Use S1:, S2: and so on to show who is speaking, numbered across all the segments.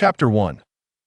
S1: Chapter 1.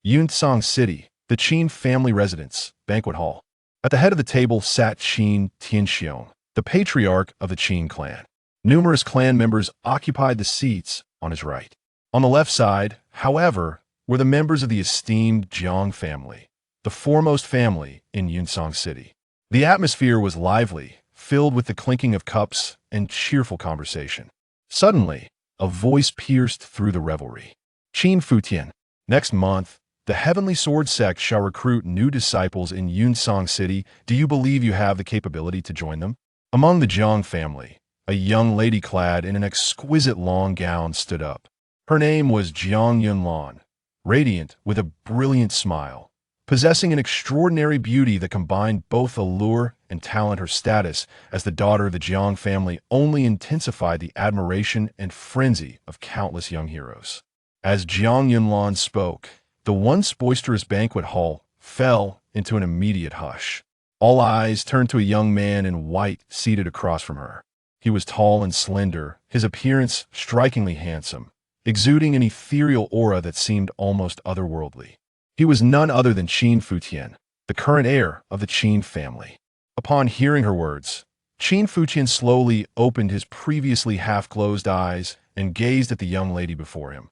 S1: Yunsong City, the Qin family residence, banquet hall. At the head of the table sat Qin Futian, the patriarch of the Qin clan. Numerous clan members occupied the seats on his right. On the left side, however, were the members of the esteemed Jiang family, the foremost family in Yunsong City. The atmosphere was lively, filled with the clinking of cups and cheerful conversation. Suddenly, a voice pierced through the revelry. Qin Futian. Next month, the Heavenly Sword Sect shall recruit new disciples in Yunsong City. Do you believe you have the capability to join them? Among the Jiang family, a young lady clad in an exquisite long gown stood up. Her name was Jiang Yunlan, radiant with a brilliant smile. Possessing an extraordinary beauty that combined both allure and talent, her status as the daughter of the Jiang family only intensified the admiration and frenzy of countless young heroes. As Jiang Yunlan spoke, the once boisterous banquet hall fell into an immediate hush. All eyes turned to a young man in white seated across from her. He was tall and slender, his appearance strikingly handsome, exuding an ethereal aura that seemed almost otherworldly. He was none other than Qin Futian, the current heir of the Qin family. Upon hearing her words, Qin Futian slowly opened his previously half-closed eyes and gazed at the young lady before him,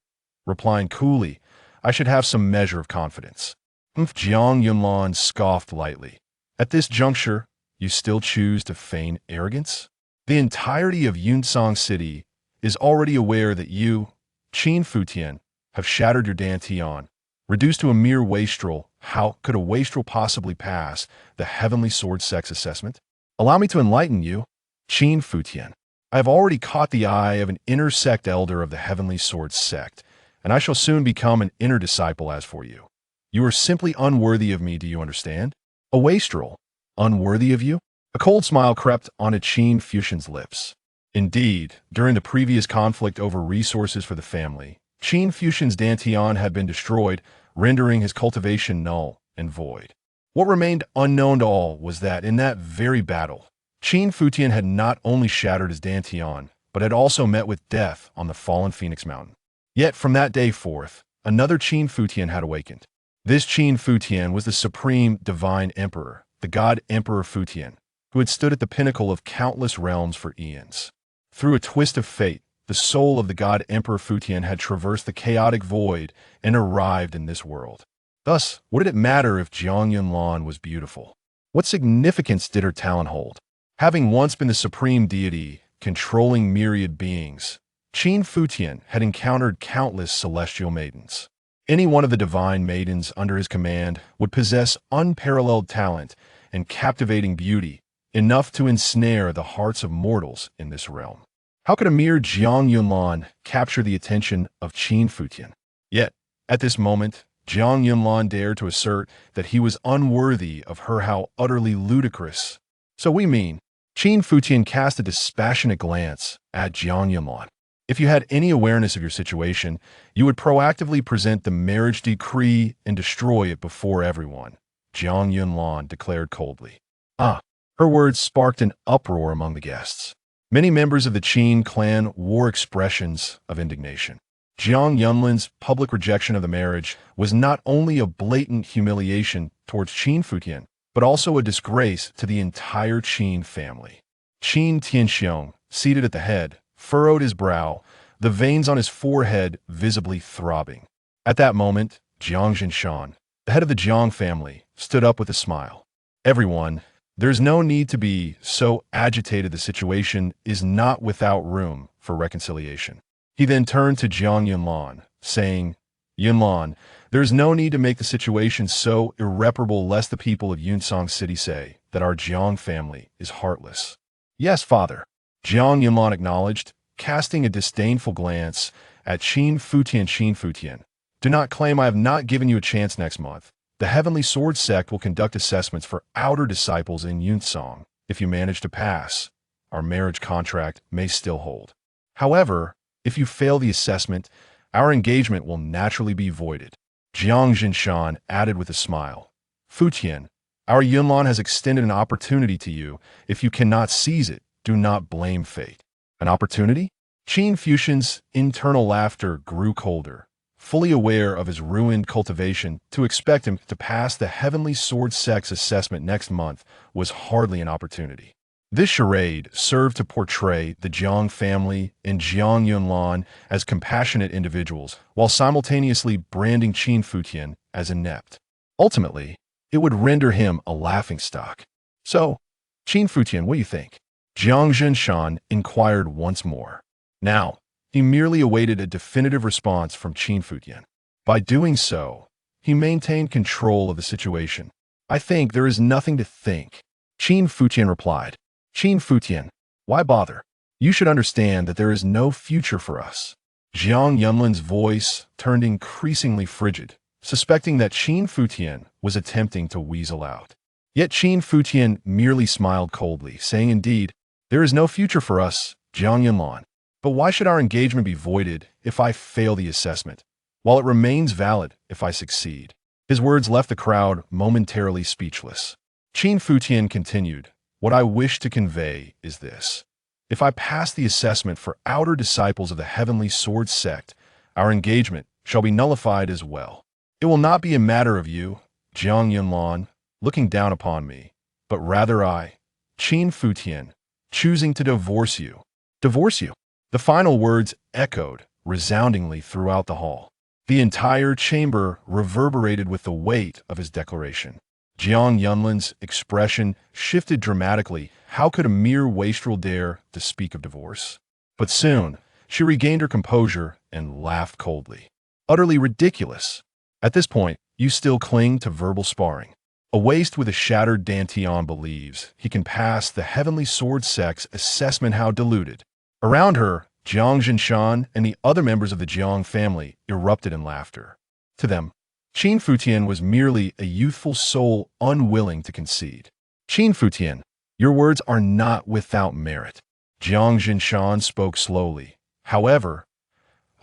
S1: replying coolly, "I should have some measure of confidence." Jiang Yunlan scoffed lightly. "At this juncture, you still choose to feign arrogance? The entirety of Yunsong City is already aware that you, Qin Futian, have shattered your dantian. Reduced to a mere wastrel, how could a wastrel possibly pass the Heavenly Sword Sect's assessment? Allow me to enlighten you, Qin Futian. I have already caught the eye of an inner sect elder of the Heavenly Sword Sect, and I shall soon become an inner disciple as for you. You are simply unworthy of me, do you understand? A wastrel? Unworthy of you?" A cold smile crept onto Qin Futian's lips. Indeed, during the previous conflict over resources for the family, Qin Futian's dantian had been destroyed, rendering his cultivation null and void. What remained unknown to all was that in that very battle, Qin Futian had not only shattered his dantian, but had also met with death on the fallen Phoenix Mountain. Yet from that day forth, another Qin Futian had awakened. This Qin Futian was the supreme Divine Emperor, the God Emperor Futian, who had stood at the pinnacle of countless realms for eons. Through a twist of fate, the soul of the God Emperor Futian had traversed the chaotic void and arrived in this world. Thus, what did it matter if Jiang Yunlan was beautiful? What significance did her talent hold? Having once been the supreme deity, controlling myriad beings, Qin Futian had encountered countless celestial maidens. Any one of the divine maidens under his command would possess unparalleled talent and captivating beauty, enough to ensnare the hearts of mortals in this realm. How could a mere Jiang Yunlan capture the attention of Qin Futian? Yet, at this moment, Jiang Yunlan dared to assert that he was unworthy of her. How utterly ludicrous. So we mean, Qin Futian cast a dispassionate glance at Jiang Yunlan. If you had any awareness of your situation, you would proactively present the marriage decree and destroy it before everyone, Jiang Yunlan declared coldly. Her words sparked an uproar among the guests. Many members of the Qin clan wore expressions of indignation. Jiang Yunlan's public rejection of the marriage was not only a blatant humiliation towards Qin Futian, but also a disgrace to the entire Qin family. Qin Tianxiong, seated at the head, furrowed his brow, the veins on his forehead visibly throbbing. At that moment, Jiang Zhinshan, the head of the Jiang family, stood up with a smile. "Everyone, there's no need to be so agitated. The situation is not without room for reconciliation." He then turned to Jiang Yunlan, saying, "Yunlan, there's no need to make the situation so irreparable lest the people of Yunsong City say that our Jiang family is heartless." "Yes, father," Jiang Yunlan acknowledged, casting a disdainful glance at Qin Futian. "Qin Futian, do not claim I have not given you a chance. Next month, the Heavenly Sword Sect will conduct assessments for outer disciples in Yunsong. If you manage to pass, our marriage contract may still hold. However, if you fail the assessment, our engagement will naturally be voided." Jiang Zhinshan added with a smile, "Futian, our Yunlan has extended an opportunity to you. If you cannot seize it, do not blame fate." "An opportunity?" Qin Futian's internal laughter grew colder. fully aware of his ruined cultivation. To expect him to pass the Heavenly Sword Sex assessment next month was hardly an opportunity. This charade served to portray the Jiang family and Jiang Yunlan as compassionate individuals, while simultaneously branding Qin Futian as inept. Ultimately, it would render him a laughingstock. So, Qin Futian, what do you think? Jiang Zhenshan inquired once more. Now, he merely awaited a definitive response from Qin Futian. By doing so, he maintained control of the situation. I think there is nothing to think, Qin Futian replied. Qin Futian, why bother? You should understand that there is no future for us. Jiang Yunlin's voice turned increasingly frigid, suspecting that Qin Futian was attempting to weasel out. Yet Qin Futian merely smiled coldly, saying, indeed, there is no future for us, Jiang Yunlan. But why should our engagement be voided if I fail the assessment, while it remains valid if I succeed? His words left the crowd momentarily speechless. Qin Futian continued, what I wish to convey is this. If I pass the assessment for outer disciples of the Heavenly Sword Sect, our engagement shall be nullified as well. It will not be a matter of you, Jiang Yunlan, looking down upon me, but rather I, Qin Futian, choosing to divorce you. Divorce you? The final words echoed resoundingly throughout the hall. The entire chamber reverberated with the weight of his declaration. Jiang Yunlin's expression shifted dramatically. How could a mere wastrel dare to speak of divorce? But soon, she regained her composure and laughed coldly. Utterly ridiculous. At this point, you still cling to verbal sparring. A waste with a shattered dantian believes he can pass the Heavenly Sword Sex assessment. How deluded. Around her, Jiang Zhenshan and the other members of the Jiang family erupted in laughter. To them, Qin Futian was merely a youthful soul unwilling to concede. Qin Futian, your words are not without merit. Jiang Zhenshan spoke slowly. However,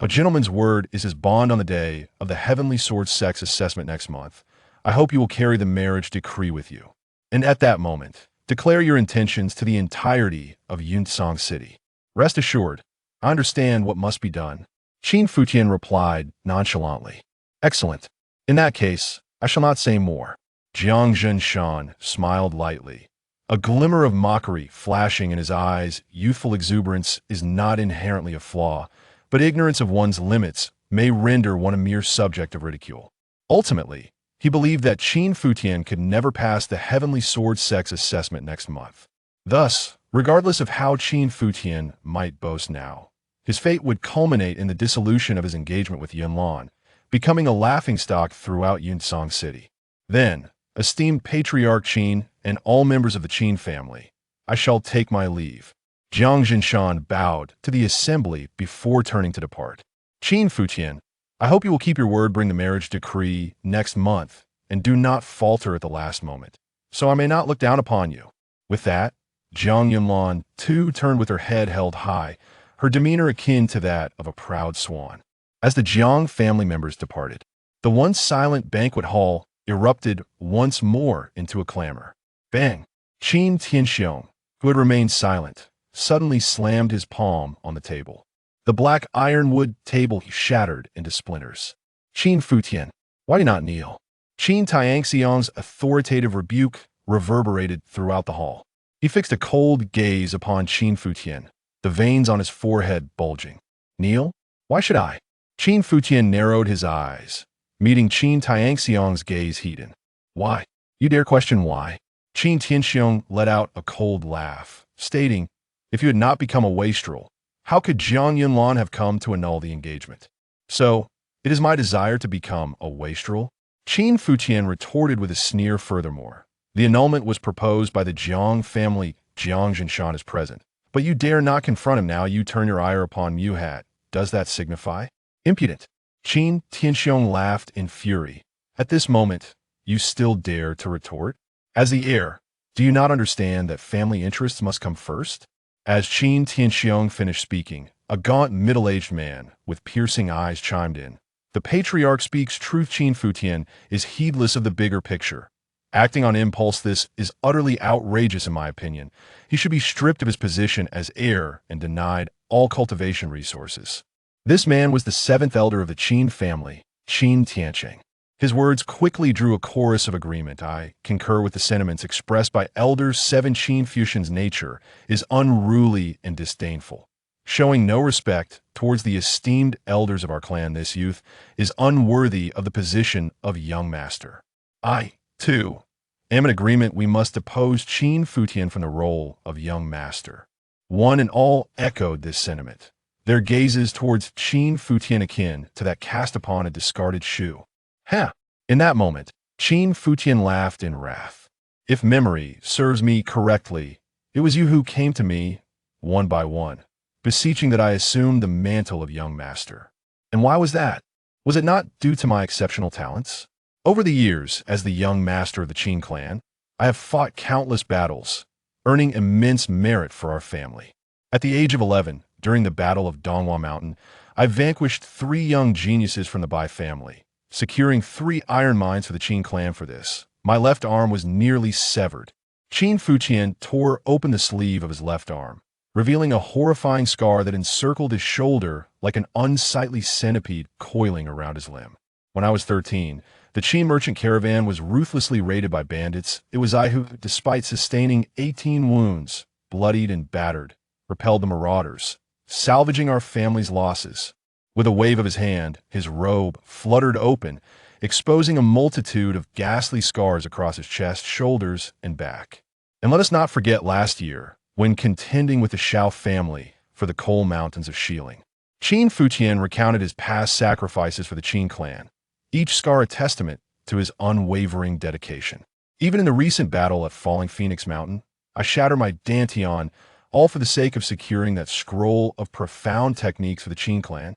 S1: a gentleman's word is his bond on the day of the Heavenly Sword Sex assessment next month. I hope you will carry the marriage decree with you. And at that moment, declare your intentions to the entirety of Yunsong City. Rest assured, I understand what must be done. Qin Futian replied nonchalantly. Excellent. In that case, I shall not say more. Jiang Zhenshan smiled lightly, a glimmer of mockery flashing in his eyes. Youthful exuberance is not inherently a flaw, but ignorance of one's limits may render one a mere subject of ridicule. Ultimately, he believed that Qin Futian could never pass the Heavenly Sword Sex assessment next month. Thus, regardless of how Qin Futian might boast now, his fate would culminate in the dissolution of his engagement with Yunlan, becoming a laughingstock throughout Yunsong City. Then, esteemed Patriarch Qin and all members of the Qin family, I shall take my leave. Jiang Zhenshan bowed to the assembly before turning to depart. Qin Futian, I hope you will keep your word, bring the marriage decree next month, and do not falter at the last moment, so I may not look down upon you. With that, Jiang Yunlan too turned with her head held high, her demeanor akin to that of a proud swan. As the Jiang family members departed, the once silent banquet hall erupted once more into a clamor. Bang! Qin Tianxiong, who had remained silent, suddenly slammed his palm on the table. The black ironwood table shattered into splinters. Qin Futian, why do you not kneel? Qin Tianxiong's authoritative rebuke reverberated throughout the hall. He fixed a cold gaze upon Qin Futian, the veins on his forehead bulging. Kneel? Why should I? Qin Futian narrowed his eyes, meeting Qin Tianxiong's gaze heated. Why? You dare question why? Qin Tianxiong let out a cold laugh, stating, if you had not become a wastrel, how could Jiang Yunlan have come to annul the engagement? So, it is my desire to become a wastrel? Qin Futian retorted with a sneer. Furthermore, the annulment was proposed by the Jiang family. Jiang Zhenshan is present, but you dare not confront him now. You turn your ire upon Muhat. Does that signify? Impudent. Qin Tianxiong laughed in fury. At this moment, you still dare to retort? As the heir, do you not understand that family interests must come first? As Qin Tianxiong finished speaking, a gaunt middle-aged man with piercing eyes chimed in. The patriarch speaks truth. Qin Futian is heedless of the bigger picture. Acting on impulse, this is utterly outrageous in my opinion. He should be stripped of his position as heir and denied all cultivation resources. This man was the seventh elder of the Qin family, Qin Futian. His words quickly drew a chorus of agreement. I concur with the sentiments expressed by Elder 7. Qin Futian's nature is unruly and disdainful. Showing no respect towards the esteemed elders of our clan, this youth is unworthy of the position of young master. I, too, am in agreement we must depose Qin Futian from the role of young master. One and all echoed this sentiment, their gazes towards Qin Futian akin to that cast upon a discarded shoe. In that moment, Qin Futian laughed in wrath. If memory serves me correctly, it was you who came to me, one by one, beseeching that I assume the mantle of young master. And why was that? Was it not due to my exceptional talents? Over the years, as the young master of the Qin clan, I have fought countless battles, earning immense merit for our family. At the age of 11, during the Battle of Donghua Mountain, I vanquished 3 young geniuses from the Bai family, securing 3 iron mines for the Qin clan. For this, my left arm was nearly severed. Qin Futian tore open the sleeve of his left arm, revealing a horrifying scar that encircled his shoulder like an unsightly centipede coiling around his limb. When I was 13, the Qin merchant caravan was ruthlessly raided by bandits. It was I who, despite sustaining 18 wounds, bloodied and battered, repelled the marauders, salvaging our family's losses. With a wave of his hand, his robe fluttered open, exposing a multitude of ghastly scars across his chest, shoulders, and back. And let us not forget last year, when contending with the Shao family for the coal mountains of Xiling. Qin Futian recounted his past sacrifices for the Qin clan, each scar a testament to his unwavering dedication. Even in the recent battle at Falling Phoenix Mountain, I shattered my dantian, all for the sake of securing that scroll of profound techniques for the Qin clan.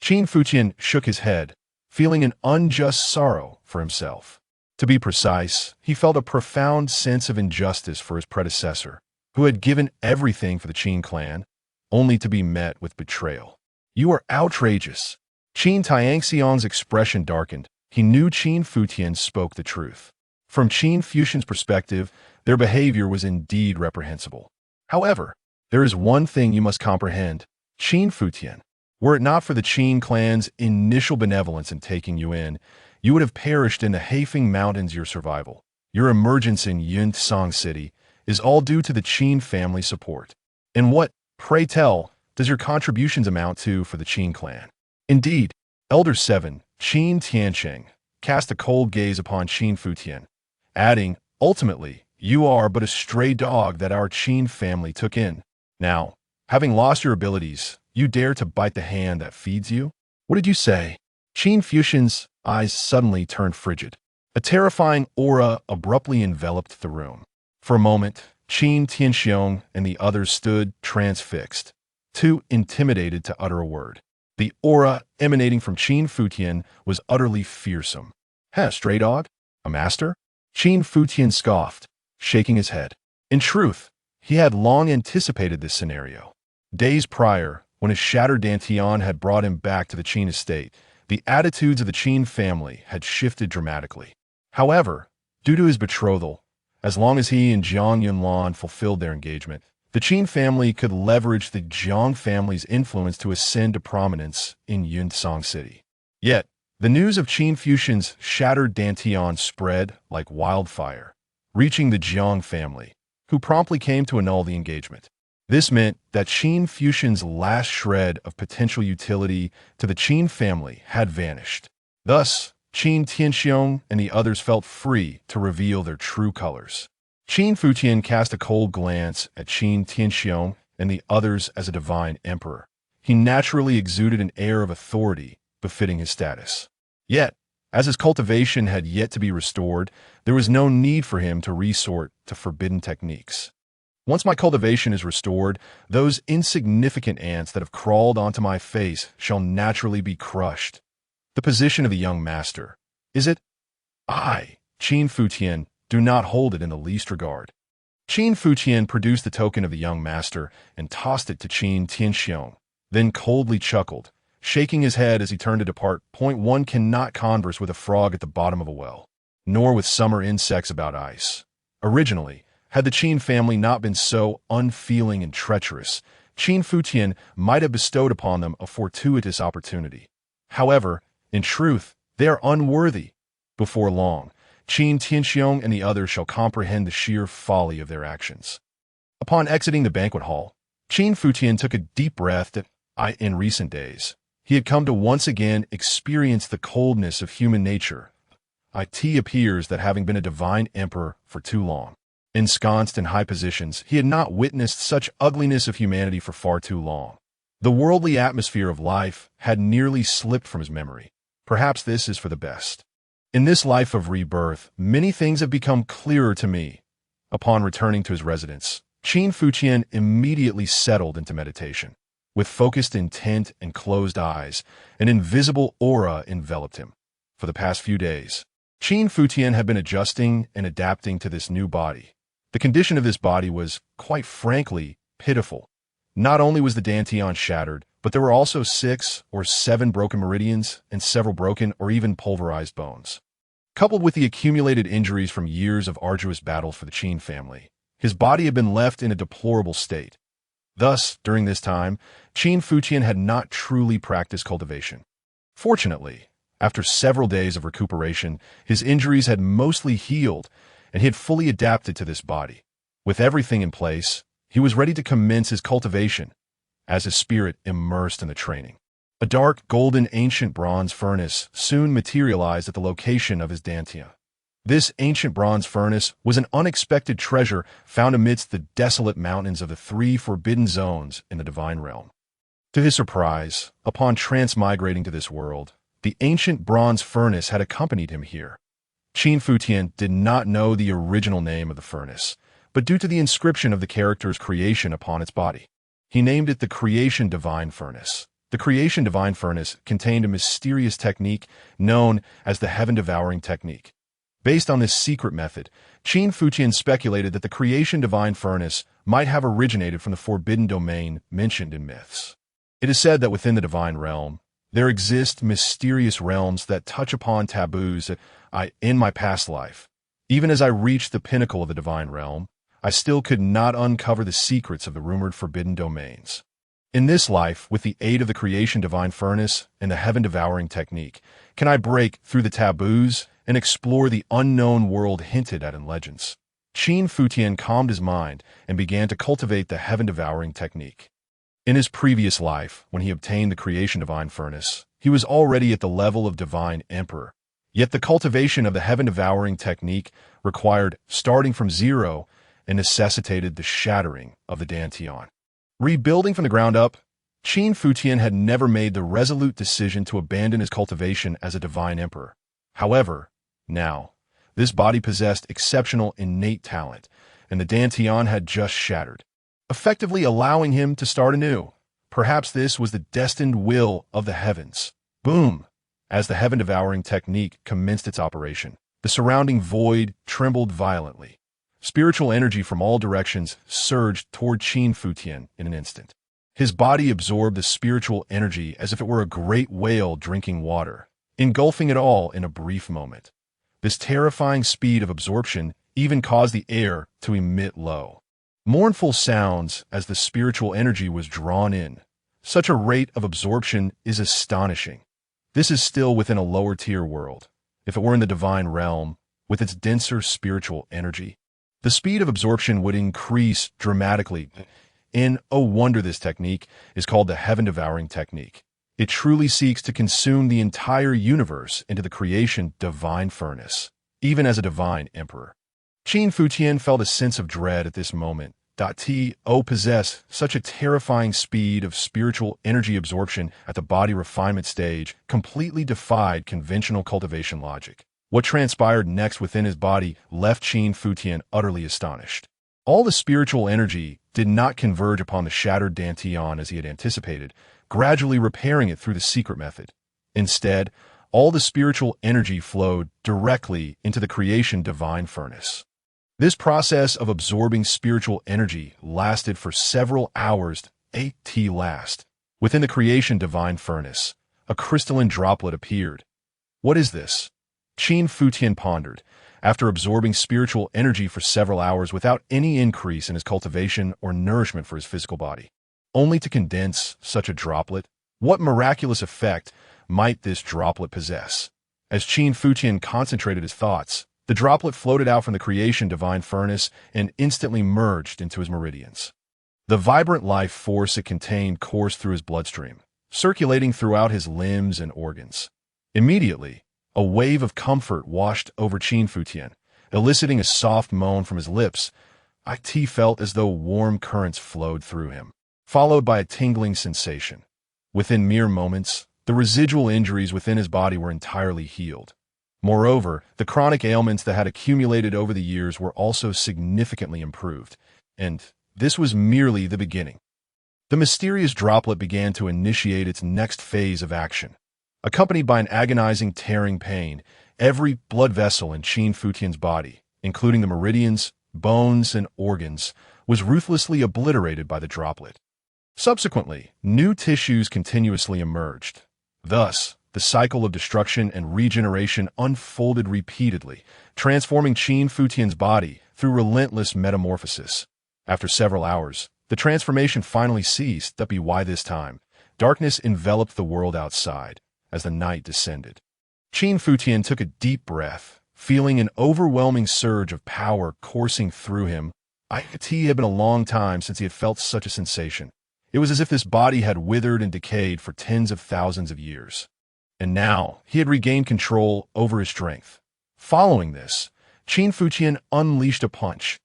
S1: Qin Futian shook his head, feeling an unjust sorrow for himself. To be precise, he felt a profound sense of injustice for his predecessor, who had given everything for the Qin clan, only to be met with betrayal. You are outrageous. Qin Tianxiang's expression darkened. He knew Qin Futian spoke the truth. From Qin Futian's perspective, their behavior was indeed reprehensible. However, there is one thing you must comprehend, Qin Futian. Were it not for the Qin clan's initial benevolence in taking you in, you would have perished in the Haifeng Mountains. Your survival, your emergence in Yunsong City, is all due to the Qin family support. And what, pray tell, does your contributions amount to for the Qin clan? Indeed, Elder 7, Qin Tiancheng, cast a cold gaze upon Qin Futian, adding, ultimately, you are but a stray dog that our Qin family took in. Now, having lost your abilities, you dare to bite the hand that feeds you? What did you say? Qin Futian's eyes suddenly turned frigid. A terrifying aura abruptly enveloped the room. For a moment, Qin Tianxiong and the others stood transfixed, too intimidated to utter a word. The aura emanating from Qin Futian was utterly fearsome. Stray dog? A master? Qin Futian scoffed, shaking his head. In truth, he had long anticipated this scenario. Days prior, when his shattered dantian had brought him back to the Qin estate, the attitudes of the Qin family had shifted dramatically. However, due to his betrothal, as long as he and Zhang Yunlan fulfilled their engagement, the Qin family could leverage the Zhang family's influence to ascend to prominence in Yunsong City. Yet, the news of Qin Futian's shattered dantian spread like wildfire, reaching the Zhang family, who promptly came to annul the engagement. This meant that Qin Futian's last shred of potential utility to the Qin family had vanished. Thus, Qin Tianxiong and the others felt free to reveal their true colors. Qin Futian cast a cold glance at Qin Tianxiong and the others as a divine emperor. He naturally exuded an air of authority befitting his status. Yet, as his cultivation had yet to be restored, there was no need for him to resort to forbidden techniques. Once my cultivation is restored, those insignificant ants that have crawled onto my face shall naturally be crushed. The position of the young master, is it? I, Qin Futian, do not hold it in the least regard. Qin Futian produced the token of the young master and tossed it to Qin Tianxiong, then coldly chuckled, shaking his head as he turned to depart. One cannot converse with a frog at the bottom of a well, nor with summer insects about ice. Originally, had the Qin family not been so unfeeling and treacherous, Qin Futian might have bestowed upon them a fortuitous opportunity. However, in truth, they are unworthy. Before long, Qin Tianxiong and the others shall comprehend the sheer folly of their actions. Upon exiting the banquet hall, Qin Futian took a deep breath that, in recent days, he had come to once again experience the coldness of human nature. It appears that having been a divine emperor for too long, ensconced in high positions, he had not witnessed such ugliness of humanity for far too long. The worldly atmosphere of life had nearly slipped from his memory. Perhaps this is for the best. In this life of rebirth, many things have become clearer to me. Upon returning to his residence, Qin Futian immediately settled into meditation. With focused intent and closed eyes, an invisible aura enveloped him. For the past few days, Qin Futian had been adjusting and adapting to this new body. The condition of this body was, quite frankly, pitiful. Not only was the dantian shattered, but there were also 6 or 7 broken meridians and several broken or even pulverized bones. Coupled with the accumulated injuries from years of arduous battles for the Qin family, his body had been left in a deplorable state. Thus, during this time, Qin Futian had not truly practiced cultivation. Fortunately, after several days of recuperation, his injuries had mostly healed, and he had fully adapted to this body. With everything in place, he was ready to commence his cultivation, as his spirit immersed in the training. A dark, golden, ancient bronze furnace soon materialized at the location of his dantian. This ancient bronze furnace was an unexpected treasure found amidst the desolate mountains of the 3 forbidden zones in the divine realm. To his surprise, upon transmigrating to this world, the ancient bronze furnace had accompanied him here. Qin Futian did not know the original name of the furnace, but due to the inscription of the character's creation upon its body, he named it the Creation Divine Furnace. The Creation Divine Furnace contained a mysterious technique known as the Devouring technique. Based on this secret method, Qin Futian speculated that the Creation Divine Furnace might have originated from the forbidden domain mentioned in myths. It is said that within the divine realm, there exist mysterious realms that touch upon taboos that in my past life, even as I reached the pinnacle of the divine realm, I still could not uncover the secrets of the rumored forbidden domains. In this life, with the aid of the Creation Divine Furnace and the Devouring technique, can I break through the taboos and explore the unknown world hinted at in legends. Qin Futian calmed his mind and began to cultivate the Devouring technique. In his previous life, when he obtained the Creation Divine Furnace, he was already at the level of Divine Emperor. Yet the cultivation of the Devouring technique required starting from zero and necessitated the shattering of the dantian. Rebuilding from the ground up, Qin Futian had never made the resolute decision to abandon his cultivation as a Divine Emperor. However, now, this body possessed exceptional innate talent, and the dantian had just shattered, effectively allowing him to start anew. Perhaps this was the destined will of the heavens. Boom! As the Devouring technique commenced its operation, the surrounding void trembled violently. Spiritual energy from all directions surged toward Qin Futian in an instant. His body absorbed the spiritual energy as if it were a great whale drinking water, engulfing it all in a brief moment. This terrifying speed of absorption even caused the air to emit low, mournful sounds as the spiritual energy was drawn in. Such a rate of absorption is astonishing. This is still within a lower-tier world. If it were in the divine realm, with its denser spiritual energy, the speed of absorption would increase dramatically. And oh wonder, this technique is called the Devouring technique. It truly seeks to consume the entire universe into the Creation Divine Furnace, even as a divine emperor. Qin Futian felt a sense of dread at this moment. Possess such a terrifying speed of spiritual energy absorption at the body refinement stage completely defied conventional cultivation logic. What transpired next within his body left Qin Futian utterly astonished. All the spiritual energy did not converge upon the shattered dantian as he had anticipated, gradually repairing it through the secret method. Instead, all the spiritual energy flowed directly into the Creation Divine Furnace. This process of absorbing spiritual energy lasted for several hours. Within the Creation Divine Furnace, a crystalline droplet appeared. What is this? Qin Futian pondered, after absorbing spiritual energy for several hours without any increase in his cultivation or nourishment for his physical body. only to condense such a droplet? What miraculous effect might this droplet possess? As Qin Futian concentrated his thoughts, the droplet floated out from the creation divine furnace and instantly merged into his meridians. The vibrant life force it contained coursed through his bloodstream, circulating throughout his limbs and organs. Immediately, a wave of comfort washed over Qin Futian, eliciting a soft moan from his lips. It felt as though warm currents flowed through him, followed by a tingling sensation. Within mere moments, the residual injuries within his body were entirely healed. Moreover, the chronic ailments that had accumulated over the years were also significantly improved, and this was merely the beginning. The mysterious droplet began to initiate its next phase of action. Accompanied by an agonizing, tearing pain, every blood vessel in Qin Futian's body, including the meridians, bones, and organs, was ruthlessly obliterated by the droplet. Subsequently, new tissues continuously emerged. Thus, the cycle of destruction and regeneration unfolded repeatedly, transforming Qin Futian's body through relentless metamorphosis. After several hours, the transformation finally ceased, but why this time? Darkness enveloped the world outside as the night descended. Qin Futian took a deep breath, feeling an overwhelming surge of power coursing through him. It had been a long time since he had felt such a sensation. It was as if this body had withered and decayed for tens of thousands of years. And now, he had regained control over his strength. Following this, Qin Futian unleashed a punch.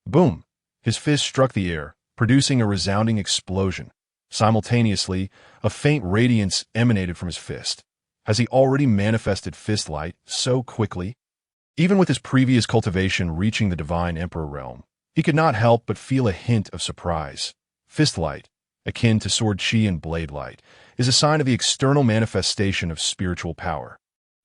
S1: Boom! His fist struck the air, producing a resounding explosion. Simultaneously, a faint radiance emanated from his fist. Has he already manifested fist light so quickly? Even with his previous cultivation reaching the Divine Emperor realm, he could not help but feel a hint of surprise. Fist light, akin to sword chi and blade light, is a sign of the external manifestation of spiritual power.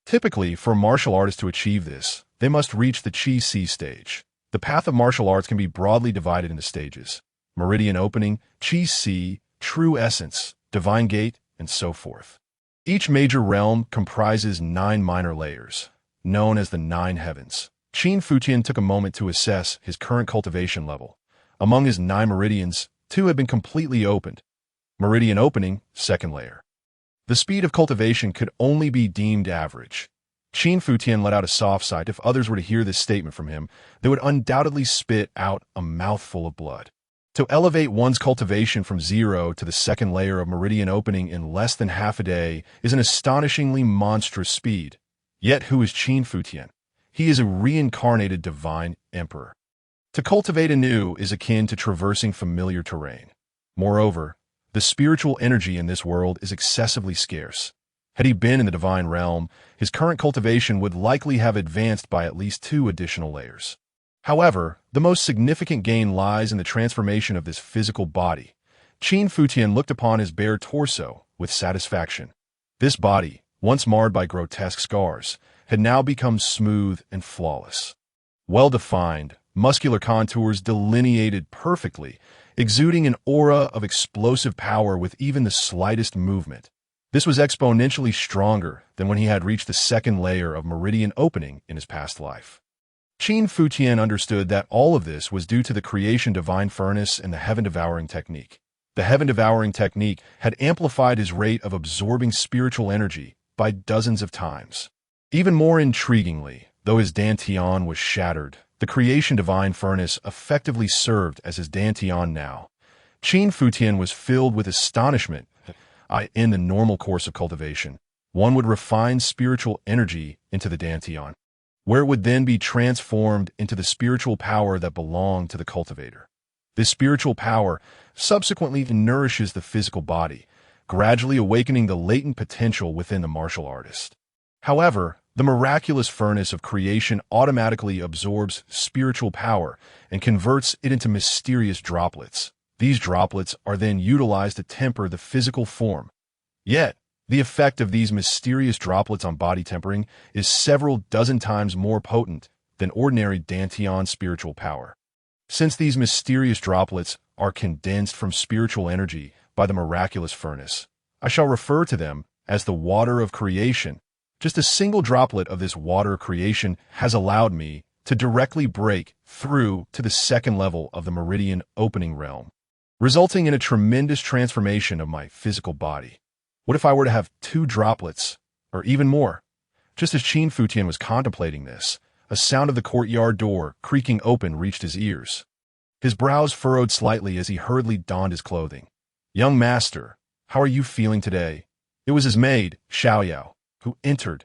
S1: Typically, for a martial artist to achieve this, they must reach the Qi Si stage. The path of martial arts can be broadly divided into stages: meridian opening, Qi Si, true essence, divine gate, and so forth. Each major realm comprises 9 minor layers, known as the 9 heavens. Qin Futian took a moment to assess his current cultivation level. Among his 9 meridians, 2 had been completely opened. Meridian opening, 2nd layer. The speed of cultivation could only be deemed average. Qin Futian let out a soft sigh. If others were to hear this statement from him, they would undoubtedly spit out a mouthful of blood. To elevate one's cultivation from 0 to the 2nd layer of meridian opening in less than half a day is an astonishingly monstrous speed. Yet who is Qin Futian? He is a reincarnated divine emperor. To cultivate anew is akin to traversing familiar terrain. Moreover, the spiritual energy in this world is excessively scarce. Had he been in the divine realm, his current cultivation would likely have advanced by at least 2 additional layers. However, the most significant gain lies in the transformation of this physical body. Qin Futian looked upon his bare torso with satisfaction. This body, once marred by grotesque scars, had now become smooth and flawless. Well-defined, muscular contours delineated perfectly, exuding an aura of explosive power with even the slightest movement. This was exponentially stronger than when he had reached the 2nd layer of meridian opening in his past life. Qin Futian understood that all of this was due to the creation divine furnace and the heaven devouring technique. The heaven devouring technique had amplified his rate of absorbing spiritual energy by dozens of times. Even more intriguingly, though his dantian was shattered, the creation divine furnace effectively served as his dantian now. Qin Futian was filled with astonishment. In the normal course of cultivation, one would refine spiritual energy into the dantian, where it would then be transformed into the spiritual power that belonged to the cultivator. This spiritual power subsequently nourishes the physical body, gradually awakening the latent potential within the martial artist. However, the miraculous furnace of creation automatically absorbs spiritual power and converts it into mysterious droplets. These droplets are then utilized to temper the physical form. Yet, the effect of these mysterious droplets on body tempering is several dozen times more potent than ordinary dantian spiritual power. Since these mysterious droplets are condensed from spiritual energy by the miraculous furnace, I shall refer to them as the water of creation. Just a single droplet of this water of creation has allowed me to directly break through to the 2nd level of the meridian opening realm. resulting in a tremendous transformation of my physical body. What if I were to have 2 droplets, or even more? Just as Qin Futian was contemplating this, a sound of the courtyard door creaking open reached his ears. His brows furrowed slightly as he hurriedly donned his clothing. "Young master, how are you feeling today?" It was his maid, Xiaoyao, who entered.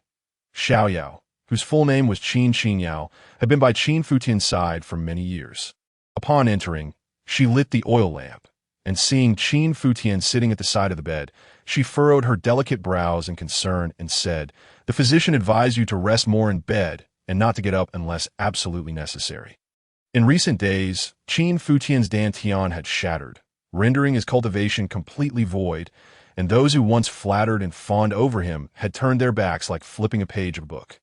S1: Xiaoyao, whose full name was Qin Xinyao, had been by Qin Futian's side for many years. Upon entering, she lit the oil lamp, and seeing Qin Futian sitting at the side of the bed, she furrowed her delicate brows in concern and said, "The physician advised you to rest more in bed and not to get up unless absolutely necessary." In recent days, Qin Futian's dantian had shattered, rendering his cultivation completely void, and those who once flattered and fawned over him had turned their backs like flipping a page of a book.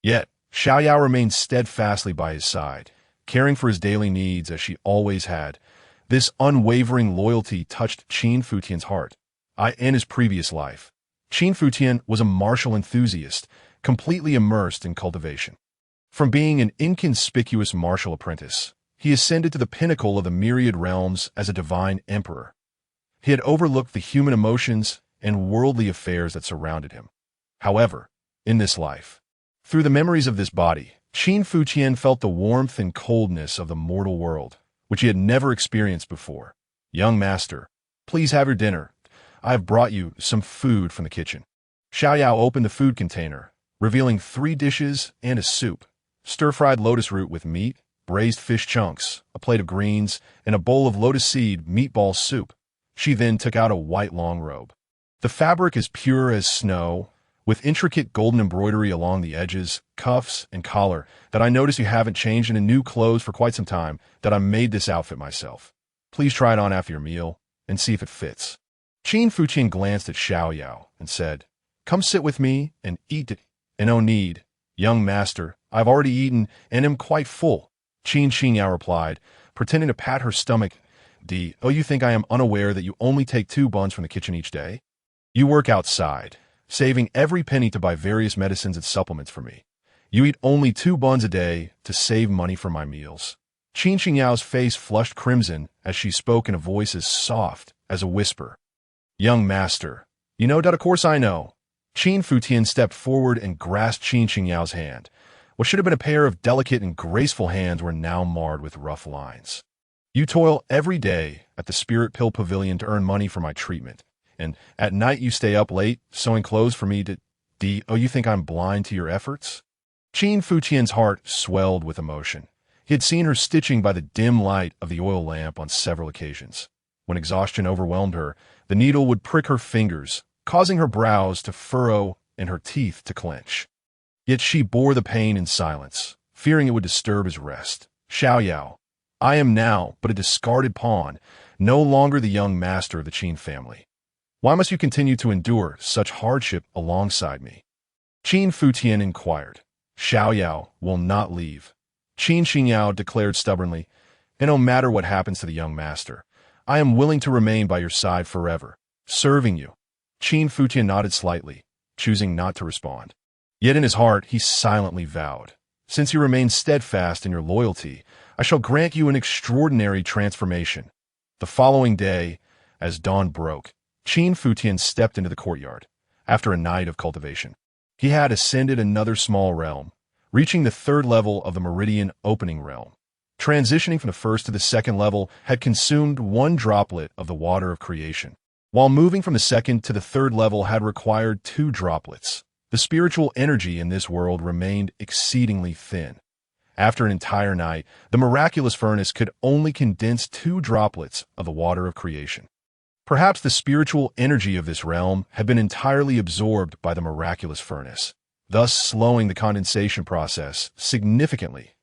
S1: Yet, Xiaoyao remained steadfastly by his side, caring for his daily needs as she always had. This unwavering loyalty touched Qin Futian's heart. In his previous life, Qin Futian was a martial enthusiast, completely immersed in cultivation. From being an inconspicuous martial apprentice, he ascended to the pinnacle of the myriad realms as a divine emperor. He had overlooked the human emotions and worldly affairs that surrounded him. However, in this life, through the memories of this body, Qin Futian felt the warmth and coldness of the mortal world, which he had never experienced before. "Young master, please have your dinner. I have brought you some food from the kitchen." Xiaoyao opened the food container, revealing 3 dishes and a soup: stir-fried lotus root with meat, braised fish chunks, a plate of greens, and a bowl of lotus seed meatball soup. She then took out a white long robe. The fabric is pure as snow, with intricate golden embroidery along the edges, cuffs, and collar, that I notice you haven't changed into new clothes for quite some time, that I made this outfit myself. Please try it on after your meal, and see if it fits. Qin Futian glanced at Xiaoyao and said, "Come sit with me and eat it." "And no need, young master, I've already eaten and am quite full," Qin Xinyao replied, pretending to pat her stomach. You think I am unaware that you only take 2 buns from the kitchen each day? You work outside, saving every penny to buy various medicines and supplements for me. You eat only 2 buns a day to save money for my meals." Qin Xinyao's face flushed crimson as she spoke in a voice as soft as a whisper. "Young master, you know that of course I know." Qin Futian stepped forward and grasped Qin Xinyao's hand. What should have been a pair of delicate and graceful hands were now marred with rough lines. "You toil every day at the Spirit Pill Pavilion to earn money for my treatment, and at night you stay up late sewing clothes for me to... you think I'm blind to your efforts?" Qin Futian's heart swelled with emotion. He had seen her stitching by the dim light of the oil lamp on several occasions. When exhaustion overwhelmed her, the needle would prick her fingers, causing her brows to furrow and her teeth to clench. Yet she bore the pain in silence, fearing it would disturb his rest. "Xiaoyao, I am now but a discarded pawn, no longer the young master of the Qin family. Why must you continue to endure such hardship alongside me?" Qin Futian inquired. "Xiaoyao will not leave," Qin Xinyao declared stubbornly, "and no matter what happens to the young master, I am willing to remain by your side forever, serving you." Qin Futian nodded slightly, choosing not to respond. Yet in his heart he silently vowed, "Since you remain steadfast in your loyalty, I shall grant you an extraordinary transformation." The following day, as dawn broke, Qin Futian stepped into the courtyard, after a night of cultivation. He had ascended another small realm, reaching the 3rd level of the meridian opening realm. Transitioning from the 1st to the 2nd level had consumed 1 droplet of the water of creation, while moving from the 2nd to the 3rd level had required 2 droplets. The spiritual energy in this world remained exceedingly thin. After an entire night, the miraculous furnace could only condense 2 droplets of the water of creation. Perhaps the spiritual energy of this realm had been entirely absorbed by the miraculous furnace, thus slowing the condensation process significantly.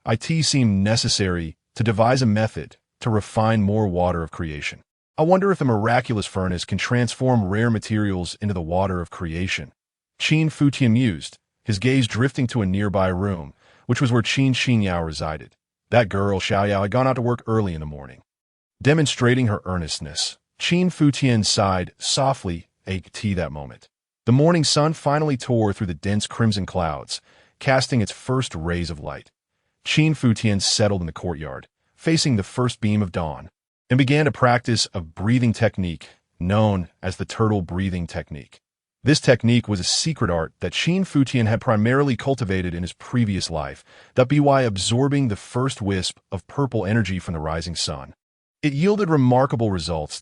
S1: It seemed necessary to devise a method to refine more water of creation. I wonder if the miraculous furnace can transform rare materials into the water of creation. Qin Futian mused, his gaze drifting to a nearby room, which was where Qin Xinyao resided. That girl, Xiaoyao, had gone out to work early in the morning. Demonstrating her earnestness, Qin Futian sighed softly that moment. The morning sun finally tore through the dense crimson clouds, casting its first rays of light. Qin Futian settled in the courtyard, facing the first beam of dawn. and began a practice of breathing technique known as the turtle breathing technique. This technique was a secret art that Qin Futian had primarily cultivated in his previous life, by absorbing the first wisp of purple energy from the rising sun. It yielded remarkable results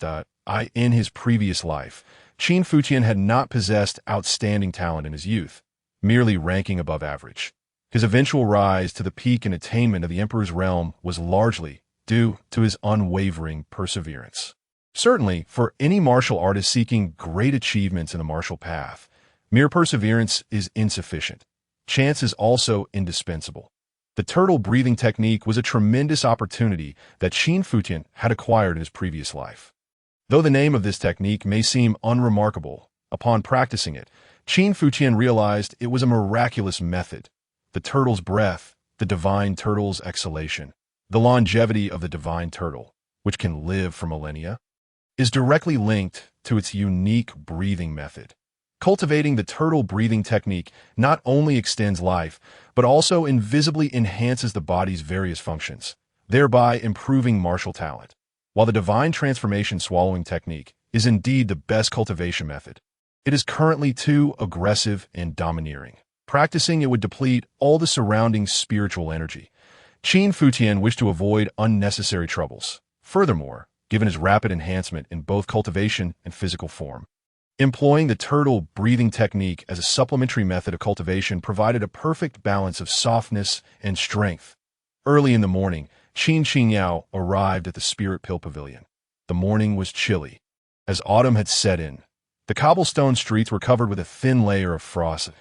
S1: in his previous life, Qin Futian had not possessed outstanding talent in his youth, merely ranking above average. His eventual rise to the peak and attainment of the Emperor's realm was largely due to his unwavering perseverance. Certainly, for any martial artist seeking great achievements in the martial path, mere perseverance is insufficient. Chance is also indispensable. The turtle breathing technique was a tremendous opportunity that Qin Futian had acquired in his previous life. Though the name of this technique may seem unremarkable, upon practicing it, Qin Futian realized it was a miraculous method. The turtle's breath, the divine turtle's exhalation, the longevity of the divine turtle, which can live for millennia, is directly linked to its unique breathing method. Cultivating the turtle breathing technique not only extends life, but also invisibly enhances the body's various functions, thereby improving martial talent. While the divine transformation swallowing technique is indeed the best cultivation method, it is currently too aggressive and domineering. Practicing it would deplete all the surrounding spiritual energy. Qin Futian wished to avoid unnecessary troubles. Furthermore, given his rapid enhancement in both cultivation and physical form, employing the turtle breathing technique as a supplementary method of cultivation provided a perfect balance of softness and strength. Early in the morning, Qin Qingyao arrived at the Spirit Pill Pavilion. The morning was chilly, as autumn had set in. The cobblestone streets were covered with a thin layer of frost.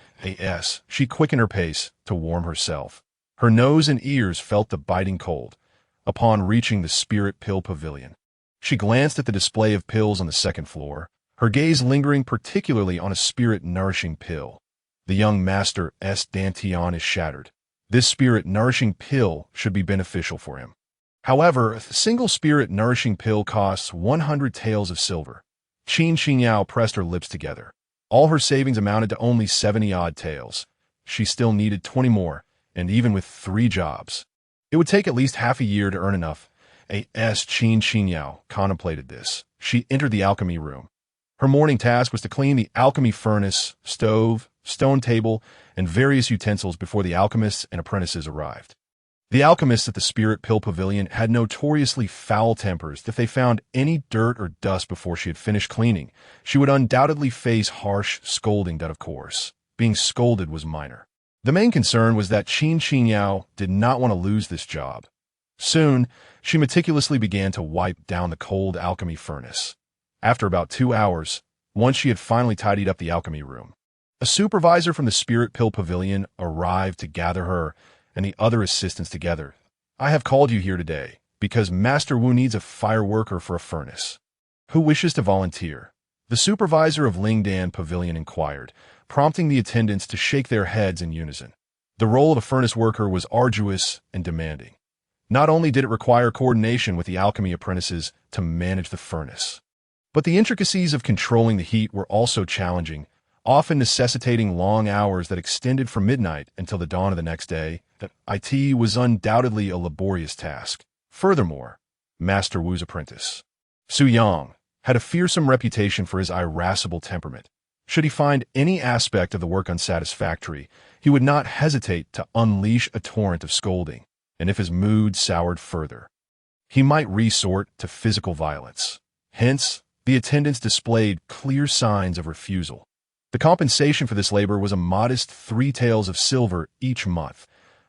S1: She quickened her pace to warm herself. Her nose and ears felt the biting cold. Upon reaching the Spirit Pill Pavilion, she glanced at the display of pills on the second floor, her gaze lingering particularly on a spirit-nourishing pill. The young master's dantian is shattered. This spirit-nourishing pill should be beneficial for him. However, a single spirit-nourishing pill costs 100 taels of silver. Qin Qingyao pressed her lips together. All her savings amounted to only 70-odd taels. She still needed 20 more, and even with 3 jobs, it would take at least half a year to earn enough. Qin Qingyao contemplated this. She entered the alchemy room. Her morning task was to clean the alchemy furnace, stove, stone table, and various utensils before the alchemists and apprentices arrived. The alchemists at the Spirit Pill Pavilion had notoriously foul tempers. If they found any dirt or dust before she had finished cleaning, she would undoubtedly face harsh scolding. Of course, being scolded was minor. The main concern was that Qin Qingyao did not want to lose this job. Soon, she meticulously began to wipe down the cold alchemy furnace. After about 2 hours, once she had finally tidied up the alchemy room, a supervisor from the Spirit Pill Pavilion arrived to gather her and the other assistants together. I have called you here today because Master Wu needs a fire worker for a furnace. Who wishes to volunteer? The supervisor of Lingdan Pavilion inquired, prompting the attendants to shake their heads in unison. The role of a furnace worker was arduous and demanding. Not only did it require coordination with the alchemy apprentices to manage the furnace, but the intricacies of controlling the heat were also challenging, often necessitating long hours that extended from midnight until the dawn of the next day. That IT was undoubtedly a laborious task. Furthermore, Master Wu's apprentice, Su Yang, had a fearsome reputation for his irascible temperament. Should he find any aspect of the work unsatisfactory, he would not hesitate to unleash a torrent of scolding, and if his mood soured further, he might resort to physical violence. Hence, the attendants displayed clear signs of refusal. The compensation for this labor was a modest 3 taels of silver each month.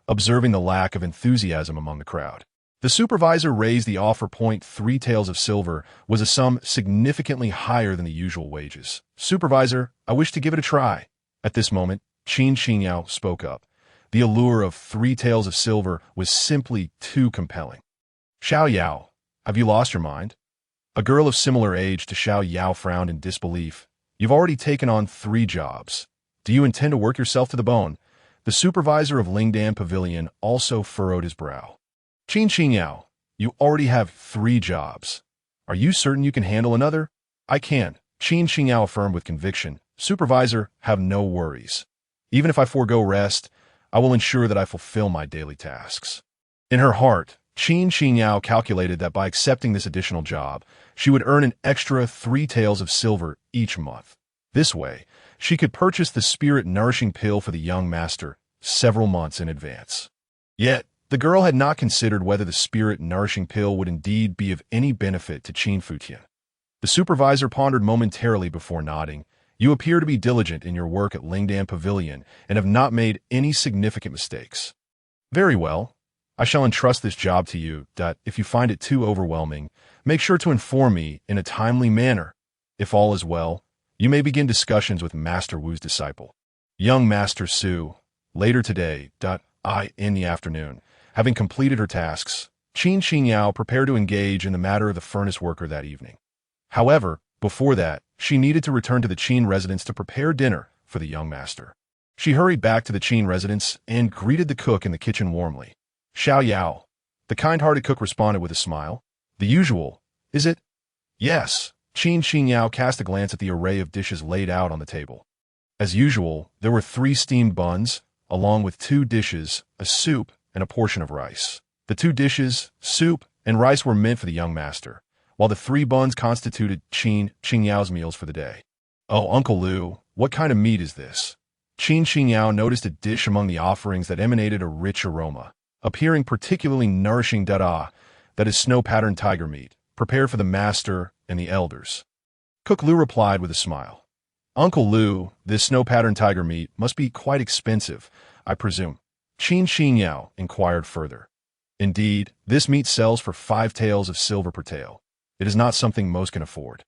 S1: Observing the lack of enthusiasm among the crowd, the supervisor raised the offer point. 3 taels of silver was a sum significantly higher than the usual wages. Supervisor, I wish to give it a try. At this moment, Qin Qingyao spoke up. The allure of 3 taels of silver was simply too compelling. Xiao Yao, have you lost your mind? A girl of similar age to Xiao Yao frowned in disbelief. You've already taken on 3 jobs. Do you intend to work yourself to the bone? The supervisor of Lingdan Pavilion also furrowed his brow. Qin Qingyao, you already have 3 jobs. Are you certain you can handle another? I can, Qin Qingyao affirmed with conviction. Supervisor, have no worries. Even if I forego rest, I will ensure that I fulfill my daily tasks. In her heart, Qin Yao calculated that by accepting this additional job, she would earn an extra 3 taels of silver each month. This way, she could purchase the spirit-nourishing pill for the young master several months in advance. Yet, the girl had not considered whether the spirit-nourishing pill would indeed be of any benefit to Qin Futian. The supervisor pondered momentarily before nodding. You appear to be diligent in your work at Lingdan Pavilion and have not made any significant mistakes. Very well. I shall entrust this job to you. If you find it too overwhelming, make sure to inform me in a timely manner. If all is well, you may begin discussions with Master Wu's disciple. Young Master Su. Later today. In the afternoon. Having completed her tasks, Qin Yao prepared to engage in the matter of the furnace worker that evening. However, before that, she needed to return to the Qin residence to prepare dinner for the young master. She hurried back to the Qin residence and greeted the cook in the kitchen warmly. Xiao Yao. The kind-hearted cook responded with a smile. The usual, is it? Yes. Qin Yao cast a glance at the array of dishes laid out on the table. As usual, there were 3 steamed buns, along with 2 dishes, a soup, and a portion of rice. The 2 dishes, soup, and rice were meant for the young master, while the 3 buns constituted Qin Yao's meals for the day. Oh, Uncle Lu, what kind of meat is this? Qin Yao noticed a dish among the offerings that emanated a rich aroma, appearing particularly nourishing. That is snow-patterned tiger meat, prepared for the master and the elders. Cook Lu replied with a smile. Uncle Lu, this snow-patterned tiger meat must be quite expensive, I presume. Qin Yao inquired further. Indeed, this meat sells for 5 taels of silver per tael. It is not something most can afford.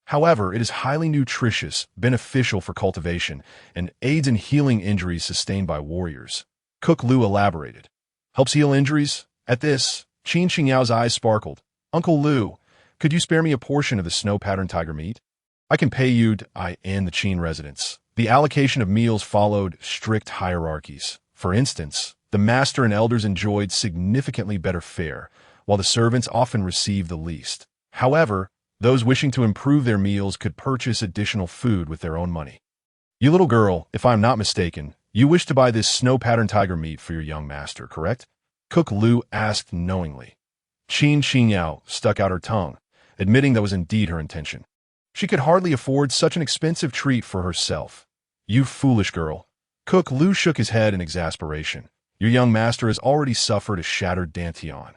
S1: However, it is highly nutritious, beneficial for cultivation, and aids in healing injuries sustained by warriors. Cook Lu elaborated. Helps heal injuries? At this, Qin Yao's eyes sparkled. Uncle Lu, could you spare me a portion of the snow-patterned tiger meat? I can pay you in the Qin residence. The allocation of meals followed strict hierarchies. For instance, the master and elders enjoyed significantly better fare, while the servants often received the least. However, those wishing to improve their meals could purchase additional food with their own money. You little girl, if I am not mistaken, you wish to buy this snow-patterned tiger meat for your young master, correct? Cook Lu asked knowingly. Qin Yao stuck out her tongue, admitting that was indeed her intention. She could hardly afford such an expensive treat for herself. You foolish girl. Cook Lu shook his head in exasperation. Your young master has already suffered a shattered dantian.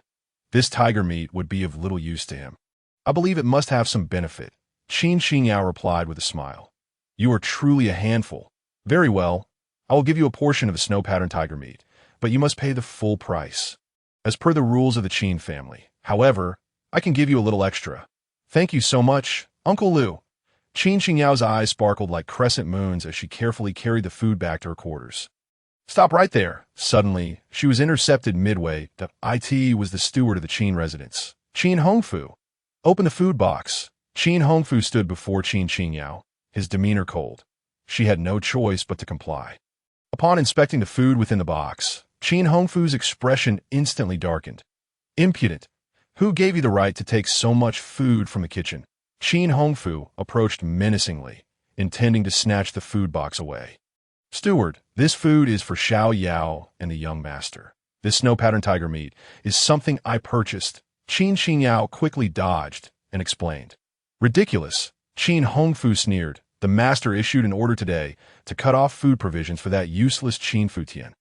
S1: This tiger meat would be of little use to him. I believe it must have some benefit. Qin Yao replied with a smile. You are truly a handful. Very well. I will give you a portion of the snow-patterned tiger meat, but you must pay the full price. As per the rules of the Qin family. However, I can give you a little extra. Thank you so much, Uncle Lu. Qin Yao's eyes sparkled like crescent moons as she carefully carried the food back to her quarters. Stop right there. Suddenly, she was intercepted midway. It was the steward of the Qin residence. Qin Hongfu. Open the food box. Qin Hongfu stood before Qin Yao, his demeanor cold. She had no choice but to comply. Upon inspecting the food within the box, Qin Hongfu's expression instantly darkened. Impudent. Who gave you the right to take so much food from the kitchen? Qin Hongfu approached menacingly, intending to snatch the food box away. Steward, this food is for Xiao Yao and the young master. This snow-patterned tiger meat is something I purchased. Qin Yao quickly dodged and explained. Ridiculous. Qin Hongfu sneered. The master issued an order today to cut off food provisions for that useless Qin Futian.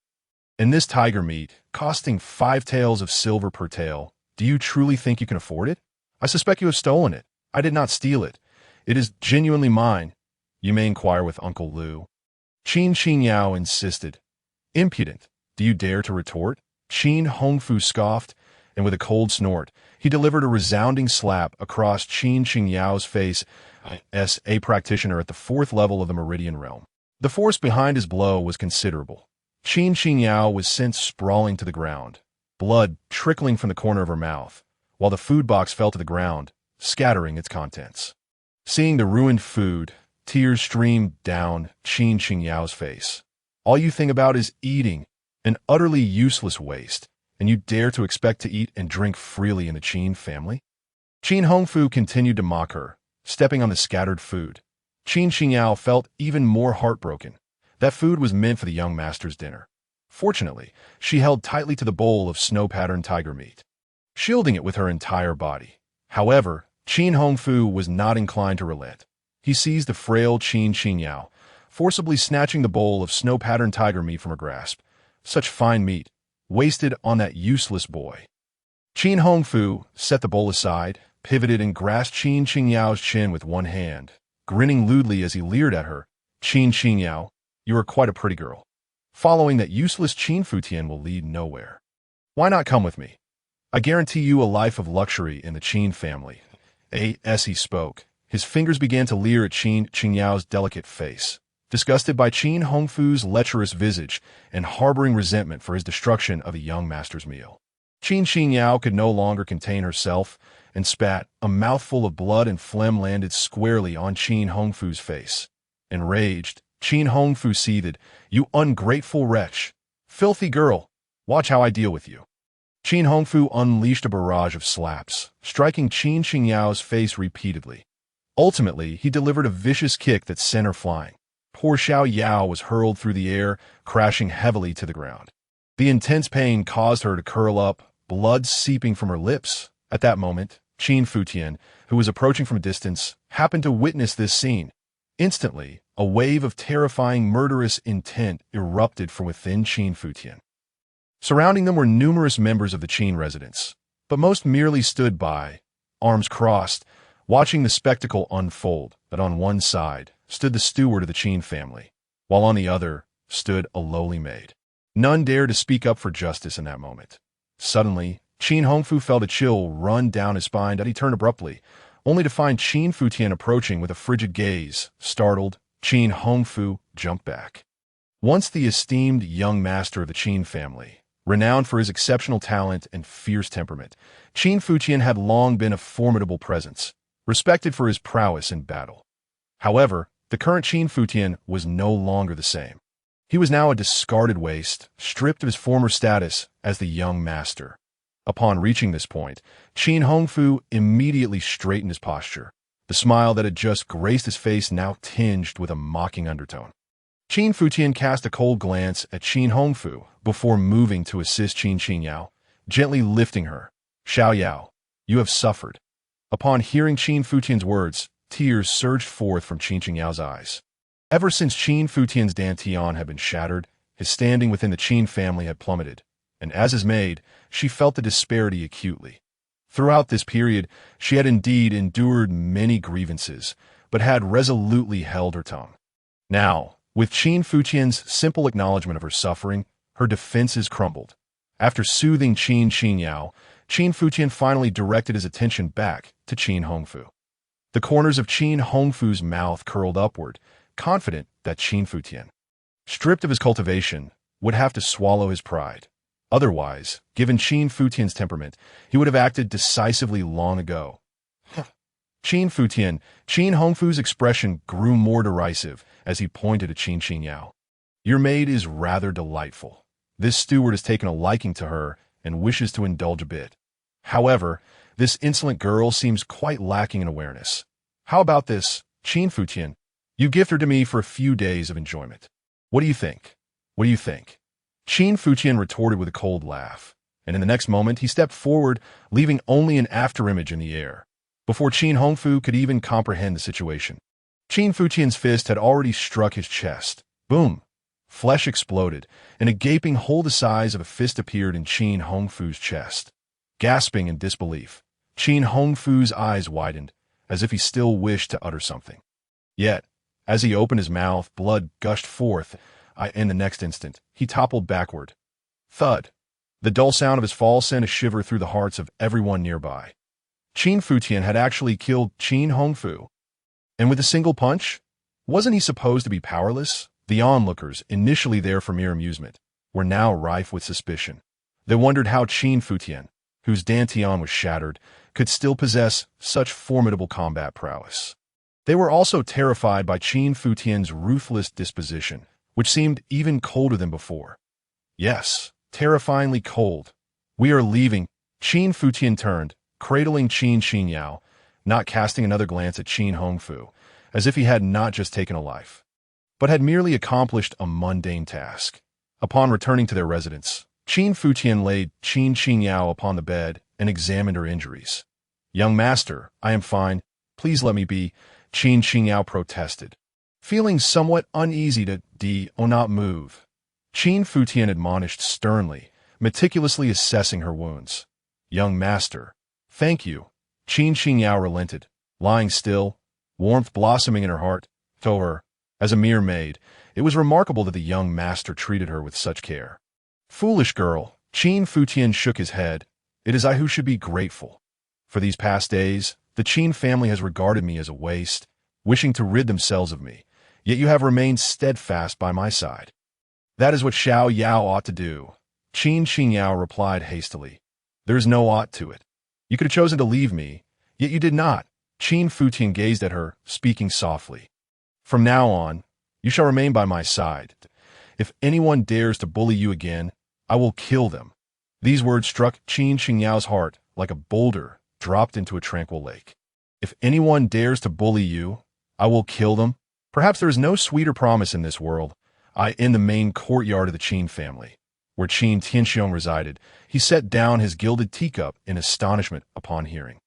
S1: And this tiger meat, costing 5 taels of silver per tael, do you truly think you can afford it? I suspect you have stolen it. I did not steal it. It is genuinely mine. You may inquire with Uncle Lu. Qin Yao insisted. Impudent. Do you dare to retort? Qin Hongfu scoffed, and with a cold snort, he delivered a resounding slap across Qin Yao's face as a practitioner at the 4th level of the Meridian realm. The force behind his blow was considerable. Qin Yao was sent sprawling to the ground, blood trickling from the corner of her mouth, while the food box fell to the ground, scattering its contents. Seeing the ruined food, tears streamed down Qin Yao's face. All you think about is eating, an utterly useless waste, and you dare to expect to eat and drink freely in the Qin family? Qin Hongfu continued to mock her, stepping on the scattered food. Qin Yao felt even more heartbroken. That food was meant for the young master's dinner. Fortunately, she held tightly to the bowl of snow-patterned tiger meat. shielding it with her entire body. However, Qin Hongfu was not inclined to relent. He seized the frail Qin Xinyao, forcibly snatching the bowl of snow-patterned tiger meat from her grasp. Such fine meat, wasted on that useless boy. Qin Hongfu set the bowl aside, pivoted and grasped Qin Xingyao's chin with one hand, grinning lewdly as he leered at her. Qin Xingyao, you are quite a pretty girl. Following that useless Qin Futian will lead nowhere. Why not come with me? I guarantee you a life of luxury in the Qin family. As he spoke, his fingers began to leer at Qin Xingyao's delicate face. Disgusted by Qin Hongfu's lecherous visage and harboring resentment for his destruction of a young master's meal, Qin Xingyao could no longer contain herself and spat. A mouthful of blood and phlegm landed squarely on Qin Hongfu's face. Enraged, Qin Hongfu seethed, "You ungrateful wretch! Filthy girl! Watch how I deal with you." Qin Hongfu unleashed a barrage of slaps, striking Qin Xingyao's face repeatedly. Ultimately, he delivered a vicious kick that sent her flying. Poor Xiao Yao was hurled through the air, crashing heavily to the ground. The intense pain caused her to curl up, blood seeping from her lips. At that moment, Qin Futian, who was approaching from a distance, happened to witness this scene. Instantly, a wave of terrifying murderous intent erupted from within Qin Futian. Surrounding them were numerous members of the Qin residence, but most merely stood by, arms crossed, watching the spectacle unfold. That on one side stood the steward of the Qin family, while on the other stood a lowly maid. None dared to speak up for justice in that moment. Suddenly, Qin Hongfu felt a chill run down his spine that he turned abruptly, only to find Qin Futian approaching with a frigid gaze. Startled, Qin Hongfu jumped back. Once the esteemed young master of the Qin family, renowned for his exceptional talent and fierce temperament, Qin Futian had long been a formidable presence, respected for his prowess in battle. However, the current Qin Futian was no longer the same. He was now a discarded waste, stripped of his former status as the young master. Upon reaching this point, Qin Hongfu immediately straightened his posture, the smile that had just graced his face now tinged with a mocking undertone. Qin Futian cast a cold glance at Qin Hongfu before moving to assist Qin Xingyao, gently lifting her. "Xiao Yao, you have suffered." Upon hearing Qin Futian's words, tears surged forth from Qin Xingyao's eyes. Ever since Qin Futian's dantian had been shattered, his standing within the Qin family had plummeted, and as his maid, she felt the disparity acutely. Throughout this period, she had indeed endured many grievances, but had resolutely held her tongue. Now, with Qin Futian's simple acknowledgement of her suffering, her defenses crumbled. After soothing Qin Xingyao, Qin Futian finally directed his attention back to Qin Hongfu. The corners of Qin Hongfu's mouth curled upward, confident that Qin Futian, stripped of his cultivation, would have to swallow his pride. Otherwise, given Qin Futian's temperament, he would have acted decisively long ago. Qin Hongfu's expression grew more derisive as he pointed at Qin Xingyao. "Your maid is rather delightful. This steward has taken a liking to her and wishes to indulge a bit. However, this insolent girl seems quite lacking in awareness. How about this, Qin Futian? You gift her to me for a few days of enjoyment. What do you think? What do you think?" Qin Futian retorted with a cold laugh, and in the next moment he stepped forward, leaving only an afterimage in the air. Before Qin Hongfu could even comprehend the situation, Qin Futian's fist had already struck his chest. Boom! Flesh exploded, and a gaping hole the size of a fist appeared in Qin Hongfu's chest. Gasping in disbelief, Qin Hongfu's eyes widened, as if he still wished to utter something. Yet, as he opened his mouth, blood gushed forth. In the next instant, he toppled backward. Thud! The dull sound of his fall sent a shiver through the hearts of everyone nearby. Qin Futian had actually killed Qin Hongfu. And with a single punch? Wasn't he supposed to be powerless? The onlookers, initially there for mere amusement, were now rife with suspicion. They wondered how Qin Futian, whose dantian was shattered, could still possess such formidable combat prowess. They were also terrified by Qin Futian's ruthless disposition, which seemed even colder than before. Yes, terrifyingly cold. "We are leaving." Qin Futian turned, cradling Qin Xingyao, not casting another glance at Qin Hongfu, as if he had not just taken a life, but had merely accomplished a mundane task. Upon returning to their residence, Qin Futian laid Qin Xingyao upon the bed and examined her injuries. "Young master, I am fine. Please let me be," Qin Qingyao protested. Feeling somewhat uneasy to not move, Qin Futian admonished sternly, meticulously assessing her wounds. "Young master, thank you." Qin Qingyao relented, lying still, warmth blossoming in her heart. To her, as a mere maid, it was remarkable that the young master treated her with such care. "Foolish girl," Qin Futian shook his head. "It is I who should be grateful. For these past days, the Qin family has regarded me as a waste, wishing to rid themselves of me, yet you have remained steadfast by my side." "That is what Xiao Yao ought to do," Qin Qingyao replied hastily. "There is no ought to it. You could have chosen to leave me, yet you did not." Qin Futian gazed at her, speaking softly. "From now on, you shall remain by my side. If anyone dares to bully you again, I will kill them." These words struck Qin Qingyao's heart like a boulder dropped into a tranquil lake. "If anyone dares to bully you, I will kill them." Perhaps there is no sweeter promise in this world. In the main courtyard of the Qin family, where Qin Tianxiong resided, he set down his gilded teacup in astonishment upon hearing.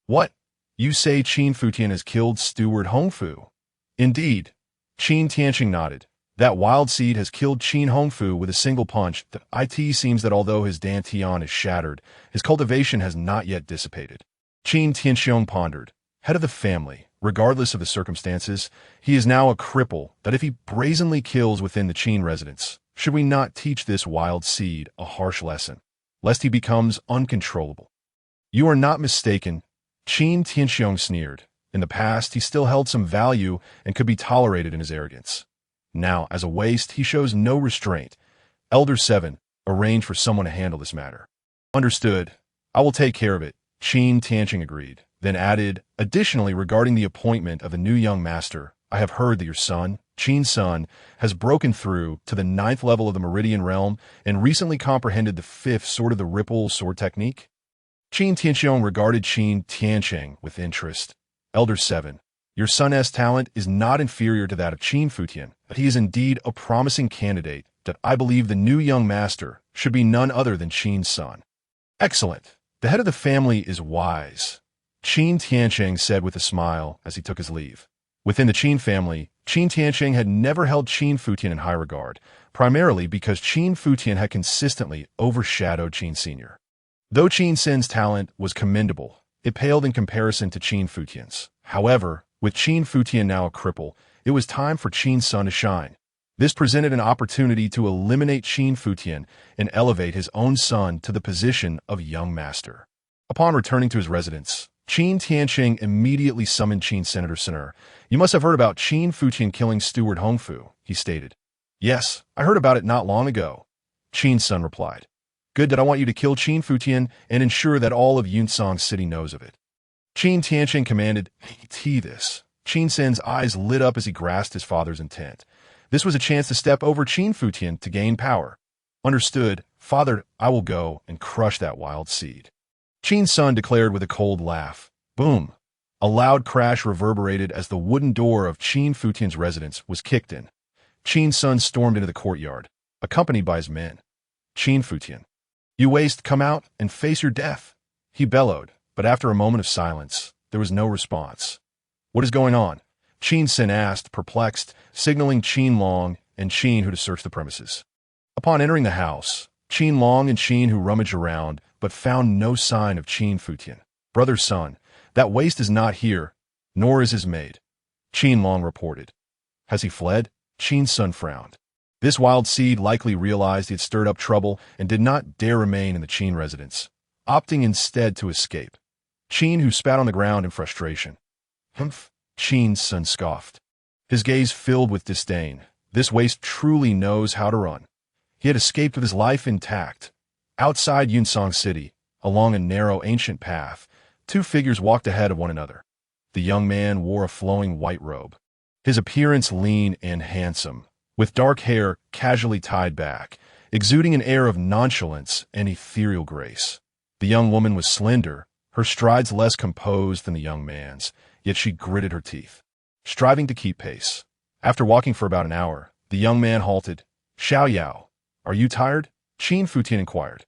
S1: "What? You say Qin Futian has killed Steward Hongfu?" "Indeed." Qin Tianxing nodded. "That wild seed has killed Qin Hongfu with a single punch. It seems that although his dantian is shattered, his cultivation has not yet dissipated." Qin Tianxiong pondered. Head of the family, regardless of the circumstances, he is now a cripple. That if he brazenly kills within the Qin residence, should we not teach this wild seed a harsh lesson, lest he becomes uncontrollable? "You are not mistaken," Qin Tianxiong sneered. In the past, he still held some value and could be tolerated in his arrogance. Now, as a waste, he shows no restraint. Elder 7, arrange for someone to handle this matter. "Understood. I will take care of it," Qin Tianxing agreed, then added, "Additionally, regarding the appointment of the new young master, I have heard that your son, Qin's son, has broken through to the 9th level of the Meridian realm and recently comprehended the 5th sword of the Ripple sword technique." Qin Tianxiong regarded Qin Tianxing with interest. "Elder 7, your son's talent is not inferior to that of Qin Futian, but he is indeed a promising candidate. That I believe the new young master should be none other than Qin's son." "Excellent. The head of the family is wise," Qin Tianxing said with a smile as he took his leave. Within the Qin family, Qin Tianxing had never held Qin Futian in high regard, primarily because Qin Futian had consistently overshadowed Qin Sr. Though Qin Sin's talent was commendable, it paled in comparison to Qin Futian's. However, with Qin Futian now a cripple, it was time for Qin's son to shine. This presented an opportunity to eliminate Qin Futian and elevate his own son to the position of young master. Upon returning to his residence, Qin Tianxing immediately summoned Qin Senator Sin'er. "You must have heard about Qin Futian killing Steward Hongfu," he stated. "Yes, I heard about it not long ago," Qin's son replied. "Good, that I want you to kill Qin Futian and ensure that all of Yunsong City knows of it." Qin Tianxing commanded, this. Qin Sin's eyes lit up as he grasped his father's intent. This was a chance to step over Qin Futian to gain power. "Understood, father, I will go and crush that wild seed," Qin's son declared with a cold laugh. Boom! A loud crash reverberated as the wooden door of Qin Futian's residence was kicked in. Qin's son stormed into the courtyard, accompanied by his men. "Qin Futian, you waste, come out and face your death," he bellowed, but after a moment of silence, there was no response. "What is going on?" Qin Sin asked, perplexed, signaling Qin Long and Qin Hu to search the premises. Upon entering the house, Qin Long and Qin Hu rummaged around, but found no sign of Qin Futian. "Brother son, that waste is not here, nor is his maid," Qin Long reported. "Has he fled?" Qin's son frowned. This wild seed likely realized he had stirred up trouble and did not dare remain in the Qin residence, opting instead to escape. Qin Hu spat on the ground in frustration. "Humph," Qin's son scoffed. His gaze filled with disdain. This waste truly knows how to run. He had escaped with his life intact. Outside Yunsong City, along a narrow ancient path, two figures walked ahead of one another. The young man wore a flowing white robe, his appearance lean and handsome, with dark hair casually tied back, exuding an air of nonchalance and ethereal grace. The young woman was slender, her strides less composed than the young man's, yet she gritted her teeth, striving to keep pace. After walking for about an hour, the young man halted. "Xiao Yao, are you tired?" Qin Futian inquired.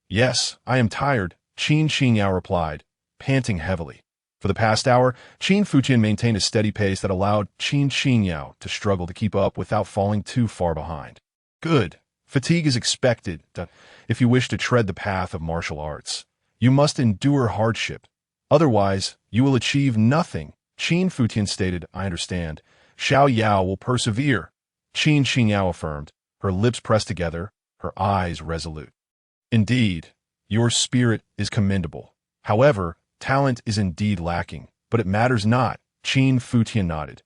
S1: "Yes, I am tired," Qin Qingyao replied, panting heavily. For the past hour, Qin Futian maintained a steady pace that allowed Qin Qingyao to struggle to keep up without falling too far behind. Good. Fatigue is expected. If you wish to tread the path of martial arts, you must endure hardship. Otherwise, you will achieve nothing. Qin Futian stated, I understand. Xiao Yao will persevere. Qin Qingyao affirmed, her lips pressed together, her eyes resolute. Indeed, your spirit is commendable. However, talent is indeed lacking, but it matters not. Qin Futian nodded.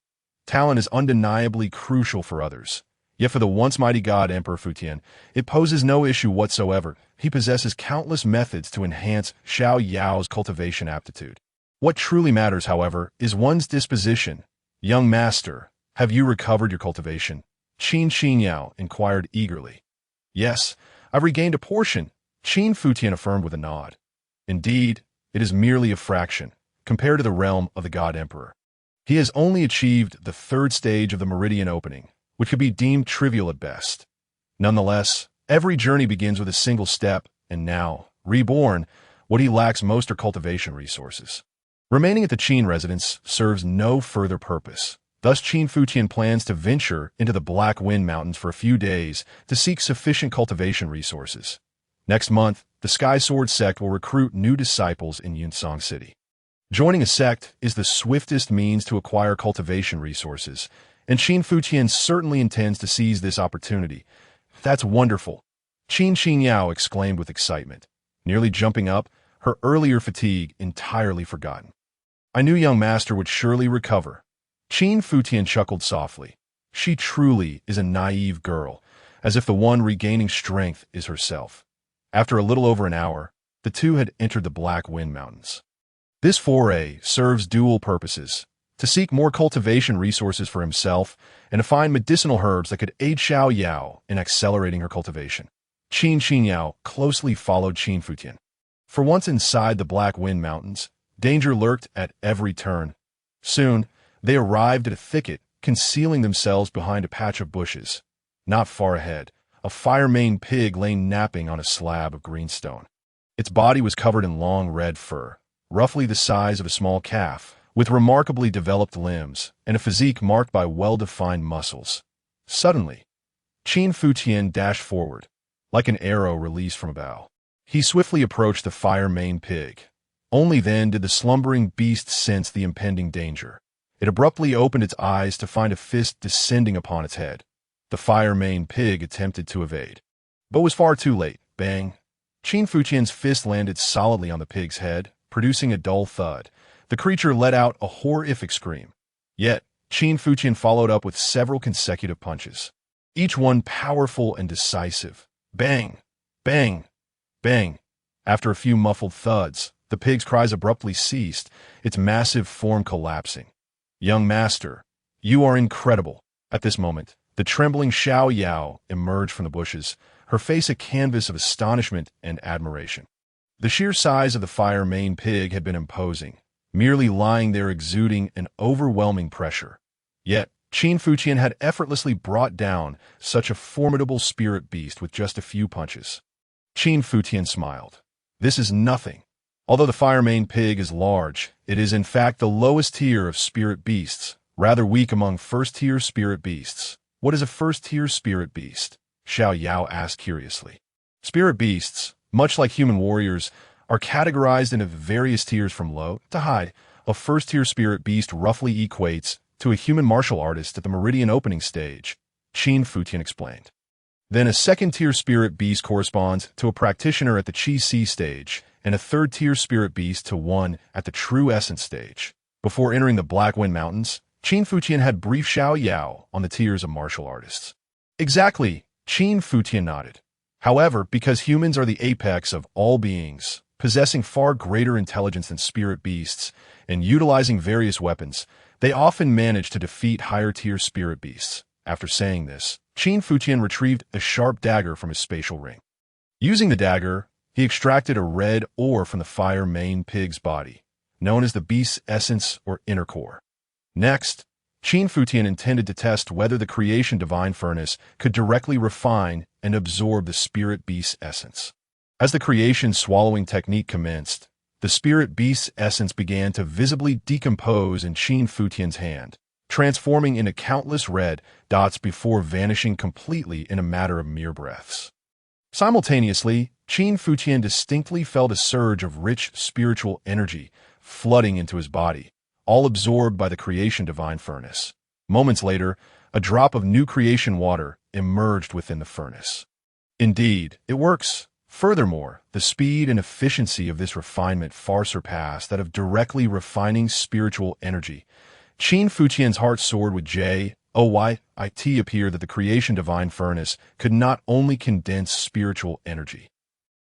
S1: Talent is undeniably crucial for others. Yet for the once mighty god Emperor Futian, it poses no issue whatsoever. He possesses countless methods to enhance Xiao Yao's cultivation aptitude. What truly matters, however, is one's disposition. Young master, have you recovered your cultivation? Qin Qingyao inquired eagerly. Yes, I've regained a portion, Qin Futian affirmed with a nod. Indeed, it is merely a fraction, compared to the realm of the god emperor. He has only achieved the third stage of the meridian opening, which could be deemed trivial at best. Nonetheless, every journey begins with a single step, and now, reborn, what he lacks most are cultivation resources. Remaining at the Qin residence serves no further purpose. Thus, Qin Futian plans to venture into the Black Wind Mountains for a few days to seek sufficient cultivation resources. Next month, the Sky Sword sect will recruit new disciples in Yunsong City. Joining a sect is the swiftest means to acquire cultivation resources, and Qin Futian certainly intends to seize this opportunity. That's wonderful, Qin Qingyao exclaimed with excitement, nearly jumping up, her earlier fatigue entirely forgotten. I knew young master would surely recover. Qin Futian chuckled softly. She truly is a naive girl, as if the one regaining strength is herself. After a little over an hour, the two had entered the Black Wind Mountains. This foray serves dual purposes: to seek more cultivation resources for himself, and to find medicinal herbs that could aid Xiao Yao in accelerating her cultivation. Qin Qingyao closely followed Qin Futian. For once inside the Black Wind Mountains, danger lurked at every turn. Soon, they arrived at a thicket, concealing themselves behind a patch of bushes. Not far ahead, a fire-maned pig lay napping on a slab of greenstone. Its body was covered in long red fur, roughly the size of a small calf, with remarkably developed limbs and a physique marked by well-defined muscles. Suddenly, Qin Futian dashed forward, like an arrow released from a bow. He swiftly approached the fire-maned pig. Only then did the slumbering beast sense the impending danger. It abruptly opened its eyes to find a fist descending upon its head. The fire-maned pig attempted to evade, but was far too late. Bang! Qin Futian's fist landed solidly on the pig's head, producing a dull thud. The creature let out a horrific scream. Yet, Qin Futian followed up with several consecutive punches, each one powerful and decisive. Bang! Bang! Bang! After a few muffled thuds, the pig's cries abruptly ceased, its massive form collapsing. Young master, you are incredible. At this moment, the trembling Xiao Yao emerged from the bushes, her face a canvas of astonishment and admiration. The sheer size of the fire-maned pig had been imposing, merely lying there exuding an overwhelming pressure. Yet, Qin Futian had effortlessly brought down such a formidable spirit beast with just a few punches. Qin Futian smiled. This is nothing. Although the fire-maned pig is large, it is in fact the lowest tier of spirit beasts, rather weak among first-tier spirit beasts. What is a first-tier spirit beast? Xiao Yao asked curiously. Spirit beasts, much like human warriors, are categorized into various tiers from low to high. A first-tier spirit beast roughly equates to a human martial artist at the meridian opening stage, Qin Futian explained. Then a second-tier spirit beast corresponds to a practitioner at the Qi Si stage, and a third-tier spirit beast to one at the true essence stage. Before entering the Black Wind Mountains, Qin Futian had briefed Xiao Yao on the tiers of martial artists. Exactly, Qin Futian nodded. However, because humans are the apex of all beings, possessing far greater intelligence than spirit beasts, and utilizing various weapons, they often manage to defeat higher-tier spirit beasts. After saying this, Qin Futian retrieved a sharp dagger from his spatial ring. Using the dagger, he extracted a red ore from the fire-maned pig's body, known as the beast's essence or inner core. Next, Qin Futian intended to test whether the creation divine furnace could directly refine and absorb the spirit beast's essence. As the creation swallowing technique commenced, the spirit beast's essence began to visibly decompose in Qin Futian's hand, transforming into countless red dots before vanishing completely in a matter of mere breaths. Simultaneously, Qin Futian distinctly felt a surge of rich spiritual energy flooding into his body, all absorbed by the creation divine furnace. Moments later, a drop of new creation water emerged within the furnace. Indeed, it works. Furthermore, the speed and efficiency of this refinement far surpass that of directly refining spiritual energy. Qin Futian's heart soared with joy. It appeared that the creation divine furnace could not only condense spiritual energy.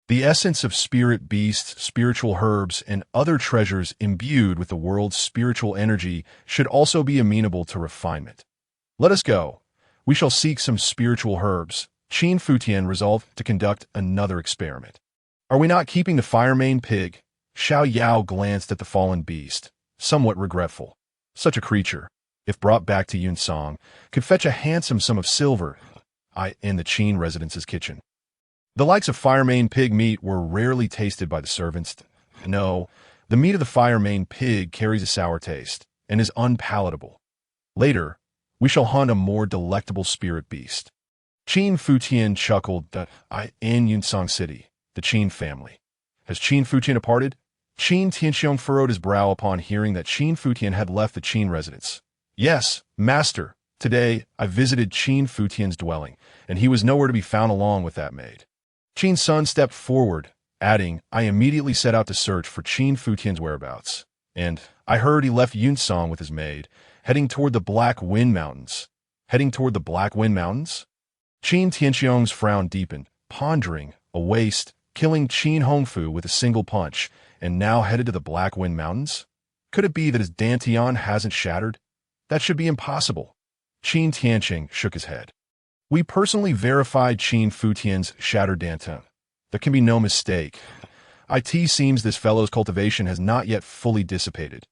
S1: The essence of spirit beasts, spiritual herbs, and other treasures imbued with the world's spiritual energy should also be amenable to refinement. Let us go. We shall seek some spiritual herbs. Qin Futian resolved to conduct another experiment. Are we not keeping the fire-maned pig? Xiao Yao glanced at the fallen beast, somewhat regretful. Such a creature, if brought back to Yunsong, could fetch a handsome sum of silver in the Qin residence's kitchen. The likes of fire-maned pig meat were rarely tasted by the servants. No, the meat of the fire-maned pig carries a sour taste and is unpalatable. Later, we shall hunt a more delectable spirit beast. Qin Futian chuckled in Yunsong City, the Qin family. Has Qin Futian departed? Qin Tianxiong furrowed his brow upon hearing that Qin Futian had left the Qin residence. Yes, master. Today, I visited Qin Futian's dwelling, and he was nowhere to be found along with that maid. Qin's son stepped forward, adding, I immediately set out to search for Qin Futian's whereabouts, and I heard he left Yunsong with his maid, heading toward the Black Wind Mountains. Heading toward the Black Wind Mountains? Qin Tianxiong's frown deepened, pondering, a waste, killing Qin Hongfu with a single punch, and now headed to the Black Wind Mountains? Could it be that his dantian hasn't shattered? That should be impossible. Qin Tianqing shook his head. We personally verified Qin Futian's shattered dantian. There can be no mistake. It seems this fellow's cultivation has not yet fully dissipated.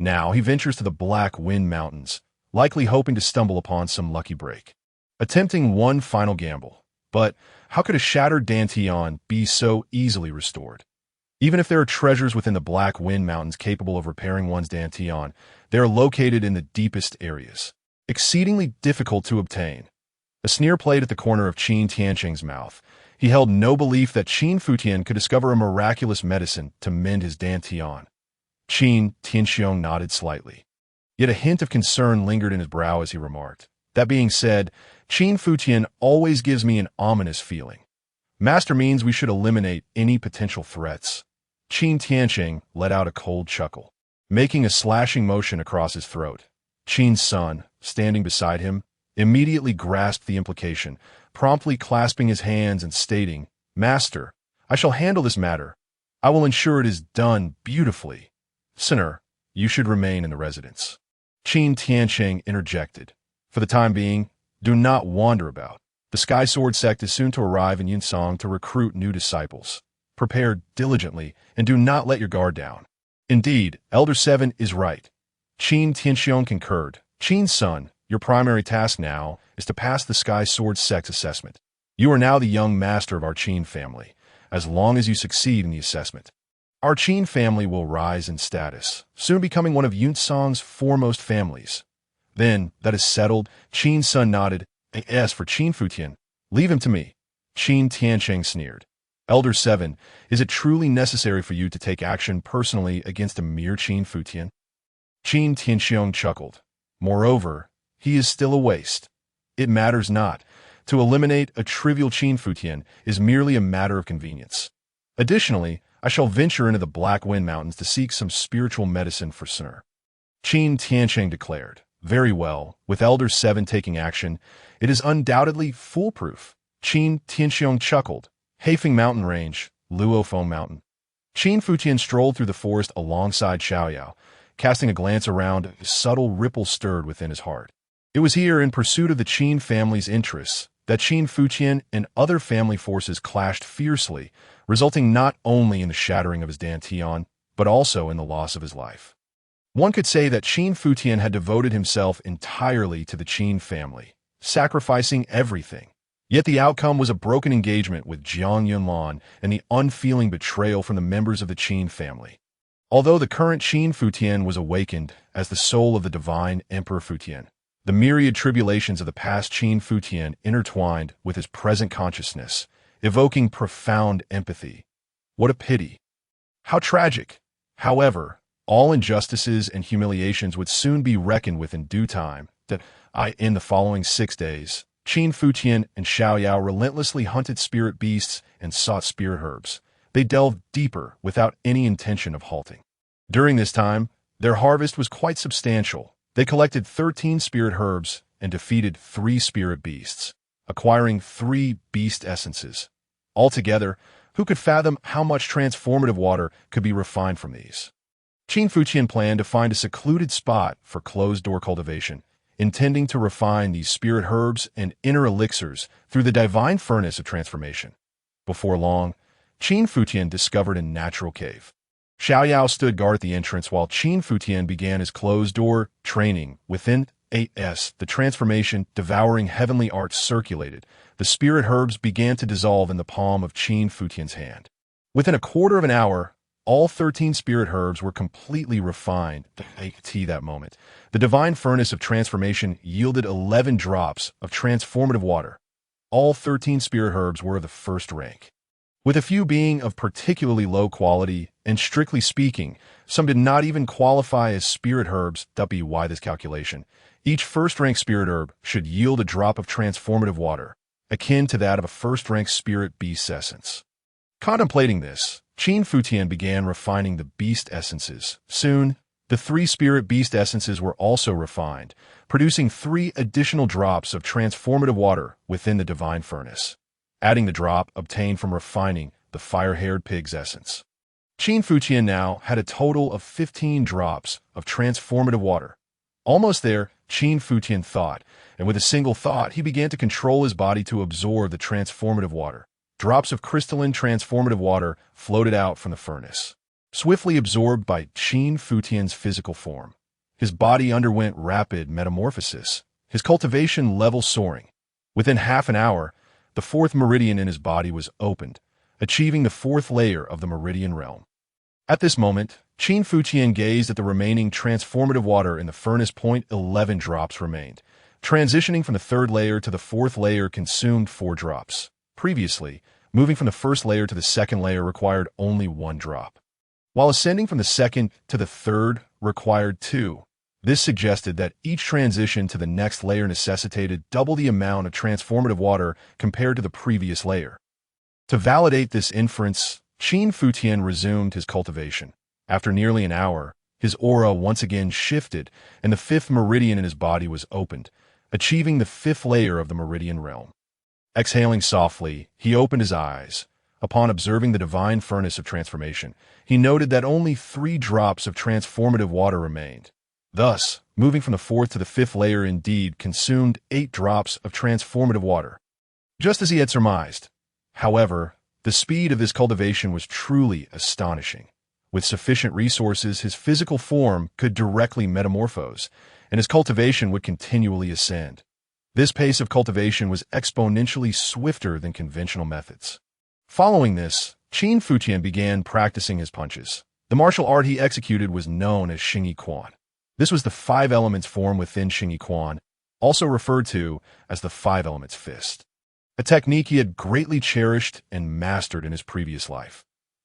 S1: Now he ventures to the Black Wind Mountains, likely hoping to stumble upon some lucky break. Attempting one final gamble. But how could a shattered dantian be so easily restored? Even if there are treasures within the Black Wind Mountains capable of repairing one's dantian, they are located in the deepest areas, exceedingly difficult to obtain. A sneer played at the corner of Qin Tianqing's mouth. He held no belief that Qin Futian could discover a miraculous medicine to mend his dantian. Qin Tianxiong nodded slightly. Yet a hint of concern lingered in his brow as he remarked, that being said, Qin Futian always gives me an ominous feeling. Master means we should eliminate any potential threats. Qin Tianqing let out a cold chuckle, making a slashing motion across his throat. Qin's son, standing beside him, immediately grasped the implication, promptly clasping his hands and stating, Master, I shall handle this matter. I will ensure it is done beautifully. Sinner, you should remain in the residence. Qin Tianqing interjected. For the time being, do not wander about. The Sky Sword sect is soon to arrive in Yunsong to recruit new disciples. Prepare diligently and do not let your guard down. Indeed, Elder 7 is right. Qin Tianxiong concurred. Qin's son, your primary task now is to pass the Sky Sword sect's assessment. You are now the young master of our Qin family, as long as you succeed in the assessment. Our Qin family will rise in status, soon becoming one of Yunsong's foremost families. Then, that is settled, Qin's son nodded. As for Qin Futian, leave him to me. Qin Tianqing sneered. Elder 7, is it truly necessary for you to take action personally against a mere Qin Futian? Qin Tianxiong chuckled. Moreover, he is still a waste. It matters not. To eliminate a trivial Qin Futian is merely a matter of convenience. Additionally, I shall venture into the Black Wind Mountains to seek some spiritual medicine for Sinner. Qin Tianqing declared. Very well, with Elder 7 taking action, it is undoubtedly foolproof. Qin Tianxiong chuckled. Hafeng Mountain Range, Luofeng Mountain. Qin Futian strolled through the forest alongside Xiaoyao, casting a glance around, a subtle ripple stirred within his heart. It was here, in pursuit of the Qin family's interests, that Qin Futian and other family forces clashed fiercely, resulting not only in the shattering of his dantian, but also in the loss of his life. One could say that Qin Futian had devoted himself entirely to the Qin family, sacrificing everything. Yet the outcome was a broken engagement with Jiang Yunlan and the unfeeling betrayal from the members of the Qin family. Although the current Qin Futian was awakened as the soul of the Divine Emperor Futian, the myriad tribulations of the past Qin Futian intertwined with his present consciousness, evoking profound empathy. What a pity. How tragic. However, all injustices and humiliations would soon be reckoned with in due time. In the following 6 days, Qin Futian and Xiaoyao relentlessly hunted spirit beasts and sought spirit herbs. They delved deeper without any intention of halting. During this time, their harvest was quite substantial. They collected 13 spirit herbs and defeated 3 spirit beasts, acquiring 3 beast essences. Altogether, who could fathom how much transformative water could be refined from these? Qin Futian planned to find a secluded spot for closed-door cultivation, intending to refine these spirit herbs and inner elixirs through the divine furnace of transformation. Before long, Qin Futian discovered a natural cave. Xiaoyao stood guard at the entrance while Qin Futian began his closed-door training. Within the transformation, devouring heavenly arts circulated. The spirit herbs began to dissolve in the palm of Qin Futian's hand. Within a quarter of an hour, all 13 spirit herbs were completely refined. That moment, the divine furnace of transformation yielded 11 drops of transformative water. All 13 spirit herbs were of the first rank, with a few being of particularly low quality, and strictly speaking, some did not even qualify as spirit herbs. Why this calculation? Each first-rank spirit herb should yield a drop of transformative water, akin to that of a first-rank spirit beast essence. Contemplating this, Qin Futian began refining the beast essences. Soon, the 3 spirit beast essences were also refined, producing 3 additional drops of transformative water within the divine furnace, adding the drop obtained from refining the fire-haired pig's essence. Qin Futian now had a total of 15 drops of transformative water. Almost there, Qin Futian thought, and with a single thought, he began to control his body to absorb the transformative water. Drops of crystalline transformative water floated out from the furnace, swiftly absorbed by Qin Futian's physical form. His body underwent rapid metamorphosis, his cultivation level soaring. Within half an hour, the 4th meridian in his body was opened, achieving the 4th layer of the meridian realm. At this moment, Qin Futian gazed at the remaining transformative water in the furnace. 11 drops remained. Transitioning from the 3rd layer to the 4th layer consumed 4 drops. Previously, moving from the 1st layer to the 2nd layer required only 1 drop, while ascending from the 2nd to the 3rd required 2. This suggested that each transition to the next layer necessitated double the amount of transformative water compared to the previous layer. To validate this inference, Qin Futian resumed his cultivation. After nearly an hour, his aura once again shifted, and the 5th meridian in his body was opened, achieving the 5th layer of the meridian realm. Exhaling softly, he opened his eyes. Upon observing the divine furnace of transformation, he noted that only 3 drops of transformative water remained. Thus, moving from the 4th to the 5th layer indeed consumed 8 drops of transformative water, just as he had surmised. However, the speed of this cultivation was truly astonishing. With sufficient resources, his physical form could directly metamorphose, and his cultivation would continually ascend. This pace of cultivation was exponentially swifter than conventional methods. Following this, Qin Futian began practicing his punches. The martial art he executed was known as Xingyi Quan. This was the 5 elements form within Xingyi Quan, also referred to as the 5 elements fist, a technique he had greatly cherished and mastered in his previous life.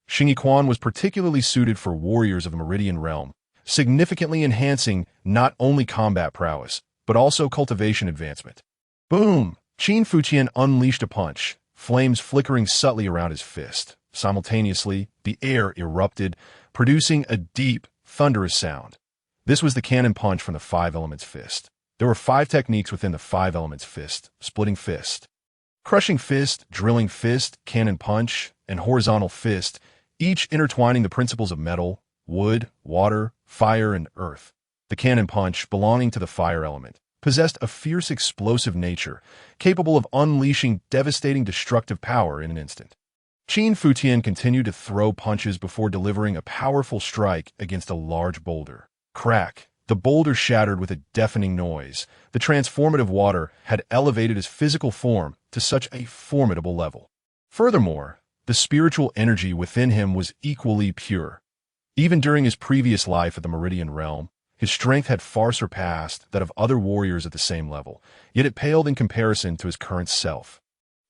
S1: Xingyi Quan was particularly suited for warriors of the Meridian realm, significantly enhancing not only combat prowess, but also cultivation advancement. Boom! Qin Futian unleashed a punch, flames flickering subtly around his fist. Simultaneously, the air erupted, producing a deep, thunderous sound. This was the cannon punch from the 5 elements fist. There were 5 techniques within the 5 elements fist: splitting fist, crushing fist, drilling fist, cannon punch, and horizontal fist, each intertwining the principles of metal, wood, water, fire, and earth. The cannon punch, belonging to the fire element, possessed a fierce explosive nature, capable of unleashing devastating destructive power in an instant. Qin Futian continued to throw punches before delivering a powerful strike against a large boulder. Crack! The boulder shattered with a deafening noise. The transformative water had elevated his physical form to such a formidable level. Furthermore, the spiritual energy within him was equally pure. Even during his previous life at the Meridian Realm, his strength had far surpassed that of other warriors at the same level, yet it paled in comparison to his current self.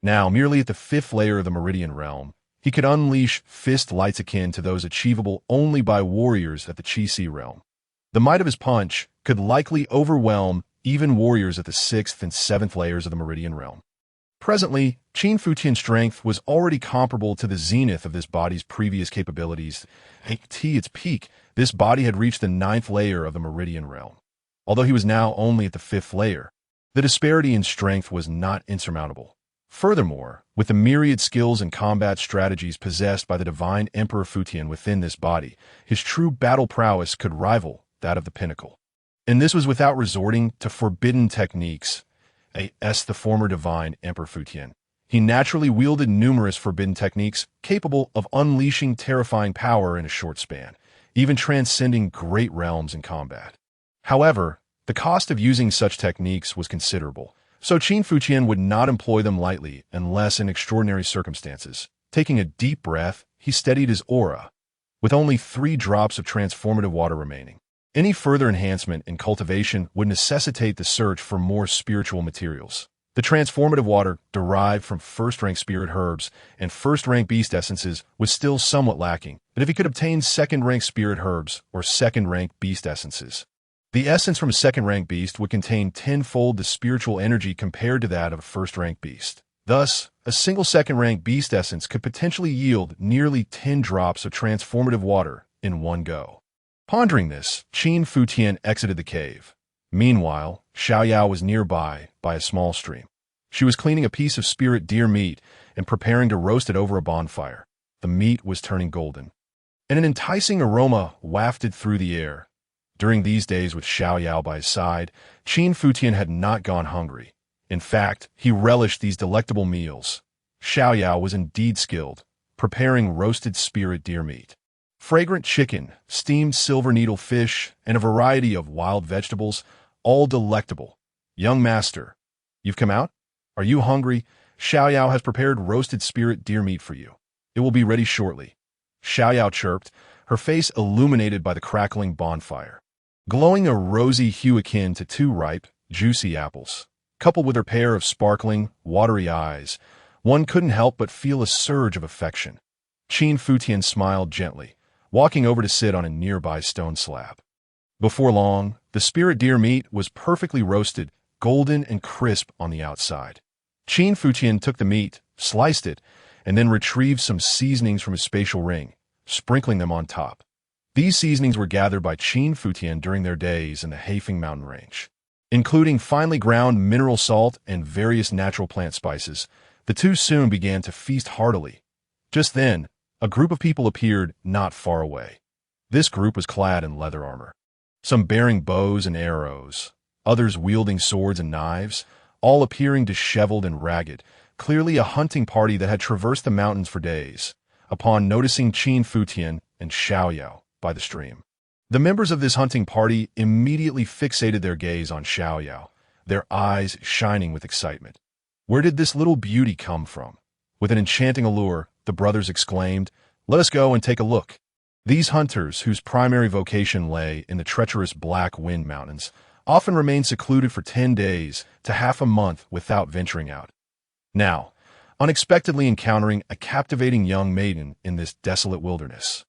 S1: Now, merely at the 5th layer of the Meridian Realm, he could unleash fist lights akin to those achievable only by warriors at the Qi realm. The might of his punch could likely overwhelm even warriors at the 6th and 7th layers of the Meridian Realm. Presently, Qin Futian's strength was already comparable to the zenith of this body's previous capabilities. At its peak, this body had reached the 9th layer of the Meridian Realm. Although he was now only at the 5th layer, the disparity in strength was not insurmountable. Furthermore, with the myriad skills and combat strategies possessed by the Divine Emperor Futian within this body, his true battle prowess could rival that of the pinnacle. And this was without resorting to forbidden techniques. As the former Divine Emperor Futian, he naturally wielded numerous forbidden techniques capable of unleashing terrifying power in a short span, even transcending great realms in combat. However, the cost of using such techniques was considerable, so Qin Futian would not employ them lightly unless in extraordinary circumstances. Taking a deep breath, he steadied his aura, with only 3 drops of transformative water remaining. Any further enhancement in cultivation would necessitate the search for more spiritual materials. The transformative water derived from first-rank spirit herbs and first-rank beast essences was still somewhat lacking, but if he could obtain second-rank spirit herbs or second-rank beast essences, the essence from a second-rank beast would contain 10-fold the spiritual energy compared to that of a first-rank beast. Thus, a single second-rank beast essence could potentially yield nearly 10 drops of transformative water in one go. Pondering this, Qin Futian exited the cave. Meanwhile, Xiaoyao was nearby by a small stream. She was cleaning a piece of spirit deer meat and preparing to roast it over a bonfire. The meat was turning golden, and an enticing aroma wafted through the air. During these days with Xiaoyao by his side, Qin Futian had not gone hungry. In fact, he relished these delectable meals. Xiaoyao was indeed skilled, preparing roasted spirit deer meat. Fragrant chicken, steamed silver needle fish, and a variety of wild vegetables, all delectable. Young master, you've come out? Are you hungry? Xiaoyao has prepared roasted spirit deer meat for you. It will be ready shortly. Xiaoyao chirped, her face illuminated by the crackling bonfire, glowing a rosy hue akin to 2 ripe, juicy apples. Coupled with her pair of sparkling, watery eyes, one couldn't help but feel a surge of affection. Qin Futian smiled gently, walking over to sit on a nearby stone slab. Before long, the spirit deer meat was perfectly roasted, golden and crisp on the outside. Qin Futian took the meat, sliced it, and then retrieved some seasonings from his spatial ring, sprinkling them on top. These seasonings were gathered by Qin Futian during their days in the Haifeng mountain range. Including finely ground mineral salt and various natural plant spices, the two soon began to feast heartily. Just then, a group of people appeared not far away. This group was clad in leather armor, some bearing bows and arrows, others wielding swords and knives, all appearing disheveled and ragged, clearly a hunting party that had traversed the mountains for days. Upon noticing Qin Futian and Xiaoyao by the stream, the members of this hunting party immediately fixated their gaze on Xiaoyao, their eyes shining with excitement. Where did this little beauty come from? With an enchanting allure, the brothers exclaimed, "Let us go and take a look." These hunters, whose primary vocation lay in the treacherous Black Wind Mountains, often remained secluded for 10 days to half a month without venturing out. Now, unexpectedly encountering a captivating young maiden in this desolate wilderness,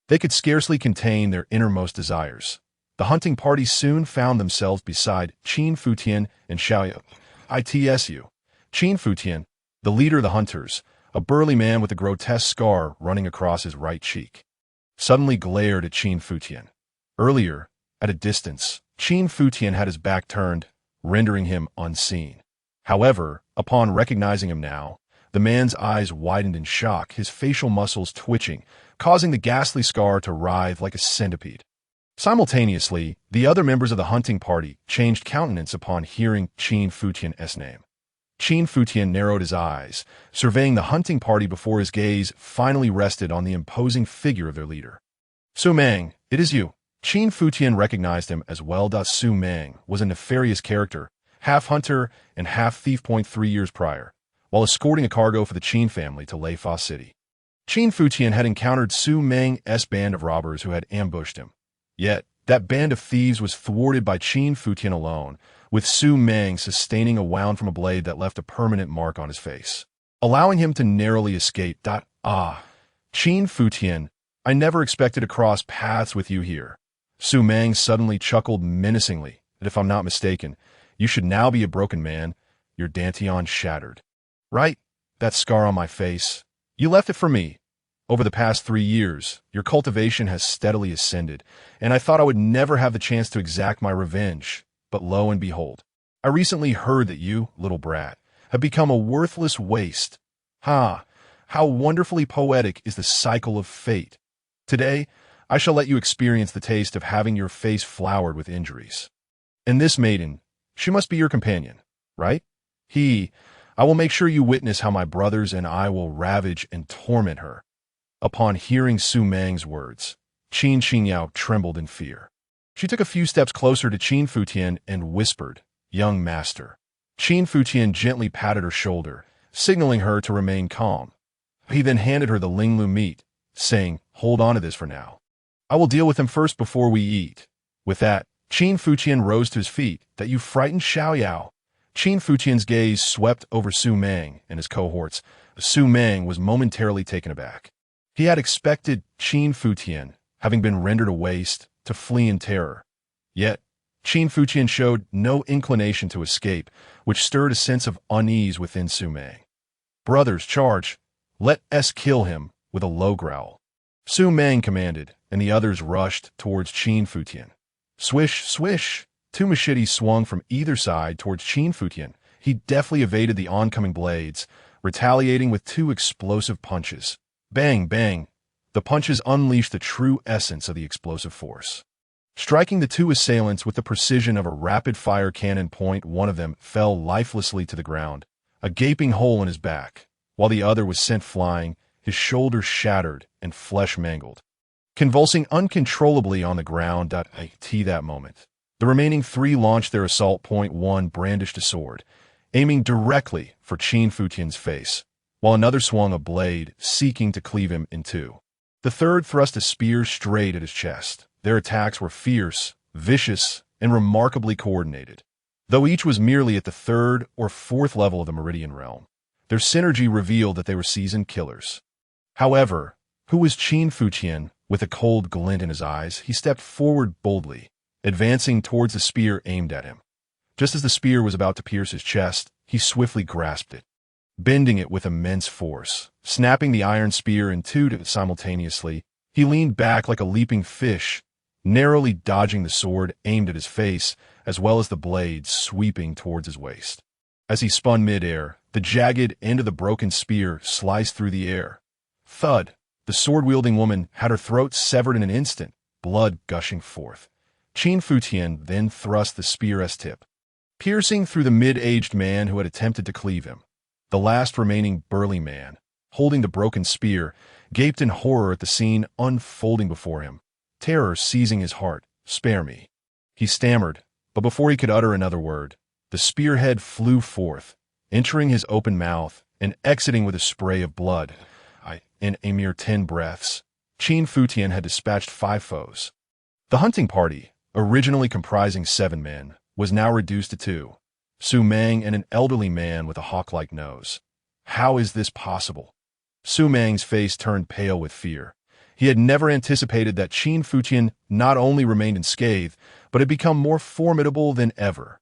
S1: they could scarcely contain their innermost desires. The hunting party soon found themselves beside Qin Futian and Xiaoyao. Itsu. Qin Futian, the leader of the hunters, a burly man with a grotesque scar running across his right cheek, suddenly glared at Qin Futian. Earlier, at a distance, Qin Futian had his back turned, rendering him unseen. However, upon recognizing him now, the man's eyes widened in shock, his facial muscles twitching, causing the ghastly scar to writhe like a centipede. Simultaneously, the other members of the hunting party changed countenance upon hearing Qin Futian's name. Qin Futian narrowed his eyes, surveying the hunting party before his gaze finally rested on the imposing figure of their leader. "Su Mang, it is you." Qin Futian recognized him as well. Su Meng was a nefarious character, half hunter and half thief. 3 years prior, while escorting a cargo for the Qin family to Leifa City, Qin Futian had encountered Su Meng's band of robbers who had ambushed him. Yet, that band of thieves was thwarted by Qin Futian alone, with Su Meng sustaining a wound from a blade that left a permanent mark on his face, allowing him to narrowly escape. Qin Futian, I never expected to cross paths with you here. Su Meng suddenly chuckled menacingly, and if I'm not mistaken, you should now be a broken man, your dantian shattered. Right? That scar on my face. You left it for me. Over the past 3 years, your cultivation has steadily ascended, and I thought I would never have the chance to exact my revenge. But lo and behold, I recently heard that you, little brat, have become a worthless waste. How wonderfully poetic is the cycle of fate. Today, I shall let you experience the taste of having your face floured with injuries. And this maiden, she must be your companion, right? I will make sure you witness how my brothers and I will ravage and torment her. Upon hearing Su Meng's words, Qin Xinyao trembled in fear. She took a few steps closer to Qin Futian and whispered, "Young master." Qin Futian gently patted her shoulder, signaling her to remain calm. He then handed her the Linglu meat, saying, "Hold on to this for now. I will deal with him first before we eat." With that, Qin Futian rose to his feet. "That you frightened Xiaoyao." Qin Futian's gaze swept over Su Meng and his cohorts. Su Meng was momentarily taken aback. He had expected Qin Futian, having been rendered a waste, to flee in terror. Yet, Qin Futian showed no inclination to escape, which stirred a sense of unease within Su Meng. "Brothers, charge! Let us kill him," with a low growl. Su Meng commanded, and the others rushed towards Qin Futian. Swish, swish! 2 machetes swung from either side towards Qin Futian. He deftly evaded the oncoming blades, retaliating with 2 explosive punches. Bang, bang! The punches unleashed the true essence of the explosive force. Striking the 2 assailants with the precision of a rapid-fire cannon point, one of them fell lifelessly to the ground, a gaping hole in his back, while the other was sent flying, his shoulders shattered and flesh mangled. Convulsing uncontrollably on the ground at that moment, the remaining 3 launched their assault point. One brandished a sword, aiming directly for Qin Futian's face, while another swung a blade, seeking to cleave him in 2. The third thrust a spear straight at his chest. Their attacks were fierce, vicious, and remarkably coordinated. Though each was merely at the 3rd or 4th level of the Meridian realm, their synergy revealed that they were seasoned killers. However, who was Qin Futian? With a cold glint in his eyes, he stepped forward boldly, advancing towards the spear aimed at him. Just as the spear was about to pierce his chest, he swiftly grasped it, bending it with immense force. Snapping the iron spear in 2 simultaneously, he leaned back like a leaping fish, narrowly dodging the sword aimed at his face, as well as the blade sweeping towards his waist. As he spun mid-air, the jagged end of the broken spear sliced through the air. Thud! The sword-wielding woman had her throat severed in an instant, blood gushing forth. Qin Futian then thrust the spear's tip, piercing through the mid-aged man who had attempted to cleave him. The last remaining burly man, holding the broken spear, gaped in horror at the scene unfolding before him, terror seizing his heart. "Spare me," he stammered, but before he could utter another word, the spearhead flew forth, entering his open mouth and exiting with a spray of blood. In a mere 10 breaths, Qin Futian had dispatched 5 foes. The hunting party, originally comprising 7 men, was now reduced to 2, Su Meng and an elderly man with a hawk-like nose. How is this possible? Su Meng's face turned pale with fear. He had never anticipated that Qin Futian not only remained unscathed, but had become more formidable than ever.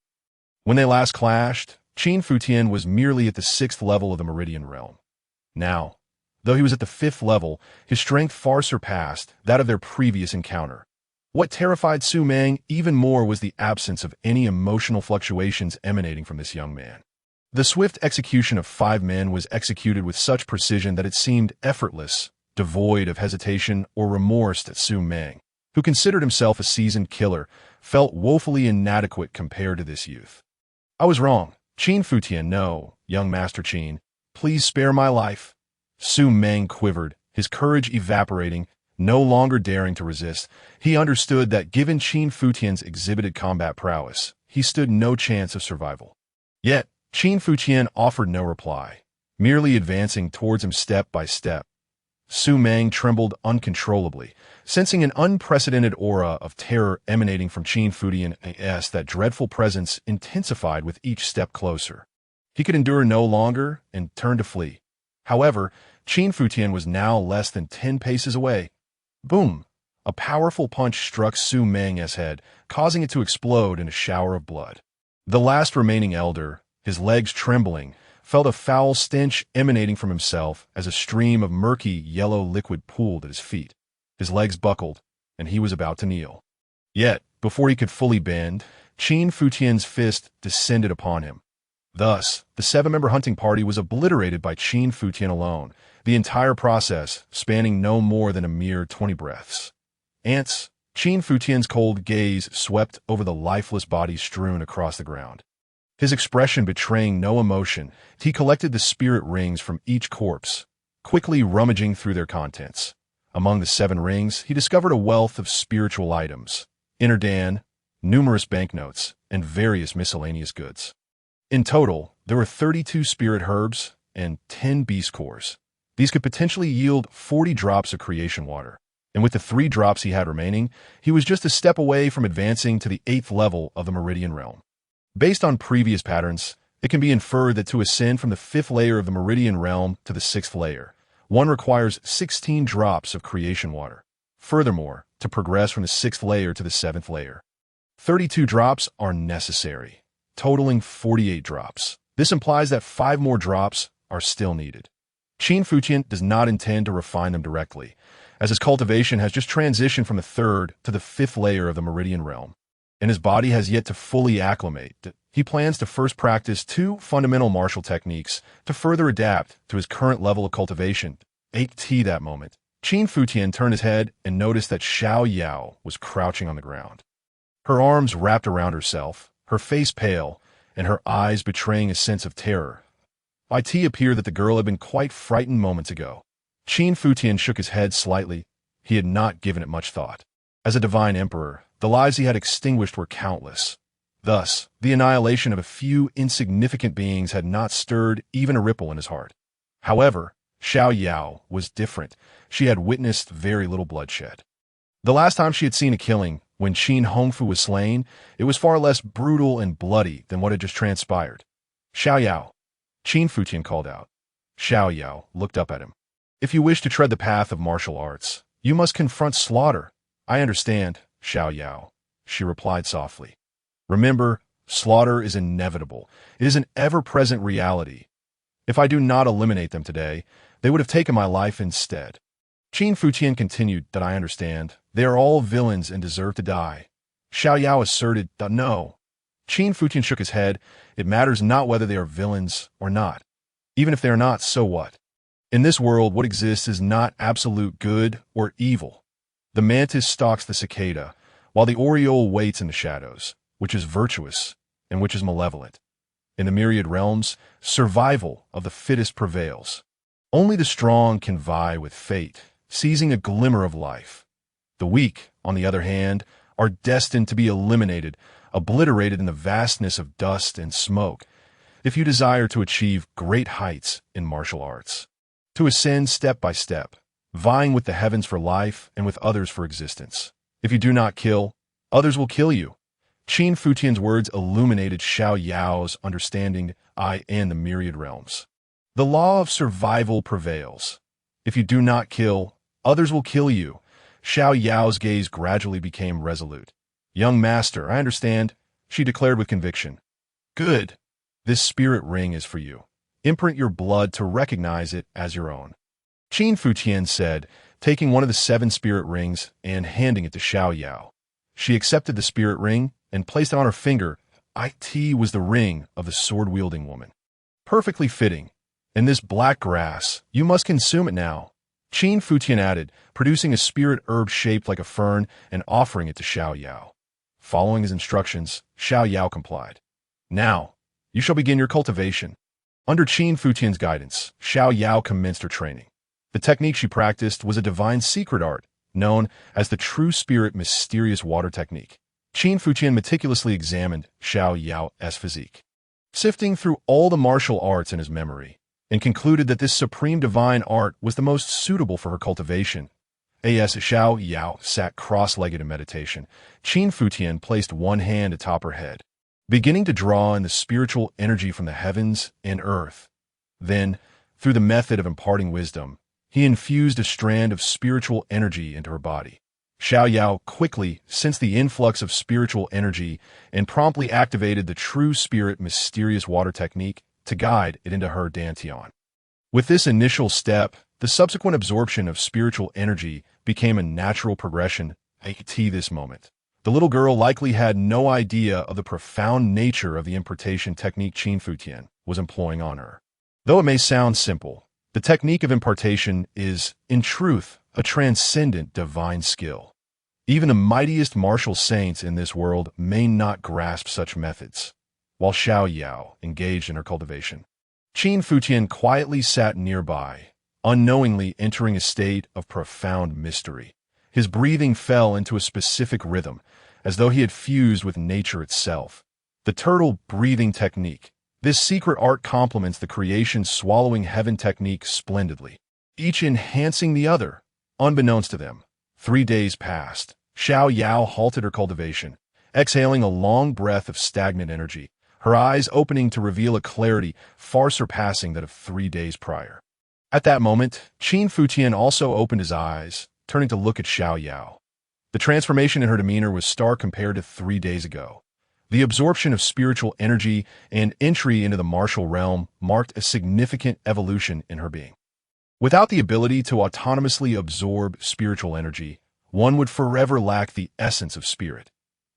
S1: When they last clashed, Qin Futian was merely at the 6th level of the Meridian realm. Now, though he was at the 5th level, his strength far surpassed that of their previous encounter. What terrified Su Meng even more was the absence of any emotional fluctuations emanating from this young man. The swift execution of 5 men was executed with such precision that it seemed effortless, devoid of hesitation or remorse. That Su Meng, who considered himself a seasoned killer, felt woefully inadequate compared to this youth. "I was wrong. Qin Futian, no, young Master Qin, please spare my life." Su Meng quivered, his courage evaporating, No longer daring to resist, he understood that given Qin Futian's exhibited combat prowess, he stood no chance of survival. Yet, Qin Futian offered no reply, merely advancing towards him step by step. Su Meng trembled uncontrollably, sensing an unprecedented aura of terror emanating from Qin Futian's. That dreadful presence intensified with each step closer. He could endure no longer and turned to flee. However, Qin Futian was now less than 10 paces away. Boom! A powerful punch struck Su Meng's head, causing it to explode in a shower of blood. The last remaining elder, his legs trembling, felt a foul stench emanating from himself as a stream of murky yellow liquid pooled at his feet. His legs buckled, and he was about to kneel. Yet, before he could fully bend, Qin Futian's fist descended upon him. Thus, the 7-member hunting party was obliterated by Qin Futian alone, the entire process spanning no more than a mere 20 breaths. Ants, Qin Futian's cold gaze swept over the lifeless bodies strewn across the ground. His expression betraying no emotion, he collected the spirit rings from each corpse, quickly rummaging through their contents. Among the 7 rings, he discovered a wealth of spiritual items, inner Dan, numerous banknotes, and various miscellaneous goods. In total, there were 32 spirit herbs and 10 beast cores. These could potentially yield 40 drops of creation water, and with the 3 drops he had remaining, he was just a step away from advancing to the 8th level of the Meridian Realm. Based on previous patterns, it can be inferred that to ascend from the 5th layer of the Meridian Realm to the 6th layer, one requires 16 drops of creation water. Furthermore, to progress from the 6th layer to the 7th layer, 32 drops are necessary, totaling 48 drops. This implies that 5 more drops are still needed. Qin Futian does not intend to refine them directly, as his cultivation has just transitioned from the 3rd to the 5th layer of the Meridian Realm, and his body has yet to fully acclimate. He plans to first practice 2 fundamental martial techniques to further adapt to his current level of cultivation. That moment, Qin Futian turned his head and noticed that Xiao Yao was crouching on the ground. Her arms wrapped around herself, her face pale, and her eyes betraying a sense of terror. It appeared that the girl had been quite frightened moments ago. Qin Futian shook his head slightly. He had not given it much thought. As a divine emperor, the lives he had extinguished were countless. Thus, the annihilation of a few insignificant beings had not stirred even a ripple in his heart. However, Xiao Yao was different. She had witnessed very little bloodshed. The last time she had seen a killing, when Qin Hongfu was slain, it was far less brutal and bloody than what had just transpired. Xiao Yao, Qin Futian called out. Xiao Yao looked up at him. If you wish to tread the path of martial arts, you must confront slaughter. I understand, Xiao Yao, she replied softly. Remember, slaughter is inevitable. It is an ever-present reality. If I do not eliminate them today, they would have taken my life instead. Qin Futian continued that I understand. They are all villains and deserve to die. Xiao Yao asserted that no. Qin Futian shook his head. It matters not whether they are villains or not. Even if they are not, so what? In this world, what exists is not absolute good or evil. The mantis stalks the cicada, while the oriole waits in the shadows, which is virtuous and which is malevolent. In the myriad realms, survival of the fittest prevails. Only the strong can vie with fate, seizing a glimmer of life. The weak, on the other hand, are destined to be eliminated, obliterated in the vastness of dust and smoke, if you desire to achieve great heights in martial arts. To ascend step by step, vying with the heavens for life and with others for existence. If you do not kill, others will kill you. Qin Futian's words illuminated Xiao Yao's understanding and the myriad realms. The law of survival prevails. If you do not kill, others will kill you. Xiao Yao's gaze gradually became resolute. Young master, I understand, she declared with conviction. Good. This spirit ring is for you. Imprint your blood to recognize it as your own. Qin Futian said, taking one of the 7 spirit rings and handing it to Xiao Yao. She accepted the spirit ring and placed it on her finger. It was the ring of the sword-wielding woman. Perfectly fitting. In this black grass, you must consume it now. Qin Futian added, producing a spirit herb shaped like a fern and offering it to Xiao Yao. Following his instructions, Xiao Yao complied. Now, you shall begin your cultivation. Under Qin Futian's guidance, Xiao Yao commenced her training. The technique she practiced was a divine secret art, known as the True Spirit Mysterious Water Technique. Qin Futian meticulously examined Xiao Yao's physique, sifting through all the martial arts in his memory, and concluded that this supreme divine art was the most suitable for her cultivation. As Xiao Yao sat cross-legged in meditation, Qin Futian placed one hand atop her head, beginning to draw in the spiritual energy from the heavens and earth. Then, through the method of imparting wisdom, he infused a strand of spiritual energy into her body. Xiao Yao quickly sensed the influx of spiritual energy and promptly activated the True Spirit Mysterious Water Technique to guide it into her dantian. With this initial step, the subsequent absorption of spiritual energy became a natural progression at this moment. The little girl likely had no idea of the profound nature of the impartation technique Qin Futian was employing on her. Though it may sound simple, the technique of impartation is, in truth, a transcendent divine skill. Even the mightiest martial saints in this world may not grasp such methods. While Xiao Yao engaged in her cultivation, Qin Futian quietly sat nearby, unknowingly entering a state of profound mystery. His breathing fell into a specific rhythm, as though he had fused with nature itself. The turtle breathing technique. This secret art complements the creation swallowing heaven technique splendidly, each enhancing the other. Unbeknownst to them, 3 days passed. Xiao Yao halted her cultivation, exhaling a long breath of stagnant energy, her eyes opening to reveal a clarity far surpassing that of 3 days prior. At that moment, Qin Futian also opened his eyes, turning to look at Xiao Yao. The transformation in her demeanor was stark compared to 3 days ago. The absorption of spiritual energy and entry into the martial realm marked a significant evolution in her being. Without the ability to autonomously absorb spiritual energy, one would forever lack the essence of spirit.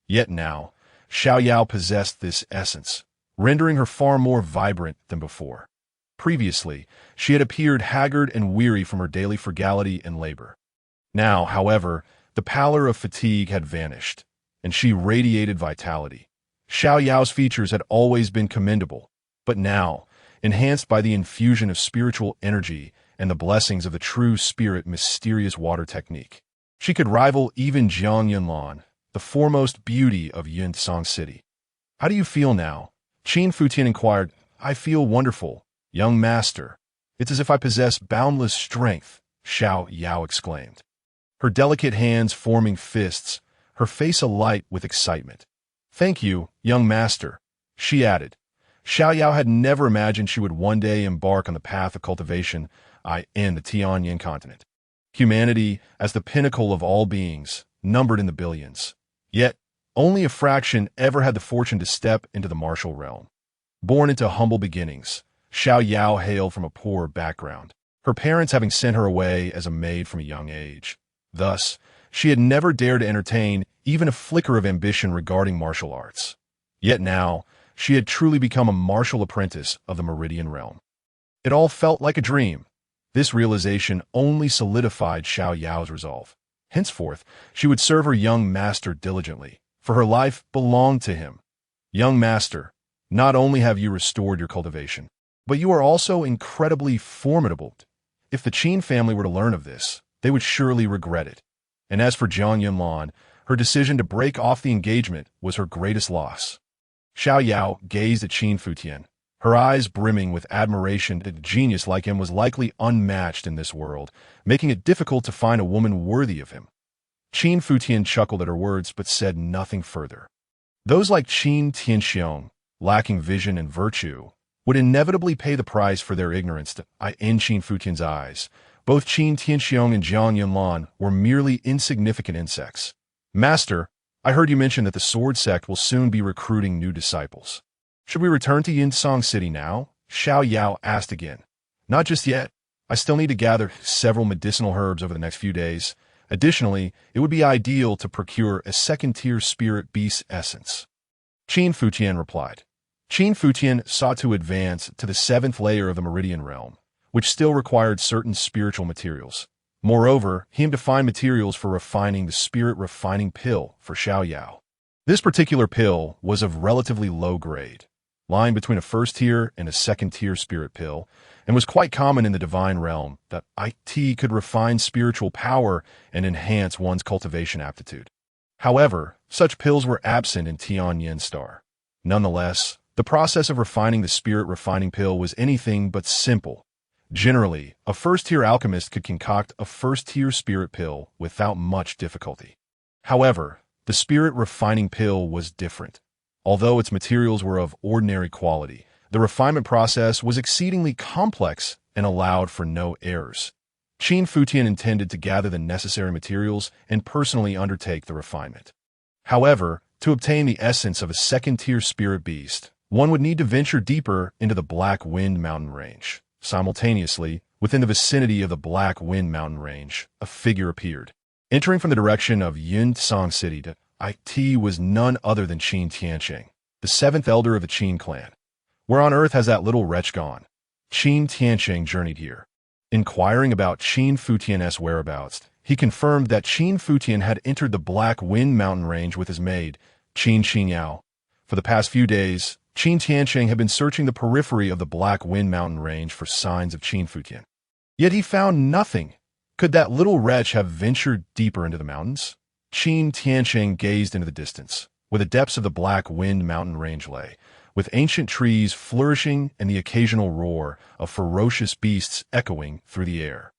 S1: Yet now, Xiao Yao possessed this essence, rendering her far more vibrant than before. Previously, she had appeared haggard and weary from her daily frugality and labor. Now, however, the pallor of fatigue had vanished, and she radiated vitality. Xiao Yao's features had always been commendable, but now, enhanced by the infusion of spiritual energy and the blessings of the True Spirit Mysterious Water Technique, she could rival even Jiang Yunlan, the foremost beauty of Yunsong City. "How do you feel now?" Qin Futian inquired. "I feel wonderful, young master. It's as if I possess boundless strength," Xiao Yao exclaimed, her delicate hands forming fists, her face alight with excitement. "Thank you, young master," she added. Xiao Yao had never imagined she would one day embark on the path of cultivation in the Tianyin continent. Humanity, as the pinnacle of all beings, numbered in the billions. Yet, only a fraction ever had the fortune to step into the martial realm. Born into humble beginnings, Xiao Yao hailed from a poor background, her parents having sent her away as a maid from a young age. Thus, she had never dared to entertain even a flicker of ambition regarding martial arts. Yet now, she had truly become a martial apprentice of the Meridian realm. It all felt like a dream. This realization only solidified Xiao Yao's resolve. Henceforth, she would serve her young master diligently, for her life belonged to him. "Young master, not only have you restored your cultivation, but you are also incredibly formidable. If the Qin family were to learn of this, they would surely regret it." And as for Jiang Yunlan, her decision to break off the engagement was her greatest loss. Xiao Yao gazed at Qin Futian, her eyes brimming with admiration that a genius like him was likely unmatched in this world, making it difficult to find a woman worthy of him. Qin Futian chuckled at her words but said nothing further. Those like Qin Tianxiong, lacking vision and virtue, would inevitably pay the price for their ignorance. In Qin Futian's eyes, both Qin Tianxiong and Jiang Yunlan were merely insignificant insects. "Master, I heard you mention that the sword sect will soon be recruiting new disciples. Should we return to Yunsong City now?" Xiao Yao asked again. "Not just yet. I still need to gather several medicinal herbs over the next few days. Additionally, it would be ideal to procure a second-tier spirit beast essence." Qin Futian replied. Qin Futian sought to advance to the 7th layer of the Meridian realm, which still required certain spiritual materials. Moreover, he aimed to find materials for refining the spirit refining pill for Xiao Yao. This particular pill was of relatively low grade. lying between a first-tier and a second-tier spirit pill, and was quite common in the divine realm that it could refine spiritual power and enhance one's cultivation aptitude. However, such pills were absent in Tianyan Star. Nonetheless, the process of refining the spirit refining pill was anything but simple. Generally, a first-tier alchemist could concoct a first-tier spirit pill without much difficulty. However, the spirit refining pill was different. Although its materials were of ordinary quality, the refinement process was exceedingly complex and allowed for no errors. Qin Futian intended to gather the necessary materials and personally undertake the refinement. However, to obtain the essence of a second-tier spirit beast, one would need to venture deeper into the Black Wind Mountain Range. Simultaneously, within the vicinity of the Black Wind Mountain Range, a figure appeared. Entering from the direction of Yunsong City, it was none other than Qin Tiansheng, the seventh elder of the Qin clan. Where on earth has that little wretch gone? Qin Tiansheng journeyed here. Inquiring about Qin Futian's whereabouts, he confirmed that Qin Futian had entered the Black Wind Mountain Range with his maid, Qin Xingyao. For the past few days, Qin Tiansheng had been searching the periphery of the Black Wind Mountain Range for signs of Qin Futian. Yet he found nothing. Could that little wretch have ventured deeper into the mountains? Qin Tiansheng gazed into the distance, where the depths of the Black Wind Mountain Range lay, with ancient trees flourishing and the occasional roar of ferocious beasts echoing through the air.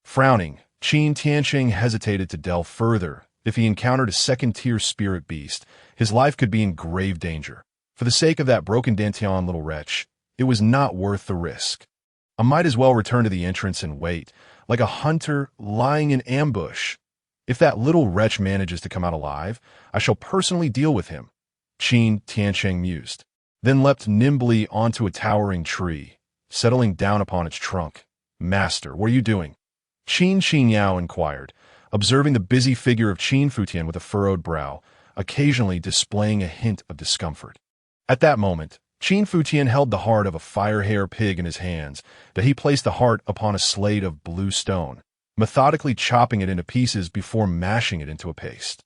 S1: Frowning, Qin Tiansheng hesitated to delve further. If he encountered a second-tier spirit beast, his life could be in grave danger. For the sake of that broken dantian little wretch, it was not worth the risk. I might as well return to the entrance and wait, like a hunter lying in ambush. If that little wretch manages to come out alive, I shall personally deal with him, Qin Tiansheng mused, then leapt nimbly onto a towering tree, settling down upon its trunk. Master, what are you doing? Qin Xingyao inquired, observing the busy figure of Qin Futian with a furrowed brow, occasionally displaying a hint of discomfort. At that moment, Qin Futian held the heart of a fire-hair pig in his hands, that he placed the heart upon a slate of blue stone, methodically chopping it into pieces before mashing it into a paste.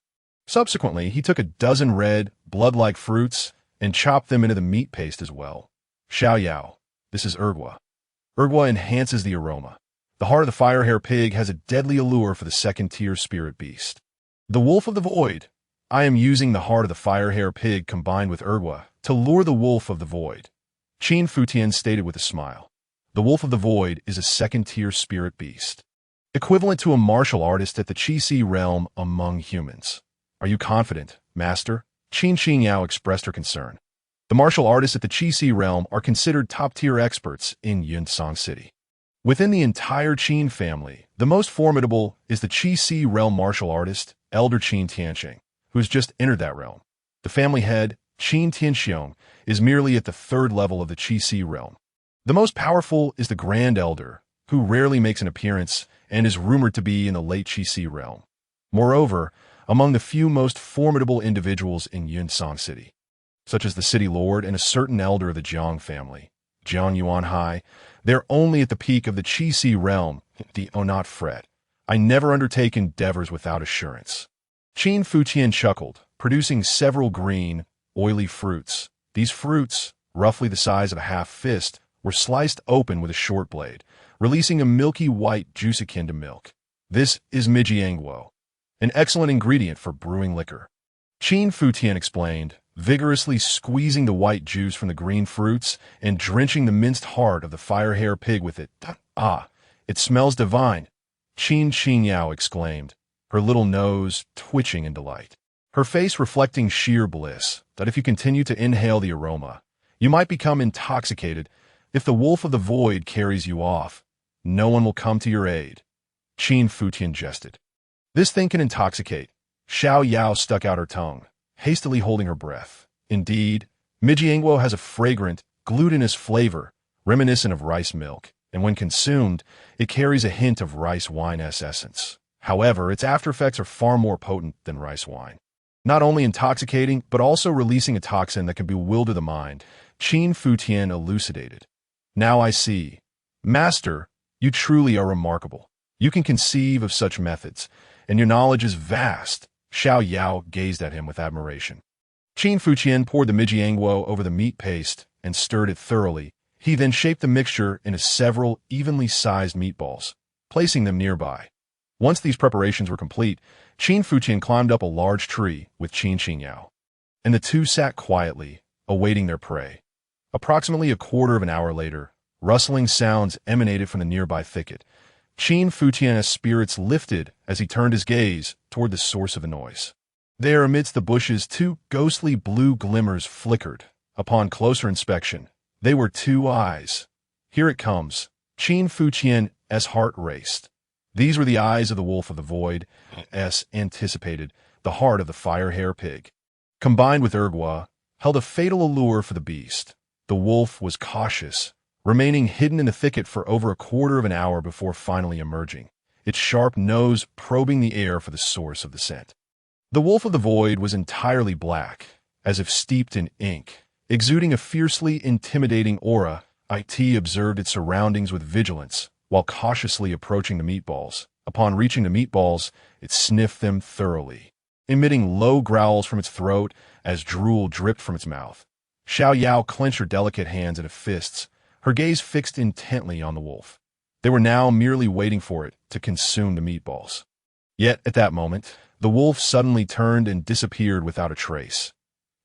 S1: Subsequently, he took a dozen red, blood-like fruits and chopped them into the meat paste as well. Xiao Yao, this is ergua. Ergua enhances the aroma. The heart of the fire-hair pig has a deadly allure for the second-tier spirit beast. The wolf of the void. I am using the heart of the fire-hair pig combined with ergua to lure the wolf of the void, Qin Futian stated with a smile. The wolf of the void is a second-tier spirit beast, equivalent to a martial artist at the Qi realm among humans. Are you confident, master? Qin Xingyao expressed her concern. The martial artists at the Qi realm are considered top-tier experts in Yunsong City. Within the entire Qin family, the most formidable is the Qi realm martial artist, Elder Qin Tiansheng, who has just entered that realm. The family head, Qin Tianxiong, is merely at the third level of the Qi realm. The most powerful is the Grand Elder, who rarely makes an appearance and is rumored to be in the late Qi realm. Moreover, among the few most formidable individuals in Yunsong City, such as the city lord and a certain elder of the Jiang family, Jiang Yuanhai, they're only at the peak of the Qi realm. Oh, not fret. I never undertake endeavors without assurance. Qin Futian chuckled, producing several green, oily fruits. These fruits, roughly the size of a half fist, were sliced open with a short blade, releasing a milky white juice akin to milk. This is mijiangguo, an excellent ingredient for brewing liquor. Qin Futian explained, vigorously squeezing the white juice from the green fruits and drenching the minced heart of the fire-hair pig with it. Ah, it smells divine, Qin Xingyao exclaimed, her little nose twitching in delight, her face reflecting sheer bliss, that if you continue to inhale the aroma, you might become intoxicated. If the wolf of the void carries you off, no one will come to your aid. Qin Futian jested. This thing can intoxicate. Xiao Yao stuck out her tongue, hastily holding her breath. Indeed, mijiangguo has a fragrant, glutinous flavor, reminiscent of rice milk, and when consumed, it carries a hint of rice wine essence. However, its aftereffects are far more potent than rice wine. Not only intoxicating, but also releasing a toxin that can bewilder the mind, Qin Futian elucidated. Now I see. Master, you truly are remarkable. You can conceive of such methods, and your knowledge is vast. Xiao Yao gazed at him with admiration. Qin Futian poured the mijiangguo over the meat paste and stirred it thoroughly. He then shaped the mixture into several evenly sized meatballs, placing them nearby. Once these preparations were complete, Qin Futian climbed up a large tree with Qin Xinyao, and the two sat quietly, awaiting their prey. Approximately a quarter of an hour later, rustling sounds emanated from the nearby thicket. Qin Futian's spirits lifted as he turned his gaze toward the source of the noise. There, amidst the bushes, two ghostly blue glimmers flickered. Upon closer inspection, they were two eyes. Here it comes. Qin Futian's heart raced. These were the eyes of the wolf of the void, as anticipated, the heart of the fire-hare pig. Combined with Urgwa, held a fatal allure for the beast. The wolf was cautious, remaining hidden in the thicket for over a quarter of an hour before finally emerging, its sharp nose probing the air for the source of the scent. The wolf of the void was entirely black, as if steeped in ink, exuding a fiercely intimidating aura. It observed its surroundings with vigilance, while cautiously approaching the meatballs. Upon reaching the meatballs, it sniffed them thoroughly, emitting low growls from its throat as drool dripped from its mouth. Xiao Yao clenched her delicate hands into fists, her gaze fixed intently on the wolf. They were now merely waiting for it to consume the meatballs. Yet, at that moment, the wolf suddenly turned and disappeared without a trace.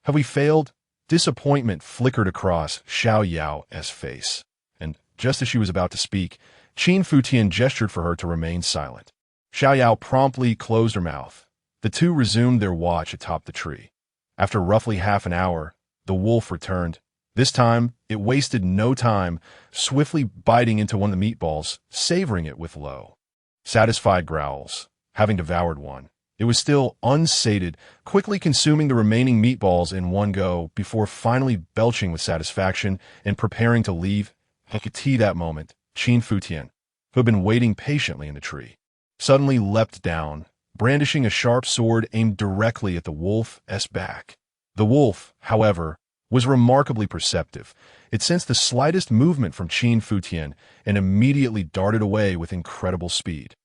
S1: Have we failed? Disappointment flickered across Xiao Yao's face, and just as she was about to speak, Qin Futian gestured for her to remain silent. Xiao Yao promptly closed her mouth. The two resumed their watch atop the tree. After roughly half an hour, the wolf returned. This time, it wasted no time, swiftly biting into one of the meatballs, savoring it with low, satisfied growls. Having devoured one, it was still unsated, quickly consuming the remaining meatballs in one go before finally belching with satisfaction and preparing to leave. I could see that moment. Qin Futian, who had been waiting patiently in the tree, suddenly leapt down, brandishing a sharp sword aimed directly at the wolf's back. The wolf, however, was remarkably perceptive. It sensed the slightest movement from Qin Futian and immediately darted away with incredible speed.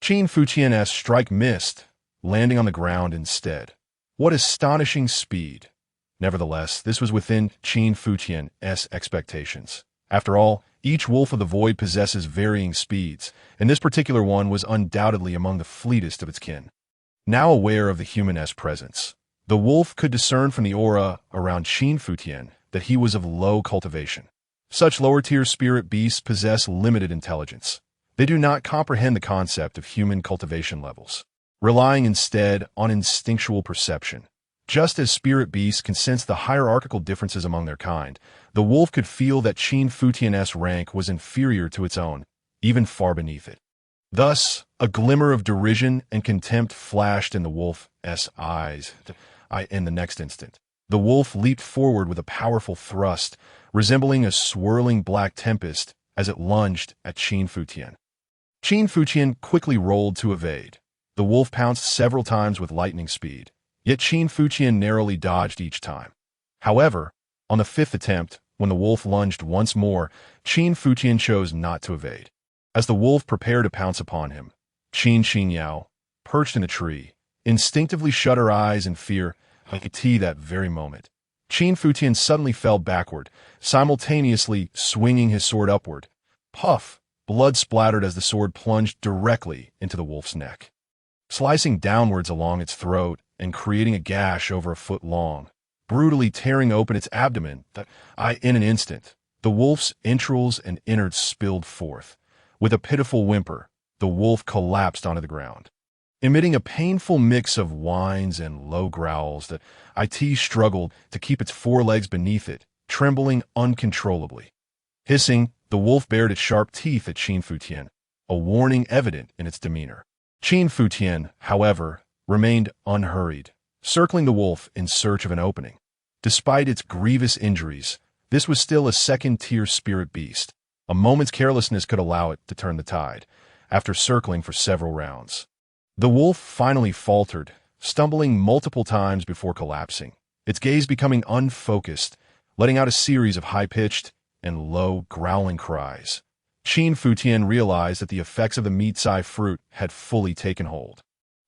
S1: Qin Futian's strike missed, landing on the ground instead. What astonishing speed! Nevertheless, this was within Qin Futian's expectations. After all, each wolf of the void possesses varying speeds, and this particular one was undoubtedly among the fleetest of its kin. Now aware of the human's presence, the wolf could discern from the aura around Qin Futian that he was of low cultivation. Such lower-tier spirit beasts possess limited intelligence. They do not comprehend the concept of human cultivation levels, relying instead on instinctual perception. Just as spirit beasts can sense the hierarchical differences among their kind, the wolf could feel that Qin Futian's rank was inferior to its own, even far beneath it. Thus, a glimmer of derision and contempt flashed in the wolf's eyes. In the next instant, the wolf leaped forward with a powerful thrust, resembling a swirling black tempest as it lunged at Qin Futian. Qin Futian quickly rolled to evade. The wolf pounced several times with lightning speed, yet Qin Futian narrowly dodged each time. However, on the fifth attempt, when the wolf lunged once more, Qin Futian chose not to evade. As the wolf prepared to pounce upon him, Qin Xinyao, perched in a tree, instinctively shut her eyes in fear. I could see that very moment. Qin Futian suddenly fell backward, simultaneously swinging his sword upward. Puff! Blood splattered as the sword plunged directly into the wolf's neck, slicing downwards along its throat and creating a gash over a foot long, brutally tearing open its abdomen. In an instant, the wolf's entrails and innards spilled forth. With a pitiful whimper, the wolf collapsed onto the ground, emitting a painful mix of whines and low growls that It struggled to keep its forelegs beneath it, trembling uncontrollably. Hissing, the wolf bared its sharp teeth at Qin Futian, a warning evident in its demeanor. Qin Futian, however, remained unhurried, circling the wolf in search of an opening. Despite its grievous injuries, this was still a second-tier spirit beast. A moment's carelessness could allow it to turn the tide, after circling for several rounds. The wolf finally faltered, stumbling multiple times before collapsing, its gaze becoming unfocused, letting out a series of high-pitched and low, growling cries. Qin Futian realized that the effects of the meat-sai fruit had fully taken hold.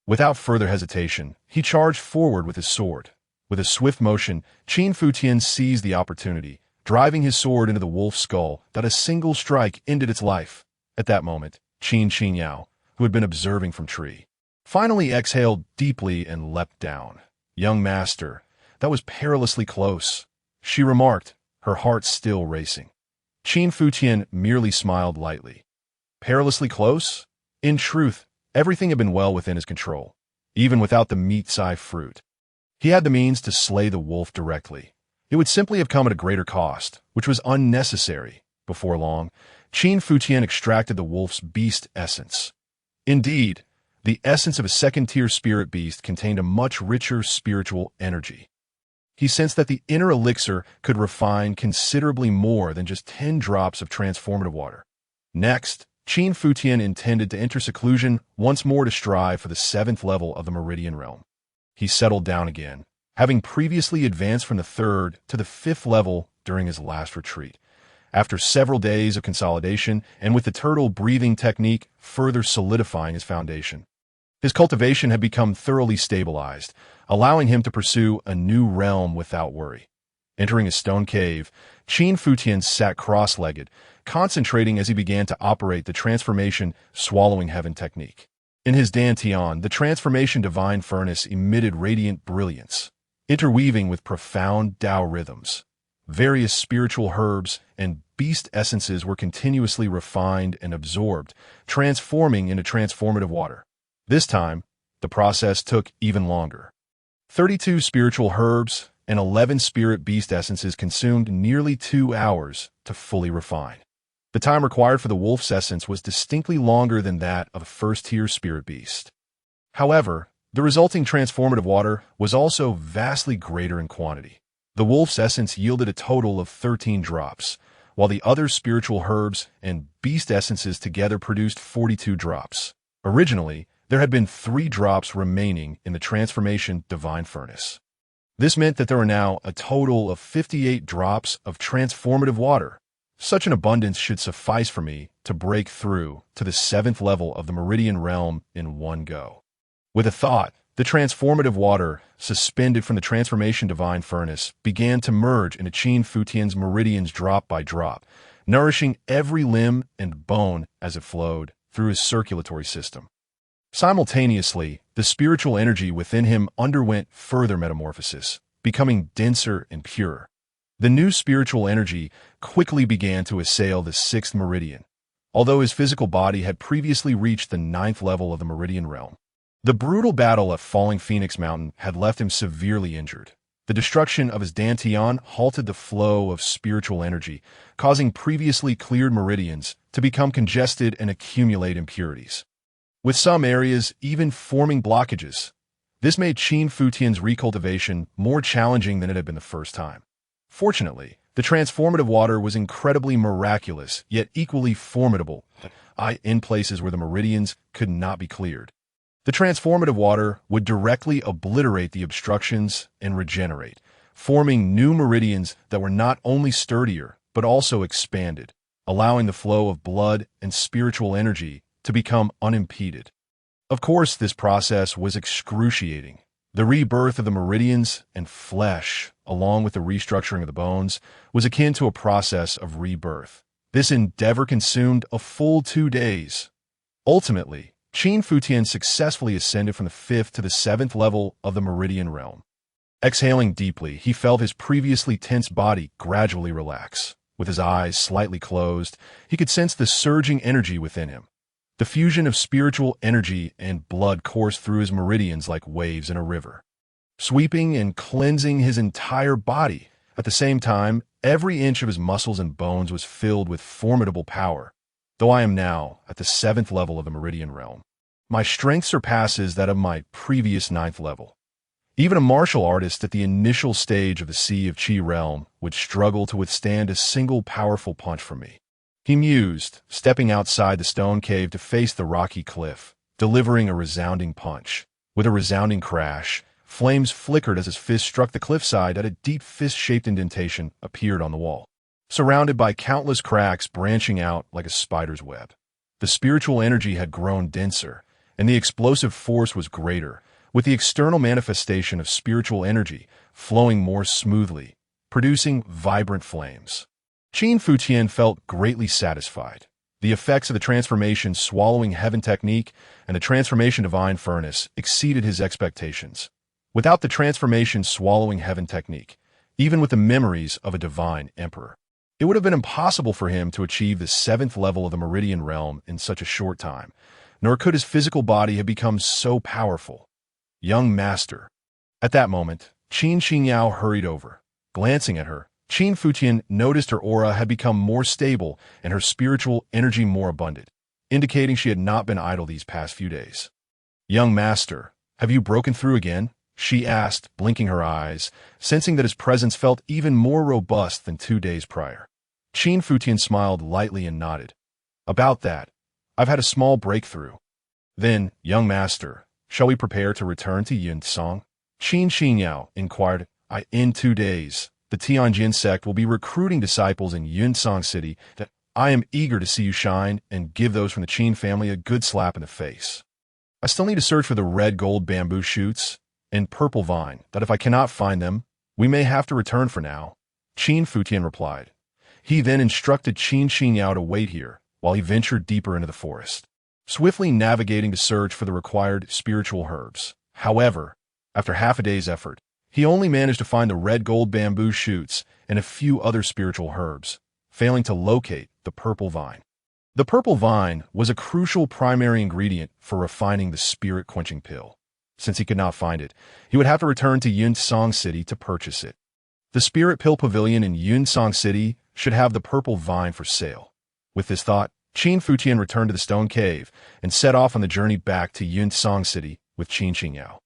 S1: Without further hesitation, he charged forward with his sword. With a swift motion, Qin Futian seized the opportunity, driving his sword into the wolf's skull that a single strike ended its life. At that moment, Qin Yao, who had been observing from tree, finally exhaled deeply and leapt down. "Young master, that was perilously close," she remarked, her heart still racing. Qin Futian merely smiled lightly. Perilously close? In truth, everything had been well within his control, even without the meat-sai fruit. He had the means to slay the wolf directly. It would simply have come at a greater cost, which was unnecessary. Before long, Qin Futian extracted the wolf's beast essence. Indeed, the essence of a second-tier spirit beast contained a much richer spiritual energy. He sensed that the inner elixir could refine considerably more than just 10 drops of transformative water. Next, Qin Futian intended to enter seclusion once more to strive for the 7th level of the Meridian realm. He settled down again, having previously advanced from the 3rd to the 5th level during his last retreat. After several days of consolidation and with the turtle breathing technique further solidifying his foundation, his cultivation had become thoroughly stabilized, allowing him to pursue a new realm without worry. Entering a stone cave, Qin Futian sat cross-legged, concentrating as he began to operate the transformation swallowing heaven technique. In his dantian, the transformation divine furnace emitted radiant brilliance, interweaving with profound Tao rhythms. Various spiritual herbs and beast essences were continuously refined and absorbed, transforming into transformative water. This time, the process took even longer. 32 spiritual herbs and 11 spirit beast essences consumed nearly 2 hours to fully refine. The time required for the wolf's essence was distinctly longer than that of a first-tier spirit beast. However, the resulting transformative water was also vastly greater in quantity. The wolf's essence yielded a total of 13 drops, while the other spiritual herbs and beast essences together produced 42 drops. Originally, there had been 3 drops remaining in the transformation divine furnace. This meant that there were now a total of 58 drops of transformative water. Such an abundance should suffice for me to break through to the 7th level of the Meridian realm in one go. With a thought, the transformative water, suspended from the transformation divine furnace, began to merge into Qin Futian's meridians drop by drop, nourishing every limb and bone as it flowed through his circulatory system. Simultaneously, the spiritual energy within him underwent further metamorphosis, becoming denser and purer. The new spiritual energy quickly began to assail the 6th meridian, although his physical body had previously reached the 9th level of the meridian realm. The brutal battle at Falling Phoenix Mountain had left him severely injured. The destruction of his dantian halted the flow of spiritual energy, causing previously cleared meridians to become congested and accumulate impurities, with some areas even forming blockages. This made Qin Futian's recultivation more challenging than it had been the first time. Fortunately, the transformative water was incredibly miraculous, yet equally formidable, in places where the meridians could not be cleared. The transformative water would directly obliterate the obstructions and regenerate, forming new meridians that were not only sturdier, but also expanded, allowing the flow of blood and spiritual energy to become unimpeded. Of course, this process was excruciating. The rebirth of the meridians and flesh, along with the restructuring of the bones, was akin to a process of rebirth. This endeavor consumed a full 2 days. Ultimately, Qin Futian successfully ascended from the 5th to the 7th level of the Meridian realm. Exhaling deeply, he felt his previously tense body gradually relax. With his eyes slightly closed, he could sense the surging energy within him. The fusion of spiritual energy and blood coursed through his meridians like waves in a river, sweeping and cleansing his entire body. At the same time, every inch of his muscles and bones was filled with formidable power. Though I am now at the 7th level of the Meridian realm, my strength surpasses that of my previous 9th level. Even a martial artist at the initial stage of the Sea of Qi realm would struggle to withstand a single powerful punch from me. He mused, stepping outside the stone cave to face the rocky cliff, delivering a resounding punch. With a resounding crash, flames flickered as his fist struck the cliffside, and a deep fist-shaped indentation appeared on the wall, surrounded by countless cracks branching out like a spider's web. The spiritual energy had grown denser, and the explosive force was greater, with the external manifestation of spiritual energy flowing more smoothly, producing vibrant flames. Qin Futian felt greatly satisfied. The effects of the transformation swallowing heaven technique and the transformation divine furnace exceeded his expectations. Without the transformation swallowing heaven technique, even with the memories of a divine emperor, it would have been impossible for him to achieve the 7th level of the meridian realm in such a short time, nor could his physical body have become so powerful. Young master. At that moment, Qin Xingyao hurried over. Glancing at her, Qin Futian noticed her aura had become more stable and her spiritual energy more abundant, indicating she had not been idle these past few days. Young master, have you broken through again? She asked, blinking her eyes, sensing that his presence felt even more robust than 2 days prior. Qin Futian smiled lightly and nodded. About that, I've had a small breakthrough. Then, young master, shall we prepare to return to Yunsong? Qin Xingyao inquired. In 2 days, the Tianjin sect will be recruiting disciples in Yunsong City that I am eager to see you shine and give those from the Qin family a good slap in the face. I still need to search for the red gold bamboo shoots and purple vine, that if I cannot find them, we may have to return for now. Qin Futian replied. He then instructed Qin Xingyao to wait here while he ventured deeper into the forest, swiftly navigating to search for the required spiritual herbs. However, after half a day's effort, he only managed to find the red gold bamboo shoots and a few other spiritual herbs, failing to locate the purple vine. The purple vine was a crucial primary ingredient for refining the spirit-quenching pill. Since he could not find it, he would have to return to Yunsong City to purchase it. The Spirit Pill Pavilion in Yunsong City should have the purple vine for sale. With this thought, Qin Futian returned to the stone cave and set off on the journey back to Yunsong City with Qin Xingyao.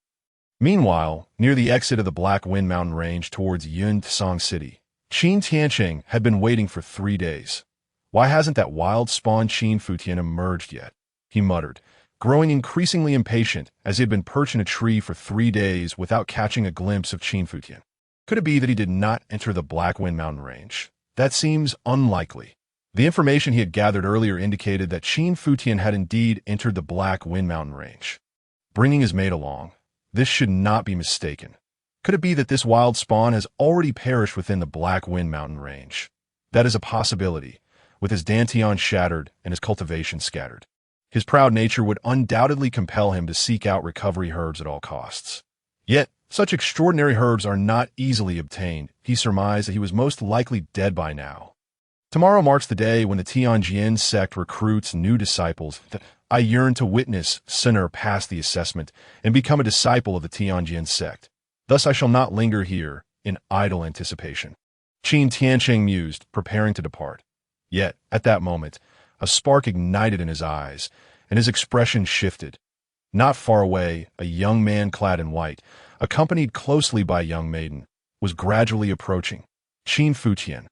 S1: Meanwhile, near the exit of the Black Wind Mountain Range towards Yunsong City, Qin Tiancheng had been waiting for 3 days. Why hasn't that wild spawn Qin Futian emerged yet? He muttered, growing increasingly impatient as he had been perched in a tree for 3 days without catching a glimpse of Qin Futian. Could it be that he did not enter the Black Wind Mountain Range? That seems unlikely. The information he had gathered earlier indicated that Qin Futian had indeed entered the Black Wind Mountain Range, bringing his mate along. This should not be mistaken. Could it be that this wild spawn has already perished within the Black Wind Mountain Range? That is a possibility, with his dantian shattered and his cultivation scattered. His proud nature would undoubtedly compel him to seek out recovery herbs at all costs. Yet, such extraordinary herbs are not easily obtained. He surmised that he was most likely dead by now. Tomorrow marks the day when the Tianjin sect recruits new disciples that I yearn to witness Sinner pass the assessment and become a disciple of the Tianjin sect. Thus I shall not linger here in idle anticipation. Qin Tiancheng mused, preparing to depart. Yet, at that moment, a spark ignited in his eyes, and his expression shifted. Not far away, a young man clad in white, accompanied closely by a young maiden, was gradually approaching. Qin Futian.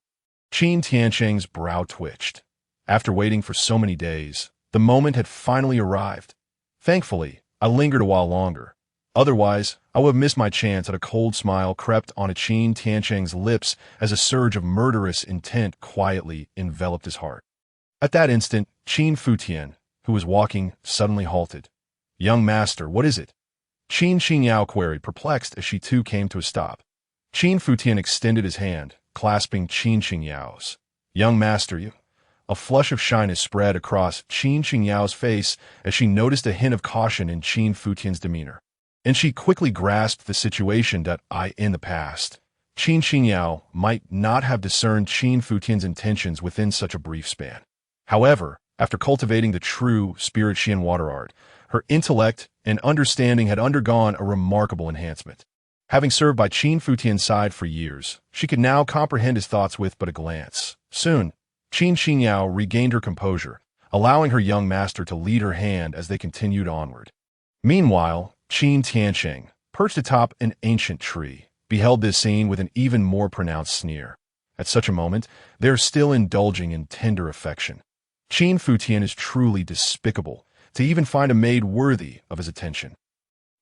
S1: Qin Tiancheng's brow twitched. After waiting for so many days, the moment had finally arrived. Thankfully, I lingered a while longer. Otherwise, I would have missed my chance. A cold smile crept onto Qin Tiancheng's lips as a surge of murderous intent quietly enveloped his heart. At that instant, Qin Futian, who was walking, suddenly halted. Young master, what is it? Qin Xingyao queried, perplexed as she too came to a stop. Qin Futian extended his hand, clasping Qin Xingyao's. Young master, you... A flush of shyness spread across Qin Xingyao's face as she noticed a hint of caution in Qin Futian's demeanor. And she quickly grasped the situation that in the past, Qin Xingyao might not have discerned Qin Futian's intentions within such a brief span. However, after cultivating the true spirit Xian water art, her intellect and understanding had undergone a remarkable enhancement. Having served by Qin Futian's side for years, she could now comprehend his thoughts with but a glance. Soon, Qin Xingyao regained her composure, allowing her young master to lead her hand as they continued onward. Meanwhile, Qin Tiancheng, perched atop an ancient tree, beheld this scene with an even more pronounced sneer. At such a moment, they are still indulging in tender affection. Qin Futian is truly despicable to even find a maid worthy of his attention.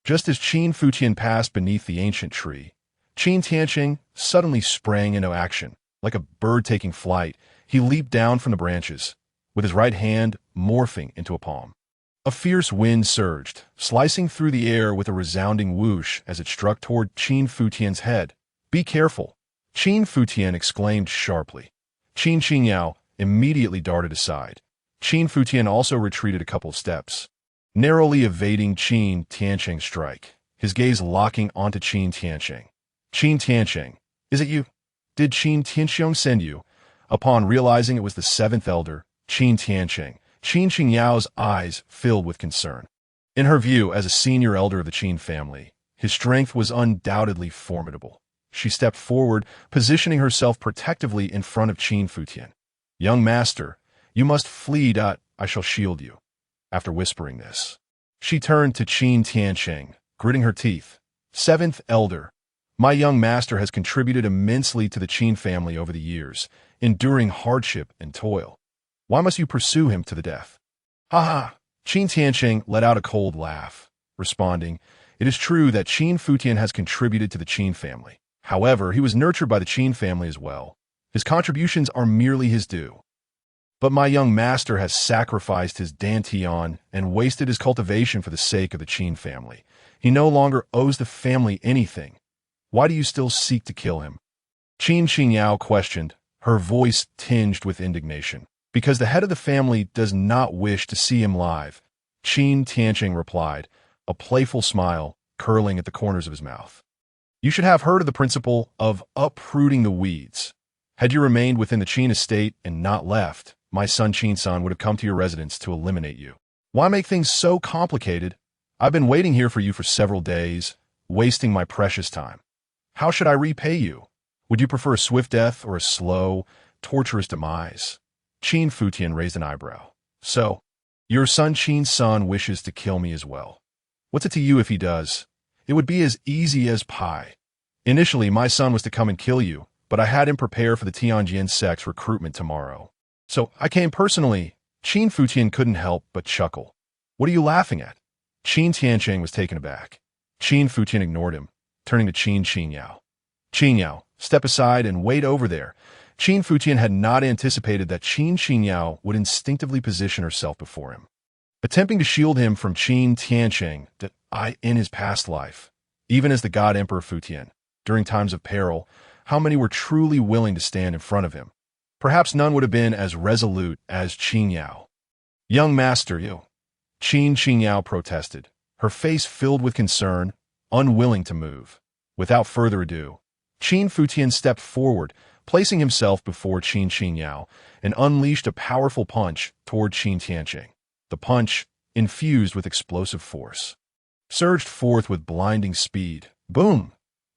S1: Just as Qin Futian passed beneath the ancient tree, Qin Tiancheng suddenly sprang into action. Like a bird taking flight, he leaped down from the branches, with his right hand morphing into a palm. A fierce wind surged, slicing through the air with a resounding whoosh as it struck toward Qin Futian's head. Be careful, Qin Futian exclaimed sharply. Qin Qingyao immediately darted aside. Qin Futian also retreated a couple of steps, narrowly evading Qin Tianqing's strike, his gaze locking onto Qin Tianqing. Qin Tianqing, is it you? Did Qin Tianqing send you? Upon realizing it was the seventh elder, Qin Tianqing, Qin Qingyao's eyes filled with concern. In her view, as a senior elder of the Qin family, his strength was undoubtedly formidable. She stepped forward, positioning herself protectively in front of Qin Futian. Young master, you must flee. I shall shield you. After whispering this, she turned to Qin Tianqing, gritting her teeth. Seventh elder, my young master has contributed immensely to the Qin family over the years, enduring hardship and toil. Why must you pursue him to the death? Ha ha! Qin Tianqing let out a cold laugh, responding, it is true that Qin Futian has contributed to the Qin family. However, he was nurtured by the Qin family as well. His contributions are merely his due. But my young master has sacrificed his dantian and wasted his cultivation for the sake of the Qin family. He no longer owes the family anything. Why do you still seek to kill him? Qin Qingyao questioned, her voice tinged with indignation. Because the head of the family does not wish to see him live, Qin Tianqing replied, a playful smile curling at the corners of his mouth. You should have heard of the principle of uprooting the weeds. Had you remained within the Qin estate and not left, my son Qin-san would have come to your residence to eliminate you. Why make things so complicated? I've been waiting here for you for several days, wasting my precious time. How should I repay you? Would you prefer a swift death or a slow, torturous demise? Qin Futian raised an eyebrow. So, your son Qin-san wishes to kill me as well. What's it to you if he does? It would be as easy as pie. Initially, my son was to come and kill you, but I had him prepare for the Tianjin sect's recruitment tomorrow. So I came personally. Qin Futian couldn't help but chuckle. What are you laughing at? Qin Tianqing was taken aback. Qin Futian ignored him, turning to Qin Qingyao. Qingyao, step aside and wait over there. Qin Futian had not anticipated that Qin Qingyao would instinctively position herself before him, attempting to shield him from Qin Tianqing in his past life. Even as the God Emperor Futian, during times of peril, how many were truly willing to stand in front of him? Perhaps none would have been as resolute as Qingyao. Young master, you. Qin Qingyao protested, her face filled with concern, unwilling to move. Without further ado, Qin Futian stepped forward, placing himself before Qin Qingyao, and unleashed a powerful punch toward Qin Tianqing. The punch, infused with explosive force, surged forth with blinding speed. Boom!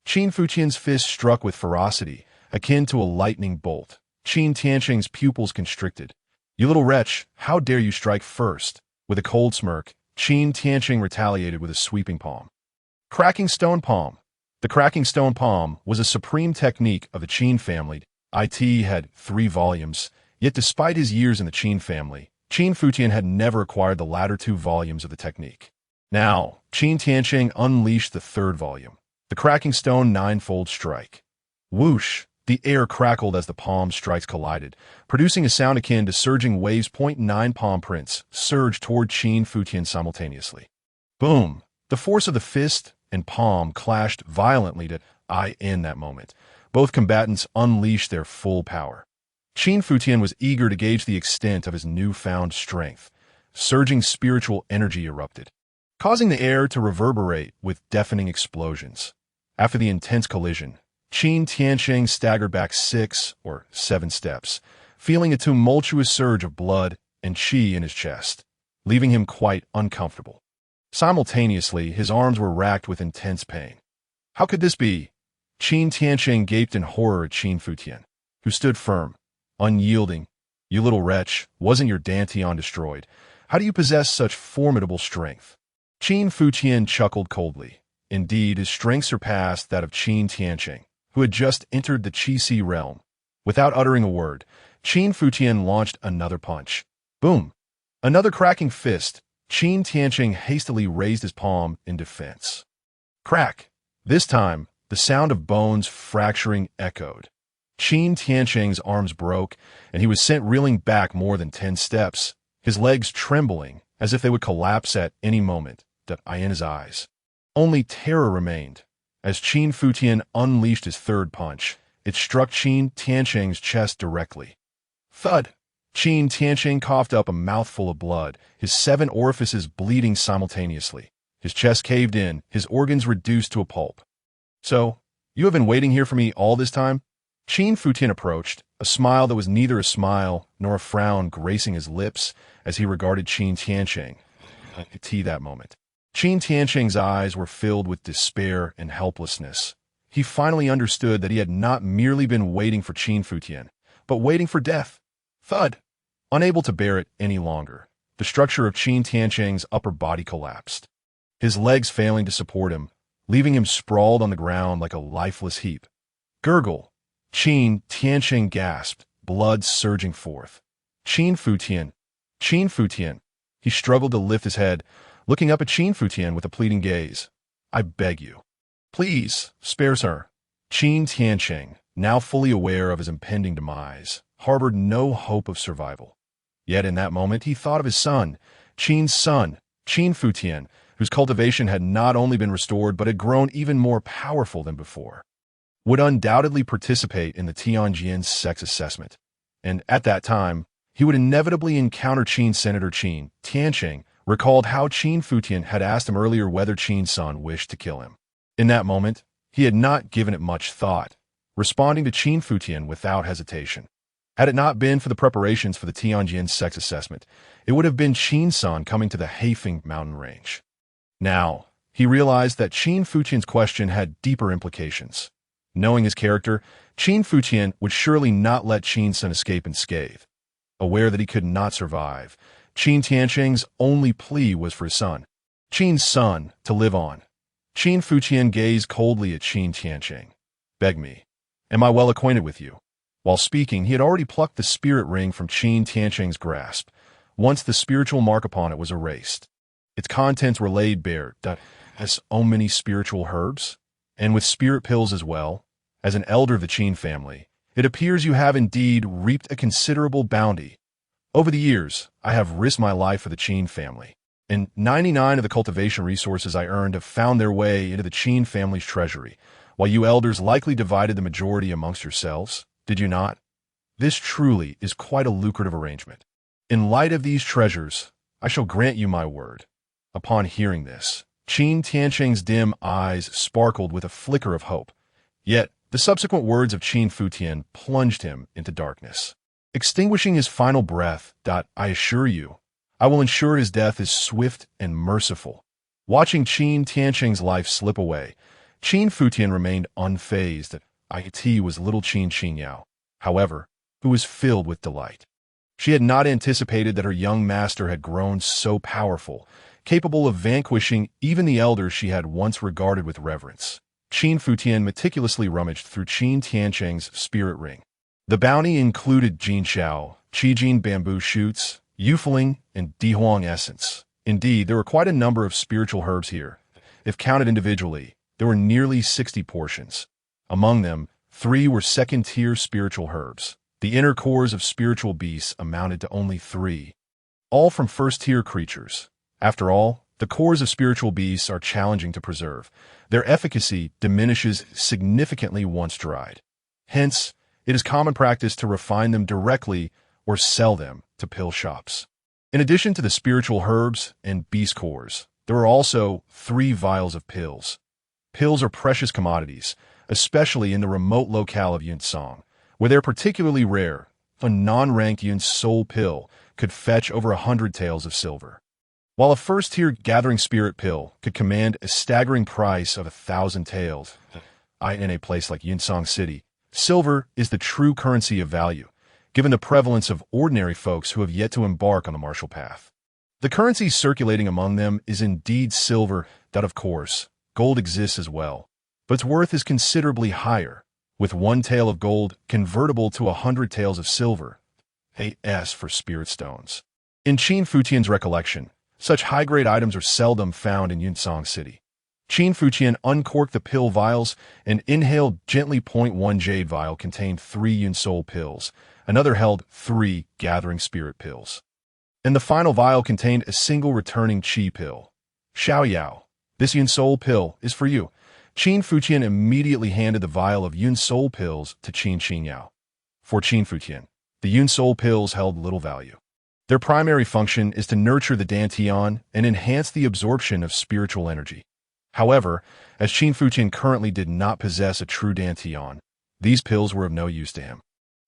S1: Qin Futian's fist struck with ferocity, akin to a lightning bolt. Qin Tianqing's pupils constricted. You little wretch, how dare you strike first? With a cold smirk, Qin Tianqing retaliated with a sweeping palm. Cracking stone palm. The cracking stone palm was a supreme technique of the Qin family. It had 3 volumes, yet despite his years in the Qin family, Qin Futian had never acquired the latter 2 volumes of the technique. Now, Qin Tianqing unleashed the 3rd volume, the cracking stone 9-fold strike. Whoosh! The air crackled as the palm strikes collided, producing a sound akin to surging waves. 9 palm prints surged toward Qin Futian simultaneously. Boom! The force of the fist and palm clashed violently in that moment. Both combatants unleashed their full power. Qin Futian was eager to gauge the extent of his newfound strength. Surging spiritual energy erupted, causing the air to reverberate with deafening explosions. After the intense collision, Qin Tianqing staggered back 6 or 7 steps, feeling a tumultuous surge of blood and qi in his chest, leaving him quite uncomfortable. Simultaneously, his arms were racked with intense pain. How could this be? Qin Tianqing gaped in horror at Qin Futian, who stood firm, unyielding. You little wretch, wasn't your dantian destroyed? How do you possess such formidable strength? Qin Futian chuckled coldly. Indeed, his strength surpassed that of Qin Tianqing, who had just entered the Qi realm. Without uttering a word, Qin Futian launched another punch. Boom! Another cracking fist. Qin Tianqing hastily raised his palm in defense. Crack! This time, the sound of bones fracturing echoed. Qin Tianqing's arms broke, and he was sent reeling back more than 10 steps, his legs trembling as if they would collapse at any moment. In his eyes, only terror remained. As Qin Futian unleashed his 3rd punch, It struck Qin Tianqing's chest directly. Thud! Qin Tianqing coughed up a mouthful of blood, his 7 orifices bleeding simultaneously. His chest caved in, his organs reduced to a pulp. So, you have been waiting here for me all this time? Qin Futian approached, a smile that was neither a smile nor a frown gracing his lips as he regarded Qin Tianqing. I could see that moment. Qin Tianqing's eyes were filled with despair and helplessness. He finally understood that he had not merely been waiting for Qin Futian, but waiting for death. Thud! Unable to bear it any longer, the structure of Qin Tianqing's upper body collapsed, his legs failing to support him, leaving him sprawled on the ground like a lifeless heap. Gurgle! Qin Tianqing gasped, blood surging forth. Qin Futian! Qin Futian! He struggled to lift his head, looking up at Qin Futian with a pleading gaze. I beg you. Please, spare her. Qin Tianqing, now fully aware of his impending demise, harbored no hope of survival. Yet in that moment he thought of his son, Qin's son, Qin Futian, whose cultivation had not only been restored but had grown even more powerful than before, would undoubtedly participate in the Tianjin's sex assessment. And at that time, he would inevitably encounter Qin Senator Qin Tianqing, recalled how Qin Futian had asked him earlier whether Qin's son wished to kill him. In that moment, he had not given it much thought, responding to Qin Futian without hesitation. Had it not been for the preparations for the Tianjin sex assessment, it would have been Qin's son coming to the Heifeng mountain range. Now, he realized that Qin Futian's question had deeper implications. Knowing his character, Qin Futian would surely not let Qin's son escape unscathed. Aware that he could not survive, Qin Tianqing's only plea was for his son, Qin's son, to live on. Qin Futian gazed coldly at Qin Tianqing. Beg me. Am I well acquainted with you? While speaking, he had already plucked the spirit ring from Qin Tianqing's grasp, once the spiritual mark upon it was erased. Its contents were laid bare, as so many spiritual herbs, and with spirit pills as well. As an elder of the Qin family, it appears you have indeed reaped a considerable bounty. Over the years, I have risked my life for the Qin family, and 99 of the cultivation resources I earned have found their way into the Qin family's treasury, while you elders likely divided the majority amongst yourselves. Did you not? This truly is quite a lucrative arrangement. In light of these treasures, I shall grant you my word. Upon hearing this, Qin Tianqing's dim eyes sparkled with a flicker of hope. Yet, the subsequent words of Qin Futian plunged him into darkness. Extinguishing his final breath, I assure you, I will ensure his death is swift and merciful. Watching Qin Tianqing's life slip away, Qin Futian remained unfazed. It was little Qin Qingyao, however, who was filled with delight. She had not anticipated that her young master had grown so powerful, capable of vanquishing even the elders she had once regarded with reverence. Qin Futian meticulously rummaged through Qin Tianqing's spirit ring. The bounty included Jinxiao, Qijin bamboo shoots, Yufeling, and Dihuang essence. Indeed, there were quite a number of spiritual herbs here. If counted individually, there were nearly 60 portions. Among them, 3 were second-tier spiritual herbs. The inner cores of spiritual beasts amounted to only 3, all from first-tier creatures. After all, the cores of spiritual beasts are challenging to preserve. Their efficacy diminishes significantly once dried. Hence, it is common practice to refine them directly or sell them to pill shops. In addition to the spiritual herbs and beast cores, there are also 3 vials of pills. Pills are precious commodities, especially in the remote locale of Yunsong, where they're particularly rare. A non-ranked Yun soul pill could fetch over 100 taels of silver, while a first-tier gathering spirit pill could command a staggering price of 1,000 taels. In a place like Yunsong City, silver is the true currency of value, given the prevalence of ordinary folks who have yet to embark on the martial path. The currency circulating among them is indeed silver. That, of course, gold exists as well, but its worth is considerably higher, with 1 tael of gold convertible to 100 taels of silver. AS for spirit stones. In Qin Futian's recollection, such high-grade items are seldom found in Yunsong City. Qin Futian uncorked the pill vials and inhaled gently. 1 jade vial contained 3 Yun soul pills, another held 3 gathering spirit pills, and the final vial contained a single returning chi pill. Xiao Yao, this Yun soul pill is for you. Qin Futian immediately handed the vial of Yun Soul pills to Qin Xinyao. For Qin Futian, the Yun Soul pills held little value. Their primary function is to nurture the dantian and enhance the absorption of spiritual energy. However, as Qin Futian currently did not possess a true dantian, these pills were of no use to him.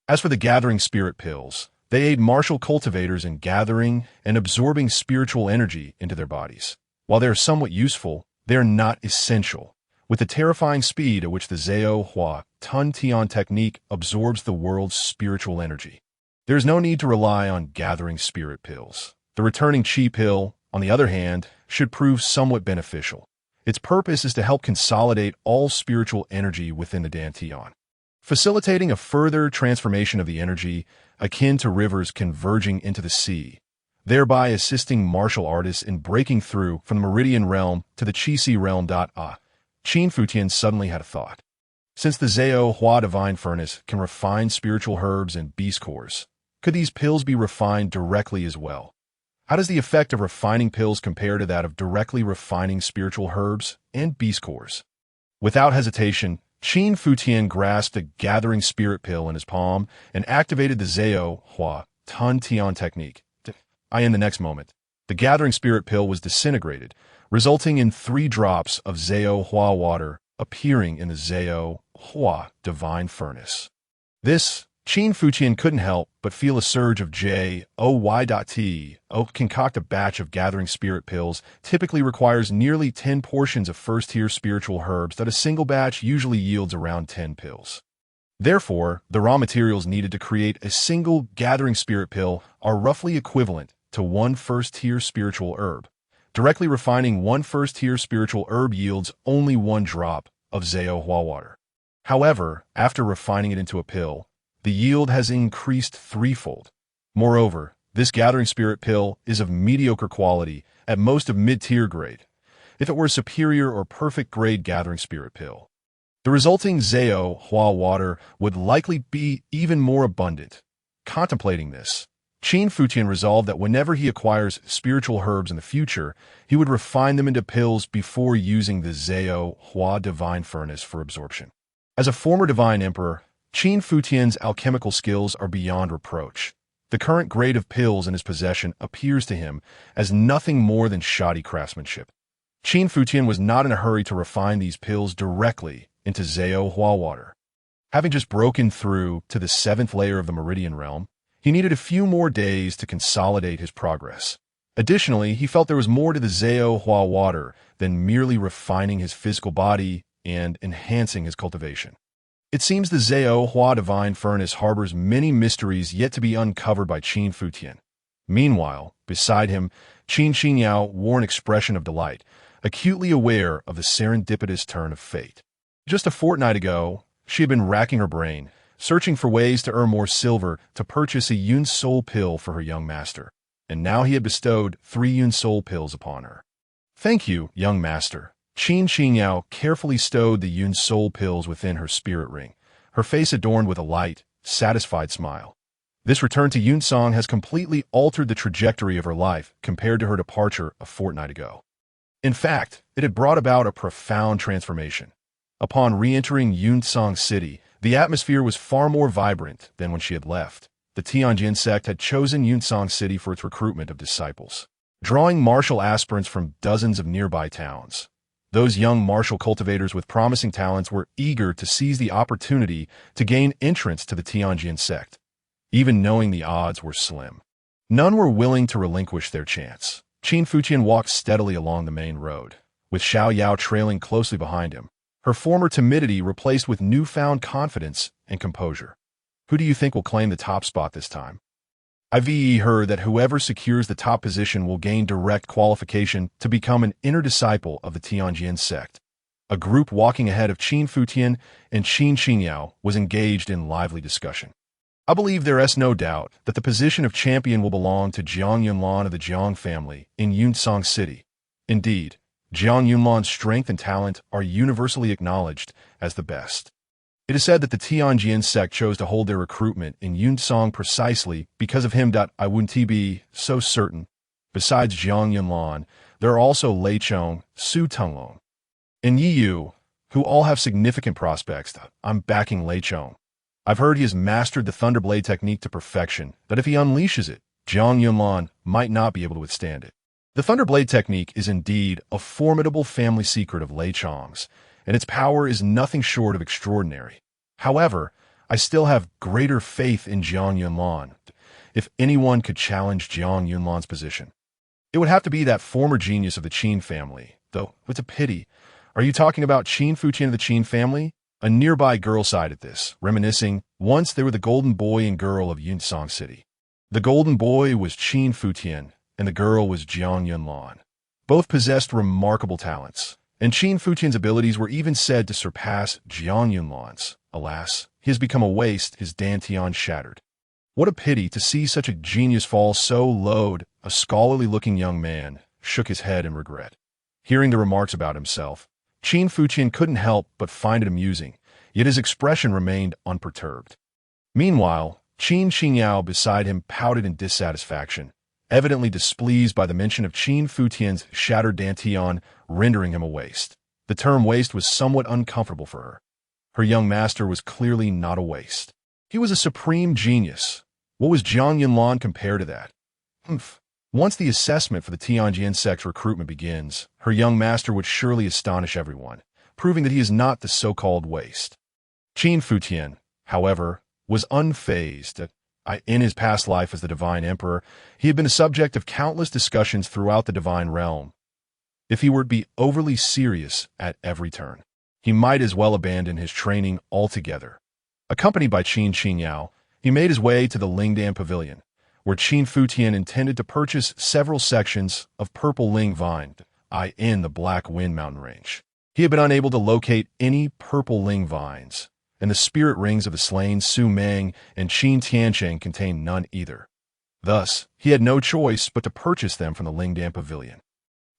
S1: As for the gathering spirit pills, they aid martial cultivators in gathering and absorbing spiritual energy into their bodies. While they are somewhat useful, they are not essential. With the terrifying speed at which the Zhao Hua Tun Tian technique absorbs the world's spiritual energy, there is no need to rely on gathering spirit pills. The returning Qi pill, on the other hand, should prove somewhat beneficial. Its purpose is to help consolidate all spiritual energy within the dantian, facilitating a further transformation of the energy akin to rivers converging into the sea, thereby assisting martial artists in breaking through from the meridian realm to the Qi realm. Qin Futian suddenly had a thought. Since the Zhao Hua Divine Furnace can refine spiritual herbs and beast cores, could these pills be refined directly as well? How does the effect of refining pills compare to that of directly refining spiritual herbs and beast cores? Without hesitation, Qin Futian grasped a gathering spirit pill in his palm and activated the Zhao Hua Tun Tian technique. In the next moment, the gathering spirit pill was disintegrated, resulting in 3 drops of Zhao Hua water appearing in the Zhao Hua Divine Furnace. This, Qin Futian couldn't help but feel a surge of joy. Concoct a batch of gathering spirit pills typically requires nearly 10 portions of first-tier spiritual herbs that a single batch usually yields around 10 pills. Therefore, the raw materials needed to create a single gathering spirit pill are roughly equivalent to 1 first-tier spiritual herb. Directly refining 1 first-tier spiritual herb yields only 1 drop of Zhao Hua water. However, after refining it into a pill, the yield has increased 3-fold. Moreover, this gathering spirit pill is of mediocre quality, at most of mid-tier grade. If it were a superior or perfect grade gathering spirit pill, the resulting Zhao Hua water would likely be even more abundant. Contemplating this, Qin Futian resolved that whenever he acquires spiritual herbs in the future, he would refine them into pills before using the Zhao Hua Divine Furnace for absorption. As a former Divine Emperor, Qin Futian's alchemical skills are beyond reproach. The current grade of pills in his possession appears to him as nothing more than shoddy craftsmanship. Qin Futian was not in a hurry to refine these pills directly into Zhao Hua water. Having just broken through to the 7th layer of the Meridian realm, he needed a few more days to consolidate his progress. Additionally, he felt there was more to the Zhao Hua water than merely refining his physical body and enhancing his cultivation. It seems the Zhao Hua Divine Furnace harbors many mysteries yet to be uncovered by Qin Futian. Meanwhile, beside him, Qin Xinyao wore an expression of delight, acutely aware of the serendipitous turn of fate. Just a fortnight ago, she had been racking her brain, searching for ways to earn more silver to purchase a Yun Soul pill for her young master, and now he had bestowed 3 Yun Soul pills upon her. "Thank you, young master." Qin Xinyao carefully stowed the Yun Soul pills within her spirit ring, her face adorned with a light, satisfied smile. This return to Yunsong has completely altered the trajectory of her life compared to her departure a fortnight ago. In fact, it had brought about a profound transformation. Upon re-entering Yunsong City, the atmosphere was far more vibrant than when she had left. The Tianjin sect had chosen Yunsong City for its recruitment of disciples, drawing martial aspirants from dozens of nearby towns. Those young martial cultivators with promising talents were eager to seize the opportunity to gain entrance to the Tianjin sect, even knowing the odds were slim. None were willing to relinquish their chance. Qin Futian walked steadily along the main road, with Xiao Yao trailing closely behind him, her former timidity replaced with newfound confidence and composure. "Who do you think will claim the top spot this time?" "I've heard that whoever secures the top position will gain direct qualification to become an inner disciple of the Tianjin sect." A group walking ahead of Qin Futian and Qin Xinyao was engaged in lively discussion. "I believe there is no doubt that the position of champion will belong to Jiang Yunlan of the Jiang family in Yunsong City. Indeed, Jiang Yunlan's strength and talent are universally acknowledged as the best. It is said that the Tianjin sect chose to hold their recruitment in Yunsong precisely because of him. I wouldn't be so certain. Besides Jiang Yunlan, there are also Lei Chong, Su Tenglong, and Yi Yu, who all have significant prospects. I'm backing Lei Chong. I've heard he has mastered the Thunderblade technique to perfection, that if he unleashes it, Jiang Yunlan might not be able to withstand it. The Thunderblade technique is indeed a formidable family secret of Lei Chong's, and its power is nothing short of extraordinary. However, I still have greater faith in Jiang Yunlan. If anyone could challenge Jiang Yunlan's position, it would have to be that former genius of the Qin family, though it's a pity. Are you talking about Qin Futian of the Qin family? A nearby girl sighed at this, reminiscing, once they were the golden boy and girl of Yunsong City. The golden boy was Qin Futian, and the girl was Jiang Yunlan. Both possessed remarkable talents, and Qin Futian's abilities were even said to surpass Jiang Yunlan's. Alas, he has become a waste, his dantian shattered. What a pity to see such a genius fall so low. A scholarly-looking young man shook his head in regret. Hearing the remarks about himself, Qin Futian couldn't help but find it amusing, yet his expression remained unperturbed. Meanwhile, Qin Qingyao beside him pouted in dissatisfaction, evidently displeased by the mention of Qin Futian's shattered dantian rendering him a waste. The term waste was somewhat uncomfortable for her. Her young master was clearly not a waste. He was a supreme genius. What was Jiang Yunlan compared to that? Once the assessment for the Tianjin sect's recruitment begins, her young master would surely astonish everyone, proving that he is not the so-called waste. Qin Futian, however, was unfazed. In his past life as the Divine Emperor, he had been a subject of countless discussions throughout the divine realm. If he were to be overly serious at every turn, he might as well abandon his training altogether. Accompanied by Qin Qingyao, he made his way to the Lingdan Pavilion, where Qin Futian intended to purchase several sections of purple ling vine, in the Black Wind Mountain Range. He had been unable to locate any purple ling vines, and the spirit rings of the slain Su Meng and Qin Tiancheng contained none either. Thus, he had no choice but to purchase them from the Lingdan Pavilion.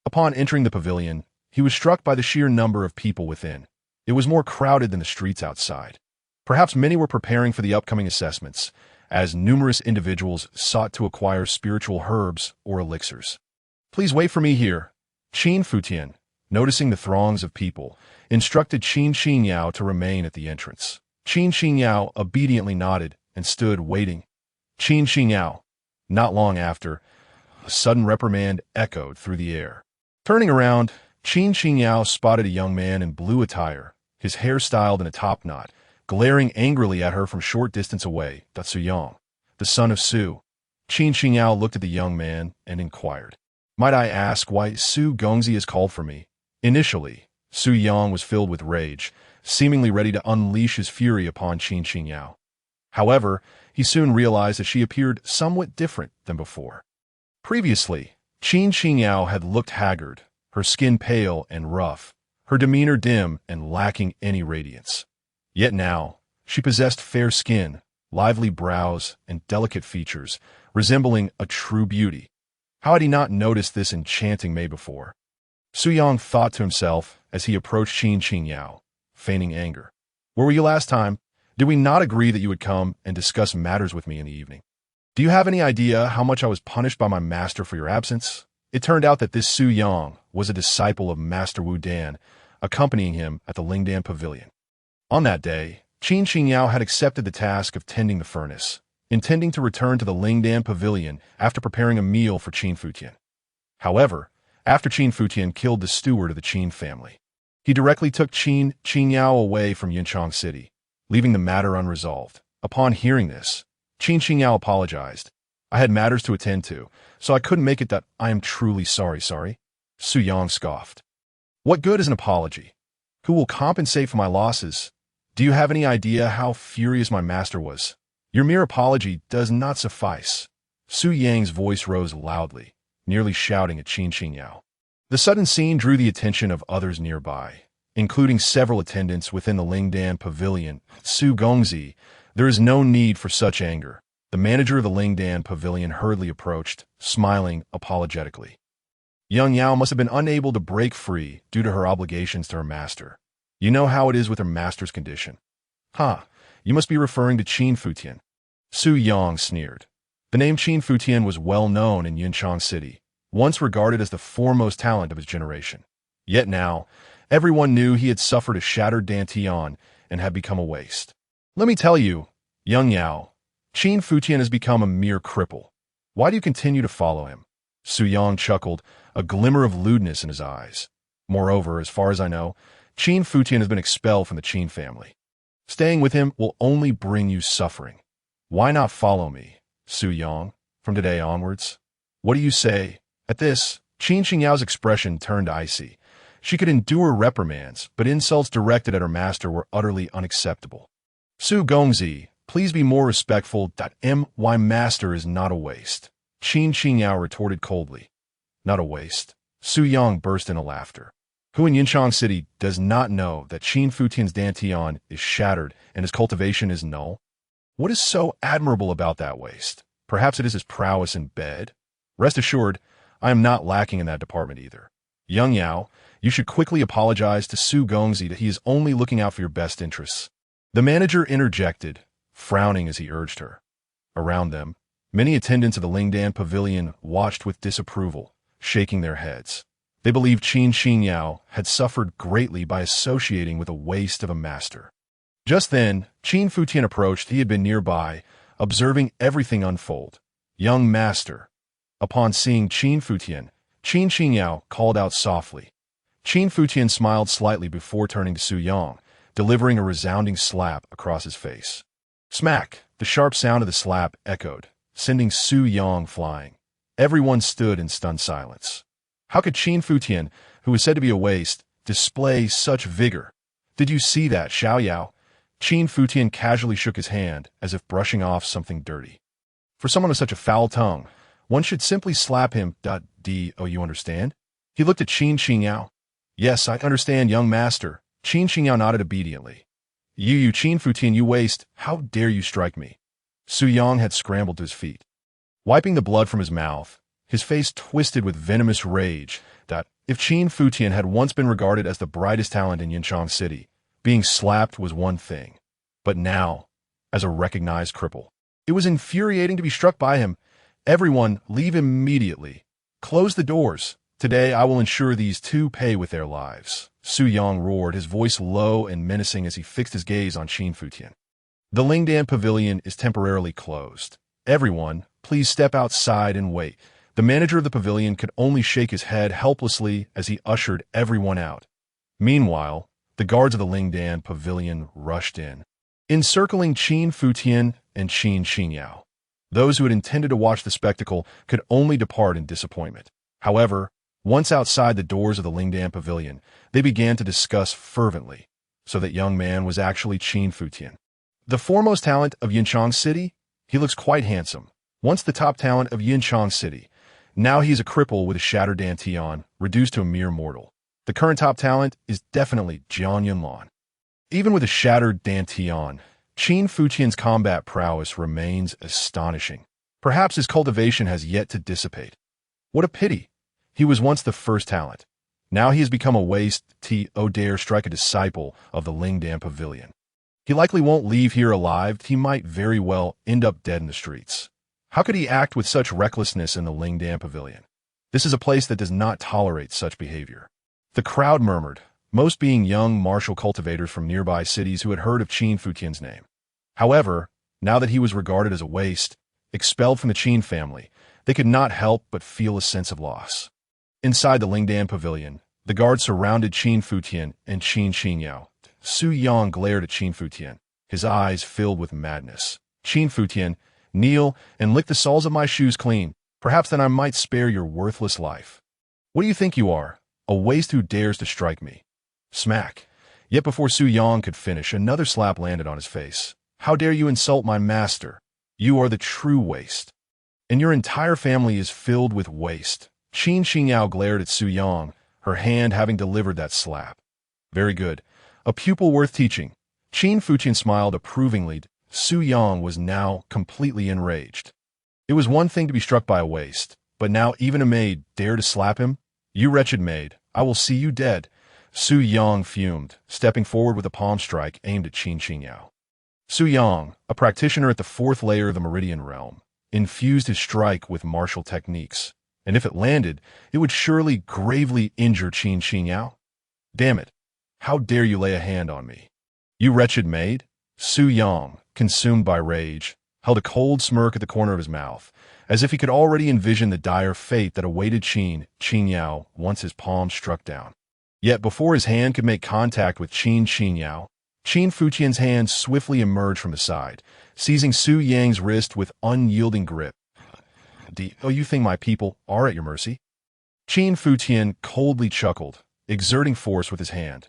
S1: Upon entering the pavilion, he was struck by the sheer number of people within. It was more crowded than the streets outside. Perhaps many were preparing for the upcoming assessments, as numerous individuals sought to acquire spiritual herbs or elixirs. Please wait for me here. Qin Futian, noticing the throngs of people, instructed Qin Qingyao to remain at the entrance. Qin Qingyao obediently nodded and stood waiting. Qin Qingyao. Not long after, a sudden reprimand echoed through the air. Turning around, Qin Qingyao spotted a young man in blue attire, his hair styled in a top knot, glaring angrily at her from short distance away. Su Yang, the son of Su. Qin Qingyao looked at the young man and inquired, "Might I ask why Su Gongzi has called for me?" Initially, Su Yang was filled with rage, seemingly ready to unleash his fury upon Qin Qingyao. However, he soon realized that she appeared somewhat different than before. Previously, Qin Qingyao had looked haggard, her skin pale and rough, her demeanor dim and lacking any radiance. Yet now, she possessed fair skin, lively brows, and delicate features, resembling a true beauty. How had he not noticed this enchanting maid before? Su Yang thought to himself as he approached Qin Qingyao, feigning anger. "Where were you last time? Did we not agree that you would come and discuss matters with me in the evening? Do you have any idea how much I was punished by my master for your absence?" It turned out that this Su Yang was a disciple of Master Wu Dan, accompanying him at the Lingdan Pavilion. On that day, Qin Qingyao had accepted the task of tending the furnace, intending to return to the Lingdan Pavilion after preparing a meal for Qin Futian. However, after Qin Futian killed the steward of the Qin family, he directly took Qin Qingyao away from Yunchang City, leaving the matter unresolved. Upon hearing this, Qin Qingyao apologized. "I had matters to attend to, so I couldn't make it. I am truly sorry. Su Yang scoffed. "What good is an apology? Who will compensate for my losses? Do you have any idea how furious my master was? Your mere apology does not suffice." Su Yang's voice rose loudly, nearly shouting at Qin Qingyao. The sudden scene drew the attention of others nearby, including several attendants within the Lingdan Pavilion. "Su Gongzi, there is no need for such anger." The manager of the Lingdan Pavilion hurriedly approached, smiling apologetically. Young Yao must have been unable to break free due to her obligations to her master. You know how it is with her master's condition. You must be referring to Qin Futian. Su Yang sneered. The name Qin Futian was well known in Yunchang City, once regarded as the foremost talent of his generation. Yet now, Everyone knew he had suffered a shattered dantian and had become a waste. Let me tell you, young Yao, Qin Futian has become a mere cripple. Why do you continue to follow him? Su Yang chuckled, a glimmer of lewdness in his eyes. Moreover, as far as I know, Qin Futian has been expelled from the Qin family. Staying with him will only bring you suffering. Why not follow me, Su Yang, from today onwards? What do you say? At this, Qin Xingyao's expression turned icy. She could endure reprimands, but insults directed at her master were utterly unacceptable. Su Gongzi, please be more respectful. My master is not a waste. Qin Xingyao retorted coldly. Not a waste. Su Yang burst into laughter. Who in Yinchang City does not know that Qin Futian's dantian is shattered and his cultivation is null? What is so admirable about that waste? Perhaps it is his prowess in bed? Rest assured, I am not lacking in that department either. Young Yao, you should quickly apologize to Su Gongzi that he is only looking out for your best interests. The manager interjected, frowning as he urged her. Around them, many attendants of the Lingdan Pavilion watched with disapproval, shaking their heads. They believed Qin Xingyao had suffered greatly by associating with a waste of a master. Just then, Qin Futian approached. He had been nearby, observing everything unfold. Young master. Upon seeing Qin Futian, Qin Xingyao called out softly. Qin Futian smiled slightly before turning to Su Yang, delivering a resounding slap across his face. Smack! The sharp sound of the slap echoed, sending Su Yang flying. Everyone stood in stunned silence. How could Qin Futian, who was said to be a waste, display such vigor? Did you see that, Xiao Yao? Qin Futian casually shook his hand, as if brushing off something dirty. For someone with such a foul tongue, one should simply slap him. Do you understand? He looked at Qin Xingyao. Yes, I understand, young master. Qin Xingyao nodded obediently. You Qin Futian, you waste, how dare you strike me? Su Yang had scrambled to his feet. Wiping the blood from his mouth, his face twisted with venomous rage. If Qin Futian had once been regarded as the brightest talent in Yinchang City, being slapped was one thing. But now, as a recognized cripple, it was infuriating to be struck by him. Everyone, leave immediately. Close the doors. Today I will ensure these two pay with their lives. Su Yang roared, his voice low and menacing as he fixed his gaze on Qin Futian. The Lingdan Pavilion is temporarily closed. Everyone, please step outside and wait. The manager of the pavilion could only shake his head helplessly as he ushered everyone out. Meanwhile, the guards of the Lingdan Pavilion rushed in, encircling Qin Futian and Qin Xingyao. Those who had intended to watch the spectacle could only depart in disappointment. However, once outside the doors of the Lingdan Pavilion, they began to discuss fervently, so that young man was actually Qin Futian. The foremost talent of Yinchang City? He looks quite handsome. Once the top talent of Yinchang City. Now he is a cripple with a shattered dantian, reduced to a mere mortal. The current top talent is definitely Jian Yunlan. Even with a shattered dantian, Qin Futian's combat prowess remains astonishing. Perhaps his cultivation has yet to dissipate. What a pity. He was once the first talent. Now he has become a waste. Dare strike a disciple of the Lingdan Pavilion. He likely won't leave here alive. He might very well end up dead in the streets. How could he act with such recklessness in the Lingdan Pavilion? This is a place that does not tolerate such behavior. The crowd murmured, most being young martial cultivators from nearby cities who had heard of Qin Futian's name. However, now that he was regarded as a waste, expelled from the Qin family, they could not help but feel a sense of loss. Inside the Lingdan Pavilion, the guards surrounded Qin Futian and Qin Xingyao. Su Yang glared at Qin Futian, his eyes filled with madness. Qin Futian, kneel and lick the soles of my shoes clean. Perhaps then I might spare your worthless life. What do you think you are? A waste who dares to strike me. Smack. Yet before Su Yang could finish, another slap landed on his face. How dare you insult my master? You are the true waste. And your entire family is filled with waste. Qin Xingyao glared at Su Yang, her hand having delivered that slap. Very good. A pupil worth teaching. Qin Futian smiled approvingly. Su Yang was now completely enraged. It was one thing to be struck by a waste, but now even a maid dared to slap him? You wretched maid, I will see you dead. Su Yang fumed, stepping forward with a palm strike aimed at Qin Xingyao. Su Yang, a practitioner at the fourth layer of the Meridian realm, infused his strike with martial techniques, and if it landed, it would surely gravely injure Qin Xingyao. Damn it, How dare you lay a hand on me? You wretched maid? Su Yang, consumed by rage, held a cold smirk at the corner of his mouth, as if he could already envision the dire fate that awaited Qin Yao once his palm struck down. Yet before his hand could make contact with Qin Yao, Qin Futian's hand swiftly emerged from his side, seizing Su Yang's wrist with unyielding grip. "Oh, you think my people are at your mercy?" Qin Futian coldly chuckled, exerting force with his hand.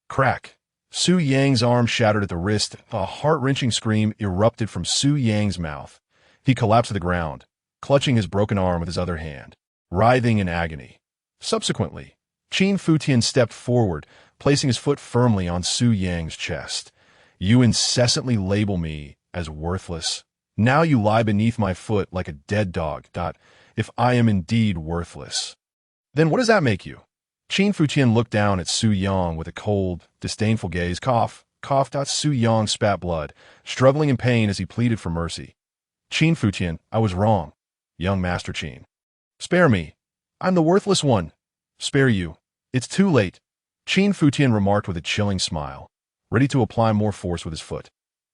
S1: Crack! Su Yang's arm shattered at the wrist. A heart-wrenching scream erupted from Su Yang's mouth. He collapsed to the ground, clutching his broken arm with his other hand, writhing in agony. Subsequently, Qin Futian stepped forward, placing his foot firmly on Su Yang's chest. "You incessantly label me as worthless. Now you lie beneath my foot like a dead dog. If I am indeed worthless, then what does that make you?" Qin Futian looked down at Su Yang with a cold, disdainful gaze. Cough. Su Yang spat blood, struggling in pain as he pleaded for mercy. "Qin Futian, I was wrong. Young Master Qin. Spare me. I'm the worthless one. Spare you. It's too late," Qin Futian remarked with a chilling smile, ready to apply more force with his foot.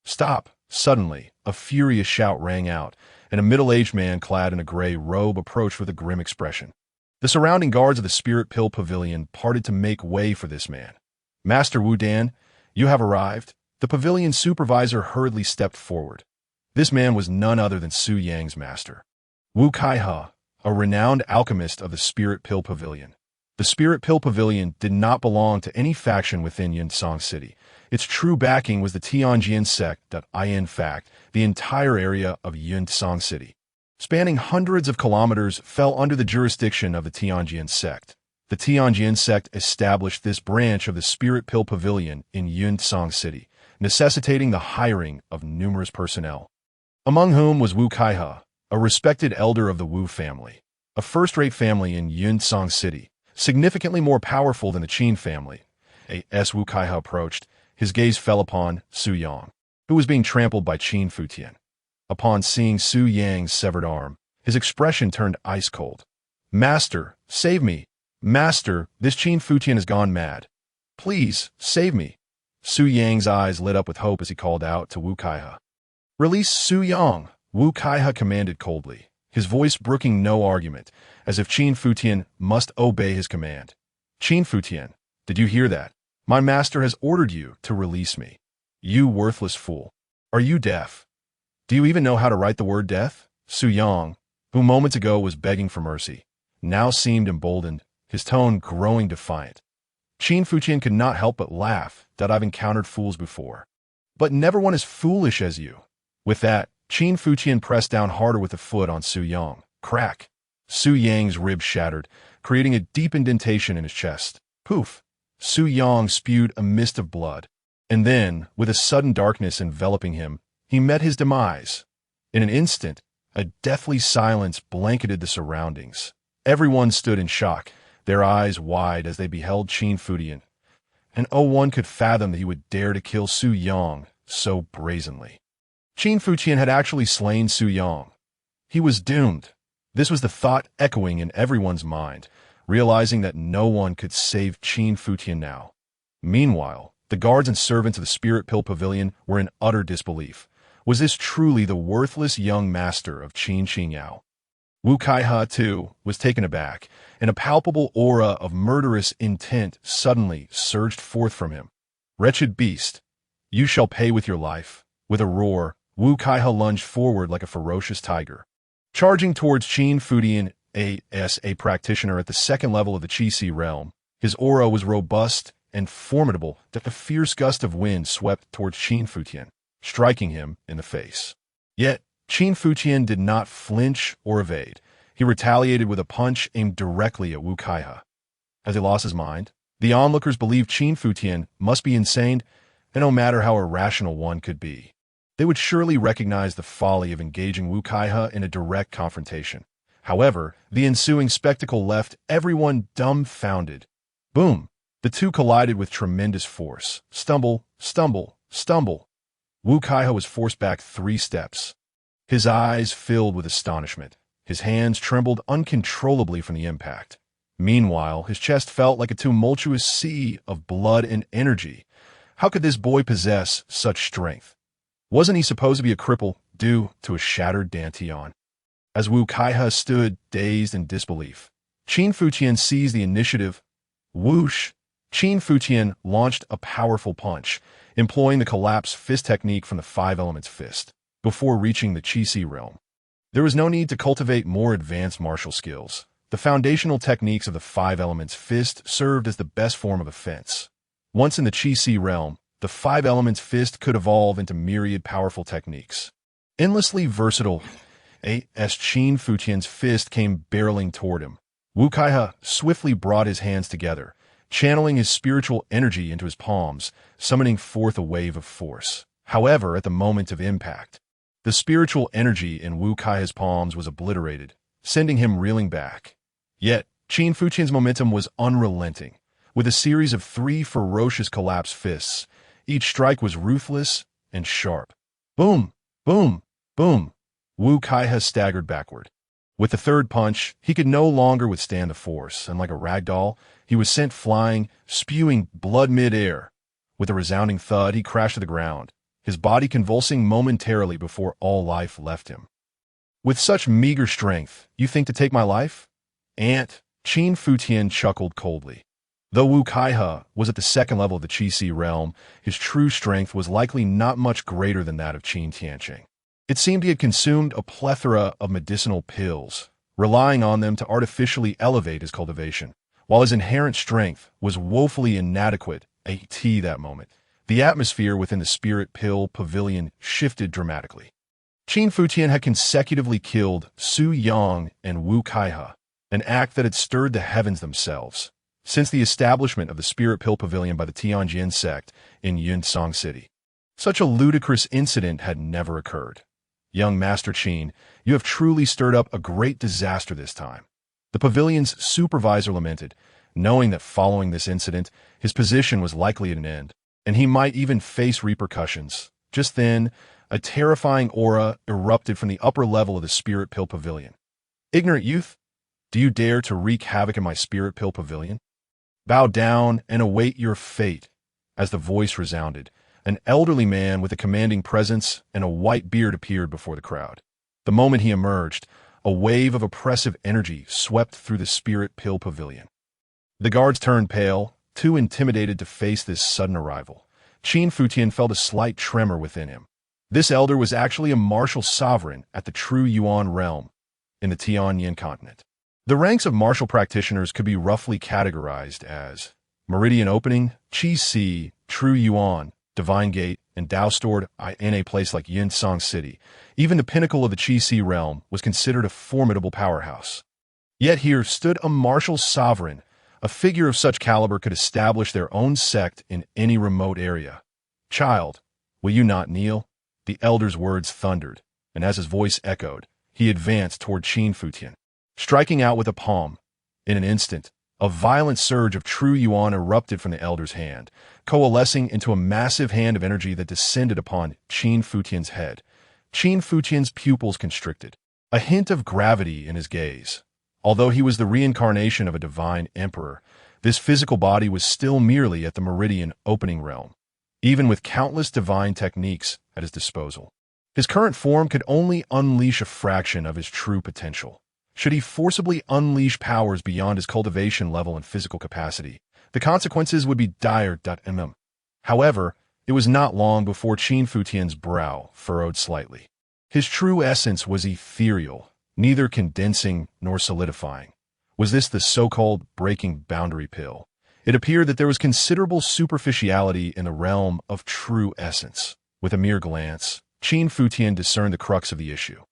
S1: "Stop." Suddenly, a furious shout rang out, and a middle-aged man clad in a gray robe approached with a grim expression. The surrounding guards of the Spirit Pill Pavilion parted to make way for this man. "Master Wu Dan, you have arrived." The pavilion's supervisor hurriedly stepped forward. This man was none other than Su Yang's master, Wu Kaihe, a renowned alchemist of the Spirit Pill Pavilion. The Spirit Pill Pavilion did not belong to any faction within Yunsong City. Its true backing was the Tianjin sect. In fact, the entire area of Yunsong City, spanning hundreds of kilometers, fell under the jurisdiction of the Tianjin sect. The Tianjin sect established this branch of the Spirit Pill Pavilion in Yunsong City, necessitating the hiring of numerous personnel, among whom was Wu Kaihe, a respected elder of the Wu family, a first-rate family in Yunsong City, significantly more powerful than the Qin family. As Wu Kaihe approached, his gaze fell upon Su Yang, who was being trampled by Qin Futian. Upon seeing Su Yang's severed arm, his expression turned ice-cold. "Master, save me! Master, this Qin Futian has gone mad. Please, save me!" Su Yang's eyes lit up with hope as he called out to Wu Kaihe. "Release Su Yang!" Wu Kaihe commanded coldly, his voice brooking no argument, as if Qin Futian must obey his command. "Qin Futian, did you hear that? My master has ordered you to release me. You worthless fool. Are you deaf? Do you even know how to write the word death?" Su Yang, who moments ago was begging for mercy, now seemed emboldened, his tone growing defiant. Qin Futian could not help but laugh. "I've encountered fools before, but never one as foolish as you." With that, Qin Futian pressed down harder with the foot on Su Yang. Crack! Su Yang's ribs shattered, creating a deep indentation in his chest. Poof! Su Yang spewed a mist of blood, and then, with a sudden darkness enveloping him, he met his demise. In an instant, a deathly silence blanketed the surroundings. Everyone stood in shock, their eyes wide as they beheld Qin Futian. And one could fathom that he would dare to kill Su Yang so brazenly. Qin Futian had actually slain Su Yang. He was doomed. This was the thought echoing in everyone's mind, realizing that no one could save Qin Futian now. Meanwhile, the guards and servants of the Spirit Pill Pavilion were in utter disbelief. Was this truly the worthless young master of Qin Yao? Wu Kaihe, too, was taken aback, and a palpable aura of murderous intent suddenly surged forth from him. "Wretched beast, you shall pay with your life." With a roar, Wu Kaihe lunged forward like a ferocious tiger, charging towards Qin Futian, a practitioner at the second level of the Qi realm. His aura was robust and formidable that a fierce gust of wind swept towards Qin Futian, striking him in the face. Yet, Qin Futian did not flinch or evade. He retaliated with a punch aimed directly at Wu Kaihe. As he lost his mind, the onlookers believed Qin Futian must be insane, and no matter how irrational one could be, they would surely recognize the folly of engaging Wu Kaihe in a direct confrontation. However, the ensuing spectacle left everyone dumbfounded. Boom! The two collided with tremendous force. Stumble, stumble, stumble. Wu Kaihe was forced back 3 steps. His eyes filled with astonishment. His hands trembled uncontrollably from the impact. Meanwhile, his chest felt like a tumultuous sea of blood and energy. How could this boy possess such strength? Wasn't he supposed to be a cripple due to a shattered dantian? As Wu Kaihe stood, dazed in disbelief, Qin Futian seized the initiative. Whoosh! Qin Futian launched a powerful punch, employing the collapse fist technique from the Five Elements fist, before reaching the Qi realm. There was no need to cultivate more advanced martial skills. The foundational techniques of the Five Elements fist served as the best form of offense. Once in the Qi realm, the Five Elements fist could evolve into myriad powerful techniques. Endlessly versatile, as Qin Futian's fist came barreling toward him, Wu Kaihe swiftly brought his hands together, channeling his spiritual energy into his palms, summoning forth a wave of force. However, at the moment of impact, the spiritual energy in Wu Kaihe's palms was obliterated, sending him reeling back. Yet, Qin Futian's momentum was unrelenting. With a series of 3 ferocious collapse fists, each strike was ruthless and sharp. Boom! Boom! Boom! Wu Kaihe staggered backward. With the third punch, he could no longer withstand the force, and like a rag doll, he was sent flying, spewing blood mid-air. With a resounding thud, he crashed to the ground, his body convulsing momentarily before all life left him. With such meager strength, you think to take my life? Ant, Qin Futian chuckled coldly. Though Wu Kaihe was at the second level of the Qi realm, his true strength was likely not much greater than that of Qin Tianqing. It seemed he had consumed a plethora of medicinal pills, relying on them to artificially elevate his cultivation, while his inherent strength was woefully inadequate at that moment. The atmosphere within the spirit pill pavilion shifted dramatically. Qin Futian had consecutively killed Su Yang and Wu Kaihe, an act that had stirred the heavens themselves, since the establishment of the spirit pill pavilion by the Tianjin sect in Yunsong City. Such a ludicrous incident had never occurred. Young Master Qin, you have truly stirred up a great disaster this time. The pavilion's supervisor lamented, knowing that following this incident, his position was likely at an end, and he might even face repercussions. Just then, a terrifying aura erupted from the upper level of the Spirit Pill Pavilion. Ignorant youth, do you dare to wreak havoc in my Spirit Pill Pavilion? Bow down and await your fate. As the voice resounded, an elderly man with a commanding presence and a white beard appeared before the crowd. The moment he emerged, a wave of oppressive energy swept through the Spirit Pill Pavilion. The guards turned pale, too intimidated to face this sudden arrival. Qin Futian felt a slight tremor within him. This elder was actually a martial sovereign at the True Yuan realm in the Tianyin continent. The ranks of martial practitioners could be roughly categorized as Meridian Opening, Qi Si, True Yuan, Divine Gate, and Tao stored in a place like Yunsong City. Even the pinnacle of the Qi Si realm was considered a formidable powerhouse. Yet here stood a martial sovereign. A figure of such caliber could establish their own sect in any remote area. Child, will you not kneel? The elder's words thundered, and as his voice echoed, he advanced toward Qin Futian, striking out with a palm. In an instant, a violent surge of true yuan erupted from the elder's hand, coalescing into a massive hand of energy that descended upon Qin Futian's head. Qin Futian's pupils constricted, a hint of gravity in his gaze. Although he was the reincarnation of a divine emperor, this physical body was still merely at the meridian opening realm, even with countless divine techniques at his disposal. His current form could only unleash a fraction of his true potential. Should he forcibly unleash powers beyond his cultivation level and physical capacity, the consequences would be dire. However, it was not long before Qin Futian's brow furrowed slightly. His true essence was ethereal, neither condensing nor solidifying. Was this the so-called breaking boundary pill? It appeared that there was considerable superficiality in the realm of true essence. With a mere glance, Qin Futian discerned the crux of the issue.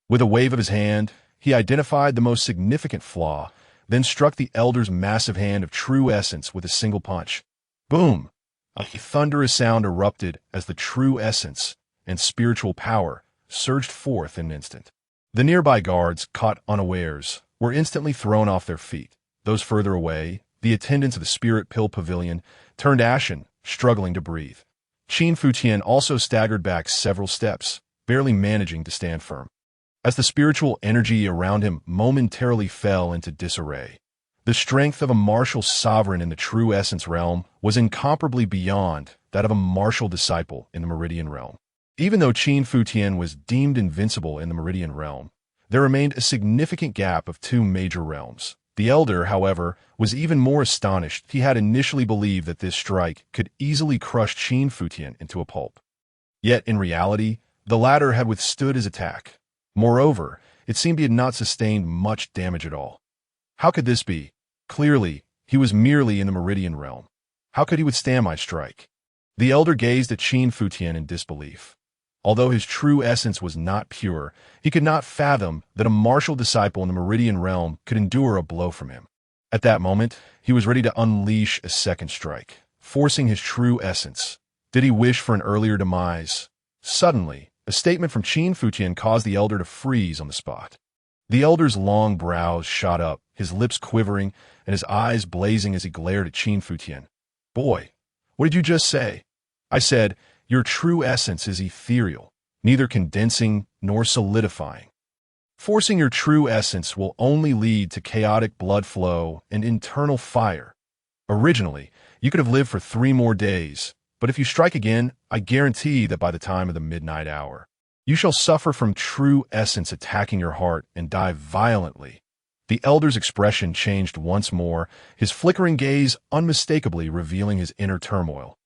S1: With a wave of his hand, he identified the most significant flaw, then struck the elder's massive hand of true essence with a single punch. Boom! A thunderous sound erupted as the true essence and spiritual power surged forth in an instant. The nearby guards, caught unawares, were instantly thrown off their feet. Those further away, the attendants of the Spirit Pill Pavilion, turned ashen, struggling to breathe. Qin Futian also staggered back several steps, barely managing to stand firm. As the spiritual energy around him momentarily fell into disarray, The strength of a martial sovereign in the true essence realm was incomparably beyond that of a martial disciple in the meridian realm. Even though Qin Futian was deemed invincible in the meridian realm, there remained a significant gap of two major realms. The elder, however, was even more astonished. He had initially believed that this strike could easily crush Qin Futian into a pulp. Yet, in reality, the latter had withstood his attack. Moreover, it seemed he had not sustained much damage at all. How could this be? Clearly, he was merely in the meridian realm. How could he withstand my strike? The elder gazed at Qin Futian in disbelief. Although his true essence was not pure, he could not fathom that a martial disciple in the meridian realm could endure a blow from him. At that moment, he was ready to unleash a second strike, forcing his true essence. Did he wish for an earlier demise? Suddenly, a statement from Qin Futian caused the elder to freeze on the spot. The elder's long brows shot up, his lips quivering, and his eyes blazing as he glared at Qin Futian. "Boy, what did you just say?" "I said, your true essence is ethereal, neither condensing nor solidifying. Forcing your true essence will only lead to chaotic blood flow and internal fire. Originally, you could have lived for 3 more days, but if you strike again, I guarantee that by the time of the midnight hour, you shall suffer from true essence attacking your heart and die violently." The elder's expression changed once more, his flickering gaze unmistakably revealing his inner turmoil.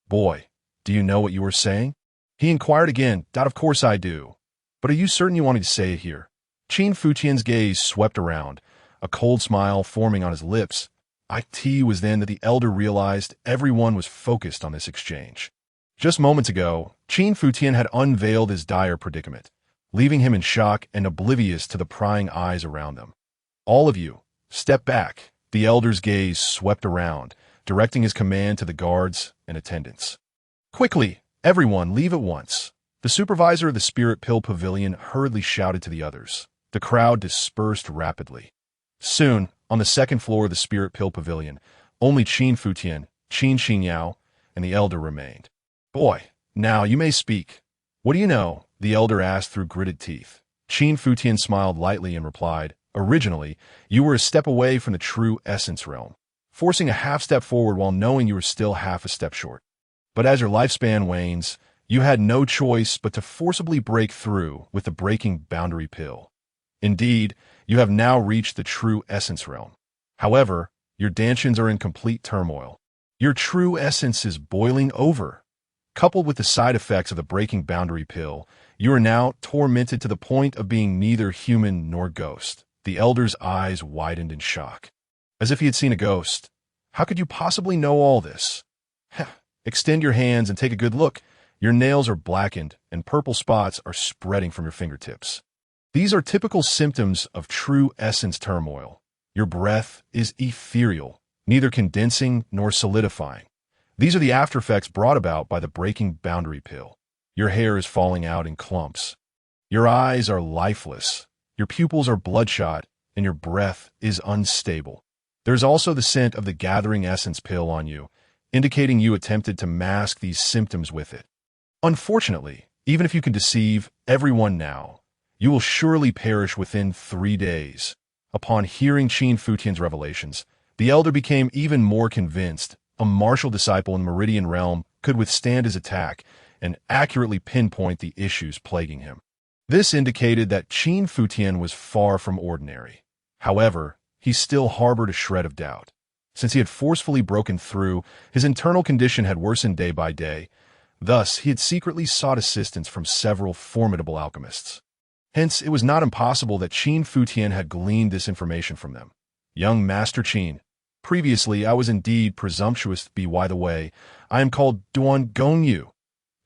S1: "Boy, do you know what you were saying?" He inquired again. "Of course I do. But are you certain you want me to say it here?" Qin Futian's gaze swept around, a cold smile forming on his lips. It was then that the elder realized everyone was focused on this exchange. Just moments ago, Qin Futian had unveiled his dire predicament, leaving him in shock and oblivious to the prying eyes around them. "All of you, step back." The elder's gaze swept around, directing his command to the guards and attendants. "Quickly, everyone, leave at once." The supervisor of the Spirit Pill Pavilion hurriedly shouted to the others. The crowd dispersed rapidly. Soon, on the second floor of the Spirit Pill Pavilion, only Qin Futian, Qin Xinyao, and the elder remained. "Boy, now you may speak. What do you know?" the elder asked through gritted teeth. Qin Futian smiled lightly and replied, "Originally, you were a step away from the true essence realm, forcing a half step forward while knowing you were still half a step short. But as your lifespan wanes, you had no choice but to forcibly break through with the breaking boundary pill. Indeed, you have now reached the true essence realm. However, your dantians are in complete turmoil. Your true essence is boiling over. Coupled with the side effects of the breaking boundary pill, you are now tormented to the point of being neither human nor ghost." The elder's eyes widened in shock, as if he had seen a ghost. "How could you possibly know all this?" "Extend your hands and take a good look. Your nails are blackened, and purple spots are spreading from your fingertips. These are typical symptoms of true essence turmoil. Your breath is ethereal, neither condensing nor solidifying. These are the aftereffects brought about by the breaking boundary pill. Your hair is falling out in clumps. Your eyes are lifeless. Your pupils are bloodshot, and your breath is unstable. There's also the scent of the gathering essence pill on you, indicating you attempted to mask these symptoms with it. Unfortunately, even if you can deceive everyone now, you will surely perish within 3 days." Upon hearing Qin Futian's revelations, the elder became even more convinced a martial disciple in the Meridian realm could withstand his attack and accurately pinpoint the issues plaguing him. This indicated that Qin Futian was far from ordinary. However, he still harbored a shred of doubt. Since he had forcefully broken through, his internal condition had worsened day by day. Thus, he had secretly sought assistance from several formidable alchemists. Hence, it was not impossible that Qin Futian had gleaned this information from them. "Young Master Qin, previously I was indeed presumptuous to be. By the way, I am called Duan Gongyu."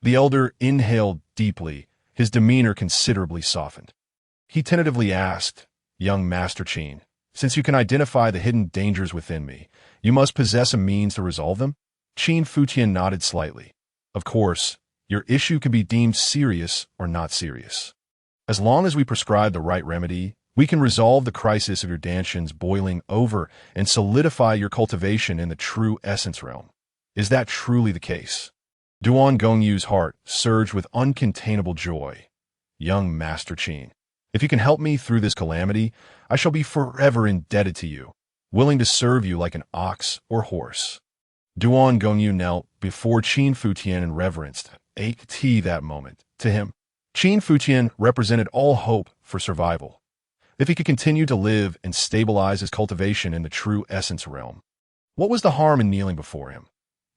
S1: The elder inhaled deeply, his demeanor considerably softened. He tentatively asked, "Young Master Qin, since you can identify the hidden dangers within me, you must possess a means to resolve them?" Qin Futian nodded slightly. "Of course, your issue can be deemed serious or not serious. As long as we prescribe the right remedy, we can resolve the crisis of your dantians boiling over and solidify your cultivation in the true essence realm. Is that truly the case?" Duan Gongyu's heart surged with uncontainable joy. "Young Master Qin, if you can help me through this calamity, I shall be forever indebted to you." willing to serve you like an ox or horse. Duan Gongyu knelt before Qin Futian and reverenced that moment. To him, Qin Futian represented all hope for survival. If he could continue to live and stabilize his cultivation in the true essence realm, what was the harm in kneeling before him?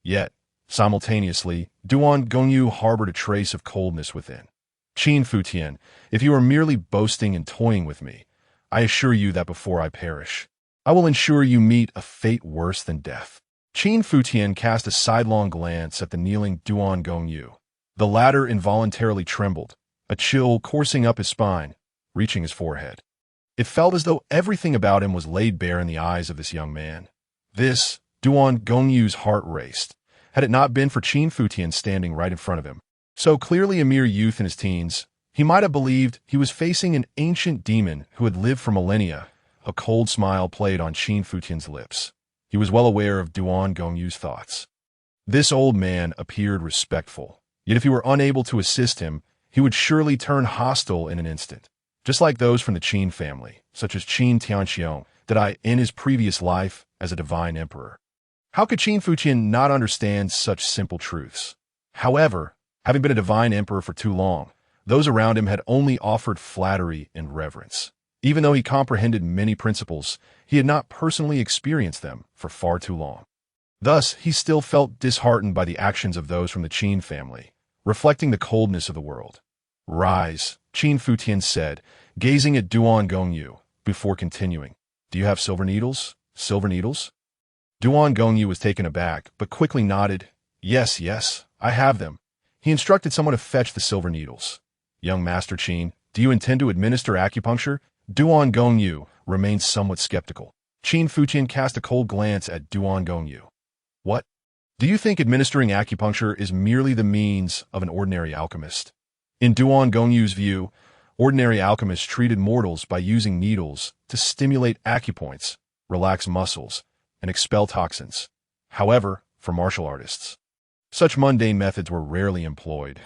S1: Yet, simultaneously, Duan Gongyu harbored a trace of coldness within. Qin Futian, if you are merely boasting and toying with me, I assure you that before I perish, I will ensure you meet a fate worse than death. Qin Futian cast a sidelong glance at the kneeling Duan Gongyu. The latter involuntarily trembled, a chill coursing up his spine, reaching his forehead. It felt as though everything about him was laid bare in the eyes of this young man. This, Duan Gongyu's heart raced, had it not been for Qin Futian standing right in front of him. So clearly a mere youth in his teens, he might have believed he was facing an ancient demon who had lived for millennia. A cold smile played on Qin Futian's lips. He was well aware of Duan Gongyu's thoughts. This old man appeared respectful, yet if he were unable to assist him, he would surely turn hostile in an instant. Just like those from the Qin family, such as Qin Tianxiong, that I in his previous life as a divine emperor. How could Qin Futian not understand such simple truths? However, having been a divine emperor for too long, those around him had only offered flattery and reverence. Even though he comprehended many principles, he had not personally experienced them for far too long. Thus, he still felt disheartened by the actions of those from the Qin family, reflecting the coldness of the world. Rise, Qin Futian said, gazing at Duan Gongyu, before continuing. Do you have silver needles? Silver needles? Duan Gongyu was taken aback, but quickly nodded. Yes, I have them. He instructed someone to fetch the silver needles. Young Master Qin, do you intend to administer acupuncture? Duan Gongyu remained somewhat skeptical. Qin Futian cast a cold glance at Duan Gongyu. What? Do you think administering acupuncture is merely the means of an ordinary alchemist? In Duan Gongyu's view, ordinary alchemists treated mortals by using needles to stimulate acupoints, relax muscles, and expel toxins. However, for martial artists, such mundane methods were rarely employed.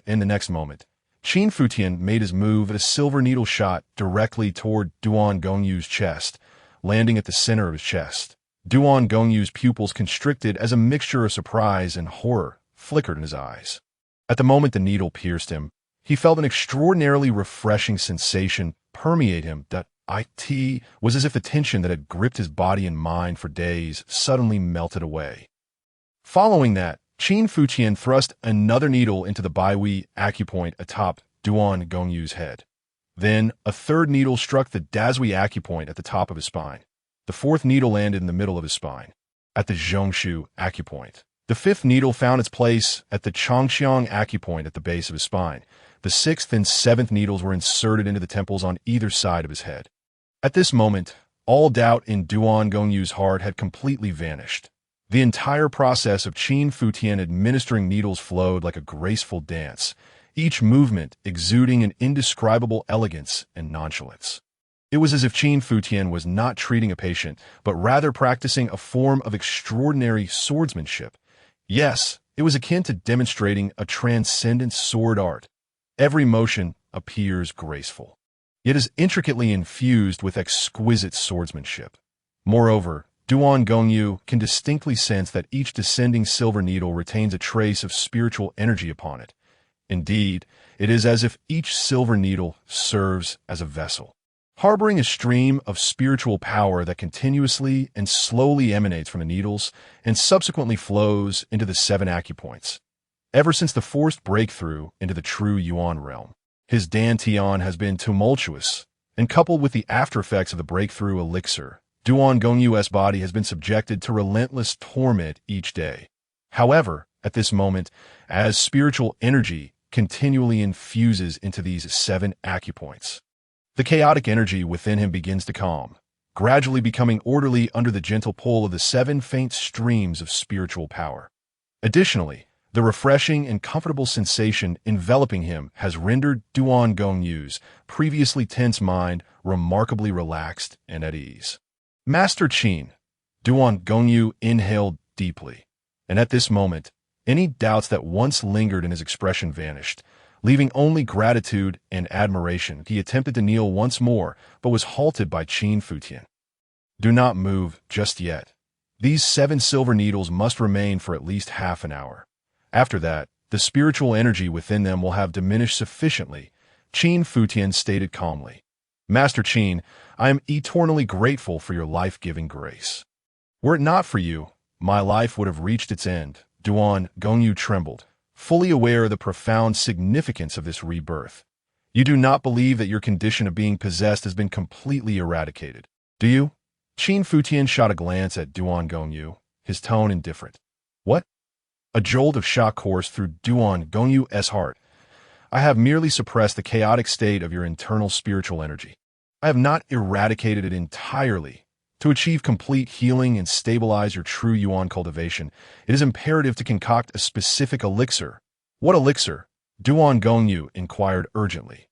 S1: In the next moment, Qin Futian made his move at a silver needle shot directly toward Duan Gongyu's chest, landing at the center of his chest. Duan Gongyu's pupils constricted as a mixture of surprise and horror flickered in his eyes. At the moment the needle pierced him, he felt an extraordinarily refreshing sensation permeate him that was as if the tension that had gripped his body and mind for days suddenly melted away. Following that, Qin Futian thrust another needle into the bygone acupoint atop Duan Gongyu's head. Then, a third needle struck the dasui acupoint at the top of his spine. The fourth needle landed in the middle of his spine, at the zhongshu acupoint. The fifth needle found its place at the chongqiang acupoint at the base of his spine. The sixth and seventh needles were inserted into the temples on either side of his head. At this moment, all doubt in Duan Gongyu's heart had completely vanished. The entire process of Qin Futian administering needles flowed like a graceful dance, each movement exuding an indescribable elegance and nonchalance. It was as if Qin Futian was not treating a patient, but rather practicing a form of extraordinary swordsmanship. Yes, it was akin to demonstrating a transcendent sword art. Every motion appears graceful, yet is intricately infused with exquisite swordsmanship. Moreover, Duan Gongyu can distinctly sense that each descending silver needle retains a trace of spiritual energy upon it. Indeed, it is as if each silver needle serves as a vessel, harboring a stream of spiritual power that continuously and slowly emanates from the needles and subsequently flows into the 7 acupoints. Ever since the forced breakthrough into the true Yuan realm, his dantian has been tumultuous, and coupled with the aftereffects of the breakthrough elixir, Duan Gongyu's body has been subjected to relentless torment each day. However, at this moment, as spiritual energy continually infuses into these 7 acupoints, the chaotic energy within him begins to calm, gradually becoming orderly under the gentle pull of the 7 faint streams of spiritual power. Additionally, the refreshing and comfortable sensation enveloping him has rendered Duan Gongyu's previously tense mind remarkably relaxed and at ease. Master Qin, Duan Gongyu inhaled deeply, and at this moment, any doubts that once lingered in his expression vanished, leaving only gratitude and admiration. He attempted to kneel once more, but was halted by Qin Futian. Do not move just yet. These 7 silver needles must remain for at least half an hour. After that, the spiritual energy within them will have diminished sufficiently, Qin Futian stated calmly. Master Qin, I am eternally grateful for your life-giving grace. Were it not for you, my life would have reached its end. Duan Gongyu trembled, fully aware of the profound significance of this rebirth. You do not believe that your condition of being possessed has been completely eradicated, do you? Qin Futian shot a glance at Duan Gongyu, his tone indifferent. What? A jolt of shock coursed through Duan Gongyu's heart. I have merely suppressed the chaotic state of your internal spiritual energy. I have not eradicated it entirely. To achieve complete healing and stabilize your true yuan cultivation, it is imperative to concoct a specific elixir. What elixir? Duan Gongyu inquired urgently.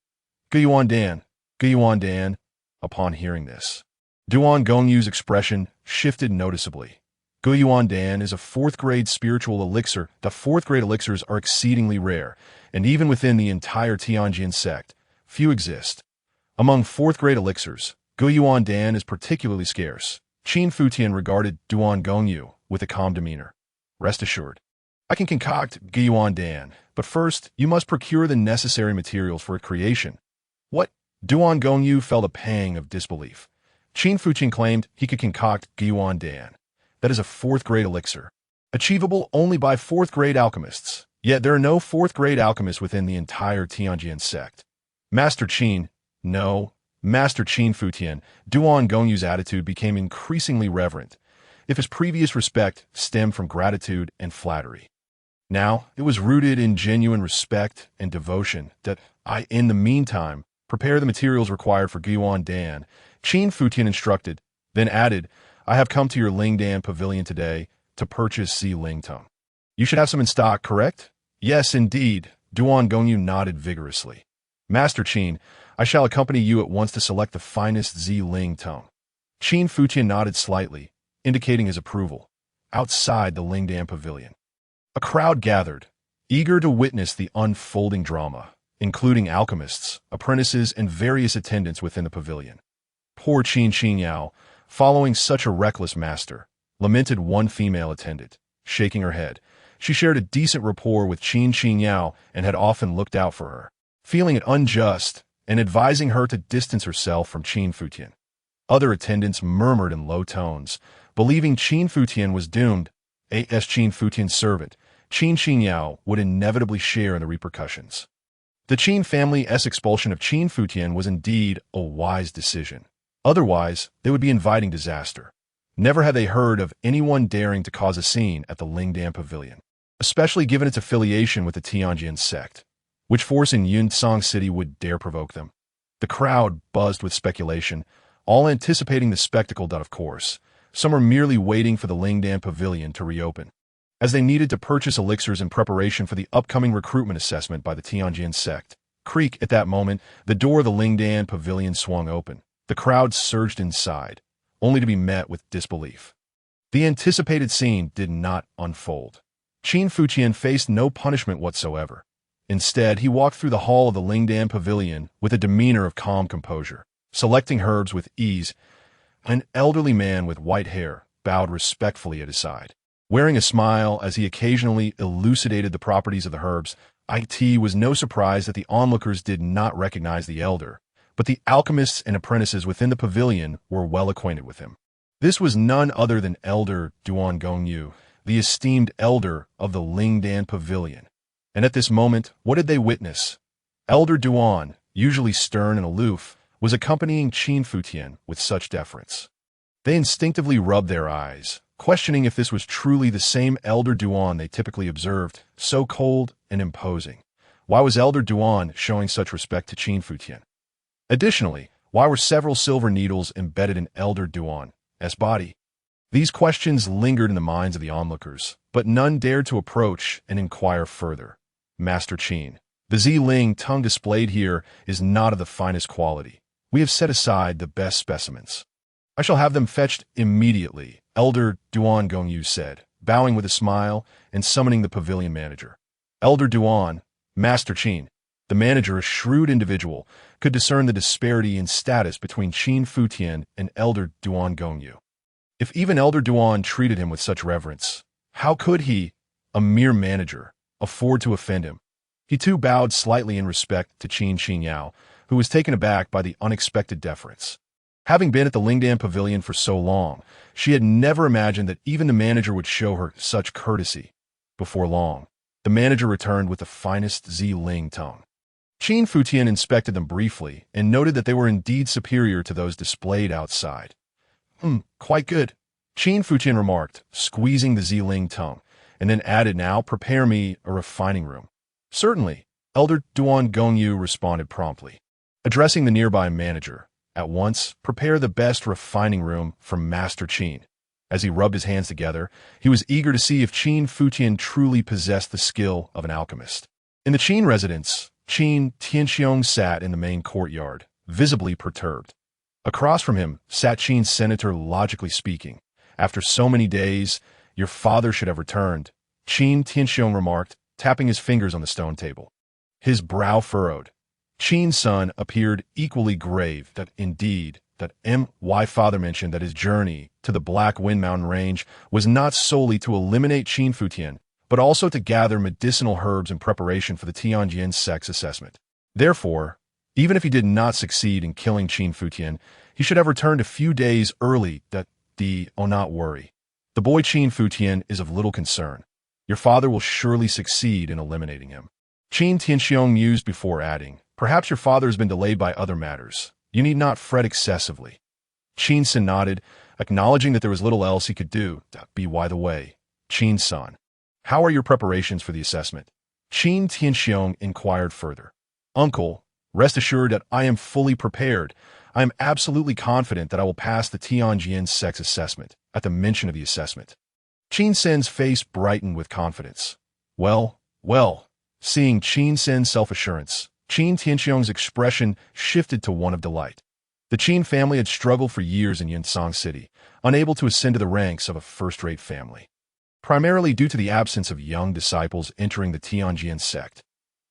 S1: Guyuan Dan. Upon hearing this, Duan Gongyu's expression shifted noticeably. Guyuan Dan is a 4th-grade spiritual elixir. The 4th-grade elixirs are exceedingly rare, and even within the entire Tianjin sect, few exist. Among 4th-grade elixirs, Guyuan Dan is particularly scarce. Qin Futian regarded Duan Gongyu with a calm demeanor. Rest assured, I can concoct Guyuan Dan, but first you must procure the necessary materials for its creation. What? Duan Gongyu felt a pang of disbelief. Qin Futian claimed he could concoct Guyuan Dan. That is a 4th-grade elixir, achievable only by 4th-grade alchemists. Yet there are no 4th-grade alchemists within the entire Tianjin sect. Master Qin, no. Master Qin Futian, Duan Gongyu's attitude became increasingly reverent, if his previous respect stemmed from gratitude and flattery. Now, it was rooted in genuine respect and devotion that I, in the meantime, prepare the materials required for Guyuan Dan. Qin Futian instructed, then added, I have come to your Lingdan pavilion today to purchase Z Lingtong. You should have some in stock, correct? Yes, indeed. Duan Gongyu nodded vigorously. Master Qin, I shall accompany you at once to select the finest Z Lingtong. Qin Futian nodded slightly, indicating his approval. Outside the Lingdan pavilion, a crowd gathered, eager to witness the unfolding drama, including alchemists, apprentices, and various attendants within the pavilion. Poor Qin Yao, following such a reckless master, lamented one female attendant, shaking her head. She shared a decent rapport with Qin Yao and had often looked out for her, feeling it unjust and advising her to distance herself from Qin Futian. Other attendants murmured in low tones, believing Qin Futian was doomed. As Qin Futian's servant, Qin Yao would inevitably share in the repercussions. The Qin family's expulsion of Qin Futian was indeed a wise decision. Otherwise, they would be inviting disaster. Never had they heard of anyone daring to cause a scene at the Lingdan Pavilion, especially given its affiliation with the Tianjin sect. Which force in Yunsong City would dare provoke them? The crowd buzzed with speculation, all anticipating the spectacle that, of course, some were merely waiting for the Lingdan Pavilion to reopen, as they needed to purchase elixirs in preparation for the upcoming recruitment assessment by the Tianjin sect. Creak, at that moment, the door of the Lingdan Pavilion swung open. The crowd surged inside, only to be met with disbelief. The anticipated scene did not unfold. Qin Futian faced no punishment whatsoever. Instead, he walked through the hall of the Lingdan Pavilion with a demeanor of calm composure, selecting herbs with ease. An elderly man with white hair bowed respectfully at his side, wearing a smile as he occasionally elucidated the properties of the herbs. It was no surprise that the onlookers did not recognize the elder, but the alchemists and apprentices within the pavilion were well acquainted with him. This was none other than Elder Duan Gongyu, the esteemed elder of the Lingdan Pavilion. And at this moment, what did they witness? Elder Duan, usually stern and aloof, was accompanying Qin Futian with such deference. They instinctively rubbed their eyes, questioning if this was truly the same Elder Duan they typically observed, so cold and imposing. Why was Elder Duan showing such respect to Qin Futian? Additionally, why were several silver needles embedded in Elder Duan's body? These questions lingered in the minds of the onlookers, but none dared to approach and inquire further. Master Qin, the Z Ling tongue displayed here is not of the finest quality. We have set aside the best specimens. I shall have them fetched immediately, Elder Duan Gongyu said, bowing with a smile and summoning the pavilion manager. Elder Duan, Master Qin. The manager, a shrewd individual, could discern the disparity in status between Qin Futian and Elder Duan Gongyu. If even Elder Duan treated him with such reverence, how could he, a mere manager, afford to offend him? He too bowed slightly in respect to Qin Xinyao, who was taken aback by the unexpected deference. Having been at the Lingdan Pavilion for so long, she had never imagined that even the manager would show her such courtesy. Before long, the manager returned with the finest Zi-Ling tongue. Qin Futian inspected them briefly and noted that they were indeed superior to those displayed outside. Quite good, Qin Futian remarked, squeezing the Zi-Ling tongue, and then added, now prepare me a refining room. Certainly, Elder Duan Gongyu responded promptly. Addressing the nearby manager, at once, prepare the best refining room for Master Qin. As he rubbed his hands together, he was eager to see if Qin Futian truly possessed the skill of an alchemist. In the Qin residence, Qin Tianxiong sat in the main courtyard, visibly perturbed. Across from him sat Qin's senator, logically speaking. After so many days, your father should have returned, Qin Tianxiong remarked, tapping his fingers on the stone table. His brow furrowed. Qin's son appeared equally grave that my father mentioned that his journey to the Black Wind Mountain Range was not solely to eliminate Qin Futian, but also to gather medicinal herbs in preparation for the Tianjin sex assessment. Therefore, even if he did not succeed in killing Qin Futian, he should have returned a few days early. Not worry. The boy Qin Futian is of little concern. Your father will surely succeed in eliminating him. Qin Tianxiong mused before adding, perhaps your father has been delayed by other matters. You need not fret excessively. Qin Sin nodded, acknowledging that there was little else he could do. By the way, Qin San, how are your preparations for the assessment? Qin Tianxiong inquired further. Uncle, rest assured that I am fully prepared. I am absolutely confident that I will pass the Tianjin sex assessment. At the mention of the assessment, Qin Sin's face brightened with confidence. Well, seeing Qin Sin's self-assurance, Qin Tianxiong's expression shifted to one of delight. The Qin family had struggled for years in Yunsong City, unable to ascend to the ranks of a first-rate family, primarily due to the absence of young disciples entering the Tianjin sect.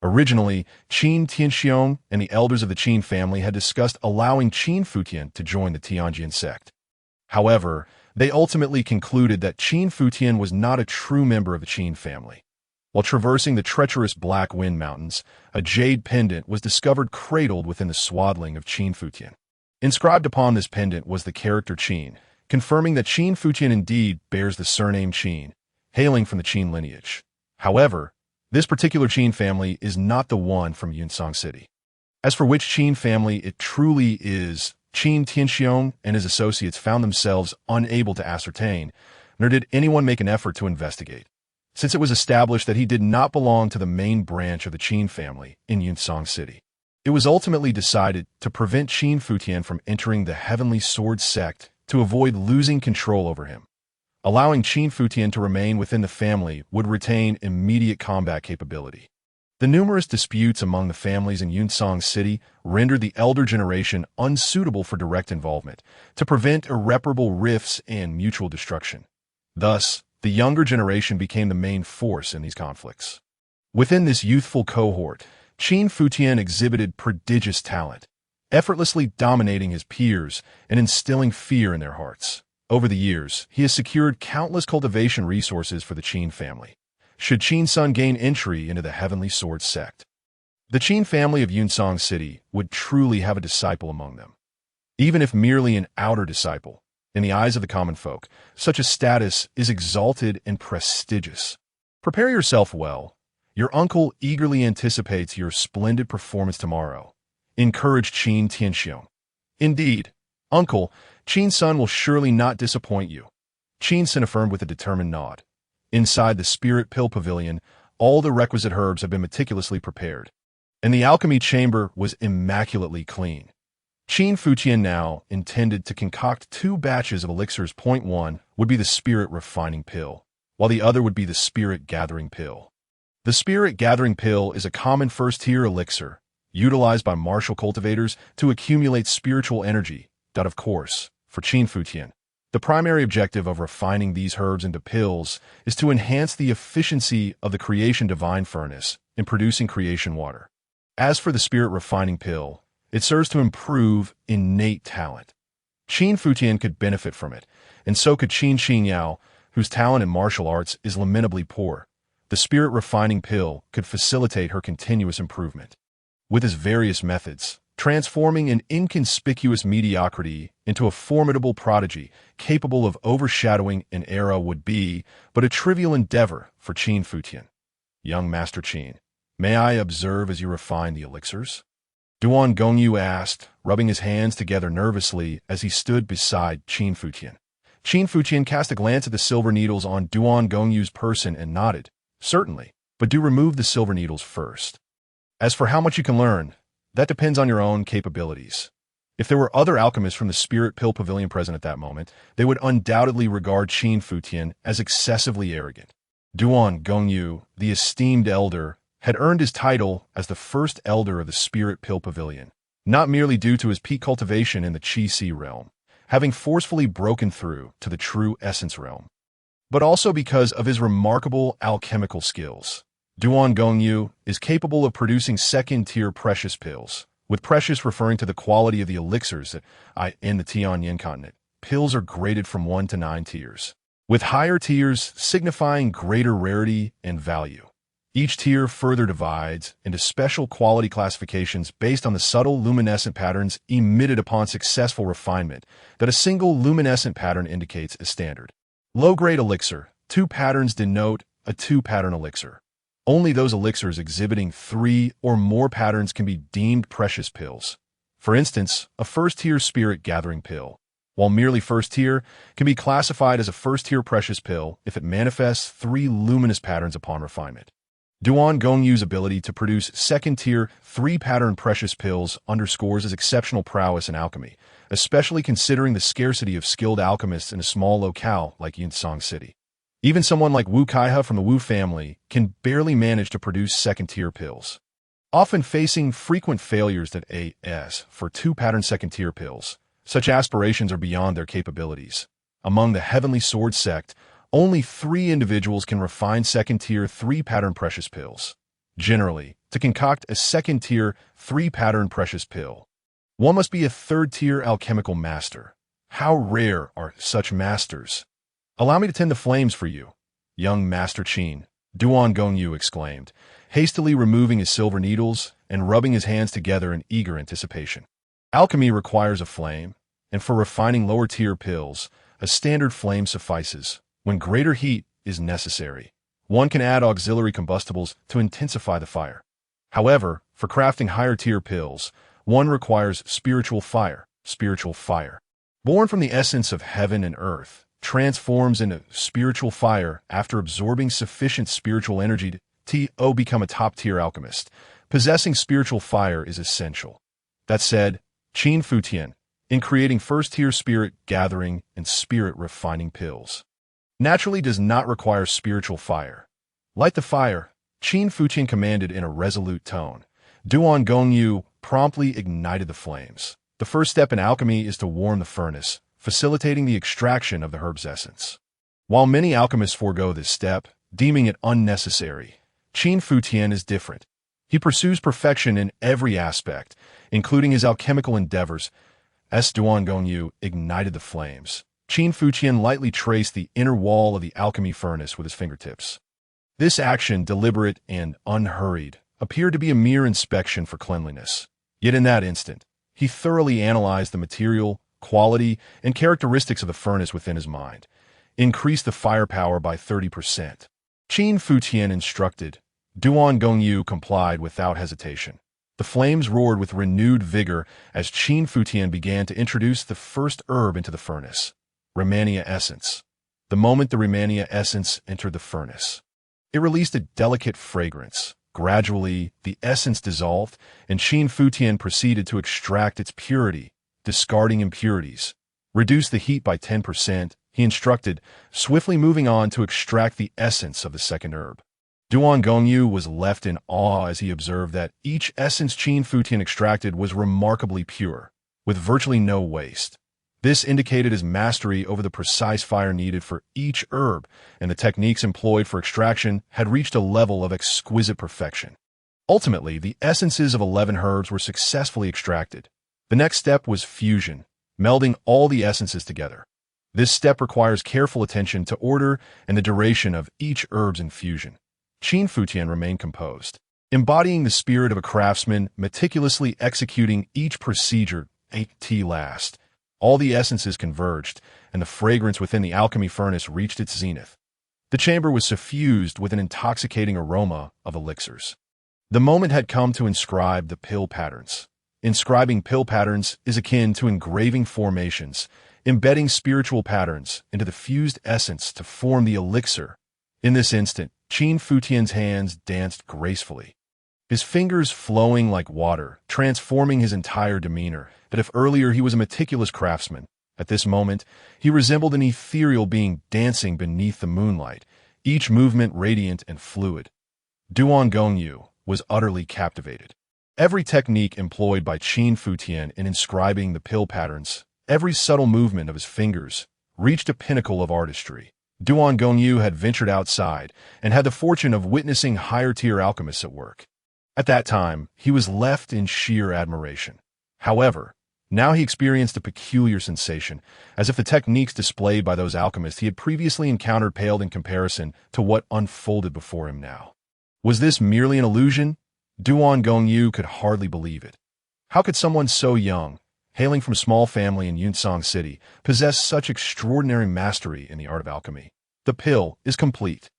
S1: Originally, Qin Tianxiong and the elders of the Qin family had discussed allowing Qin Futian to join the Tianjin sect. However, they ultimately concluded that Qin Futian was not a true member of the Qin family. While traversing the treacherous Black Wind Mountains, a jade pendant was discovered cradled within the swaddling of Qin Futian. Inscribed upon this pendant was the character Qin, confirming that Qin Futian indeed bears the surname Qin, hailing from the Qin lineage. However, this particular Qin family is not the one from Yunsong City. As for which Qin family it truly is, Qin Tianxiong and his associates found themselves unable to ascertain, nor did anyone make an effort to investigate, since it was established that he did not belong to the main branch of the Qin family in Yunsong City. It was ultimately decided to prevent Qin Futian from entering the Heavenly Sword sect to avoid losing control over him. Allowing Qin Futian to remain within the family would retain immediate combat capability. The numerous disputes among the families in Yunsong City rendered the elder generation unsuitable for direct involvement, to prevent irreparable rifts and mutual destruction. Thus, the younger generation became the main force in these conflicts. Within this youthful cohort, Qin Futian exhibited prodigious talent, effortlessly dominating his peers and instilling fear in their hearts. Over the years, he has secured countless cultivation resources for the Qin family, should Qin Sun gain entry into the Heavenly Sword sect. The Qin family of Yunsong City would truly have a disciple among them. Even if merely an outer disciple, in the eyes of the common folk, such a status is exalted and prestigious. Prepare yourself well. Your uncle eagerly anticipates your splendid performance tomorrow, encouraged Qin Tianxiong. Indeed, uncle, Qin Sun will surely not disappoint you, Qin Sun affirmed with a determined nod. Inside the Spirit Pill Pavilion, all the requisite herbs had been meticulously prepared, and the alchemy chamber was immaculately clean. Qin Futian now intended to concoct 2 batches of elixirs. Point 1 would be the Spirit Refining Pill, while the other would be the Spirit Gathering Pill. The Spirit Gathering Pill is a common first-tier elixir, utilized by martial cultivators to accumulate spiritual energy. Of course, for Qin Futian, the primary objective of refining these herbs into pills is to enhance the efficiency of the creation divine furnace in producing creation water. As for the spirit refining pill, it serves to improve innate talent. Qin Futian could benefit from it, and so could Qin Yao, whose talent in martial arts is lamentably poor. The spirit refining pill could facilitate her continuous improvement. With his various methods, transforming an inconspicuous mediocrity into a formidable prodigy capable of overshadowing an era would be but a trivial endeavor for Qin Futian. Young Master Qin, may I observe as you refine the elixirs? Duan Gongyu asked, rubbing his hands together nervously as he stood beside Qin Futian. Qin Futian cast a glance at the silver needles on Duan Gongyu's person and nodded. Certainly, but do remove the silver needles first. As for how much you can learn, that depends on your own capabilities. If there were other alchemists from the Spirit Pill Pavilion present at that moment, they would undoubtedly regard Qin Futian as excessively arrogant. Duan Gongyu, the esteemed elder, had earned his title as the first elder of the Spirit Pill Pavilion, not merely due to his peak cultivation in the Qi-Si realm, having forcefully broken through to the true essence realm, but also because of his remarkable alchemical skills. Duan Gongyu is capable of producing second-tier precious pills, with precious referring to the quality of the elixirs that in the Tianyin continent. Pills are graded from 1 to 9 tiers, with higher tiers signifying greater rarity and value. Each tier further divides into special quality classifications based on the subtle luminescent patterns emitted upon successful refinement that a single luminescent pattern indicates as standard. Low-grade elixir. 2 patterns denote a 2-pattern elixir. Only those elixirs exhibiting 3 or more patterns can be deemed precious pills. For instance, a first-tier spirit gathering pill, while merely first-tier, can be classified as a first-tier precious pill if it manifests 3 luminous patterns upon refinement. Duan Gongyu's ability to produce second-tier, 3-pattern precious pills underscores his exceptional prowess in alchemy, especially considering the scarcity of skilled alchemists in a small locale like Yunsong City. Even someone like Wu Kaihe from the Wu family can barely manage to produce second-tier pills, often facing frequent failures at AS for 2-pattern second-tier pills. Such aspirations are beyond their capabilities. Among the Heavenly Sword sect, only 3 individuals can refine second-tier 3-pattern precious pills. Generally, to concoct a second-tier 3-pattern precious pill, one must be a 3rd-tier alchemical master. How rare are such masters! Allow me to tend the flames for you, young Master Qin, Duan Gongyu exclaimed, hastily removing his silver needles and rubbing his hands together in eager anticipation. Alchemy requires a flame, and for refining lower-tier pills, a standard flame suffices. When greater heat is necessary, one can add auxiliary combustibles to intensify the fire. However, for crafting higher-tier pills, one requires spiritual fire. Spiritual fire, born from the essence of heaven and earth, transforms into spiritual fire after absorbing sufficient spiritual energy to become a top-tier alchemist. Possessing spiritual fire is essential. That said, Qin Futian, in creating first-tier spirit gathering and spirit refining pills, naturally does not require spiritual fire. Light the fire, Qin Futian commanded in a resolute tone. Duan Gongyu promptly ignited the flames. The first step in alchemy is to warm the furnace, facilitating the extraction of the herb's essence. While many alchemists forego this step, deeming it unnecessary, Qin Futian is different. He pursues perfection in every aspect, including his alchemical endeavors. As Duan Gongyu ignited the flames, Qin Futian lightly traced the inner wall of the alchemy furnace with his fingertips. This action, deliberate and unhurried, appeared to be a mere inspection for cleanliness. Yet in that instant, he thoroughly analyzed the material, quality, and characteristics of the furnace within his mind, increased the firepower by 30%. Qin Futian instructed. Duan Gongyu complied without hesitation. The flames roared with renewed vigor as Qin Futian began to introduce the first herb into the furnace. Rehmannia essence. The moment the Rehmannia essence entered the furnace, it released a delicate fragrance. Gradually, the essence dissolved, and Qin Futian proceeded to extract its purity, discarding impurities. Reduce the heat by 10%, he instructed, swiftly moving on to extract the essence of the second herb. Duan Gongyu was left in awe as he observed that each essence Qin Futian extracted was remarkably pure, with virtually no waste. This indicated his mastery over the precise fire needed for each herb, and the techniques employed for extraction had reached a level of exquisite perfection. Ultimately, the essences of 11 herbs were successfully extracted. The next step was fusion, melding all the essences together. This step requires careful attention to order and the duration of each herb's infusion. Qin Futian remained composed, embodying the spirit of a craftsman, meticulously executing each procedure at last. All the essences converged, and the fragrance within the alchemy furnace reached its zenith. The chamber was suffused with an intoxicating aroma of elixirs. The moment had come to inscribe the pill patterns. Inscribing pill patterns is akin to engraving formations, embedding spiritual patterns into the fused essence to form the elixir. In this instant, Qin Futian's hands danced gracefully, his fingers flowing like water, transforming his entire demeanor. That if earlier he was a meticulous craftsman, at this moment he resembled an ethereal being dancing beneath the moonlight, each movement radiant and fluid. Duan Gongyu was utterly captivated. Every technique employed by Qin Futian in inscribing the pill patterns, every subtle movement of his fingers, reached a pinnacle of artistry. Duan Gongyu had ventured outside and had the fortune of witnessing higher-tier alchemists at work. At that time, he was left in sheer admiration. However, now he experienced a peculiar sensation, as if the techniques displayed by those alchemists he had previously encountered paled in comparison to what unfolded before him now. Was this merely an illusion? Duan Gongyu could hardly believe it. How could someone so young, hailing from a small family in Yunsong City, possess such extraordinary mastery in the art of alchemy? The pill is complete.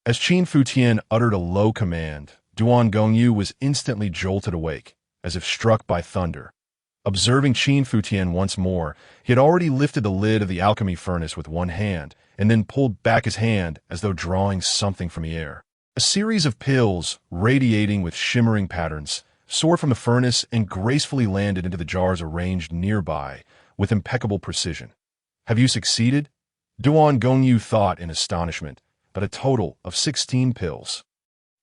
S1: As Qin Futian uttered a low command, Duan Gongyu was instantly jolted awake, as if struck by thunder. Observing Qin Futian once more, he had already lifted the lid of the alchemy furnace with one hand, and then pulled back his hand as though drawing something from the air. A series of pills, radiating with shimmering patterns, soared from the furnace and gracefully landed into the jars arranged nearby with impeccable precision. Have you succeeded? Duan Gongyu thought in astonishment, but a total of 16 pills.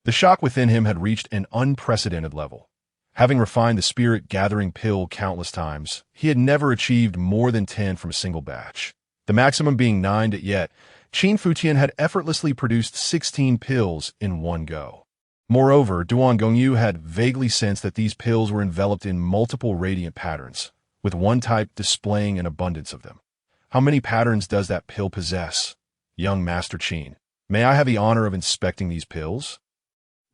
S1: The shock within him had reached an unprecedented level. Having refined the spirit-gathering pill countless times, he had never achieved more than 10 from a single batch. The maximum being 9, yet Qin Futian had effortlessly produced 16 pills in one go. Moreover, Duan Gongyu had vaguely sensed that these pills were enveloped in multiple radiant patterns, with one type displaying an abundance of them. How many patterns does that pill possess? Young Master Qin, may I have the honor of inspecting these pills?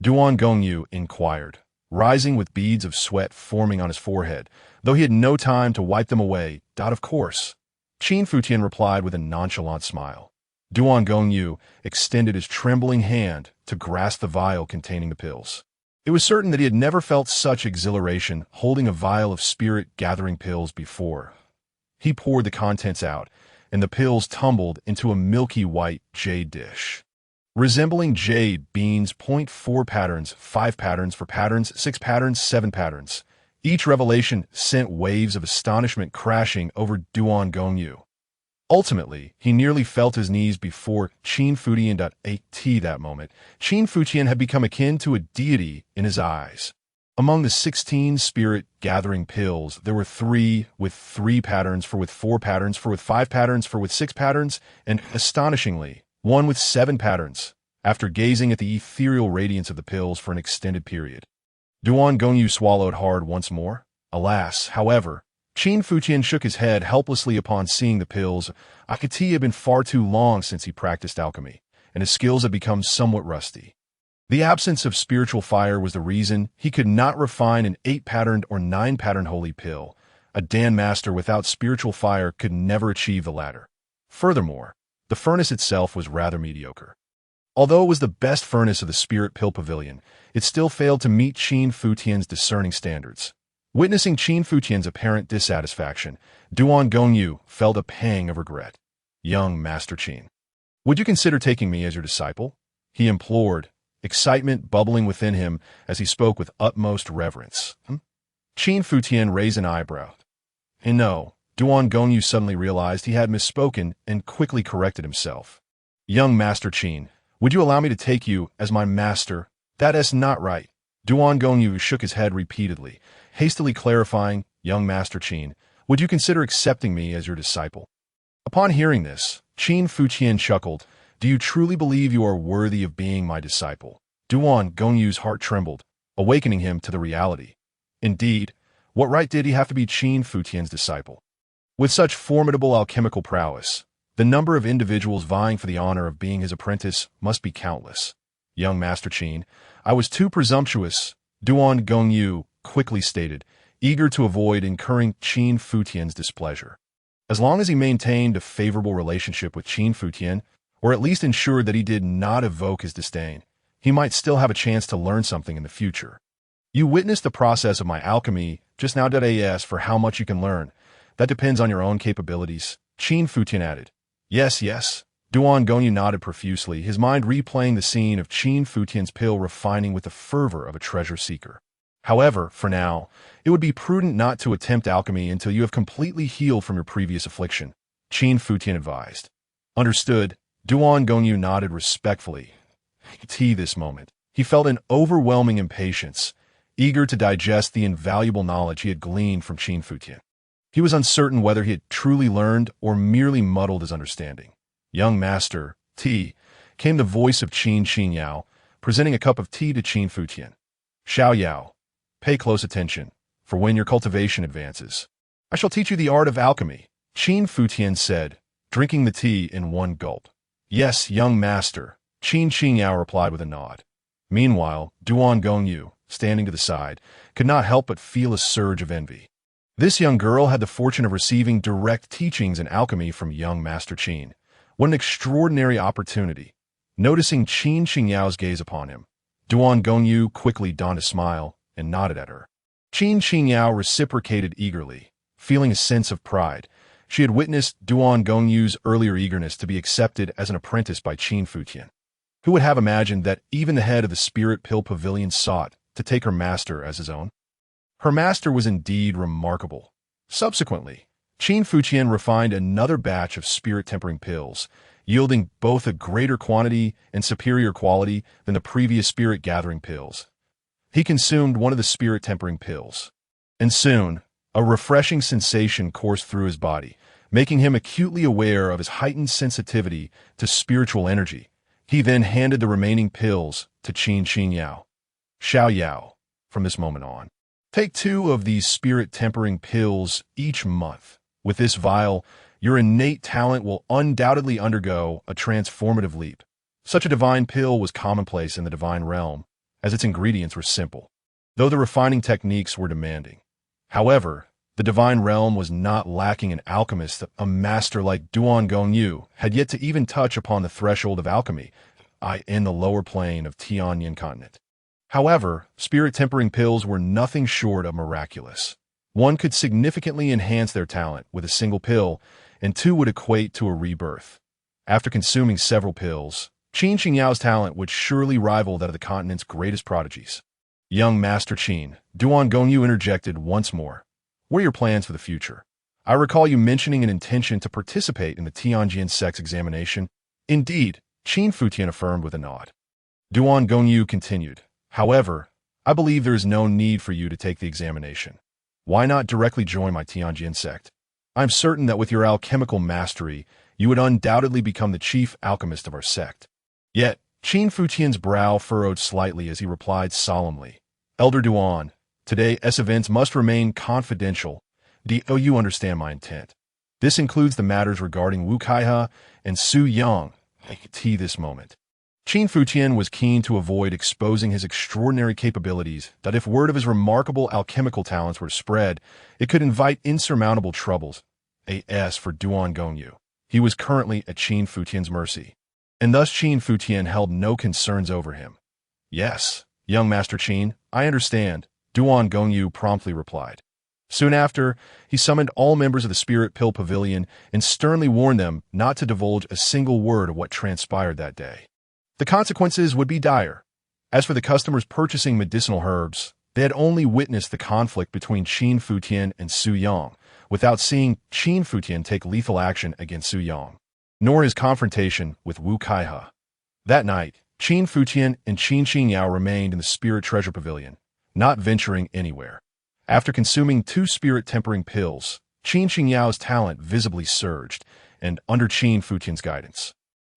S1: Duan Gongyu inquired, rising with beads of sweat forming on his forehead, though he had no time to wipe them away. Of course. Qin Futian replied with a nonchalant smile. Duan Gongyu extended his trembling hand to grasp the vial containing the pills. It was certain that he had never felt such exhilaration holding a vial of spirit-gathering pills before. He poured the contents out, and the pills tumbled into a milky white jade dish. Resembling jade beans, 0.4 patterns, 5 patterns for patterns, 6 patterns, 7 patterns. Each revelation sent waves of astonishment crashing over Duan Gongyu. Ultimately, he nearly felt his knees before Qin Futian. At that moment, Qin Futian had become akin to a deity in his eyes. Among the 16 spirit-gathering pills, there were 3 with 3 patterns, 4 with 4 patterns, 4 with 5 patterns, 4 with 6 patterns, and, astonishingly, 1 with 7 patterns, after gazing at the ethereal radiance of the pills for an extended period. Duan Gongyu swallowed hard once more. Alas, however, Qin Futian shook his head helplessly upon seeing the pills. He had been far too long since he practiced alchemy, and his skills had become somewhat rusty. The absence of spiritual fire was the reason he could not refine an 8-patterned or 9-patterned holy pill. A Dan master without spiritual fire could never achieve the latter. Furthermore, the furnace itself was rather mediocre. Although it was the best furnace of the Spirit Pill Pavilion, it still failed to meet Qin Futian's discerning standards. Witnessing Qin Futian's apparent dissatisfaction, Duan Gongyu felt a pang of regret. Young Master Qin, would you consider taking me as your disciple? He implored, excitement bubbling within him as he spoke with utmost reverence. Qin Futian raised an eyebrow. No, Duan Gongyu suddenly realized he had misspoken and quickly corrected himself. Young Master Qin, would you allow me to take you as my master? That is not right. Duan Gongyu shook his head repeatedly, hastily clarifying, Young Master Qin, would you consider accepting me as your disciple? Upon hearing this, Qin Futian chuckled. Do you truly believe you are worthy of being my disciple? Duan Gongyu's heart trembled. awakening him to the reality. Indeed, what right did he have to be Qin Futian's disciple? With such formidable alchemical prowess, the number of individuals vying for the honor of being his apprentice must be countless. Young Master Qin, I was too presumptuous, Duan Gongyu quickly stated, eager to avoid incurring Qin Futian's displeasure. As long as he maintained a favorable relationship with Qin Futian, or at least ensured that he did not evoke his disdain, he might still have a chance to learn something in the future. You witnessed the process of my alchemy just now. As for how much you can learn, that depends on your own capabilities, Qin Futian added. Yes, yes. Duan Gongyu nodded profusely, his mind replaying the scene of Qin Futian's pill refining with the fervor of a treasure seeker. However, for now, it would be prudent not to attempt alchemy until you have completely healed from your previous affliction, Qin Futian advised. Understood, Duan Gongyu nodded respectfully. This moment, he felt an overwhelming impatience, eager to digest the invaluable knowledge he had gleaned from Qin Futian. He was uncertain whether he had truly learned or merely muddled his understanding. Young Master, tea, came the voice of Qin Yao, presenting a cup of tea to Qin Futian. Xiao Yao, pay close attention, for when your cultivation advances, I shall teach you the art of alchemy, Qin Futian said, drinking the tea in one gulp. Yes, young master, Qin Yao replied with a nod. Meanwhile, Duan Gongyu, standing to the side, could not help but feel a surge of envy. This young girl had the fortune of receiving direct teachings in alchemy from young Master Qin. What an extraordinary opportunity. Noticing Qin Yao's gaze upon him, Duan Gongyu quickly donned a smile and nodded at her. Qin Yao reciprocated eagerly, feeling a sense of pride. She had witnessed Duan Gongyu's earlier eagerness to be accepted as an apprentice by Qin Futian. Who would have imagined that even the head of the Spirit Pill Pavilion sought to take her master as his own? Her master was indeed remarkable. Subsequently, Qin Futian refined another batch of spirit-tempering pills, yielding both a greater quantity and superior quality than the previous spirit-gathering pills. He consumed one of the spirit-tempering pills, and soon, a refreshing sensation coursed through his body, making him acutely aware of his heightened sensitivity to spiritual energy. He then handed the remaining pills to Qin Yao. Xiao Yao, from this moment on, take 2 of these spirit-tempering pills each month. With this vial, your innate talent will undoubtedly undergo a transformative leap. Such a divine pill was commonplace in the divine realm, as its ingredients were simple, though the refining techniques were demanding. However, the divine realm was not lacking in alchemists. A master like Duan Gongyu had yet to even touch upon the threshold of alchemy, in the lower plane of Tianyan continent. However, spirit-tempering pills were nothing short of miraculous. One could significantly enhance their talent with a single pill, and 2 would equate to a rebirth. After consuming several pills, Qin Yao's talent would surely rival that of the continent's greatest prodigies. Young Master Qin, Duan Gongyu interjected once more. What are your plans for the future? I recall you mentioning an intention to participate in the Tianjin sex examination. Indeed, Qin Futian affirmed with a nod. Duan Gongyu continued. However, I believe there is no need for you to take the examination. Why not directly join my Tianjin sect? I am certain that with your alchemical mastery, you would undoubtedly become the chief alchemist of our sect. Yet, Qin Futian's brow furrowed slightly as he replied solemnly. Elder Duan, today's events must remain confidential. Do you understand my intent? This includes the matters regarding Wu Kaihe and Su Yang. This moment, Qin Futian was keen to avoid exposing his extraordinary capabilities, that if word of his remarkable alchemical talents were to spread, it could invite insurmountable troubles. As for Duan Gongyu, he was currently at Qin Futian's mercy, and thus Qin Futian held no concerns over him. Yes, young Master Qin, I understand, Duan Gongyu promptly replied. Soon after, he summoned all members of the Spirit Pill Pavilion and sternly warned them not to divulge a single word of what transpired that day. The consequences would be dire. As for the customers purchasing medicinal herbs, they had only witnessed the conflict between Qin Futian and Su Yang, without seeing Qin Futian take lethal action against Su Yang, nor his confrontation with Wu Kaihe. That night, Qin Futian and Qin Yao remained in the Spirit Treasure Pavilion, not venturing anywhere. After consuming 2 spirit-tempering pills, Qin Yao's talent visibly surged, and under Qin Futian's guidance,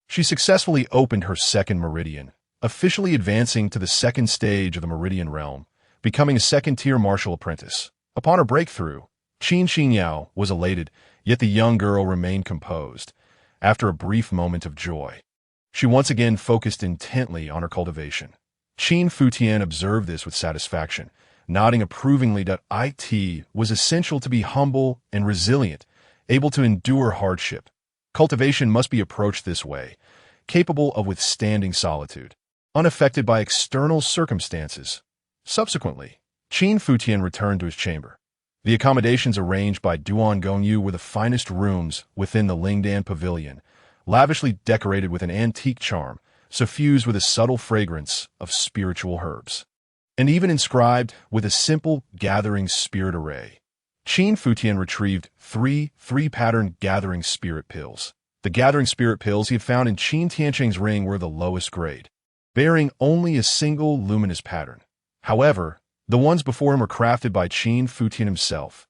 S1: she successfully opened her second meridian, officially advancing to the second stage of the meridian realm, becoming a second-tier martial apprentice. Upon her breakthrough, Qin Xinyao was elated, yet the young girl remained composed. After a brief moment of joy, she once again focused intently on her cultivation. Qin Futian observed this with satisfaction, nodding approvingly that it was essential to be humble and resilient, able to endure hardship. Cultivation must be approached this way, capable of withstanding solitude, unaffected by external circumstances. Subsequently, Qin Futian returned to his chamber. The accommodations arranged by Duan Gongyu were the finest rooms within the Lingdan Pavilion, lavishly decorated with an antique charm, suffused with a subtle fragrance of spiritual herbs, and even inscribed with a simple gathering spirit array. Qin Futian retrieved three-pattern gathering spirit pills. The gathering spirit pills he had found in Qin Tiancheng's ring were the lowest grade, bearing only a single luminous pattern. However, the ones before him were crafted by Qin Futian himself.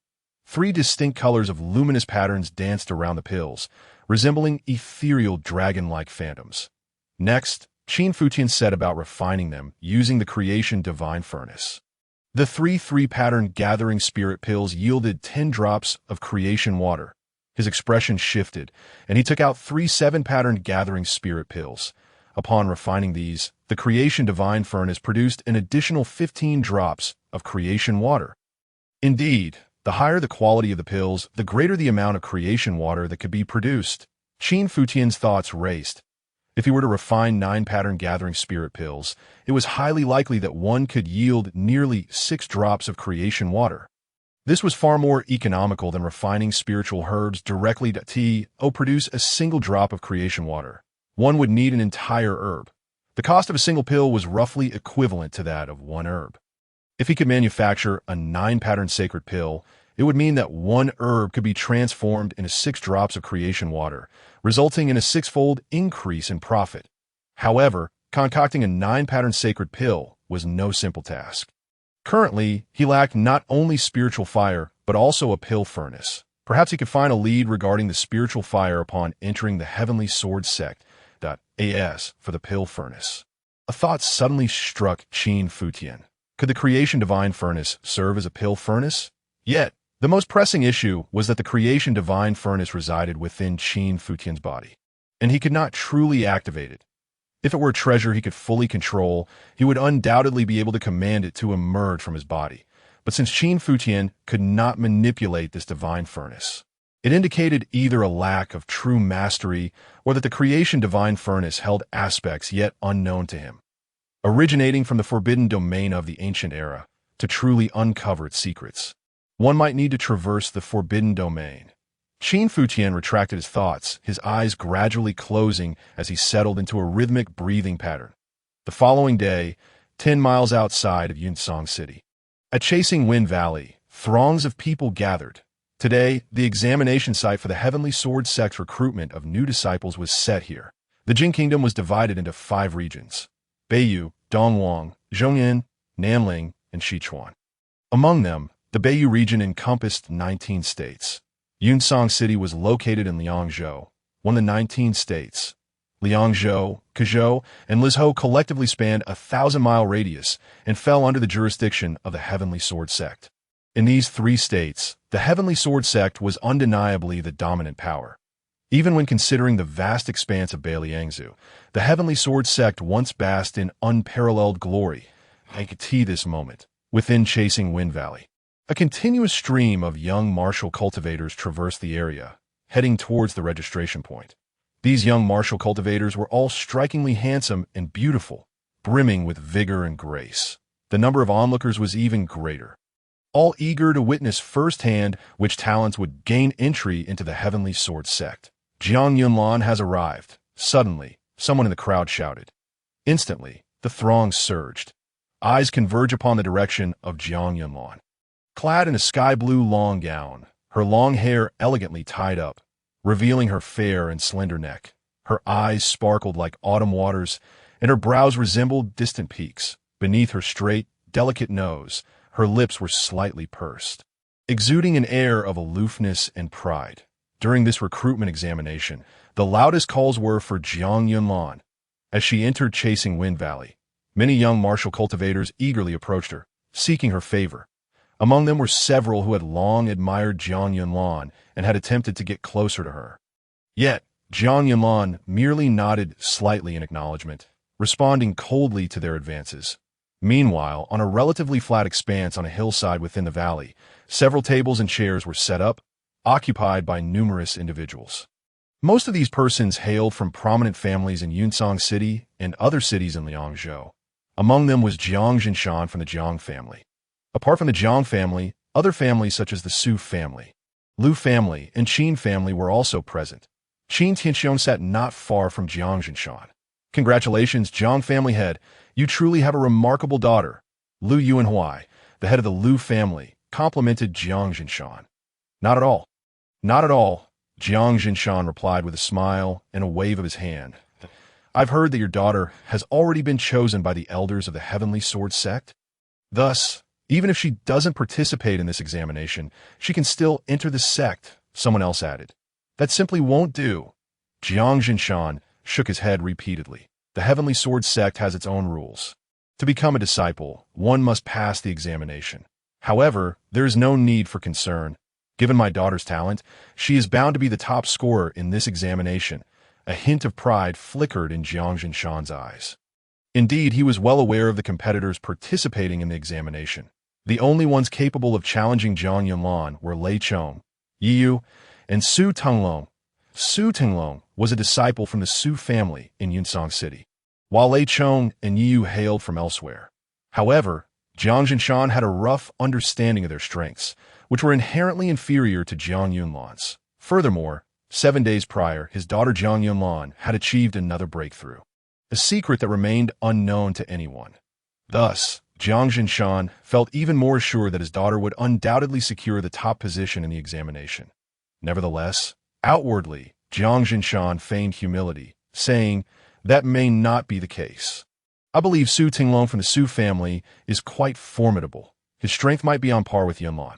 S1: 3 distinct colors of luminous patterns danced around the pills, resembling ethereal dragon-like phantoms. Next, Qin Futian set about refining them using the creation divine furnace. The three-pattern gathering spirit pills yielded 10 drops of creation water. His expression shifted, and he took out 3 7-pattern gathering spirit pills. Upon refining these, the creation divine furnace produced an additional 15 drops of creation water. Indeed, the higher the quality of the pills, the greater the amount of creation water that could be produced. Qin Futian's thoughts raced. If he were to refine 9-pattern gathering spirit pills, it was highly likely that one could yield nearly 6 drops of creation water. This was far more economical than refining spiritual herbs directly to produce a single drop of creation water. One would need an entire herb. The cost of a single pill was roughly equivalent to that of 1 herb. If he could manufacture a 9-pattern sacred pill, it would mean that 1 herb could be transformed into 6 drops of creation water, resulting in a 6-fold increase in profit. However, concocting a 9-pattern sacred pill was no simple task. Currently, he lacked not only spiritual fire, but also a pill furnace. Perhaps he could find a lead regarding the spiritual fire upon entering the Heavenly Sword Sect, as for the pill furnace. A thought suddenly struck Qin Futian. Could the creation divine furnace serve as a pill furnace? Yet, the most pressing issue was that the creation divine furnace resided within Qin Futian's body, and he could not truly activate it. If it were a treasure he could fully control, he would undoubtedly be able to command it to emerge from his body. But since Qin Futian could not manipulate this divine furnace, it indicated either a lack of true mastery or that the creation divine furnace held aspects yet unknown to him, originating from the forbidden domain of the ancient era. To truly uncover its secrets, one might need to traverse the forbidden domain. Qin Futian retracted his thoughts, his eyes gradually closing as he settled into a rhythmic breathing pattern. The following day, 10 miles outside of Yunsong City, at Chasing Wind Valley, throngs of people gathered. Today, the examination site for the Heavenly Sword Sect's recruitment of new disciples was set here. The Jin Kingdom was divided into 5 regions: Beiyu, Dongwang, Zhongyan, Nanling, and Sichuan. Among them, the Beiyu region encompassed 19 states. Yunsong City was located in Liangzhou, one of the 19 states. Liangzhou, Kuzhou, and Lizhou collectively spanned a 1,000-mile radius and fell under the jurisdiction of the Heavenly Sword Sect. In these 3 states, the Heavenly Sword Sect was undeniably the dominant power. Even when considering the vast expanse of Beiliangzu, the Heavenly Sword Sect once basked in unparalleled glory. I could see this moment within Chasing Wind Valley. A continuous stream of young martial cultivators traversed the area, heading towards the registration point. These young martial cultivators were all strikingly handsome and beautiful, brimming with vigor and grace. The number of onlookers was even greater, all eager to witness firsthand which talents would gain entry into the Heavenly Sword Sect. Jiang Yunlan has arrived. Suddenly, someone in the crowd shouted. Instantly, the throng surged. Eyes converge upon the direction of Jiang Yunlan. Clad in a sky-blue long gown, her long hair elegantly tied up, revealing her fair and slender neck. Her eyes sparkled like autumn waters, and her brows resembled distant peaks. Beneath her straight, delicate nose, her lips were slightly pursed, exuding an air of aloofness and pride. During this recruitment examination, the loudest calls were for Jiang Yunlan. As she entered Chasing Wind Valley, many young martial cultivators eagerly approached her. seeking her favor. Among them were several who had long admired Jiang Yunlan and had attempted to get closer to her. Yet, Jiang Yunlan merely nodded slightly in acknowledgement, responding coldly to their advances. Meanwhile, on a relatively flat expanse on a hillside within the valley, several tables and chairs were set up, occupied by numerous individuals. Most of these persons hailed from prominent families in Yunsong City and other cities in Liangzhou. Among them was Jiang Jinshan from the Jiang family. Apart from the Jiang family, other families such as the Su family, Lu family, and Qin family were also present. Qin Futian sat not far from Jiang Jinshan. Congratulations, Jiang family head. You truly have a remarkable daughter. Lu Yuanhui, the head of the Lu family, complimented Jiang Jinshan. Not at all. Not at all, Jiang Jinshan replied with a smile and a wave of his hand. I've heard that your daughter has already been chosen by the elders of the Heavenly Sword sect. Thus, even if she doesn't participate in this examination, she can still enter the sect, someone else added. That simply won't do. Jiang Jinshan shook his head repeatedly. The Heavenly Sword sect has its own rules. To become a disciple, one must pass the examination. However, there is no need for concern. Given my daughter's talent, she is bound to be the top scorer in this examination. A hint of pride flickered in Jiang Jinshan's eyes. Indeed, he was well aware of the competitors participating in the examination. The only ones capable of challenging Jiang Yunlan were Lei Chong, Yiyu, and Su Tenglong. Su Tenglong was a disciple from the Su family in Yunsong City, while Lei Chong and Yiyu hailed from elsewhere. However, Jiang Jinshan had a rough understanding of their strengths, which were inherently inferior to Jiang Yunlan's. Furthermore, 7 days prior, his daughter Jiang Yunlan had achieved another breakthrough, a secret that remained unknown to anyone. Thus, Jiang Jinshan felt even more assured that his daughter would undoubtedly secure the top position in the examination. Nevertheless, outwardly, Jiang Jinshan feigned humility, saying, that may not be the case. I believe Su Tenglong from the Su family is quite formidable. His strength might be on par with Yunlan.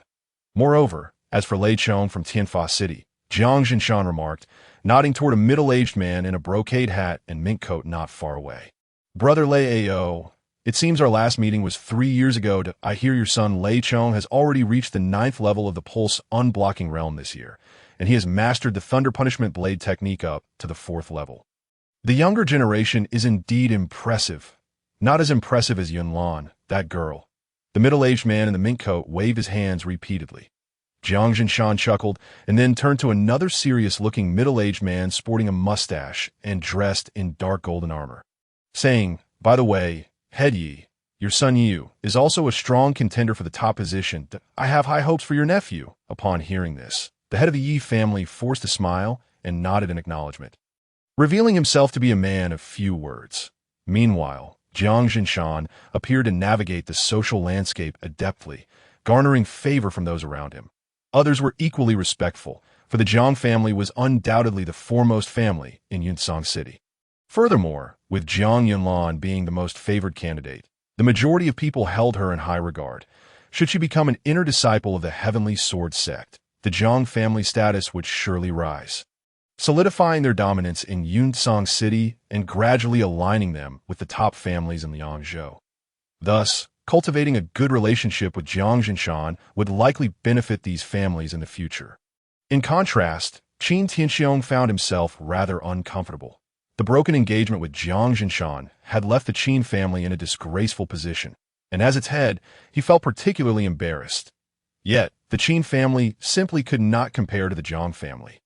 S1: Moreover, as for Lei Chong from Tianfa City, Jiang Jinshan remarked, nodding toward a middle-aged man in a brocade hat and mink coat not far away. Brother Lei Ao, it seems our last meeting was 3 years ago. I hear your son Lei Chong has already reached the 9th level of the Pulse Unblocking Realm this year, and he has mastered the Thunder Punishment Blade technique up to the 4th level. The younger generation is indeed impressive. Not as impressive as Yunlan, that girl. The middle-aged man in the mink coat waved his hands repeatedly. Jiang Jinshan chuckled and then turned to another serious-looking middle-aged man sporting a mustache and dressed in dark golden armor, saying, by the way, Head Yi, your son Yu, is also a strong contender for the top position. I have high hopes for your nephew. Upon hearing this, the head of the Yi family forced a smile and nodded in acknowledgement, revealing himself to be a man of few words. Meanwhile, Jiang Jinshan appeared to navigate the social landscape adeptly, garnering favor from those around him. Others were equally respectful, for the Jiang family was undoubtedly the foremost family in Yunsong City. Furthermore, with Jiang Yunlan being the most favored candidate, the majority of people held her in high regard. Should she become an inner disciple of the Heavenly Sword sect, the Jiang family status would surely rise, solidifying their dominance in Yunsong City and gradually aligning them with the top families in Liangzhou. Thus, cultivating a good relationship with Jiang Jinshan would likely benefit these families in the future. In contrast, Qin Futian found himself rather uncomfortable. The broken engagement with Jiang Jinshan had left the Qin family in a disgraceful position, and as its head, he felt particularly embarrassed. Yet, the Qin family simply could not compare to the Jiang family,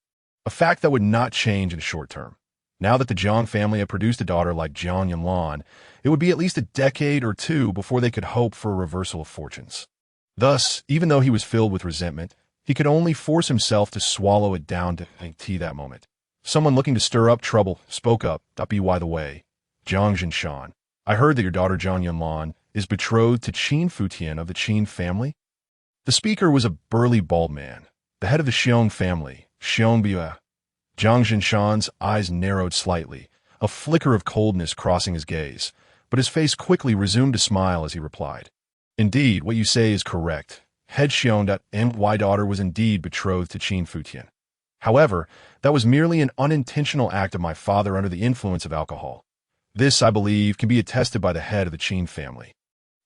S1: a fact that would not change in the short term. Now that the Jiang family had produced a daughter like Jiang Yunlan, it would be at least a decade or two before they could hope for a reversal of fortunes. Thus, even though he was filled with resentment, he could only force himself to swallow it down to tea that moment. Someone looking to stir up trouble spoke up. By the way, Jiang Jinshan, I heard that your daughter Jiang Yunlan is betrothed to Qin Futian of the Qin family. The speaker was a burly bald man, the head of the Xiong family, Xiong Bia. Jiang Jinshan's eyes narrowed slightly, a flicker of coldness crossing his gaze, but his face quickly resumed a smile as he replied. Indeed, what you say is correct. Head Xiong.my daughter was indeed betrothed to Qin Futian. However, that was merely an unintentional act of my father under the influence of alcohol. This, I believe, can be attested by the head of the Qin family.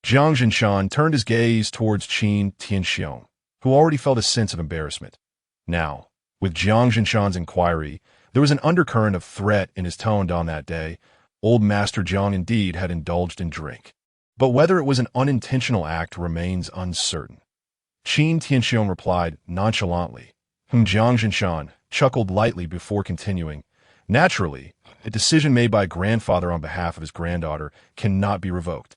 S1: Jiang Jinshan turned his gaze towards Qin Futian, who already felt a sense of embarrassment. Now, with Jiang Jinshan's inquiry, there was an undercurrent of threat in his tone on that day. Old Master Jiang indeed had indulged in drink. But whether it was an unintentional act remains uncertain. Qin Futian replied nonchalantly, whom Jiang Jinshan chuckled lightly before continuing. Naturally, a decision made by a grandfather on behalf of his granddaughter cannot be revoked.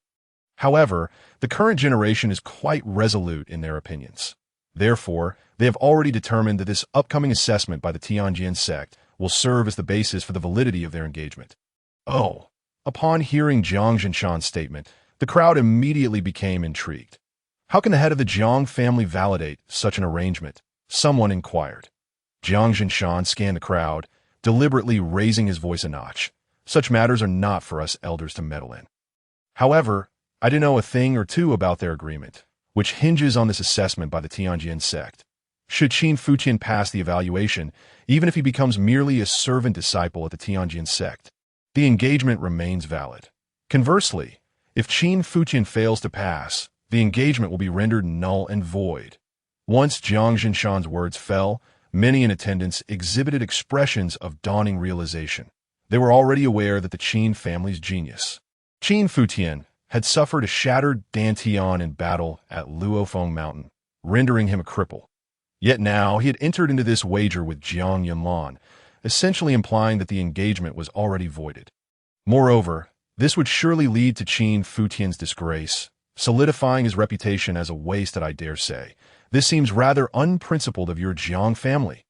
S1: However, the current generation is quite resolute in their opinions. Therefore, they have already determined that this upcoming assessment by the Tianjin sect will serve as the basis for the validity of their engagement. Oh! Upon hearing Jiang Jinshan's statement, the crowd immediately became intrigued. How can the head of the Jiang family validate such an arrangement? Someone inquired. Jiang Jinshan scanned the crowd, deliberately raising his voice a notch. Such matters are not for us elders to meddle in. However, I do know a thing or two about their agreement, which hinges on this assessment by the Tianjin sect. Should Qin Futian pass the evaluation, even if he becomes merely a servant disciple at the Tianjin sect, the engagement remains valid. Conversely, if Qin Futian fails to pass, the engagement will be rendered null and void. Once Jiang Jinshan's words fell, many in attendance exhibited expressions of dawning realization. They were already aware that the Qin family's genius, Qin Futian, had suffered a shattered dantian in battle at Luofeng Mountain, rendering him a cripple. Yet now he had entered into this wager with Jiang Yunlan, essentially implying that the engagement was already voided. Moreover, this would surely lead to Qin Futian's disgrace, solidifying his reputation as a waste, I dare say. This seems rather unprincipled of your Jiang family.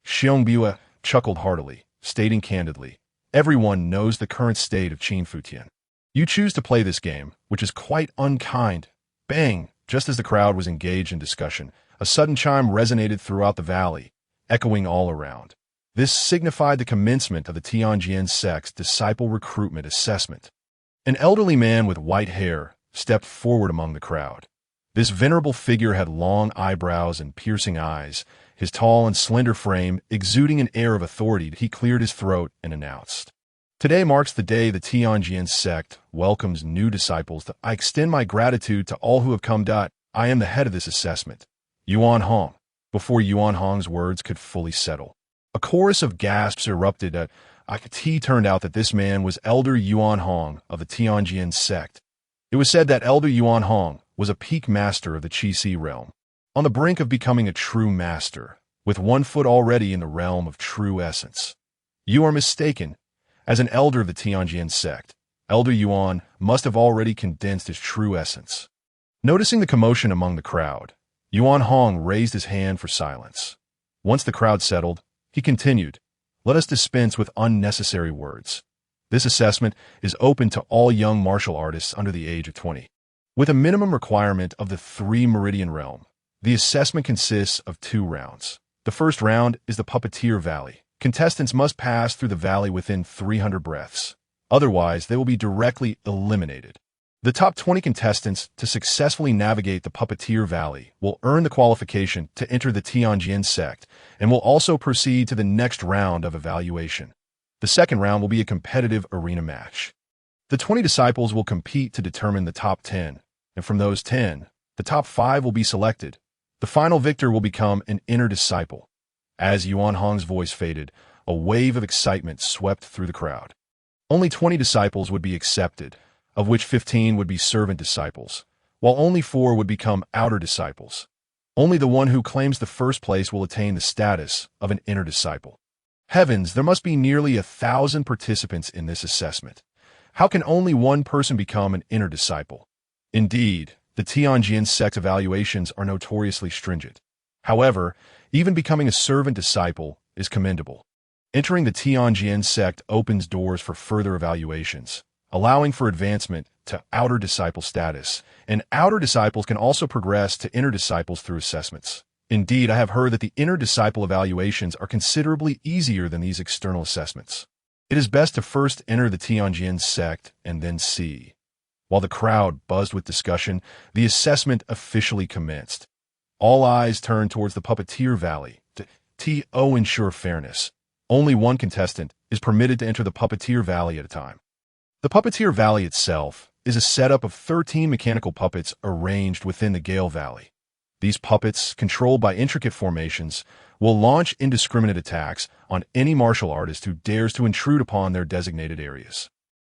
S1: Xiangbue chuckled heartily, stating candidly, everyone knows the current state of Qin Futian. You choose to play this game, which is quite unkind. Bang! Just as the crowd was engaged in discussion, a sudden chime resonated throughout the valley, echoing all around. This signified the commencement of the Tianjin sect's disciple recruitment assessment. An elderly man with white hair stepped forward among the crowd. This venerable figure had long eyebrows and piercing eyes, his tall and slender frame exuding an air of authority. He cleared his throat and announced, "Today marks the day the Tianjin sect welcomes new disciples. I extend my gratitude to all who have come. I am the head of this assessment, Yuan Hong." Before Yuan Hong's words could fully settle, a chorus of gasps erupted. It turned out that this man was Elder Yuan Hong of the Tianjin sect. It was said that Elder Yuan Hong was a peak master of the Qi realm, on the brink of becoming a true master, with one foot already in the realm of true essence. You are mistaken. As an elder of the Tianjin sect, Elder Yuan must have already condensed his true essence. Noticing the commotion among the crowd, Yuan Hong raised his hand for silence. Once the crowd settled, he continued, "Let us dispense with unnecessary words. This assessment is open to all young martial artists under the age of 20. With a minimum requirement of the 3 meridian realm, the assessment consists of 2 rounds. The first round is the Puppeteer Valley. Contestants must pass through the valley within 300 breaths. Otherwise, they will be directly eliminated. The top 20 contestants to successfully navigate the Puppeteer Valley will earn the qualification to enter the Tianjin sect and will also proceed to the next round of evaluation. The second round will be a competitive arena match. The 20 disciples will compete to determine the top 10, and from those 10, the top 5 will be selected. The final victor will become an inner disciple. As Yuan Hong's voice faded, a wave of excitement swept through the crowd. Only 20 disciples would be accepted, of which 15 would be servant disciples, while only 4 would become outer disciples. Only the one who claims the first place will attain the status of an inner disciple. Heavens, there must be nearly 1,000 participants in this assessment. How can only one person become an inner disciple? Indeed, the Tianjin sect evaluations are notoriously stringent. However, even becoming a servant disciple is commendable. Entering the Tianjin sect opens doors for further evaluations, allowing for advancement to outer disciple status, and outer disciples can also progress to inner disciples through assessments. Indeed, I have heard that the inner disciple evaluations are considerably easier than these external assessments. It is best to first enter the Tianjin sect and then see. While the crowd buzzed with discussion, the assessment officially commenced. All eyes turned towards the Puppeteer Valley to ensure fairness. Only one contestant is permitted to enter the Puppeteer Valley at a time. The Puppeteer Valley itself is a setup of 13 mechanical puppets arranged within the Gale Valley. These puppets, controlled by intricate formations, will launch indiscriminate attacks on any martial artist who dares to intrude upon their designated areas.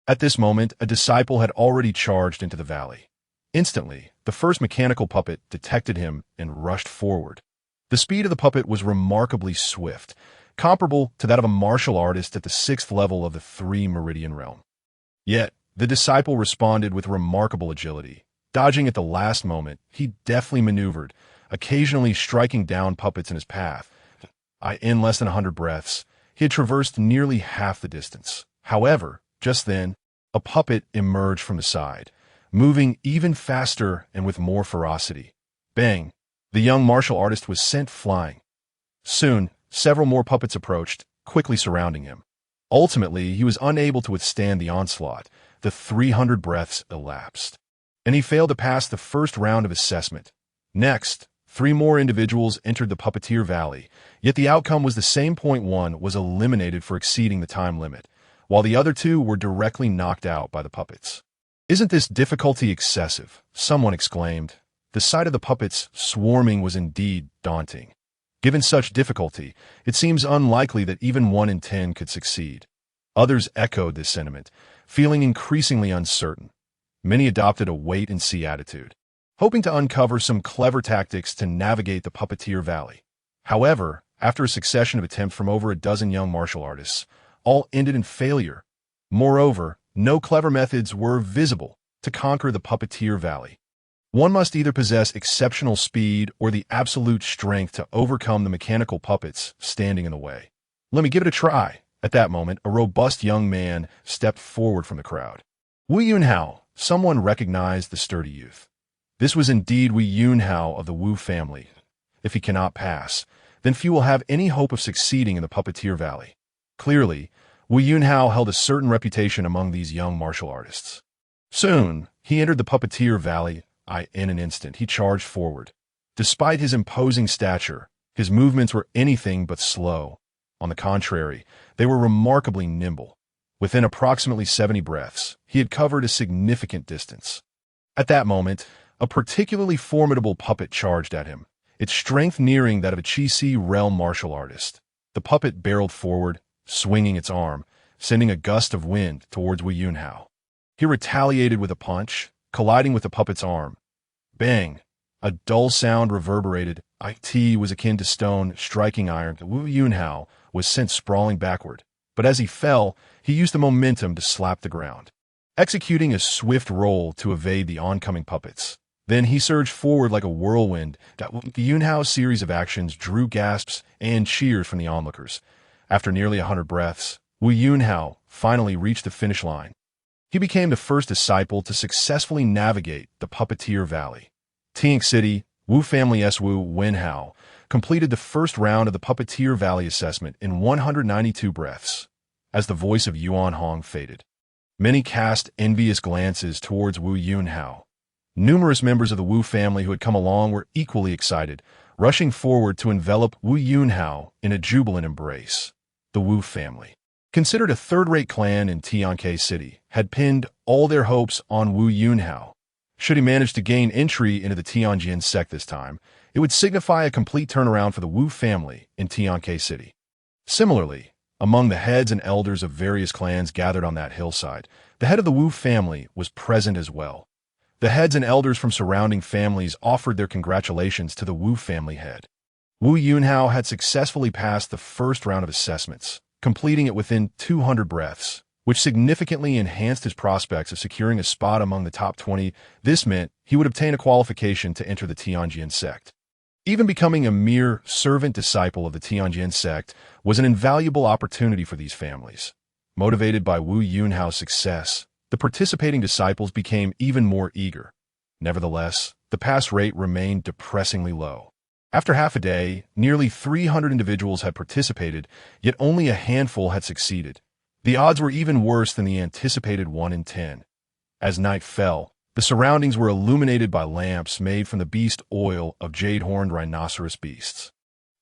S1: At this moment, a disciple had already charged into the valley. Instantly, the first mechanical puppet detected him and rushed forward. The speed of the puppet was remarkably swift, comparable to that of a martial artist at the 6th level of the 3 Meridian realm. Yet, the disciple responded with remarkable agility. Dodging at the last moment, he deftly maneuvered, occasionally striking down puppets in his path. In less than 100 breaths, he had traversed nearly half the distance. However, just then, a puppet emerged from the side, moving even faster and with more ferocity. Bang! The young martial artist was sent flying. Soon, several more puppets approached, quickly surrounding him. Ultimately, he was unable to withstand the onslaught. The 300 breaths elapsed, and he failed to pass the first round of assessment. Next, 3 more individuals entered the Puppeteer Valley, yet the outcome was the same. Point 1 was eliminated for exceeding the time limit, while the other 2 were directly knocked out by the puppets. "Isn't this difficulty excessive?" someone exclaimed. The sight of the puppets swarming was indeed daunting. Given such difficulty, it seems unlikely that even 1 in 10 could succeed. Others echoed this sentiment, feeling increasingly uncertain. Many adopted a wait-and-see attitude, hoping to uncover some clever tactics to navigate the Puppeteer Valley. However, after a succession of attempts from over a dozen young martial artists, all ended in failure. Moreover, no clever methods were visible to conquer the Puppeteer Valley. One must either possess exceptional speed or the absolute strength to overcome the mechanical puppets standing in the way. "Let me give it a try." At that moment, a robust young man stepped forward from the crowd. Wu Yunhao. Someone recognized the sturdy youth. This was indeed Wu Yunhao of the Wu family. If he cannot pass, then few will have any hope of succeeding in the Puppeteer Valley. Clearly, Wu Yunhao held a certain reputation among these young martial artists. Soon, he entered the Puppeteer Valley. In an instant, he charged forward. Despite his imposing stature, his movements were anything but slow. On the contrary, they were remarkably nimble. Within approximately 70 breaths, he had covered a significant distance. At that moment, a particularly formidable puppet charged at him, its strength nearing that of a Qi realm martial artist. The puppet barreled forward, swinging its arm, sending a gust of wind towards Wu Yunhao. He retaliated with a punch, colliding with the puppet's arm. Bang! A dull sound reverberated. It was akin to stone striking iron. Wu Yunhao was sent sprawling backward, but as he fell, he used the momentum to slap the ground, executing a swift roll to evade the oncoming puppets. Then he surged forward like a whirlwind. The Yunhao's series of actions drew gasps and cheers from the onlookers. After nearly 100 breaths, Wu Yunhao finally reached the finish line. He became the first disciple to successfully navigate the Puppeteer Valley. Tianq City, Wu family's Wu Wenhao completed the first round of the Puppeteer Valley assessment in 192 breaths. As the voice of Yuan Hong faded, many cast envious glances towards Wu Yunhao. Numerous members of the Wu family who had come along were equally excited, rushing forward to envelop Wu Yunhao in a jubilant embrace. The Wu family, considered a third-rate clan in Tianq City, had pinned all their hopes on Wu Yunhao. Should he manage to gain entry into the Tianjin sect this time, it would signify a complete turnaround for the Wu family in Tianq City. Similarly, among the heads and elders of various clans gathered on that hillside, the head of the Wu family was present as well. The heads and elders from surrounding families offered their congratulations to the Wu family head. Wu Yunhao had successfully passed the first round of assessments, completing it within 200 breaths, which significantly enhanced his prospects of securing a spot among the top 20. This meant he would obtain a qualification to enter the Tianjin sect. Even becoming a mere servant disciple of the Tianjin sect was an invaluable opportunity for these families. Motivated by Wu Yunhao's success, the participating disciples became even more eager. Nevertheless, the pass rate remained depressingly low. After half a day, nearly 300 individuals had participated, yet only a handful had succeeded. The odds were even worse than the anticipated 1 in 10. As night fell, the surroundings were illuminated by lamps made from the beast oil of jade-horned rhinoceros beasts,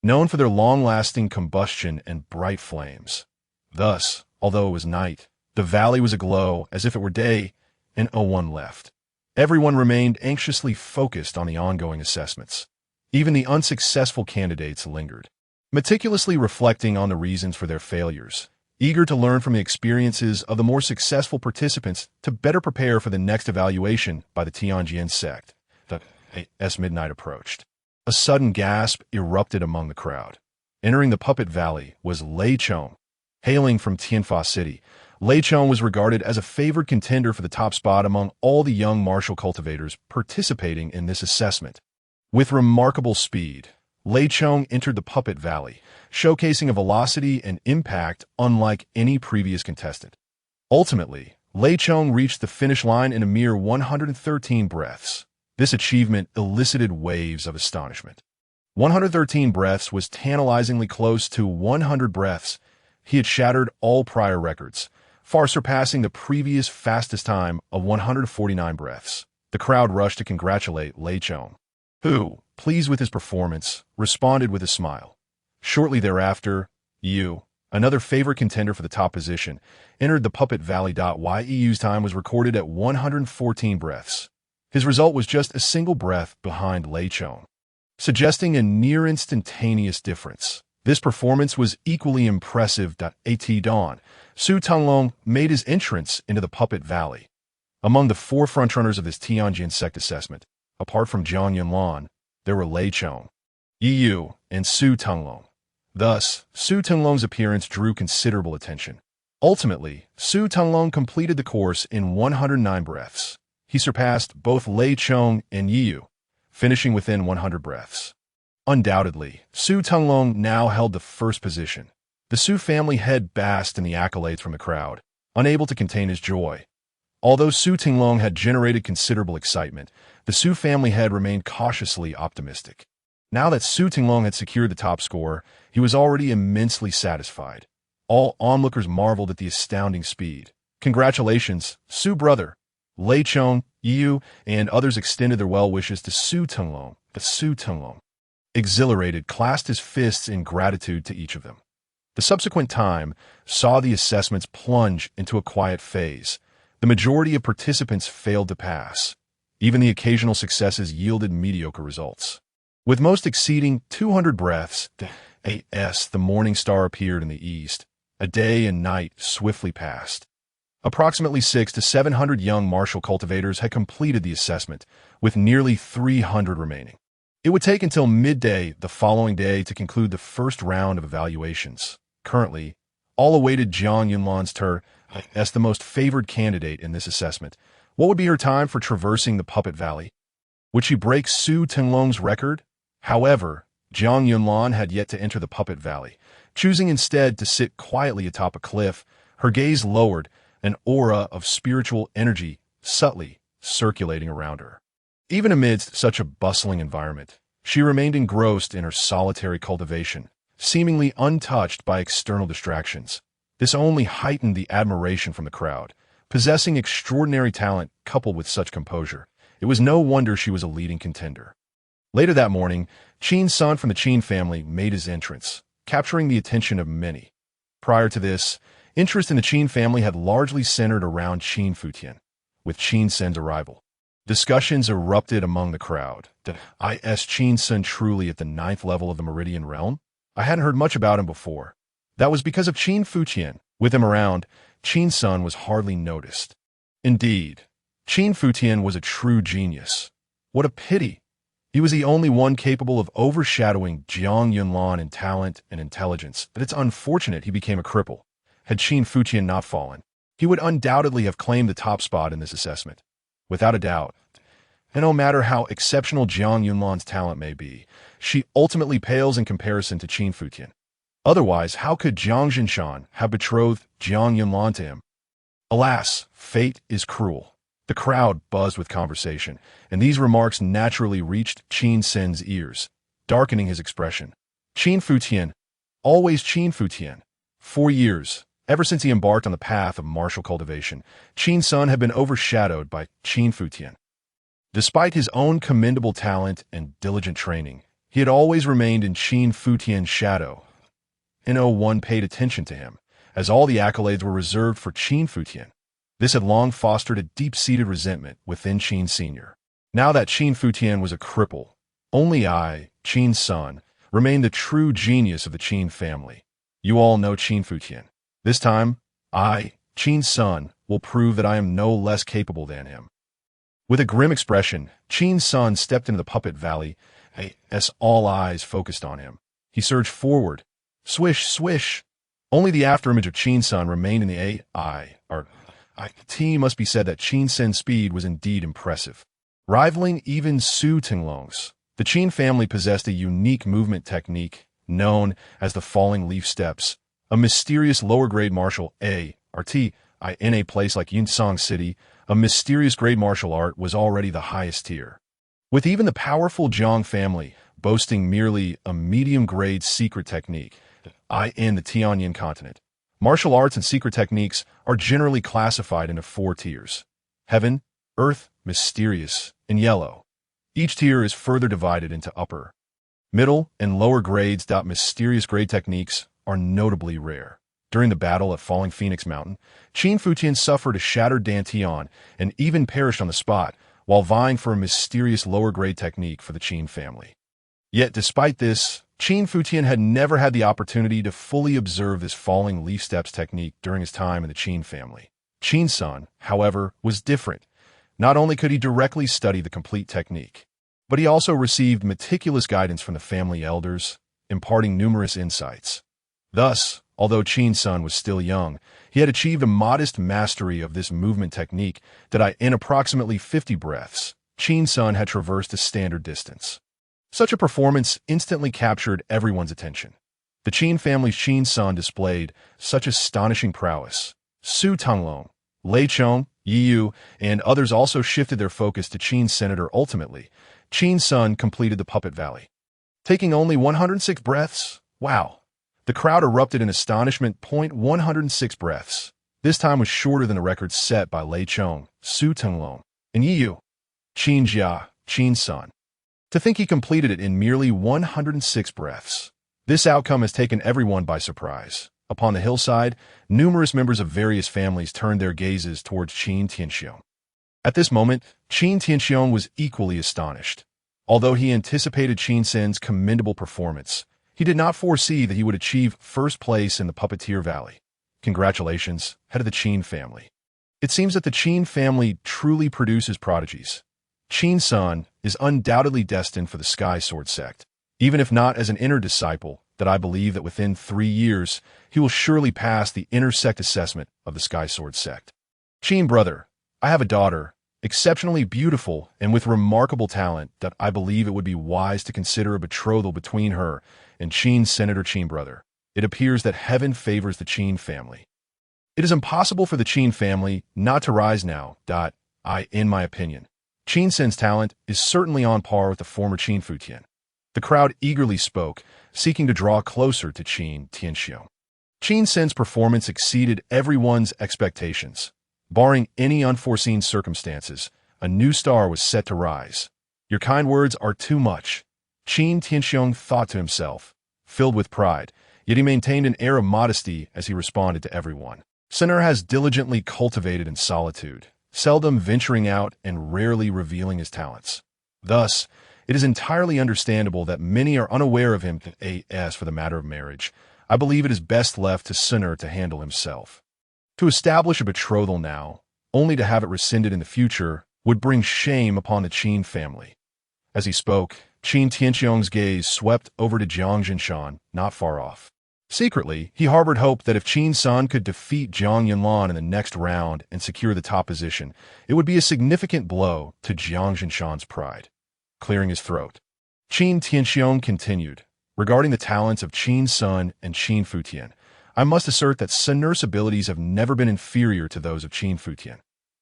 S1: known for their long-lasting combustion and bright flames. Thus, although it was night, the valley was aglow as if it were day, and 01 left. Everyone remained anxiously focused on the ongoing assessments. Even the unsuccessful candidates lingered, meticulously reflecting on the reasons for their failures, eager to learn from the experiences of the more successful participants to better prepare for the next evaluation by the Tianjin sect. As midnight approached, a sudden gasp erupted among the crowd. Entering the Puppet Valley was Lei Chong. Hailing from Tianfa City, Lei Chong was regarded as a favored contender for the top spot among all the young martial cultivators participating in this assessment. With remarkable speed, Lei Chong entered the Puppet Valley, showcasing a velocity and impact unlike any previous contestant. Ultimately, Lei Chong reached the finish line in a mere 113 breaths. This achievement elicited waves of astonishment. 113 breaths was tantalizingly close to 100 breaths. He had shattered all prior records, far surpassing the previous fastest time of 149 breaths. The crowd rushed to congratulate Lei Chong, who, pleased with his performance, responded with a smile. Shortly thereafter, Yu, another favorite contender for the top position, entered the Puppet Valley. Yu's time was recorded at 114 breaths. His result was just a single breath behind Lei Chong, suggesting a near-instantaneous difference. This performance was equally impressive. At dawn, Su Tenglong made his entrance into the Puppet Valley. Among the four frontrunners of this Tianjin sect assessment, apart from Zhang Yunlan, there were Lei Chong, Yu, and Su Tenglong. Thus, Su Tenglong's appearance drew considerable attention. Ultimately, Su Tenglong completed the course in 109 breaths. He surpassed both Lei Chong and Yu, finishing within 100 breaths. Undoubtedly, Su Tenglong now held the first position. The Su family head basked in the accolades from the crowd, unable to contain his joy. Although Su Tenglong had generated considerable excitement, the Su family head remained cautiously optimistic. Now that Su Tenglong had secured the top score, he was already immensely satisfied. All onlookers marveled at the astounding speed. Congratulations, Su brother! Lei Chong, Yu, and others extended their well wishes to Su Tenglong. But Su Tenglong, exhilarated, clasped his fists in gratitude to each of them. The subsequent time saw the assessments plunge into a quiet phase. The majority of participants failed to pass. Even the occasional successes yielded mediocre results. With most exceeding 200 breaths, the morning star appeared in the east. A day and night swiftly passed. Approximately 600 to 700 young martial cultivators had completed the assessment, with nearly 300 remaining. It would take until midday the following day to conclude the first round of evaluations. Currently, all awaited Zhang Yunlan's turn as the most favored candidate in this assessment. What would be her time for traversing the Puppet Valley? Would she break Su Tenglong's record? However, Zhang Yunlan had yet to enter the Puppet Valley, choosing instead to sit quietly atop a cliff, her gaze lowered, an aura of spiritual energy subtly circulating around her. Even amidst such a bustling environment, she remained engrossed in her solitary cultivation, seemingly untouched by external distractions. This only heightened the admiration from the crowd. Possessing extraordinary talent coupled with such composure, it was no wonder she was a leading contender. Later that morning, Qin's son from the Qin family made his entrance, capturing the attention of many. Prior to this, interest in the Qin family had largely centered around Qin Futian. With Qin Sen's arrival, discussions erupted among the crowd. Is Qin Sen truly at the 9th level of the Meridian realm? I hadn't heard much about him before. That was because of Qin Futian. With him around, Qin Sen was hardly noticed. Indeed, Qin Futian was a true genius. What a pity! He was the only one capable of overshadowing Zhang Yunlan in talent and intelligence, but it's unfortunate he became a cripple. Had Qin Futian not fallen, he would undoubtedly have claimed the top spot in this assessment. Without a doubt. And no matter how exceptional Zhang Yunlan's talent may be, she ultimately pales in comparison to Qin Futian. Otherwise, how could Zhang Jinshan have betrothed Zhang Yunlan to him? Alas, fate is cruel. The crowd buzzed with conversation, and these remarks naturally reached Qin Sen's ears, darkening his expression. Qin Futian, always Qin Futian. 4 years, ever since he embarked on the path of martial cultivation, Qin Sen had been overshadowed by Qin Futian. Despite his own commendable talent and diligent training, he had always remained in Qin Futian's shadow. And no one paid attention to him, as all the accolades were reserved for Qin Futian. This had long fostered a deep-seated resentment within Qin Sr. Now that Qin Futian was a cripple, only I, Qin's son, remained the true genius of the Qin family. You all know Qin Futian. This time, I, Qin's son, will prove that I am no less capable than him. With a grim expression, Qin's son stepped into the puppet valley, as all eyes focused on him. He surged forward. Swish, swish. Only the afterimage of Qin's son remained in the must be said that Qin Sen's speed was indeed impressive. Rivaling even Su Tinglong's, the Qin family possessed a unique movement technique known as the falling leaf steps, a mysterious lower-grade martial art. In a place like Yunsong City, a mysterious grade martial art was already the highest tier. With even the powerful Jiang family boasting merely a medium-grade secret technique, in the Tianyin continent, martial arts and secret techniques are generally classified into 4 tiers: heaven, earth, mysterious, and yellow. Each tier is further divided into upper, middle, and lower grades. Mysterious grade techniques are notably rare. During the battle at Falling Phoenix Mountain, Qin Futian suffered a shattered dantian and even perished on the spot while vying for a mysterious lower-grade technique for the Qin family. Yet despite this, Qin Futian had never had the opportunity to fully observe this falling leaf steps technique during his time in the Qin family. Qin's son, however, was different. Not only could he directly study the complete technique, but he also received meticulous guidance from the family elders, imparting numerous insights. Thus, although Qin's son was still young, he had achieved a modest mastery of this movement technique that in approximately 50 breaths, Qin's son had traversed a standard distance. Such a performance instantly captured everyone's attention. The Qin family's Qin's son displayed such astonishing prowess. Su Tanglong, Lei Chong, Yi Yu, and others also shifted their focus to Qin's senator. Ultimately, Qin's son completed the puppet valley. Taking only 106 breaths? Wow! The crowd erupted in astonishment. 106 breaths. This time was shorter than the record set by Lei Chong, Su Tanglong, and Yi Yu. Qin Jia, Qin's son. To think he completed it in merely 106 breaths. This outcome has taken everyone by surprise. Upon the hillside, numerous members of various families turned their gazes towards Qin Tianxiong. At this moment, Qin Tianxiong was equally astonished. Although he anticipated Qin Sen's commendable performance, he did not foresee that he would achieve first place in the Puppeteer Valley. Congratulations, head of the Qin family. It seems that the Qin family truly produces prodigies. Qin's son is undoubtedly destined for the Sky Sword sect. Even if not as an inner disciple, that I believe that within 3 years, he will surely pass the inner sect assessment of the Sky Sword sect. Qin brother, I have a daughter, exceptionally beautiful and with remarkable talent, that I believe it would be wise to consider a betrothal between her and Qin's Senator Qin brother. It appears that heaven favors the Qin family. It is impossible for the Qin family not to rise now. In my opinion, Qin Sen's talent is certainly on par with the former Qin Futian. The crowd eagerly spoke, seeking to draw closer to Qin Tianxiong. Qin Sen's performance exceeded everyone's expectations. Barring any unforeseen circumstances, a new star was set to rise. Your kind words are too much, Qin Tianxiong thought to himself, filled with pride, yet he maintained an air of modesty as he responded to everyone. Sinner has diligently cultivated in solitude, seldom venturing out and rarely revealing his talents. Thus, it is entirely understandable that many are unaware of him. As for the matter of marriage, I believe it is best left to Sinner to handle himself. To establish a betrothal now, only to have it rescinded in the future, would bring shame upon the Qin family. As he spoke, Qin Tianxiong's gaze swept over to Jiang Jinshan, not far off. Secretly, he harbored hope that if Qin's son could defeat Jiang Yinlan in the next round and secure the top position, it would be a significant blow to Jiang Jinshan's pride. Clearing his throat, Qin Tianxiong continued, regarding the talents of Qin's son and Qin Futian, I must assert that Sinner's abilities have never been inferior to those of Qin Futian.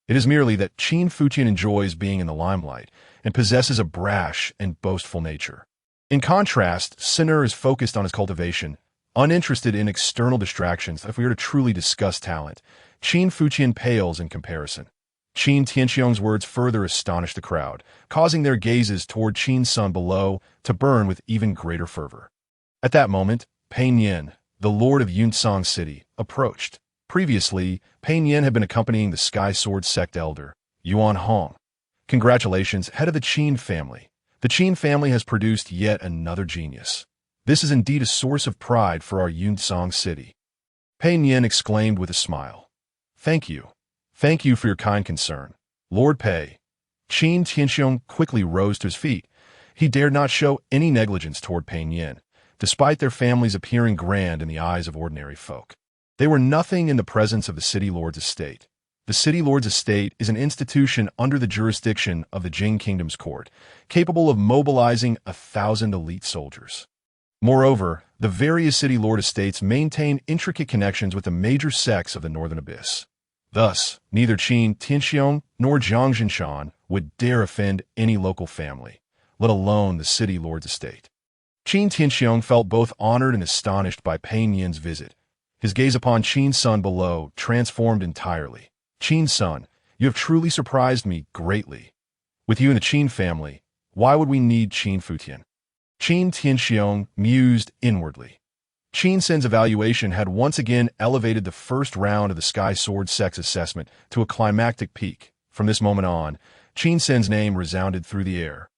S1: It is merely that Qin Futian enjoys being in the limelight and possesses a brash and boastful nature. In contrast, Sinner is focused on his cultivation, uninterested in external distractions. If we are to truly discuss talent, Qin Futian pales in comparison. Qin Tianxiong's words further astonished the crowd, causing their gazes toward Qin's son below to burn with even greater fervor. At that moment, Pei Nian, the lord of Yunsong City, approached. Previously, Pain Yin had been accompanying the Sky Sword sect elder, Yuan Hong. Congratulations, head of the Qin family. The Qin family has produced yet another genius. This is indeed a source of pride for our Yunsong city. Pain Yin exclaimed with a smile. Thank you. Thank you for your kind concern. Lord Pei. Qin Tianxiong quickly rose to his feet. He dared not show any negligence toward Pain Yin, despite their families appearing grand in the eyes of ordinary folk. They were nothing in the presence of the city lord's estate. The city lord's estate is an institution under the jurisdiction of the Jing Kingdom's court, capable of mobilizing 1,000 elite soldiers. Moreover, the various city lord estates maintain intricate connections with the major sects of the Northern Abyss. Thus, neither Qin Tianxiong nor Jiang Jinshan would dare offend any local family, let alone the city lord's estate. Qin Tianxiong felt both honored and astonished by Pain Yin's visit. His gaze upon Qin's son below transformed entirely. Qin's son, you have truly surprised me greatly. With you in the Qin family, why would we need Qin Futian? Qin Tianxiong mused inwardly. Qin Sen's evaluation had once again elevated the first round of the Sky Sword sex assessment to a climactic peak. From this moment on, Qin Sen's name resounded through the air,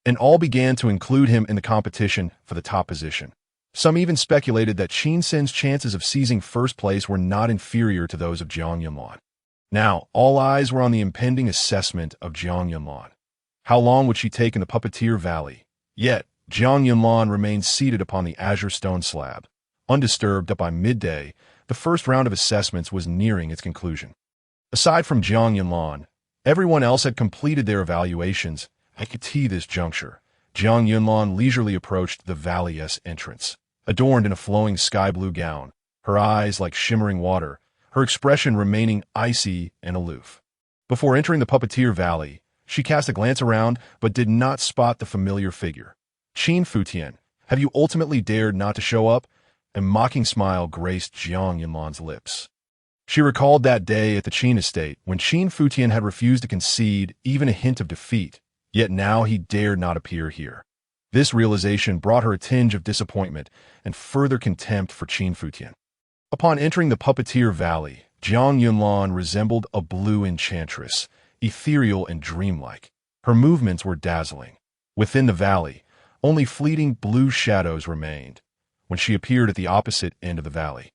S1: and all began to include him in the competition for the top position. Some even speculated that Qin Sen's chances of seizing first place were not inferior to those of Jiang Yunlan. Now, all eyes were on the impending assessment of Jiang Yunlan. How long would she take in the Puppeteer Valley? Yet, Jiang Yunlan remained seated upon the azure stone slab. Undisturbed up by midday, the first round of assessments was nearing its conclusion. Aside from Jiang Yunlan, everyone else had completed their evaluations. At this juncture, Jiang Yunlan leisurely approached the valley's entrance. Adorned in a flowing sky-blue gown, her eyes like shimmering water, her expression remaining icy and aloof. Before entering the Puppeteer Valley, she cast a glance around but did not spot the familiar figure. Qin Futian, have you ultimately dared not to show up? A mocking smile graced Jiang Yunlan's lips. She recalled that day at the Qin estate when Qin Futian had refused to concede even a hint of defeat, yet now he dared not appear here. This realization brought her a tinge of disappointment and further contempt for Qin Futian. Upon entering the Puppeteer Valley, Jiang Yunlan resembled a blue enchantress, ethereal and dreamlike. Her movements were dazzling. Within the valley, only fleeting blue shadows remained. When she appeared at the opposite end of the valley,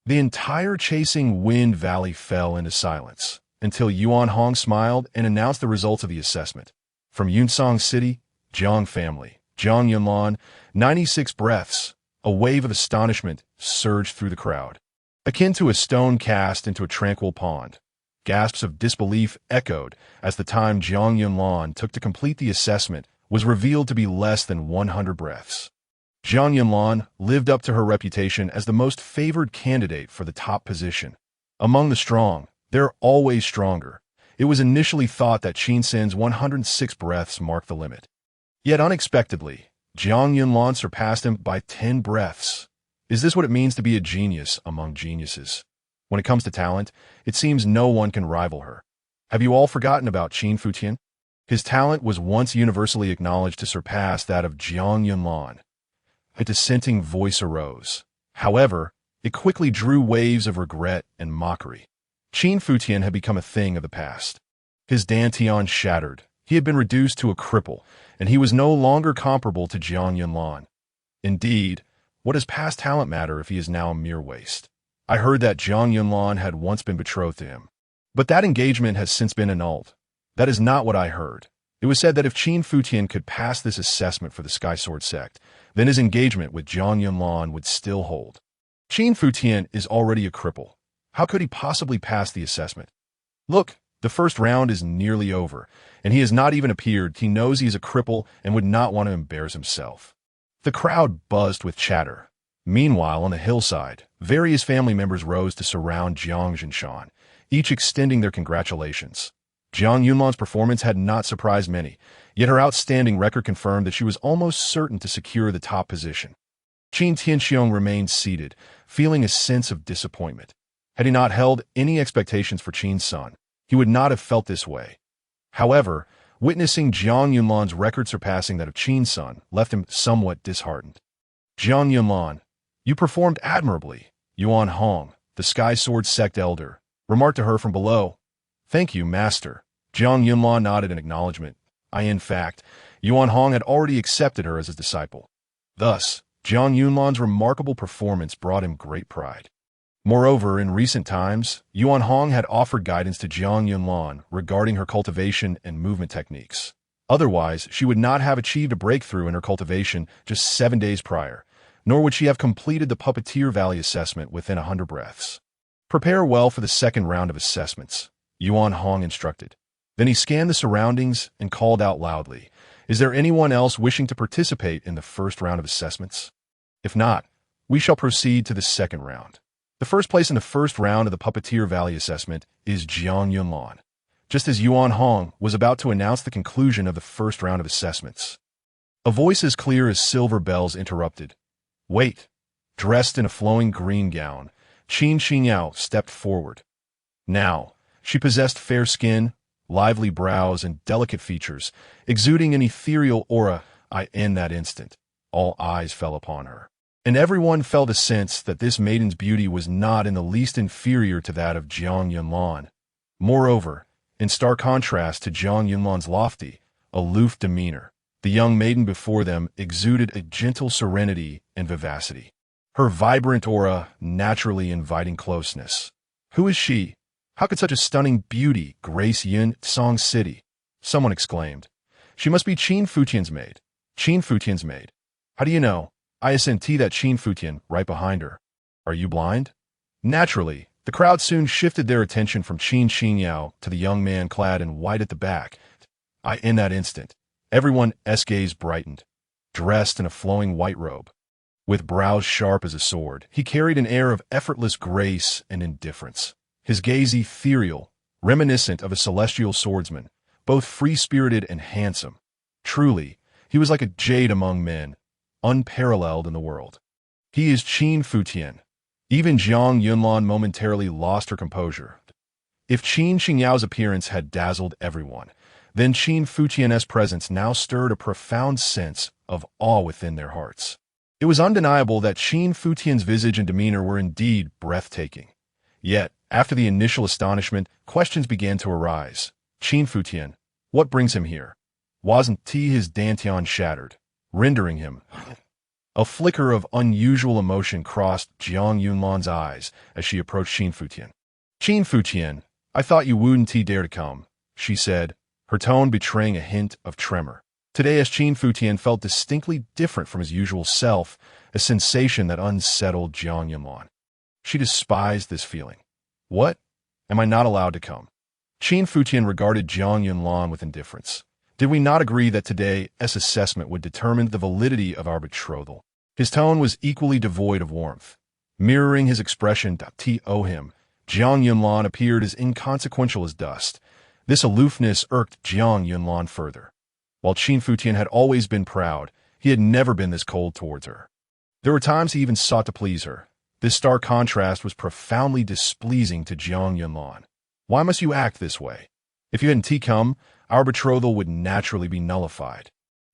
S1: the entire chasing wind valley fell into silence, until Yuan Hong smiled and announced the results of the assessment. From Yunsong City, Jiang family, Jiang Yunlan, 96 breaths. A wave of astonishment surged through the crowd, akin to a stone cast into a tranquil pond. Gasps of disbelief echoed as the time Jiang Yunlan took to complete the assessment was revealed to be less than 100 breaths. Jiang Yunlan lived up to her reputation as the most favored candidate for the top position. Among the strong, they're always stronger. It was initially thought that Qin Sen's 106 breaths marked the limit. Yet unexpectedly, Jiang Yunlan surpassed him by 10 breaths. Is this what it means to be a genius among geniuses? When it comes to talent, it seems no one can rival her. Have you all forgotten about Qin Futian? His talent was once universally acknowledged to surpass that of Jiang Yunlan. A dissenting voice arose. However, it quickly drew waves of regret and mockery. Qin Futian had become a thing of the past. His dantian shattered. He had been reduced to a cripple, and he was no longer comparable to Jiang Yunlan. Indeed, what does past talent matter if he is now a mere waste? I heard that Jiang Yunlan had once been betrothed to him, but that engagement has since been annulled. That is not what I heard. It was said that if Qin Futian could pass this assessment for the Sky Sword sect, then his engagement with Jiang Yunlan would still hold. Qin Futian is already a cripple. How could he possibly pass the assessment? Look, the first round is nearly over, and he has not even appeared. He knows he is a cripple and would not want to embarrass himself. The crowd buzzed with chatter. Meanwhile, on the hillside, various family members rose to surround Jiang Jinshan, each extending their congratulations. Jiang Yunlan's performance had not surprised many, yet her outstanding record confirmed that she was almost certain to secure the top position. Qin Tianxiong remained seated, feeling a sense of disappointment. Had he not held any expectations for Qin's son, he would not have felt this way. However, witnessing Jiang Yunlan's record surpassing that of Qin's son left him somewhat disheartened. Jiang Yunlan, you performed admirably. Yuan Hong, the Sky Sword sect elder, remarked to her from below. "Thank you, master." Jiang Yunlan nodded in acknowledgement. In fact, Yuan Hong had already accepted her as his disciple. Thus, Jiang Yunlan's remarkable performance brought him great pride. Moreover, in recent times, Yuan Hong had offered guidance to Jiang Yunlan regarding her cultivation and movement techniques. Otherwise, she would not have achieved a breakthrough in her cultivation just 7 days prior, nor would she have completed the Puppeteer Valley assessment within 100 breaths. "Prepare well for the second round of assessments," Yuan Hong instructed. Then he scanned the surroundings and called out loudly, "Is there anyone else wishing to participate in the first round of assessments? If not, we shall proceed to the second round." The first place in the first round of the Puppeteer Valley assessment is Jiang Yunlan. Just as Yuan Hong was about to announce the conclusion of the first round of assessments, a voice as clear as silver bells interrupted. "Wait." Dressed in a flowing green gown, Qin Xingyao stepped forward. Now, she possessed fair skin, lively brows, and delicate features, exuding an ethereal aura. In that instant, all eyes fell upon her, and everyone felt a sense that this maiden's beauty was not in the least inferior to that of Jiang Yunlan. Moreover, in stark contrast to Jiang Yunlan's lofty, aloof demeanor, the young maiden before them exuded a gentle serenity and vivacity, her vibrant aura naturally inviting closeness. "Who is she? How could such a stunning beauty grace Yin Song City?" someone exclaimed. "She must be Qin Futian's maid." "Qin Futian's maid? How do you know?" "I assent that Qin Futian right behind her." "Are you blind?" Naturally, the crowd soon shifted their attention from Qin Xingyao to the young man clad in white at the back. In that instant, everyone's gaze brightened. Dressed in a flowing white robe, with brows sharp as a sword, he carried an air of effortless grace and indifference. His gaze ethereal, reminiscent of a celestial swordsman, both free-spirited and handsome. Truly, he was like a jade among men, unparalleled in the world. "He is Qin Futian." Even Jiang Yunlan momentarily lost her composure. If Qin Xingyao's appearance had dazzled everyone, then Qin Futian's presence now stirred a profound sense of awe within their hearts. It was undeniable that Qin Futian's visage and demeanor were indeed breathtaking. Yet, after the initial astonishment, questions began to arise. "Qin Futian, what brings him here? Wasn't his dantian shattered, rendering him?" A flicker of unusual emotion crossed Jiang Yunlan's eyes as she approached Qin Futian. "Qin Futian, I thought you wouldn't dare to come," she said, her tone betraying a hint of tremor. Today, as Qin Futian felt distinctly different from his usual self, a sensation that unsettled Jiang Yunlan. She despised this feeling. "What? Am I not allowed to come?" Qin Futian regarded Jiang Yunlan with indifference. "Did we not agree that today's assessment would determine the validity of our betrothal?" His tone was equally devoid of warmth. Mirroring his expression to him, Jiang Yunlan appeared as inconsequential as dust. This aloofness irked Jiang Yunlan further. While Qin Futian had always been proud, he had never been this cold towards her. There were times he even sought to please her. This stark contrast was profoundly displeasing to Jiang Yunlan. "Why must you act this way? If you hadn't come, our betrothal would naturally be nullified.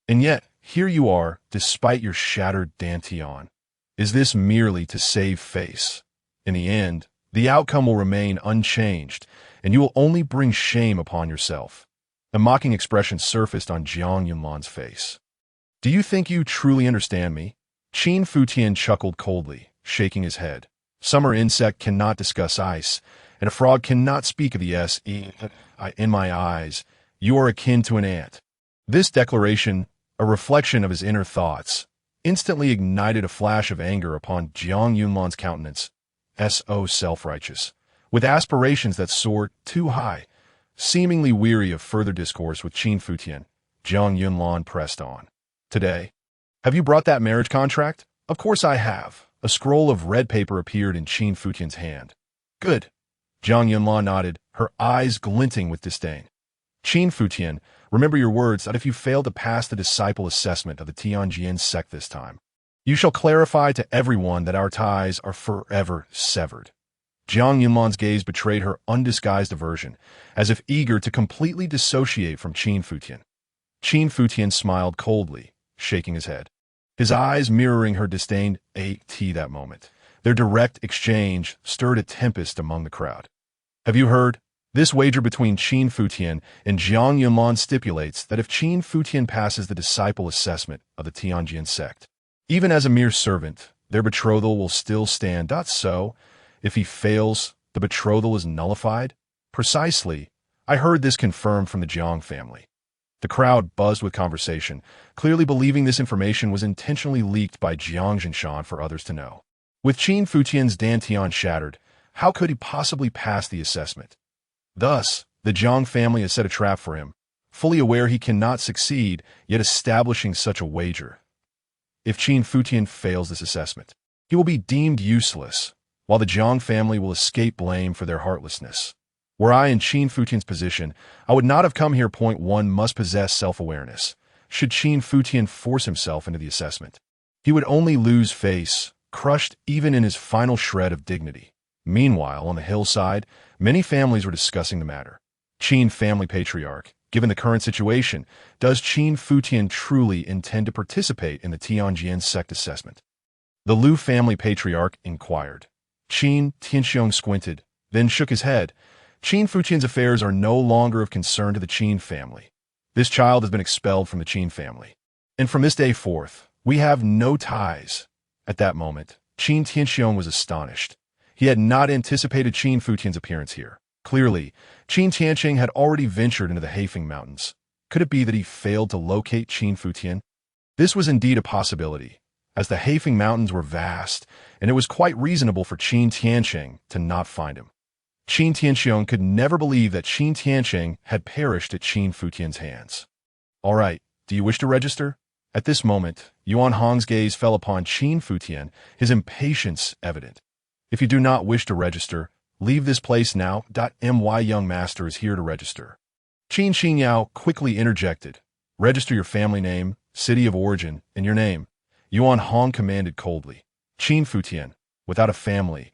S1: And yet, here you are, despite your shattered dantian. Is this merely to save face? In the end, the outcome will remain unchanged, and you will only bring shame upon yourself." A mocking expression surfaced on Jiang Yunlan's face. "Do you think you truly understand me?" Qin Futian chuckled coldly, shaking his head. "Summer insect cannot discuss ice, and a frog cannot speak of the in my eyes. You are akin to an ant." This declaration, a reflection of his inner thoughts, instantly ignited a flash of anger upon Jiang Yunlan's countenance. So self-righteous, with aspirations that soared too high. Seemingly weary of further discourse with Qin Futian, Jiang Yunlan pressed on. "Today, have you brought that marriage contract?" "Of course I have." A scroll of red paper appeared in Qin Futian's hand. "Good." Jiang Yunlan nodded, her eyes glinting with disdain. "Qin Futian, remember your words that if you fail to pass the disciple assessment of the Tianjin sect this time, you shall clarify to everyone that our ties are forever severed." Jiang Yunlan's gaze betrayed her undisguised aversion, as if eager to completely dissociate from Qin Futian. Qin Futian smiled coldly, shaking his head, his eyes mirroring her disdain that moment. Their direct exchange stirred a tempest among the crowd. Have you heard? This wager between Qin Futian and Jiang Yunlan stipulates that if Qin Futian passes the disciple assessment of the Tianjin sect, even as a mere servant, their betrothal will still stand. So, if he fails, the betrothal is nullified? Precisely. I heard this confirmed from the Jiang family. The crowd buzzed with conversation, clearly believing this information was intentionally leaked by Jiang Zhinshan for others to know. With Qin Futian's dantian shattered, how could he possibly pass the assessment? Thus, the Jiang family has set a trap for him, fully aware he cannot succeed, yet establishing such a wager. If Qin Futian fails this assessment, he will be deemed useless, while the Jiang family will escape blame for their heartlessness. Were I in Qin Futian's position, I would not have come here. Point 1 must possess self-awareness. Should Qin Futian force himself into the assessment, he would only lose face, crushed even in his final shred of dignity. Meanwhile, on the hillside, many families were discussing the matter. Qin family patriarch, given the current situation, does Qin Futian truly intend to participate in the Tianjin sect assessment? The Lu family patriarch inquired. Qin Tianxiong squinted, then shook his head. Qin Futian's affairs are no longer of concern to the Qin family. This child has been expelled from the Qin family. And from this day forth, we have no ties. At that moment, Qin Tianxiong was astonished. He had not anticipated Qin Futian's appearance here. Clearly, Qin Tianxiong had already ventured into the Haifeng Mountains. Could it be that he failed to locate Qin Futian? This was indeed a possibility, as the Haifeng Mountains were vast, and it was quite reasonable for Qin Tianxiong to not find him. Qin Tianxiong could never believe that Qin Tianxiong had perished at Qin Futian's hands. All right, do you wish to register? At this moment, Yuan Hong's gaze fell upon Qin Futian, his impatience evident. If you do not wish to register, leave this place now. My young master is here to register. Qin Xinyao quickly interjected. Register your family name, city of origin, and your name. Yuan Hong commanded coldly. Qin Futian, without a family,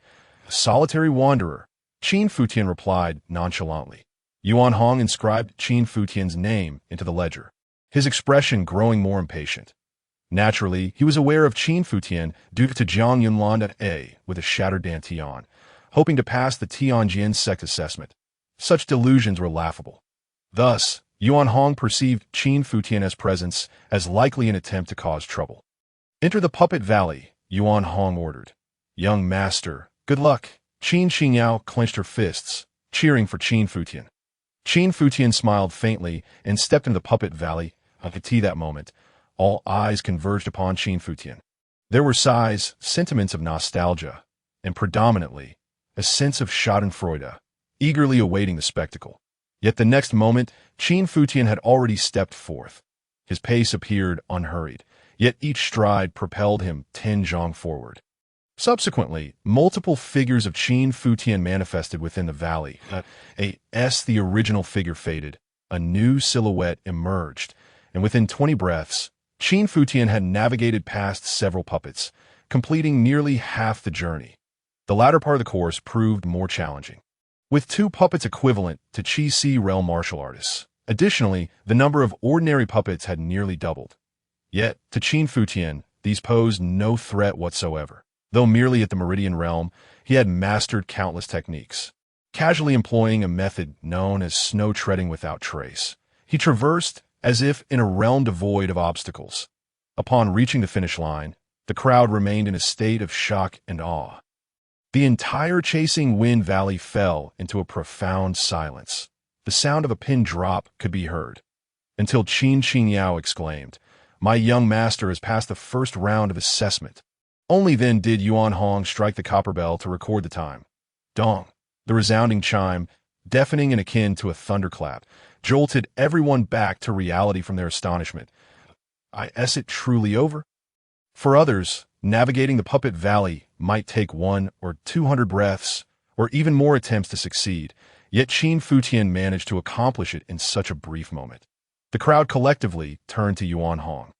S1: a solitary wanderer. Qin Futian replied nonchalantly. Yuan Hong inscribed Qin Futian's name into the ledger, his expression growing more impatient. Naturally, he was aware of Qin Futian due to Jiang Yunlan with a shattered dantian, hoping to pass the Tianjin sect assessment. Such delusions were laughable. Thus, Yuan Hong perceived Qin Futian's presence as likely an attempt to cause trouble. Enter the Puppet Valley, Yuan Hong ordered. Young master, good luck. Qin Xinyao clenched her fists, cheering for Qin Futian. Qin Futian smiled faintly and stepped into the Puppet Valley. At that moment, all eyes converged upon Qin Futian. There were sighs, sentiments of nostalgia, and predominantly, a sense of schadenfreude, eagerly awaiting the spectacle. Yet the next moment, Qin Futian had already stepped forth. His pace appeared unhurried, yet each stride propelled him 10 zhang forward. Subsequently, multiple figures of Qin Futian manifested within the valley. The original figure faded, a new silhouette emerged, and within 20 breaths, Qin Futian had navigated past several puppets, completing nearly half the journey. The latter part of the course proved more challenging, with 2 puppets equivalent to Qi Si realm martial artists. Additionally, the number of ordinary puppets had nearly doubled. Yet, to Qin Futian, these posed no threat whatsoever. Though merely at the Meridian realm, he had mastered countless techniques. Casually employing a method known as snow treading without trace, he traversed as if in a realm devoid of obstacles. Upon reaching the finish line, the crowd remained in a state of shock and awe. The entire Chasing Wind Valley fell into a profound silence. The sound of a pin drop could be heard, until Qin Xinyao exclaimed, "My young master has passed the first round of assessment." Only then did Yuan Hong strike the copper bell to record the time. Dong, the resounding chime, deafening and akin to a thunderclap, jolted everyone back to reality from their astonishment. Is it truly over? For others, navigating the Puppet Valley might take 100 or 200 breaths, or even more attempts to succeed, yet Qin Futian managed to accomplish it in such a brief moment. The crowd collectively turned to Yuan Hong,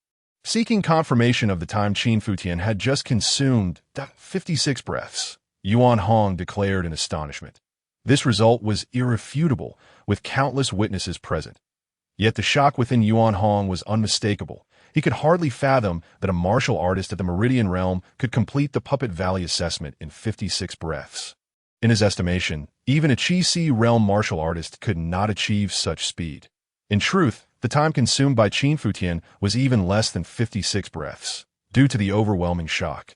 S1: seeking confirmation of the time. Qin Futian had just consumed 56 breaths. Yuan Hong declared in astonishment. This result was irrefutable, with countless witnesses present. Yet the shock within Yuan Hong was unmistakable. He could hardly fathom that a martial artist at the Meridian realm could complete the Puppet Valley assessment in 56 breaths. In his estimation, even a Qi realm martial artist could not achieve such speed. In truth, the time consumed by Qin Futian was even less than 56 breaths, due to the overwhelming shock.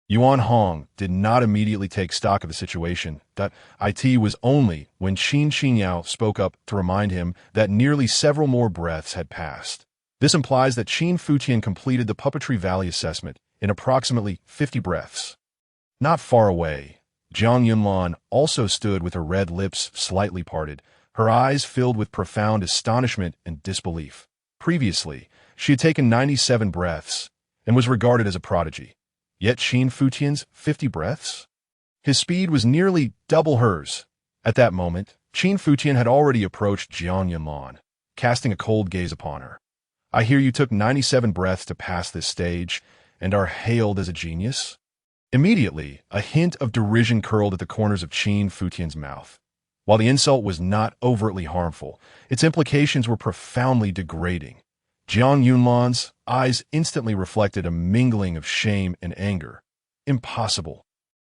S1: Yuan Hong did not immediately take stock of the situation. It was only when Qin Qingyao spoke up to remind him that nearly several more breaths had passed. This implies that Qin Futian completed the Puppetry Valley assessment in approximately 50 breaths. Not far away, Jiang Yunlan also stood with her red lips slightly parted, her eyes filled with profound astonishment and disbelief. Previously, she had taken 97 breaths and was regarded as a prodigy. Yet Qin Futian's 50 breaths? His speed was nearly double hers. At that moment, Qin Futian had already approached Jiang Yunlan, casting a cold gaze upon her. "I hear you took 97 breaths to pass this stage and are hailed as a genius?" Immediately, a hint of derision curled at the corners of Qin Futian's mouth. While the insult was not overtly harmful, its implications were profoundly degrading. Jiang Yunlan's eyes instantly reflected a mingling of shame and anger. Impossible.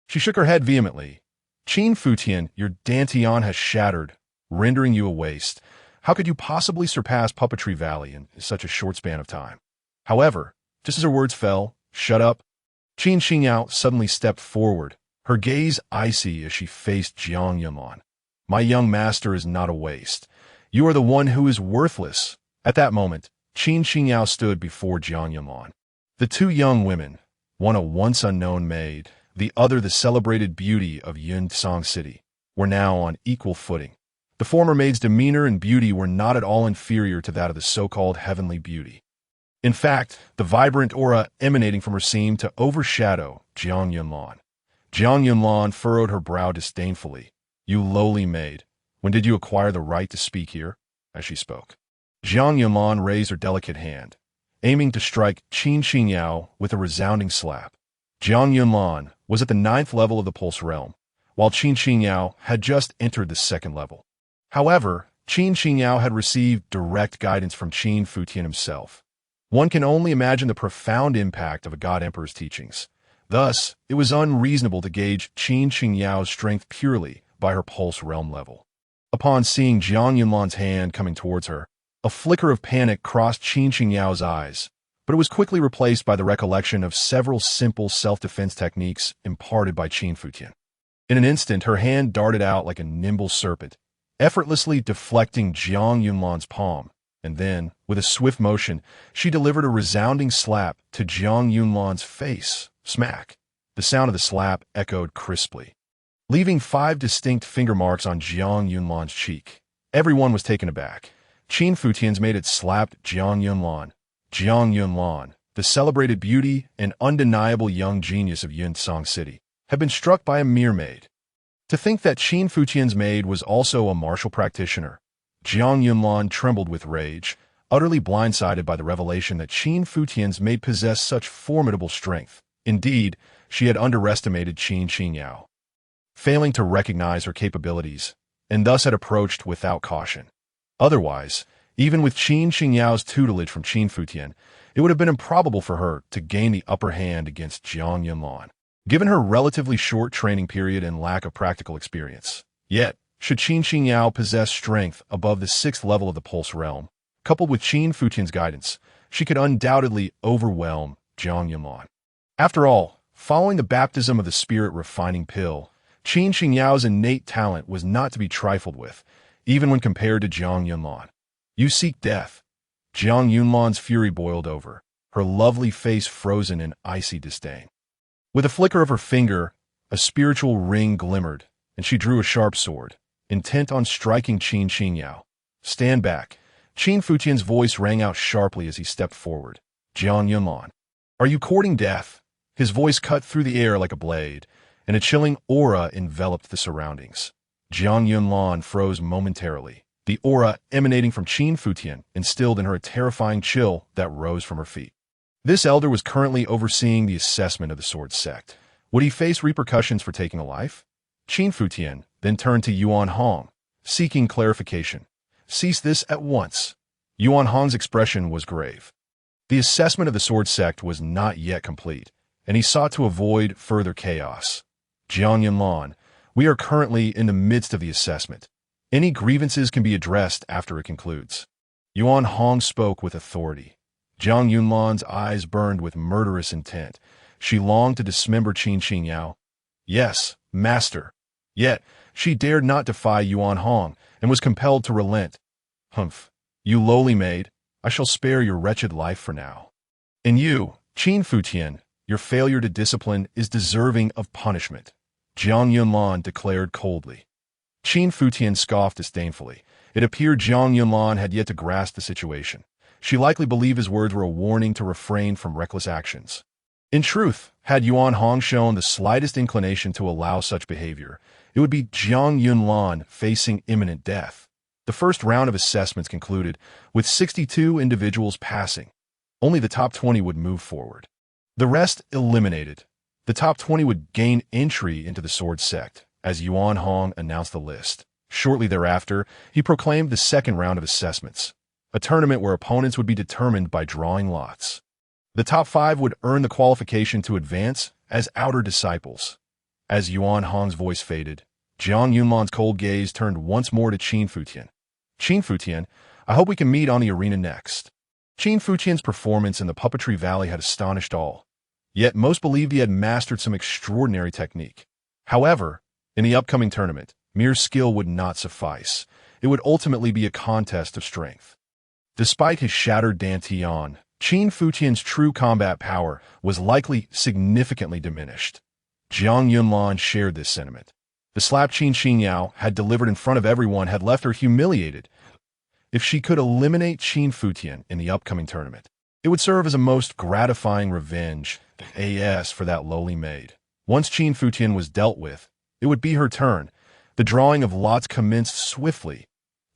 S1: She shook her head vehemently. "Qin Futian, your dantian has shattered, rendering you a waste. How could you possibly surpass Puppetry Valley in such a short span of time?" However, just as her words fell, "Shut up," Qin Qingyao suddenly stepped forward, her gaze icy as she faced Jiang Yunlan. "My young master is not a waste. You are the one who is worthless." At that moment, Qin Qingyao stood before Jiang Yunlan. The two young women, one a once unknown maid, the other the celebrated beauty of Yunsong City, were now on equal footing. The former maid's demeanor and beauty were not at all inferior to that of the so-called heavenly beauty. In fact, the vibrant aura emanating from her seemed to overshadow Jiang Yunlan. Jiang Yunlan furrowed her brow disdainfully. "You lowly maid, when did you acquire the right to speak here?" As she spoke, Jiang Yunlan raised her delicate hand, aiming to strike Qin Qingyao with a resounding slap. Jiang Yunlan was at the 9th level of the Pulse Realm, while Qin Qingyao had just entered the 2nd level. However, Qin Qingyao had received direct guidance from Qin Futian himself. One can only imagine the profound impact of a God Emperor's teachings. Thus, it was unreasonable to gauge Qin Qingyao's strength purely by her Pulse Realm level. Upon seeing Jiang Yunlan's hand coming towards her, a flicker of panic crossed Qin Qingyao's eyes, but it was quickly replaced by the recollection of several simple self-defense techniques imparted by Qin Futian. In an instant, her hand darted out like a nimble serpent, effortlessly deflecting Jiang Yunlan's palm. And then, with a swift motion, she delivered a resounding slap to Jiang Yunlan's face. Smack! The sound of the slap echoed crisply, leaving 5 distinct finger marks on Jiang Yunlan's cheek. Everyone was taken aback. Qin Futian's maid had slapped Jiang Yunlan. Jiang Yunlan, the celebrated beauty and undeniable young genius of Yunsong City, had been struck by a mere maid. To think that Qin Futian's maid was also a martial practitioner. Jiang Yunlan trembled with rage, utterly blindsided by the revelation that Qin Futian's maid possessed such formidable strength. Indeed, she had underestimated Qin Qingyao, failing to recognize her capabilities, and thus had approached without caution. Otherwise, even with Qin Qingyao's tutelage from Qin Futian, it would have been improbable for her to gain the upper hand against Jiang Yunlan, given her relatively short training period and lack of practical experience. Yet, should Qin Qingyao possess strength above the 6th level of the Pulse Realm, coupled with Qin Futian's guidance, she could undoubtedly overwhelm Jiang Yunlan. After all, following the baptism of the spirit refining pill, Qin Qingyao's innate talent was not to be trifled with, even when compared to Jiang Yunlan. "You seek death." Jiang Yunlan's fury boiled over, her lovely face frozen in icy disdain. With a flicker of her finger, a spiritual ring glimmered, and she drew a sharp sword, intent on striking Qin Qingyao. "Stand back." Qin Futian's voice rang out sharply as he stepped forward. "Jiang Yunlan, are you courting death?" His voice cut through the air like a blade, and a chilling aura enveloped the surroundings. Jiang Yunlan froze momentarily, the aura emanating from Qin Futian instilled in her a terrifying chill that rose from her feet. This elder was currently overseeing the assessment of the sword sect. Would he face repercussions for taking a life? Qin Futian then turned to Yuan Hong, seeking clarification. "Cease this at once." Yuan Hong's expression was grave. The assessment of the sword sect was not yet complete, and he sought to avoid further chaos. Jiang Yunlan, we are currently in the midst of the assessment. Any grievances can be addressed after it concludes. Yuan Hong spoke with authority. Jiang Yunlan's eyes burned with murderous intent. She longed to dismember Qin Xinyao. Yes, master. Yet, she dared not defy Yuan Hong, and was compelled to relent. Humph, you lowly maid, I shall spare your wretched life for now. And you, Qin Futian, your failure to discipline is deserving of punishment, Jiang Yunlan declared coldly. Qin Futian scoffed disdainfully. It appeared Jiang Yunlan had yet to grasp the situation. She likely believed his words were a warning to refrain from reckless actions. In truth, had Yuan Hong shown the slightest inclination to allow such behavior, it would be Jiang Yunlan facing imminent death. The first round of assessments concluded, with 62 individuals passing. Only the top 20 would move forward. The rest eliminated. The top 20 would gain entry into the sword sect, as Yuan Hong announced the list. Shortly thereafter, he proclaimed the second round of assessments, a tournament where opponents would be determined by drawing lots. The top 5 would earn the qualification to advance as outer disciples. As Yuan Hong's voice faded, Jiang Yunlan's cold gaze turned once more to Qin Futian. Qin Futian, I hope we can meet on the arena next. Qin Futian's performance in the Puppetry Valley had astonished all. Yet most believed he had mastered some extraordinary technique. However, in the upcoming tournament, mere skill would not suffice. It would ultimately be a contest of strength. Despite his shattered dantian, Qin Futian's true combat power was likely significantly diminished. Jiang Yunlan shared this sentiment. The slap Qin Xinyao had delivered in front of everyone had left her humiliated. If she could eliminate Qin Futian in the upcoming tournament, it would serve as a most gratifying revenge for that lowly maid. Once Qin Futian was dealt with, it would be her turn. The drawing of lots commenced swiftly.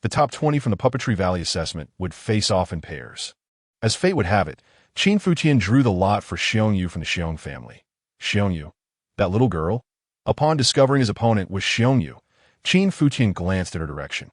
S1: The top 20 from the Puppetry Valley assessment would face off in pairs. As fate would have it, Qin Futian drew the lot for Xiongyu from the Xiong family. Xiongyu, that little girl? Upon discovering his opponent was Xiongyu, Qin Futian glanced in her direction.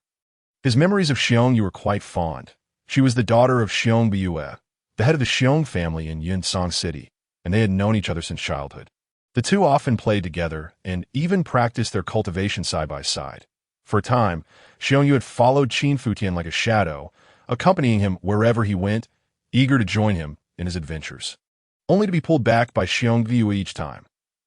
S1: His memories of Xiongyu were quite fond. She was the daughter of Xiong Biyue, the head of the Xiong family in Yunsong City, and they had known each other since childhood. The two often played together and even practiced their cultivation side by side. For a time, Xiongyu had followed Qin Futian like a shadow, accompanying him wherever he went, eager to join him in his adventures, only to be pulled back by Xiong Biyue each time.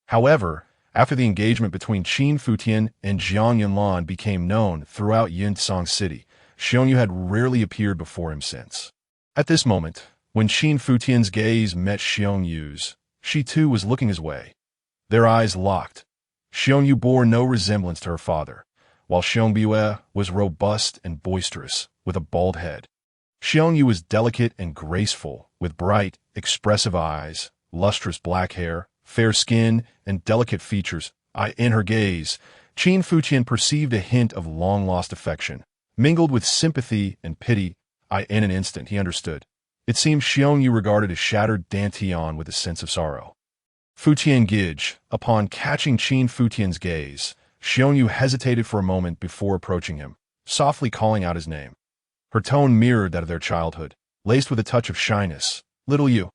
S1: However, after the engagement between Qin Futian and Jiang Yunlan became known throughout Yunsong City, Xiongyu had rarely appeared before him since. At this moment, when Qin Futian's gaze met Xiongyu's, she too was looking his way. Their eyes locked. Xiongyu bore no resemblance to her father, while Xiong Biyue was robust and boisterous, with a bald head. Xiongyu was delicate and graceful, with bright, expressive eyes, lustrous black hair, fair skin, and delicate features. In her gaze, Qin Futian perceived a hint of long-lost affection, mingled with sympathy and pity. In an instant, he understood. It seemed Xiongyu regarded a shattered dantian with a sense of sorrow. Futian Gij, upon catching Qin Futian's gaze, Xiongyu hesitated for a moment before approaching him, softly calling out his name. Her tone mirrored that of their childhood, laced with a touch of shyness. Little you.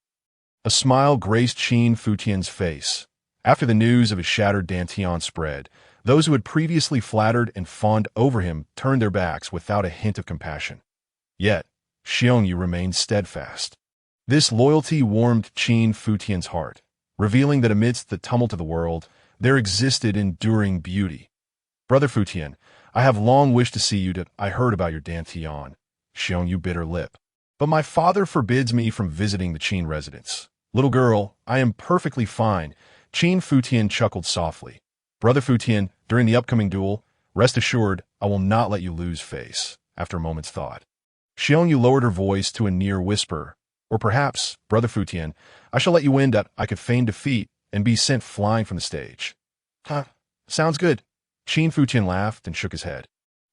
S1: A smile graced Qin Futian's face. After the news of his shattered dantian spread, those who had previously flattered and fawned over him turned their backs without a hint of compassion. Yet, Xiongyu remained steadfast. This loyalty warmed Qin Futian's heart, revealing that amidst the tumult of the world, there existed enduring beauty. Brother Futian, I have long wished to see you. I heard about your dantian. Xiongyu bit her lip. But my father forbids me from visiting the Qin residence. Little girl, I am perfectly fine. Qin Futian chuckled softly. Brother Futian, during the upcoming duel, rest assured, I will not let you lose face. After a moment's thought, Xiongyu lowered her voice to a near whisper. Or perhaps, Brother Futian, I shall let you win that I could feign defeat and be sent flying from the stage. Huh, sounds good. Qin Futian laughed and shook his head,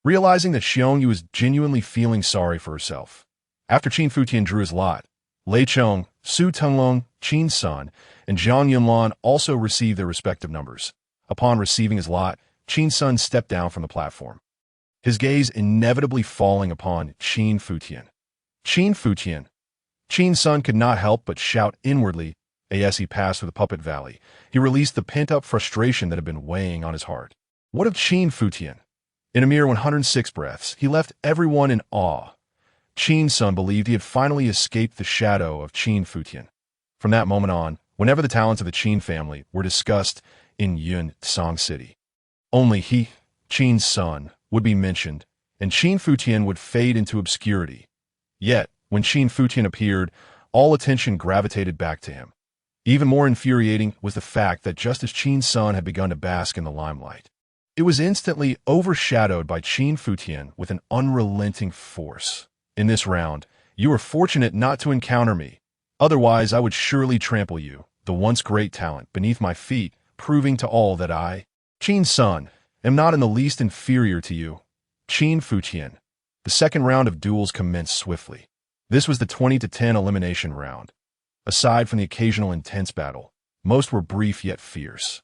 S1: realizing that Xiongyu was genuinely feeling sorry for herself. After Qin Futian drew his lot, Lei Chong, Su Tenglong, Qin's son, and Jiang Yunlan also received their respective numbers. Upon receiving his lot, Qin's son stepped down from the platform, his gaze inevitably falling upon Qin Futian. Qin Futian, Qin's son could not help but shout inwardly as he passed through the puppet valley. He released the pent-up frustration that had been weighing on his heart. What of Qin Futian? In a mere 106 breaths, he left everyone in awe. Qin's son believed he had finally escaped the shadow of Qin Futian. From that moment on, whenever the talents of the Qin family were discussed in Yunsong City, only he, Qin's son, would be mentioned, and Qin Futian would fade into obscurity. Yet, when Qin Futian appeared, all attention gravitated back to him. Even more infuriating was the fact that just as Qin's son had begun to bask in the limelight, it was instantly overshadowed by Qin Futian with an unrelenting force. In this round, you were fortunate not to encounter me. Otherwise, I would surely trample you, the once great talent, beneath my feet, proving to all that I, Qin's son, am not in the least inferior to you. Qin Futian. The second round of duels commenced swiftly. This was the 20-10 elimination round. Aside from the occasional intense battle, most were brief yet fierce.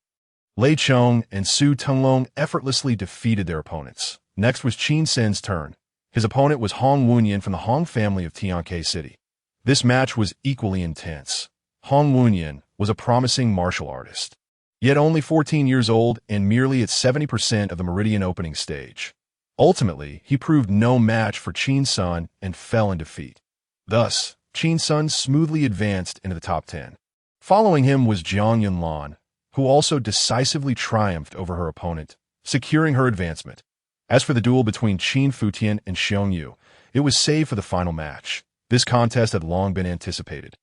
S1: Lei Chong and Su Tenglong effortlessly defeated their opponents. Next was Qin Sen's turn. His opponent was Hong Wunyan from the Hong family of Tianke City. This match was equally intense. Hong Wunyan was a promising martial artist, yet only 14 years old and merely at 70% of the Meridian opening stage. Ultimately, he proved no match for Qin's son and fell in defeat. Thus, Qin's son smoothly advanced into the top 10. Following him was Jiang Yunlan, who also decisively triumphed over her opponent, securing her advancement. As for the duel between Qin Futian and Xiong Yu, it was saved for the final match. This contest had long been anticipated.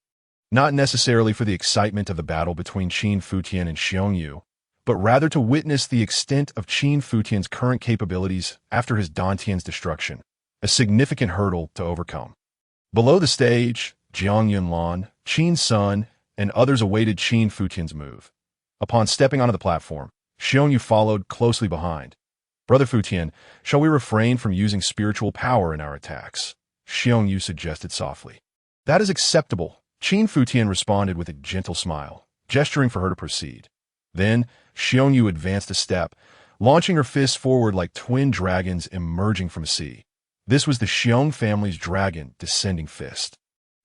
S1: Not necessarily for the excitement of the battle between Qin Futian and Xiong Yu, but rather to witness the extent of Qin Futian's current capabilities after his dantian's destruction, a significant hurdle to overcome. Below the stage, Jiang Yunlan, Qin's son, and others awaited Qin Futian's move. Upon stepping onto the platform, Xiong Yu followed closely behind. Brother Futian, shall we refrain from using spiritual power in our attacks? Xiong Yu suggested softly. That is acceptable. Qin Futian responded with a gentle smile, gesturing for her to proceed. Then, Xiong Yu advanced a step, launching her fists forward like twin dragons emerging from a sea. This was the Xiong family's dragon descending fist.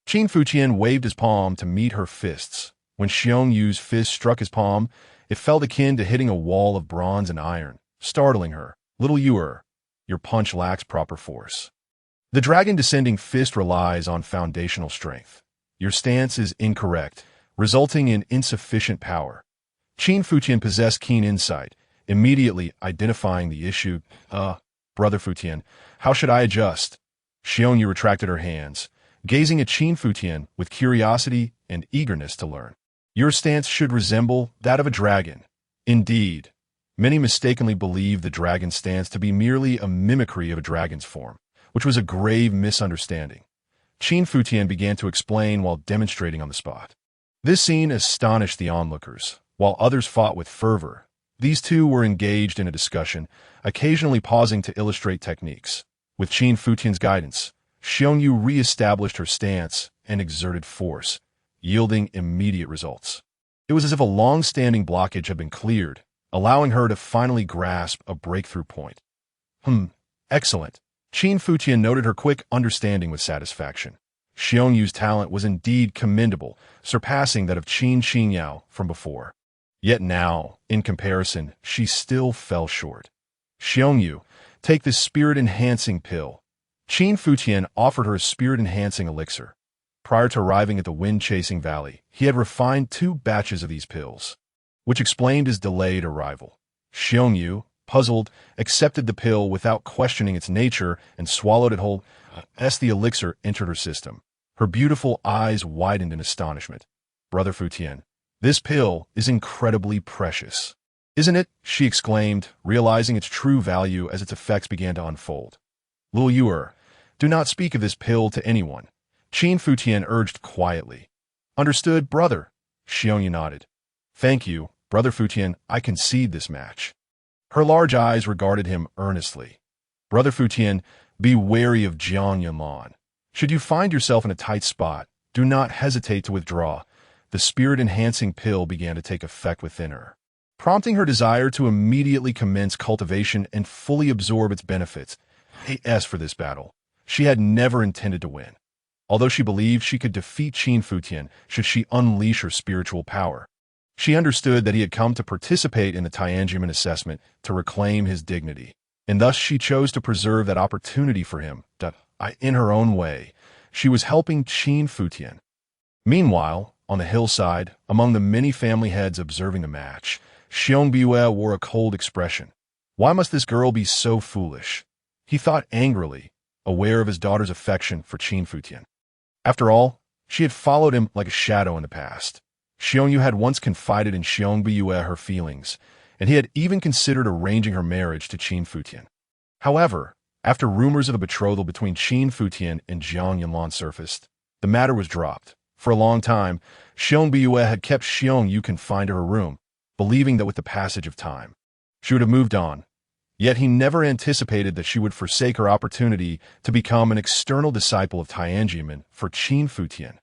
S1: Qin Futian waved his palm to meet her fists. When Xiong Yu's fist struck his palm, it felt akin to hitting a wall of bronze and iron, startling her. Little Yuer, your punch lacks proper force. The dragon descending fist relies on foundational strength. Your stance is incorrect, resulting in insufficient power. Qin Futian possessed keen insight, immediately identifying the issue. Brother Futian, how should I adjust? Xiong Yu retracted her hands, gazing at Qin Futian with curiosity and eagerness to learn. Your stance should resemble that of a dragon. Indeed, many mistakenly believe the dragon stance to be merely a mimicry of a dragon's form, which was a grave misunderstanding. Qin Futian began to explain while demonstrating on the spot. This scene astonished the onlookers. While others fought with fervor, these two were engaged in a discussion, occasionally pausing to illustrate techniques. With Qin Futian's guidance, Xiong Yu re-established her stance and exerted force, yielding immediate results. It was as if a long-standing blockage had been cleared, allowing her to finally grasp a breakthrough point. Excellent. Qin Futian noted her quick understanding with satisfaction. Xiong Yu's talent was indeed commendable, surpassing that of Qin Xinyao from before. Yet now, in comparison, she still fell short. Xiong Yu, take this spirit-enhancing pill. Qin Futian offered her a spirit-enhancing elixir. Prior to arriving at the wind-chasing valley, he had refined 2 batches of these pills, which explained his delayed arrival. Xiong Yu, puzzled, accepted the pill without questioning its nature and swallowed it whole. As the elixir entered her system, her beautiful eyes widened in astonishment. Brother Futian, this pill is incredibly precious. Isn't it? She exclaimed, realizing its true value as its effects began to unfold. Lil Yuer, do not speak of this pill to anyone. Qin Futian urged quietly. Understood, brother. Xiong Yu nodded. Thank you, Brother Futian, I concede this match. Her large eyes regarded him earnestly. Brother Futian, be wary of Jiang Yunlan. Should you find yourself in a tight spot, do not hesitate to withdraw. The spirit-enhancing pill began to take effect within her, prompting her desire to immediately commence cultivation and fully absorb its benefits. As for this battle, she had never intended to win. although she believed she could defeat Qin Futian should she unleash her spiritual power. She understood that he had come to participate in the Tianjin assessment to reclaim his dignity, and thus she chose to preserve that opportunity for him. In her own way, she was helping Qin Futian. Meanwhile, on the hillside, among the many family heads observing the match, Xiong Biyue wore a cold expression. Why must this girl be so foolish? He thought angrily, aware of his daughter's affection for Qin Futian. After all, she had followed him like a shadow in the past. Xiongyu had once confided in Xiong Biyue her feelings, and he had even considered arranging her marriage to Qin Futian. However, after rumors of a betrothal between Qin Futian and Jiang Yunlan surfaced, the matter was dropped. For a long time, Xiong Biyue had kept Xiongyu confined to her room, believing that with the passage of time, she would have moved on. Yet he never anticipated that she would forsake her opportunity to become an external disciple of Tianjin for Qin Futian.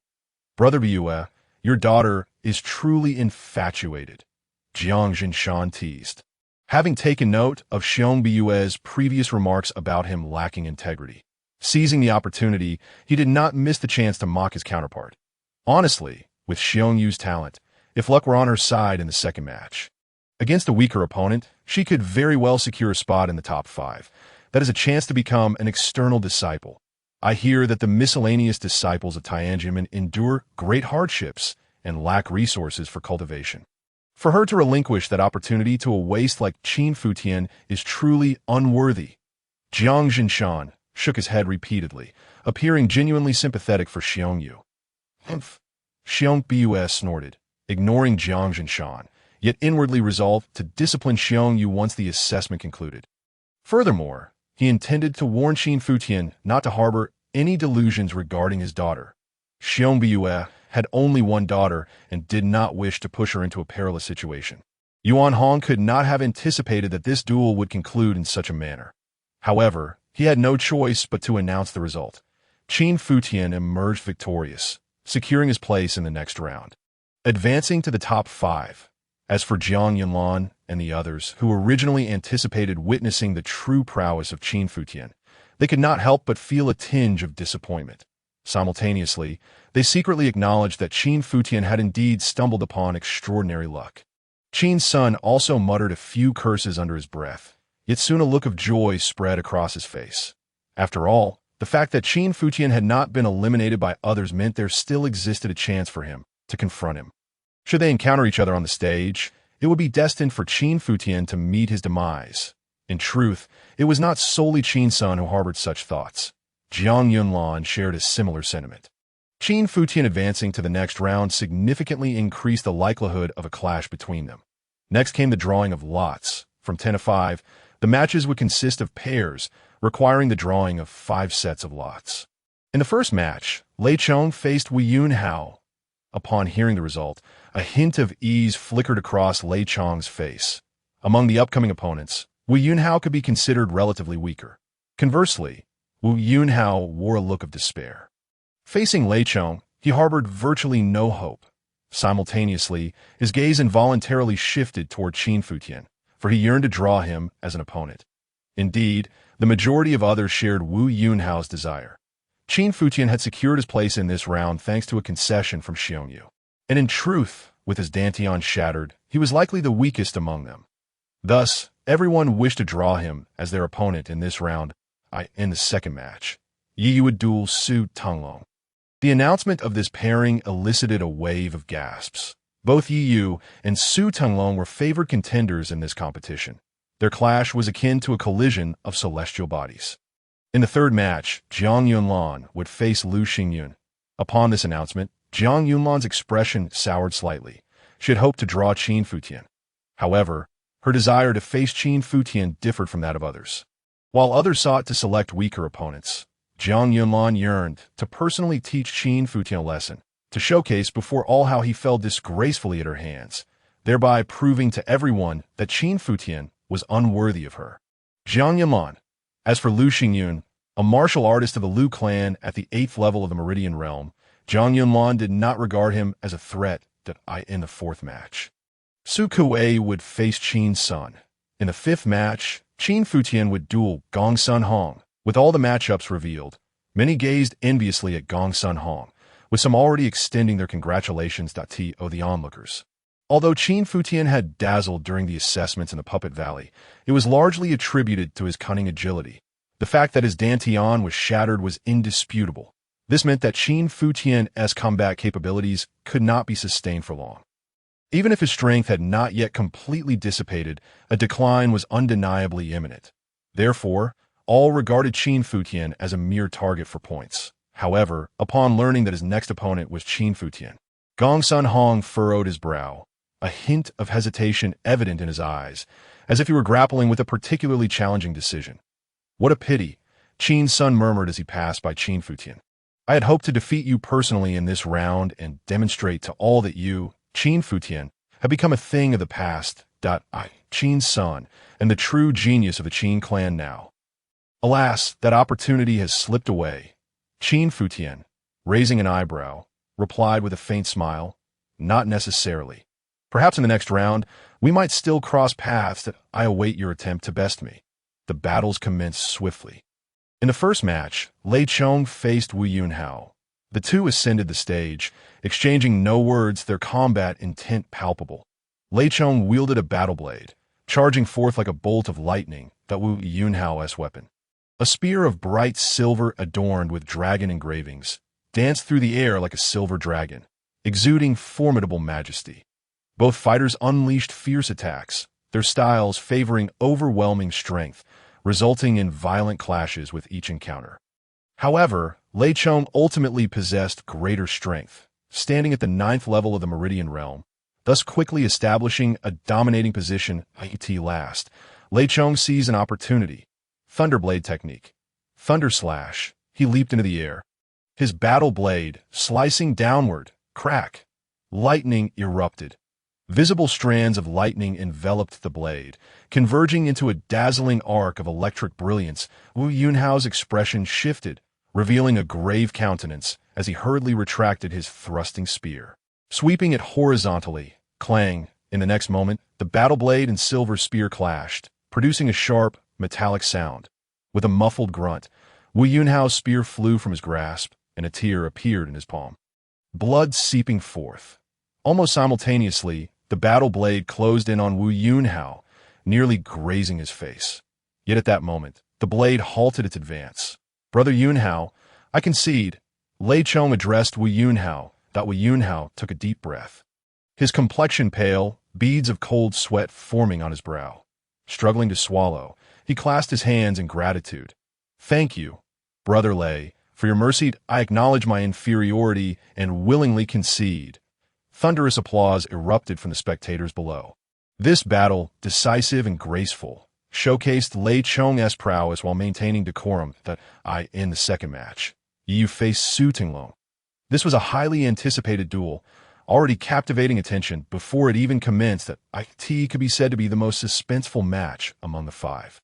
S1: Brother Biyue, your daughter is truly infatuated, Jiang Jinshan teased. Having taken note of Xiong Biyue's previous remarks about him lacking integrity, seizing the opportunity, he did not miss the chance to mock his counterpart. Honestly, with Xiongyu's talent, if luck were on her side in the second match, against a weaker opponent, she could very well secure a spot in the top 5. That is a chance to become an external disciple. I hear that the miscellaneous disciples of Tianjin endure great hardships and lack resources for cultivation. For her to relinquish that opportunity to a waste like Qin Futian is truly unworthy. Jiang Jinshan shook his head repeatedly, appearing genuinely sympathetic for Xiongyu. Humph! Xiong Biyue snorted, ignoring Jiang Jinshan, yet inwardly resolved to discipline Xiongyu once the assessment concluded. Furthermore, he intended to warn Qin Futian not to harbor any delusions regarding his daughter. Xiong Biyue had only one daughter and did not wish to push her into a perilous situation. Yuan Hong could not have anticipated that this duel would conclude in such a manner. However, he had no choice but to announce the result. Qin Futian emerged victorious, securing his place in the next round, advancing to the top 5. As for Jiang Yunlan and the others who originally anticipated witnessing the true prowess of Qin Futian, they could not help but feel a tinge of disappointment. Simultaneously, they secretly acknowledged that Qin Futian had indeed stumbled upon extraordinary luck. Qin's son also muttered a few curses under his breath, yet soon a look of joy spread across his face. After all, the fact that Qin Futian had not been eliminated by others meant there still existed a chance for him to confront him. Should they encounter each other on the stage, it would be destined for Qin Futian to meet his demise. In truth, it was not solely Qin's son who harbored such thoughts. Jiang Yunlan shared a similar sentiment. Qin Futian advancing to the next round significantly increased the likelihood of a clash between them. Next came the drawing of lots. From 10 to 5, the matches would consist of pairs, requiring the drawing of 5 sets of lots. In the first match, Lei Chong faced Wu Yunhao. Upon hearing the result, a hint of ease flickered across Lei Chong's face. Among the upcoming opponents, Wu Yunhao could be considered relatively weaker. Conversely, Wu Yunhao wore a look of despair. Facing Lei Chong, he harbored virtually no hope. Simultaneously, his gaze involuntarily shifted toward Qin Futian, for he yearned to draw him as an opponent. Indeed, the majority of others shared Wu Yunhao's desire. Qin Futian had secured his place in this round thanks to a concession from Xiongyu. And in truth, with his dantian shattered, he was likely the weakest among them. Thus, everyone wished to draw him as their opponent in this round. In the second match, Yi would duel Su Tenglong. The announcement of this pairing elicited a wave of gasps. Both Yi and Su Tenglong were favored contenders in this competition. Their clash was akin to a collision of celestial bodies. In the third match, Jiang Yunlan would face Lu Xingyun. Upon this announcement, Jiang Yunlan's expression soured slightly. She had hoped to draw Qin Futian. However, her desire to face Qin Futian differed from that of others. While others sought to select weaker opponents, Jiang Yunlan yearned to personally teach Qin Futian a lesson, to showcase before all how he fell disgracefully at her hands, thereby proving to everyone that Qin Futian was unworthy of her. Jiang Yunlan. As for Lu Xingyun, a martial artist of the Lu clan at the 8th level of the Meridian Realm, Jiang Yunlan did not regard him as a threat in the 4th match. Su Kuei would face Qin's son. In the 5th match, Qin Futian would duel Gongsun Hong. With all the matchups revealed, Many gazed enviously at Gong Sun Hong, with some already extending their congratulations to the onlookers. Although Qin Futian had dazzled during the assessments in the Puppet Valley, it was largely attributed to his cunning agility. The fact that his dantian was shattered was indisputable. This meant that Qin Futian's combat capabilities could not be sustained for long. Even if his strength had not yet completely dissipated, a decline was undeniably imminent. Therefore, all regarded Qin Futian as a mere target for points. However, upon learning that his next opponent was Qin Futian, Gong Sun Hong furrowed his brow, a hint of hesitation evident in his eyes, as if he were grappling with a particularly challenging decision. "What a pity," Qin Sun murmured as he passed by Qin Futian. "I had hoped to defeat you personally in this round and demonstrate to all that you, Qin Futian, have become a thing of the past. I, Qin Sun, am the true genius of the Qin clan now." Alas, that opportunity has slipped away. Qin Futian, raising an eyebrow, replied with a faint smile, "Not necessarily. Perhaps in the next round, we might still cross paths that I await your attempt to best me." The battles commenced swiftly. In the first match, Lei Chong faced Wu Yunhao. The two ascended the stage, exchanging no words, their combat intent palpable. Lei Chong wielded a battle blade, charging forth like a bolt of lightning, that Wu Yunhao's weapon. A spear of bright silver adorned with dragon engravings danced through the air like a silver dragon, exuding formidable majesty. Both fighters unleashed fierce attacks, their styles favoring overwhelming strength, resulting in violent clashes with each encounter. However, Lei Chong ultimately possessed greater strength, standing at the 9th level of the Meridian realm, thus quickly establishing a dominating position. Last, Lei Chong seized an opportunity. Thunderblade technique. Thunder slash. He leaped into the air. His battle blade, slicing downward, crack. Lightning erupted. Visible strands of lightning enveloped the blade, converging into a dazzling arc of electric brilliance. Wu Yunhao's expression shifted, revealing a grave countenance as he hurriedly retracted his thrusting spear. Sweeping it horizontally, clang, in the next moment, the battle blade and silver spear clashed, producing a sharp, metallic sound. With a muffled grunt, Wu Yunhao's spear flew from his grasp, and a tear appeared in his palm. Blood seeping forth. Almost simultaneously, the battle blade closed in on Wu Yunhao, nearly grazing his face. Yet at that moment, the blade halted its advance. "Brother Yunhao, I concede." Lei Chong addressed Wu Yunhao. Wu Yunhao took a deep breath. His complexion pale, beads of cold sweat forming on his brow. Struggling to swallow, he clasped his hands in gratitude. "Thank you, Brother Lei, for your mercy. I acknowledge my inferiority and willingly concede." Thunderous applause erupted from the spectators below. This battle, decisive and graceful, showcased Lei Chong's prowess while maintaining decorum. In the second match, Yu faced Su Tinglong. This was a highly anticipated duel, already captivating attention before it even commenced. That could be said to be the most suspenseful match among the five,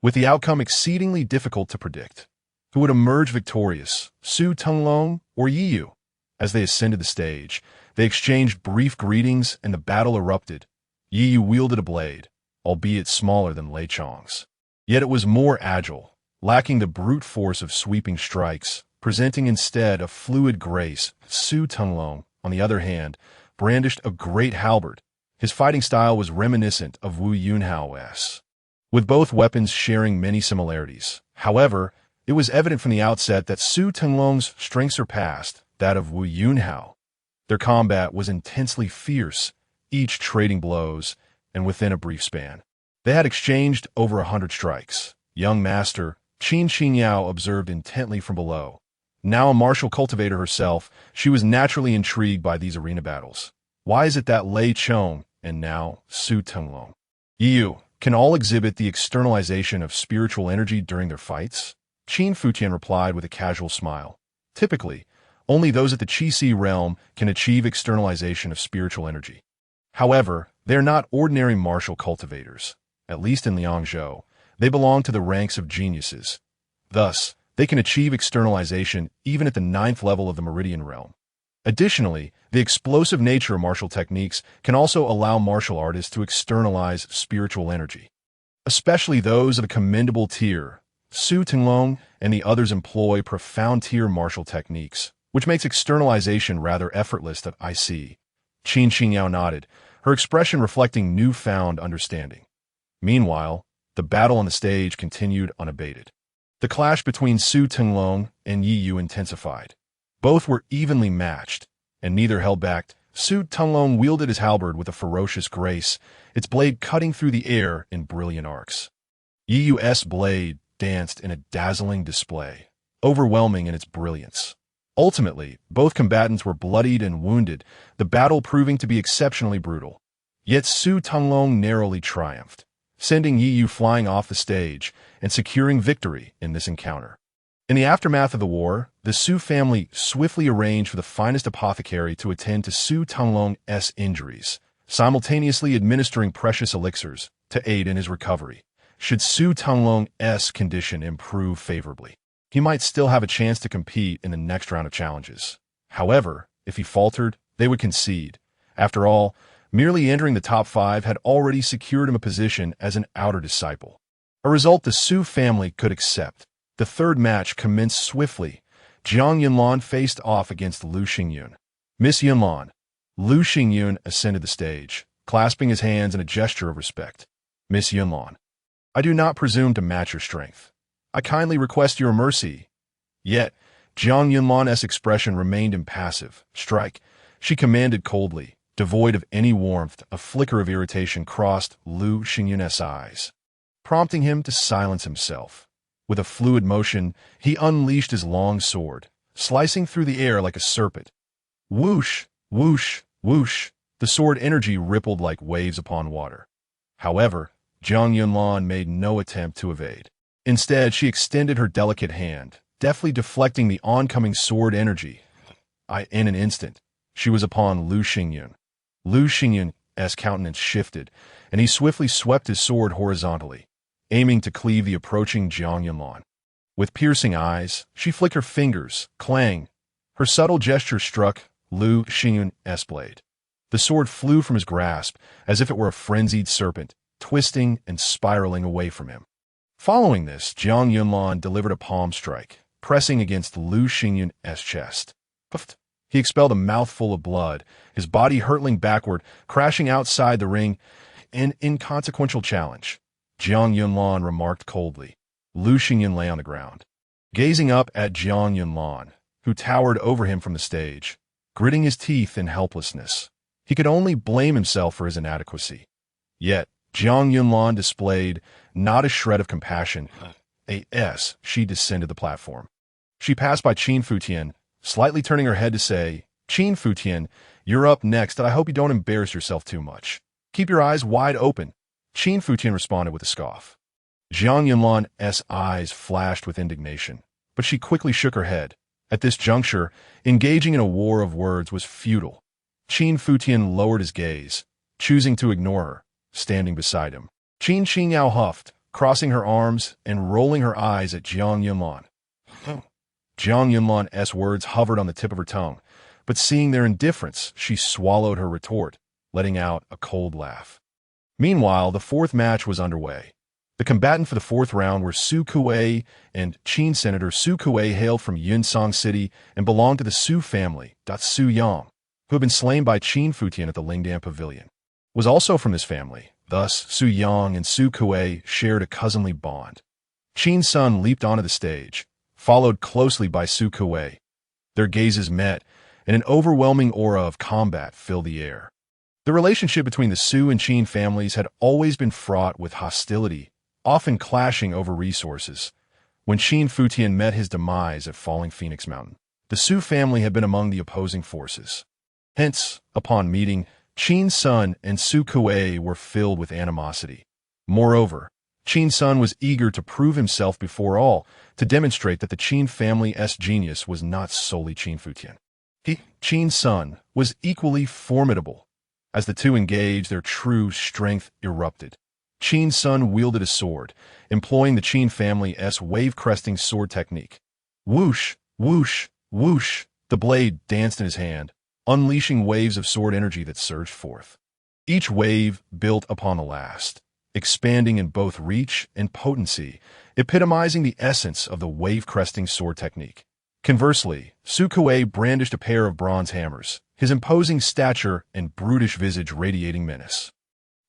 S1: with the outcome exceedingly difficult to predict. Who would emerge victorious, Su Tinglong or Yu? As they ascended the stage, they exchanged brief greetings and the battle erupted. Yu wielded a blade, albeit smaller than Lei Chong's. Yet it was more agile, lacking the brute force of sweeping strikes, presenting instead a fluid grace. Su Tinglong, on the other hand, brandished a great halberd. His fighting style was reminiscent of Wu Yunhao's, with both weapons sharing many similarities. However, it was evident from the outset that Su Tinglong's strength surpassed that of Wu Yunhao. Their combat was intensely fierce, each trading blows, and within a brief span, they had exchanged over 100 strikes. Young master Qin Xinyao observed intently from below. Now a martial cultivator herself, she was naturally intrigued by these arena battles. Why is it that Lei Chong, and now Su Tinglong, Yu, can all exhibit the externalization of spiritual energy during their fights? Qin Futian replied with a casual smile. Typically, only those at the Qi realm can achieve externalization of spiritual energy. However, they are not ordinary martial cultivators. At least in Liangzhou, they belong to the ranks of geniuses. Thus, they can achieve externalization even at the 9th level of the Meridian realm. Additionally, the explosive nature of martial techniques can also allow martial artists to externalize spiritual energy, especially those of a commendable tier. Su Tinglong and the others employ profound tier martial techniques, which makes externalization rather effortless that I see. Qin Xingyao nodded, her expression reflecting newfound understanding. Meanwhile, the battle on the stage continued unabated. The clash between Su Tinglong and Yi Yu intensified. Both were evenly matched, and neither held back. Su Tinglong wielded his halberd with a ferocious grace, its blade cutting through the air in brilliant arcs. Yi Yu's blade danced in a dazzling display, overwhelming in its brilliance. Ultimately, both combatants were bloodied and wounded, the battle proving to be exceptionally brutal. Yet Su Tinglong narrowly triumphed, sending Yi Yu flying off the stage and securing victory in this encounter. In the aftermath of the war, the Su family swiftly arranged for the finest apothecary to attend to Su Tinglong's injuries, simultaneously administering precious elixirs to aid in his recovery. Should Su Tinglong's condition improve favorably, he might still have a chance to compete in the next round of challenges. However, if he faltered, they would concede. After all, merely entering the top 5 had already secured him a position as an outer disciple, a result the Su family could accept. The third match commenced swiftly. Jiang Yunlan faced off against Lu Xingyun. Miss Yunlan. Lu Xingyun ascended the stage, clasping his hands in a gesture of respect. Miss Yunlan, I do not presume to match your strength. I kindly request your mercy. Yet, Jiang Yunlan's expression remained impassive. Strike, she commanded coldly. Devoid of any warmth, a flicker of irritation crossed Lu Xingyun's eyes, prompting him to silence himself. With a fluid motion, he unleashed his long sword, slicing through the air like a serpent. Whoosh, whoosh, whoosh, the sword energy rippled like waves upon water. However, Jiang Yunlan made no attempt to evade. Instead, she extended her delicate hand, deftly deflecting the oncoming sword energy. In an instant, she was upon Lu Xingyun. Lu Xingyun's countenance shifted, and he swiftly swept his sword horizontally, aiming to cleave the approaching Jiang Yunlan. With piercing eyes, she flicked her fingers, clang. Her subtle gesture struck Lu Xingyun's blade. The sword flew from his grasp as if it were a frenzied serpent, twisting and spiraling away from him. Following this, Jiang Yunlan delivered a palm strike, pressing against Lu Xingyun's chest. Puffed. He expelled a mouthful of blood, his body hurtling backward, crashing outside the ring. An inconsequential challenge, Jiang Yunlan remarked coldly. Lu Xingyun lay on the ground, gazing up at Jiang Yunlan, who towered over him from the stage, gritting his teeth in helplessness. He could only blame himself for his inadequacy. Yet, Jiang Yunlan displayed not a shred of compassion. As she descended the platform, she passed by Qin Futian, slightly turning her head to say, Qin Futian, you're up next, and I hope you don't embarrass yourself too much. Keep your eyes wide open. Qin Futian responded with a scoff. Jiang Yunlan's eyes flashed with indignation, but she quickly shook her head. At this juncture, engaging in a war of words was futile. Qin Futian lowered his gaze, choosing to ignore her, standing beside him. Qin Xingyao huffed, crossing her arms and rolling her eyes at Jiang Yunlan. Jiang Yunlan's words hovered on the tip of her tongue, but seeing their indifference, she swallowed her retort, letting out a cold laugh. Meanwhile, the fourth match was underway. The combatant for the fourth round were Su Kuei and Qin. Senator Su Kuei hailed from Yunsong City and belonged to the Su family. Su Yang, who had been slain by Qin Futian at the Lingdan Pavilion, was also from this family. Thus, Su Yang and Su Kuei shared a cousinly bond. Qin's son leaped onto the stage, followed closely by Su Kuei. Their gazes met, and an overwhelming aura of combat filled the air. The relationship between the Su and Qin families had always been fraught with hostility, often clashing over resources. When Qin Futian met his demise at Falling Phoenix Mountain, the Su family had been among the opposing forces. Hence, upon meeting, Qin's son and Su Kuei were filled with animosity. Moreover, Qin's son was eager to prove himself before all, to demonstrate that the Qin family's genius was not solely Qin Futian. Qin's son, was equally formidable. As the two engaged, their true strength erupted. Qin's son wielded a sword, employing the Qin family's wave-cresting sword technique. Whoosh, whoosh, whoosh, the blade danced in his hand, unleashing waves of sword energy that surged forth. Each wave built upon the last, expanding in both reach and potency, epitomizing the essence of the wave-cresting sword technique. Conversely, Su Kuei brandished a pair of bronze hammers, his imposing stature and brutish visage radiating menace.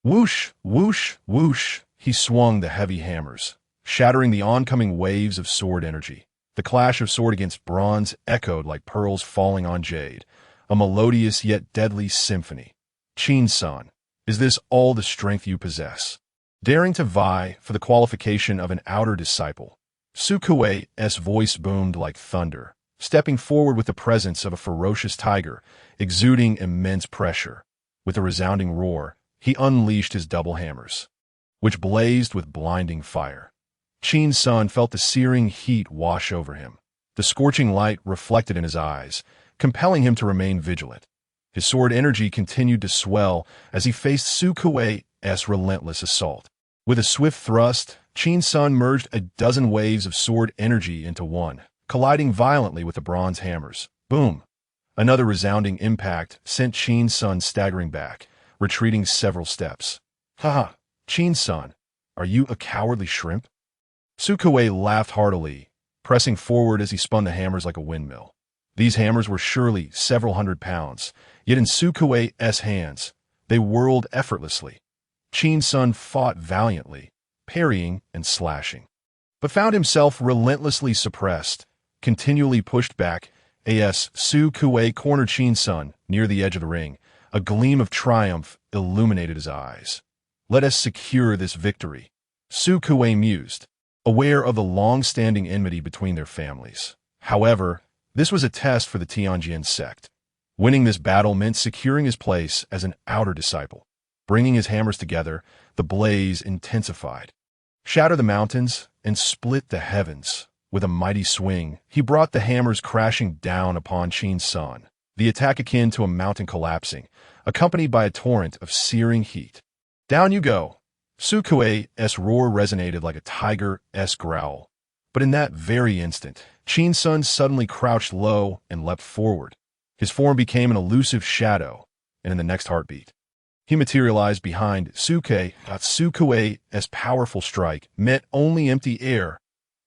S1: Whoosh, whoosh, whoosh, he swung the heavy hammers, shattering the oncoming waves of sword energy. The clash of sword against bronze echoed like pearls falling on jade, a melodious yet deadly symphony. Qin-san, is this all the strength you possess? Daring to vie for the qualification of an outer disciple, Su Kuei's voice boomed like thunder, stepping forward with the presence of a ferocious tiger, exuding immense pressure. With a resounding roar, he unleashed his double hammers, which blazed with blinding fire. Qin-san felt the searing heat wash over him, the scorching light reflected in his eyes, compelling him to remain vigilant. His sword energy continued to swell as he faced Su Kuei's relentless assault. With a swift thrust, Qin-san merged a dozen waves of sword energy into one, colliding violently with the bronze hammers. Boom! Another resounding impact sent Qin-san staggering back, retreating several steps. Haha, Qin-san, are you a cowardly shrimp? Su Kuei laughed heartily, pressing forward as he spun the hammers like a windmill. These hammers were surely several hundred pounds, yet in Su Kuei's hands, they whirled effortlessly. Qin-san fought valiantly, parrying and slashing, but found himself relentlessly suppressed, continually pushed back. As Su Kuei cornered Qin-san near the edge of the ring, a gleam of triumph illuminated his eyes. Let us secure this victory, Su Kuei mused, aware of the long-standing enmity between their families. However, this was a test for the Tianjin sect. Winning this battle meant securing his place as an outer disciple. Bringing his hammers together, the blaze intensified. Shatter the mountains and split the heavens. With a mighty swing, he brought the hammers crashing down upon Qin-san, the attack akin to a mountain collapsing, accompanied by a torrent of searing heat. Down you go! Su Kuei's roar resonated like a tiger's growl. But in that very instant, Qin-san suddenly crouched low and leapt forward. His form became an elusive shadow, and in the next heartbeat, he materialized behind Su Kuei. Su Kuei's powerful strike met only empty air.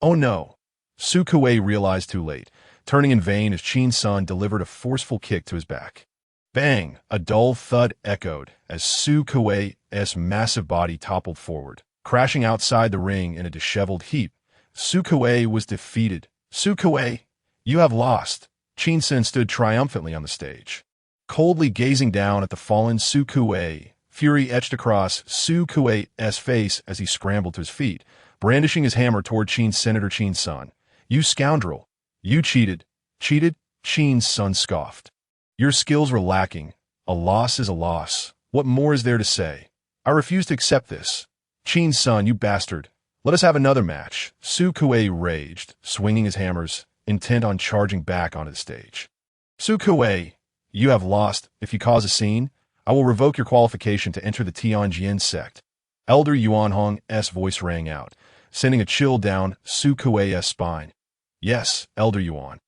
S1: Oh no! Su Kuei realized too late, turning in vain as Qin-san delivered a forceful kick to his back. Bang! A dull thud echoed as Su Kuei's massive body toppled forward, crashing outside the ring in a disheveled heap. Su Kuei was defeated. Su Kuei, you have lost. Qin-san stood triumphantly on the stage, coldly gazing down at the fallen Su Kuei. Fury etched across Su Kuei's face as he scrambled to his feet, brandishing his hammer toward Senator Qin-san. You scoundrel! You cheated! Cheated? Qin-san scoffed. Your skills were lacking. A loss is a loss. What more is there to say? I refuse to accept this. Qin-san, you bastard! Let us have another match. Su Kuei raged, swinging his hammers, intent on charging back onto the stage. Su Kuei, you have lost. If you cause a scene, I will revoke your qualification to enter the Tianjin sect. Elder Yuan Hong's voice rang out, sending a chill down Su Kuei's spine. Yes, Elder Yuan.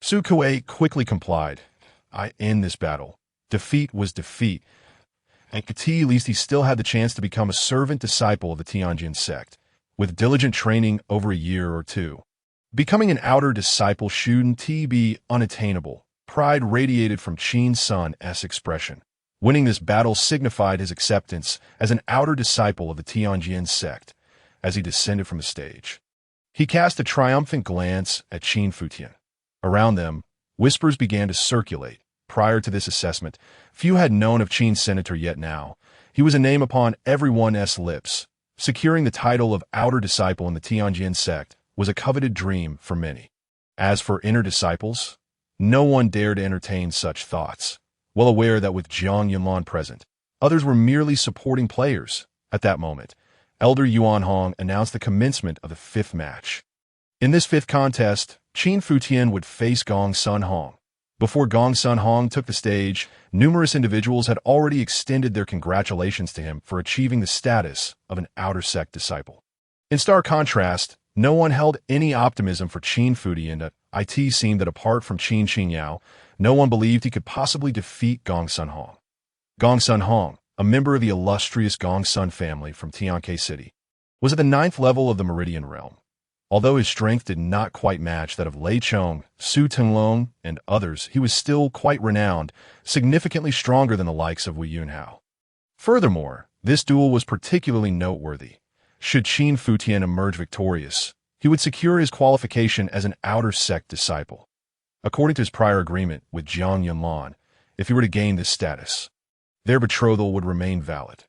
S1: Su Kuei quickly complied. I end this battle. Defeat was defeat, and at least he still had the chance to become a servant disciple of the Tianjin sect, with diligent training over a year or two. Becoming an outer disciple shouldn't be unattainable. Pride radiated from Qin-san's expression. Winning this battle signified his acceptance as an outer disciple of the Tianjin sect. As he descended from the stage, he cast a triumphant glance at Qin Futian. Around them, whispers began to circulate. Prior to this assessment, few had known of Qin Senator yet now. He was a name upon everyone's lips. Securing the title of outer disciple in the Tianjin sect was a coveted dream for many. As for inner disciples, no one dared to entertain such thoughts, well aware that with Jiang Yunlan present, others were merely supporting players. At that moment, Elder Yuan Hong announced the commencement of the fifth match. In this fifth contest, Qin Futian would face Gong Sun Hong. Before Gong Sun Hong took the stage, numerous individuals had already extended their congratulations to him for achieving the status of an outer sect disciple. In stark contrast, no one held any optimism for Qin Futian. It seemed that apart from Qin Qinyao, no one believed he could possibly defeat Gong Sun Hong. Gong Sun Hong, a member of the illustrious Gongsun family from Tianke City, was at the 9th level of the Meridian realm. Although his strength did not quite match that of Lei Chong, Su Tenglong, and others, he was still quite renowned, significantly stronger than the likes of Wu Yunhao. Furthermore, this duel was particularly noteworthy. Should Qin Futian emerge victorious, he would secure his qualification as an outer sect disciple. According to his prior agreement with Jiang Yunlan, if he were to gain this status, their betrothal would remain valid.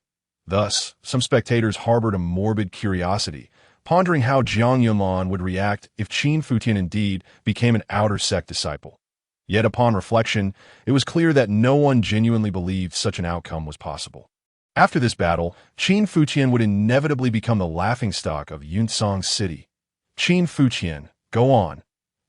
S1: Thus, some spectators harbored a morbid curiosity, pondering how Jiang Yunlan would react if Qin Futian indeed became an outer sect disciple. Yet upon reflection, it was clear that no one genuinely believed such an outcome was possible. After this battle, Qin Futian would inevitably become the laughingstock of Yunsong City. Qin Futian, go on.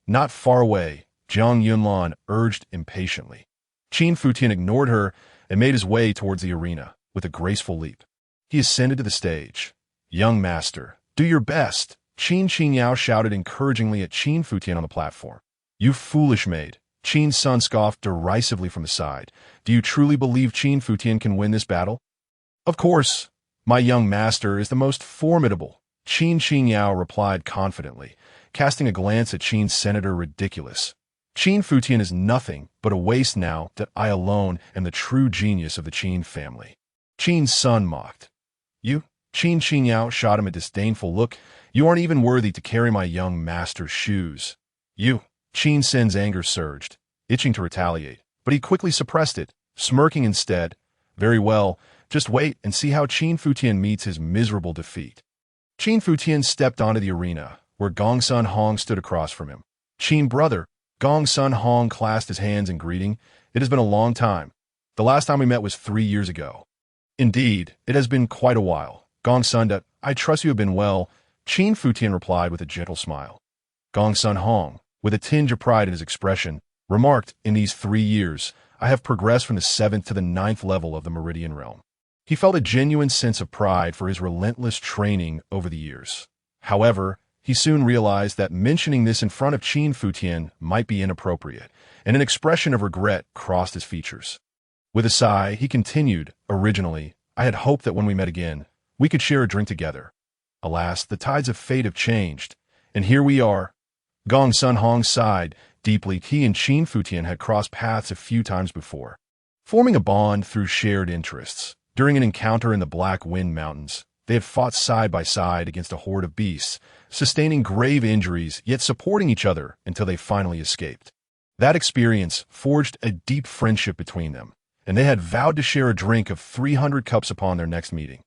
S1: Not far away, Jiang Yunlan urged impatiently. Qin Futian ignored her and made his way towards the arena with a graceful leap. He ascended to the stage. Young master, do your best, Qin Qingyao shouted encouragingly at Qin Futian on the platform. You foolish maid, Qin's son scoffed derisively from the side. Do you truly believe Qin Futian can win this battle? Of course, my young master is the most formidable, Qin Qingyao replied confidently, casting a glance at Qin's senator. Ridiculous. Qin Futian is nothing but a waste now that I alone am the true genius of the Qin family. Qin's son mocked. You, Qin Qingyao shot him a disdainful look. You aren't even worthy to carry my young master's shoes. You, Qin Sen's anger surged, itching to retaliate, but he quickly suppressed it, smirking instead. Very well, just wait and see how Qin Futian meets his miserable defeat. Qin Futian stepped onto the arena, where Gongsun Hong stood across from him. Qin brother, Gongsun Hong clasped his hands in greeting. It has been a long time. The last time we met was 3 years ago. Indeed, it has been quite a while. Gongsun, I trust you have been well, Qin Futian replied with a gentle smile. Gongsun Hong, with a tinge of pride in his expression, remarked, in these 3 years, I have progressed from the 7th to the 9th level of the Meridian realm. He felt a genuine sense of pride for his relentless training over the years. However, he soon realized that mentioning this in front of Qin Futian might be inappropriate, and an expression of regret crossed his features. With a sigh, he continued, originally, I had hoped that when we met again, we could share a drink together. Alas, the tides of fate have changed, and here we are. Gongsun Hong sighed deeply. He and Qin Futian had crossed paths a few times before, forming a bond through shared interests. During an encounter in the Black Wind Mountains, they had fought side by side against a horde of beasts, sustaining grave injuries yet supporting each other until they finally escaped. That experience forged a deep friendship between them, and they had vowed to share a drink of 300 cups upon their next meeting.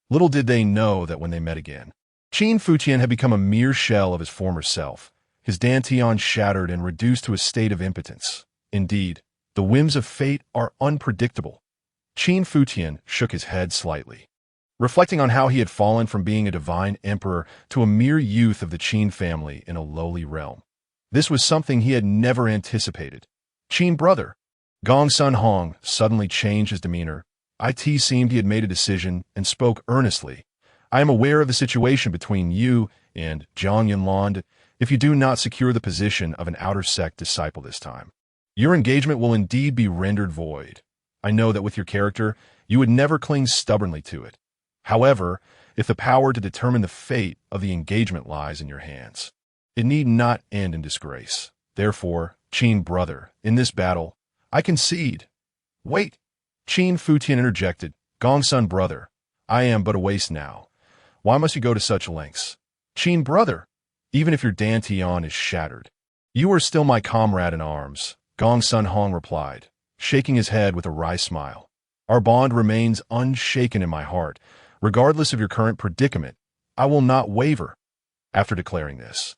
S1: Little did they know that when they met again, Qin Futian had become a mere shell of his former self, his dantian shattered and reduced to a state of impotence. Indeed, the whims of fate are unpredictable. Qin Futian shook his head slightly, reflecting on how he had fallen from being a divine emperor to a mere youth of the Qin family in a lowly realm. This was something he had never anticipated. Qin brother, Gongsun Hong suddenly changed his demeanor. It seemed he had made a decision and spoke earnestly. I am aware of the situation between you and Jiang Yunlan. If you do not secure the position of an outer sect disciple this time, your engagement will indeed be rendered void. I know that with your character, you would never cling stubbornly to it. However, if the power to determine the fate of the engagement lies in your hands, it need not end in disgrace. Therefore, Qin brother, in this battle, I concede. Wait, Qin Futian interjected. Gongsun brother, I am but a waste now. Why must you go to such lengths? Qin brother, even if your dantian is shattered, you are still my comrade in arms, Gongsun Hong replied, shaking his head with a wry smile. Our bond remains unshaken in my heart. Regardless of your current predicament, I will not waver. After declaring this,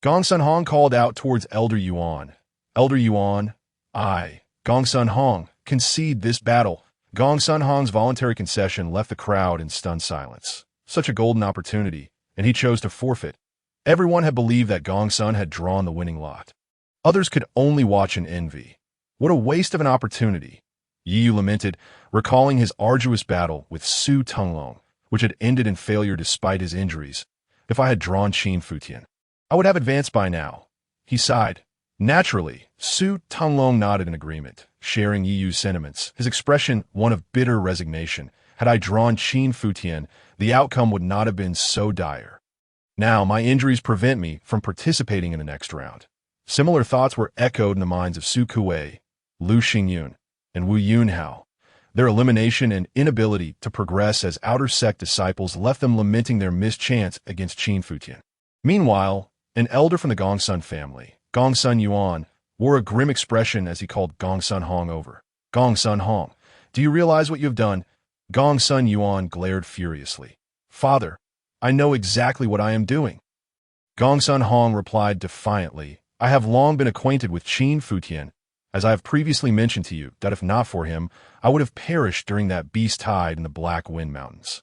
S1: Gongsun Hong called out towards Elder Yuan. Elder Yuan, I, Gongsun Hong, concede this battle. Gongsun Hong's voluntary concession left the crowd in stunned silence. Such a golden opportunity, and he chose to forfeit. Everyone had believed that Gongsun had drawn the winning lot. Others could only watch in envy. What a waste of an opportunity. Yi Yu lamented, recalling his arduous battle with Su Tenglong, which had ended in failure despite his injuries. If I had drawn Qin Futian, I would have advanced by now. He sighed. Naturally, Su Tenglong nodded in agreement. sharing Yu's sentiments, his expression one of bitter resignation. Had I drawn Qin Futian, the outcome would not have been so dire. Now, my injuries prevent me from participating in the next round. Similar thoughts were echoed in the minds of Su Kuei, Lu Xingyun, and Wu Yunhao. Their elimination and inability to progress as outer sect disciples left them lamenting their mischance against Qin Futian. Meanwhile, an elder from the Gongsun family, Gongsun Yuan, wore a grim expression as he called Gongsun Hong over. Gongsun Hong, do you realize what you have done? Gongsun Yuan glared furiously. Father, I know exactly what I am doing. Gongsun Hong replied defiantly, I have long been acquainted with Qin Futian, as I have previously mentioned to you that if not for him, I would have perished during that beast tide in the Black Wind Mountains.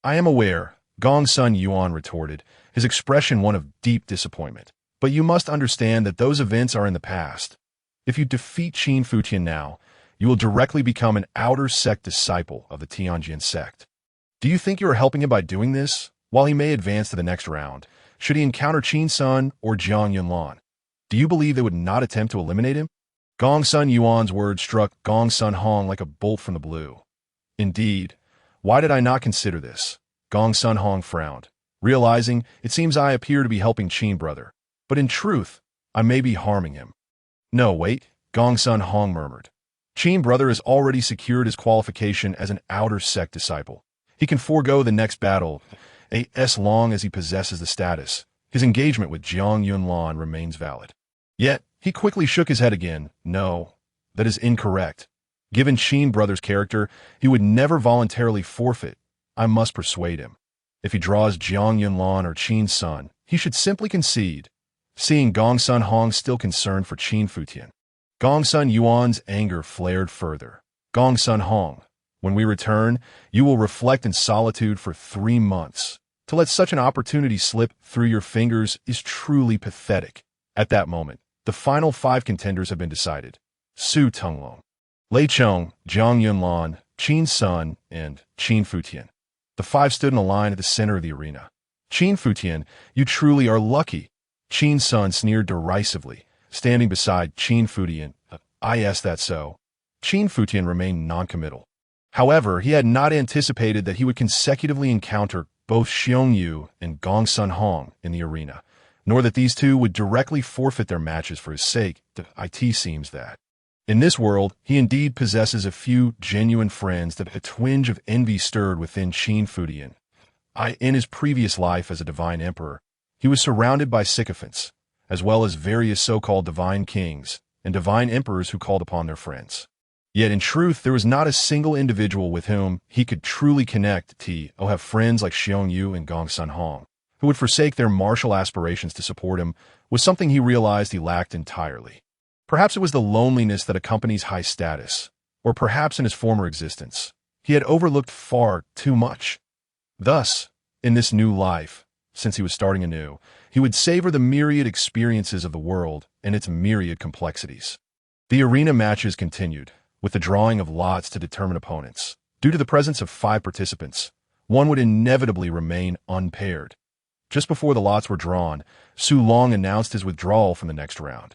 S1: I am aware, Gongsun Yuan retorted, his expression one of deep disappointment. But you must understand that those events are in the past. If you defeat Qin Futian now, you will directly become an outer sect disciple of the Tianjin sect. Do you think you are helping him by doing this? While he may advance to the next round, should he encounter Qin Sun or Jiang Yunlan, do you believe they would not attempt to eliminate him? Gongsun Yuan's words struck Gongsun Hong like a bolt from the blue. Indeed, why did I not consider this? Gongsun Hong frowned, realizing it seems I appear to be helping Qin brother, but in truth, I may be harming him. No, wait, Gongsun Hong murmured. Qin brother has already secured his qualification as an outer sect disciple. He can forego the next battle, as long as he possesses the status. His engagement with Jiang Yunlan remains valid. Yet, he quickly shook his head again. No, that is incorrect. Given Qin brother's character, he would never voluntarily forfeit. I must persuade him. If he draws Jiang Yunlan or Qin Sun, he should simply concede. Seeing Gongsun Hong still concerned for Qin Futian, Gongsun Yuan's anger flared further. Gongsun Hong, when we return, you will reflect in solitude for 3 months. To let such an opportunity slip through your fingers is truly pathetic. At that moment, the final 5 contenders have been decided. Su Tenglong, Lei Chong, Jiang Yunlan, Qin Sun, and Qin Futian. The 5 stood in a line at the center of the arena. Qin Futian, you truly are lucky. Qin Sun sneered derisively, standing beside Qin Futian. Yes, that's so. Qin Futian remained noncommittal. However, he had not anticipated that he would consecutively encounter both Xiong Yu and Gongsun Hong in the arena, nor that these two would directly forfeit their matches for his sake. It seems that in this world, he indeed possesses a few genuine friends that a twinge of envy stirred within Qin Futian. In his previous life as a divine emperor, he was surrounded by sycophants, as well as various so-called divine kings and divine emperors who called upon their friends. Yet in truth, there was not a single individual with whom he could truly connect to have friends like Xiong Yu and Gongsun Hong, who would forsake their martial aspirations to support him, was something he realized he lacked entirely. Perhaps it was the loneliness that accompanies high status, or perhaps in his former existence, he had overlooked far too much. Thus, in this new life, since he was starting anew, he would savor the myriad experiences of the world and its myriad complexities. The arena matches continued, with the drawing of lots to determine opponents. Due to the presence of 5 participants, one would inevitably remain unpaired. Just before the lots were drawn, Su Long announced his withdrawal from the next round.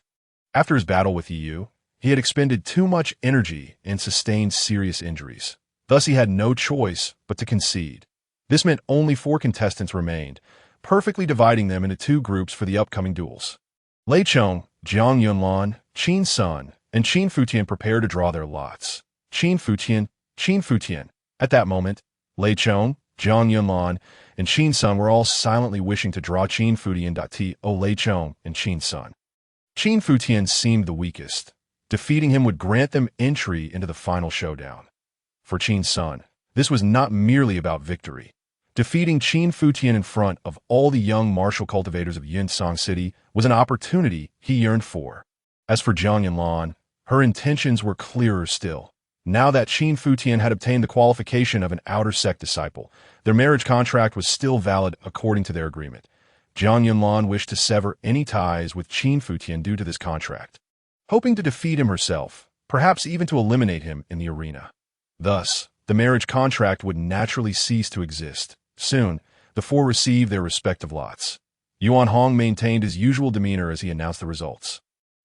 S1: After his battle with Yu, he had expended too much energy and sustained serious injuries. Thus he had no choice but to concede. This meant only 4 contestants remained, perfectly dividing them into 2 groups for the upcoming duels. Lei Chong, Jiang Yunlan, Qin Sun, and Qin Futian prepared to draw their lots. Qin Futian. At that moment, Lei Chong, Jiang Yunlan, and Qin Sun were all silently wishing to draw Qin Futian. Lei Chong and Qin Sun. Qin Futian seemed the weakest. Defeating him would grant them entry into the final showdown. For Qin Sun, this was not merely about victory. Defeating Qin Futian in front of all the young martial cultivators of Yinsong City was an opportunity he yearned for. As for Jiang Yunlan, her intentions were clearer still. Now that Qin Futian had obtained the qualification of an outer sect disciple, their marriage contract was still valid according to their agreement. Jiang Yunlan wished to sever any ties with Qin Futian due to this contract, hoping to defeat him herself, perhaps even to eliminate him in the arena. Thus, the marriage contract would naturally cease to exist. Soon, the 4 received their respective lots. Yuan Hong maintained his usual demeanor as he announced the results.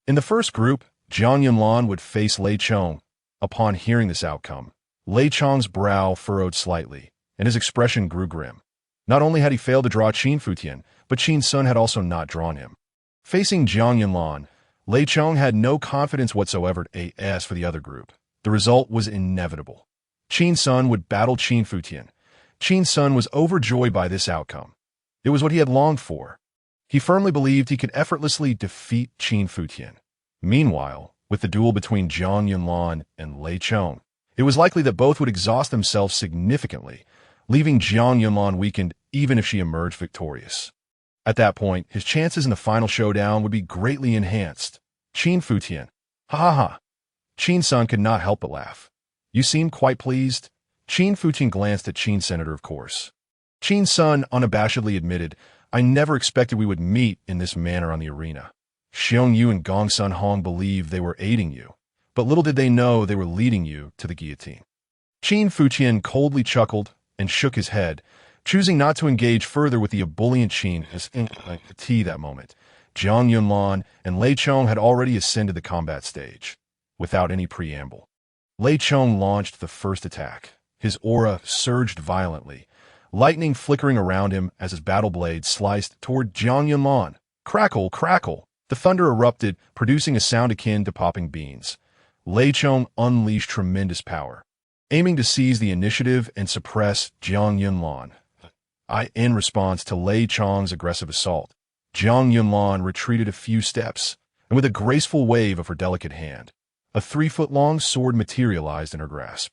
S1: In the first group, Jiang Yunlan would face Lei Chong. Upon hearing this outcome, Lei Chong's brow furrowed slightly, and his expression grew grim. Not only had he failed to draw Qin Futian, but Qin Sun had also not drawn him. Facing Jiang Yunlan, Lei Chong had no confidence whatsoever as for the other group. The result was inevitable. Qin Sun would battle Qin Futian. Qin Sun was overjoyed by this outcome. It was what he had longed for. He firmly believed he could effortlessly defeat Qin Futian. Meanwhile, with the duel between Jiang Yunlan and Lei Chong, it was likely that both would exhaust themselves significantly, leaving Jiang Yunlan weakened even if she emerged victorious. At that point, his chances in the final showdown would be greatly enhanced. Qin Futian. Ha ha ha. Qin Sun could not help but laugh. You seem quite pleased. Qin Futian glanced at Qin Senator, of course. Qin Sun unabashedly admitted, I never expected we would meet in this manner on the arena. Xiong Yu and Gong Sun Hong believed they were aiding you, but little did they know they were leading you to the guillotine. Qin Futian coldly chuckled and shook his head, choosing not to engage further with the ebullient Qin as tea that moment. Jiang Yunlan and Lei Chong had already ascended the combat stage. Without any preamble, Lei Chong launched the first attack. His aura surged violently, lightning flickering around him as his battle blade sliced toward Jiang Yunlan. Crackle, crackle! The thunder erupted, producing a sound akin to popping beans. Lei Chong unleashed tremendous power, aiming to seize the initiative and suppress Jiang Yunlan. In response to Lei Chong's aggressive assault, Jiang Yunlan retreated a few steps, and with a graceful wave of her delicate hand, a 3-foot-long sword materialized in her grasp.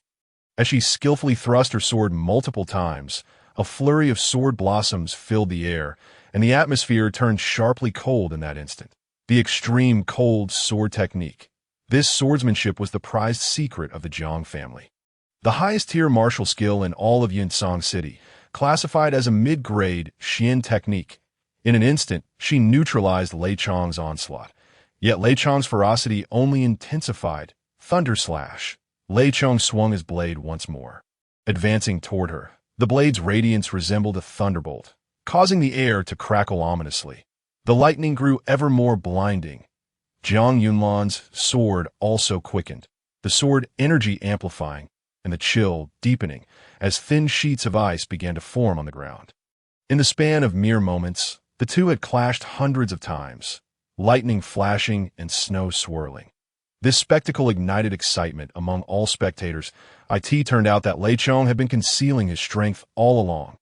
S1: As she skillfully thrust her sword multiple times, a flurry of sword blossoms filled the air, and the atmosphere turned sharply cold in that instant. The extreme cold sword technique. This swordsmanship was the prized secret of the Jiang family. The highest-tier martial skill in all of Yinsong City, classified as a mid-grade Xian technique. In an instant, she neutralized Lei Chong's onslaught. Yet Lei Chong's ferocity only intensified. Thunder slash. Lei Chong swung his blade once more. Advancing toward her, the blade's radiance resembled a thunderbolt, causing the air to crackle ominously. The lightning grew ever more blinding. Jiang Yunlan's sword also quickened, the sword energy amplifying, and the chill deepening as thin sheets of ice began to form on the ground. In the span of mere moments, the two had clashed hundreds of times, lightning flashing and snow swirling. This spectacle ignited excitement among all spectators. It turned out that Lei Chong had been concealing his strength all along.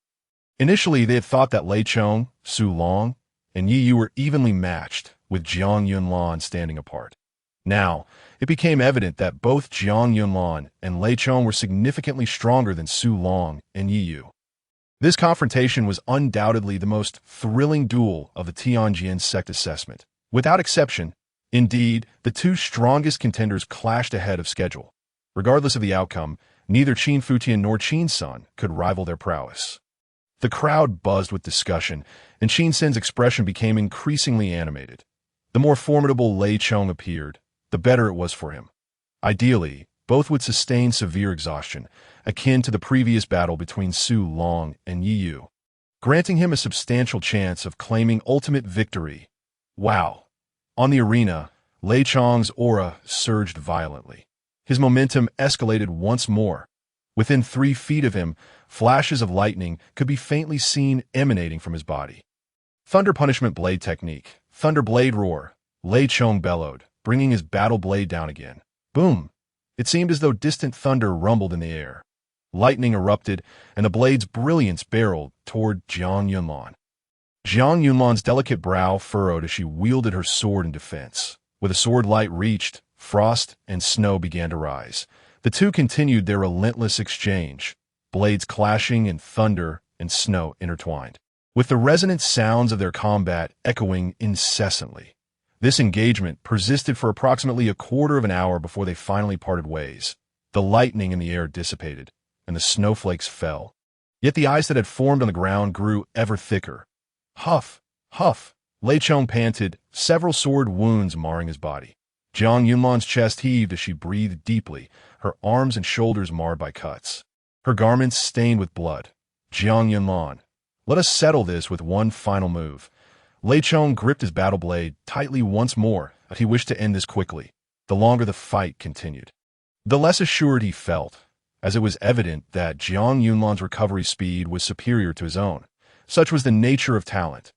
S1: Initially, they had thought that Lei Chong, Su Long, and Yi Yu were evenly matched, with Jiang Yunlan standing apart. Now, it became evident that both Jiang Yunlan and Lei Chong were significantly stronger than Su Long and Yi Yu. This confrontation was undoubtedly the most thrilling duel of the Tianjin sect assessment. Without exception, indeed, the two strongest contenders clashed ahead of schedule. Regardless of the outcome, neither Qin Futian nor Qin Sun could rival their prowess. The crowd buzzed with discussion, and Qin Sun's expression became increasingly animated. The more formidable Lei Chong appeared, the better it was for him. Ideally, both would sustain severe exhaustion, akin to the previous battle between Su Long and Yi Yu, granting him a substantial chance of claiming ultimate victory. Wow! On the arena, Lei Chong's aura surged violently. His momentum escalated once more. Within 3 feet of him, flashes of lightning could be faintly seen emanating from his body. Thunder Punishment Blade Technique. Thunder Blade Roar. Lei Chong bellowed, bringing his battle blade down again. Boom! It seemed as though distant thunder rumbled in the air. Lightning erupted, and the blade's brilliance barreled toward Jiang Yunlan. Jiang Yunlan's delicate brow furrowed as she wielded her sword in defense. With a sword light reached, frost and snow began to rise. The two continued their relentless exchange, blades clashing and thunder and snow intertwined, with the resonant sounds of their combat echoing incessantly. This engagement persisted for approximately a quarter of an hour before they finally parted ways. The lightning in the air dissipated, and the snowflakes fell. Yet the ice that had formed on the ground grew ever thicker. Huff, huff, Lei Chong panted, several sword wounds marring his body. Jiang Yunlan's chest heaved as she breathed deeply, her arms and shoulders marred by cuts, her garments stained with blood. Jiang Yunlan, let us settle this with one final move. Lei Chong gripped his battle blade tightly once more, but he wished to end this quickly. the longer the fight continued. The less assured he felt, as it was evident that Jiang Yunlan's recovery speed was superior to his own. Such was the nature of talent.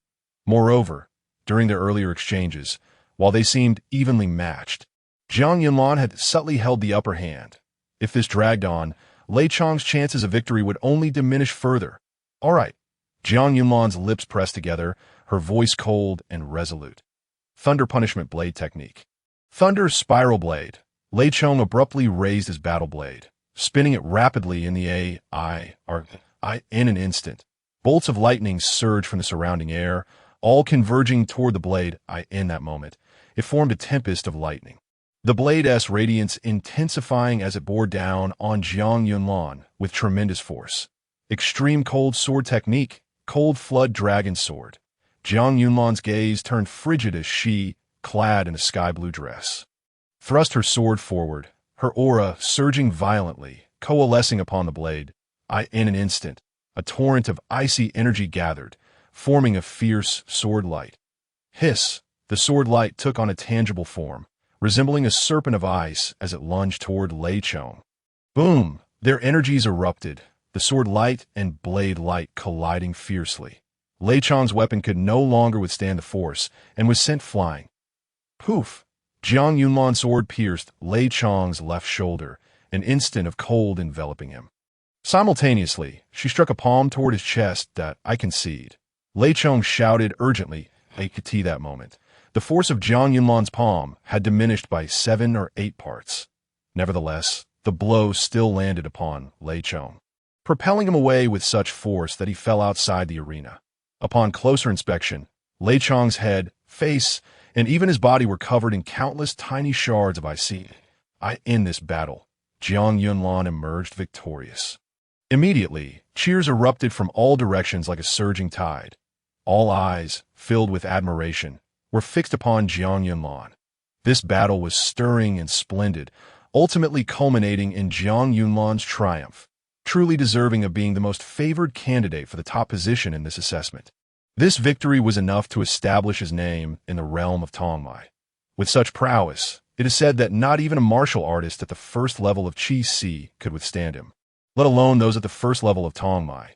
S1: Moreover, during their earlier exchanges, while they seemed evenly matched, Jiang Yunlan had subtly held the upper hand. If this dragged on, Lei Chong's chances of victory would only diminish further. All right. Jiang Yunlan's lips pressed together, her voice cold and resolute. Thunder Punishment Blade Technique. Thunder Spiral Blade. Lei Chong abruptly raised his battle blade, spinning it rapidly in the in an instant. Bolts of lightning surged from the surrounding air, all converging toward the blade. In that moment, it formed a tempest of lightning. The blade's radiance intensifying as it bore down on Jiang Yunlan with tremendous force. Extreme Cold Sword Technique. Cold Flood Dragon Sword. Jiang Yunlan's gaze turned frigid as she, clad in a sky-blue dress, thrust her sword forward, her aura surging violently, coalescing upon the blade. In an instant, a torrent of icy energy gathered, forming a fierce sword light. Hiss! The sword light took on a tangible form, resembling a serpent of ice as it lunged toward Lei Chong. Boom! Their energies erupted, the sword light and blade light colliding fiercely. Lei Chong's weapon could no longer withstand the force and was sent flying. Poof! Jiang Yunlan's sword pierced Lei Chong's left shoulder, an instant of cold enveloping him. Simultaneously, she struck a palm toward his chest. That I concede. Lei Chong shouted urgently. That moment, the force of Jiang Yunlan's palm had diminished by 7 or 8 parts. Nevertheless, the blow still landed upon Lei Chong, propelling him away with such force that he fell outside the arena. Upon closer inspection, Lei Chong's head, face, and even his body were covered in countless tiny shards of ice. In this battle, Jiang Yunlan emerged victorious. Immediately, cheers erupted from all directions like a surging tide. All eyes, filled with admiration, were fixed upon Jiang Yunlan. This battle was stirring and splendid, ultimately culminating in Jiang Yunlan's triumph, truly deserving of being the most favored candidate for the top position in this assessment. This victory was enough to establish his name in the realm of Tongmai. With such prowess, it is said that not even a martial artist at the first level of Qi Si could withstand him, let alone those at the first level of Tongmai.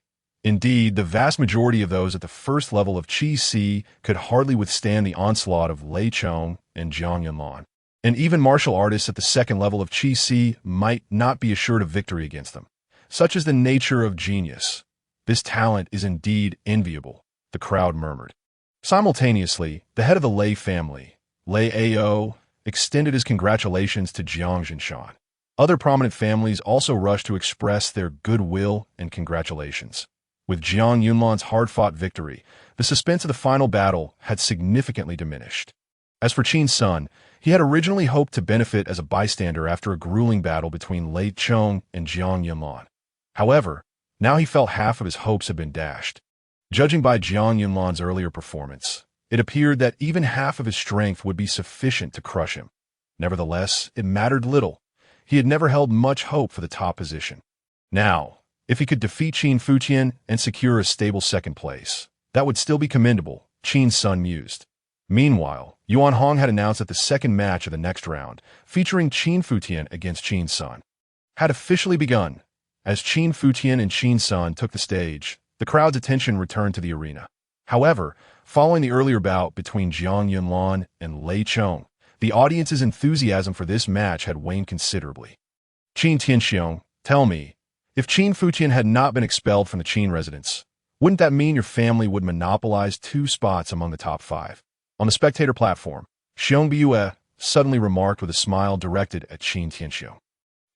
S1: Indeed, the vast majority of those at the first level of Qi Si could hardly withstand the onslaught of Lei Chong and Jiang Yunlan. And even martial artists at the second level of Qi Si might not be assured of victory against them. Such is the nature of genius. This talent is indeed enviable, the crowd murmured. Simultaneously, the head of the Lei family, Lei Ao, extended his congratulations to Jiang Jinshan. Other prominent families also rushed to express their goodwill and congratulations. With Jiang Yunlan's hard-fought victory, the suspense of the final battle had significantly diminished. As for Qin's son, he had originally hoped to benefit as a bystander after a grueling battle between Lei Chong and Jiang Yunlan. However, now he felt half of his hopes had been dashed. Judging by Jiang Yunlan's earlier performance, it appeared that even half of his strength would be sufficient to crush him. Nevertheless, it mattered little. He had never held much hope for the top position. Now, if he could defeat Qin Futian and secure a stable second place, that would still be commendable, Qin's son mused. Meanwhile, Yuan Hong had announced that the second match of the next round, featuring Qin Futian against Qin's son, had officially begun. As Qin Futian and Qin's son took the stage, the crowd's attention returned to the arena. However, following the earlier bout between Jiang Yunlan and Lei Chong, the audience's enthusiasm for this match had waned considerably. Qin Tianxiong, tell me, if Qin Futian had not been expelled from the Qin residence, wouldn't that mean your family would monopolize 2 spots among the top 5? On the spectator platform, Xiong Biyue suddenly remarked with a smile directed at Qin Tianxiong.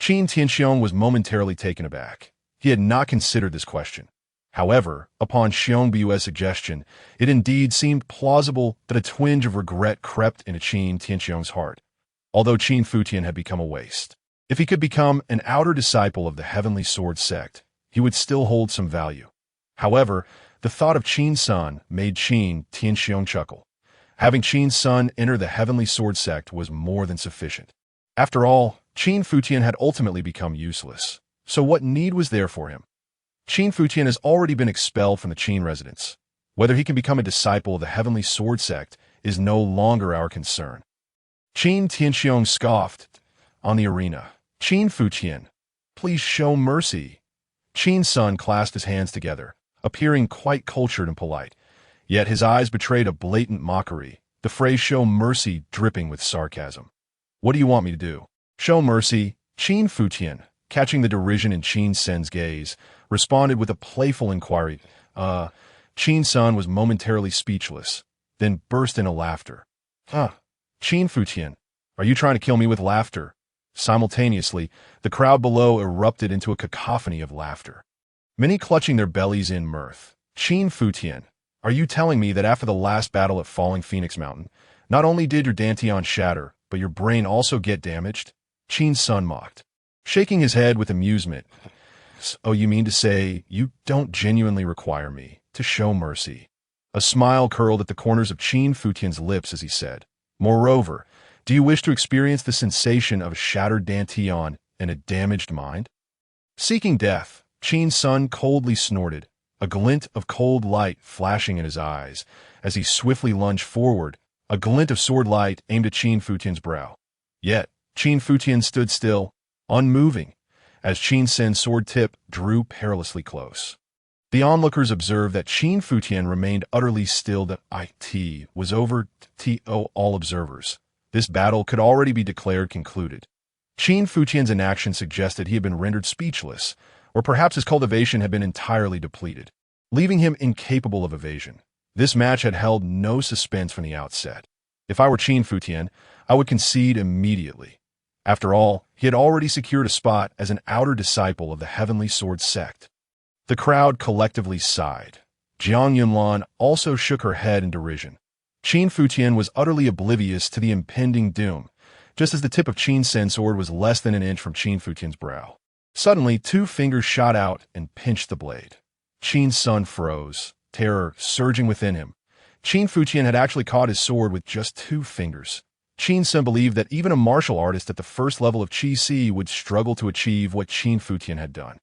S1: Qin Tianxiong was momentarily taken aback. He had not considered this question. However, upon Xiong Biyue's suggestion, it indeed seemed plausible that a twinge of regret crept into Qin Tianxiong's heart. Although Qin Futian had become a waste, if he could become an outer disciple of the Heavenly Sword sect, he would still hold some value. However, the thought of Qin's son made Qin Tianxiong chuckle. Having Qin's son enter the Heavenly Sword sect was more than sufficient. After all, Qin Futian had ultimately become useless, so what need was there for him? Qin Futian has already been expelled from the Qin residence. Whether he can become a disciple of the Heavenly Sword sect is no longer our concern. Qin Tianxiong scoffed on the arena. Qin Futian, please show mercy. Qin's son clasped his hands together, appearing quite cultured and polite. Yet his eyes betrayed a blatant mockery, the phrase show mercy dripping with sarcasm. What do you want me to do? Show mercy. Qin Futian, catching the derision in Qin Sen's gaze, responded with a playful inquiry. Qin's son was momentarily speechless, then burst into laughter. Huh. Qin Futian, are you trying to kill me with laughter? Simultaneously, the crowd below erupted into a cacophony of laughter, many clutching their bellies in mirth. Qin Futian, are you telling me that after the last battle at Falling Phoenix Mountain, not only did your dantian shatter, but your brain also get damaged? Qin's son mocked, shaking his head with amusement. Oh, you mean to say you don't genuinely require me to show mercy? A smile curled at the corners of Qin Futian's lips as he said, moreover, do you wish to experience the sensation of a shattered dantian and a damaged mind? Seeking death, Qin's son coldly snorted, a glint of cold light flashing in his eyes. As he swiftly lunged forward, a glint of sword light aimed at Qin Futian's brow. Yet, Qin Futian stood still, unmoving, as Qin Sen's sword tip drew perilously close. The onlookers observed that Qin Futian remained utterly still. That it was over to all observers. This battle could already be declared concluded. Qin Futian's inaction suggested he had been rendered speechless, or perhaps his cultivation had been entirely depleted, leaving him incapable of evasion. This match had held no suspense from the outset. If I were Qin Futian, I would concede immediately. After all, he had already secured a spot as an outer disciple of the Heavenly Sword sect. The crowd collectively sighed. Jiang Yunlan also shook her head in derision. Qin Futian was utterly oblivious to the impending doom, just as the tip of Qin Sen's sword was less than an inch from Qin Futian's brow. Suddenly, 2 fingers shot out and pinched the blade. Qin's son froze, terror surging within him. Qin Futian had actually caught his sword with just 2 fingers. Qin's son believed that even a martial artist at the first level of Qi Si would struggle to achieve what Qin Futian had done.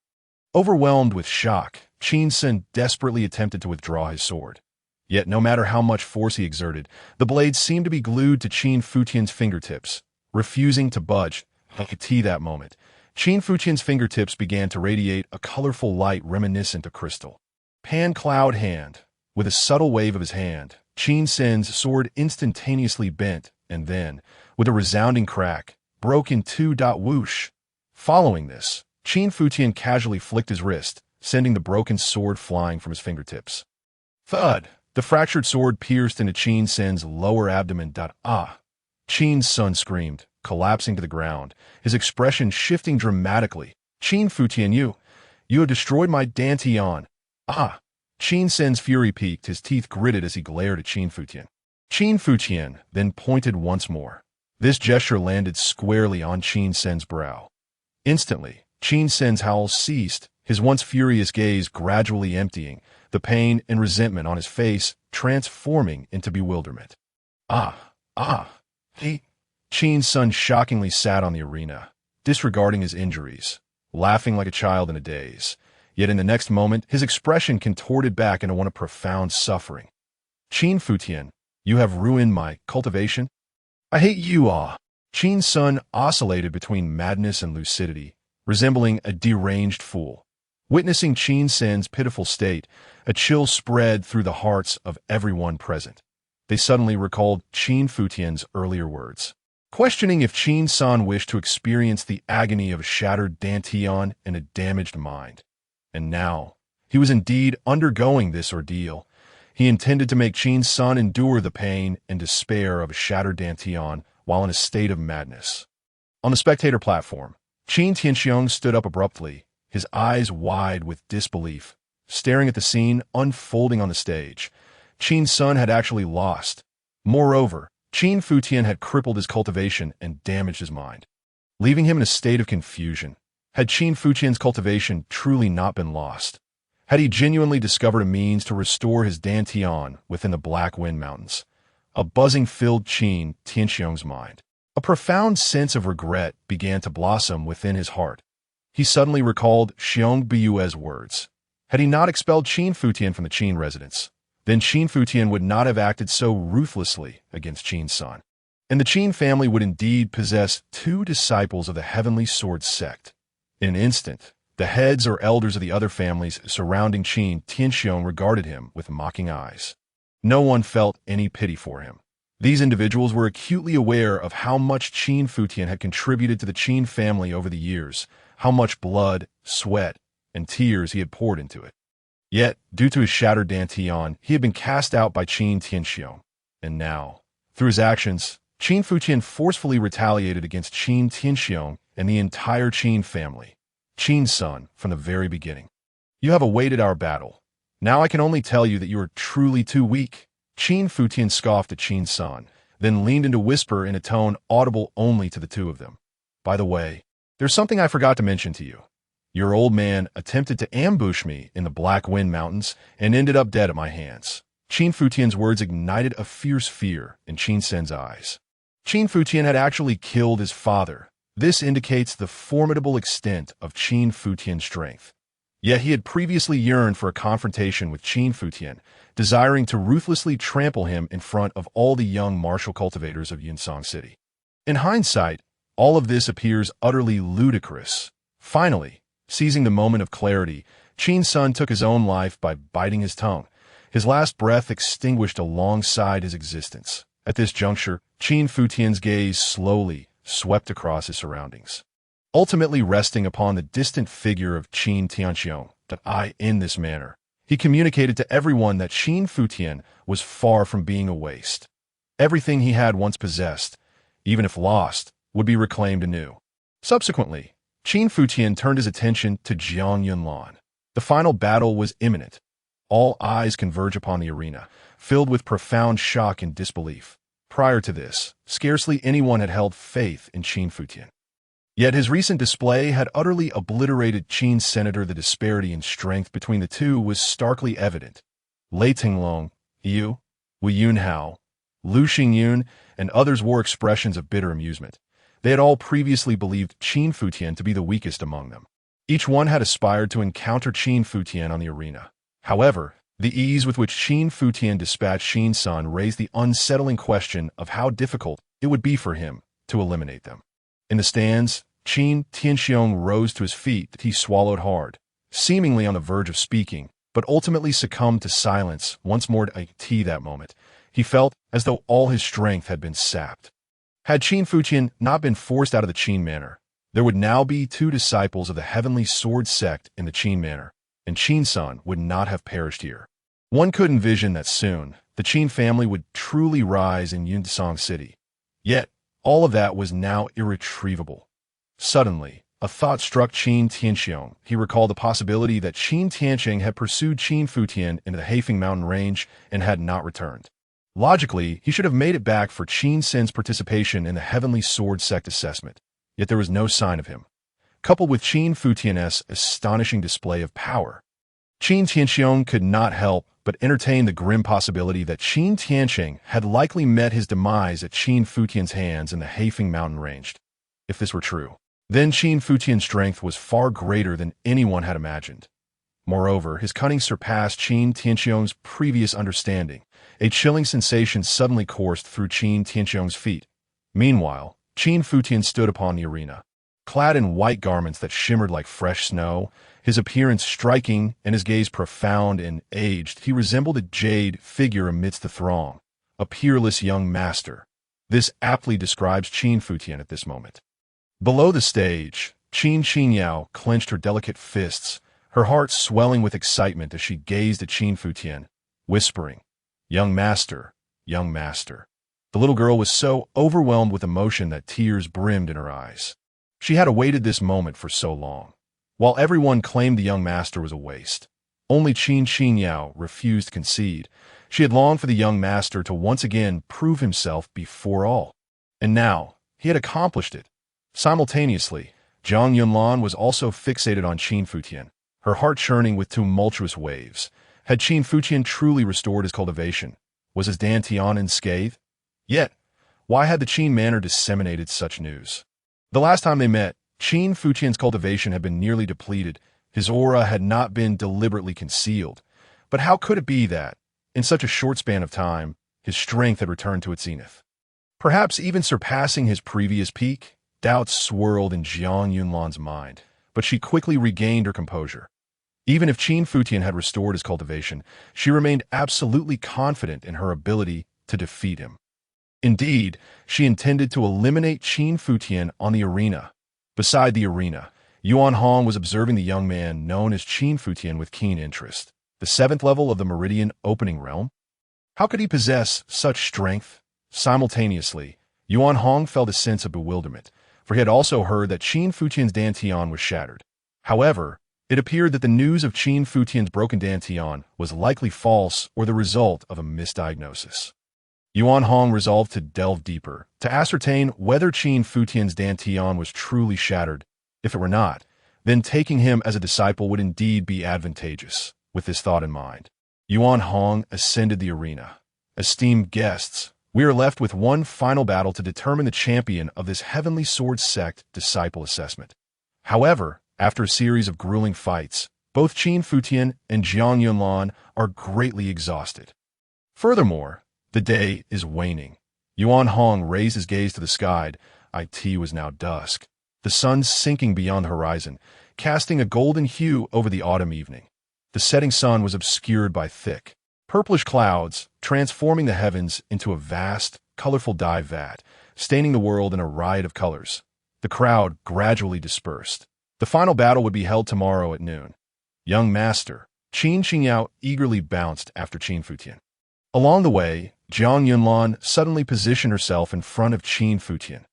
S1: Overwhelmed with shock, Qin's son desperately attempted to withdraw his sword. Yet no matter how much force he exerted, the blade seemed to be glued to Qin Futian's fingertips, refusing to budge. Like a tea that moment, Qin Futian's fingertips began to radiate a colorful light reminiscent of crystal. Pan Cloud Hand. With a subtle wave of his hand, Qin Sen's sword instantaneously bent, and then, with a resounding crack, broke in 2. Whoosh. Following this, Qin Futian casually flicked his wrist, sending the broken sword flying from his fingertips. Thud! The fractured sword pierced into Qin Sen's lower abdomen. Qin's son screamed, collapsing to the ground, his expression shifting dramatically. Qin Futian, you have destroyed my dantian. Qin Sen's fury peaked, his teeth gritted as he glared at Qin Futian. Qin Futian then pointed once more. This gesture landed squarely on Qin Sen's brow. Instantly, Qin Sen's howls ceased, his once furious gaze gradually emptying, the pain and resentment on his face transforming into bewilderment. Qin's son shockingly sat on the arena, disregarding his injuries, laughing like a child in a daze. Yet in the next moment, his expression contorted back into one of profound suffering. Qin Futian, you have ruined my cultivation? I hate you, Qin's son oscillated between madness and lucidity, resembling a deranged fool. Witnessing Qin Sen's pitiful state, a chill spread through the hearts of everyone present. They suddenly recalled Qin Futian's earlier words, questioning if Qin San wished to experience the agony of a shattered dantian and a damaged mind. And now, he was indeed undergoing this ordeal. He intended to make Qin San endure the pain and despair of a shattered dantian while in a state of madness. On the spectator platform, Qin Tianxiong stood up abruptly, his eyes wide with disbelief, staring at the scene unfolding on the stage. Qin's son had actually lost. Moreover, Qin Futian had crippled his cultivation and damaged his mind, leaving him in a state of confusion. Had Qin Futian's cultivation truly not been lost? Had he genuinely discovered a means to restore his dantian within the Black Wind Mountains? A buzzing filled Qin Tianxiong's mind. A profound sense of regret began to blossom within his heart. He suddenly recalled Xiong Biyue's words. Had he not expelled Qin Futian from the Qin residence, then Qin Futian would not have acted so ruthlessly against Qin San. And the Qin family would indeed possess two disciples of the heavenly sword sect. In an instant, the heads or elders of the other families surrounding Qin Futian regarded him with mocking eyes. No one felt any pity for him. These individuals were acutely aware of how much Qin Futian had contributed to the Qin family over the years, how much blood, sweat, and tears he had poured into it. Yet, due to his shattered dantian, he had been cast out by Qin Futian. And now, through his actions, Qin Futian forcefully retaliated against Qin Futian and the entire Qin family, Qin's son, from the very beginning. You have awaited our battle. Now I can only tell you that you are truly too weak. Qin Futian scoffed at Qin's son, then leaned in to whisper in a tone audible only to the two of them. By the way, there's something I forgot to mention to you. Your old man attempted to ambush me in the Black Wind Mountains and ended up dead at my hands. Qin Futian's words ignited a fierce fear in Qin Sen's eyes. Qin Futian had actually killed his father. This indicates the formidable extent of Qin Futian's strength. Yet he had previously yearned for a confrontation with Qin Futian, desiring to ruthlessly trample him in front of all the young martial cultivators of Yunsong City. In hindsight, all of this appears utterly ludicrous. Finally, seizing the moment of clarity, Qin's son took his own life by biting his tongue, his last breath extinguished alongside his existence. At this juncture, Qin Futian's gaze slowly swept across his surroundings, ultimately resting upon the distant figure of Qin Tianxiong. In this manner, he communicated to everyone that Qin Futian was far from being a waste. Everything he had once possessed, even if lost, would be reclaimed anew. Subsequently, Qin Futian turned his attention to Jiang Yunlan. The final battle was imminent. All eyes converge upon the arena, filled with profound shock and disbelief. Prior to this, scarcely anyone had held faith in Qin Futian. Yet his recent display had utterly obliterated Qin's senator. The disparity in strength between the two was starkly evident. Lei Tinglong, Yu, Wu Yunhao, Lu Xingyun, and others wore expressions of bitter amusement. They had all previously believed Qin Futian to be the weakest among them. Each one had aspired to encounter Qin Futian on the arena. However, the ease with which Qin Futian dispatched Qin's son raised the unsettling question of how difficult it would be for him to eliminate them. In the stands, Qin Tianxiong rose to his feet. He swallowed hard, seemingly on the verge of speaking, but ultimately succumbed to silence once more. That moment, he felt as though all his strength had been sapped. Had Qin Futian not been forced out of the Qin manor, there would now be two disciples of the heavenly sword sect in the Qin manor, and Qin's son would not have perished here. One could envision that soon, the Qin family would truly rise in Yunsong City. Yet, all of that was now irretrievable. Suddenly, a thought struck Qin Tianxiong. He recalled the possibility that Qin Tianxiong had pursued Qin Futian into the Haifeng mountain range and had not returned. Logically, he should have made it back for Qin Sen's participation in the Heavenly Sword Sect assessment. Yet there was no sign of him. Coupled with Qin Futian's astonishing display of power, Qin Tianxiong could not help but entertain the grim possibility that Qin Tianxiong had likely met his demise at Qin Futian's hands in the Haifeng mountain range. If this were true, then Qin Futian's strength was far greater than anyone had imagined. Moreover, his cunning surpassed Qin Tianxiong's previous understanding. A chilling sensation suddenly coursed through Qin Tianxiong's feet. Meanwhile, Qin Futian stood upon the arena. Clad in white garments that shimmered like fresh snow, his appearance striking and his gaze profound and aged, he resembled a jade figure amidst the throng, a peerless young master. This aptly describes Qin Futian at this moment. Below the stage, Qin Qinyao clenched her delicate fists, her heart swelling with excitement as she gazed at Qin Futian, whispering, "Young master, young master." The little girl was so overwhelmed with emotion that tears brimmed in her eyes. She had awaited this moment for so long. While everyone claimed the young master was a waste, only Qin Qinyao refused to concede. She had longed for the young master to once again prove himself before all. And now, he had accomplished it. Simultaneously, Jiang Yunlan was also fixated on Qin Futian, her heart churning with tumultuous waves. Had Qin Futian truly restored his cultivation? Was his dantian unscathed? Yet, why had the Qin manor disseminated such news? The last time they met, Qin Futian's cultivation had been nearly depleted. His aura had not been deliberately concealed. But how could it be that, in such a short span of time, his strength had returned to its zenith? perhaps even surpassing his previous peak. Doubts swirled in Jiang Yunlan's mind, but she quickly regained her composure. Even if Qin Futian had restored his cultivation, she remained absolutely confident in her ability to defeat him. Indeed, she intended to eliminate Qin Futian on the arena. Beside the arena, Yuan Hong was observing the young man known as Qin Futian with keen interest. The 7th level of the Meridian opening realm? How could he possess such strength? Simultaneously, Yuan Hong felt a sense of bewilderment, for he had also heard that Qin Futian's dantian was shattered. However, it appeared that the news of Qin Futian's broken dantian was likely false or the result of a misdiagnosis. Yuan Hong resolved to delve deeper, to ascertain whether Qin Futian's dantian was truly shattered. If it were not, then taking him as a disciple would indeed be advantageous. With this thought in mind, Yuan Hong ascended the arena. Esteemed guests, we are left with one final battle to determine the champion of this Heavenly Sword Sect disciple assessment. However, after a series of grueling fights, both Qin Futian and Jiang Yunlan are greatly exhausted. Furthermore, the day is waning. Yuan Hong raised his gaze to the sky. It was now dusk, the sun sinking beyond the horizon, casting a golden hue over the autumn evening. The setting sun was obscured by thick, purplish clouds, transforming the heavens into a vast, colorful dye vat, staining the world in a riot of colors. The crowd gradually dispersed. The final battle would be held tomorrow at noon. Young master, Qin Qingyao eagerly bounced after Qin Futian. Along the way, Jiang Yunlan suddenly positioned herself in front of Qin Futian.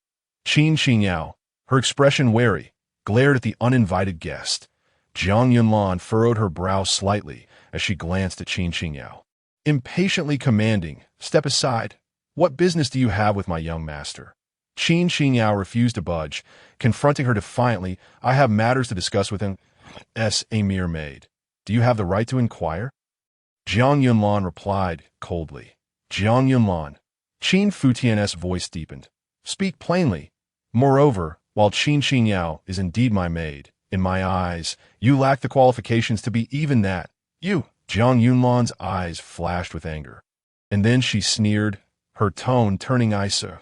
S1: Qin Qingyao, her expression wary, glared at the uninvited guest. Jiang Yunlan furrowed her brow slightly as she glanced at Qin Qingyao, impatiently commanding, "Step aside. What business do you have with my young master?" Qin Qingyao refused to budge, confronting her defiantly. "I have matters to discuss with him as a mere maid. Do you have the right to inquire?" Jiang Yunlan replied coldly. "Jiang Yunlan." Qin Futian's voice deepened. "Speak plainly. Moreover, while Qin Qingyao is indeed my maid, in my eyes, you lack the qualifications to be even that. You." Jiang Yunlan's eyes flashed with anger. And then she sneered, her tone turning icy.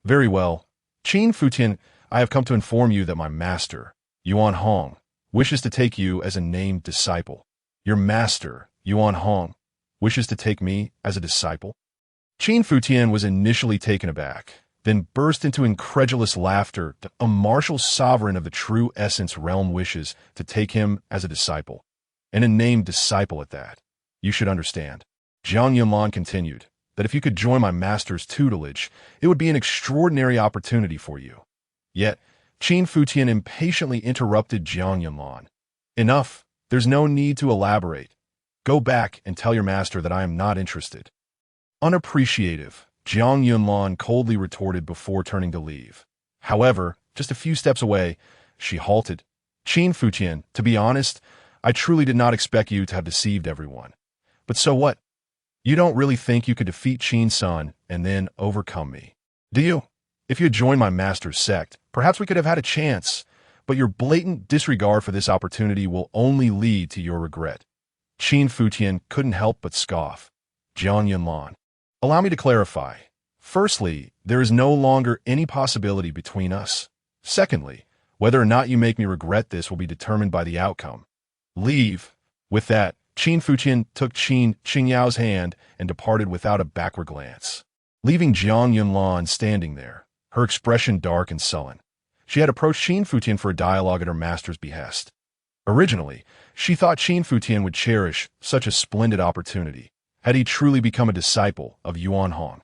S1: "Very well. Qin Futian, I have come to inform you that my master, Yuan Hong, wishes to take you as a named disciple. Your master, Yuan Hong, wishes to take me as a disciple?" Qin Futian was initially taken aback, then burst into incredulous laughter. A martial sovereign of the true essence realm wishes to take him as a disciple, and a named disciple at that. You should understand, Jiang Yunlan continued, that if you could join my master's tutelage, it would be an extraordinary opportunity for you. Yet, Qin Futian impatiently interrupted Jiang Yunlan. "Enough, there's no need to elaborate. Go back and tell your master that I am not interested." Unappreciative, Jiang Yunlan coldly retorted before turning to leave. However, just a few steps away, she halted. "Qin Futian, to be honest, I truly did not expect you to have deceived everyone. But so what? You don't really think you could defeat Qin Sun and then overcome me, do you? If you had joined my master's sect, perhaps we could have had a chance, but your blatant disregard for this opportunity will only lead to your regret." Qin Futian couldn't help but scoff. "Jiang Yunlan, allow me to clarify. Firstly, there is no longer any possibility between us. Secondly, whether or not you make me regret this will be determined by the outcome. Leave." With that, Qin Futian took Qin Qingyao's hand and departed without a backward glance, leaving Jiang Yunlan standing there, her expression dark and sullen. She had approached Qin Futian for a dialogue at her master's behest. Originally, she thought Qin Futian would cherish such a splendid opportunity, had he truly become a disciple of Yuan Hong.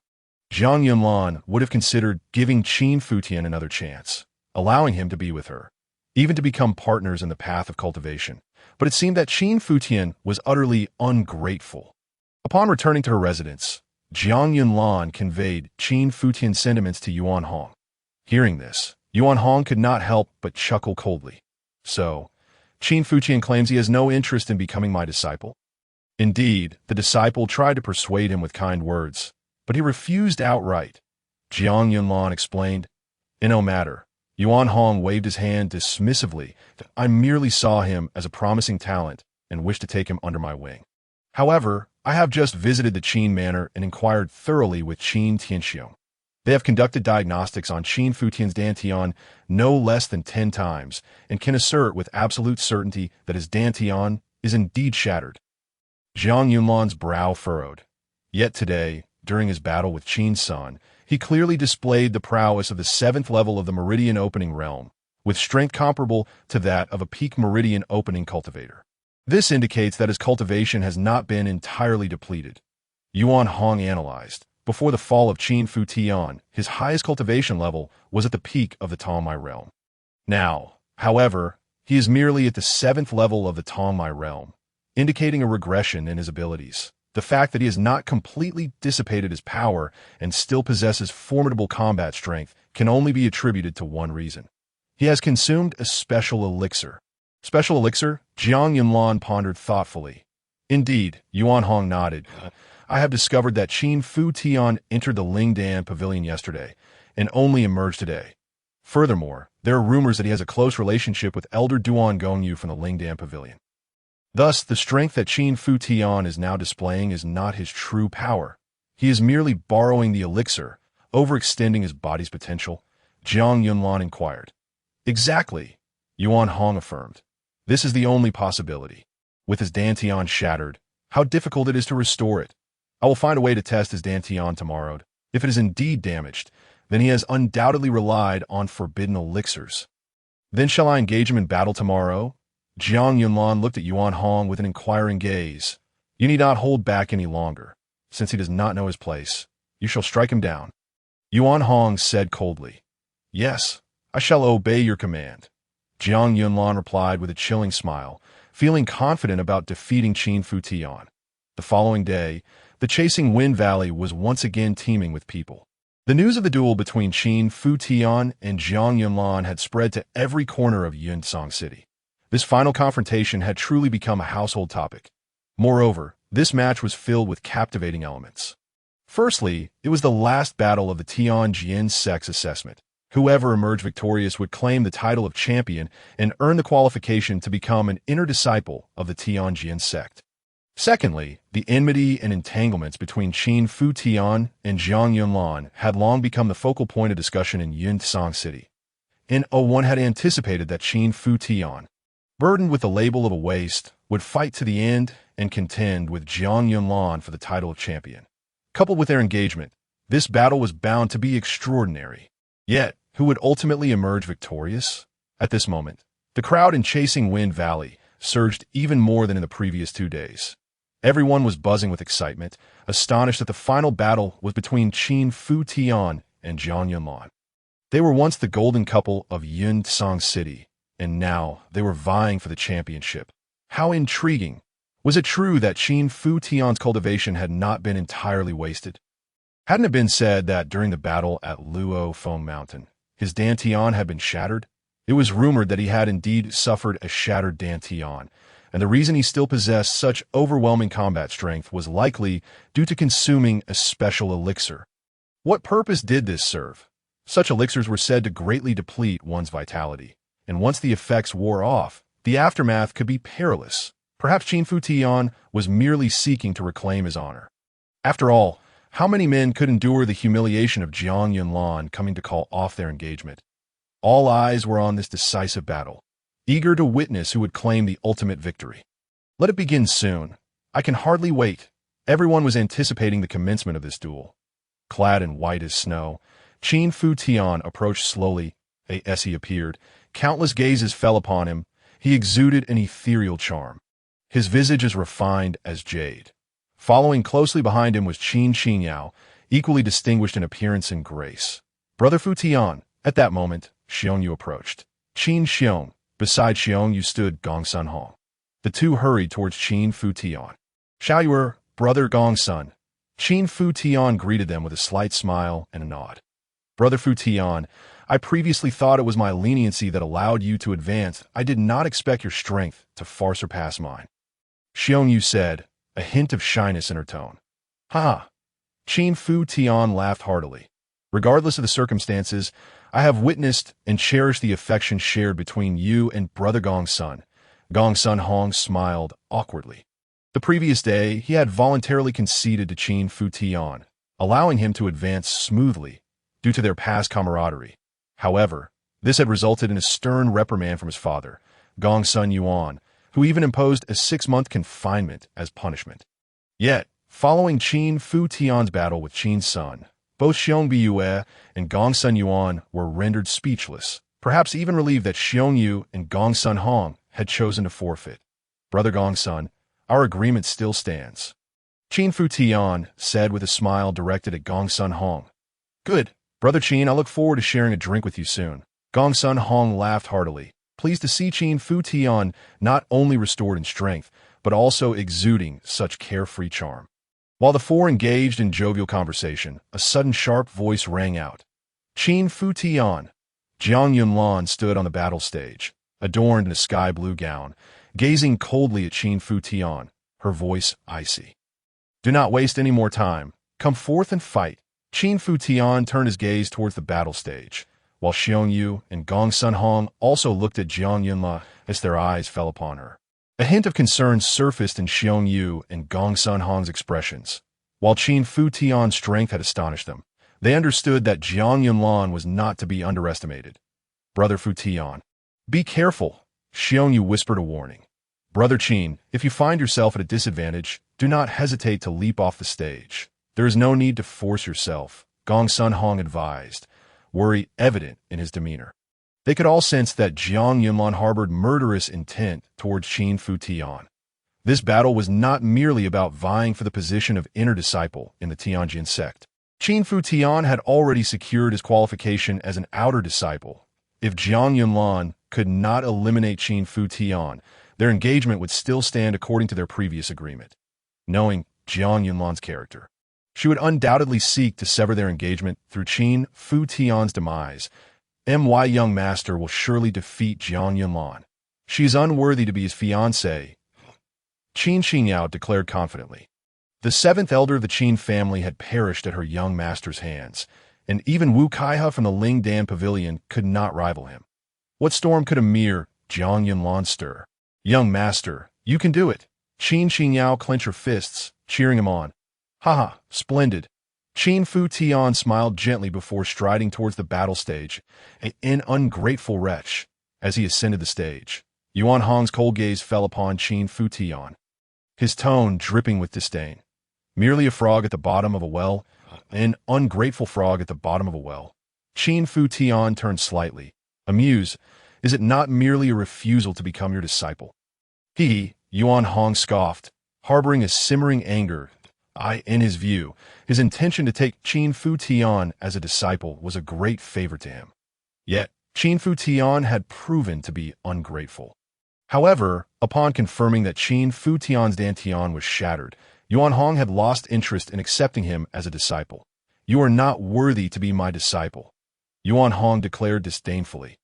S1: Jiang Yunlan would have considered giving Qin Futian another chance, allowing him to be with her, even to become partners in the path of cultivation. But it seemed that Qin Futian was utterly ungrateful. Upon returning to her residence, Jiang Yunlan conveyed Qin Futian's sentiments to Yuan Hong. Hearing this, Yuan Hong could not help but chuckle coldly. "So, Qin Futian claims he has no interest in becoming my disciple?" Indeed, the disciple tried to persuade him with kind words, but he refused outright. Jiang Yunlan explained, "In no matter." Yuan Hong waved his hand dismissively. "I merely saw him as a promising talent and wished to take him under my wing. However, I have just visited the Qin Manor and inquired thoroughly with Qin Tianxiong. They have conducted diagnostics on Qin Futian's dantian no less than 10 times and can assert with absolute certainty that his dantian is indeed shattered. Zhang Yunlan's brow furrowed. Yet today, during his battle with Qin Sun, he clearly displayed the prowess of the 7th level of the meridian opening realm, with strength comparable to that of a peak meridian opening cultivator. This indicates that his cultivation has not been entirely depleted. Yuan Hong analyzed. Before the fall of Qin Futian, his highest cultivation level was at the peak of the Tongmai realm. Now, however, he is merely at the 7th level of the Tongmai realm, indicating a regression in his abilities. The fact that he has not completely dissipated his power and still possesses formidable combat strength can only be attributed to one reason. He has consumed a special elixir. Special elixir? Zhang Yunlan pondered thoughtfully. Indeed, Yuan Hong nodded. I have discovered that Qin Futian entered the Lingdan pavilion yesterday and only emerged today. Furthermore, there are rumors that he has a close relationship with Elder Duan Gongyu from the Lingdan pavilion. Thus, the strength that Qin Futian is now displaying is not his true power. He is merely borrowing the elixir, overextending his body's potential. Zhang Yunlan inquired. Exactly, Yuan Hong affirmed. This is the only possibility. With his dantian shattered, how difficult it is to restore it. I will find a way to test his dantian tomorrow. If it is indeed damaged, then he has undoubtedly relied on forbidden elixirs. Then shall I engage him in battle tomorrow? Zhang Yunlan looked at Yuan Hong with an inquiring gaze. You need not hold back any longer. Since he does not know his place, you shall strike him down. Yuan Hong said coldly. Yes, I shall obey your command. Zhang Yunlan replied with a chilling smile, feeling confident about defeating Qin Futian. The following day, the chasing Wind Valley was once again teeming with people. The news of the duel between Qin Futian and Zhang Yunlan had spread to every corner of Yunsong City. This final confrontation had truly become a household topic. Moreover, this match was filled with captivating elements. Firstly, it was the last battle of the Tianjin sex assessment. Whoever emerged victorious would claim the title of champion and earn the qualification to become an inner disciple of the Tianjin sect. Secondly, the enmity and entanglements between Qin Futian and Zhang Yunlan had long become the focal point of discussion in Yunsong City. And one had anticipated that Qin Futian, burdened with the label of a waste, would fight to the end and contend with Zhang Yunlan for the title of champion. Coupled with their engagement, this battle was bound to be extraordinary. Yet, who would ultimately emerge victorious? At this moment, the crowd in Chasing Wind Valley surged even more than in the previous 2 days. Everyone was buzzing with excitement, astonished that the final battle was between Qin Futian and Zhang Yunlan. They were once the golden couple of Yunsong City, and now they were vying for the championship. How intriguing! Was it true that Qin Futian's cultivation had not been entirely wasted? Hadn't it been said that during the battle at Luo Feng Mountain, his dantian had been shattered? It was rumored that he had indeed suffered a shattered dantian, and the reason he still possessed such overwhelming combat strength was likely due to consuming a special elixir. What purpose did this serve? Such elixirs were said to greatly deplete one's vitality, and once the effects wore off, the aftermath could be perilous. Perhaps Qin Futian was merely seeking to reclaim his honor. After all, how many men could endure the humiliation of Zhang Yunlan coming to call off their engagement? All eyes were on this decisive battle, eager to witness who would claim the ultimate victory. Let it begin soon. I can hardly wait. Everyone was anticipating the commencement of this duel. Clad in white as snow, Qin Futian approached slowly. As he appeared, countless gazes fell upon him. He exuded an ethereal charm. His visage as refined as jade. Following closely behind him was Qin Xinyao, equally distinguished in appearance and grace. Brother Futian. At that moment, Xiongyu approached. Qin Xiong. Beside Xiongyu stood Gongsun Hong. The two hurried towards Qin Futian. Xiaoyuer, brother Gongsun. Qin Futian greeted them with a slight smile and a nod. Brother Futian, I previously thought it was my leniency that allowed you to advance. I did not expect your strength to far surpass mine. Xiongyu said, a hint of shyness in her tone. Ha! Qin Futian laughed heartily. Regardless of the circumstances, I have witnessed and cherished the affection shared between you and brother Gongsun. Gongsun Hong smiled awkwardly. The previous day, he had voluntarily conceded to Qin Futian, allowing him to advance smoothly. due to their past camaraderie. However, this had resulted in a stern reprimand from his father, Gongsun Yuan, who even imposed a 6-month confinement as punishment. Yet, following Qin Futian's battle with Qin's son, both Xiong Biyue and Gongsun Yuan were rendered speechless, perhaps even relieved that Xiong Yu and Gongsun Hong had chosen to forfeit. Brother Gongsun, our agreement still stands. Qin Futian said with a smile directed at Gongsun Hong. Good, Brother Qin, I look forward to sharing a drink with you soon. Gongsun Hong laughed heartily, pleased to see Qin Futian not only restored in strength, but also exuding such carefree charm. While the four engaged in jovial conversation, a sudden sharp voice rang out. Qin Futian. Jiang Yunlan stood on the battle stage, adorned in a sky-blue gown, gazing coldly at Qin Futian, her voice icy. Do not waste any more time. Come forth and fight. Qin Futian turned his gaze towards the battle stage, while Xiong Yu and Gongsun Hong also looked at Jiang Yunlan as their eyes fell upon her. A hint of concern surfaced in Xiong Yu and Gongsun Hong's expressions. While Qin Futian's strength had astonished them, they understood that Jiang Yunlan was not to be underestimated. Brother Futian. Be careful, Xiong Yu whispered a warning. Brother Qin, if you find yourself at a disadvantage, do not hesitate to leap off the stage. There is no need to force yourself, Gongsun Hong advised, worry evident in his demeanor. They could all sense that Jiang Yunlan harbored murderous intent towards Qin Futian. This battle was not merely about vying for the position of inner disciple in the Tianjin sect. Qin Futian had already secured his qualification as an outer disciple. If Jiang Yunlan could not eliminate Qin Futian, their engagement would still stand according to their previous agreement. Knowing Jiang Yunlan's character, she would undoubtedly seek to sever their engagement through Qin Futian's demise. My young master will surely defeat Jiang Yunlan. She is unworthy to be his fiancée, Qin Xinyao declared confidently. The seventh elder of the Qin family had perished at her young master's hands, and even Wu Kaiha from the Lingdan Pavilion could not rival him. What storm could a mere Jiang Yunlan stir? Young master, you can do it. Qin Xinyao clenched her fists, cheering him on. Haha, splendid. Qin Futian smiled gently before striding towards the battle stage, an ungrateful wretch. As he ascended the stage, Yuan Hong's cold gaze fell upon Qin Futian, his tone dripping with disdain. Merely a frog at the bottom of a well, an ungrateful frog at the bottom of a well. Qin Futian turned slightly, amused. Is it not merely a refusal to become your disciple? Yuan Hong scoffed, harboring a simmering anger. In his view, his intention to take Qin Futian as a disciple was a great favor to him. Yet, Qin Futian had proven to be ungrateful. However, upon confirming that Qin Futian's dantian was shattered, Yuan Hong had lost interest in accepting him as a disciple. You are not worthy to be my disciple, Yuan Hong declared disdainfully.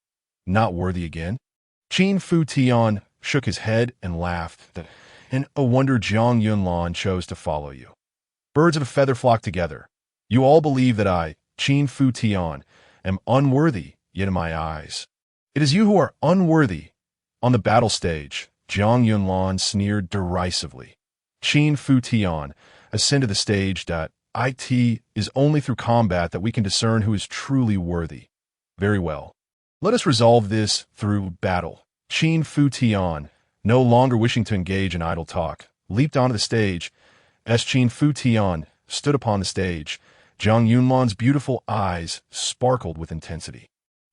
S1: Not worthy again? Qin Futian shook his head and laughed. In a wonder Jiang Yunlan chose to follow you. Birds of a feather flock together. You all believe that I, Qin Futian, am unworthy, yet in my eyes. It is you who are unworthy. On the battle stage, Jiang Yunlan sneered derisively. Qin Futian ascended the stage. It is only through combat that we can discern who is truly worthy. Very well. Let us resolve this through battle. Qin Futian, no longer wishing to engage in idle talk, leaped onto the stage. As Qin Futian stood upon the stage, Jiang Yunlan's beautiful eyes sparkled with intensity.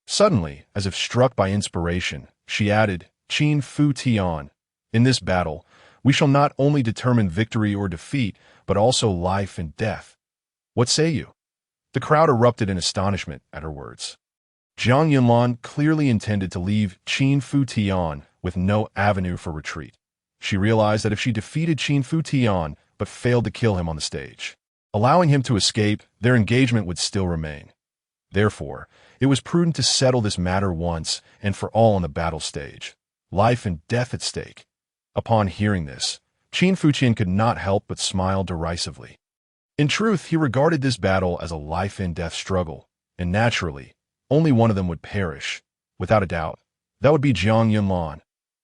S1: Suddenly, as if struck by inspiration, she added, Qin Futian, in this battle, we shall not only determine victory or defeat, but also life and death. What say you? The crowd erupted in astonishment at her words. Jiang Yunlan clearly intended to leave Qin Futian with no avenue for retreat. She realized that if she defeated Qin Futian but failed to kill him on the stage, allowing him to escape, their engagement would still remain. Therefore, it was prudent to settle this matter once and for all on the battle stage. Life and death at stake. Upon hearing this, Qin Futian could not help but smile derisively. In truth, he regarded this battle as a life-and-death struggle, and naturally, only one of them would perish. Without a doubt, that would be Jiang Yunlan.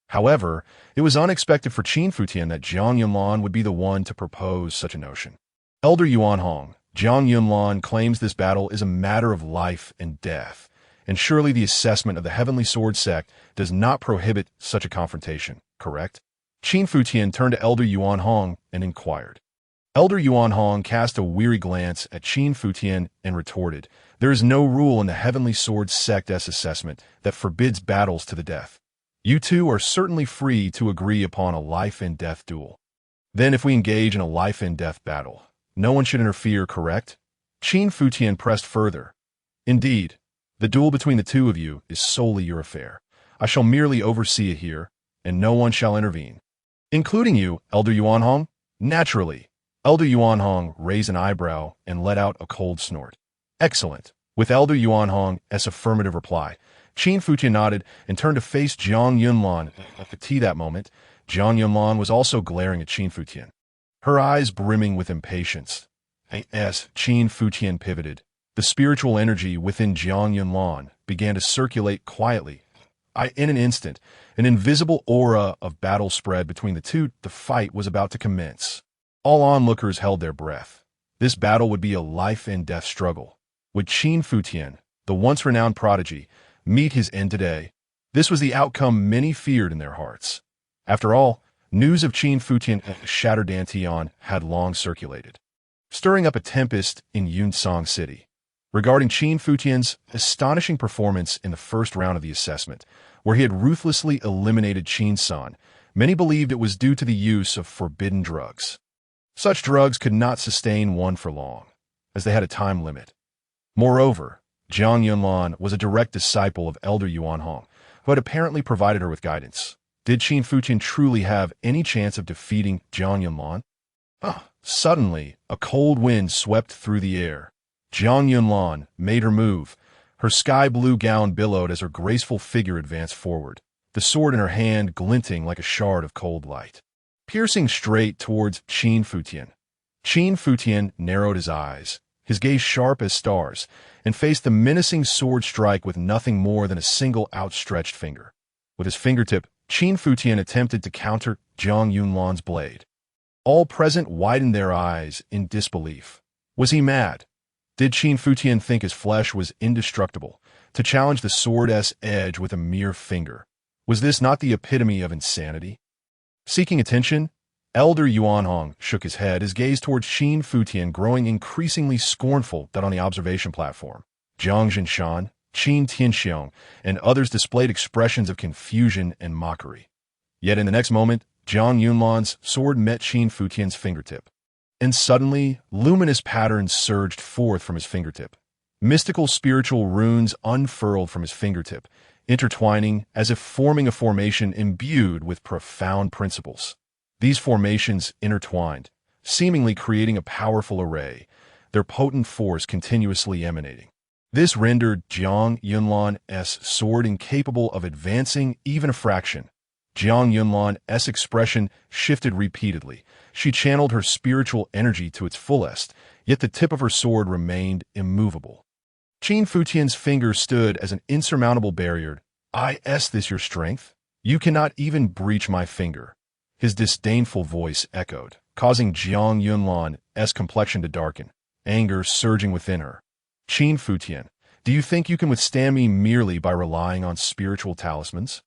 S1: However, it was unexpected for Qin Futian that Jiang Yunlan would be the one to propose such a notion. Elder Yuan Hong, Zhang Yunlan claims this battle is a matter of life and death, and surely the assessment of the Heavenly Sword sect does not prohibit such a confrontation, correct? Qin Futian turned to Elder Yuan Hong and inquired. Elder Yuan Hong cast a weary glance at Qin Futian and retorted, "There is no rule in the Heavenly Sword sect's assessment that forbids battles to the death. You two are certainly free to agree upon a life-and-death duel. Then if we engage in a life-and-death battle, no one should interfere, correct?" Qin Futian pressed further. "Indeed, the duel between the two of you is solely your affair. I shall merely oversee it here, and no one shall intervene." "Including you, Elder Yuan Hong?" "Naturally." Elder Yuan Hong raised an eyebrow and let out a cold snort. "Excellent." With Elder Yuan Hong's affirmative reply, Qin Futian nodded and turned to face Zhang Yunlan. At that moment, Zhang Yunlan was also glaring at Qin Futian, her eyes brimming with impatience. As Qin Futian pivoted, the spiritual energy within Zhang Yunlan began to circulate quietly. In an instant, an invisible aura of battle spread between the two. The fight was about to commence. All onlookers held their breath. This battle would be a life-and-death struggle. Would Qin Futian, the once-renowned prodigy, meet his end today? This was the outcome many feared in their hearts. After all, news of Qin Futian's shattered dantian had long circulated, stirring up a tempest in Yunsong City. Regarding Qin Futian's astonishing performance in the first round of the assessment, where he had ruthlessly eliminated Qin San, many believed it was due to the use of forbidden drugs. Such drugs could not sustain one for long, as they had a time limit. Moreover, Zhang Yunlan was a direct disciple of Elder Yuan Hong, who had apparently provided her with guidance. Did Qin Futian truly have any chance of defeating Zhang Yunlan? Suddenly, a cold wind swept through the air. Zhang Yunlan made her move. Her sky-blue gown billowed as her graceful figure advanced forward, the sword in her hand glinting like a shard of cold light, piercing straight towards Qin Futian. Qin Futian narrowed his eyes, his gaze sharp as stars, and faced the menacing sword strike with nothing more than a single outstretched finger. With his fingertip, Qin Futian attempted to counter Zhang Yunlan's blade. All present widened their eyes in disbelief. Was he mad? Did Qin Futian think his flesh was indestructible, to challenge the sword's edge with a mere finger? Was this not the epitome of insanity? Seeking attention, Elder Yuan Hong shook his head, his gaze towards Qin Futian growing increasingly scornful. That on the observation platform, Zhang Jinshan, Qin Tianxiong, and others displayed expressions of confusion and mockery. Yet in the next moment, Zhang Yunlan's sword met Qin Futian's fingertip. And suddenly, luminous patterns surged forth from his fingertip. Mystical spiritual runes unfurled from his fingertip, intertwining as if forming a formation imbued with profound principles. These formations intertwined, seemingly creating a powerful array, their potent force continuously emanating. This rendered Zhang Yunlan's sword incapable of advancing even a fraction. Zhang Yunlan's expression shifted repeatedly. She channeled her spiritual energy to its fullest, yet the tip of her sword remained immovable. Qin Futian's finger stood as an insurmountable barrier. "Is this your strength? You cannot even breach my finger." His disdainful voice echoed, causing Zhang Yunlan's complexion to darken, anger surging within her. "Qin Futian, do you think you can withstand me merely by relying on spiritual talismans?"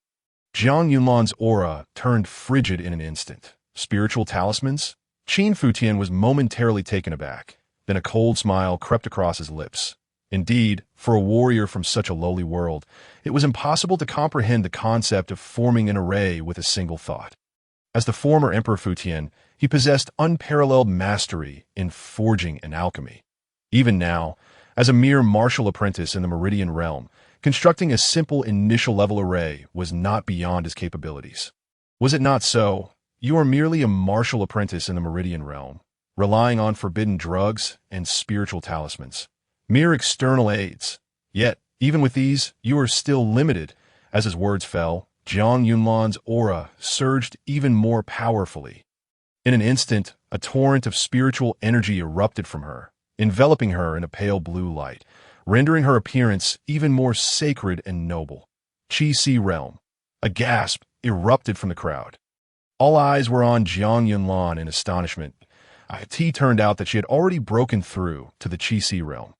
S1: Zhang Yunlan's aura turned frigid in an instant. Spiritual talismans? Qin Futian was momentarily taken aback. Then a cold smile crept across his lips. Indeed, for a warrior from such a lowly world, it was impossible to comprehend the concept of forming an array with a single thought. As the former Emperor Futian, he possessed unparalleled mastery in forging and alchemy. Even now, as a mere martial apprentice in the Meridian realm, constructing a simple initial-level array was not beyond his capabilities. Was it not so? You are merely a martial apprentice in the Meridian realm, relying on forbidden drugs and spiritual talismans, mere external aids. Yet, even with these, you are still limited. As his words fell, Zhang Yunlan's aura surged even more powerfully. In an instant, a torrent of spiritual energy erupted from her, enveloping her in a pale blue light, rendering her appearance even more sacred and noble. Qi realm. A gasp erupted from the crowd. All eyes were on Zhang Yunlan in astonishment. It turned out that she had already broken through to the Qi realm.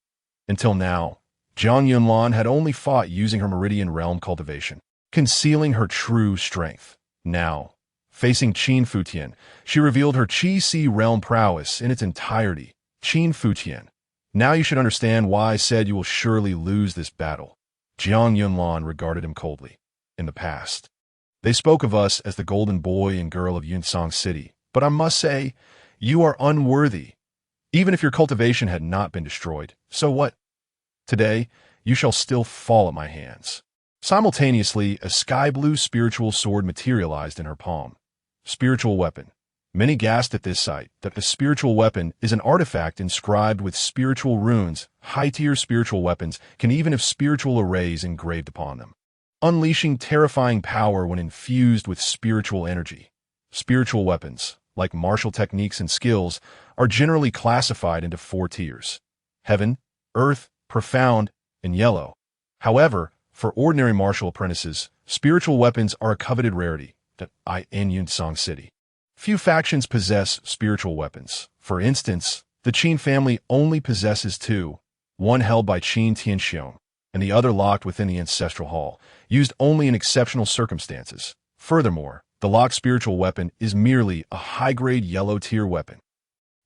S1: Until now, Zhang Yunlan had only fought using her meridian realm cultivation, concealing her true strength. Now, facing Qin Futian, she revealed her Qi realm prowess in its entirety. Qin Futian, now you should understand why I said you will surely lose this battle. Zhang Yunlan regarded him coldly. In the past, they spoke of us as the golden boy and girl of Yunsong City, but I must say, you are unworthy. Even if your cultivation had not been destroyed, so what? Today, you shall still fall at my hands. Simultaneously, a sky-blue spiritual sword materialized in her palm. Spiritual weapon. Many gasped at this sight, that the spiritual weapon is an artifact inscribed with spiritual runes. High-tier spiritual weapons can even have spiritual arrays engraved upon them, unleashing terrifying power when infused with spiritual energy. Spiritual weapons, like martial techniques and skills, are generally classified into 4 tiers: heaven, earth, profound, and yellow. However, for ordinary martial apprentices, spiritual weapons are a coveted rarity in Yunsong City. Few factions possess spiritual weapons. For instance, the Qin family only possesses 2, one held by Qin Futian and the other locked within the ancestral hall, used only in exceptional circumstances. Furthermore, the locked spiritual weapon is merely a high-grade yellow-tier weapon.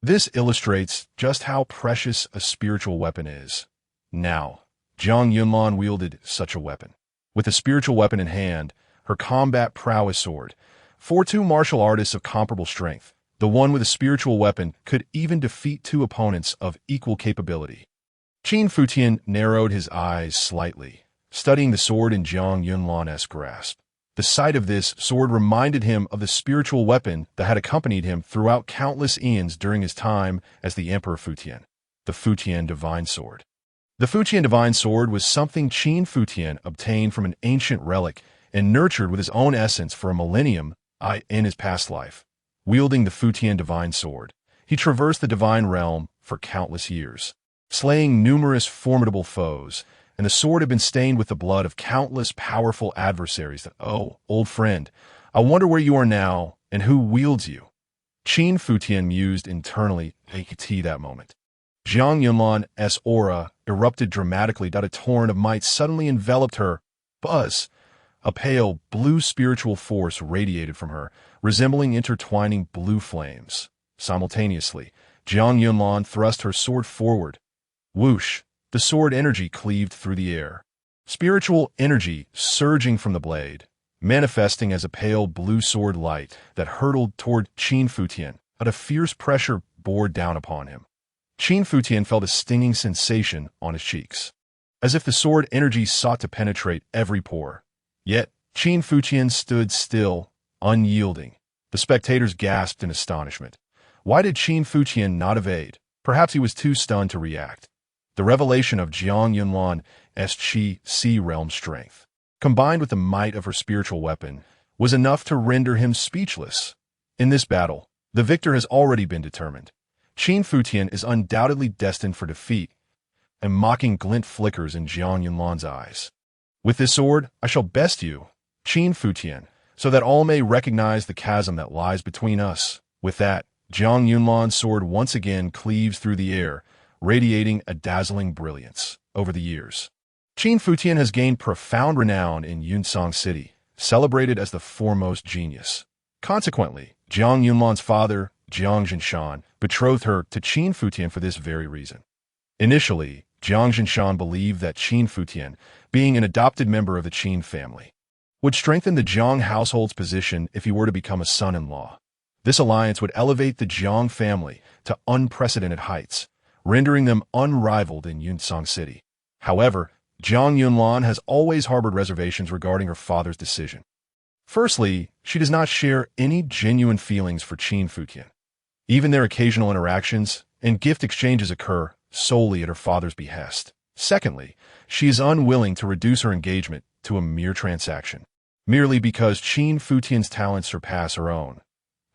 S1: This illustrates just how precious a spiritual weapon is. Now, Zhang Yunlan wielded such a weapon. With a spiritual weapon in hand, her combat prowess soared. For 2 martial artists of comparable strength, the one with a spiritual weapon could even defeat 2 opponents of equal capability. Qin Futian narrowed his eyes slightly, studying the sword in Zhang Yunlan's grasp. The sight of this sword reminded him of the spiritual weapon that had accompanied him throughout countless eons during his time as the Emperor Futian, the Futian Divine Sword. The Futian Divine Sword was something Qin Futian obtained from an ancient relic and nurtured with his own essence for a millennium in his past life. Wielding the Futian Divine Sword, he traversed the divine realm for countless years, slaying numerous formidable foes, and the sword had been stained with the blood of countless powerful adversaries. Oh, old friend, I wonder where you are now and who wields you. Qin Futian mused internally at that moment. Zhang Yunlan's aura erupted dramatically. A torrent of might suddenly enveloped her. Buzz! A pale, blue spiritual force radiated from her, resembling intertwining blue flames. Simultaneously, Zhang Yunlan thrust her sword forward. Whoosh! The sword energy cleaved through the air. Spiritual energy surging from the blade, manifesting as a pale blue sword light that hurtled toward Qin Futian. A fierce pressure bore down upon him. Qin Futian felt a stinging sensation on his cheeks, as if the sword energy sought to penetrate every pore. Yet, Qin Futian stood still, unyielding. The spectators gasped in astonishment. Why did Qin Futian not evade? Perhaps he was too stunned to react. The revelation of Zhang Yunlan's Qi realm strength, combined with the might of her spiritual weapon, was enough to render him speechless. In this battle, the victor has already been determined. Qin Futian is undoubtedly destined for defeat. A mocking glint flickers in Zhang Yunlan's eyes. With this sword, I shall best you, Qin Futian, so that all may recognize the chasm that lies between us. With that, Zhang Yunlan's sword once again cleaves through the air, radiating a dazzling brilliance. Over the years, Qin Futian has gained profound renown in Yunsong City, celebrated as the foremost genius. Consequently, Zhang Yunlan's father, Zhang Zhinshan, betrothed her to Qin Futian for this very reason. Initially, Zhang Zhinshan believed that Qin Futian, being an adopted member of the Qin family, would strengthen the Zhang household's position if he were to become a son-in-law. This alliance would elevate the Zhang family to unprecedented heights, rendering them unrivaled in Yunsong City. However, Zhang Yunlan has always harbored reservations regarding her father's decision. Firstly, she does not share any genuine feelings for Qin Futian. Even their occasional interactions and gift exchanges occur solely at her father's behest. Secondly, she is unwilling to reduce her engagement to a mere transaction, merely because Qin Futian's talents surpass her own.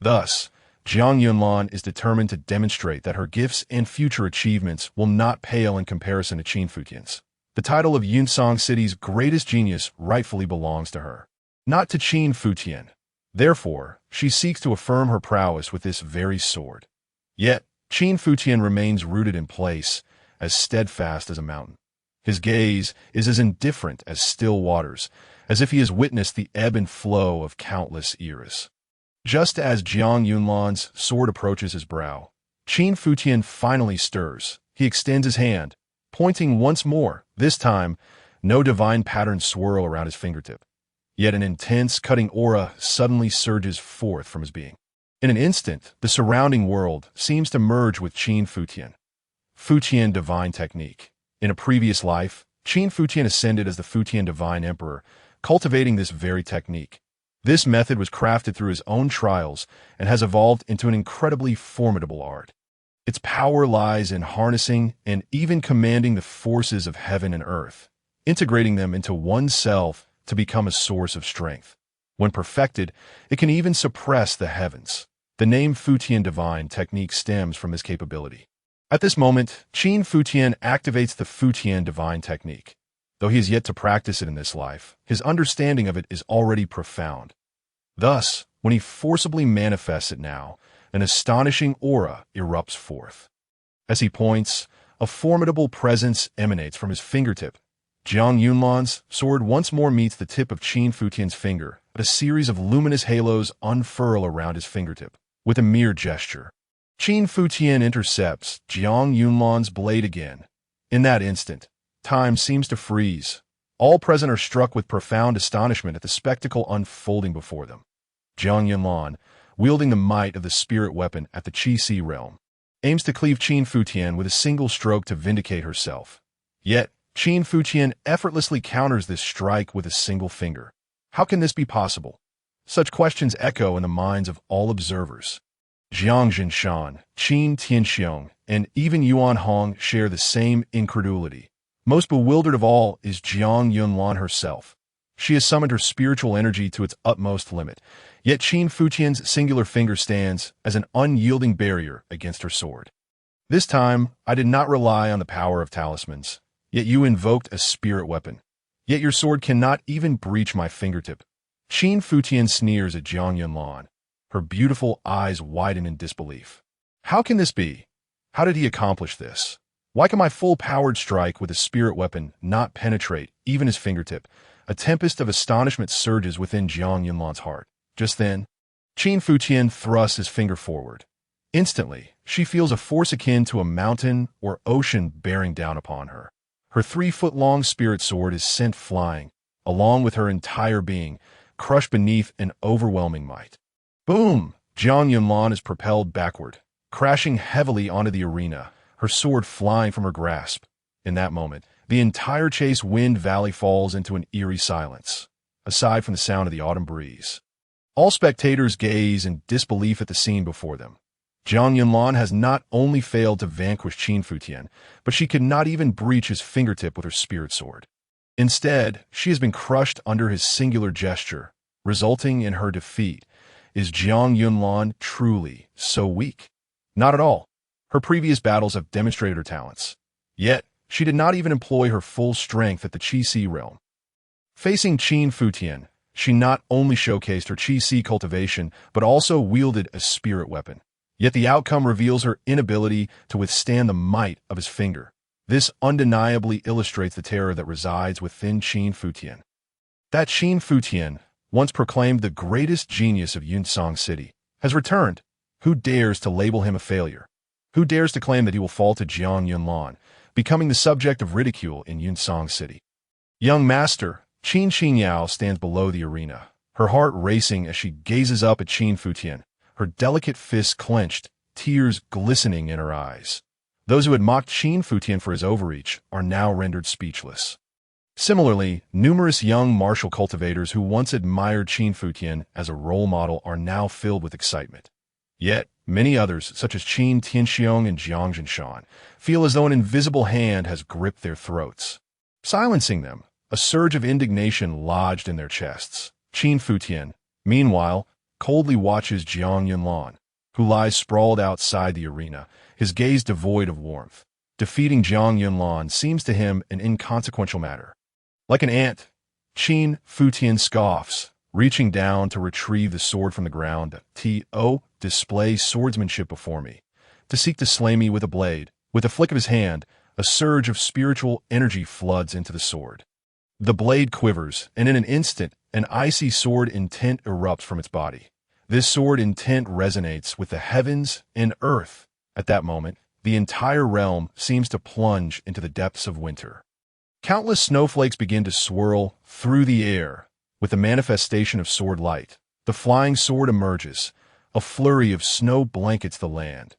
S1: Thus, Zhang Yunlan is determined to demonstrate that her gifts and future achievements will not pale in comparison to Qin Futian's. The title of Yunsong City's greatest genius rightfully belongs to her, not to Qin Futian. Therefore, she seeks to affirm her prowess with this very sword. Yet, Qin Futian remains rooted in place, as steadfast as a mountain. His gaze is as indifferent as still waters, as if he has witnessed the ebb and flow of countless eras. Just as Jiang Yunlan's sword approaches his brow, Qin Futian finally stirs. He extends his hand, pointing once more. This time, no divine patterns swirl around his fingertip. Yet an intense, cutting aura suddenly surges forth from his being. In an instant, the surrounding world seems to merge with Qin Futian. Futian Divine Technique. In a previous life, Qin Futian ascended as the Futian Divine Emperor, cultivating this very technique. This method was crafted through his own trials and has evolved into an incredibly formidable art. Its power lies in harnessing and even commanding the forces of heaven and earth, integrating them into oneself to become a source of strength. When perfected, it can even suppress the heavens. The name Futian Divine Technique stems from this capability. At this moment, Qin Futian activates the Futian Divine Technique. Though he is yet to practice it in this life, his understanding of it is already profound. Thus, when he forcibly manifests it now, an astonishing aura erupts forth. As he points, a formidable presence emanates from his fingertip. Jiang Yunlan's sword once more meets the tip of Qin Futian's finger, but a series of luminous halos unfurl around his fingertip. With a mere gesture, Qin Futian intercepts Jiang Yunlan's blade again. In that instant, time seems to freeze. All present are struck with profound astonishment at the spectacle unfolding before them. Jiang Yunlan, wielding the might of the spirit weapon at the Qi realm, aims to cleave Qin Futian with a single stroke to vindicate herself. Yet, Qin Futian effortlessly counters this strike with a single finger. How can this be possible? Such questions echo in the minds of all observers. Jiang Jinshan, Qin Tianxiong, and even Yuan Hong share the same incredulity. Most bewildered of all is Jiang Yunlan herself. She has summoned her spiritual energy to its utmost limit, yet Qin Futian's singular finger stands as an unyielding barrier against her sword. This time, I did not rely on the power of talismans, yet you invoked a spirit weapon. Yet your sword cannot even breach my fingertip. Qin Futian sneers at Jiang Yunlan. Her beautiful eyes widen in disbelief. How can this be? How did he accomplish this? Why can my full-powered strike with a spirit weapon not penetrate even his fingertip? A tempest of astonishment surges within Jiang Yunlan's heart. Just then, Qin Futian thrusts his finger forward. Instantly, she feels a force akin to a mountain or ocean bearing down upon her. Her 3-foot-long spirit sword is sent flying, along with her entire being, crushed beneath an overwhelming might. Boom! Jiang Yunlan is propelled backward, crashing heavily onto the arena, her sword flying from her grasp. In that moment, the entire Chase Wind Valley falls into an eerie silence, aside from the sound of the autumn breeze. All spectators gaze in disbelief at the scene before them. Jiang Yunlan has not only failed to vanquish Qin Futian, but she could not even breach his fingertip with her spirit sword. Instead, she has been crushed under his singular gesture, resulting in her defeat. Is Jiang Yunlan truly so weak? Not at all. Her previous battles have demonstrated her talents. Yet, she did not even employ her full strength at the Qi realm. Facing Qin Futian, she not only showcased her Qi cultivation, but also wielded a spirit weapon. Yet the outcome reveals her inability to withstand the might of his finger. This undeniably illustrates the terror that resides within Qin Futian. That Qin Futian, once proclaimed the greatest genius of Yunsong City, has returned. Who dares to label him a failure? Who dares to claim that he will fall to Jiang Yunlan, becoming the subject of ridicule in Yunsong City? Young master, Qin Qinyao stands below the arena, her heart racing as she gazes up at Qin Futian, her delicate fists clenched, tears glistening in her eyes. Those who had mocked Qin Futian for his overreach are now rendered speechless. Similarly, numerous young martial cultivators who once admired Qin Futian as a role model are now filled with excitement. Yet, many others, such as Qin Tianxiong and Jiang Jinshan, feel as though an invisible hand has gripped their throats. Silencing them, a surge of indignation lodged in their chests. Qin Futian, meanwhile, coldly watches Jiang Yunlan, who lies sprawled outside the arena, his gaze devoid of warmth. Defeating Jiang Yunlan seems to him an inconsequential matter. Like an ant, Qin Futian scoffs, reaching down to retrieve the sword from the ground. T.O. displays swordsmanship before me. to seek to slay me with a blade. With a flick of his hand, a surge of spiritual energy floods into the sword. The blade quivers, and in an instant, an icy sword intent erupts from its body. This sword intent resonates with the heavens and earth. At that moment, the entire realm seems to plunge into the depths of winter. Countless snowflakes begin to swirl through the air. With the manifestation of sword light, the flying sword emerges. A flurry of snow blankets the land.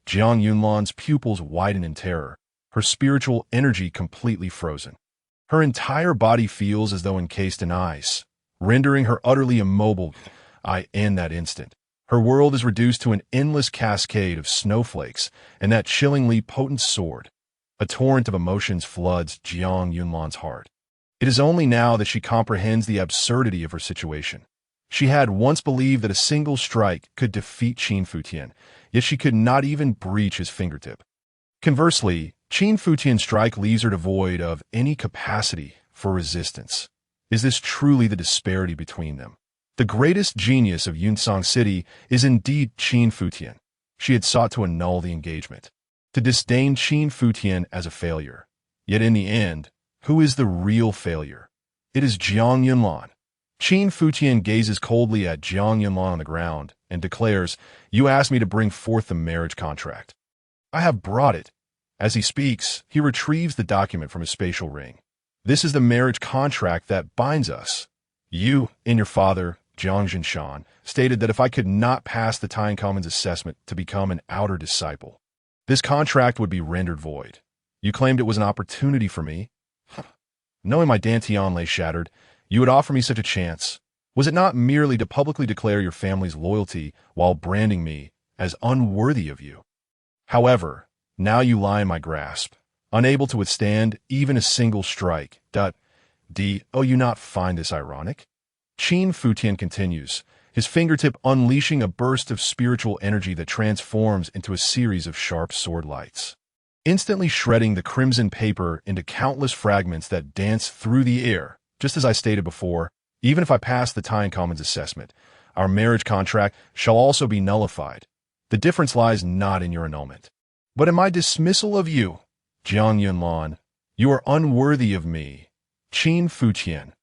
S1: Jiang Yunlan's pupils widen in terror, her spiritual energy completely frozen. Her entire body feels as though encased in ice, rendering her utterly immobile. In that instant, her world is reduced to an endless cascade of snowflakes and that chillingly potent sword. A torrent of emotions floods Jiang Yunlan's heart. It is only now that she comprehends the absurdity of her situation. She had once believed that a single strike could defeat Qin Futian, yet she could not even breach his fingertip. Conversely, Qin Futian's strike leaves her devoid of any capacity for resistance. Is this truly the disparity between them? The greatest genius of Yunsong City is indeed Qin Futian. She had sought to annul the engagement, to disdain Qin Futian as a failure. Yet in the end, who is the real failure? It is Jiang Yunlan. Qin Futian gazes coldly at Jiang Yunlan on the ground and declares, "You asked me to bring forth the marriage contract. I have brought it." As he speaks, he retrieves the document from his spatial ring. "This is the marriage contract that binds us. You and your father, Jiang Jinshan, stated that if I could not pass the Time Commons assessment to become an outer disciple, this contract would be rendered void. You claimed it was an opportunity for me. Knowing my dantian lay shattered, you would offer me such a chance. Was it not merely to publicly declare your family's loyalty while branding me as unworthy of you? However, now you lie in my grasp, unable to withstand even a single strike. Do you not find this ironic?" Qin Futian continues, his fingertip unleashing a burst of spiritual energy that transforms into a series of sharp sword lights, instantly shredding the crimson paper into countless fragments that dance through the air. "Just as I stated before, even if I pass the Time Commons assessment, our marriage contract shall also be nullified. The difference lies not in your annulment, but in my dismissal of you. Jiang Yunlan, you are unworthy of me." Qin Futian.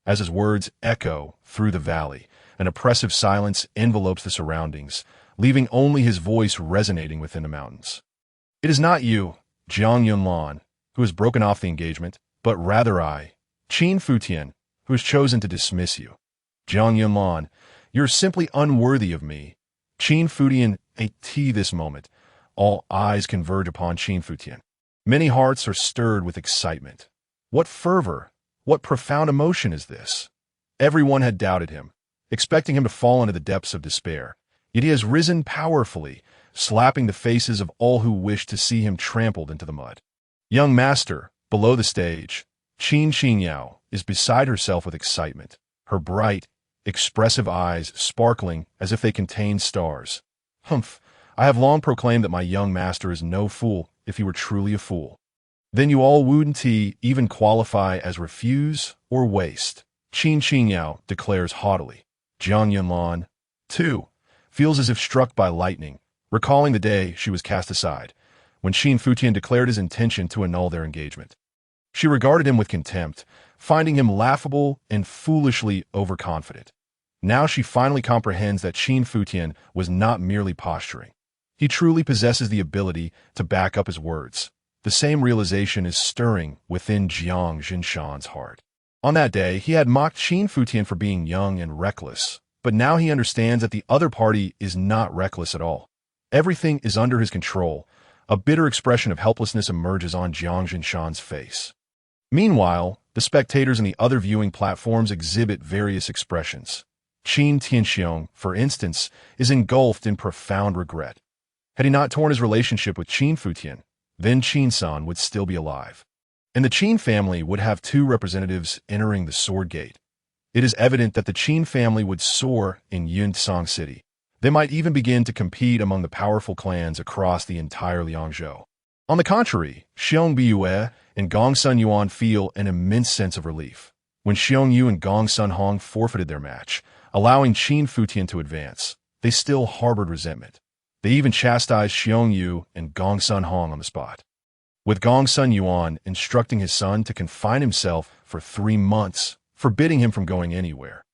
S1: As his words echo through the valley, an oppressive silence envelopes the surroundings, leaving only his voice resonating within the mountains. "It is not you, Jiang Yunlan, who has broken off the engagement, but rather I, Qin Futian, who has chosen to dismiss you. Jiang Yunlan, you are simply unworthy of me." Qin Futian, this moment, all eyes converge upon Qin Futian. Many hearts are stirred with excitement. What fervor, what profound emotion is this? Everyone had doubted him, expecting him to fall into the depths of despair. Yet he has risen powerfully, slapping the faces of all who wish to see him trampled into the mud. Young master, below the stage, Qin Qinyao is beside herself with excitement, her bright, expressive eyes sparkling as if they contained stars. "Humph, I have long proclaimed that my young master is no fool if he were truly a fool. Then you all wouldn't even qualify as refuse or waste," Qin Qinyao declares haughtily. Jiang Yunlan, too, feels as if struck by lightning, recalling the day she was cast aside, when Qin Futian declared his intention to annul their engagement. She regarded him with contempt, finding him laughable and foolishly overconfident. Now she finally comprehends that Qin Futian was not merely posturing. He truly possesses the ability to back up his words. The same realization is stirring within Jiang Jinshan's heart. On that day, he had mocked Qin Futian for being young and reckless, but now he understands that the other party is not reckless at all. Everything is under his control. A bitter expression of helplessness emerges on Jiang Jinshan's face. Meanwhile, the spectators in the other viewing platforms exhibit various expressions. Qin Tianxiong, for instance, is engulfed in profound regret. Had he not torn his relationship with Qin Futian, then Qin-san would still be alive, and the Qin family would have two representatives entering the Sword Gate. It is evident that the Qin family would soar in Yunsong City. They might even begin to compete among the powerful clans across the entire Liangzhou. On the contrary, Xiong Biyue and Gong Sun Yuan feel an immense sense of relief. When Xiong Yu and Gong Sun Hong forfeited their match, allowing Qin Futian to advance, they still harbored resentment. They even chastised Xiong Yu and Gongsun Hong on the spot, with Gongsun Yuan instructing his son to confine himself for 3 months, forbidding him from going anywhere.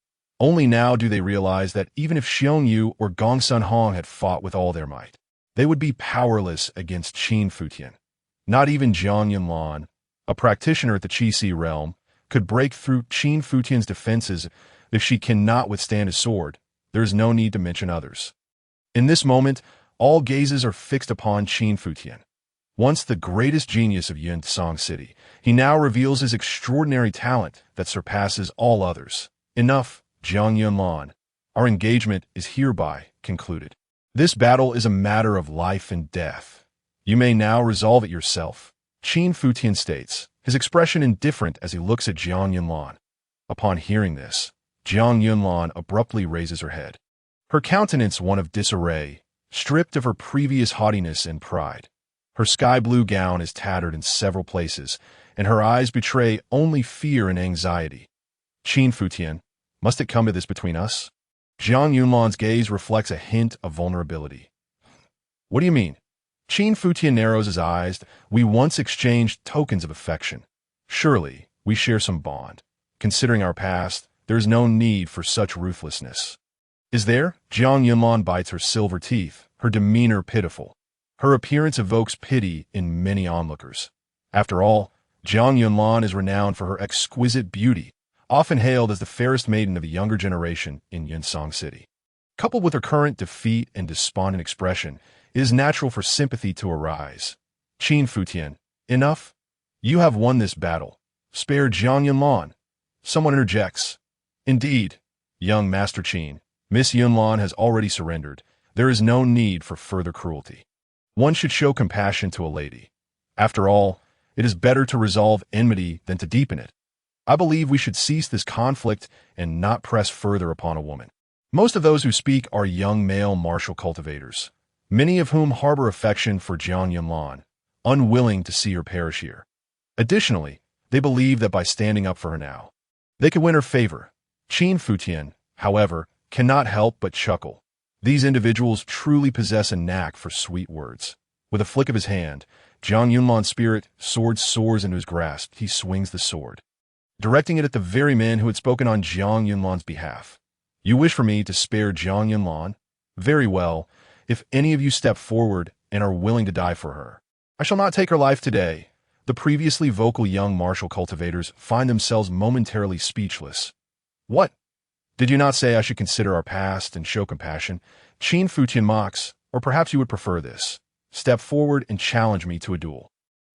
S1: Only now do they realize that even if Xiong Yu or Gongsun Hong had fought with all their might, they would be powerless against Qin Futian. Not even Jiang Yunlan, a practitioner at the Qi realm, could break through Qin Futian's defenses. If she cannot withstand his sword, there is no need to mention others. In this moment, all gazes are fixed upon Qin Futian. Once the greatest genius of Yunsong City, he now reveals his extraordinary talent that surpasses all others. Enough, Jiang Yunlan. Our engagement is hereby concluded. This battle is a matter of life and death. You may now resolve it yourself, Qin Futian states, his expression indifferent as he looks at Jiang Yunlan. Upon hearing this, Jiang Yunlan abruptly raises her head, her countenance one of disarray, stripped of her previous haughtiness and pride. Her sky-blue gown is tattered in several places, and her eyes betray only fear and anxiety. Qin Futian, must it come to this between us? Jiang Yunlan's gaze reflects a hint of vulnerability. What do you mean? Qin Futian narrows his eyes. We once exchanged tokens of affection. Surely, we share some bond. Considering our past, there is no need for such ruthlessness. Is there? Jiang Yunlan bites her silver teeth, her demeanor pitiful. Her appearance evokes pity in many onlookers. After all, Jiang Yunlan is renowned for her exquisite beauty, often hailed as the fairest maiden of the younger generation in Yunsong City. Coupled with her current defeat and despondent expression, it is natural for sympathy to arise. Qin Futian, enough? You have won this battle. Spare Jiang Yunlan. Someone interjects. Indeed, young Master Qin, Miss Yunlan has already surrendered. There is no need for further cruelty. One should show compassion to a lady. After all, it is better to resolve enmity than to deepen it. I believe we should cease this conflict and not press further upon a woman. Most of those who speak are young male martial cultivators, many of whom harbor affection for Jiang Yunlan, unwilling to see her perish here. Additionally, they believe that by standing up for her now, they could win her favor. Qin Futian, however, cannot help but chuckle. These individuals truly possess a knack for sweet words. With a flick of his hand, Jiang Yunlan's spirit sword soars into his grasp. He swings the sword, directing it at the very man who had spoken on Jiang Yunlan's behalf. You wish for me to spare Jiang Yunlan? Very well. If any of you step forward and are willing to die for her, I shall not take her life today. The previously vocal young martial cultivators find themselves momentarily speechless. What? Did you not say I should consider our past and show compassion? Qin Futian mocks, or perhaps you would prefer this. Step forward and challenge me to a duel.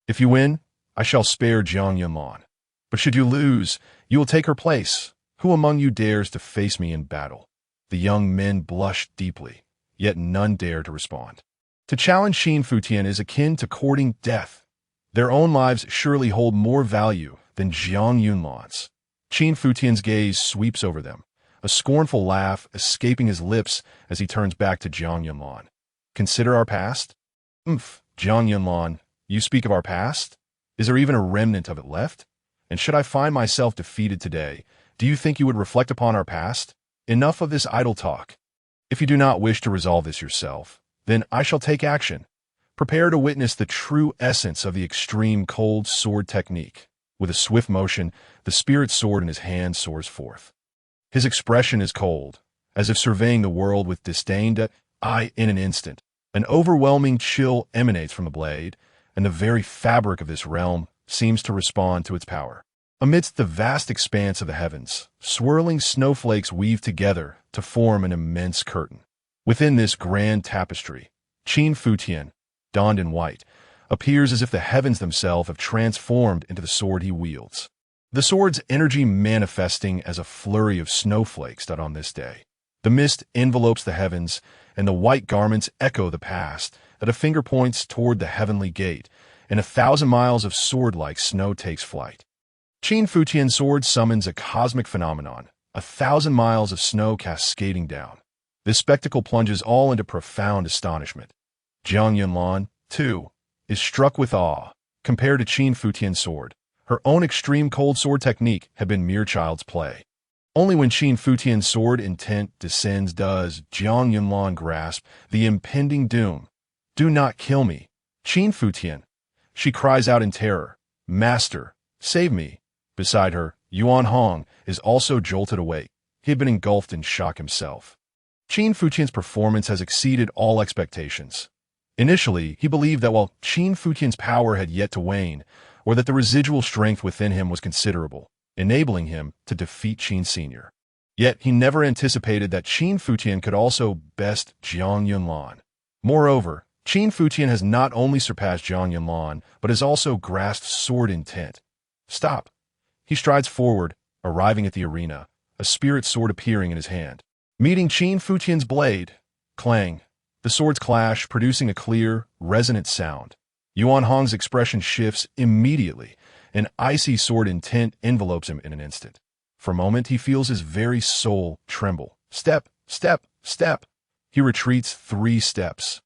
S1: If you win, I shall spare Jiang Yunlan. But should you lose, you will take her place. Who among you dares to face me in battle? The young men blush deeply, yet none dare to respond. To challenge Qin Futian is akin to courting death. Their own lives surely hold more value than Jiang Yunlan's. Qin Futian's gaze sweeps over them, a scornful laugh escaping his lips as he turns back to Jiang Yunlan. Consider our past? Jiang Yunlan, you speak of our past? Is there even a remnant of it left? And should I find myself defeated today, do you think you would reflect upon our past? Enough of this idle talk. If you do not wish to resolve this yourself, then I shall take action. Prepare to witness the true essence of the extreme cold sword technique. With a swift motion, the spirit sword in his hand soars forth. His expression is cold, as if surveying the world with disdain. In an instant, an overwhelming chill emanates from the blade, and the very fabric of this realm seems to respond to its power. Amidst the vast expanse of the heavens, swirling snowflakes weave together to form an immense curtain. Within this grand tapestry, Qin Futian, donned in white, appears as if the heavens themselves have transformed into the sword he wields. The sword's energy manifesting as a flurry of snowflakes that on this day. The mist envelopes the heavens, and the white garments echo the past, that a finger points toward the heavenly gate, and 1,000 miles of sword-like snow takes flight. Qin Futian's sword summons a cosmic phenomenon, 1,000 miles of snow cascading down. This spectacle plunges all into profound astonishment. Jiang Yunlan, too, is struck with awe. Compared to Qin Futian's sword, her own extreme cold sword technique had been mere child's play. Only when Qin Futian's sword intent descends does Jiang Yunlan grasp the impending doom. "Do not kill me, Qin Futian," she cries out in terror. "Master, save me." Beside her, Yuan Hong is also jolted awake. He had been engulfed in shock himself. Qin Futian's performance has exceeded all expectations. Initially, he believed that while Qin Futian's power had yet to wane, or that the residual strength within him was considerable, enabling him to defeat Qin Sr. Yet he never anticipated that Qin Futian could also best Jiang Yunlan. Moreover, Qin Futian has not only surpassed Jiang Yunlan, but has also grasped sword intent. "Stop." He strides forward, arriving at the arena, a spirit sword appearing in his hand. Meeting Qin Futian's blade, clang. The swords clash, producing a clear, resonant sound. Yuan Hong's expression shifts immediately. An icy sword intent envelopes him in an instant. For a moment, he feels his very soul tremble. Step, step, step. He retreats 3 steps.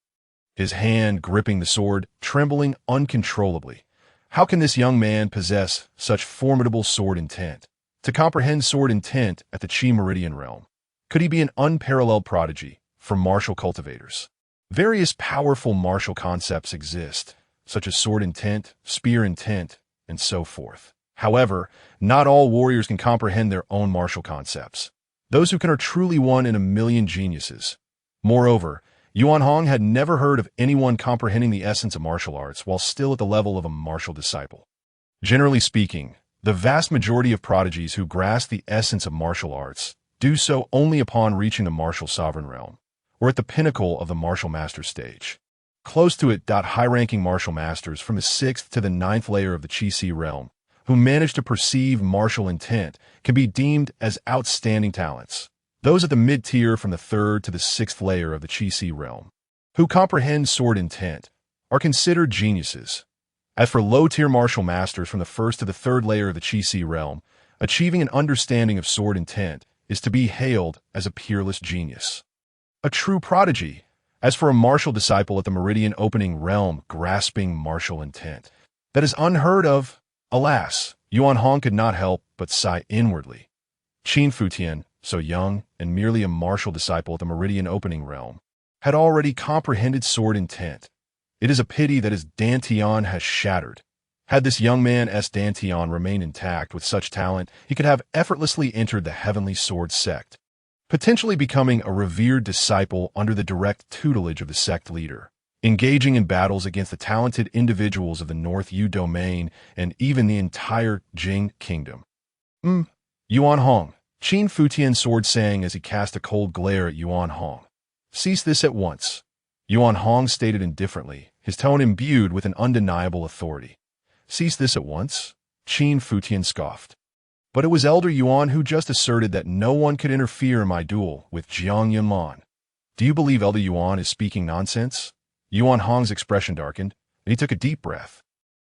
S1: His hand gripping the sword, trembling uncontrollably. How can this young man possess such formidable sword intent? To comprehend sword intent at the Qi Meridian realm, could he be an unparalleled prodigy for martial cultivators? Various powerful martial concepts exist, such as sword intent, spear intent, and so forth. However, not all warriors can comprehend their own martial concepts. Those who can are truly one in a million geniuses. Moreover, Yuan Hong had never heard of anyone comprehending the essence of martial arts while still at the level of a martial disciple. Generally speaking, the vast majority of prodigies who grasp the essence of martial arts do so only upon reaching the martial sovereign realm, or at the pinnacle of the martial master stage. Close to it, high-ranking martial masters from the 6th to the 9th layer of the Qi realm, who manage to perceive martial intent, can be deemed as outstanding talents. Those at the mid-tier from the 3rd to the 6th layer of the Qi realm, who comprehend sword intent, are considered geniuses. As for low-tier martial masters from the 1st to the 3rd layer of the Qi realm, achieving an understanding of sword intent is to be hailed as a peerless genius. A true prodigy. As for a martial disciple at the meridian opening realm grasping martial intent, that is unheard of. Alas, Yuan Hong could not help but sigh inwardly. Qin Futian, so young and merely a martial disciple at the meridian opening realm, had already comprehended sword intent. It is a pity that his dantian has shattered. Had this young man's dantian remained intact with such talent, he could have effortlessly entered the heavenly sword sect, potentially becoming a revered disciple under the direct tutelage of the sect leader, engaging in battles against the talented individuals of the North Yu domain and even the entire Jing kingdom. Yuan Hong, Qin Futian sword sang as he cast a cold glare at Yuan Hong. "Cease this at once," Yuan Hong stated indifferently, his tone imbued with an undeniable authority. "Cease this at once?" Qin Futian scoffed. "But it was Elder Yuan who just asserted that no one could interfere in my duel with Jiang Yunlan. Do you believe Elder Yuan is speaking nonsense?" Yuan Hong's expression darkened, and he took a deep breath.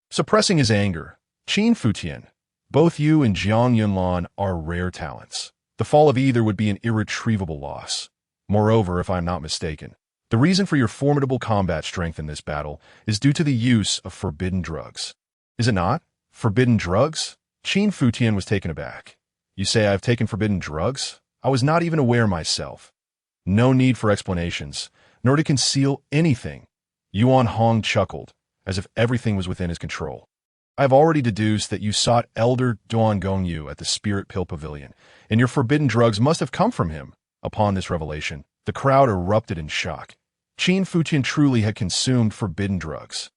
S1: Suppressing his anger, "Qin Futian, both you and Jiang Yunlan are rare talents. The fall of either would be an irretrievable loss. Moreover, if I am not mistaken, the reason for your formidable combat strength in this battle is due to the use of forbidden drugs. Is it not? Forbidden drugs?" Qin Futian was taken aback. "You say I have taken forbidden drugs? I was not even aware myself." "No need for explanations, nor to conceal anything." Yuan Hong chuckled, as if everything was within his control. "I have already deduced that you sought Elder Duan Gongyu at the Spirit Pill Pavilion, and your forbidden drugs must have come from him." Upon this revelation, the crowd erupted in shock. Qin Futian truly had consumed forbidden drugs,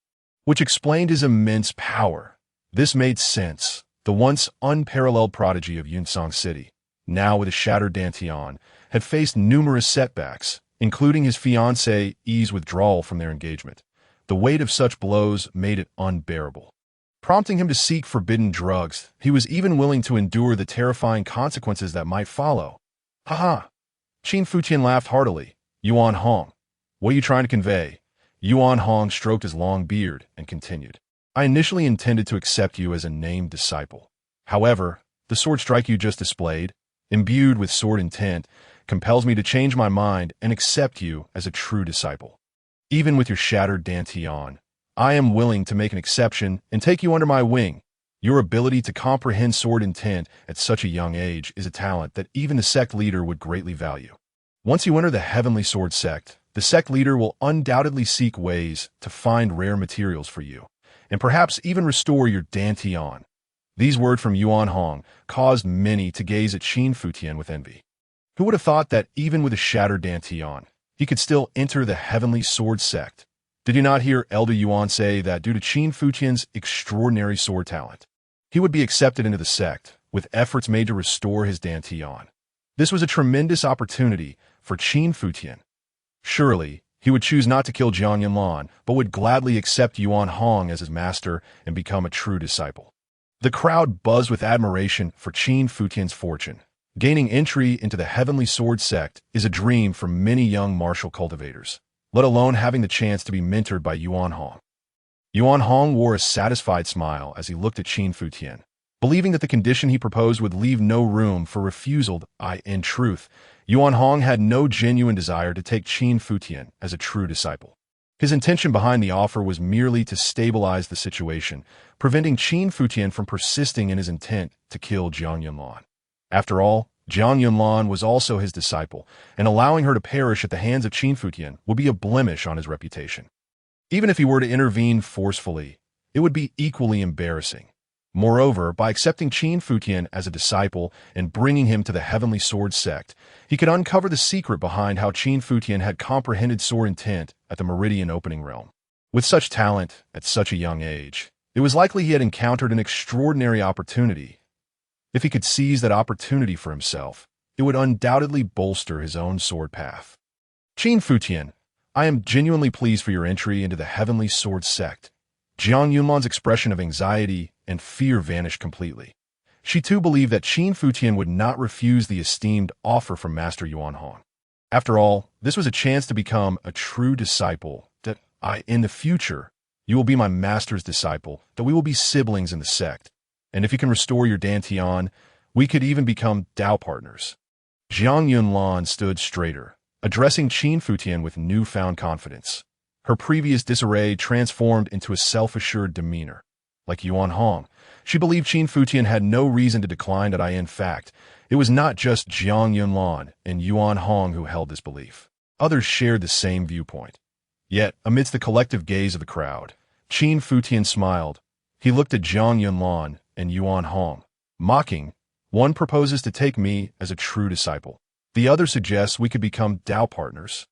S1: which explained his immense power. This made sense. The once unparalleled prodigy of Yunsong City, now with a shattered dantian, had faced numerous setbacks, including his fiancée's withdrawal from their engagement. The weight of such blows made it unbearable, prompting him to seek forbidden drugs. He was even willing to endure the terrifying consequences that might follow. "Ha!" Qin Futian laughed heartily. "Yuan Hong, what are you trying to convey?" Yuan Hong stroked his long beard and continued. "I initially intended to accept you as a named disciple. However, the sword strike you just displayed, imbued with sword intent, compels me to change my mind and accept you as a true disciple. Even with your shattered dantian, I am willing to make an exception and take you under my wing." Your ability to comprehend sword intent at such a young age is a talent that even the sect leader would greatly value. Once you enter the Heavenly Sword sect, the sect leader will undoubtedly seek ways to find rare materials for you, and perhaps even restore your dantian. These words from Yuan Hong caused many to gaze at Qin Futian with envy. Who would have thought that even with a shattered dantian, he could still enter the Heavenly Sword sect? Did you not hear Elder Yuan say that due to Qin Futian's extraordinary sword talent, he would be accepted into the sect, with efforts made to restore his dantian? This was a tremendous opportunity for Qin Futian. Surely, he would choose not to kill Jiang Yunlan, but would gladly accept Yuan Hong as his master and become a true disciple. The crowd buzzed with admiration for Qin Futian's fortune. Gaining entry into the Heavenly Sword sect is a dream for many young martial cultivators, let alone having the chance to be mentored by Yuan Hong. Yuan Hong wore a satisfied smile as he looked at Qin Futian, believing that the condition he proposed would leave no room for refusal. In truth, Yuan Hong had no genuine desire to take Qin Futian as a true disciple. His intention behind the offer was merely to stabilize the situation, preventing Qin Futian from persisting in his intent to kill Jiang Yunlan. After all, Jiang Yunlan was also his disciple, and allowing her to perish at the hands of Qin Futian would be a blemish on his reputation. Even if he were to intervene forcefully, it would be equally embarrassing. Moreover, by accepting Qin Futian as a disciple and bringing him to the Heavenly Sword sect, he could uncover the secret behind how Qin Futian had comprehended sword intent at the Meridian Opening Realm. With such talent at such a young age, it was likely he had encountered an extraordinary opportunity. If he could seize that opportunity for himself, it would undoubtedly bolster his own sword path. Qin Futian, I am genuinely pleased for your entry into the Heavenly Sword sect. Jiang Yunlan's expression of anxiety and fear vanished completely. She too believed that Qin Futian would not refuse the esteemed offer from Master Yuan Hong. After all, this was a chance to become a true disciple, that in the future, you will be my master's disciple, that we will be siblings in the sect, and if you can restore your dantian, we could even become Dao partners. Jiang Yunlan stood straighter, addressing Qin Futian with newfound confidence. Her previous disarray transformed into a self-assured demeanor. Like Yuan Hong, she believed Qin Futian had no reason to decline that. In fact, it was not just Jiang Yunlan and Yuan Hong who held this belief. Others shared the same viewpoint. Yet, amidst the collective gaze of the crowd, Qin Futian smiled. He looked at Jiang Yunlan and Yuan Hong, mocking. One proposes to take me as a true disciple. The other suggests we could become Dao partners.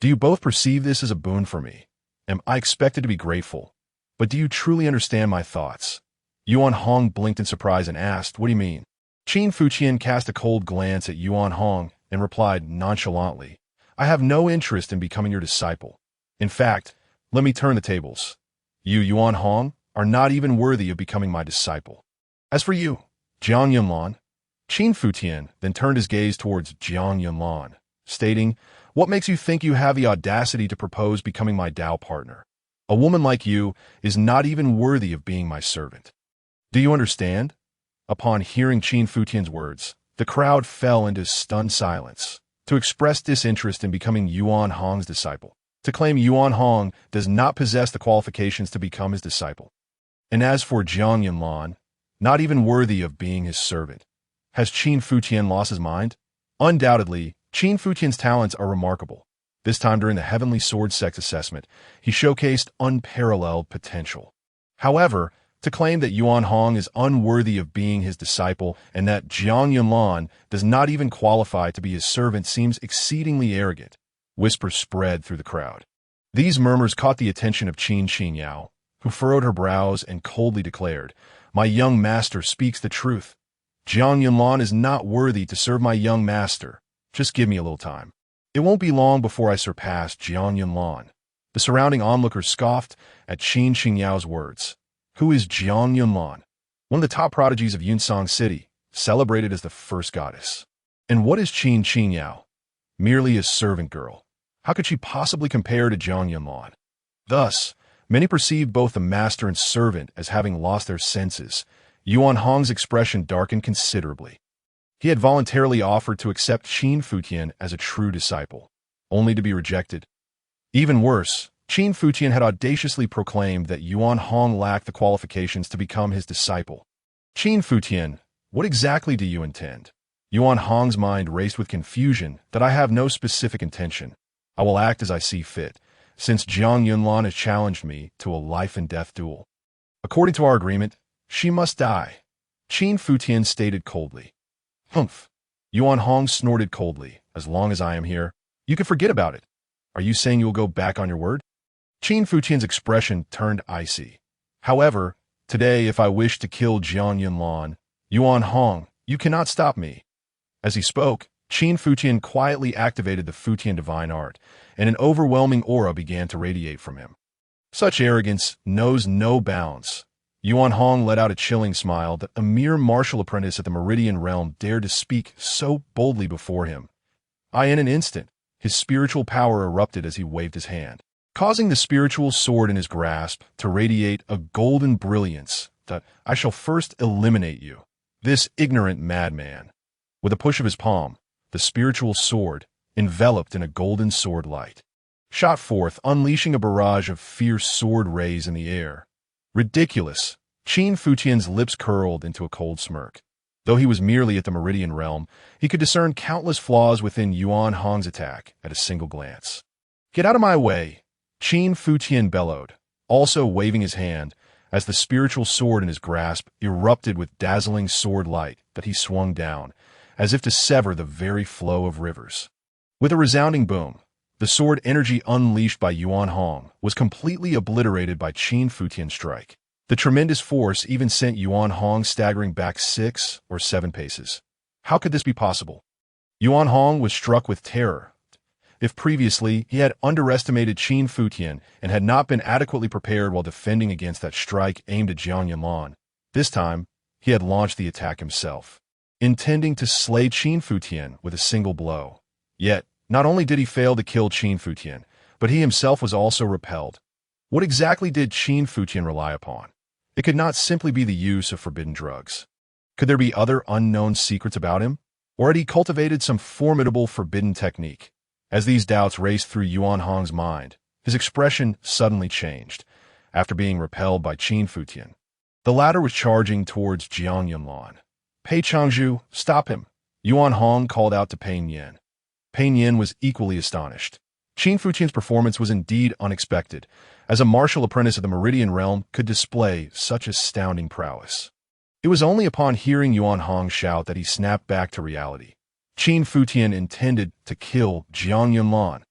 S1: Do you both perceive this as a boon for me? Am I expected to be grateful? But do you truly understand my thoughts? Yuan Hong blinked in surprise and asked, what do you mean? Qin Futian cast a cold glance at Yuan Hong and replied nonchalantly, I have no interest in becoming your disciple. In fact, let me turn the tables. You, Yuan Hong, are not even worthy of becoming my disciple. As for you, Jiang Yunlan, Qin Futian then turned his gaze towards Jiang Yunlan, stating, what makes you think you have the audacity to propose becoming my Dao partner? A woman like you is not even worthy of being my servant. Do you understand? Upon hearing Qin Futian's words, the crowd fell into stunned silence. To express disinterest in becoming Yuan Hong's disciple, to claim Yuan Hong does not possess the qualifications to become his disciple. And as for Jiang Yunlan, not even worthy of being his servant. Has Qin Futian lost his mind? Undoubtedly, Qin Futian's talents are remarkable. This time during the Heavenly Sword sect assessment, he showcased unparalleled potential. However, to claim that Yuan Hong is unworthy of being his disciple and that Jiang Yunlan does not even qualify to be his servant seems exceedingly arrogant. Whispers spread through the crowd. These murmurs caught the attention of Qin Xinyao, who furrowed her brows and coldly declared, my young master speaks the truth. Jiang Yunlan is not worthy to serve my young master. Just give me a little time. It won't be long before I surpass Jiang Yunlan. The surrounding onlookers scoffed at Qin Xingyao's words. Who is Jiang Yunlan? One of the top prodigies of Yunsong City, celebrated as the first goddess. And what is Qin Xingyao? Merely a servant girl. How could she possibly compare to Jiang Yunlan? Thus, many perceived both the master and servant as having lost their senses. Yuan Hong's expression darkened considerably. He had voluntarily offered to accept Qin Futian as a true disciple, only to be rejected. Even worse, Qin Futian had audaciously proclaimed that Yuan Hong lacked the qualifications to become his disciple. Qin Futian, what exactly do you intend? Yuan Hong's mind raced with confusion. That I have no specific intention. I will act as I see fit, since Jiang Yunlan has challenged me to a life-and-death duel. According to our agreement, she must die, Qin Futian stated coldly. Humph. Yuan Hong snorted coldly. As long as I am here, you can forget about it. Are you saying you will go back on your word? Qin Futian's expression turned icy. However, today if I wish to kill Jiang Yunlan, Yuan Hong, you cannot stop me. As he spoke, Qin Futian quietly activated the Futian Divine Art, and an overwhelming aura began to radiate from him. Such arrogance knows no bounds. Yuan Hong let out a chilling smile that a mere martial apprentice at the Meridian Realm dared to speak so boldly before him. In an instant, his spiritual power erupted as he waved his hand, causing the spiritual sword in his grasp to radiate a golden brilliance that I shall first eliminate you, this ignorant madman. With a push of his palm, the spiritual sword, enveloped in a golden sword light, shot forth, unleashing a barrage of fierce sword rays in the air. Ridiculous. Qin Futian's lips curled into a cold smirk. Though he was merely at the Meridian Realm, he could discern countless flaws within Yuan Hong's attack at a single glance. Get out of my way, Qin Futian bellowed, also waving his hand as the spiritual sword in his grasp erupted with dazzling sword light that he swung down, as if to sever the very flow of rivers. With a resounding boom, the sword energy unleashed by Yuan Hong was completely obliterated by Qin Futian's strike. The tremendous force even sent Yuan Hong staggering back 6 or 7 paces. How could this be possible? Yuan Hong was struck with terror. If previously he had underestimated Qin Futian and had not been adequately prepared while defending against that strike aimed at Jiang Yunlan, this time he had launched the attack himself, intending to slay Qin Futian with a single blow. Yet, not only did he fail to kill Qin Futian, but he himself was also repelled. What exactly did Qin Futian rely upon? It could not simply be the use of forbidden drugs. Could there be other unknown secrets about him? Or had he cultivated some formidable forbidden technique? As these doubts raced through Yuan Hong's mind, his expression suddenly changed, after being repelled by Qin Futian. The latter was charging towards Jiang Yunlan. Pei Changzhu, stop him, Yuan Hong called out to Pei Yin. Pei Yin was equally astonished. Qin Futian's performance was indeed unexpected, as a martial apprentice of the Meridian Realm could display such astounding prowess. It was only upon hearing Yuan Hong shout that he snapped back to reality. Qin Futian intended to kill Jiang Yunlan.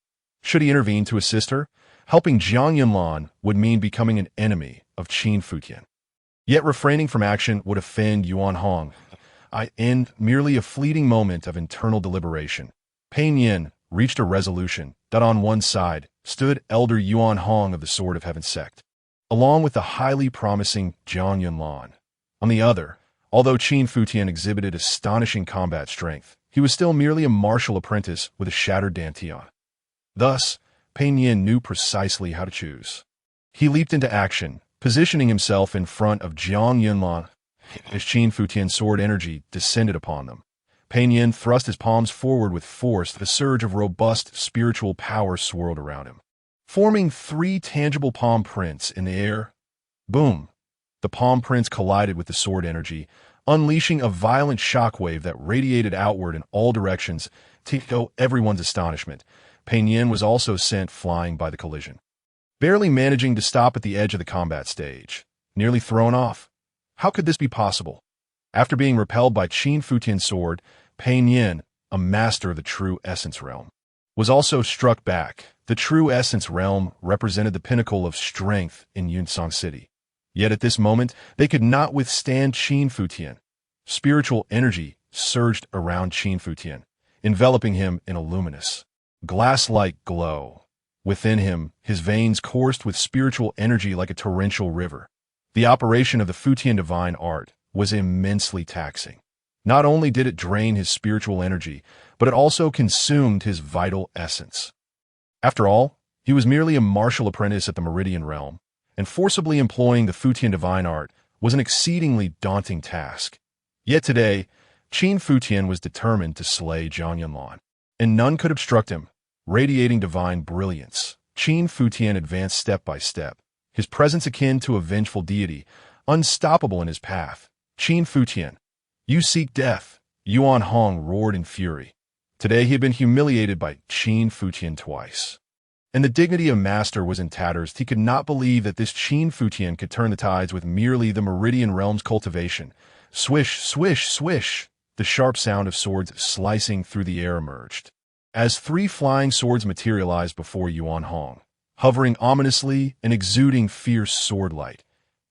S1: Should he intervene to assist her? Helping Jiang Yunlan would mean becoming an enemy of Qin Futian. Yet refraining from action would offend Yuan Hong. In merely a fleeting moment of internal deliberation, Pei Yin reached a resolution that on one side stood Elder Yuan Hong of the Sword of Heaven sect, along with the highly promising Jiang Yunlan. On the other, although Qin Futian exhibited astonishing combat strength, he was still merely a martial apprentice with a shattered dantian. Thus, Pei Yin knew precisely how to choose. He leaped into action, positioning himself in front of Jiang Yunlan as Qin Futian's sword energy descended upon them. Pei Yin thrust his palms forward with force. A surge of robust spiritual power swirled around him, forming 3 tangible palm prints in the air. Boom! The palm prints collided with the sword energy, unleashing a violent shockwave that radiated outward in all directions. To everyone's astonishment, Pei Yin was also sent flying by the collision, barely managing to stop at the edge of the combat stage, nearly thrown off. How could this be possible? After being repelled by Qin Futian's sword, Pei Yin, a master of the True Essence Realm, was also struck back. The True Essence Realm represented the pinnacle of strength in Yunsong City. Yet at this moment, they could not withstand Qin Futian. Spiritual energy surged around Qin Futian, enveloping him in a luminous, glass-like glow. Within him, his veins coursed with spiritual energy like a torrential river. The operation of the Futian Divine Art was immensely taxing. Not only did it drain his spiritual energy, but it also consumed his vital essence. After all, he was merely a martial apprentice at the Meridian Realm, and forcibly employing the Futian Divine Art was an exceedingly daunting task. Yet today, Qin Futian was determined to slay Jiang Yunlan, and none could obstruct him, radiating divine brilliance, Qin Futian advanced step by step, his presence akin to a vengeful deity, unstoppable in his path. Qin Futian, you seek death, Yuan Hong roared in fury. Today he had been humiliated by Qin Futian twice. And the dignity of master was in tatters. He could not believe that this Qin Futian could turn the tides with merely the meridian realm's cultivation. Swish, swish, swish, the sharp sound of swords slicing through the air emerged, as 3 flying swords materialized before Yuan Hong, hovering ominously and exuding fierce sword light.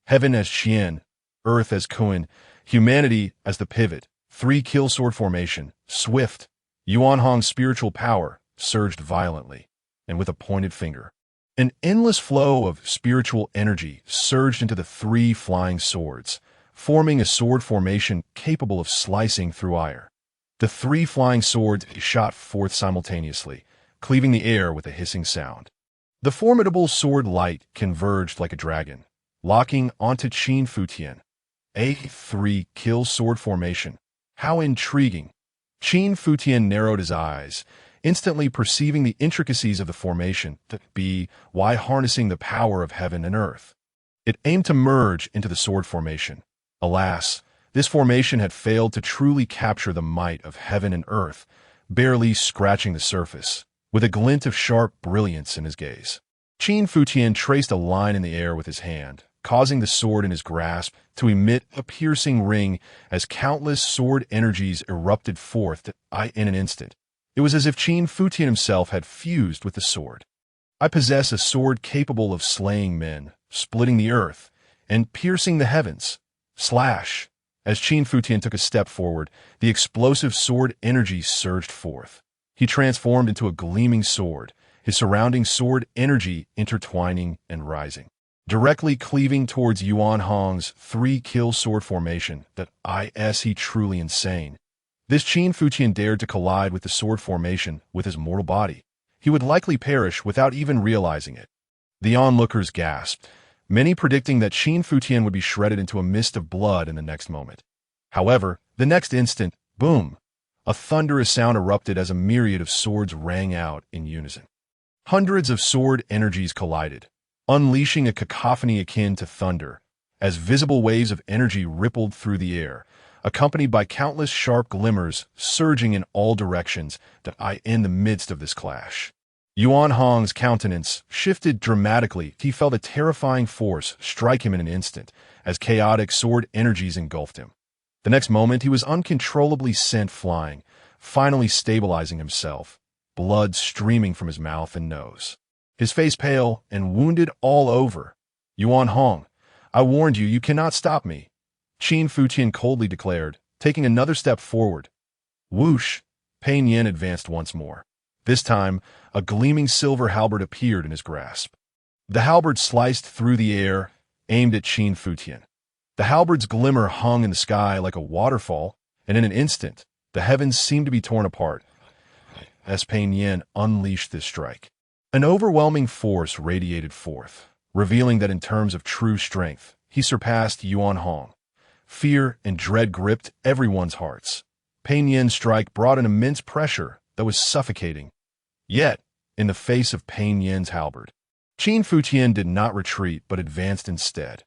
S1: Heaven as Qian, earth as Qin, humanity as the pivot. 3 kill sword formation, swift. Yuan Hong's spiritual power surged violently, and with a pointed finger, an endless flow of spiritual energy surged into the 3 flying swords, forming a sword formation capable of slicing through ire. The 3 flying swords shot forth simultaneously, cleaving the air with a hissing sound. The formidable sword light converged like a dragon, locking onto Qin Futian. A 3 kill sword formation. How intriguing! Qin Futian narrowed his eyes, instantly perceiving the intricacies of the formation, why harnessing the power of heaven and earth. It aimed to merge into the sword formation. Alas, this formation had failed to truly capture the might of heaven and earth, barely scratching the surface, with a glint of sharp brilliance in his gaze. Qin Futian traced a line in the air with his hand, causing the sword in his grasp to emit a piercing ring as countless sword energies erupted forth in an instant. It was as if Qin Futian himself had fused with the sword. I possess a sword capable of slaying men, splitting the earth, and piercing the heavens. Slash! As Qin Futian took a step forward, the explosive sword energy surged forth. He transformed into a gleaming sword, his surrounding sword energy intertwining and rising, directly cleaving towards Yuan Hong's 3 kill sword formation. He truly insane. This Qin Futian dared to collide with the sword formation with his mortal body. He would likely perish without even realizing it. The onlookers gasped, many predicting that Qin Futian would be shredded into a mist of blood in the next moment. However, the next instant, boom! A thunderous sound erupted as a myriad of swords rang out in unison. Hundreds of sword energies collided, unleashing a cacophony akin to thunder, as visible waves of energy rippled through the air, accompanied by countless sharp glimmers surging in all directions. In the midst of this clash, Yuan Hong's countenance shifted dramatically. He felt a terrifying force strike him in an instant, as chaotic sword energies engulfed him. The next moment, he was uncontrollably sent flying, finally stabilizing himself, blood streaming from his mouth and nose, his face pale and wounded all over. Yuan Hong, I warned you, you cannot stop me, Qin Futian coldly declared, taking another step forward. Whoosh! Peng Yin advanced once more. This time, a gleaming silver halberd appeared in his grasp. The halberd sliced through the air, aimed at Qin Futian. The halberd's glimmer hung in the sky like a waterfall, and in an instant, the heavens seemed to be torn apart as Peng Yin unleashed this strike. An overwhelming force radiated forth, revealing that in terms of true strength, he surpassed Yuan Hong. Fear and dread gripped everyone's hearts. Peng Yin's strike brought an immense pressure that was suffocating. Yet, in the face of Peng Yin's halberd, Qin Futian did not retreat but advanced instead.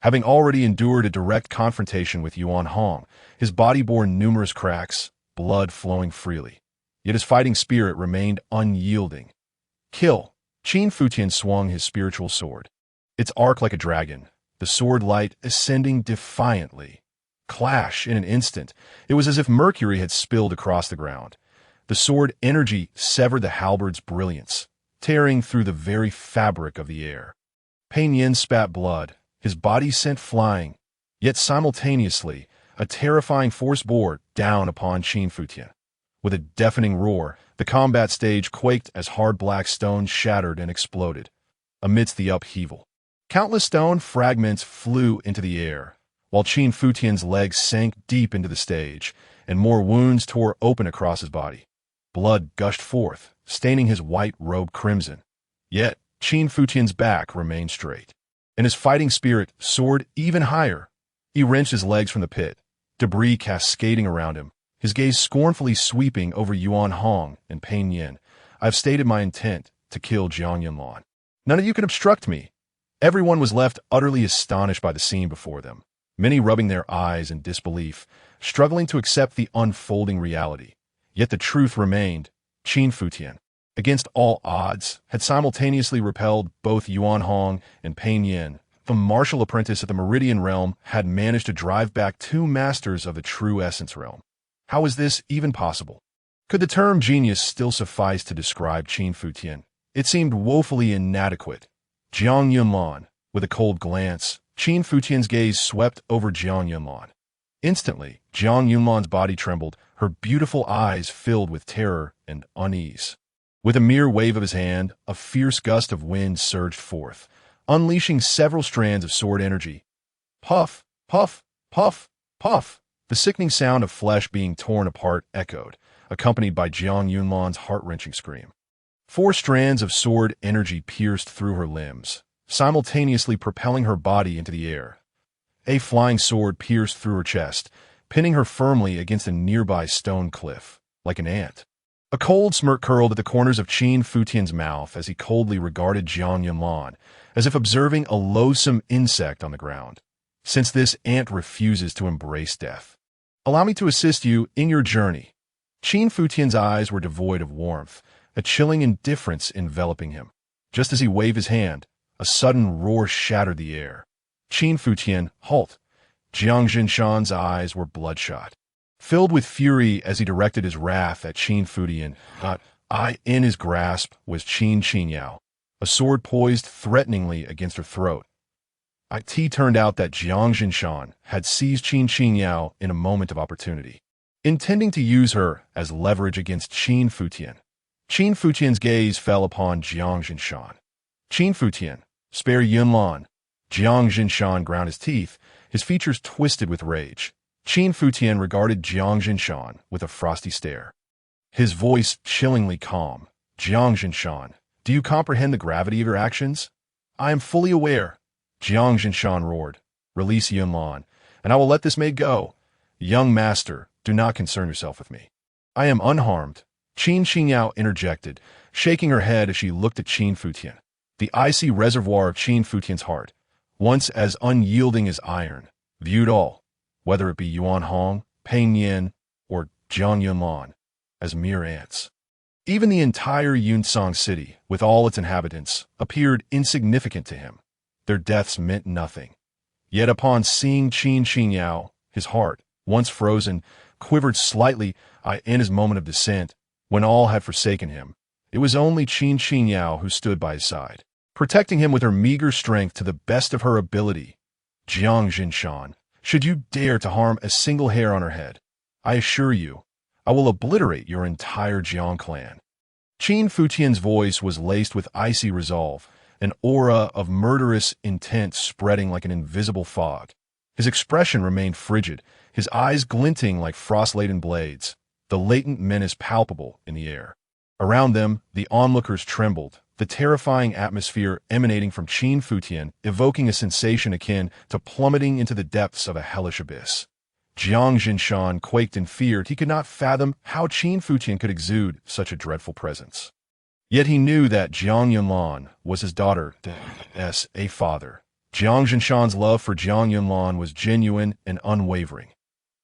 S1: Having already endured a direct confrontation with Yuan Hong, his body bore numerous cracks, blood flowing freely. Yet his fighting spirit remained unyielding. Kill! Qin Futian swung his spiritual sword, its arc like a dragon, the sword light ascending defiantly. Clash! In an instant, it was as if mercury had spilled across the ground. The sword energy severed the halberd's brilliance, tearing through the very fabric of the air. Peng Yin spat blood, his body sent flying, yet simultaneously, a terrifying force bore down upon Qin Futian. With a deafening roar, the combat stage quaked as hard black stone shattered and exploded. Amidst the upheaval, countless stone fragments flew into the air, while Qin Futian's legs sank deep into the stage, and more wounds tore open across his body. Blood gushed forth, staining his white robe crimson. Yet, Qin Futian's back remained straight, and his fighting spirit soared even higher. He wrenched his legs from the pit, debris cascading around him, his gaze scornfully sweeping over Yuan Hong and Peng Yin. I've stated my intent, to kill Jiang Yunlan. None of you can obstruct me. Everyone was left utterly astonished by the scene before them, many rubbing their eyes in disbelief, struggling to accept the unfolding reality. Yet the truth remained. Qin Futian, against all odds, had simultaneously repelled both Yuan Hong and Pain Yin. The martial apprentice of the Meridian realm had managed to drive back two masters of the true essence realm. How was this even possible? Could the term genius still suffice to describe Qin Futian? It seemed woefully inadequate. Jiang Yunlan, with a cold glance, Qin Futian's gaze swept over Jiang Yunlan. Instantly, Jiang Yunlan's body trembled, her beautiful eyes filled with terror and unease. With a mere wave of his hand, a fierce gust of wind surged forth, unleashing several strands of sword energy. Puff, puff, puff, puff. The sickening sound of flesh being torn apart echoed, accompanied by Jiang Yunlan's heart-wrenching scream. 4 strands of sword energy pierced through her limbs, simultaneously propelling her body into the air. A flying sword pierced through her chest, pinning her firmly against a nearby stone cliff, like an ant. A cold smirk curled at the corners of Qin Futian's mouth as he coldly regarded Jiang Yunlan, as if observing a loathsome insect on the ground. Since this ant refuses to embrace death, allow me to assist you in your journey. Qin Futian's eyes were devoid of warmth, a chilling indifference enveloping him. Just as he waved his hand, a sudden roar shattered the air. Qin Futian, halt! Jiang Jinshan's eyes were bloodshot, filled with fury as he directed his wrath at Qin Futian. In his grasp was Qin Qinyao, a sword poised threateningly against her throat. It turned out that Jiang Jinshan had seized Qin Qinyao in a moment of opportunity, intending to use her as leverage against Qin Futian. Qin Futian's gaze fell upon Jiang Jinshan. Qin Futian, spare Yunlan. Jiang Jinshan ground his teeth, his features twisted with rage. Qin Futian regarded Jiang Jinshan with a frosty stare, his voice chillingly calm. Jiang Jinshan, do you comprehend the gravity of your actions? I am fully aware. Jiang Jinshan roared. Release Yunlan, and I will let this maid go. Young master, do not concern yourself with me. I am unharmed. Qin Qinyao interjected, shaking her head as she looked at Qin Futian. The icy reservoir of Qin Futian's heart, once as unyielding as iron, viewed all, whether it be Yuan Hong, Pain Yin, or Jiang Yunlan, as mere ants. Even the entire Yunsong city, with all its inhabitants, appeared insignificant to him. Their deaths meant nothing. Yet upon seeing Qin Qinyao, his heart, once frozen, quivered slightly in his moment of descent. When all had forsaken him, it was only Qin Qinyao who stood by his side, protecting him with her meager strength to the best of her ability. Jiang Jinshan, should you dare to harm a single hair on her head, I assure you, I will obliterate your entire Jiang clan. Qin Futian's voice was laced with icy resolve, an aura of murderous intent spreading like an invisible fog. His expression remained frigid, his eyes glinting like frost-laden blades, the latent menace palpable in the air. Around them, the onlookers trembled, the terrifying atmosphere emanating from Qin Futian evoking a sensation akin to plummeting into the depths of a hellish abyss. Jiang Jinshan quaked in fear. He could not fathom how Qin Futian could exude such a dreadful presence. Yet he knew that Jiang Yunlan was his daughter, as a father. Jiang Jinshan's love for Jiang Yunlan was genuine and unwavering.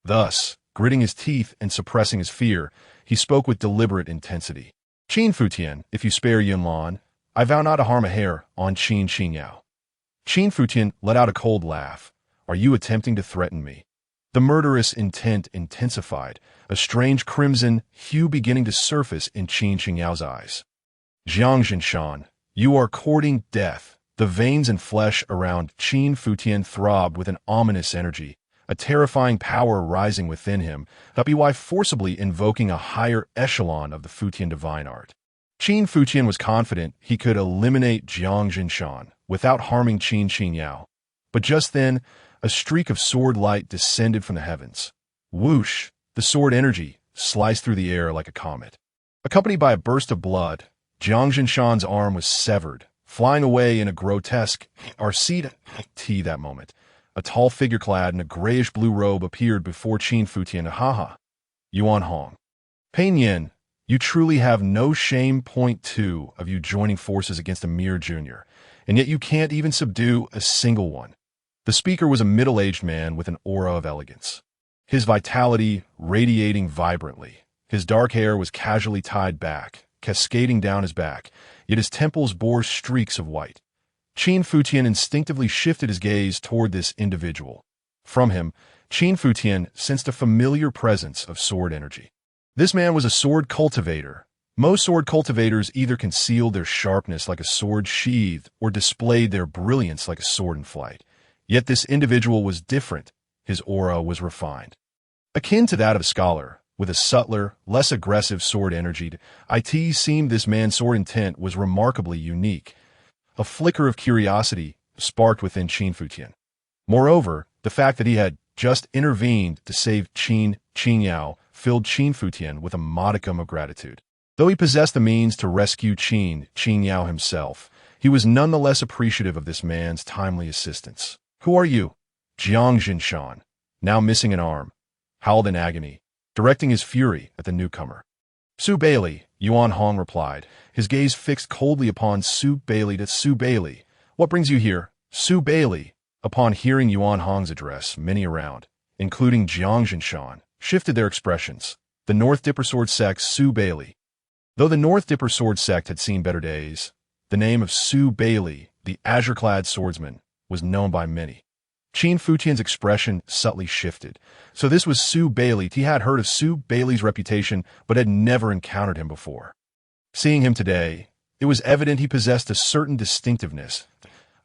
S1: Thus, gritting his teeth and suppressing his fear, he spoke with deliberate intensity. Qin Futian, if you spare Yunlan, I vow not to harm a hair on Qin Qinyao. Qin Futian let out a cold laugh. Are you attempting to threaten me? The murderous intent intensified, a strange crimson hue beginning to surface in Qin Qinyao's eyes. Jiang Jinshan, you are courting death. The veins and flesh around Qin Futian throbbed with an ominous energy, a terrifying power rising within him, WY forcibly invoking a higher echelon of the Futian divine art. Qin Futian was confident he could eliminate Jiang Jinshan without harming Qin Qinyao. But just then, a streak of sword light descended from the heavens. Whoosh! The sword energy sliced through the air like a comet. Accompanied by a burst of blood, Jiang Jinshan's arm was severed, flying away in a grotesque RCT that moment. A tall figure clad in a grayish-blue robe appeared before Qin Futian. Yuan Hong. Pain Yin, You truly have no shame. Point 2 of you joining forces against a mere junior, and yet you can't even subdue a single one. The speaker was a middle-aged man with an aura of elegance, his vitality radiating vibrantly. His dark hair was casually tied back, cascading down his back, yet his temples bore streaks of white. Qin Futian instinctively shifted his gaze toward this individual. From him, Qin Futian sensed a familiar presence of sword energy. This man was a sword cultivator. Most sword cultivators either concealed their sharpness like a sword sheathed or displayed their brilliance like a sword in flight. Yet this individual was different. His aura was refined, akin to that of a scholar, with a subtler, less aggressive sword energy. It seemed this man's sword intent was remarkably unique. A flicker of curiosity sparked within Qin Futian. Moreover, the fact that he had just intervened to save Qin Yao filled Qin Futian with a modicum of gratitude. Though he possessed the means to rescue Qin Yao himself, he was nonetheless appreciative of this man's timely assistance. "Who are you?" Jiang Jinshan, now missing an arm, howled in agony, directing his fury at the newcomer. "Su Bailey," Yuan Hong replied, his gaze fixed coldly upon Su Bailey. "To Su Bailey, what brings you here?" "Su Bailey." Upon hearing Yuan Hong's address, many around, including Jiang Jinshan, shifted their expressions. The North Dipper Sword Sect, Su Bailey. Though the North Dipper Sword Sect had seen better days, the name of Su Bailey, the azure-clad swordsman, was known by many. Qin Futian's expression subtly shifted. So this was Su Bailey. He had heard of Su Bailey's reputation, but had never encountered him before. Seeing him today, it was evident he possessed a certain distinctiveness.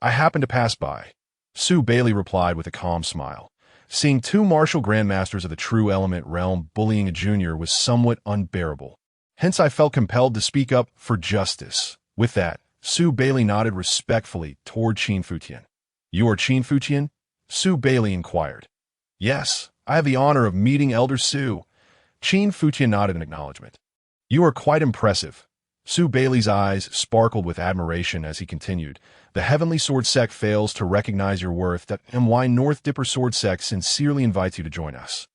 S1: "I happened to pass by," Su Bailey replied with a calm smile. Seeing two martial grandmasters of the true element realm bullying a junior was somewhat unbearable. Hence I felt compelled to speak up for justice. With that, Su Bailey nodded respectfully toward Qin Futian. "You are Qin Futian?" Su Bailey inquired. "Yes, I have the honor of meeting Elder Su." Qin Futian nodded in acknowledgement. "You are quite impressive." Su Bailey's eyes sparkled with admiration as he continued. "The Heavenly Sword Sect fails to recognize your worth, and why North Dipper Sword Sect sincerely invites you to join us.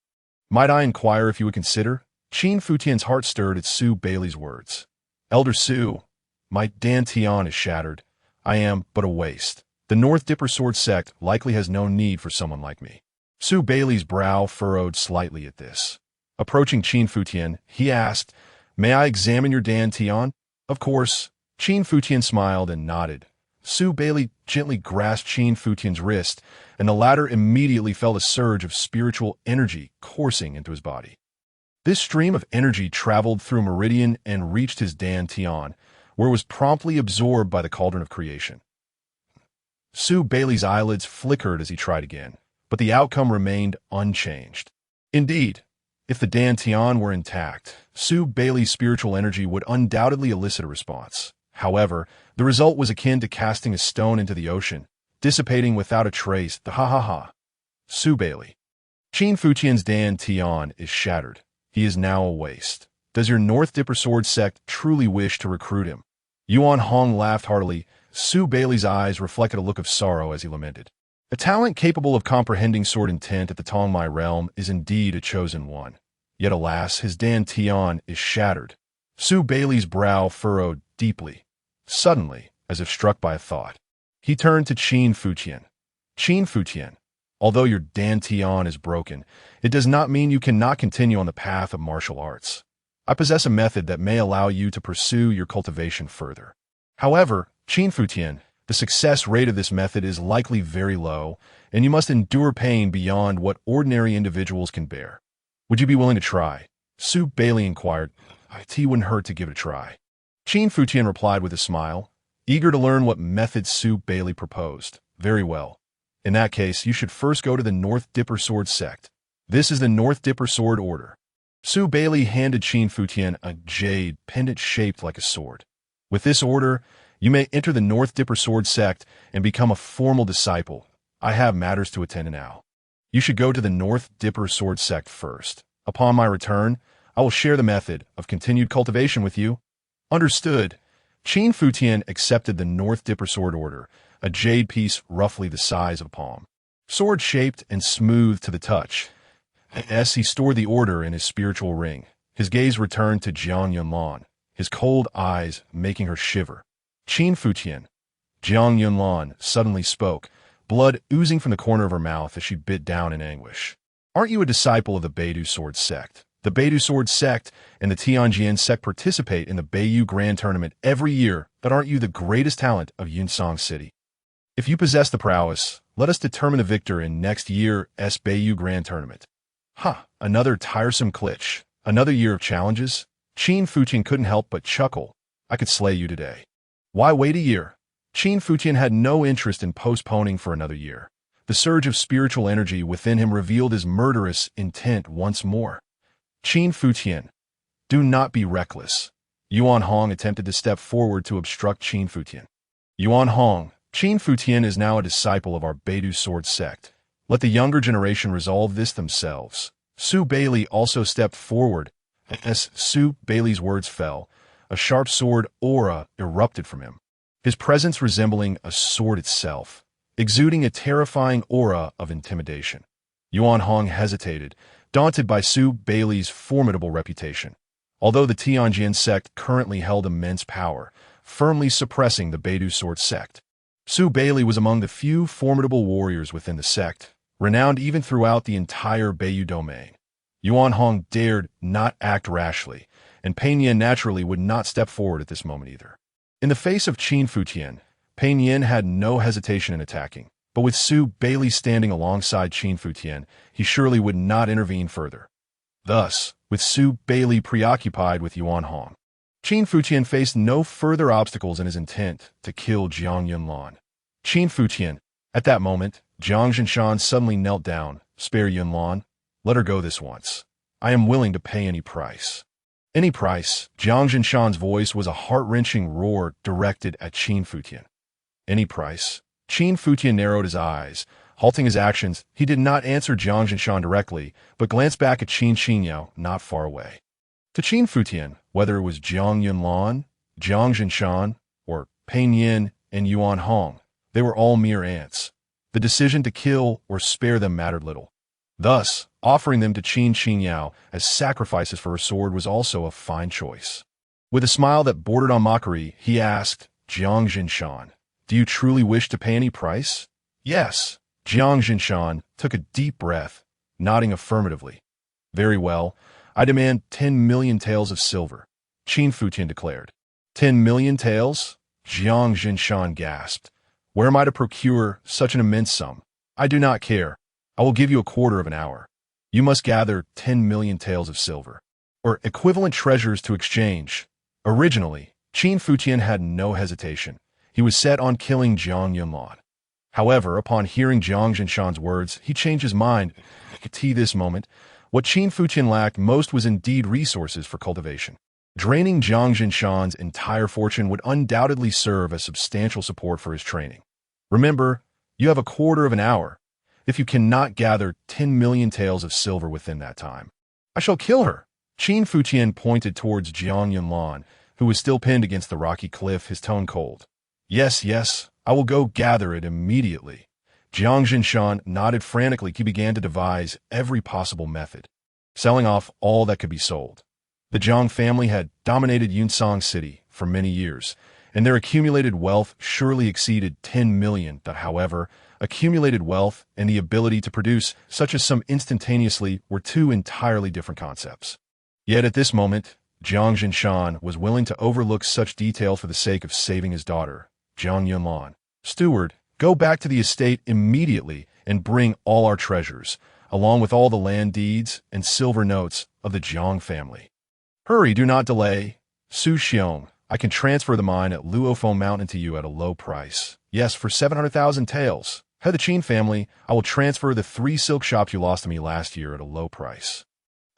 S1: Might I inquire if you would consider?" Qin Futian's heart stirred at Su Bailey's words. "Elder Su, my dantian is shattered. I am but a waste. The North Dipper Sword Sect likely has no need for someone like me." Su Bailey's brow furrowed slightly at this. Approaching Qin Futian, he asked, "May I examine your dantian?" "Of course." Qin Futian smiled and nodded. Su Bailey gently grasped Qin Futian's wrist, and the latter immediately felt a surge of spiritual energy coursing into his body. This stream of energy traveled through meridian and reached his dantian, where it was promptly absorbed by the cauldron of creation. Su Bailey's eyelids flickered as he tried again, but the outcome remained unchanged. Indeed, if the dantian were intact, Su Bailey's spiritual energy would undoubtedly elicit a response. However, the result was akin to casting a stone into the ocean, dissipating without a trace. Ha. Su Bailey. Qin Futian's dantian is shattered. He is now a waste. Does your North Dipper Sword Sect truly wish to recruit him? Yuan Hong laughed heartily. Su Bailey's eyes reflected a look of sorrow as he lamented. A talent capable of comprehending sword intent at the Tongmai realm is indeed a chosen one. Yet alas, his dantian is shattered. Su Bailey's brow furrowed deeply. Suddenly, as if struck by a thought, he turned to Qin Futian. "Qin Futian, although your dantian is broken, it does not mean you cannot continue on the path of martial arts. I possess a method that may allow you to pursue your cultivation further. However, Qin Futian, the success rate of this method is likely very low, and you must endure pain beyond what ordinary individuals can bear. Would you be willing to try?" Su Bailey inquired. "It wouldn't hurt to give it a try." Qin Futian replied with a smile, eager to learn what method Su Bailey proposed. "Very well. In that case, you should first go to the North Dipper Sword Sect. This is the North Dipper Sword Order." Su Bailey handed Qin Futian a jade pendant shaped like a sword. "With this order, you may enter the North Dipper Sword Sect and become a formal disciple. I have matters to attend to now. You should go to the North Dipper Sword Sect first. Upon my return, I will share the method of continued cultivation with you." "Understood." Qin Futian accepted the North Dipper Sword Order, a jade piece roughly the size of a palm. Sword-shaped and smooth to the touch. As he stored the order in his spiritual ring, His gaze returned to Jiang Yunlan, his cold eyes making her shiver. Qin Futian. Jiang Yunlan suddenly spoke, blood oozing from the corner of her mouth as she bit down in anguish. Aren't you a disciple of the Beidou Sword Sect? The Beidou Sword Sect and the Tianjian Sect participate in the Beiyou Grand Tournament every year, but aren't you the greatest talent of Yunsong City? If you possess the prowess, let us determine the victor in next year's Beiyou Grand Tournament. Another tiresome glitch. Another year of challenges? Qin Futian couldn't help but chuckle. I could slay you today. Why wait a year? Qin Futian had no interest in postponing for another year. The surge of spiritual energy within him revealed his murderous intent once more. Qin Futian, do not be reckless. Yuan Hong attempted to step forward to obstruct Qin Futian. Yuan Hong, Qin Futian is now a disciple of our Beidou Sword Sect. Let the younger generation resolve this themselves. Su Bailey also stepped forward. As Su Bailey's words fell, a sharp sword aura erupted from him, his presence resembling a sword itself, exuding a terrifying aura of intimidation. Yuan Hong hesitated, daunted by Su Bailey's formidable reputation. Although the Tianjian sect currently held immense power, firmly suppressing the Beidou Sword Sect, Su Bailey was among the few formidable warriors within the sect, renowned even throughout the entire Beiyou domain. Yuan Hong dared not act rashly, and Pei Nian naturally would not step forward at this moment either. In the face of Qin Futian, Pei Nian had no hesitation in attacking, but with Su Bailey standing alongside Qin Futian, he surely would not intervene further. Thus, with Su Bailey preoccupied with Yuan Hong, Qin Futian faced no further obstacles in his intent to kill Jiang Yunlan. Qin Futian. At that moment, Jiang Zhinshan suddenly knelt down. Spare Yunlan. Let her go this once. I am willing to pay any price. Any price? Jiang Zhinshan's voice was a heart-wrenching roar directed at Qin Futian. Any price? Qin Futian narrowed his eyes. Halting his actions, he did not answer Jiang Zhinshan directly, but glanced back at Qin Xinyao not far away. To Qin Futian, whether it was Jiang Yunlan, Jiang Zhinshan, or Pei Nian and Yuan Hong, they were all mere ants. The decision to kill or spare them mattered little. Thus, offering them to Qin Xinyao as sacrifices for her sword was also a fine choice. With a smile that bordered on mockery, he asked, Jiang Zhinshan, do you truly wish to pay any price? Yes. Jiang Zhinshan took a deep breath, nodding affirmatively. Very well, I demand 10 million taels of silver, Qin Futian declared. 10 million taels? Jiang Zhinshan gasped. Where am I to procure such an immense sum? I do not care. I will give you a quarter of an hour. You must gather 10 million taels of silver, or equivalent treasures to exchange. Originally, Qin Futian had no hesitation. He was set on killing Jiang Yunlan. However, upon hearing Jiang Zhinshan's words, he changed his mind. At this moment, what Qin Futian lacked most was indeed resources for cultivation. Draining Jiang Zhinshan's entire fortune would undoubtedly serve as substantial support for his training. Remember, you have a quarter of an hour. If you cannot gather 10 million taels of silver within that time, I shall kill her. Qin Futian pointed towards Jiang Yunlan, who was still pinned against the rocky cliff, his tone cold. Yes, I will go gather it immediately. Jiang Zhinshan nodded frantically. He began to devise every possible method, selling off all that could be sold. The Jiang family had dominated Yunsong City for many years, and their accumulated wealth surely exceeded 10 million. However, accumulated wealth and the ability to produce such a sum instantaneously were two entirely different concepts. Yet at this moment, Jiang Zhinshan was willing to overlook such detail for the sake of saving his daughter, Jiang Yunlan. Steward, go back to the estate immediately and bring all our treasures, along with all the land deeds and silver notes of the Jiang family. Hurry, do not delay. Su Xiong, I can transfer the mine at Luofeng Mountain to you at a low price. Yes, for 700,000 taels. Head the Qin family, I will transfer the 3 silk shops you lost to me last year at a low price.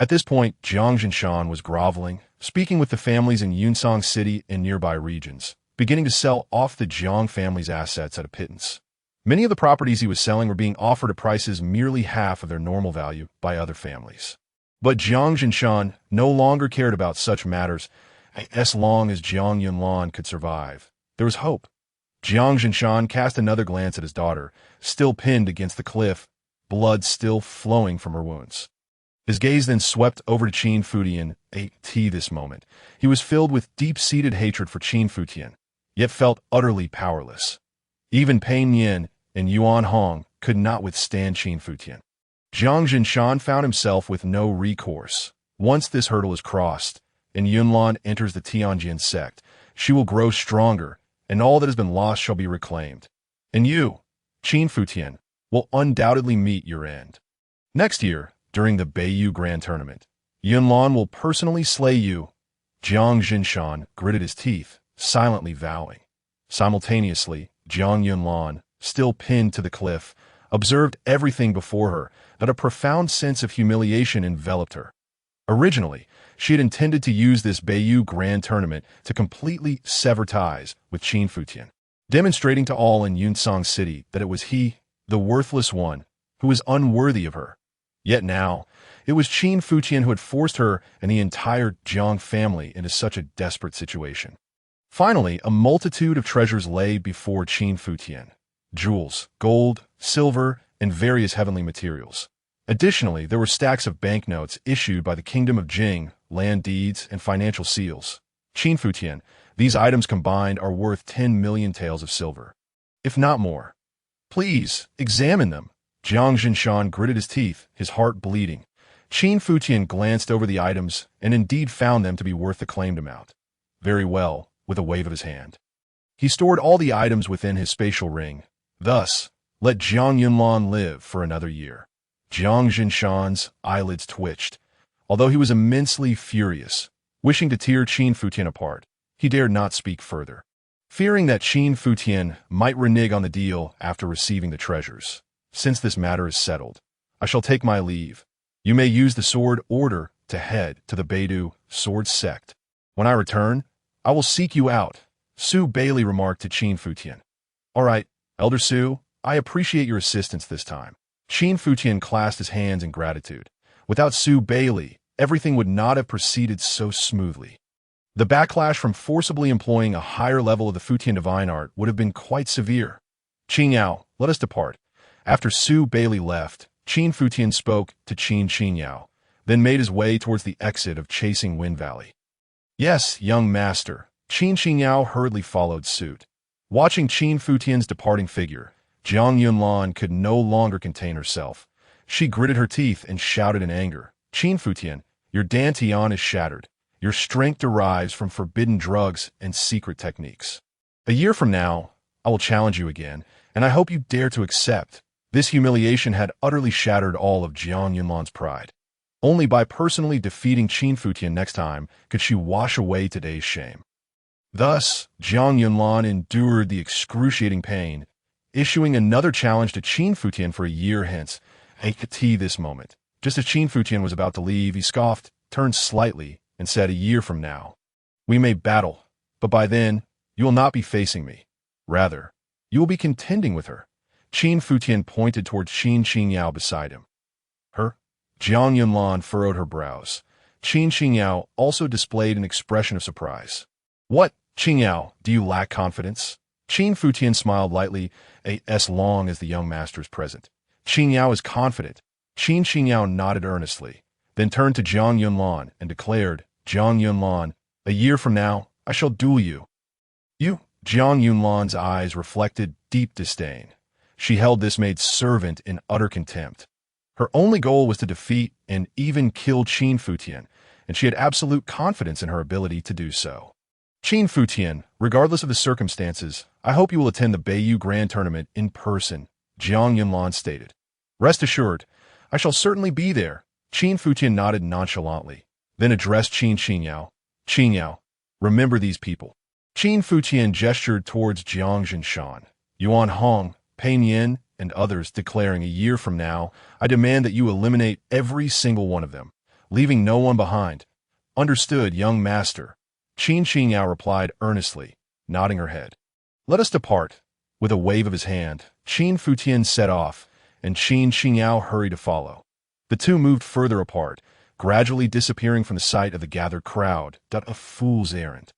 S1: At this point, Jiang Zhinshan was groveling, speaking with the families in Yunsong City and nearby regions, beginning to sell off the Jiang family's assets at a pittance. Many of the properties he was selling were being offered at prices merely half of their normal value by other families. But Jiang Zhinshan no longer cared about such matters as long as Jiang Yunlan could survive. There was hope. Jiang Zhinshan cast another glance at his daughter, still pinned against the cliff, blood still flowing from her wounds. His gaze then swept over to Qin Futian. This moment, he was filled with deep-seated hatred for Qin Futian, yet felt utterly powerless. Even Pain Yin and Yuan Hong could not withstand Qin Futian. Zhang Jinshan found himself with no recourse. Once this hurdle is crossed, and Yunlan enters the Tianjin sect, she will grow stronger, and all that has been lost shall be reclaimed. And you, Qin Futian, will undoubtedly meet your end. Next year, during the Beiyu Grand Tournament, Yunlan will personally slay you. Zhang Jinshan gritted his teeth, silently vowing. Simultaneously, Zhang Yunlan, still pinned to the cliff, observed everything before her, that a profound sense of humiliation enveloped her. Originally, she had intended to use this Beiyu Grand Tournament to completely sever ties with Qin Futian, demonstrating to all in Yunsong City that it was he, the worthless one, who was unworthy of her. Yet now, it was Qin Futian who had forced her and the entire Jiang family into such a desperate situation. Finally, a multitude of treasures lay before Qin Futian: jewels, gold, silver, and various heavenly materials. Additionally, there were stacks of banknotes issued by the Kingdom of Jing, land deeds, and financial seals. Qin Futian, these items combined are worth 10 million taels of silver, if not more. Please, examine them. Zhang Jinshan gritted his teeth, his heart bleeding. Qin Futian glanced over the items and indeed found them to be worth the claimed amount. Very well, with a wave of his hand. He stored all the items within his spatial ring. Thus, let Zhang Yunlan live for another year. Zhang Jinshan's eyelids twitched. Although he was immensely furious, wishing to tear Qin Futian apart, he dared not speak further, fearing that Qin Futian might renege on the deal after receiving the treasures. Since this matter is settled, I shall take my leave. You may use the sword order to head to the Beidu sword sect. When I return, I will seek you out, Su Bailey remarked to Qin Futian. All right, Elder Su, I appreciate your assistance this time. Qin Futian clasped his hands in gratitude. Without Su Bailey, everything would not have proceeded so smoothly. The backlash from forcibly employing a higher level of the Futian divine art would have been quite severe. Qing Yao, let us depart. After Su Bailey left, Qin Futian spoke to Qin Yao, then made his way towards the exit of Chasing Wind Valley. Yes, young master. Qin Yao hurriedly followed suit. Watching Qin Futian's departing figure, Zhang Yunlan could no longer contain herself. She gritted her teeth and shouted in anger. Qin Futian, your dantian is shattered. Your strength derives from forbidden drugs and secret techniques. A year from now, I will challenge you again, and I hope you dare to accept. This humiliation had utterly shattered all of Zhang Yunlan's pride. Only by personally defeating Qin Futian next time could she wash away today's shame. Thus, Zhang Yunlan endured the excruciating pain, issuing another challenge to Qin Futian for a year hence. This moment. Just as Qin Futian was about to leave, he scoffed, turned slightly, and said, a year from now, we may battle, but by then, you will not be facing me. Rather, you will be contending with her. Qin Futian pointed towards Qin Yao beside him. Her? Zhang Yunlan furrowed her brows. Qin Yao also displayed an expression of surprise. What, Qing Yao, do you lack confidence? Qin Futian smiled lightly, as long as the young master is present. Qing Yao is confident. Qin Yao nodded earnestly, then turned to Zhang Yunlan and declared, Zhang Yunlan, a year from now, I shall duel you. You? Zhang Yunlan's eyes reflected deep disdain. She held this maid's servant in utter contempt. Her only goal was to defeat and even kill Qin Futian, and she had absolute confidence in her ability to do so. Qin Futian, regardless of the circumstances, I hope you will attend the Beiyu Grand Tournament in person, Zhang Yunlan stated. Rest assured, I shall certainly be there. Qin Futian nodded nonchalantly, then addressed Qin Yao. Qin Yao, remember these people. Qin Futian gestured towards Zhang Jinshan, Yuan Hong, Pain Yin, and others, declaring, a year from now, I demand that you eliminate every single one of them, leaving no one behind. Understood, young master. Qin Yao replied earnestly, nodding her head. Let us depart. With a wave of his hand, Qin Futian set off, and Qin Yao hurried to follow. The two moved further apart, gradually disappearing from the sight of the gathered crowd. A fool's errand.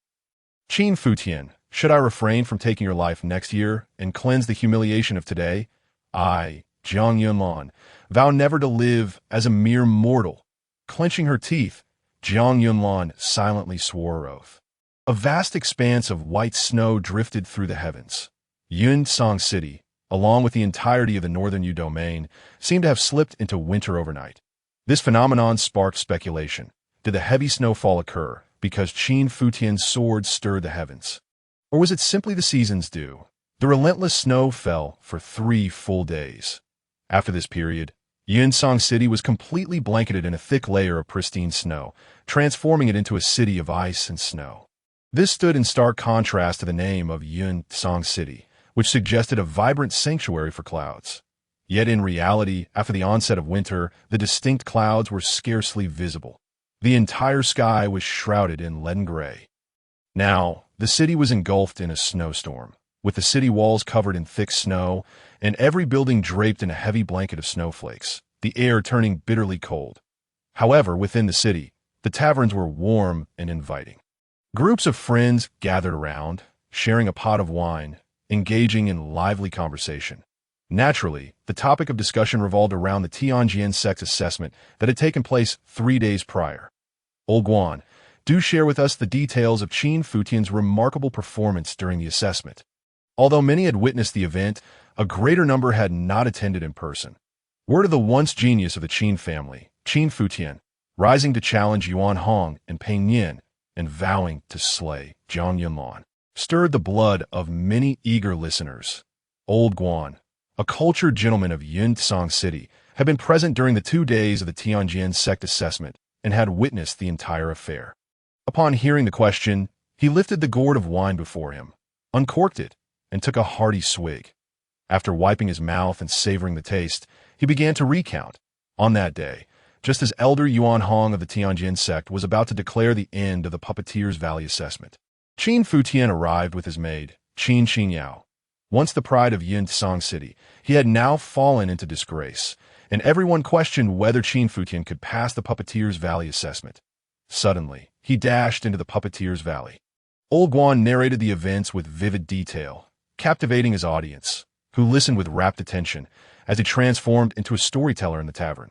S1: Qin Futian, should I refrain from taking your life next year and cleanse the humiliation of today? I, Zhang Yunlan, vow never to live as a mere mortal. Clenching her teeth, Jiang Yunlan silently swore her oath. A vast expanse of white snow drifted through the heavens. Yunsong City, along with the entirety of the northern Yu domain, seemed to have slipped into winter overnight. This phenomenon sparked speculation. Did the heavy snowfall occur because Qin Futian's sword stirred the heavens? Or was it simply the season's due? The relentless snow fell for 3 full days. After this period, Yunsong City was completely blanketed in a thick layer of pristine snow, transforming it into a city of ice and snow. This stood in stark contrast to the name of Yunsong City, which suggested a vibrant sanctuary for clouds. Yet in reality, after the onset of winter, the distinct clouds were scarcely visible. The entire sky was shrouded in leaden gray. Now, the city was engulfed in a snowstorm, with the city walls covered in thick snow and every building draped in a heavy blanket of snowflakes, the air turning bitterly cold. However, within the city, the taverns were warm and inviting. Groups of friends gathered around, sharing a pot of wine, engaging in lively conversation. Naturally, the topic of discussion revolved around the Tianjin sex assessment that had taken place 3 days prior. Old Guan, do share with us the details of Qin Futian's remarkable performance during the assessment. Although many had witnessed the event, a greater number had not attended in person. Word of the once genius of the Qin family, Qin Futian, rising to challenge Yuan Hong and Peng Yin, and vowing to slay Zhang Yunlan, stirred the blood of many eager listeners. Old Guan, a cultured gentleman of Yunsong City, had been present during the 2 days of the Tianjin sect assessment and had witnessed the entire affair. Upon hearing the question, he lifted the gourd of wine before him, uncorked it, and took a hearty swig. After wiping his mouth and savoring the taste, he began to recount. On that day, just as Elder Yuan Hong of the Tianjin sect was about to declare the end of the Puppeteer's Valley assessment, Qin Futian arrived with his maid, Qin Xingyao. Once the pride of Yunsong City, he had now fallen into disgrace, and everyone questioned whether Qin Futian could pass the Puppeteer's Valley assessment. Suddenly, he dashed into the Puppeteer's Valley. Old Guan narrated the events with vivid detail, captivating his audience, who listened with rapt attention as he transformed into a storyteller in the tavern.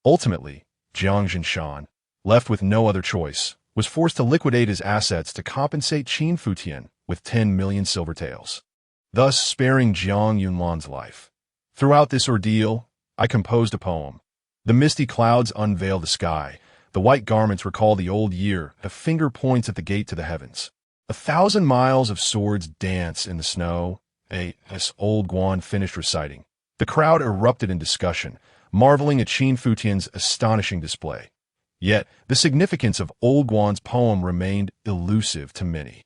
S1: Ultimately, Jiang Jinshan, left with no other choice, was forced to liquidate his assets to compensate Qin Futian with 10 million silver taels, thus sparing Jiang Yunlan's life. Throughout this ordeal, I composed a poem. The misty clouds unveil the sky, the white garments recall the old year, the finger points at the gate to the heavens. 1,000 miles of swords dance in the snow. As Old Guan finished reciting, the crowd erupted in discussion, marveling at Qin Futian's astonishing display. Yet, the significance of Old Guan's poem remained elusive to many.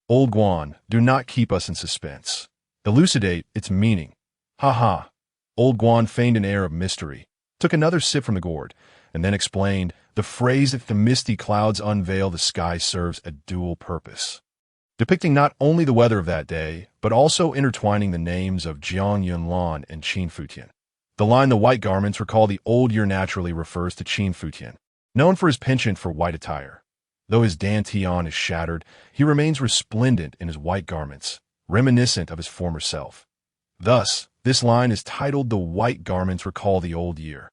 S1: Old Guan, do not keep us in suspense. Elucidate its meaning. Ha ha. Old Guan feigned an air of mystery, took another sip from the gourd, and then explained, the phrase that the misty clouds unveil the sky serves a dual purpose, depicting not only the weather of that day, but also intertwining the names of Jiang Yunlan and Qin Futian. The line "the white garments recall the old year" naturally refers to Qin Futian, known for his penchant for white attire. Though his dantian is shattered, he remains resplendent in his white garments, reminiscent of his former self. Thus, this line is titled "The White Garments Recall the Old Year."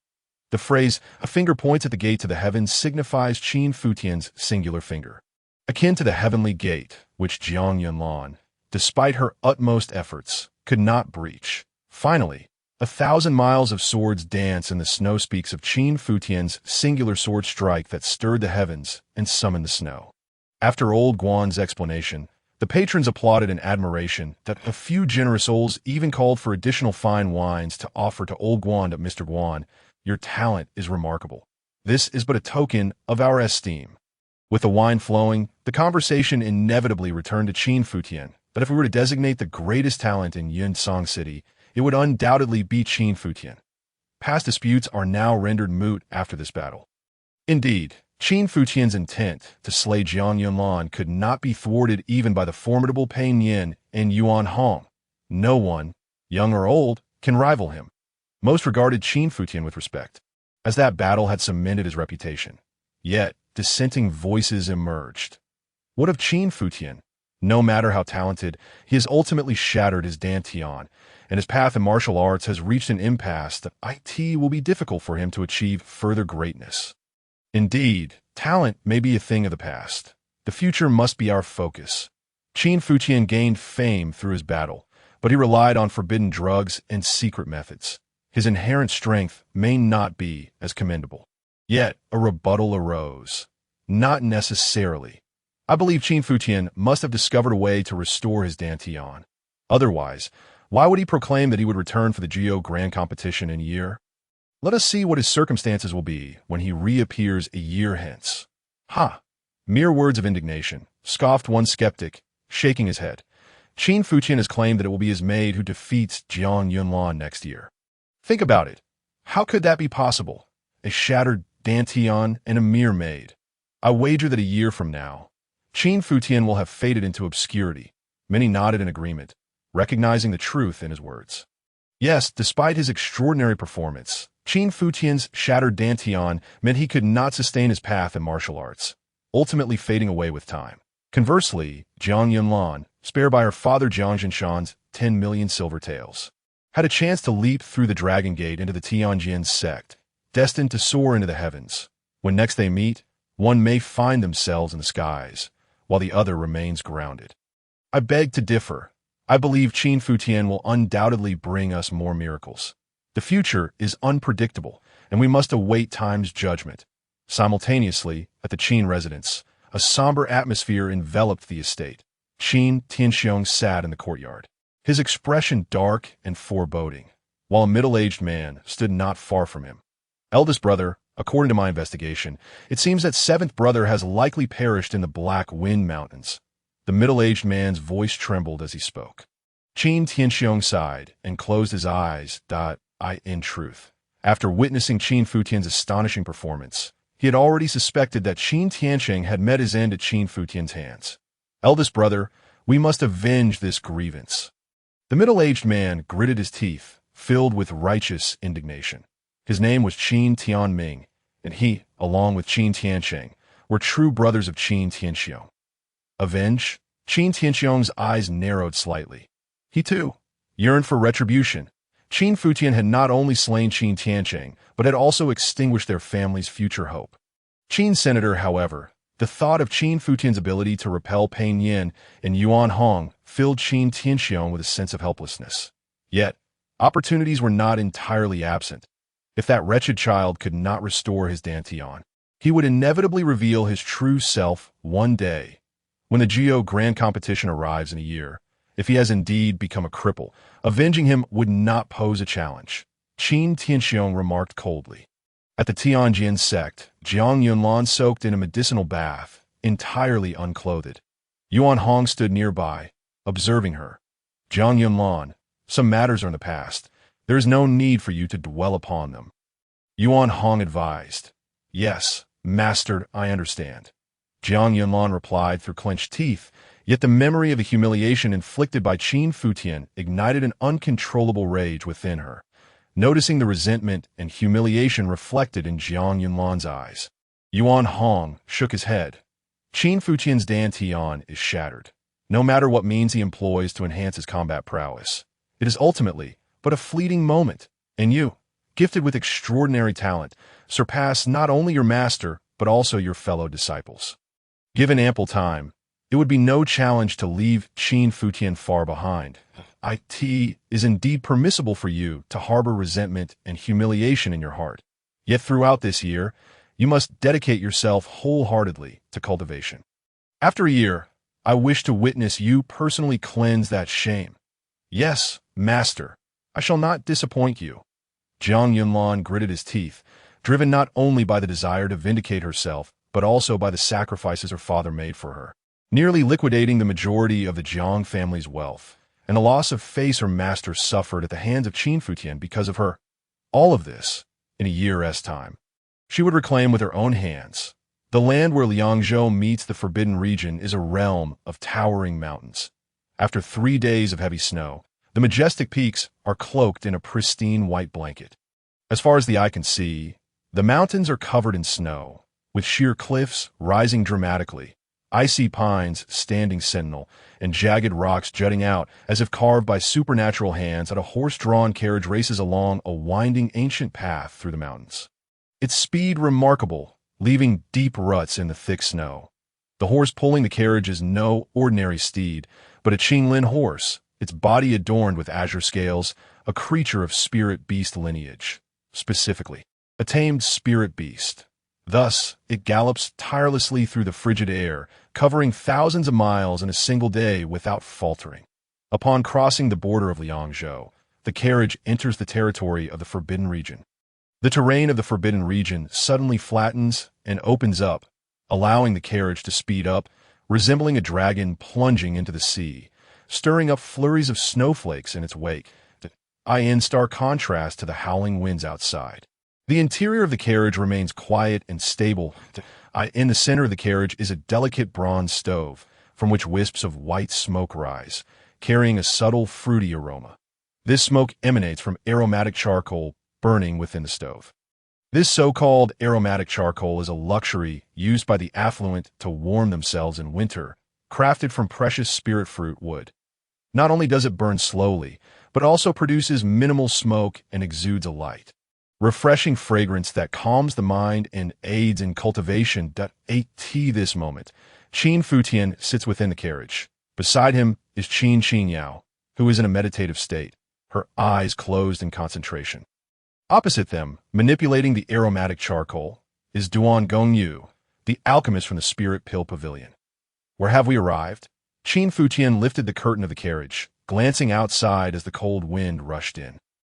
S1: The phrase, "a finger points at the gate to the heavens," signifies Qin Futian's singular finger, akin to the heavenly gate, which Jiang Yunlan, despite her utmost efforts, could not breach. Finally, 1,000 miles of swords dance in the snow speaks of Qin Futian's singular sword strike that stirred the heavens and summoned the snow. After Old Guan's explanation, the patrons applauded in admiration that a few generous souls even called for additional fine wines to offer to Old Guan. Mr. Guan, your talent is remarkable. This is but a token of our esteem. With the wine flowing, the conversation inevitably returned to Qin Futian, but if we were to designate the greatest talent in Yunsong City, it would undoubtedly be Qin Futian. Past disputes are now rendered moot after this battle. Indeed, Qin Futian's intent to slay Jiang Yunlan could not be thwarted even by the formidable Peng Yin and Yuan Hong. No one, young or old, can rival him. Most regarded Qin Futian with respect, as that battle had cemented his reputation. Yet, dissenting voices emerged. What of Qin Futian? No matter how talented, he has ultimately shattered his dantian, and his path in martial arts has reached an impasse that it will be difficult for him to achieve further greatness. Indeed, talent may be a thing of the past. The future must be our focus. Qin Futian gained fame through his battle, but he relied on forbidden drugs and secret methods. His inherent strength may not be as commendable. Yet, a rebuttal arose. Not necessarily. I believe Qin Futian must have discovered a way to restore his dantian. Otherwise, why would he proclaim that he would return for the Geo Grand Competition in a year? Let us see what his circumstances will be when he reappears a year hence. Ha! Mere words of indignation, scoffed one skeptic, shaking his head. Qin Futian has claimed that it will be his maid who defeats Jiang Yunlan next year. Think about it. How could that be possible? A shattered dantian and a mere maid. I wager that a year from now, Qin Futian will have faded into obscurity. Many nodded in agreement, recognizing the truth in his words. Yes, despite his extraordinary performance, Qin Futian's shattered dantian meant he could not sustain his path in martial arts, ultimately fading away with time. Conversely, Jiang Yunlan, spared by her father Jiang Jinshan's 10 million silver taels, had a chance to leap through the Dragon Gate into the Tianjin sect, destined to soar into the heavens. When next they meet, one may find themselves in the skies, while the other remains grounded. I beg to differ. I believe Qin Futian will undoubtedly bring us more miracles. The future is unpredictable, and we must await time's judgment. Simultaneously, at the Qin residence, a somber atmosphere enveloped the estate. Qin Tianxiong sat in the courtyard, his expression dark and foreboding, while a middle-aged man stood not far from him. Eldest brother, according to my investigation, it seems that seventh brother has likely perished in the Black Wind Mountains. The middle-aged man's voice trembled as he spoke. Qin Tianxiong sighed and closed his eyes. In truth, after witnessing Qin Futian's astonishing performance, he had already suspected that Qin Tianxiong had met his end at Qin Futian's hands. Eldest brother, we must avenge this grievance. The middle-aged man gritted his teeth, filled with righteous indignation. His name was Qin Tianming, and he, along with Qin Tianxiong, were true brothers of Qin Tianxiong. Avenge? Qin Tianxiong's eyes narrowed slightly. He, too, yearned for retribution. Qin Futian had not only slain Qin Tianxiong, but had also extinguished their family's future hope. Qin Senator, however, the thought of Qin Futian's ability to repel Peng Yin and Yuan Hong filled Qin Tianxiong with a sense of helplessness. Yet, opportunities were not entirely absent. If that wretched child could not restore his dantian, he would inevitably reveal his true self one day. When the Geo Grand Competition arrives in a year, if he has indeed become a cripple, avenging him would not pose a challenge, Qin Tianxiong remarked coldly. At the Tianjin sect, Jiang Yunlan soaked in a medicinal bath, entirely unclothed. Yuan Hong stood nearby, observing her. Jiang Yunlan, some matters are in the past. There is no need for you to dwell upon them. Yuan Hong advised. Yes, master, I understand. Jiang Yunlan replied through clenched teeth, yet the memory of the humiliation inflicted by Qin Futian ignited an uncontrollable rage within her. Noticing the resentment and humiliation reflected in Jiang Yunlan's eyes, Yuan Hong shook his head. Qin Futian's dantian is shattered. No matter what means he employs to enhance his combat prowess, it is ultimately but a fleeting moment, and you, gifted with extraordinary talent, surpass not only your master, but also your fellow disciples. Given ample time, it would be no challenge to leave Qin Futian far behind. It is indeed permissible for you to harbor resentment and humiliation in your heart. Yet throughout this year, you must dedicate yourself wholeheartedly to cultivation. After a year, I wish to witness you personally cleanse that shame. Yes, master, I shall not disappoint you. Jiang Yunlan gritted his teeth, driven not only by the desire to vindicate herself, but also by the sacrifices her father made for her, nearly liquidating the majority of the Jiang family's wealth, and the loss of face her master suffered at the hands of Qin Futian because of her. All of this, in a year's time, she would reclaim with her own hands. The land where Liangzhou meets the Forbidden Region is a realm of towering mountains. After 3 days of heavy snow, the majestic peaks are cloaked in a pristine white blanket. As far as the eye can see, the mountains are covered in snow, with sheer cliffs rising dramatically, icy pines standing sentinel, and jagged rocks jutting out as if carved by supernatural hands as a horse-drawn carriage races along a winding ancient path through the mountains. Its speed remarkable, leaving deep ruts in the thick snow. The horse pulling the carriage is no ordinary steed, but a Qin horse, its body adorned with azure scales, a creature of spirit beast lineage, specifically, a tamed spirit beast. Thus, it gallops tirelessly through the frigid air, covering thousands of miles in a single day without faltering. Upon crossing the border of Liangzhou, the carriage enters the territory of the Forbidden Region. The terrain of the Forbidden Region suddenly flattens and opens up, allowing the carriage to speed up, resembling a dragon plunging into the sea, stirring up flurries of snowflakes in its wake, in stark contrast to the howling winds outside. The interior of the carriage remains quiet and stable. In the center of the carriage is a delicate bronze stove, from which wisps of white smoke rise, carrying a subtle, fruity aroma. This smoke emanates from aromatic charcoal burning within the stove. This so-called aromatic charcoal is a luxury used by the affluent to warm themselves in winter, crafted from precious spirit fruit wood. Not only does it burn slowly, but also produces minimal smoke and exudes a light, refreshing fragrance that calms the mind and aids in cultivation. At this moment, Qin Futian sits within the carriage. Beside him is Qin Yao, who is in a meditative state, her eyes closed in concentration. Opposite them, manipulating the aromatic charcoal, is Duan Gongyu, the alchemist from the Spirit Pill Pavilion. Where have we arrived? Qin Futian lifted the curtain of the carriage, glancing outside as the cold wind rushed in.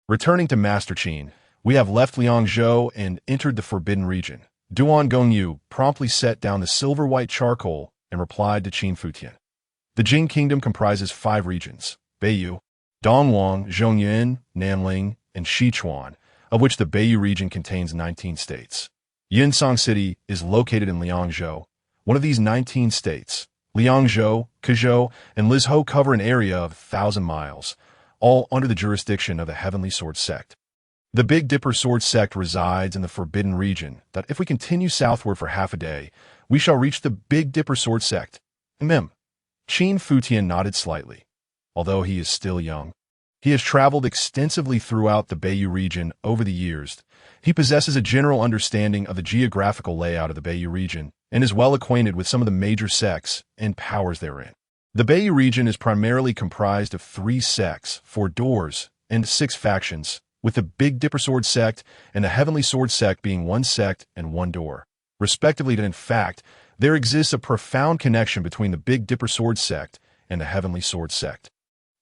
S1: Returning to Master Qin, we have left Liangzhou and entered the Forbidden Region. Duan Gongyu promptly set down the silver-white charcoal and replied to Qin Futian. The Jing Kingdom comprises 5 regions: Beiyu, Dongwang, Zhongyuan, Nanling, and Sichuan, of which the Beiyu region contains 19 states. Yinsong City is located in Liangzhou. One of these 19 states, Liangzhou, Kuzhou, and Lizhou, cover an area of 1,000 miles, all under the jurisdiction of the Heavenly Sword Sect. The Big Dipper Sword Sect resides in the Forbidden Region, that if we continue southward for half a day, we shall reach the Big Dipper Sword Sect. Qin Futian nodded slightly. Although he is still young, he has traveled extensively throughout the Beiyu region over the years. He possesses a general understanding of the geographical layout of the Beiyu region and is well acquainted with some of the major sects and powers therein. The Beiyu region is primarily comprised of 3 sects, 4 doors, and 6 factions, with the Big Dipper Sword Sect and the Heavenly Sword Sect being 1 sect and 1 door, respectively. In fact, there exists a profound connection between the Big Dipper Sword Sect and the Heavenly Sword Sect.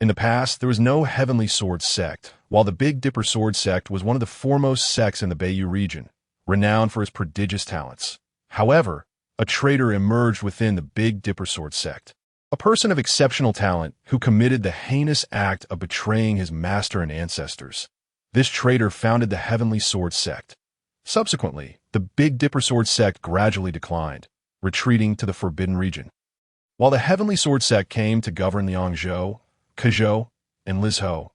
S1: In the past, there was no Heavenly Sword Sect, while the Big Dipper Sword Sect was one of the foremost sects in the Beiyu region, renowned for its prodigious talents. However, a traitor emerged within the Big Dipper Sword Sect, a person of exceptional talent who committed the heinous act of betraying his master and ancestors. This traitor founded the Heavenly Sword Sect. Subsequently, the Big Dipper Sword Sect gradually declined, retreating to the Forbidden Region. While the Heavenly Sword Sect came to govern Liangzhou, Kuzhou, and Lizhou,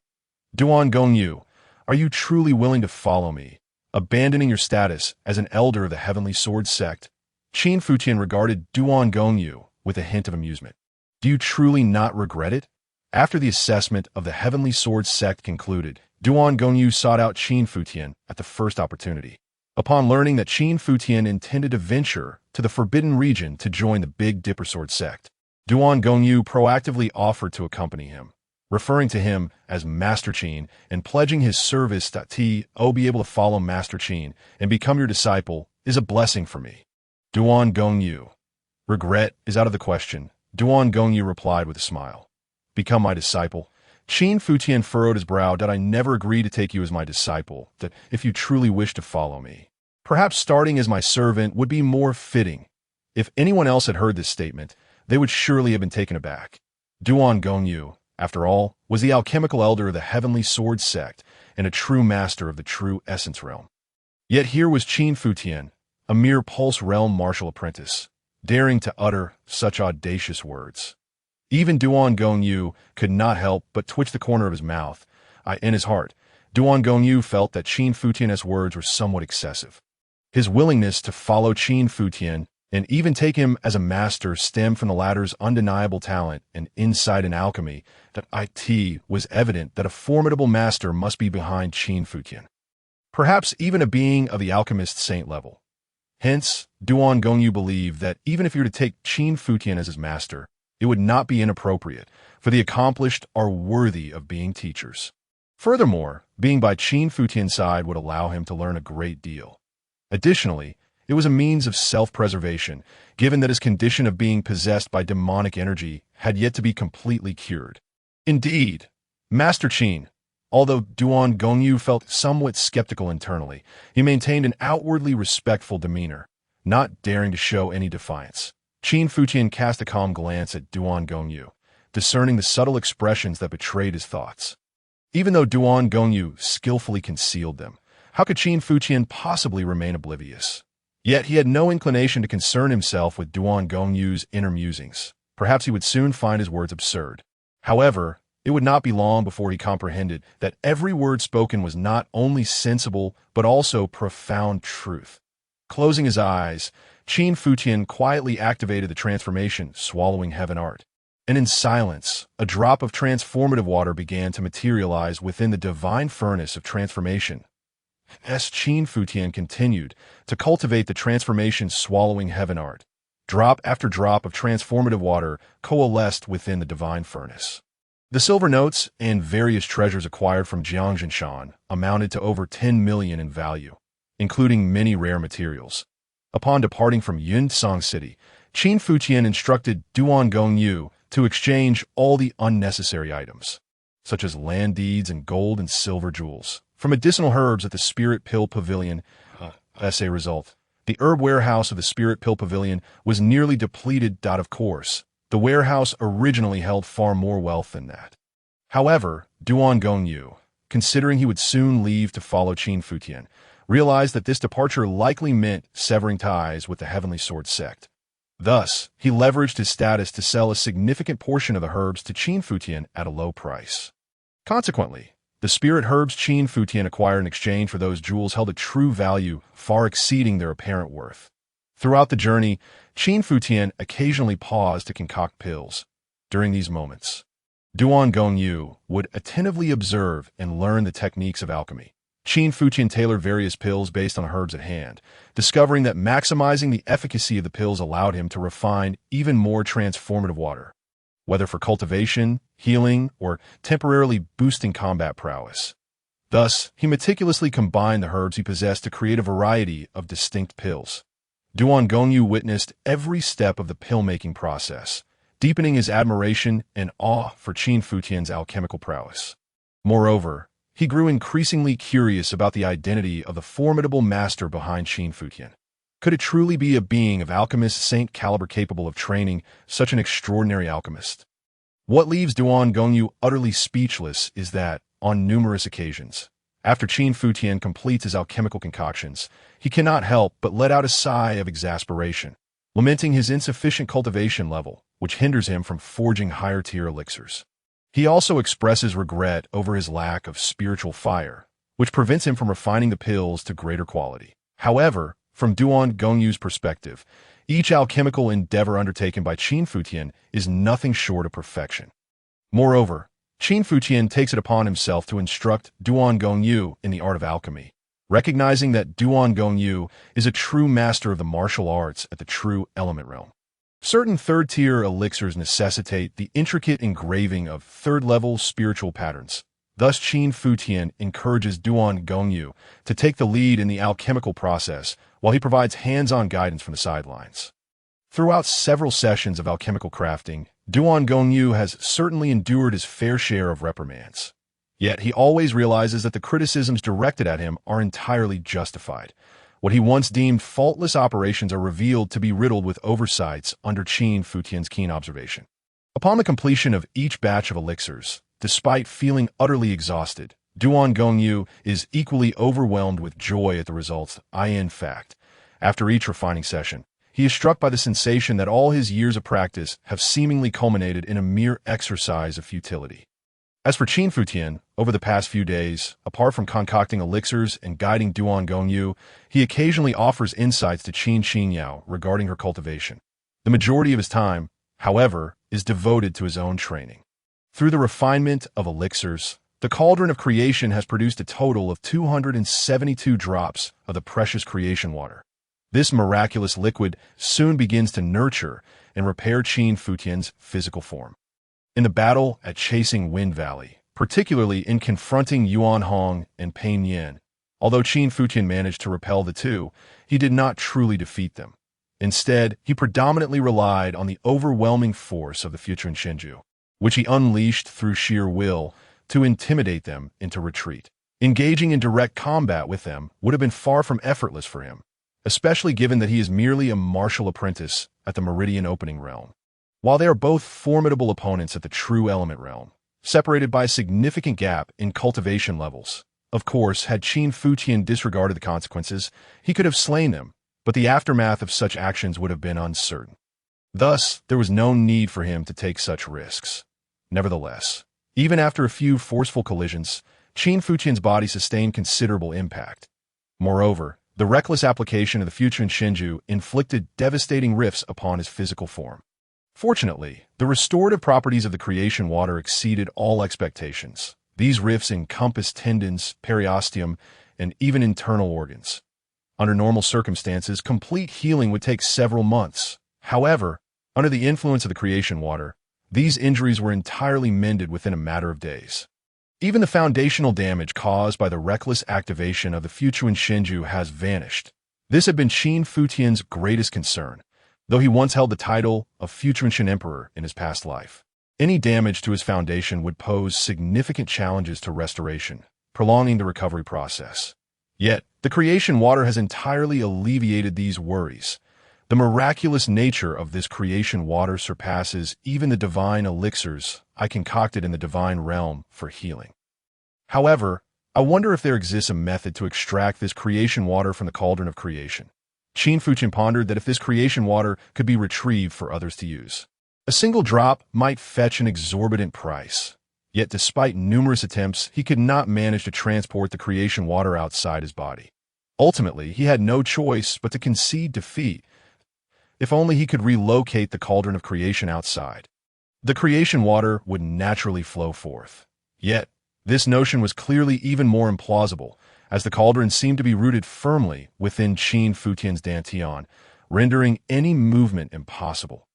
S1: Duan Gongyu, are you truly willing to follow me, abandoning your status as an elder of the Heavenly Sword Sect? Qin Futian regarded Duan Gongyu with a hint of amusement. Do you truly not regret it? After the assessment of the Heavenly Sword Sect concluded, Duan Gongyu sought out Qin Futian at the first opportunity. Upon learning that Qin Futian intended to venture to the Forbidden Region to join the Big Dipper Sword Sect, Duan Gongyu proactively offered to accompany him, referring to him as Master Qin and pledging his service. Be able to follow Master Qin and become your disciple is a blessing for me. Duan Gongyu. Regret is out of the question, Duan Gongyu replied with a smile. Become my disciple? Qin Futian furrowed his brow. I never agreed to take you as my disciple, that if you truly wish to follow me. Perhaps starting as my servant would be more fitting. If anyone else had heard this statement, they would surely have been taken aback. Duan Gongyu, after all, was the alchemical elder of the Heavenly Sword Sect and a true master of the true essence realm. Yet here was Qin Futian, a mere pulse realm martial apprentice, daring to utter such audacious words. Even Duan Gongyu could not help but twitch the corner of his mouth. In his heart, Duan Gongyu felt that Qin Futian's words were somewhat excessive. His willingness to follow Qin Futian and even take him as a master stemmed from the latter's undeniable talent and insight in alchemy. That it was evident that a formidable master must be behind Qin Futian. Perhaps even a being of the alchemist saint level. Hence, Duan Gongyu believed that even if he were to take Qin Futian as his master, it would not be inappropriate, for the accomplished are worthy of being teachers. Furthermore, being by Qin Futian's side would allow him to learn a great deal. Additionally, it was a means of self-preservation, given that his condition of being possessed by demonic energy had yet to be completely cured. Indeed, Master Qin, although Duan Gongyu felt somewhat skeptical internally, he maintained an outwardly respectful demeanor, not daring to show any defiance. Qin Futian cast a calm glance at Duan Gongyu, discerning the subtle expressions that betrayed his thoughts. Even though Duan Gongyu skillfully concealed them, how could Qin Futian possibly remain oblivious? Yet he had no inclination to concern himself with Duan Gongyu's inner musings. Perhaps he would soon find his words absurd. However, it would not be long before he comprehended that every word spoken was not only sensible, but also profound truth. Closing his eyes, Qin Futian quietly activated the transformation, swallowing heaven art. And in silence, a drop of transformative water began to materialize within the divine furnace of transformation. As Qin Futian continued to cultivate the transformation swallowing heaven art, drop after drop of transformative water coalesced within the divine furnace. The silver notes and various treasures acquired from Jiangjinshan amounted to over 10 million in value, including many rare materials. Upon departing from Yunsong City, Qin Futian instructed Duan Gongyu to exchange all the unnecessary items, such as land deeds and gold and silver jewels, for medicinal herbs at the Spirit Pill Pavilion. As a result, the herb warehouse of the Spirit Pill Pavilion was nearly depleted. Of course, the warehouse originally held far more wealth than that. However, Duan Gongyu, considering he would soon leave to follow Qin Futian, realized that this departure likely meant severing ties with the Heavenly Sword sect. Thus, he leveraged his status to sell a significant portion of the herbs to Qin Futian at a low price. Consequently, the spirit herbs Qin Futian acquired in exchange for those jewels held a true value far exceeding their apparent worth. Throughout the journey, Qin Futian occasionally paused to concoct pills. During these moments, Duan Gongyu would attentively observe and learn the techniques of alchemy. Qin Futian tailored various pills based on herbs at hand, discovering that maximizing the efficacy of the pills allowed him to refine even more transformative water, whether for cultivation, healing, or temporarily boosting combat prowess. Thus, he meticulously combined the herbs he possessed to create a variety of distinct pills. Duan Gongyu witnessed every step of the pill-making process, deepening his admiration and awe for Qin Futian's alchemical prowess. Moreover, he grew increasingly curious about the identity of the formidable master behind Qin Futian. Could it truly be a being of alchemist saint caliber capable of training such an extraordinary alchemist? What leaves Duan Gongyu utterly speechless is that, on numerous occasions, after Qin Futian completes his alchemical concoctions, he cannot help but let out a sigh of exasperation, lamenting his insufficient cultivation level, which hinders him from forging higher-tier elixirs. He also expresses regret over his lack of spiritual fire, which prevents him from refining the pills to greater quality. However, from Duan Gongyu's perspective, each alchemical endeavor undertaken by Qin Futian is nothing short of perfection. Moreover, Qin Futian takes it upon himself to instruct Duan Gongyu in the art of alchemy, recognizing that Duan Gongyu is a true master of the martial arts at the true element realm. Certain third-tier elixirs necessitate the intricate engraving of third-level spiritual patterns. Thus, Qin Futian encourages Duan Gongyu to take the lead in the alchemical process while he provides hands-on guidance from the sidelines. Throughout several sessions of alchemical crafting, Duan Gongyu has certainly endured his fair share of reprimands. Yet he always realizes that the criticisms directed at him are entirely justified. What he once deemed faultless operations are revealed to be riddled with oversights under Qin Futian's keen observation. Upon the completion of each batch of elixirs, despite feeling utterly exhausted, Duan Gongyu is equally overwhelmed with joy at the results. In fact, after each refining session, he is struck by the sensation that all his years of practice have seemingly culminated in a mere exercise of futility. As for Qin Futian, over the past few days, apart from concocting elixirs and guiding Duan Gongyu, he occasionally offers insights to Qin Xinyao regarding her cultivation. The majority of his time, however, is devoted to his own training. Through the refinement of elixirs, the cauldron of creation has produced a total of 272 drops of the precious creation water. This miraculous liquid soon begins to nurture and repair Qin Futian's physical form. In the battle at Chasing Wind Valley, particularly in confronting Yuan Hong and Pain Yin, although Qin Futian managed to repel the two, he did not truly defeat them. Instead, he predominantly relied on the overwhelming force of the Futian Shenju, which he unleashed through sheer will to intimidate them into retreat. Engaging in direct combat with them would have been far from effortless for him, especially given that he is merely a martial apprentice at the Meridian Opening Realm. While they are both formidable opponents at the True Element Realm, separated by a significant gap in cultivation levels. Of course, had Qin Futian disregarded the consequences, he could have slain them, but the aftermath of such actions would have been uncertain. Thus, there was no need for him to take such risks. Nevertheless, even after a few forceful collisions, Qin Futian's body sustained considerable impact. Moreover, the reckless application of the Futian Shenju inflicted devastating rifts upon his physical form. Fortunately, the restorative properties of the creation water exceeded all expectations. These rifts encompass tendons, periosteum, and even internal organs. Under normal circumstances, complete healing would take several months. However, under the influence of the creation water, these injuries were entirely mended within a matter of days. Even the foundational damage caused by the reckless activation of the Futian Shenju has vanished. This had been Qin Futian's greatest concern, though he once held the title of Futian Emperor in his past life. Any damage to his foundation would pose significant challenges to restoration, prolonging the recovery process. Yet, the creation water has entirely alleviated these worries. The miraculous nature of this creation water surpasses even the divine elixirs I concocted in the divine realm for healing. However, I wonder if there exists a method to extract this creation water from the cauldron of creation. Qin Futian pondered that if this creation water could be retrieved for others to use, a single drop might fetch an exorbitant price. Yet despite numerous attempts, he could not manage to transport the creation water outside his body. Ultimately, he had no choice but to concede defeat. If only he could relocate the cauldron of creation outside, the creation water would naturally flow forth. Yet, this notion was clearly even more implausible, as the cauldron seemed to be rooted firmly within Qin Futian's dantian, rendering any movement impossible.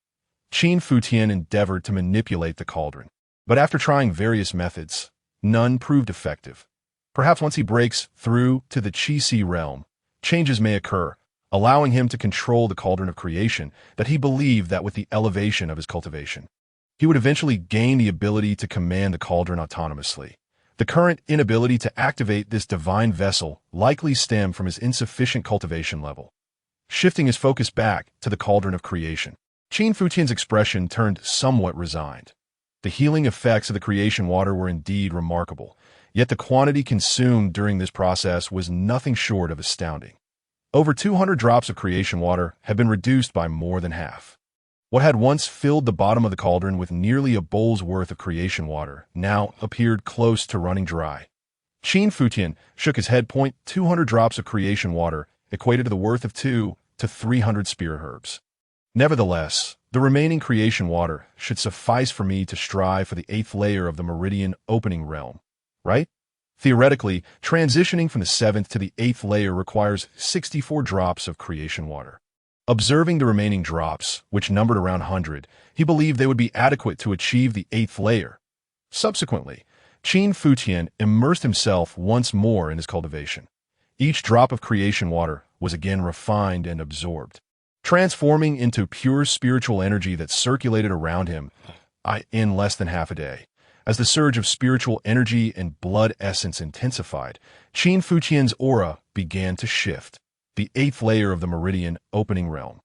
S1: Qin Futian endeavored to manipulate the cauldron, but after trying various methods, none proved effective. Perhaps once he breaks through to the Qi realm, changes may occur, allowing him to control the cauldron of creation that he believed that with the elevation of his cultivation, he would eventually gain the ability to command the cauldron autonomously. The current inability to activate this divine vessel likely stemmed from his insufficient cultivation level. Shifting his focus back to the cauldron of creation, Qin Futian's expression turned somewhat resigned. The healing effects of the creation water were indeed remarkable, yet the quantity consumed during this process was nothing short of astounding. Over 200 drops of creation water had been reduced by more than half. What had once filled the bottom of the cauldron with nearly a bowl's worth of creation water now appeared close to running dry. Qin Futian shook his head. 200 drops of creation water equated to the worth of 200 to 300 spear herbs. Nevertheless, the remaining creation water should suffice for me to strive for the 8th layer of the Meridian Opening Realm, right? Theoretically, transitioning from the 7th to the 8th layer requires 64 drops of creation water. Observing the remaining drops, which numbered around 100, he believed they would be adequate to achieve the 8th layer. Subsequently, Qin Futian immersed himself once more in his cultivation. Each drop of creation water was again refined and absorbed, transforming into pure spiritual energy that circulated around him in less than half a day. As the surge of spiritual energy and blood essence intensified, Qin Futian's aura began to shift. The 8th layer of the Meridian Opening Realm.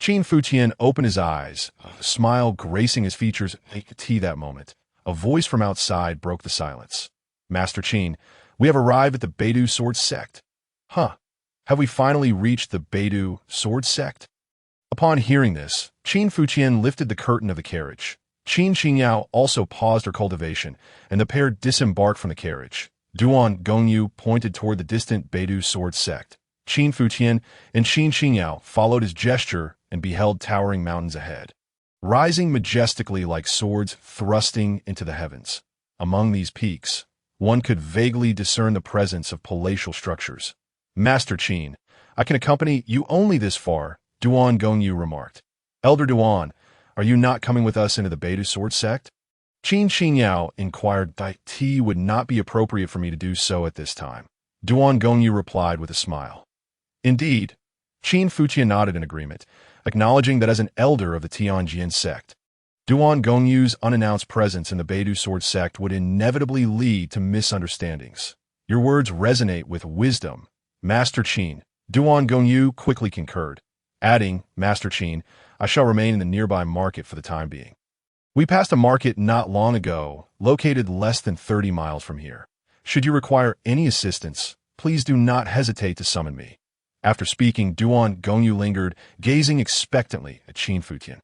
S1: Qin Futian opened his eyes, a smile gracing his features. That moment, a voice from outside broke the silence. Master Qin, we have arrived at the Beidou Sword Sect. Huh? Have we finally reached the Beidou Sword Sect? Upon hearing this, Qin Futian lifted the curtain of the carriage. Qin Xingyao also paused her cultivation, and the pair disembarked from the carriage. Duan Gongyu pointed toward the distant Beidou Sword Sect. Qin Futian and Qin Xingyao followed his gesture and beheld towering mountains ahead, rising majestically like swords thrusting into the heavens. Among these peaks, one could vaguely discern the presence of palatial structures. Master Qin, I can accompany you only this far, Duan Gongyu remarked. Elder Duan, are you not coming with us into the Beidou sword sect? Qin Xinyao inquired. Thy tea would not be appropriate for me to do so at this time. Duan Gongyu replied with a smile. Indeed. Qin Futian nodded in agreement, acknowledging that as an elder of the Tianjin sect, Duan Gongyu's unannounced presence in the Beidou sword sect would inevitably lead to misunderstandings. Your words resonate with wisdom, Master Qin. Duan Gongyu quickly concurred, adding, Master Qin, I shall remain in the nearby market for the time being. We passed a market not long ago, located less than 30 miles from here. Should you require any assistance, please do not hesitate to summon me. After speaking, Duan Gongyu lingered, gazing expectantly at Qin Futian.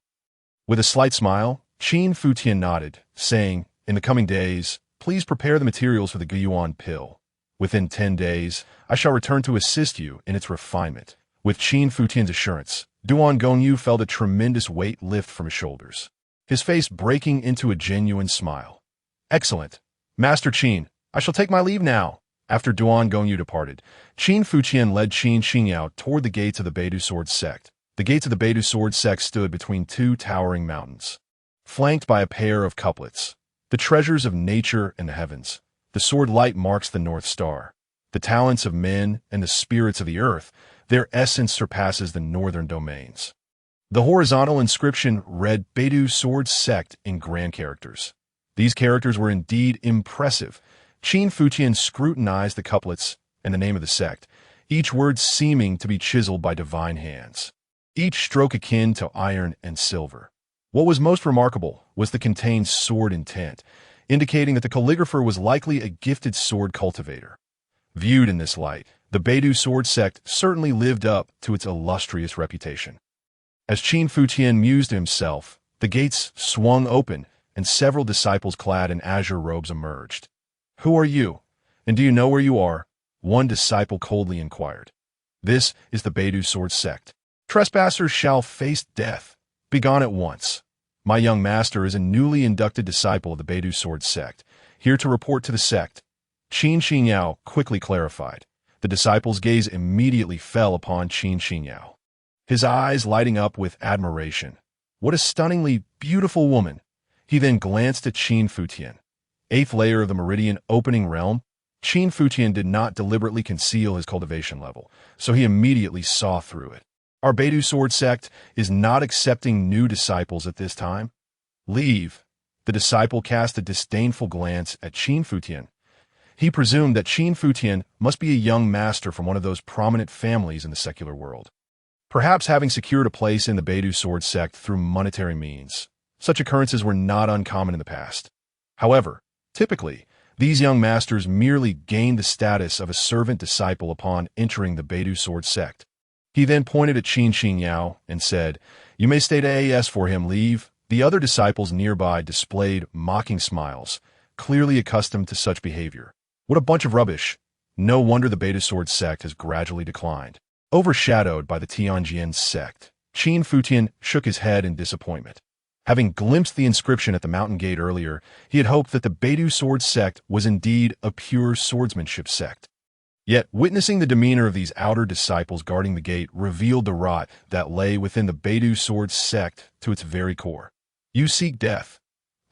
S1: With a slight smile, Qin Futian nodded, saying, in the coming days, please prepare the materials for the Guiyuan pill. Within 10 days, I shall return to assist you in its refinement. With Qin Futian's assurance, Duan Gongyu felt a tremendous weight lift from his shoulders, his face breaking into a genuine smile. Excellent. Master Qin, I shall take my leave now. After Duan Gongyu departed, Qin Futian led Qin Xinyao toward the gates of the Beidou sword sect. The gates of the Beidou sword sect stood between two towering mountains, flanked by a pair of couplets. The treasures of nature and the heavens. The sword light marks the North Star. The talents of men and the spirits of the earth, their essence surpasses the northern domains. The horizontal inscription read Beidou sword sect in grand characters. These characters were indeed impressive. Qin Futian scrutinized the couplets and the name of the sect, each word seeming to be chiseled by divine hands, each stroke akin to iron and silver. What was most remarkable was the contained sword intent, indicating that the calligrapher was likely a gifted sword cultivator. Viewed in this light, the Beidou sword sect certainly lived up to its illustrious reputation. As Qin Futian mused to himself, the gates swung open and several disciples clad in azure robes emerged. Who are you, and do you know where you are? One disciple coldly inquired. This is the Beidou sword sect. Trespassers shall face death. Begone at once. My young master is a newly inducted disciple of the Beidou sword sect, here to report to the sect. Qin Xinyao quickly clarified. The disciple's gaze immediately fell upon Qin Xinyao, his eyes lighting up with admiration. What a stunningly beautiful woman! He then glanced at Qin Futian. Eighth layer of the meridian opening realm. Qin Futian did not deliberately conceal his cultivation level, so he immediately saw through it. Our Beidou sword sect is not accepting new disciples at this time. Leave. The disciple cast a disdainful glance at Qin Futian. He presumed that Qin Futian must be a young master from one of those prominent families in the secular world, perhaps having secured a place in the Beidou sword sect through monetary means. Such occurrences were not uncommon in the past. However, typically, these young masters merely gained the status of a servant disciple upon entering the Beidou sword sect. He then pointed at Qin Xinyao and said, You may stay to AS for him, leave. The other disciples nearby displayed mocking smiles, clearly accustomed to such behavior. What a bunch of rubbish. No wonder the Beidou sword sect has gradually declined. Overshadowed by the Tianjin sect, Qin Futian shook his head in disappointment. Having glimpsed the inscription at the mountain gate earlier, he had hoped that the Beidou sword sect was indeed a pure swordsmanship sect. Yet, witnessing the demeanor of these outer disciples guarding the gate revealed the rot that lay within the Beidou sword sect to its very core. You seek death.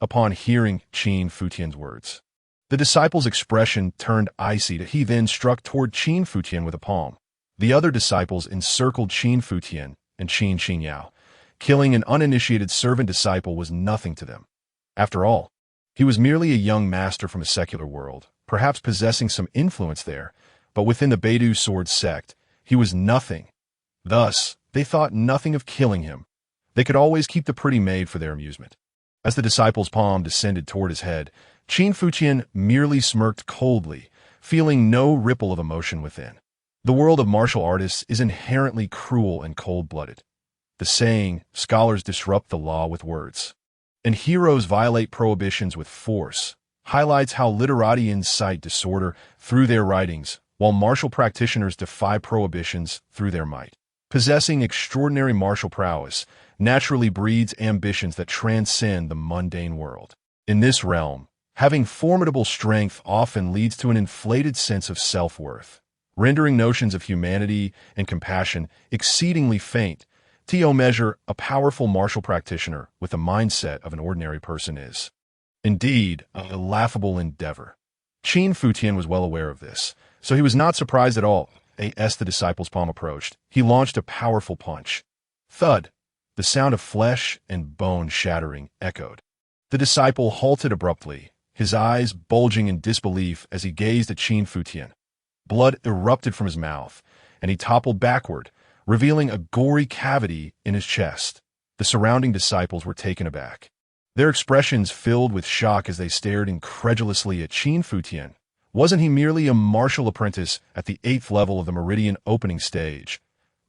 S1: Upon hearing Qin Futian's words, the disciple's expression turned icy. He then struck toward Qin Futian with a palm. The other disciples encircled Qin Futian and Qin Xinyao. Killing an uninitiated servant disciple was nothing to them. After all, he was merely a young master from a secular world, perhaps possessing some influence there, but within the Beidou sword sect, he was nothing. Thus, they thought nothing of killing him. They could always keep the pretty maid for their amusement. As the disciple's palm descended toward his head, Qin Futian merely smirked coldly, feeling no ripple of emotion within. The world of martial artists is inherently cruel and cold-blooded. The saying, scholars disrupt the law with words, and heroes violate prohibitions with force, highlights how literati incite disorder through their writings, while martial practitioners defy prohibitions through their might. Possessing extraordinary martial prowess naturally breeds ambitions that transcend the mundane world. In this realm, having formidable strength often leads to an inflated sense of self-worth. rendering notions of humanity and compassion exceedingly faint. To measure a powerful martial practitioner with the mindset of an ordinary person is, indeed, a laughable endeavor. Qin Futian was well aware of this, so he was not surprised at all. As the disciple's palm approached, he launched a powerful punch. Thud! The sound of flesh and bone shattering echoed. The disciple halted abruptly, his eyes bulging in disbelief as he gazed at Qin Futian. Blood erupted from his mouth, and he toppled backward, revealing a gory cavity in his chest. The surrounding disciples were taken aback. Their expressions filled with shock as they stared incredulously at Qin Futian. Wasn't he merely a martial apprentice at the 8th level of the Meridian opening stage?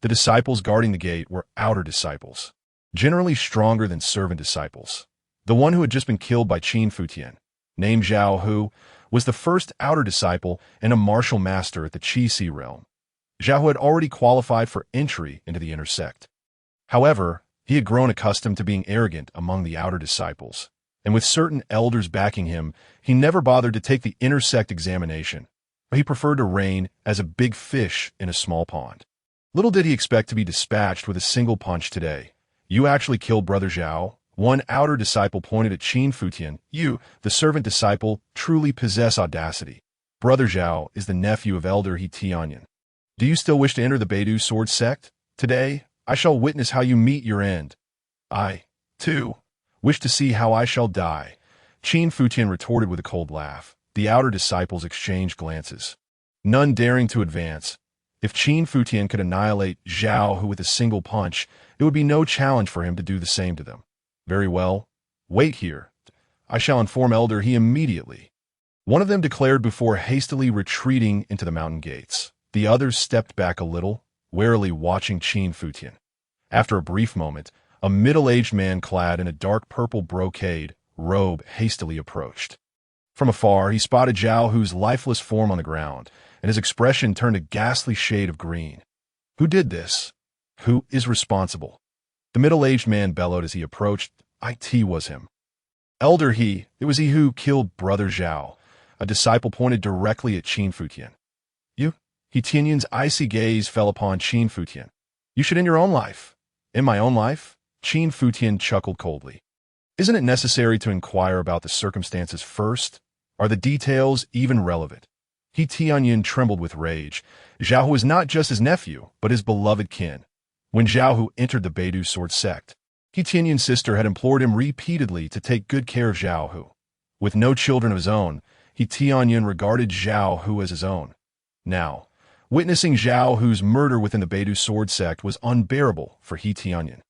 S1: The disciples guarding the gate were outer disciples, generally stronger than servant disciples. The one who had just been killed by Qin Futian, named Zhao Hu, was the first outer disciple and a martial master at the Qi realm. Zhao Hu had already qualified for entry into the inner sect. However, he had grown accustomed to being arrogant among the outer disciples, and with certain elders backing him, he never bothered to take the inner sect examination, but he preferred to reign as a big fish in a small pond. Little did he expect to be dispatched with a single punch today. You actually killed Brother Zhao? One outer disciple pointed at Qin Futian. You, the servant disciple, truly possess audacity. Brother Zhao is the nephew of Elder He Tianyan. Do you still wish to enter the Beidou sword sect? Today, I shall witness how you meet your end. I, too, wish to see how I shall die. Qin Futian retorted with a cold laugh. The outer disciples exchanged glances, none daring to advance. If Qin Futian could annihilate Zhao Hu with a single punch, it would be no challenge for him to do the same to them. Very well. Wait here. I shall inform Elder He immediately. One of them declared before hastily retreating into the mountain gates. The others stepped back a little, warily watching Qin Futian. After a brief moment, a middle-aged man clad in a dark purple brocade robe hastily approached. From afar, he spotted Zhao Hu's lifeless form on the ground, and his expression turned a ghastly shade of green. Who did this? Who is responsible? The middle-aged man bellowed as he approached. It was him. Elder He, it was he who killed Brother Zhao. A disciple pointed directly at Qin Futian. You? He Tianyan's icy gaze fell upon Qin Futian. You should end your own life. In my own life? Qin Futian chuckled coldly. Isn't it necessary to inquire about the circumstances first? Are the details even relevant? He Tianyan trembled with rage. Zhao Hu was not just his nephew, but his beloved kin. When Zhao Hu entered the Beidou sword sect, He Tianyan's sister had implored him repeatedly to take good care of Zhao Hu. With no children of his own, He Tianyan regarded Zhao Hu as his own. Now, witnessing Zhao Hu's murder within the Beidou sword sect was unbearable for He Tianyan.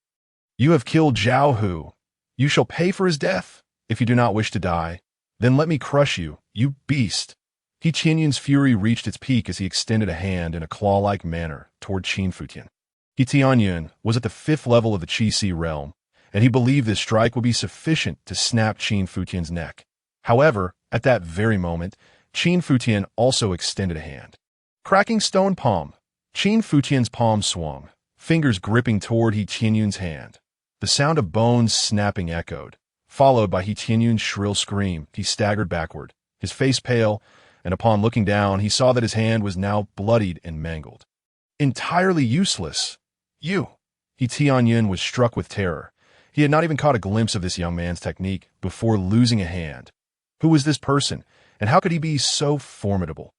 S1: You have killed Zhao Hu. You shall pay for his death. If you do not wish to die, then let me crush you, you beast. He Tianyan's fury reached its peak as he extended a hand in a claw-like manner toward Qin Futian. He Tianyan was at the 5th level of the Qi realm, and he believed this strike would be sufficient to snap Qin Futian's neck. However, at that very moment, Qin Futian also extended a hand. Cracking stone palm. Qin Futian's palm swung, fingers gripping toward He Tianyan's hand. The sound of bones snapping echoed, followed by He Tianyan's shrill scream. He staggered backward, his face pale, and upon looking down, he saw that his hand was now bloodied and mangled. Entirely useless. You! He Tianyan was struck with terror. He had not even caught a glimpse of this young man's technique before losing a hand. Who was this person, and how could he be so formidable?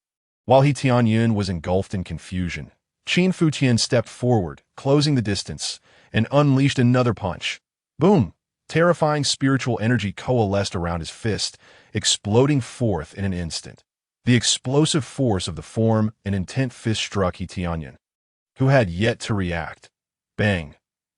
S1: While He Tianyan was engulfed in confusion, Qin Futian stepped forward, closing the distance, and unleashed another punch. Boom! Terrifying spiritual energy coalesced around his fist, exploding forth in an instant. The explosive force of the form and intent fist struck He Tianyan, who had yet to react. Bang!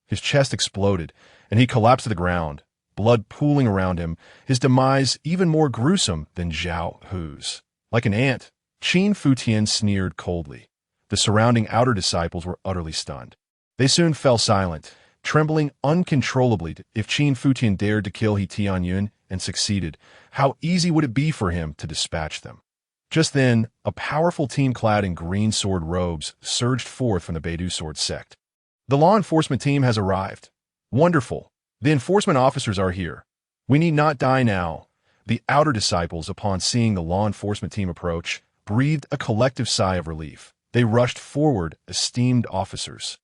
S1: His chest exploded, and he collapsed to the ground, blood pooling around him, his demise even more gruesome than Zhao Hu's. Like an ant, Qin Futian sneered coldly. The surrounding outer disciples were utterly stunned. They soon fell silent, trembling uncontrollably. If Qin Futian dared to kill He Tianyan and succeeded, how easy would it be for him to dispatch them? Just then, a powerful team clad in green sword robes surged forth from the Beidou sword sect. The law enforcement team has arrived. Wonderful. The enforcement officers are here. We need not die now. The outer disciples, upon seeing the law enforcement team approach, breathed a collective sigh of relief. They rushed forward, esteemed officers.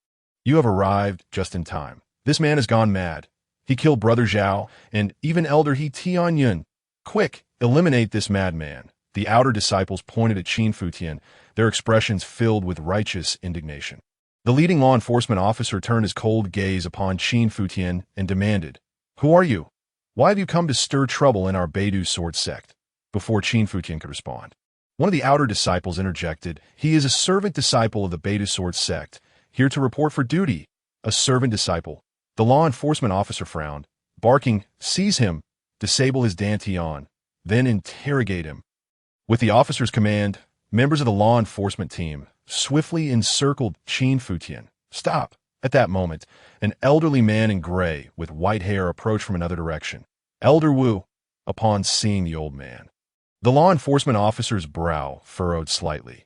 S1: You have arrived just in time. This man has gone mad. He killed Brother Zhao and even Elder He Tianyun. Quick, eliminate this madman. The outer disciples pointed at Qin Futian, their expressions filled with righteous indignation. The leading law enforcement officer turned his cold gaze upon Qin Futian and demanded, "Who are you? Why have you come to stir trouble in our Beidou sword sect?" Before Qin Futian could respond, one of the outer disciples interjected, "He is a servant disciple of the Beidou sword sect, here to report for duty." A servant disciple. The law enforcement officer frowned, barking, "Seize him, disable his dantian, then interrogate him." With the officer's command, members of the law enforcement team swiftly encircled Qin Futian. "Stop!" At that moment, an elderly man in gray with white hair approached from another direction. Elder Wu, upon seeing the old man. The law enforcement officer's brow furrowed slightly.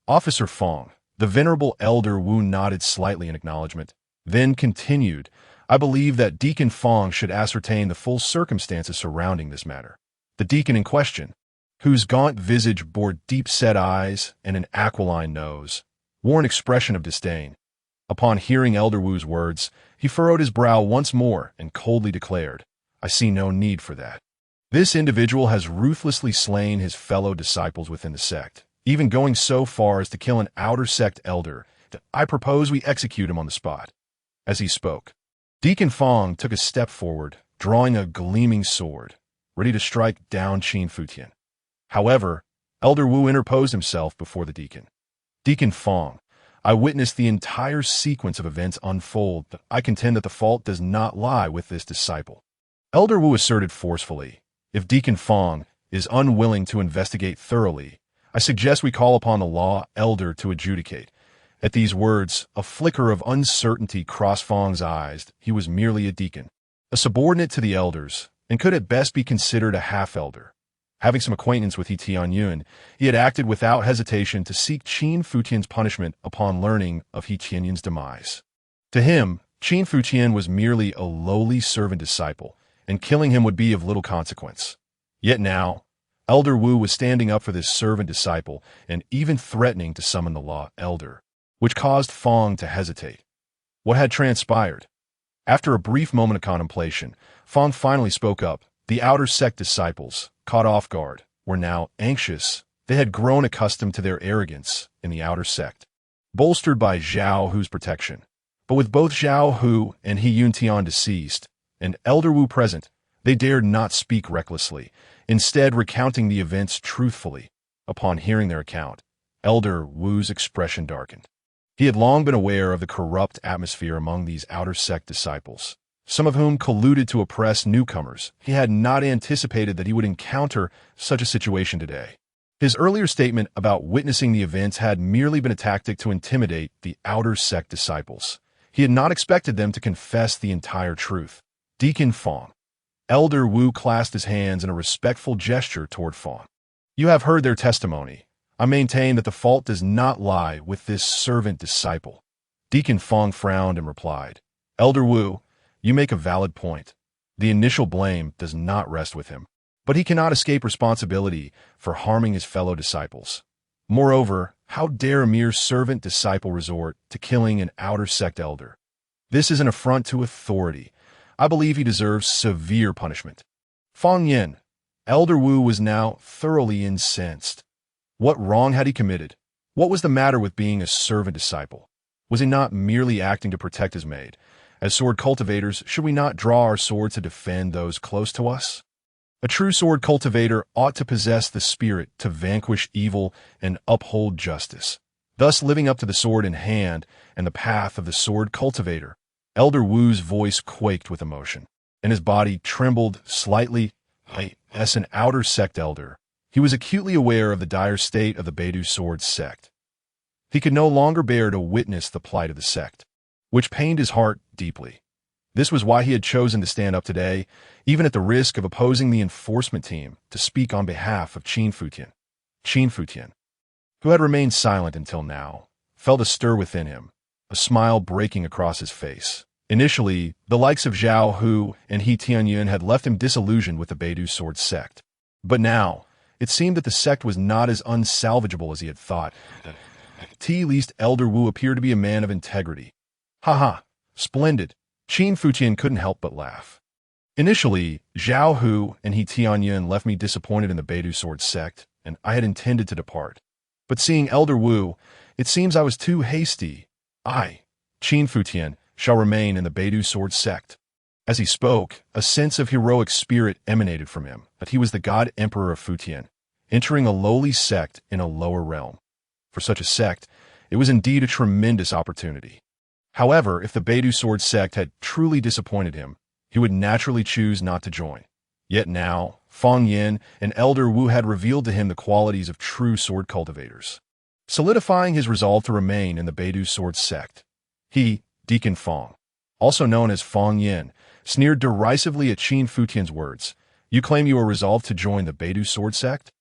S1: Officer Fong, the venerable Elder Wu nodded slightly in acknowledgement, then continued, "I believe that Deacon Fong should ascertain the full circumstances surrounding this matter." The deacon in question, whose gaunt visage bore deep-set eyes and an aquiline nose, wore an expression of disdain. Upon hearing Elder Wu's words, he furrowed his brow once more and coldly declared, "I see no need for that. This individual has ruthlessly slain his fellow disciples within the sect, even going so far as to kill an outer sect elder. I propose we execute him on the spot." As he spoke, Deacon Fong took a step forward, drawing a gleaming sword, ready to strike down Qin Futian. However, Elder Wu interposed himself before the deacon. "Deacon Fong, I witnessed the entire sequence of events unfold. I contend that the fault does not lie with this disciple." Elder Wu asserted forcefully, "If Deacon Fong is unwilling to investigate thoroughly, I suggest we call upon the law elder to adjudicate." At these words, a flicker of uncertainty crossed Fong's eyes. He was merely a deacon, a subordinate to the elders, and could at best be considered a half-elder. Having some acquaintance with He Tianyun, he had acted without hesitation to seek Qin Futian's punishment upon learning of He Tianyun's demise. To him, Qin Futian was merely a lowly servant disciple, and killing him would be of little consequence. Yet now, Elder Wu was standing up for this servant disciple and even threatening to summon the law elder, which caused Fong to hesitate. What had transpired? After a brief moment of contemplation, Fong finally spoke up. The outer sect disciples, caught off guard, were now anxious. They had grown accustomed to their arrogance in the outer sect, bolstered by Zhao Hu's protection. But with both Zhao Hu and He Yuntian deceased, and Elder Wu present, they dared not speak recklessly, instead recounting the events truthfully. Upon hearing their account, Elder Wu's expression darkened. He had long been aware of the corrupt atmosphere among these outer sect disciples, some of whom colluded to oppress newcomers. He had not anticipated that he would encounter such a situation today. His earlier statement about witnessing the events had merely been a tactic to intimidate the outer sect disciples. He had not expected them to confess the entire truth. Deacon Fong. Elder Wu clasped his hands in a respectful gesture toward Fong. "You have heard their testimony. I maintain that the fault does not lie with this servant disciple." Deacon Fong frowned and replied, "Elder Wu, you make a valid point. The initial blame does not rest with him, but he cannot escape responsibility for harming his fellow disciples. Moreover, how dare a mere servant disciple resort to killing an outer sect elder? This is an affront to authority. I believe he deserves severe punishment." Fong Yin. Elder Wu was now thoroughly incensed. What wrong had he committed? What was the matter with being a servant disciple? Was he not merely acting to protect his maid? As sword cultivators, should we not draw our swords to defend those close to us? A true sword cultivator ought to possess the spirit to vanquish evil and uphold justice, thus living up to the sword in hand and the path of the sword cultivator. Elder Wu's voice quaked with emotion, and his body trembled slightly. As an outer sect elder, he was acutely aware of the dire state of the Beidou sword sect. He could no longer bear to witness the plight of the sect, which pained his heart deeply. This was why he had chosen to stand up today, even at the risk of opposing the enforcement team, to speak on behalf of Qin Futian. Qin Futian, who had remained silent until now, felt a stir within him, a smile breaking across his face. Initially, the likes of Zhao Hu and He Tianyun had left him disillusioned with the Beidou sword sect. But now, it seemed that the sect was not as unsalvageable as he had thought. Least Elder Wu appeared to be a man of integrity. Haha, splendid. Qin Futian couldn't help but laugh. Initially, Zhao Hu and He Tianyun left me disappointed in the Beidou Sword sect, and I had intended to depart. But seeing Elder Wu, it seems I was too hasty. I, Qin Futian, shall remain in the Beidou Sword sect. As he spoke, a sense of heroic spirit emanated from him, that he was the God Emperor of Futian, entering a lowly sect in a lower realm. For such a sect, it was indeed a tremendous opportunity. However, if the Beidou Sword sect had truly disappointed him, he would naturally choose not to join. Yet now, Fang Yin and Elder Wu had revealed to him the qualities of true sword cultivators, solidifying his resolve to remain in the Beidou Sword sect. He, Deacon Fang, also known as Fang Yin, sneered derisively at Qin Futian's words. You claim you are resolved to join the Beidou Sword sect?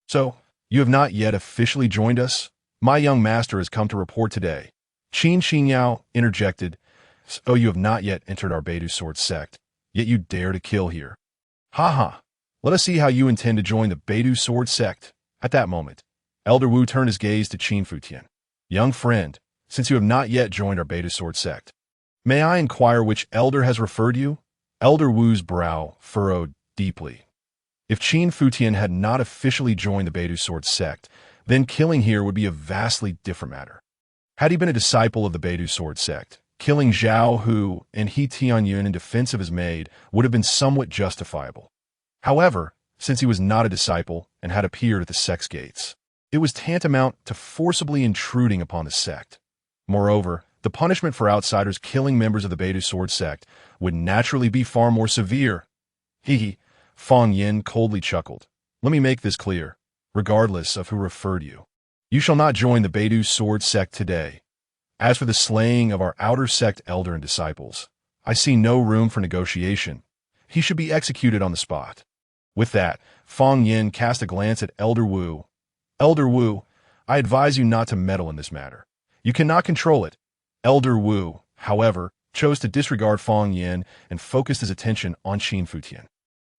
S1: So, you have not yet officially joined us? My young master has come to report today. Qin Xinyao interjected. So you have not yet entered our Beidou Sword sect, yet you dare to kill here. Ha ha. Let us see how you intend to join the Beidou Sword sect. At that moment, Elder Wu turned his gaze to Qin Futian. Young friend, since you have not yet joined our Beidou Sword sect, may I inquire which elder has referred you? Elder Wu's brow furrowed deeply. If Qin Futian had not officially joined the Beidou Sword sect, then killing here would be a vastly different matter. Had he been a disciple of the Beidou Sword sect, killing Zhao Hu and He Tianyun in defense of his maid would have been somewhat justifiable. However, since he was not a disciple and had appeared at the sect's gates, it was tantamount to forcibly intruding upon the sect. Moreover, the punishment for outsiders killing members of the Beidou Sword sect would naturally be far more severe. Fang Yin coldly chuckled. Let me make this clear, regardless of who referred you. You shall not join the Beidou Sword sect today. As for the slaying of our outer sect elder and disciples, I see no room for negotiation. He should be executed on the spot. With that, Fang Yin cast a glance at Elder Wu. Elder Wu, I advise you not to meddle in this matter. You cannot control it. Elder Wu, however, chose to disregard Fang Yin and focused his attention on Qin Futian.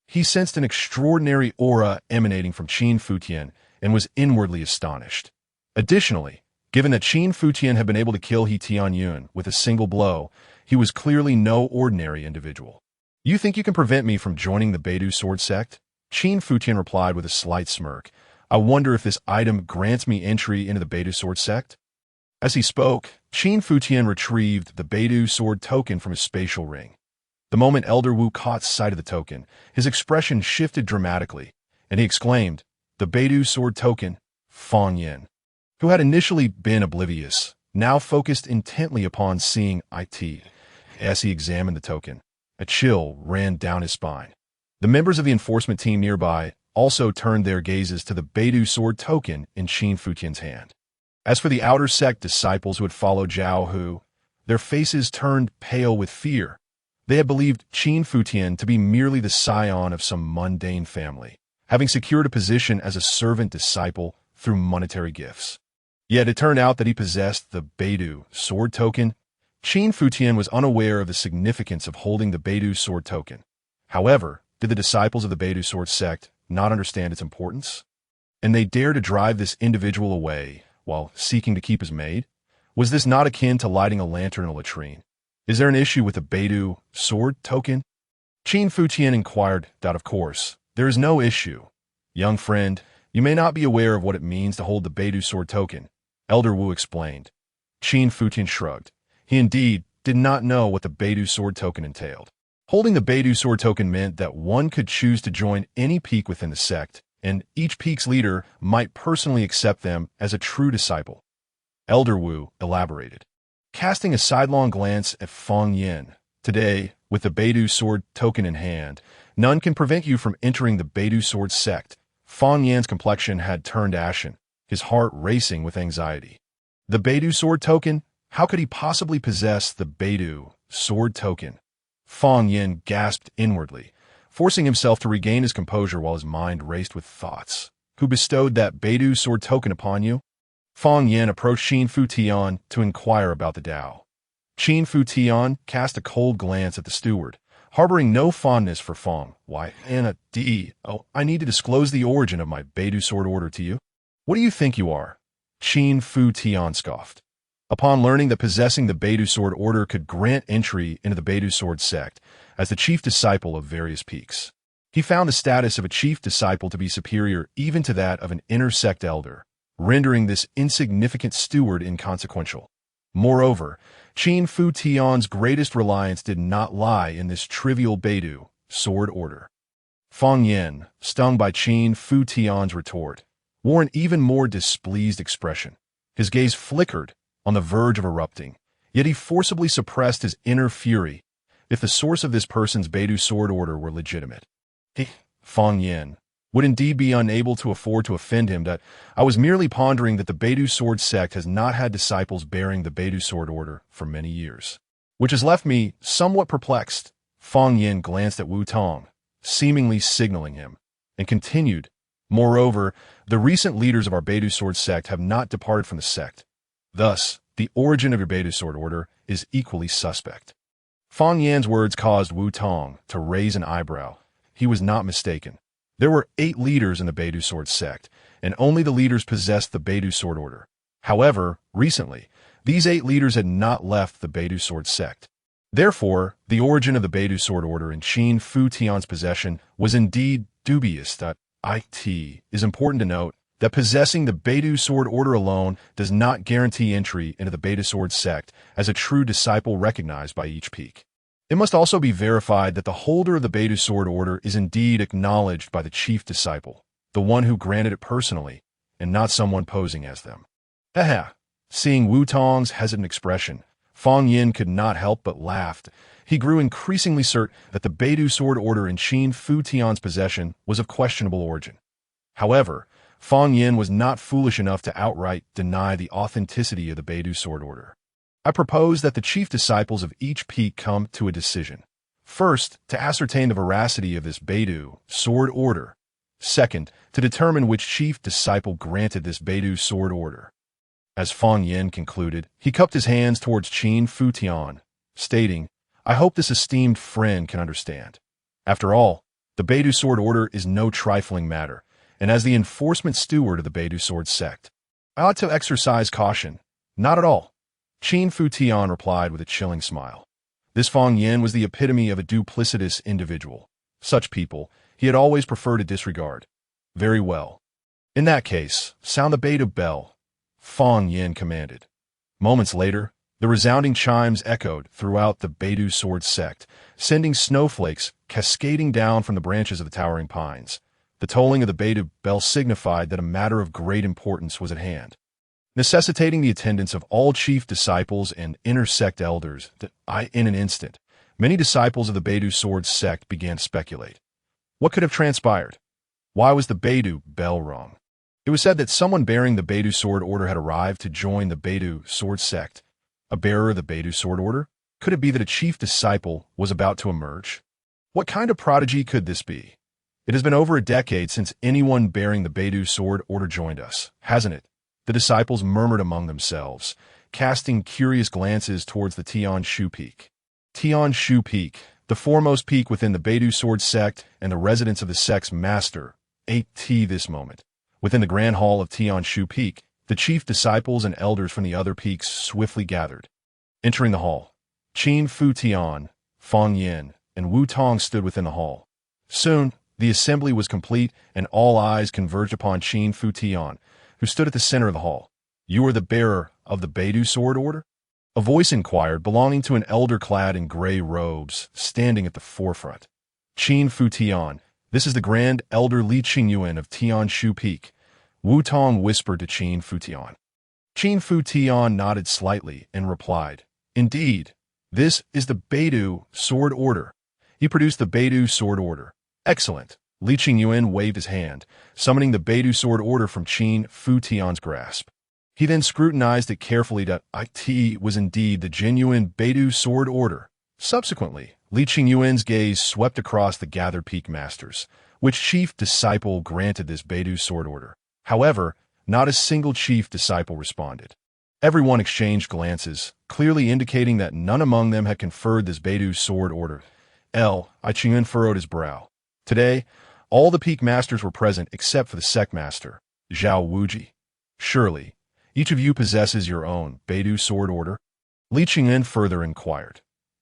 S1: He sensed an extraordinary aura emanating from Qin Futian and was inwardly astonished. Additionally, given that Qin Futian had been able to kill He Tianyun with a single blow, he was clearly no ordinary individual. You think you can prevent me from joining the Beidou Sword sect? Qin Futian replied with a slight smirk. I wonder if this item grants me entry into the Beidou Sword sect? As he spoke, Qin Futian retrieved the Beidou Sword token from his spatial ring. The moment Elder Wu caught sight of the token, his expression shifted dramatically, and he exclaimed, the Beidou Sword token, Fang Yin, who had initially been oblivious, now focused intently upon seeing it. As he examined the token, a chill ran down his spine. The members of the enforcement team nearby also turned their gazes to the Beidou Sword token in Qin Futian's hand. As for the outer sect disciples who had followed Zhao Hu, their faces turned pale with fear. They had believed Qin Futian to be merely the scion of some mundane family, having secured a position as a servant disciple through monetary gifts. Yet it turned out that he possessed the Beidou Sword token. Qin Futian was unaware of the significance of holding the Beidou Sword token. However, did the disciples of the Beidou Sword sect not understand its importance? And they dared to drive this individual away while seeking to keep his maid? Was this not akin to lighting a lantern in a latrine? Is there an issue with the Beidou Sword token? Qin Futian inquired. Of course, there is no issue. Young friend, you may not be aware of what it means to hold the Beidou Sword token, Elder Wu explained. Qin Futian shrugged. He indeed did not know what the Beidou Sword token entailed. Holding the Beidou Sword token meant that one could choose to join any peak within the sect, and each peak's leader might personally accept them as a true disciple. Elder Wu elaborated, casting a sidelong glance at Fang Yin. Today, with the Beidou Sword token in hand, none can prevent you from entering the Beidou Sword sect. Fang Yin's complexion had turned ashen, his heart racing with anxiety. The Beidou Sword token? How could he possibly possess the Beidou Sword token? Fang Yin gasped inwardly, forcing himself to regain his composure while his mind raced with thoughts. Who bestowed that Beidou Sword token upon you? Fang Yin approached Qin Futian to inquire about the Tao. Qin Futian cast a cold glance at the steward, harboring no fondness for Fang. Why, Anna D. Oh, I need to disclose the origin of my Beidou Sword order to you. What do you think you are? Qin Futian scoffed. Upon learning that possessing the Beidou Sword Order could grant entry into the Beidou Sword sect as the chief disciple of various peaks, he found the status of a chief disciple to be superior even to that of an inner sect elder, rendering this insignificant steward inconsequential. Moreover, Qin Futian's greatest reliance did not lie in this trivial Beidou Sword Order. Fang Yin, stung by Qin Futian's retort, wore an even more displeased expression. His gaze flickered, on the verge of erupting, yet he forcibly suppressed his inner fury. If the source of this person's Beidou Sword Order were legitimate, Fang Yin would indeed be unable to afford to offend him. That I was merely pondering that the Beidou Sword sect has not had disciples bearing the Beidou Sword Order for many years, which has left me somewhat perplexed. Fang Yin glanced at Wu Tong, seemingly signaling him, and continued, moreover, the recent leaders of our Beidou Sword sect have not departed from the sect. Thus, the origin of your Beidou Sword Order is equally suspect. Fang Yan's words caused Wu Tong to raise an eyebrow. He was not mistaken. There were 8 leaders in the Beidou Sword sect, and only the leaders possessed the Beidou Sword Order. However, recently, these 8 leaders had not left the Beidou Sword sect. Therefore, the origin of the Beidou Sword Order in Qin Futian's possession was indeed dubious. It is important to note that possessing the Beidou Sword Order alone does not guarantee entry into the Beidou Sword sect as a true disciple recognized by each peak. It must also be verified that the holder of the Beidou Sword Order is indeed acknowledged by the chief disciple, the one who granted it personally, and not someone posing as them. Seeing Wu Tong's hesitant expression, Fang Yin could not help but laugh. He grew increasingly certain that the Beidou Sword Order in Qin Futian's possession was of questionable origin. However, Fang Yin was not foolish enough to outright deny the authenticity of the Beidou Sword Order. I propose that the chief disciples of each peak come to a decision. First, to ascertain the veracity of this Beidou Sword Order. Second, to determine which chief disciple granted this Beidou Sword Order. As Fang Yin concluded, he cupped his hands towards Qin Futian, stating, I hope this esteemed friend can understand. After all, the Beidou Sword Order is no trifling matter, and as the enforcement steward of the Beidou Sword sect, I ought to exercise caution. Not at all. Qin Futian replied with a chilling smile. This Fang Yin was the epitome of a duplicitous individual. Such people he had always preferred to disregard. Very well. In that case, sound the Beidou bell, Fang Yin commanded. Moments later, the resounding chimes echoed throughout the Beidou Sword sect, sending snowflakes cascading down from the branches of the towering pines. The tolling of the Beidou bell signified that a matter of great importance was at hand, necessitating the attendance of all chief disciples and inner sect elders. In an instant, many disciples of the Beidou Sword sect began to speculate. What could have transpired? Why was the Beidou bell rung? It was said that someone bearing the Beidou Sword Order had arrived to join the Beidou Sword sect. A bearer of the Beidou Sword Order? Could it be that a chief disciple was about to emerge? What kind of prodigy could this be? It has been over a decade since anyone bearing the Beidou Sword Order joined us, hasn't it? The disciples murmured among themselves, casting curious glances towards the Tian Shu Peak. Tian Shu Peak, the foremost peak within the Beidou Sword sect and the residence of the sect's master, this moment. Within the grand hall of Tian Shu Peak, the chief disciples and elders from the other peaks swiftly gathered. Entering the hall, Qin Futian, Fang Yin, and Wu Tong stood within the hall. Soon, the assembly was complete, and all eyes converged upon Qin Futian, who stood at the center of the hall. You are the bearer of the Beidou Sword Order? A voice inquired, belonging to an elder clad in gray robes, standing at the forefront. Qin Futian, this is the Grand Elder Li Qingyuan of Tian Shu Peak. Wu Tong whispered to Qin Futian. Qin Futian nodded slightly and replied, Indeed, this is the Beidou Sword Order. He produced the Beidou Sword Order. Excellent. Li Qingyuan waved his hand, summoning the Beidou Sword Order from Qin Futian's grasp. He then scrutinized it carefully. It was indeed the genuine Beidou Sword Order. Subsequently, Li Qingyuan's gaze swept across the gathered peak masters. Which chief disciple granted this Beidou Sword Order? However, not a single chief disciple responded. Everyone exchanged glances, clearly indicating that none among them had conferred this Beidou Sword Order. Qingyuan furrowed his brow. Today, all the peak masters were present except for the sect master, Zhao Wuji. Surely, Each of you possesses your own Beidou sword order? Li Qingyan further inquired.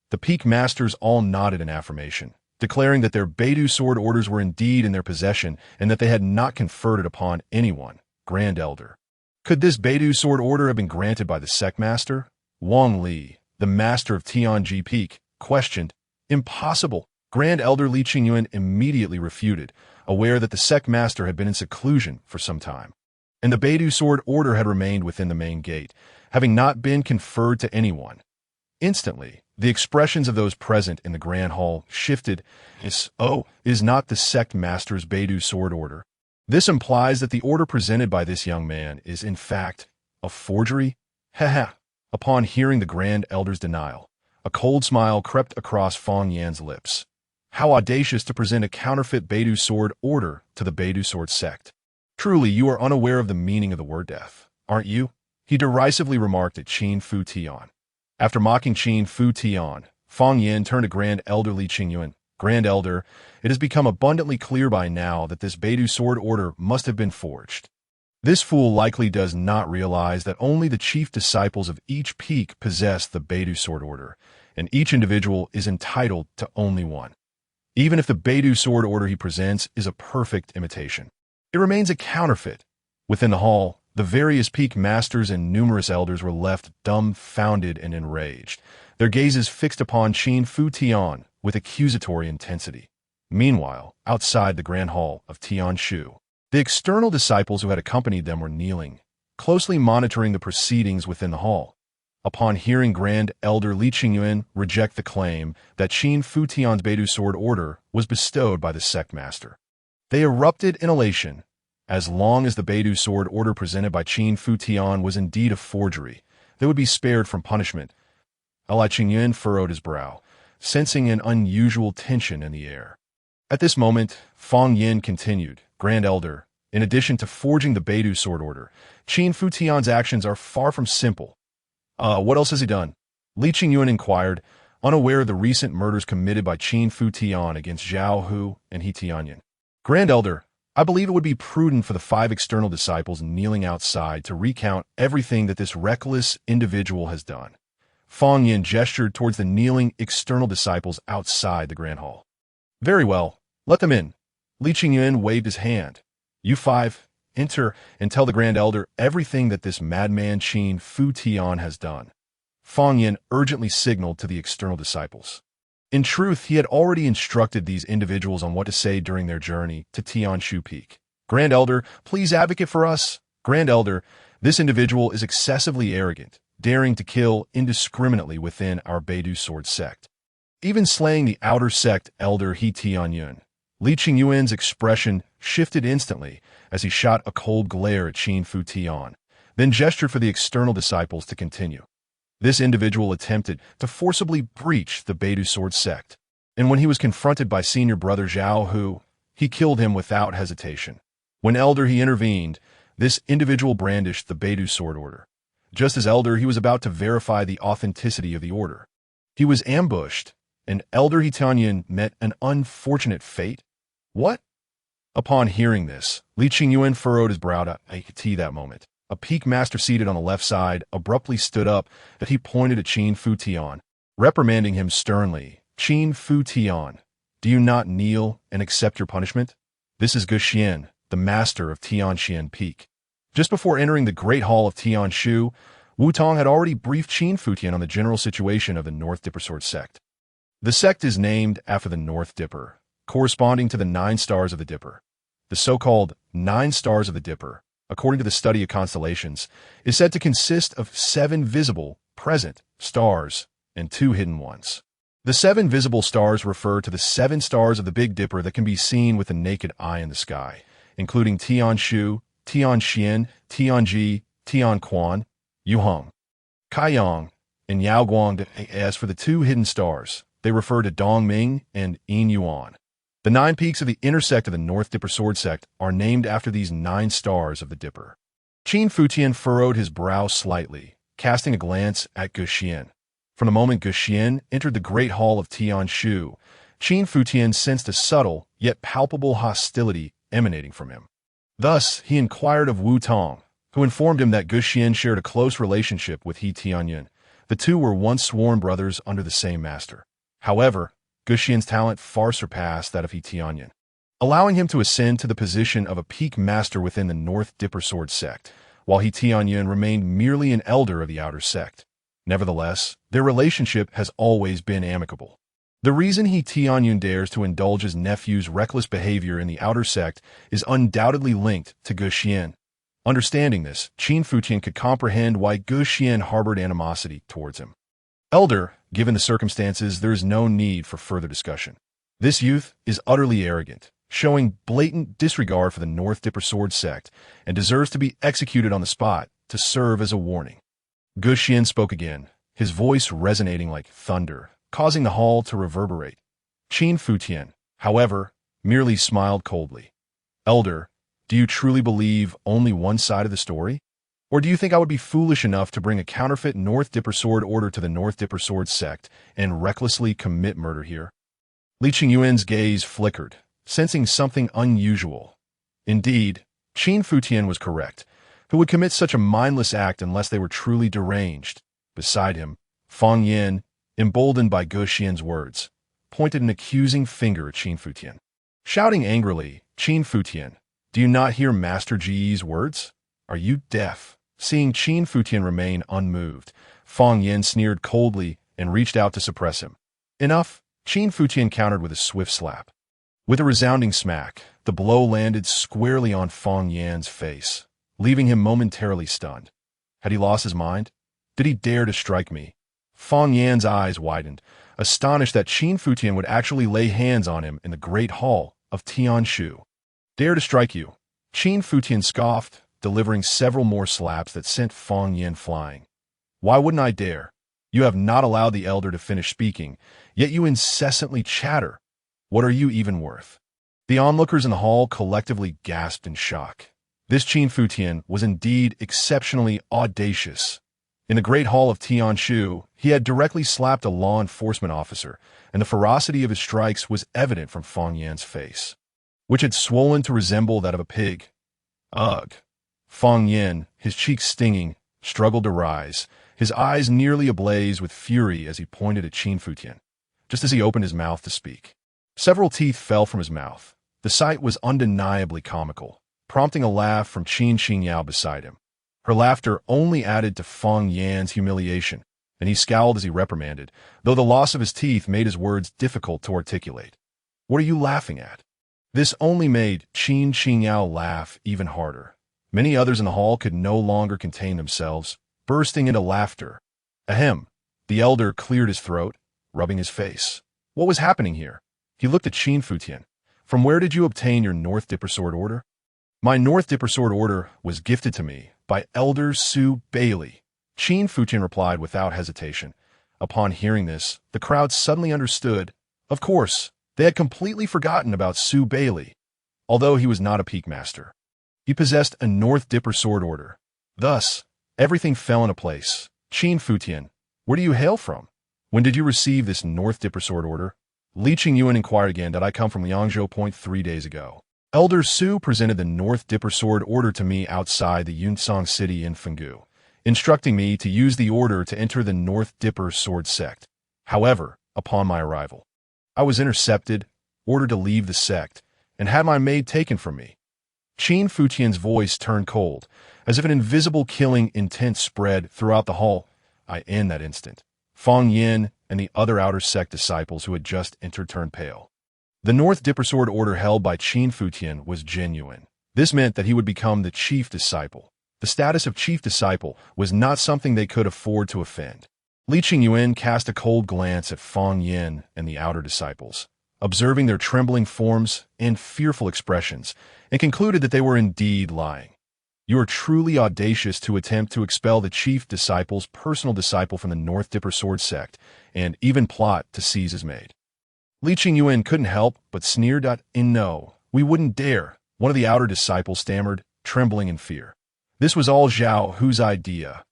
S1: The peak masters all nodded in affirmation, declaring that their Beidou sword orders were indeed in their possession and that they had not conferred it upon anyone, Grand Elder. Could this Beidou sword order have been granted by the sect master? Wang Li, the master of Tianji Peak, questioned. Impossible. Grand Elder Li Qingyuan immediately refuted, aware that the sect master had been in seclusion for some time, and the Beidou sword order had remained within the main gate, having not been conferred to anyone. Instantly, the expressions of those present in the grand hall shifted. Is not the sect master's Beidou sword order? This implies that the order presented by this young man is, in fact, a forgery? Upon hearing the Grand Elder's denial, a cold smile crept across Fang Yan's lips. How audacious to present a counterfeit Beidou sword order to the Beidou sword sect. Truly, you are unaware of the meaning of the word death, aren't you? He derisively remarked at Qin Futian. After mocking Qin Futian, Fang Yan turned to Grand Elder Li Qingyuan. Grand Elder, it has become abundantly clear by now that this Beidou sword order must have been forged. This fool likely does not realize that only the chief disciples of each peak possess the Beidou sword order, and each individual is entitled to only one. Even if the Beidou sword order he presents is a perfect imitation, it remains a counterfeit. Within the hall, the various peak masters and numerous elders were left dumbfounded and enraged, their gazes fixed upon Qin Futian with accusatory intensity. Meanwhile, outside the grand hall of Tianshu, the external disciples who had accompanied them were kneeling, closely monitoring the proceedings within the hall. Upon hearing Grand Elder Li Qingyuan reject the claim that Qin Futian's Beidou sword order was bestowed by the sect master, they erupted in elation. As long as the Beidou sword order presented by Qin Futian was indeed a forgery, they would be spared from punishment. Li Qingyuan furrowed his brow, sensing an unusual tension in the air. At this moment, Fang Yin continued, Grand Elder, in addition to forging the Beidou sword order, Qin Futian's actions are far from simple. What else has he done? Li Qingyuan inquired, unaware of the recent murders committed by Qin Futian against Zhao Hu and He Tianyan. Grand Elder, I believe it would be prudent for the 5 external disciples kneeling outside to recount everything that this reckless individual has done. Fang Yin gestured towards the kneeling external disciples outside the grand hall. Very well, let them in. Li Qingyuan waved his hand. You 5, enter and tell the Grand Elder everything that this madman Qin Futian has done. Fang Yin urgently signaled to the external disciples. In truth, he had already instructed these individuals on what to say during their journey to Tianshu Peak. Grand Elder, please advocate for us. Grand Elder, this individual is excessively arrogant, daring to kill indiscriminately within our Beidou sword sect, even slaying the outer sect Elder He Tianyan. Li Qingyuan's expression shifted instantly as he shot a cold glare at Qin Futian, then gestured for the external disciples to continue. This individual attempted to forcibly breach the Beidou sword sect, and when he was confronted by senior brother Zhao Hu, he killed him without hesitation. When Elder He intervened, this individual brandished the Beidou sword order. Just as Elder He was about to verify the authenticity of the order, he was ambushed, and Elder He Tianyan met an unfortunate fate. What? Upon hearing this, Li Qingyuan furrowed his brow at that moment. A peak master seated on the left side abruptly stood up that he pointed at Qin Futian, reprimanding him sternly. Qin Futian, do you not kneel and accept your punishment? This is Guxian, the master of Tianxian Peak. Just before entering the great hall of Tianshu, Wu Tong had already briefed Qin Futian on the general situation of the North Dipper Sword sect. The sect is named after the North Dipper, corresponding to the 9 stars of the Dipper. The so-called 9 stars of the Dipper, according to the study of constellations, is said to consist of 7 visible, present stars and 2 hidden ones. The 7 visible stars refer to the 7 stars of the Big Dipper that can be seen with the naked eye in the sky, including Tianshu, Tianxian, Tianji, Tianquan, Yuheng, Kaiyang, and Yaoguang. As for the 2 hidden stars, they refer to Dongming and Yin Yuan. The 9 peaks of the intersect of the North Dipper Sword sect are named after these 9 stars of the Dipper. Qin Futian furrowed his brow slightly, casting a glance at Guxian. From the moment Guxian entered the great hall of Tianshu, Qin Futian sensed a subtle yet palpable hostility emanating from him. Thus, he inquired of Wu Tong, who informed him that Guxian shared a close relationship with He Tianyin. The two were once sworn brothers under the same master. However, Guxian's talent far surpassed that of He Tianyin, allowing him to ascend to the position of a peak master within the North Dipper Sword sect, while He Tianyin remained merely an elder of the outer sect. Nevertheless, their relationship has always been amicable. The reason He Tianyin dares to indulge his nephew's reckless behavior in the outer sect is undoubtedly linked to Guxian. Understanding this, Qin Futian could comprehend why Guxian harbored animosity towards him. Elder, given the circumstances, there is no need for further discussion. This youth is utterly arrogant, showing blatant disregard for the North Dipper Sword sect, and deserves to be executed on the spot to serve as a warning. Guxian spoke again, his voice resonating like thunder, causing the hall to reverberate. Qin Futian, however, merely smiled coldly. Elder, do you truly believe only one side of the story? Or do you think I would be foolish enough to bring a counterfeit North Dipper Sword order to the North Dipper Sword sect and recklessly commit murder here? Li Qingyuan's gaze flickered, sensing something unusual. Indeed, Qin Futian was correct. Who would commit such a mindless act unless they were truly deranged? Beside him, Fang Yin, emboldened by Guxian's words, pointed an accusing finger at Qin Futian. Shouting angrily, Qin Futian, do you not hear Master Ji's words? Are you deaf? Seeing Qin Futian remain unmoved, Fang Yin sneered coldly and reached out to suppress him. Enough, Qin Futian countered with a swift slap. With a resounding smack, the blow landed squarely on Fang Yin's face, leaving him momentarily stunned. Had he lost his mind? Did he dare to strike me? Fang Yin's eyes widened, astonished that Qin Futian would actually lay hands on him in the great hall of Tianshu. Dare to strike you? Qin Futian scoffed, delivering several more slaps that sent Fang Yin flying. Why wouldn't I dare? You have not allowed the elder to finish speaking, yet you incessantly chatter. What are you even worth? The onlookers in the hall collectively gasped in shock. This Qin Futian was indeed exceptionally audacious. In the great hall of Tianshu, he had directly slapped a law enforcement officer, and the ferocity of his strikes was evident from Fang Yin's face, which had swollen to resemble that of a pig. Ugh! Fang Yin, his cheeks stinging, struggled to rise, his eyes nearly ablaze with fury as he pointed at Qin Futian, just as he opened his mouth to speak. Several teeth fell from his mouth. The sight was undeniably comical, prompting a laugh from Qin Xingyao beside him. Her laughter only added to Fang Yin's humiliation, and he scowled as he reprimanded, though the loss of his teeth made his words difficult to articulate. What are you laughing at? This only made Qin Xingyao laugh even harder. Many others in the hall could no longer contain themselves, bursting into laughter. Ahem. The elder cleared his throat, rubbing his face. What was happening here? He looked at Qin Futian. From where did you obtain your North Dipper Sword order? My North Dipper Sword order was gifted to me by Elder Su Bailey. Qin Futian replied without hesitation. Upon hearing this, the crowd suddenly understood. Of course, they had completely forgotten about Su Bailey. Although he was not a peak master, he possessed a North Dipper Sword order. Thus, everything fell into place. Qin Futian, where do you hail from? When did you receive this North Dipper Sword order? Li Qingyuan inquired again. Did I come from Liangzhou Point 3 days ago? Elder Su presented the North Dipper Sword order to me outside the Yunsong city in Fenggu, instructing me to use the order to enter the North Dipper Sword sect. However, upon my arrival, I was intercepted, ordered to leave the sect, and had my maid taken from me. Qin Futian's voice turned cold, as if an invisible killing intent spread throughout the hall. In that instant, Fang Yin and the other outer sect disciples who had just entered turned pale. The North Dipper Sword order held by Qin Futian was genuine. This meant that he would become the chief disciple. The status of chief disciple was not something they could afford to offend. Li Qingyuan cast a cold glance at Fang Yin and the outer disciples, observing their trembling forms and fearful expressions, and concluded that they were indeed lying. You are truly audacious to attempt to expel the chief disciple's personal disciple from the North Dipper Sword sect, and even plot to seize his maid. Li Qingyuan couldn't help but sneered at, No, we wouldn't dare, one of the outer disciples stammered, trembling in fear. This was all Zhao Hu's idea.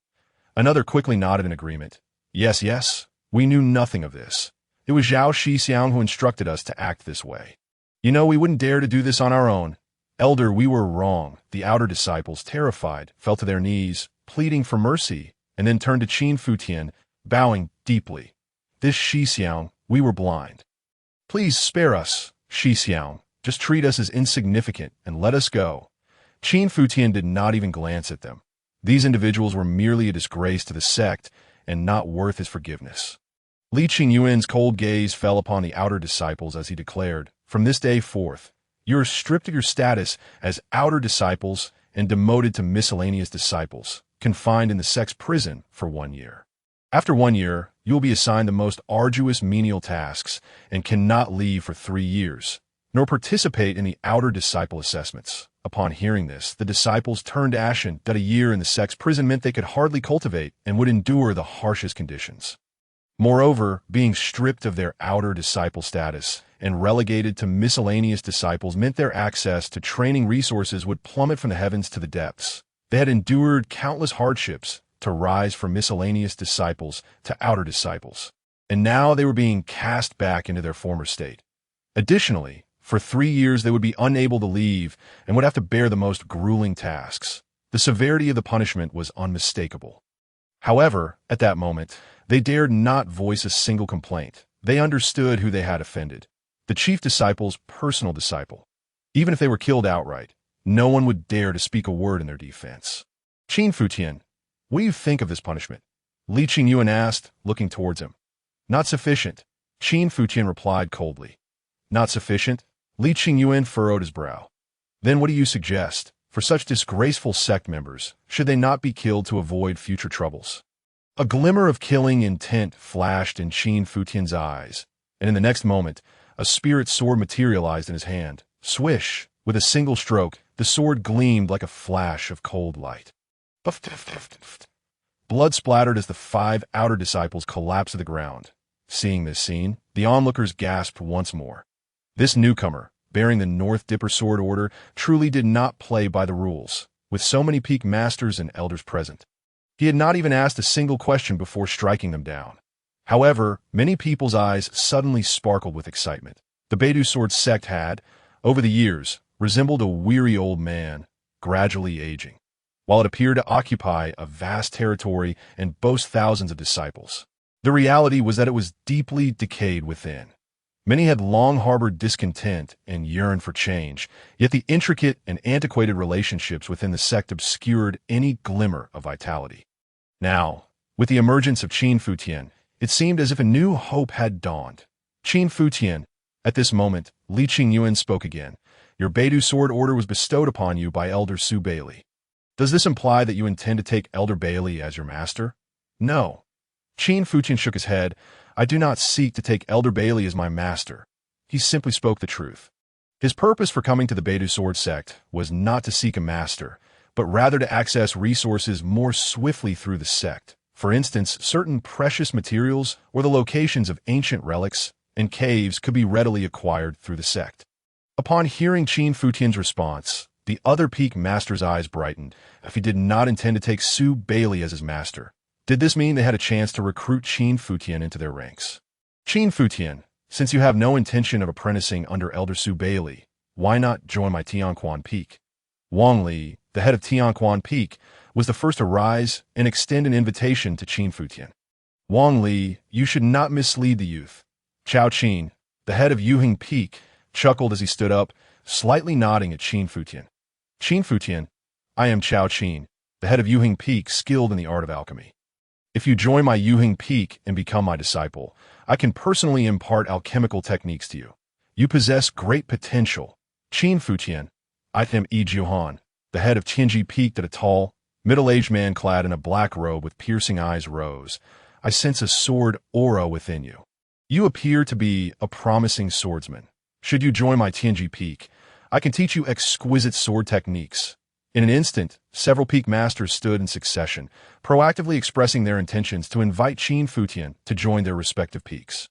S1: Another quickly nodded in agreement. Yes, we knew nothing of this. It was Zhao Shixiang who instructed us to act this way. We wouldn't dare to do this on our own. "Elder, we were wrong." The outer disciples, terrified, fell to their knees, pleading for mercy, and then turned to Qin Futian, bowing deeply. "This Xixiang, we were blind. Please spare us, Xixiang. Just treat us as insignificant and let us go." Qin Futian did not even glance at them. These individuals were merely a disgrace to the sect and not worth his forgiveness. Li Qingyuan's cold gaze fell upon the outer disciples as he declared, "From this day forth, you are stripped of your status as outer disciples and demoted to miscellaneous disciples, confined in the sect's prison for 1 year. After 1 year, you will be assigned the most arduous menial tasks and cannot leave for 3 years, nor participate in the outer disciple assessments." Upon hearing this, the disciples turned ashen that a year in the sect's prison meant they could hardly cultivate and would endure the harshest conditions. Moreover, being stripped of their outer disciple status and relegated to miscellaneous disciples meant their access to training resources would plummet from the heavens to the depths. They had endured countless hardships to rise from miscellaneous disciples to outer disciples, and now they were being cast back into their former state. Additionally, for 3 years they would be unable to leave and would have to bear the most grueling tasks. The severity of the punishment was unmistakable. However, at that moment, they dared not voice a single complaint. They understood who they had offended, the chief disciple's personal disciple. Even if they were killed outright, no one would dare to speak a word in their defense. "Qin Futian, what do you think of this punishment?" Li Qingyuan asked, looking towards him. "Not sufficient," Qin Futian replied coldly. "Not sufficient?" Li Qingyuan furrowed his brow. "Then what do you suggest? For such disgraceful sect members, should they not be killed to avoid future troubles?" A glimmer of killing intent flashed in Qin Futian's eyes, and in the next moment, a spirit sword materialized in his hand. Swish! With a single stroke, the sword gleamed like a flash of cold light. Blood splattered as the 5 outer disciples collapsed to the ground. Seeing this scene, the onlookers gasped once more. This newcomer, bearing the North Dipper Sword Order, truly did not play by the rules, with so many peak masters and elders present. He had not even asked a single question before striking them down. However, many people's eyes suddenly sparkled with excitement. The Beidou Sword sect had, over the years, resembled a weary old man, gradually aging, while it appeared to occupy a vast territory and boast thousands of disciples. The reality was that it was deeply decayed within. Many had long harbored discontent and yearned for change, yet the intricate and antiquated relationships within the sect obscured any glimmer of vitality. Now, with the emergence of Qin Futian, it seemed as if a new hope had dawned. "Qin Futian," at this moment, Li Qingyuan spoke again. "Your Beidou Sword Order was bestowed upon you by Elder Su Bailey. Does this imply that you intend to take Elder Bailey as your master?" "No." Qin Futian shook his head. "I do not seek to take Elder Bailey as my master." He simply spoke the truth. His purpose for coming to the Beidou Sword sect was not to seek a master, but rather to access resources more swiftly through the sect. For instance, certain precious materials or the locations of ancient relics and caves could be readily acquired through the sect. Upon hearing Qin Futian's response, the other peak master's eyes brightened. If he did not intend to take Su Bailey as his master, did this mean they had a chance to recruit Qin Futian into their ranks? "Qin Futian, since you have no intention of apprenticing under Elder Su Bailey, why not join my Tianquan Peak?" Wang Li, the head of Tianquan Peak, was the first to rise and extend an invitation to Qin Futian. "Wang Li, you should not mislead the youth." Chao Qin, the head of Yuhing Peak, chuckled as he stood up, slightly nodding at Qin Futian. "Qin Futian, I am Chao Qin, the head of Yuhing Peak, skilled in the art of alchemy. If you join my Yuhing Peak and become my disciple, I can personally impart alchemical techniques to you. You possess great potential." "Qin Futian, I am Yi Jiuhan, the head of Tianji Peak," that a tall, middle-aged man clad in a black robe with piercing eyes rose. "I sense a sword aura within you. You appear to be a promising swordsman. Should you join my Tianji Peak, I can teach you exquisite sword techniques." In an instant, several peak masters stood in succession, proactively expressing their intentions to invite Qin Futian to join their respective peaks.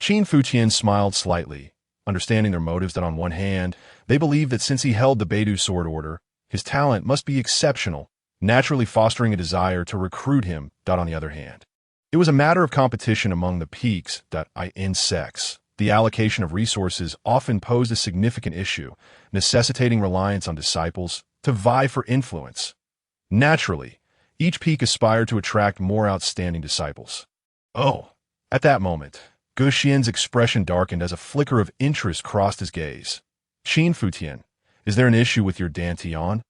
S1: Qin Futian smiled slightly, understanding their motives that on one hand, they believed that since he held the Beidou Sword Order, his talent must be exceptional, naturally fostering a desire to recruit him. On the other hand, it was a matter of competition among the peaks. In sects, the allocation of resources often posed a significant issue, necessitating reliance on disciples to vie for influence. Naturally, each peak aspired to attract more outstanding disciples. Oh, at that moment, Gu Xian's expression darkened as a flicker of interest crossed his gaze. Qin Futian, is there an issue with your dantian?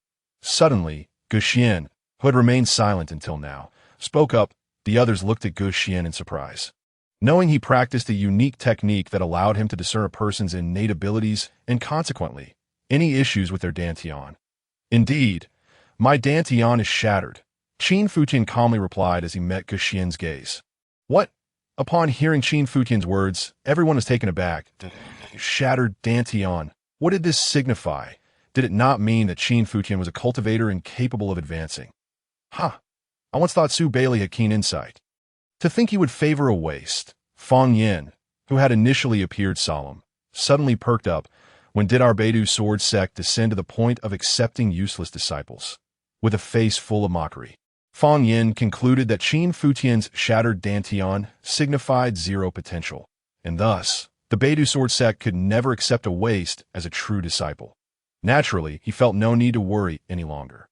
S1: Suddenly, Gu Xian, who had remained silent until now, spoke up. The others looked at Gu Xian in surprise. Knowing he practiced a unique technique that allowed him to discern a person's innate abilities and, consequently, any issues with their dantian. Indeed, my dantian is shattered, Qin Futian calmly replied as he met Gu Xian's gaze. What? Upon hearing Qin Futian's words, everyone was taken aback. Shattered dantian. What did this signify? Did it not mean that Qin Futian was a cultivator incapable of advancing? I once thought Su Bailey had keen insight. To think he would favor a waste. Fang Yin, who had initially appeared solemn, suddenly perked up when did our Beidu sword sect descend to the point of accepting useless disciples. With a face full of mockery, Fang Yin concluded that Qin Futian's shattered dantian signified zero potential, and thus, the Beidu sword sect could never accept a waste as a true disciple. Naturally, he felt no need to worry any longer.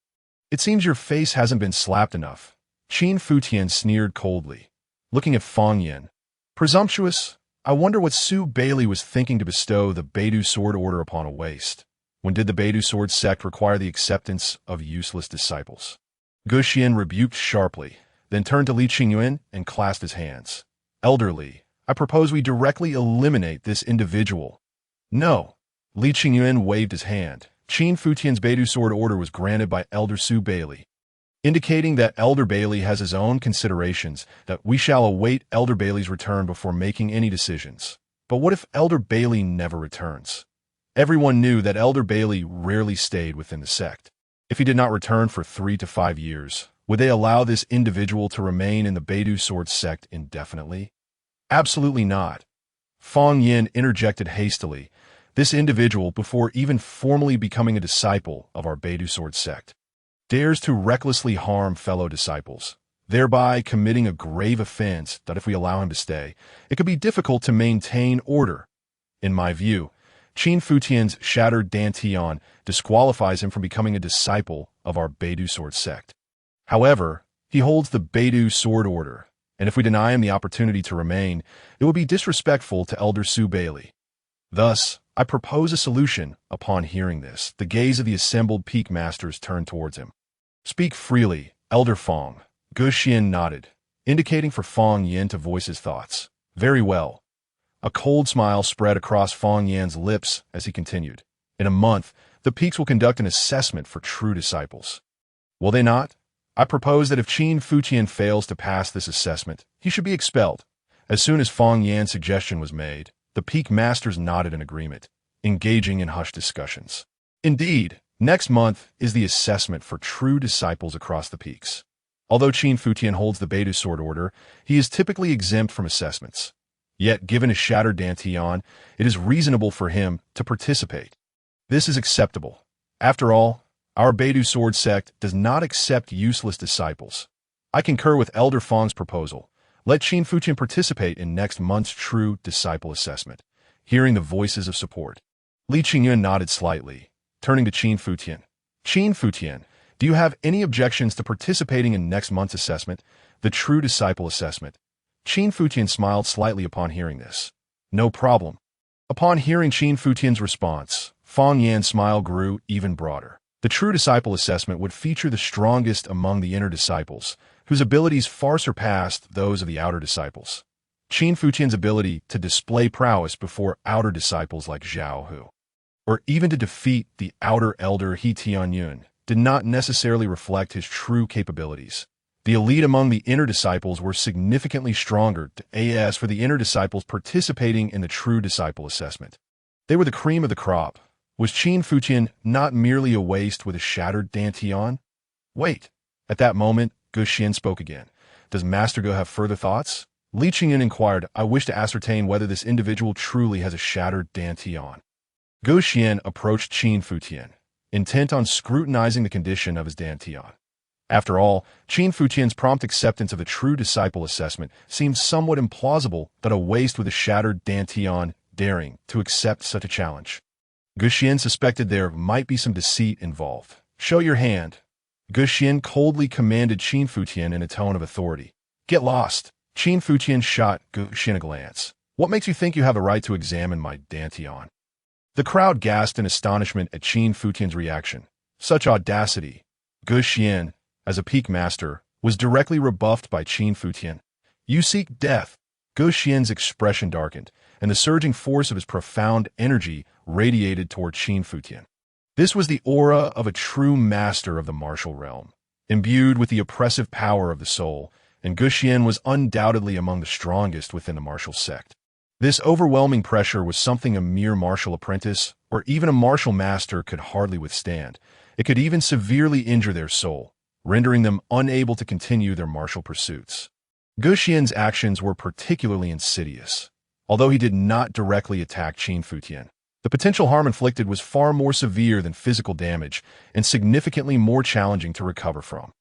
S1: It seems your face hasn't been slapped enough, Qin Futian sneered coldly, looking at Fang Yin. Presumptuous, I wonder what Su Bailey was thinking to bestow the Beidu sword order upon a waste. When did the Beidu sword sect require the acceptance of useless disciples? Gu Xian rebuked sharply, then turned to Li Qingyuan and clasped his hands. Elder Li, I propose we directly eliminate this individual. No. Li Qingyuan waved his hand. Qin Futian's Beidu sword order was granted by Elder Su Bailey, indicating that Elder Bailey has his own considerations, that we shall await Elder Bailey's return before making any decisions. But what if Elder Bailey never returns? Everyone knew that Elder Bailey rarely stayed within the sect. If he did not return for 3 to 5 years, would they allow this individual to remain in the Beidu sword sect indefinitely? Absolutely not. Fang Yin interjected hastily. This individual, before even formally becoming a disciple of our Beidu sword sect, dares to recklessly harm fellow disciples, thereby committing a grave offense that if we allow him to stay, it could be difficult to maintain order. In my view, Qin Futian's shattered dantian disqualifies him from becoming a disciple of our Beidu sword sect. However, he holds the Beidu sword order, and if we deny him the opportunity to remain, it would be disrespectful to Elder Su Bailey. Thus, I propose a solution. Upon hearing this, the gaze of the assembled peak masters turned towards him. Speak freely, Elder Fang. Gu Xian nodded, indicating for Fang Yin to voice his thoughts. Very well. A cold smile spread across Fang Yan's lips as he continued. In a month, the peaks will conduct an assessment for true disciples. Will they not? I propose that if Qin Futian fails to pass this assessment, he should be expelled. As soon as Fang Yan's suggestion was made, the peak masters nodded in agreement, engaging in hushed discussions. Indeed, next month is the assessment for true disciples across the peaks. Although Qin Futian holds the Beidu sword order, he is typically exempt from assessments. Yet, given his shattered dantian, it is reasonable for him to participate. This is acceptable. After all, our Beidu sword sect does not accept useless disciples. I concur with Elder Fang's proposal. Let Qin Futian participate in next month's true disciple assessment. Hearing the voices of support, Li Qingyuan nodded slightly, turning to Qin Futian. Qin Futian, do you have any objections to participating in next month's assessment, the true disciple assessment? Qin Futian smiled slightly upon hearing this. No problem. Upon hearing Qin Futian's response, Fang Yan's smile grew even broader. The true disciple assessment would feature the strongest among the inner disciples, whose abilities far surpassed those of the outer disciples. Qin Futian's ability to display prowess before outer disciples like Zhao Hu, or even to defeat the outer elder He Tianyun, did not necessarily reflect his true capabilities. The elite among the inner disciples were significantly stronger as for the inner disciples participating in the true disciple assessment. They were the cream of the crop. Was Qin Futian not merely a waste with a shattered dantian? Wait. At that moment, Gu Xian spoke again. Does Master Gu have further thoughts? Li Qingyuan inquired. I wish to ascertain whether this individual truly has a shattered dantian. Gu Xian approached Qin Futian, intent on scrutinizing the condition of his dantian. After all, Qin Futian's prompt acceptance of the true disciple assessment seemed somewhat implausible that a waste with a shattered dantian daring to accept such a challenge. Guxian suspected there might be some deceit involved. "Show your hand." Guxian coldly commanded Qin Futian in a tone of authority. "Get lost." Qin Futian shot Guxian a glance. "What makes you think you have a right to examine my dantian?" The crowd gasped in astonishment at Qin Futian's reaction. Such audacity! Guxian, as a peak master, was directly rebuffed by Qin Futian. "You seek death." Guxian's expression darkened, and the surging force of his profound energy radiated toward Qin Futian. This was the aura of a true master of the martial realm, imbued with the oppressive power of the soul, and Guxian was undoubtedly among the strongest within the martial sect. This overwhelming pressure was something a mere martial apprentice, or even a martial master, could hardly withstand. It could even severely injure their soul, rendering them unable to continue their martial pursuits. Guxian's actions were particularly insidious. Although he did not directly attack Qin Futian, the potential harm inflicted was far more severe than physical damage and significantly more challenging to recover from.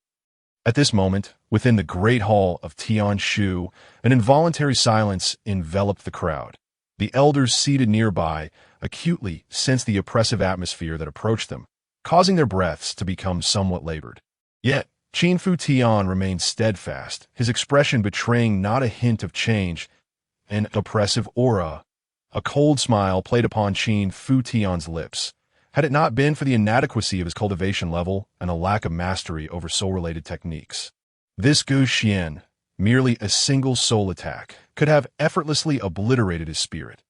S1: At this moment, within the great hall of Tianshu, an involuntary silence enveloped the crowd. The elders seated nearby acutely sensed the oppressive atmosphere that approached them, causing their breaths to become somewhat labored. Yet, Qin Futian remained steadfast, his expression betraying not a hint of change. An oppressive aura. A cold smile played upon Qin Futian's lips. Had it not been for the inadequacy of his cultivation level and a lack of mastery over soul-related techniques, this Guxian, merely a single soul attack, could have effortlessly obliterated his spirit.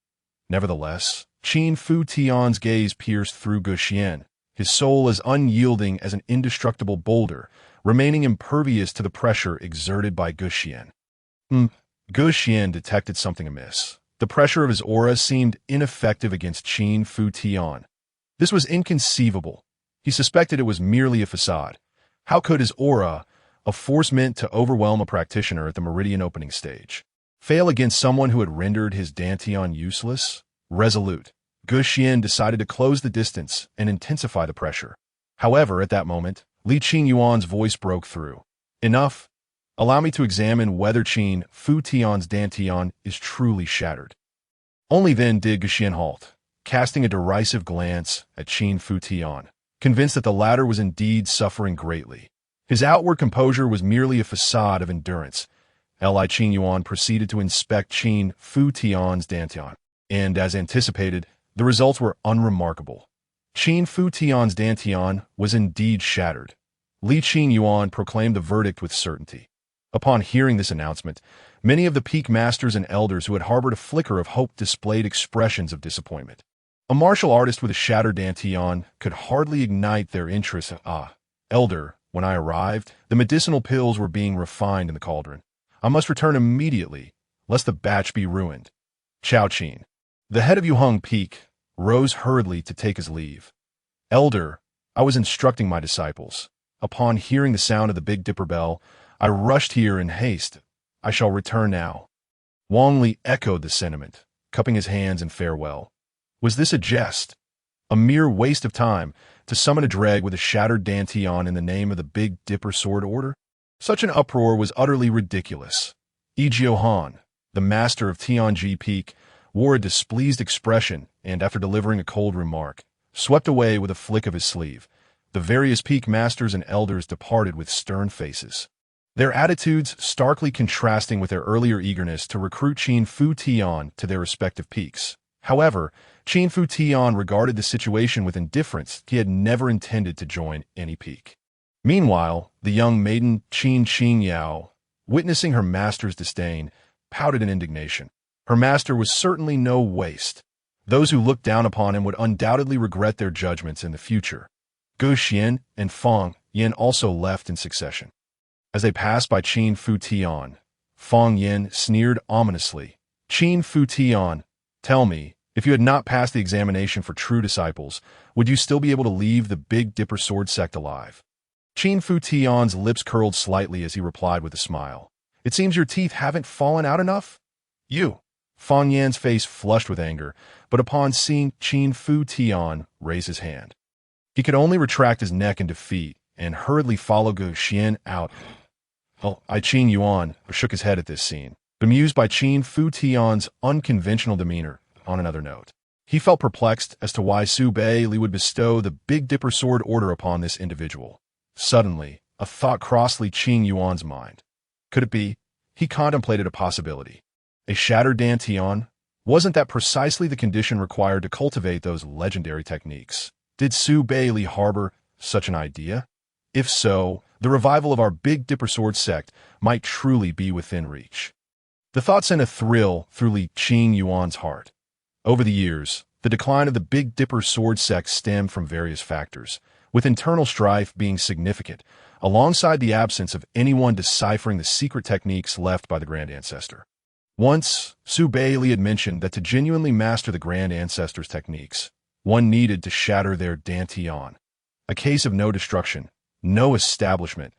S1: Nevertheless, Qin Futian's gaze pierced through Guxian, his soul as unyielding as an indestructible boulder, remaining impervious to the pressure exerted by Guxian. Guxian detected something amiss. The pressure of his aura seemed ineffective against Qin Futian. This was inconceivable. He suspected it was merely a facade. How could his aura, a force meant to overwhelm a practitioner at the meridian opening stage, fail against someone who had rendered his dantian useless? Resolute, Guxian decided to close the distance and intensify the pressure. However, at that moment, Li Qingyuan's voice broke through. "Enough. Allow me to examine whether Qin Futian's dantian is truly shattered." Only then did Guxian halt, casting a derisive glance at Qin Futian, convinced that the latter was indeed suffering greatly. His outward composure was merely a facade of endurance. Li Qingyuan proceeded to inspect Qin Futian's dantian, and as anticipated, the results were unremarkable. Qin Futian's dantian was indeed shattered. Li Qingyuan proclaimed the verdict with certainty. Upon hearing this announcement, many of the peak masters and elders who had harbored a flicker of hope displayed expressions of disappointment. A martial artist with a shattered dantian could hardly ignite their interest. Elder, when I arrived, the medicinal pills were being refined in the cauldron. I must return immediately, lest the batch be ruined. Chao Qin, the head of Yuheng Peak, rose hurriedly to take his leave. Elder, I was instructing my disciples. Upon hearing the sound of the Big Dipper bell, I rushed here in haste. I shall return now. Wang Li echoed the sentiment, cupping his hands in farewell. Was this a jest? A mere waste of time to summon a dreg with a shattered dantian in the name of the Big Dipper Sword Order? Such an uproar was utterly ridiculous. Egio Han, the master of Tianji Peak, wore a displeased expression and, after delivering a cold remark, swept away with a flick of his sleeve. The various peak masters and elders departed with stern faces, their attitudes starkly contrasting with their earlier eagerness to recruit Qin Futian to their respective peaks. However, Qin Futian regarded the situation with indifference. He had never intended to join any peak. Meanwhile, the young maiden Qin Qingyao, witnessing her master's disdain, pouted in indignation. Her master was certainly no waste. Those who looked down upon him would undoubtedly regret their judgments in the future. Guxian and Fang Yin also left in succession. As they passed by Qin Futian, Fang Yin sneered ominously. "Qin Futian, tell me, if you had not passed the examination for true disciples, would you still be able to leave the Big Dipper Sword sect alive?" Qin Futian's lips curled slightly as he replied with a smile. "It seems your teeth haven't fallen out enough?" "You." Fang Yan's face flushed with anger, but upon seeing Qin Futian raise his hand, he could only retract his neck in defeat and hurriedly follow Guxian out. Qingyuan shook his head at this scene, bemused by Qin Futian's unconventional demeanor. on another note. He felt perplexed as to why Su Bei-li would bestow the Big Dipper Sword Order upon this individual. Suddenly, a thought crossed Li Qin Yuan's mind. Could it be? He contemplated a possibility. A shattered dantian? Wasn't that precisely the condition required to cultivate those legendary techniques? Did Su Bei-li harbor such an idea? If so, the revival of our Big Dipper Sword sect might truly be within reach. The thought sent a thrill through Li Qin Yuan's heart. Over the years, the decline of the Big Dipper Sword sect stemmed from various factors, with internal strife being significant, alongside the absence of anyone deciphering the secret techniques left by the Grand Ancestor. Once, Su Bei-li had mentioned that to genuinely master the Grand Ancestor's techniques, one needed to shatter their dantian. A case of no destruction, no establishment.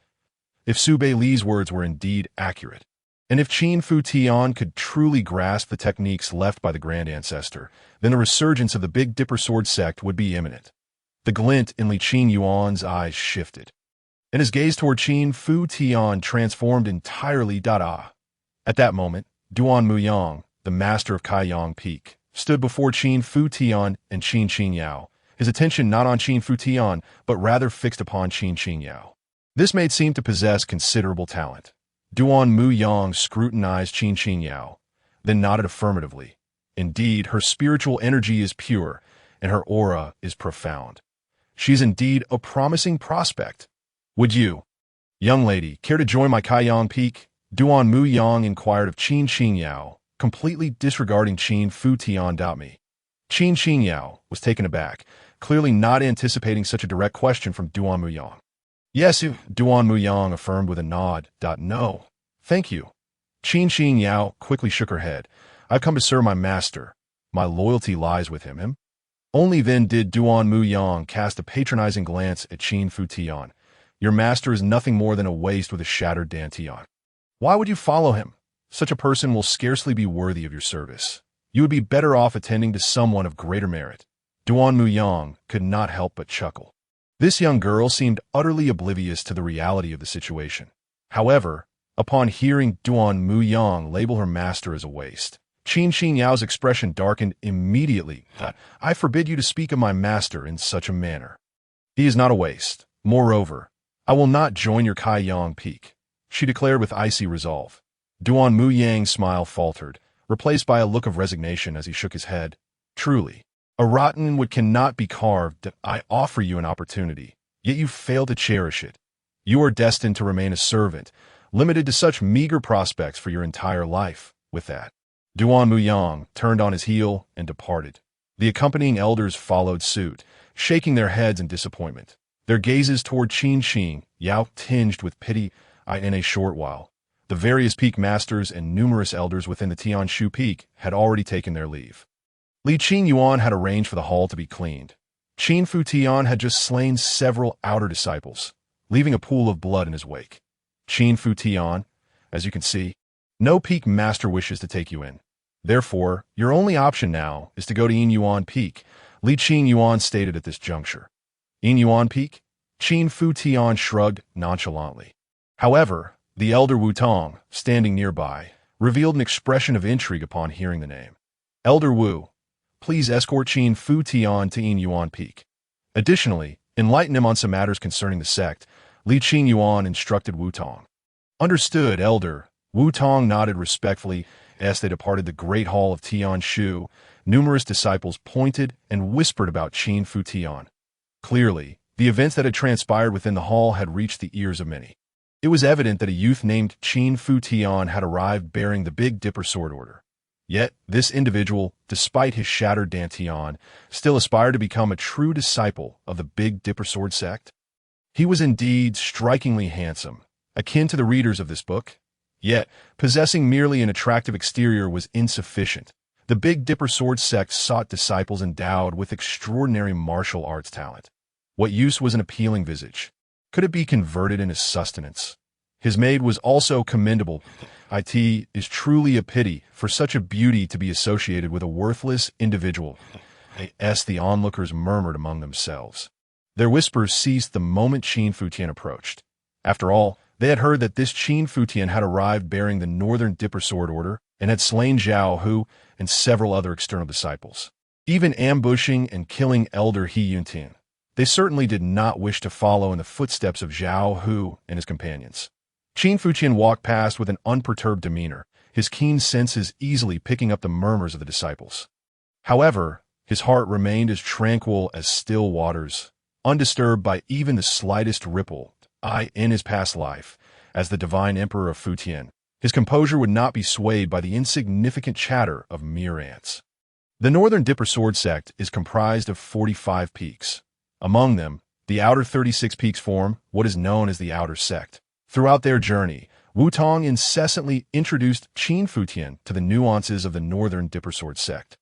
S1: If Su Bei-li's words were indeed accurate, and if Qin Futian could truly grasp the techniques left by the Grand Ancestor, then the resurgence of the Big Dipper Sword sect would be imminent. The glint in Li Qin Yuan's eyes shifted, and his gaze toward Qin Futian transformed entirely. At that moment, Duan Muyang, the master of Kaiyang Peak, stood before Qin Futian and Qin Qingyao, his attention not on Qin Futian, but rather fixed upon Qin Qingyao. This maid seemed to possess considerable talent. Duan Muyang scrutinized Qin Qingyao, then nodded affirmatively. Indeed, her spiritual energy is pure, and her aura is profound. She is indeed a promising prospect. Would you, young lady, care to join my Kaiyang Peak? Duan Muyang inquired of Qin Qingyao, completely disregarding Qin Futian. Qin Qingyao was taken aback, clearly not anticipating such a direct question from Duan Muyang. Yes, Duan Muyang affirmed with a nod. No, thank you. Qin Qingyao quickly shook her head. I've come to serve my master. My loyalty lies with him. Only then did Duan Muyang cast a patronizing glance at Qin Futian. Your master is nothing more than a waste with a shattered dantian. Why would you follow him? Such a person will scarcely be worthy of your service. You would be better off attending to someone of greater merit. Duan Muyang could not help but chuckle. This young girl seemed utterly oblivious to the reality of the situation. However, upon hearing Duan Muyang label her master as a waste, Qin Qinyao's expression darkened immediately. I forbid you to speak of my master in such a manner. He is not a waste. Moreover, I will not join your Kaiyang Peak, she declared with icy resolve. Duan Muyang's smile faltered, replaced by a look of resignation as he shook his head. Truly, a rotten wood cannot be carved. I offer you an opportunity, yet you fail to cherish it. You are destined to remain a servant, limited to such meager prospects for your entire life. With that, Duan Muyang turned on his heel and departed. The accompanying elders followed suit, shaking their heads in disappointment, their gazes toward Qin Qingyao tinged with pity. In a short while, the various peak masters and numerous elders within the Tianshu Peak had already taken their leave. Li Qin Yuan had arranged for the hall to be cleaned. Qin Futian had just slain several outer disciples, leaving a pool of blood in his wake. Qin Futian, as you can see, no peak master wishes to take you in. Therefore, your only option now is to go to Yin Yuan Peak, Li Qin Yuan stated at this juncture. Yin Yuan Peak? Qin Futian shrugged nonchalantly. However, the elder Wu Tong, standing nearby, revealed an expression of intrigue upon hearing the name. Elder Wu, please escort Qin Futian to Yin Yuan Peak. Additionally, enlighten him on some matters concerning the sect, Li Qin Yuan instructed Wu Tong. Understood, Elder. Wu Tong nodded respectfully as they departed the great hall of Tianshu. Numerous disciples pointed and whispered about Qin Futian. Clearly, the events that had transpired within the hall had reached the ears of many. It was evident that a youth named Qin Futian had arrived bearing the Big Dipper Sword Order. Yet, this individual, despite his shattered dantian, still aspired to become a true disciple of the Big Dipper Sword sect. He was indeed strikingly handsome, akin to the readers of this book. Yet, possessing merely an attractive exterior was insufficient. The Big Dipper Sword sect sought disciples endowed with extraordinary martial arts talent. What use was an appealing visage? Could it be converted into sustenance? His maid was also commendable. It is truly a pity for such a beauty to be associated with a worthless individual. The onlookers murmured among themselves. Their whispers ceased the moment Qin Futian approached. After all, they had heard that this Qin Futian had arrived bearing the Northern Dipper Sword Order. and had slain Zhao Hu and several other external disciples, even ambushing and killing Elder He Yuntian. They certainly did not wish to follow in the footsteps of Zhao Hu and his companions. Qin Futian walked past with an unperturbed demeanor, his keen senses easily picking up the murmurs of the disciples. However, his heart remained as tranquil as still waters, undisturbed by even the slightest ripple in his past life. As the Divine Emperor of Futian, his composure would not be swayed by the insignificant chatter of mere ants. The Northern Dipper Sword sect is comprised of 45 peaks. Among them, the outer 36 peaks form what is known as the Outer Sect. Throughout their journey, Wu Tong incessantly introduced Qin Futian to the nuances of the Northern Dipper Sword sect.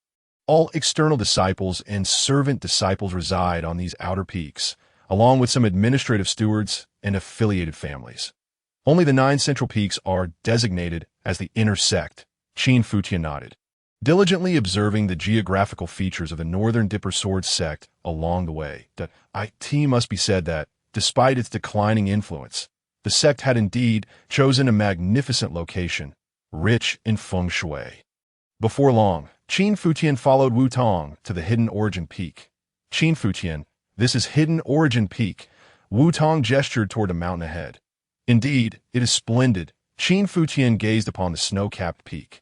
S1: All external disciples and servant disciples reside on these outer peaks, along with some administrative stewards and affiliated families. Only the 9 central peaks are designated as the Inner Sect. Qin Futian nodded, diligently observing the geographical features of the Northern Dipper Sword sect along the way. It must be said that, despite its declining influence, the sect had indeed chosen a magnificent location, rich in feng shui. Before long, Qin Futian followed Wu Tong to the Hidden Origin Peak. Qin Futian, this is Hidden Origin Peak. Wu Tong gestured toward a mountain ahead. Indeed, it is splendid. Qin Futian gazed upon the snow-capped peak,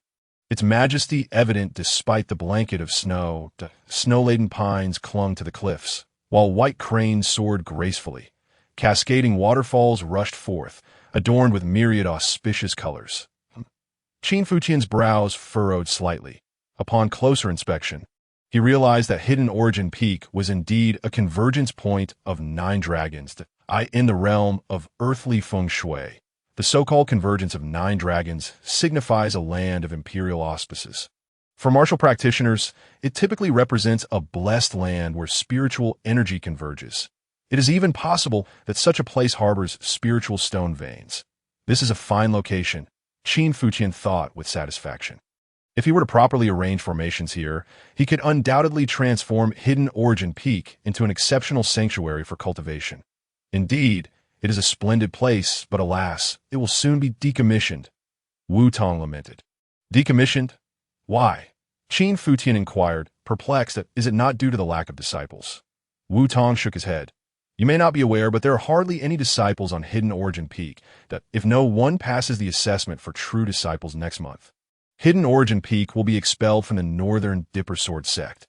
S1: its majesty evident despite the blanket of snow. Snow-laden pines clung to the cliffs, while white cranes soared gracefully. Cascading waterfalls rushed forth, adorned with myriad auspicious colors. Qin Futian's brows furrowed slightly. Upon closer inspection, he realized that Hidden Origin Peak was indeed a convergence point of 9 dragons, in the realm of earthly feng shui. The so-called convergence of 9 dragons signifies a land of imperial auspices. For martial practitioners, it typically represents a blessed land where spiritual energy converges. It is even possible that such a place harbors spiritual stone veins. This is a fine location, Qin Futian thought with satisfaction. If he were to properly arrange formations here, he could undoubtedly transform Hidden Origin Peak into an exceptional sanctuary for cultivation. Indeed, it is a splendid place, but alas, it will soon be decommissioned. Wu Tong lamented. Decommissioned? Why? Qin Futian inquired, perplexed at is it not due to the lack of disciples? Wu Tong shook his head. You may not be aware, but there are hardly any disciples on Hidden Origin Peak, that if no one passes the assessment for true disciples next month, Hidden Origin Peak will be expelled from the Northern Dipper Sword sect.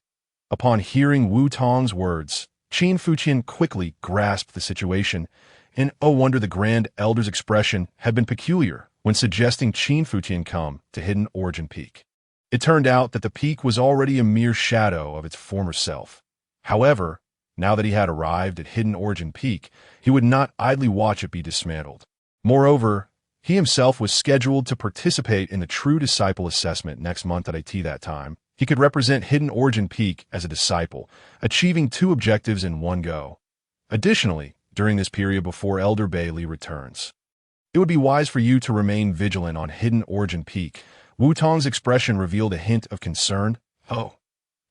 S1: Upon hearing Wu Tong's words, Qin Futian quickly grasped the situation, and oh wonder the Grand Elder's expression had been peculiar when suggesting Qin Futian come to Hidden Origin Peak. It turned out that the peak was already a mere shadow of its former self. However, now that he had arrived at Hidden Origin Peak, he would not idly watch it be dismantled. Moreover, he himself was scheduled to participate in the True Disciple Assessment next month at that time. He could represent Hidden Origin Peak as a disciple, achieving 2 objectives in one go. Additionally, during this period before Elder Bailey returns, it would be wise for you to remain vigilant on Hidden Origin Peak. Wu Tong's expression revealed a hint of concern. Oh.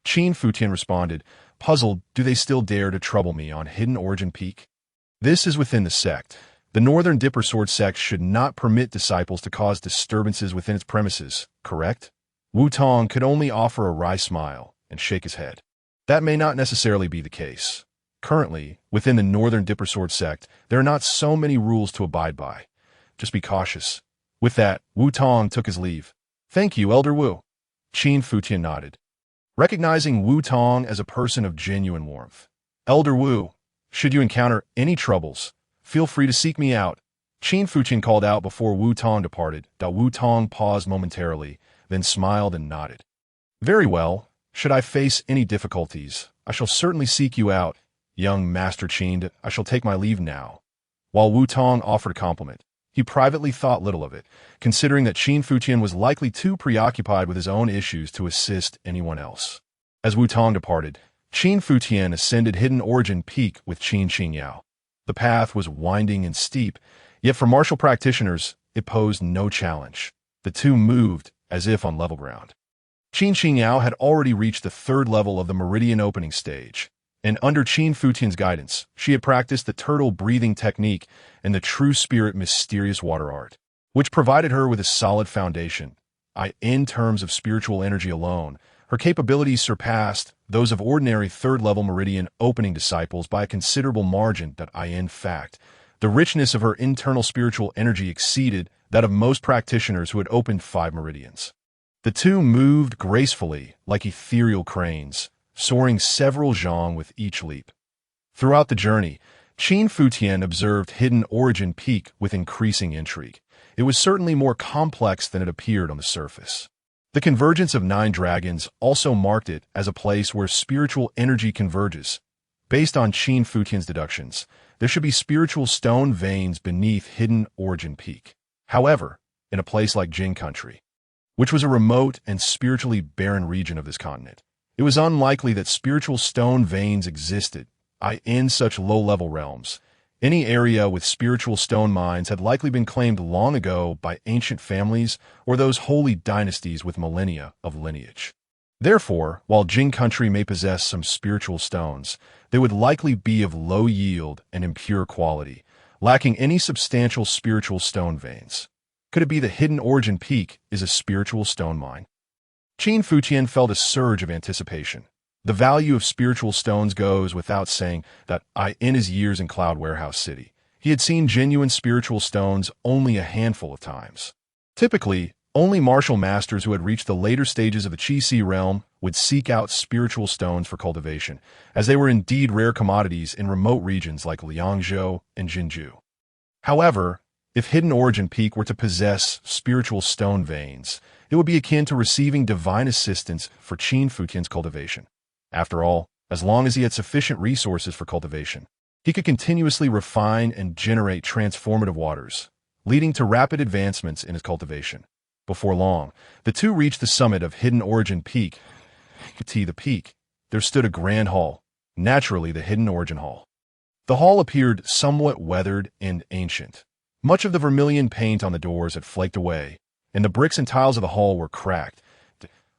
S1: Qin Futian responded, puzzled, do they still dare to trouble me on Hidden Origin Peak? This is within the sect. The Northern Dipper Sword sect should not permit disciples to cause disturbances within its premises, correct? Wu Tong could only offer a wry smile and shake his head. That may not necessarily be the case. Currently, within the Northern Dipper Sword sect, there are not so many rules to abide by. Just be cautious. With that, Wu Tong took his leave. Thank you, Elder Wu. Qin Futian nodded, recognizing Wu Tong as a person of genuine warmth. Elder Wu, should you encounter any troubles, feel free to seek me out. Qin Futian called out before Wu Tong departed. Wu Tong paused momentarily, then smiled and nodded. Very well. Should I face any difficulties, I shall certainly seek you out, young Master Qin. I shall take my leave now. While Wu Tong offered a compliment, he privately thought little of it, considering that Qin Futian was likely too preoccupied with his own issues to assist anyone else. As Wu Tong departed, Qin Futian ascended Hidden Origin Peak with Qin Qingyao. The path was winding and steep, yet for martial practitioners, it posed no challenge. The two moved as if on level ground. Qin Qingyao had already reached the 3rd level of the Meridian opening stage, and under Qin Futian's guidance, she had practiced the turtle breathing technique and the true spirit mysterious water art, which provided her with a solid foundation. in terms of spiritual energy alone, her capabilities surpassed those of ordinary third-level meridian opening disciples by a considerable margin. In fact, the richness of her internal spiritual energy exceeded that of most practitioners who had opened 5 meridians. The two moved gracefully like ethereal cranes, soaring several zhang with each leap. Throughout the journey, Qin Futian observed Hidden Origin Peak with increasing intrigue. It was certainly more complex than it appeared on the surface. The convergence of 9 dragons also marked it as a place where spiritual energy converges. Based on Qin Futian's deductions, there should be spiritual stone veins beneath Hidden Origin Peak. However, in a place like Jin country, which was a remote and spiritually barren region of this continent, it was unlikely that spiritual stone veins existed, in such low-level realms. Any area with spiritual stone mines had likely been claimed long ago by ancient families or those holy dynasties with millennia of lineage. Therefore, while Jin country may possess some spiritual stones, they would likely be of low yield and impure quality, lacking any substantial spiritual stone veins. Could it be the Hidden Origin Peak is a spiritual stone mine? Qin Futian felt a surge of anticipation. The value of spiritual stones goes without saying that in his years in Cloud Warehouse City, he had seen genuine spiritual stones only a handful of times. Typically, only martial masters who had reached the later stages of the Qi realm would seek out spiritual stones for cultivation, as they were indeed rare commodities in remote regions like Liangzhou and Jinju. However, if Hidden Origin Peak were to possess spiritual stone veins, it would be akin to receiving divine assistance for Qin Futian's cultivation. After all, as long as he had sufficient resources for cultivation, he could continuously refine and generate transformative waters, leading to rapid advancements in his cultivation. Before long, the two reached the summit of Hidden Origin Peak. To the peak, there stood a grand hall, naturally the Hidden Origin Hall. The hall appeared somewhat weathered and ancient. Much of the vermilion paint on the doors had flaked away, and the bricks and tiles of the hall were cracked.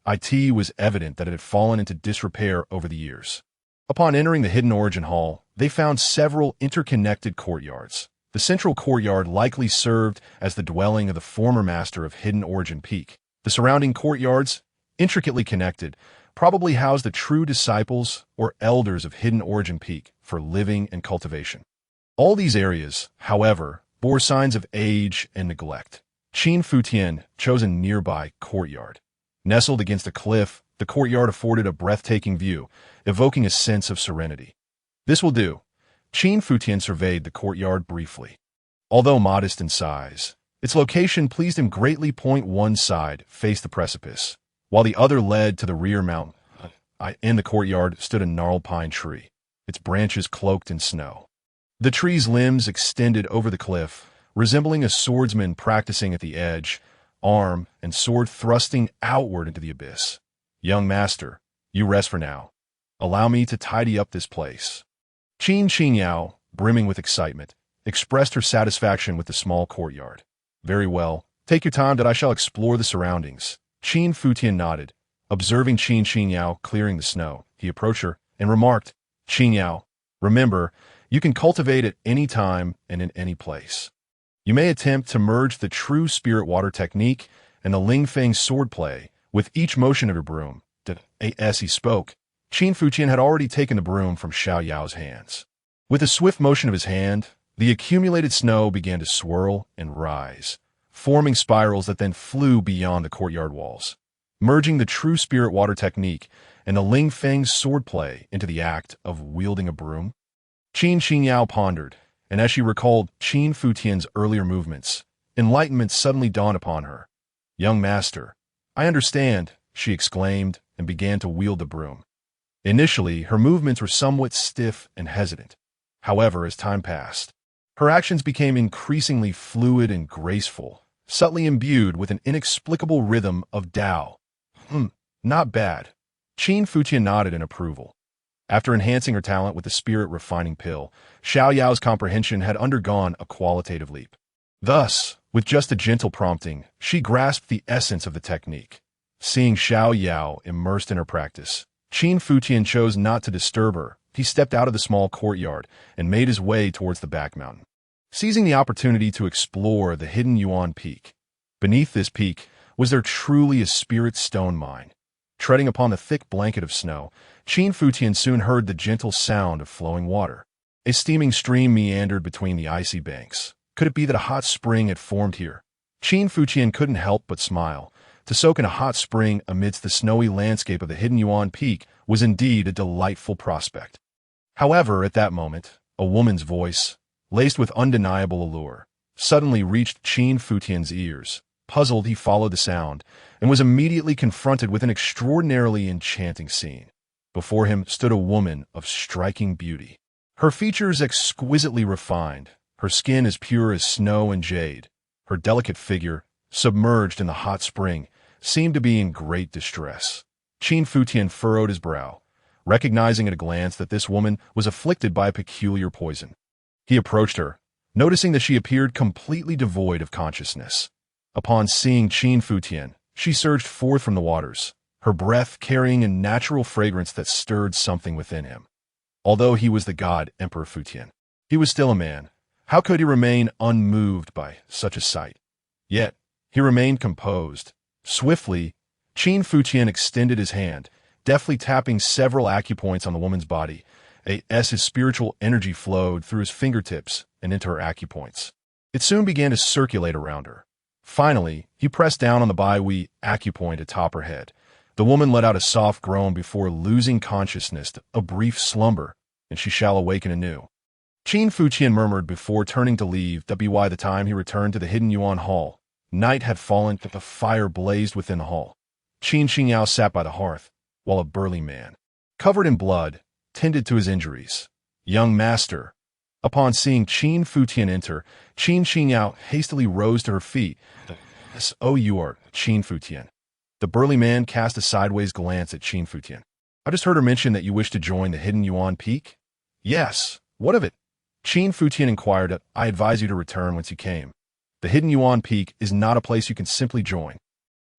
S1: It was evident that it had fallen into disrepair over the years. Upon entering the Hidden Origin Hall, they found several interconnected courtyards. The central courtyard likely served as the dwelling of the former master of Hidden Origin Peak. The surrounding courtyards, intricately connected, probably housed the true disciples or elders of Hidden Origin Peak for living and cultivation. All these areas, however, bore signs of age and neglect. Qin Futian chose a nearby courtyard. Nestled against a cliff, the courtyard afforded a breathtaking view, evoking a sense of serenity. This will do. Qin Futian surveyed the courtyard briefly. Although modest in size, its location pleased him greatly. One side faced the precipice, while the other led to the rear mountain. In the courtyard stood a gnarled pine tree, its branches cloaked in snow. The tree's limbs extended over the cliff, resembling a swordsman practicing at the edge, arm and sword thrusting outward into the abyss. "Young master, you rest for now. Allow me to tidy up this place." Qin Qingyao, brimming with excitement, expressed her satisfaction with the small courtyard. "Very well. Take your time that I shall explore the surroundings." Qin Futian nodded. Observing Qin Qingyao clearing the snow, he approached her and remarked, "Qingyao, remember, you can cultivate at any time and in any place. You may attempt to merge the true spirit water technique and the Ling Feng swordplay with each motion of your broom." As he spoke, Qin Futian had already taken the broom from Xiao Yao's hands. With a swift motion of his hand, the accumulated snow began to swirl and rise, forming spirals that then flew beyond the courtyard walls. Merging the true spirit water technique and the Ling Feng swordplay into the act of wielding a broom, Qin Qingyao pondered, and as she recalled Qin Futian's earlier movements, enlightenment suddenly dawned upon her. "Young master, I understand," she exclaimed and began to wield the broom. Initially, her movements were somewhat stiff and hesitant. However, as time passed, her actions became increasingly fluid and graceful, subtly imbued with an inexplicable rhythm of Tao. Not bad." Qin Futian nodded in approval. After enhancing her talent with the spirit-refining pill, Xiao Yao's comprehension had undergone a qualitative leap. Thus, with just a gentle prompting, she grasped the essence of the technique. Seeing Xiao Yao immersed in her practice, Qin Futian chose not to disturb her. He stepped out of the small courtyard and made his way towards the back mountain, seizing the opportunity to explore the hidden Yuan Peak. Beneath this peak, Was there truly a spirit stone mine? Treading upon the thick blanket of snow, Qin Futian soon heard the gentle sound of flowing water. A steaming stream meandered between the icy banks. Could it be that a hot spring had formed here? Qin Futian couldn't help but smile. To soak in a hot spring amidst the snowy landscape of the hidden Yuan Peak was indeed a delightful prospect. However, at that moment, a woman's voice, laced with undeniable allure, suddenly reached Qin Futian's ears. Puzzled, he followed the sound, and was immediately confronted with an extraordinarily enchanting scene. Before him stood a woman of striking beauty. Her features exquisitely refined, her skin as pure as snow and jade. Her delicate figure, submerged in the hot spring, seemed to be in great distress. Qin Futian furrowed his brow, recognizing at a glance that this woman was afflicted by a peculiar poison. He approached her, noticing that she appeared completely devoid of consciousness. Upon seeing Qin Futian, she surged forth from the waters, her breath carrying a natural fragrance that stirred something within him. Although he was the god Emperor Futian, he was still a man. How could he remain unmoved by such a sight? Yet, he remained composed. Swiftly, Qin Futian extended his hand, deftly tapping several acupoints on the woman's body. As his spiritual energy flowed through his fingertips and into her acupoints. It soon began to circulate around her. Finally, he pressed down on the Bygone acupoint atop her head. The woman let out a soft groan before losing consciousness, a brief slumber, and she shall awaken anew. Qin Futian murmured before turning to leave. By the time he returned to the hidden Yuan Hall, night had fallen, but the fire blazed within the hall. Qin Qingyao sat by the hearth, while a burly man, covered in blood, tended to his injuries. Young master. Upon seeing Qin Futian enter, Qin Qingyao hastily rose to her feet. Oh, you are Qin Futian. The burly man cast a sideways glance at Qin Futian. I just heard her mention that you wish to join the hidden Yuan Peak? Yes. What of it? Qin Futian inquired. I advise you to return whence you came. The hidden Yuan Peak is not a place you can simply join.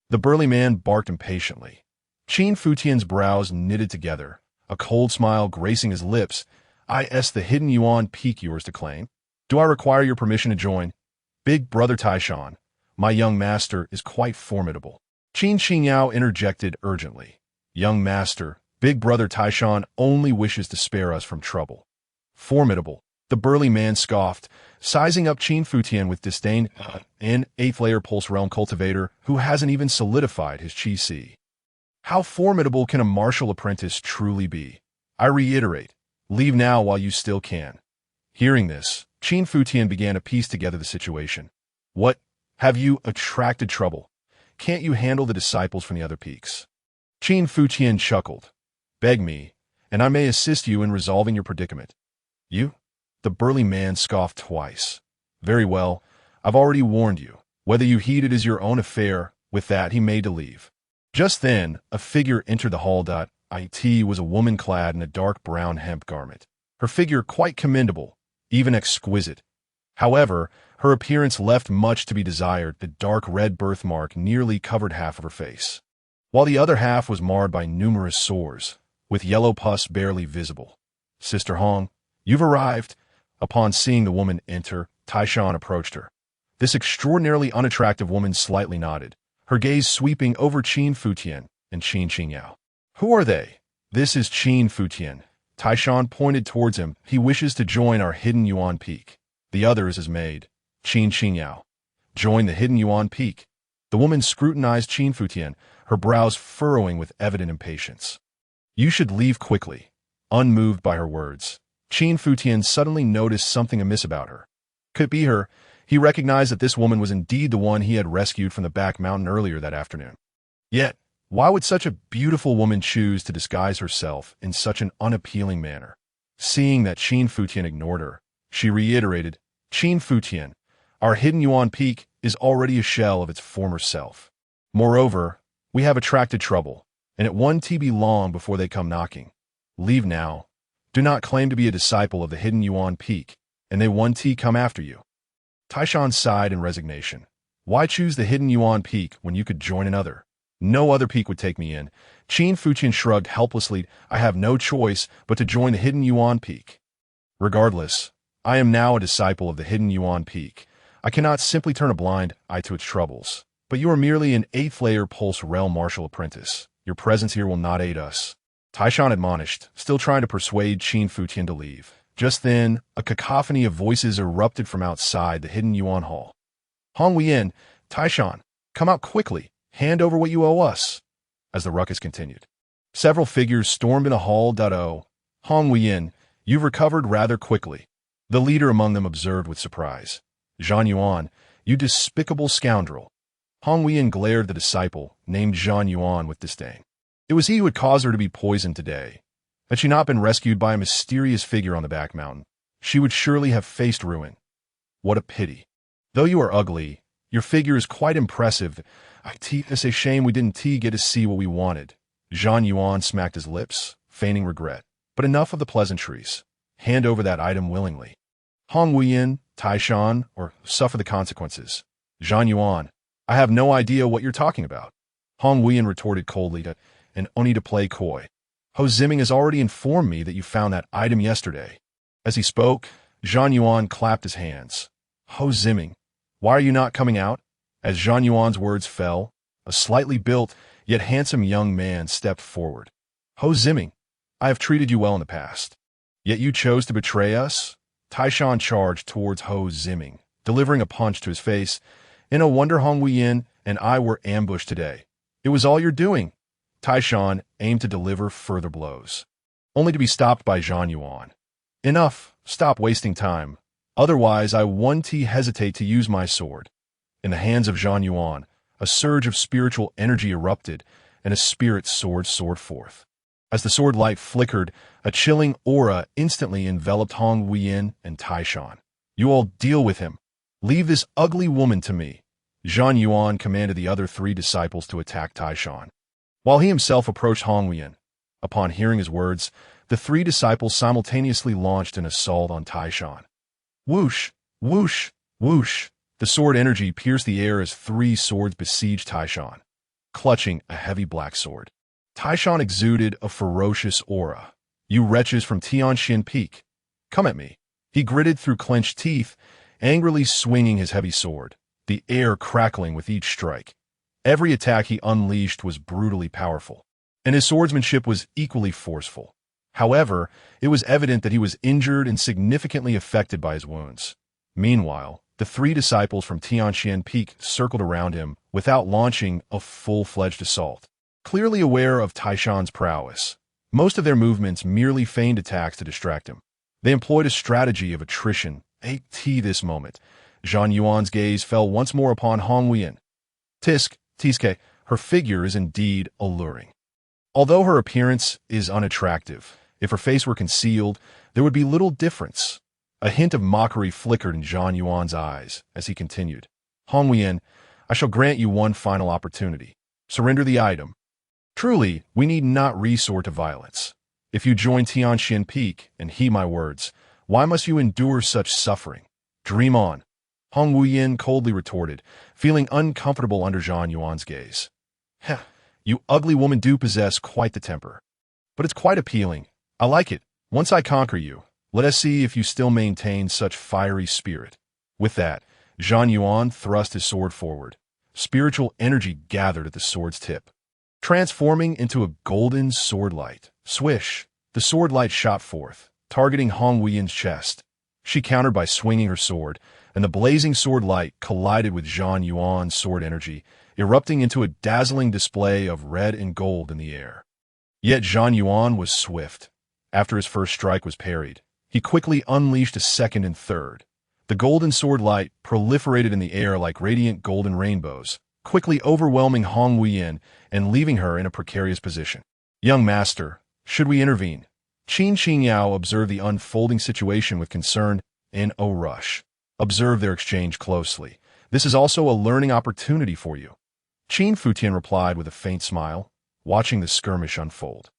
S1: The burly man barked impatiently. Qin Futian's brows knitted together, a cold smile gracing his lips. The hidden Yuan Peak yours to claim? Do I require your permission to join? Big brother Taishan, my young master is quite formidable. Qin Qingyao interjected urgently. Young master, big brother Taishan only wishes to spare us from trouble. Formidable, the burly man scoffed, sizing up Qin Futian with disdain. An 8th-layer pulse realm cultivator who hasn't even solidified his qi. How formidable can a martial apprentice truly be? I reiterate, leave now while you still can. Hearing this, Qin Futian began to piece together the situation. What? Have you attracted trouble? Can't you handle the disciples from the other peaks? Qin Futian chuckled. Beg me, and I may assist you in resolving your predicament. You? The burly man scoffed twice. Very well, I've already warned you. Whether you heed it is your own affair. With that, he made to leave. Just then, a figure entered the hall. It was a woman clad in a dark brown hemp garment. Her figure quite commendable, even exquisite. However, her appearance left much to be desired. The dark red birthmark nearly covered half of her face, while the other half was marred by numerous sores, with yellow pus barely visible. Sister Hong, you've arrived. Upon seeing the woman enter, Taishan approached her. This extraordinarily unattractive woman slightly nodded, her gaze sweeping over Qin Futian and Qin Qingyao. Who are they? This is Qin Futian. Taishan pointed towards him. He wishes to join our hidden Yuan Peak. The other is his maid, Qin Qingyao. Join the hidden Yuan Peak. The woman scrutinized Qin Futian, her brows furrowing with evident impatience. You should leave quickly. Unmoved by her words, Qin Futian suddenly noticed something amiss about her. Could it be her? He recognized that this woman was indeed the one he had rescued from the back mountain earlier that afternoon. Yet, why would such a beautiful woman choose to disguise herself in such an unappealing manner? Seeing that Qin Futian ignored her, she reiterated, Qin Futian, our hidden Yuan Peak is already a shell of its former self. Moreover, we have attracted trouble, and it won't be long before they come knocking. Leave now. Do not claim to be a disciple of the hidden Yuan Peak, and they won't come after you. Taishan sighed in resignation. Why choose the hidden Yuan Peak when you could join another? No other peak would take me in. Qin Futian shrugged helplessly. I have no choice but to join the hidden Yuan Peak. Regardless, I am now a disciple of the hidden Yuan Peak. I cannot simply turn a blind eye to its troubles. But you are merely an 8th-layer Pulse Realm martial apprentice. Your presence here will not aid us. Taishan admonished, still trying to persuade Qin Futian to leave. Just then, a cacophony of voices erupted from outside the hidden Yuan Hall. Hong Wein, Taishan, come out quickly. Hand over what you owe us. As the ruckus continued, several figures stormed in a hall. Hong Wein, you've recovered rather quickly. The leader among them observed with surprise. Zhang Yuan, you despicable scoundrel. Hong Wein glared at the disciple, named Zhang Yuan, with disdain. It was he who had caused her to be poisoned today. Had she not been rescued by a mysterious figure on the back mountain, she would surely have faced ruin. What a pity. Though you are ugly, your figure is quite impressive. It's a shame we didn't get to see what we wanted. Zhang Yuan smacked his lips, feigning regret. But enough of the pleasantries. Hand over that item willingly. Hong Wein, Taishan, or suffer the consequences. Zhang Yuan, I have no idea what you're talking about. Hong Wein retorted coldly, and only to play coy. Ho Ziming has already informed me that you found that item yesterday. As he spoke, Zhang Yuan clapped his hands. Ho Ziming, why are you not coming out? As Zhang Yuan's words fell, a slightly built, yet handsome young man stepped forward. Ho Ziming, I have treated you well in the past. Yet you chose to betray us? Taishan charged towards Ho Ziming, delivering a punch to his face. No wonder Hong Wein and I were ambushed today. It was all your doing. Taishan aimed to deliver further blows, only to be stopped by Zhang Yuan. Enough, stop wasting time. Otherwise, I won't hesitate to use my sword. In the hands of Zhang Yuan, a surge of spiritual energy erupted, and a spirit sword soared forth. As the sword light flickered, a chilling aura instantly enveloped Hong Wein and Taishan. You all deal with him. Leave this ugly woman to me. Zhang Yuan commanded the other 3 disciples to attack Taishan, while he himself approached Hong Wein. Upon hearing his words, the 3 disciples simultaneously launched an assault on Taishan. Whoosh, whoosh, whoosh. The sword energy pierced the air as 3 swords besieged Taishan, clutching a heavy black sword. Taishan exuded a ferocious aura. You wretches from Tianxian Peak, come at me. He gritted through clenched teeth, angrily swinging his heavy sword, the air crackling with each strike. Every attack he unleashed was brutally powerful, and his swordsmanship was equally forceful. However, it was evident that he was injured and significantly affected by his wounds. Meanwhile, the 3 disciples from Tianxian Peak circled around him without launching a full-fledged assault. Clearly aware of Taishan's prowess, most of their movements merely feigned attacks to distract him. They employed a strategy of attrition. This moment, Zhang Yuan's gaze fell once more upon Hong Wein. Tiske, her figure is indeed alluring. Although her appearance is unattractive, if her face were concealed, there would be little difference. A hint of mockery flickered in Zhang Yuan's eyes as he continued. Hong Wein, I shall grant you one final opportunity. Surrender the item. Truly, we need not resort to violence. If you join Tianxian Peak and heed my words, why must you endure such suffering? Dream on. Hong Wein coldly retorted, feeling uncomfortable under Zhang Yuan's gaze. Heh, you ugly woman do possess quite the temper. But it's quite appealing. I like it. Once I conquer you, let us see if you still maintain such fiery spirit. With that, Zhang Yuan thrust his sword forward. Spiritual energy gathered at the sword's tip, transforming into a golden sword light. Swish! The sword light shot forth, targeting Hong Wein's chest. She countered by swinging her sword, and the blazing sword light collided with Zhang Yuan's sword energy, erupting into a dazzling display of red and gold in the air. Yet Zhang Yuan was swift. After his first strike was parried, he quickly unleashed a second and third. The golden sword light proliferated in the air like radiant golden rainbows, quickly overwhelming Hong Wein and leaving her in a precarious position. Young master, should we intervene? Qin Qingyao observed the unfolding situation with concern. In a rush. Observe their exchange closely. This is also a learning opportunity for you. Qin Futian replied with a faint smile, watching the skirmish unfold.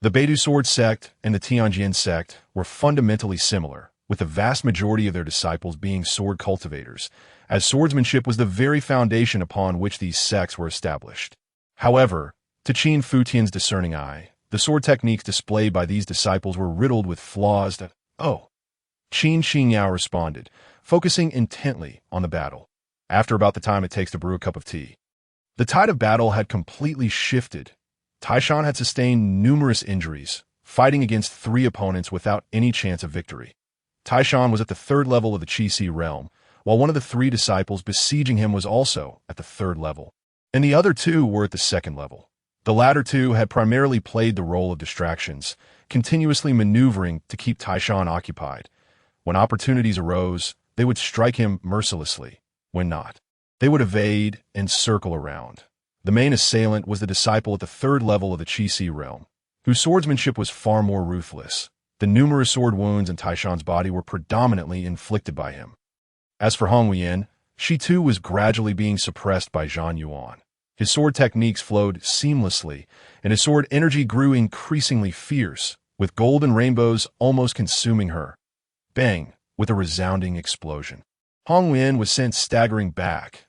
S1: The Beidou sword sect and the Tianjin sect were fundamentally similar, with the vast majority of their disciples being sword cultivators, as swordsmanship was the very foundation upon which these sects were established. However, to Qin Futian's discerning eye, the sword techniques displayed by these disciples were riddled with flaws that, Qin Qingyao responded, focusing intently on the battle. After about the time it takes to brew a cup of tea, The tide of battle had completely shifted. Taishan had sustained numerous injuries, fighting against 3 opponents without any chance of victory. Taishan was at the 3rd level of the Qi realm, while one of the 3 disciples besieging him was also at the 3rd level, and the other 2 were at the 2nd level. The latter 2 had primarily played the role of distractions, continuously maneuvering to keep Taishan occupied. When opportunities arose, they would strike him mercilessly. When not, they would evade and circle around. The main assailant was the disciple at the 3rd level of the Qi realm, whose swordsmanship was far more ruthless. The numerous sword wounds in Taishan's body were predominantly inflicted by him. As for Hong Wuyan, she too was gradually being suppressed by Zhang Yuan. His sword techniques flowed seamlessly, and his sword energy grew increasingly fierce, with golden rainbows almost consuming her. Bang! With a resounding explosion. Hong Wuyan was sent staggering back.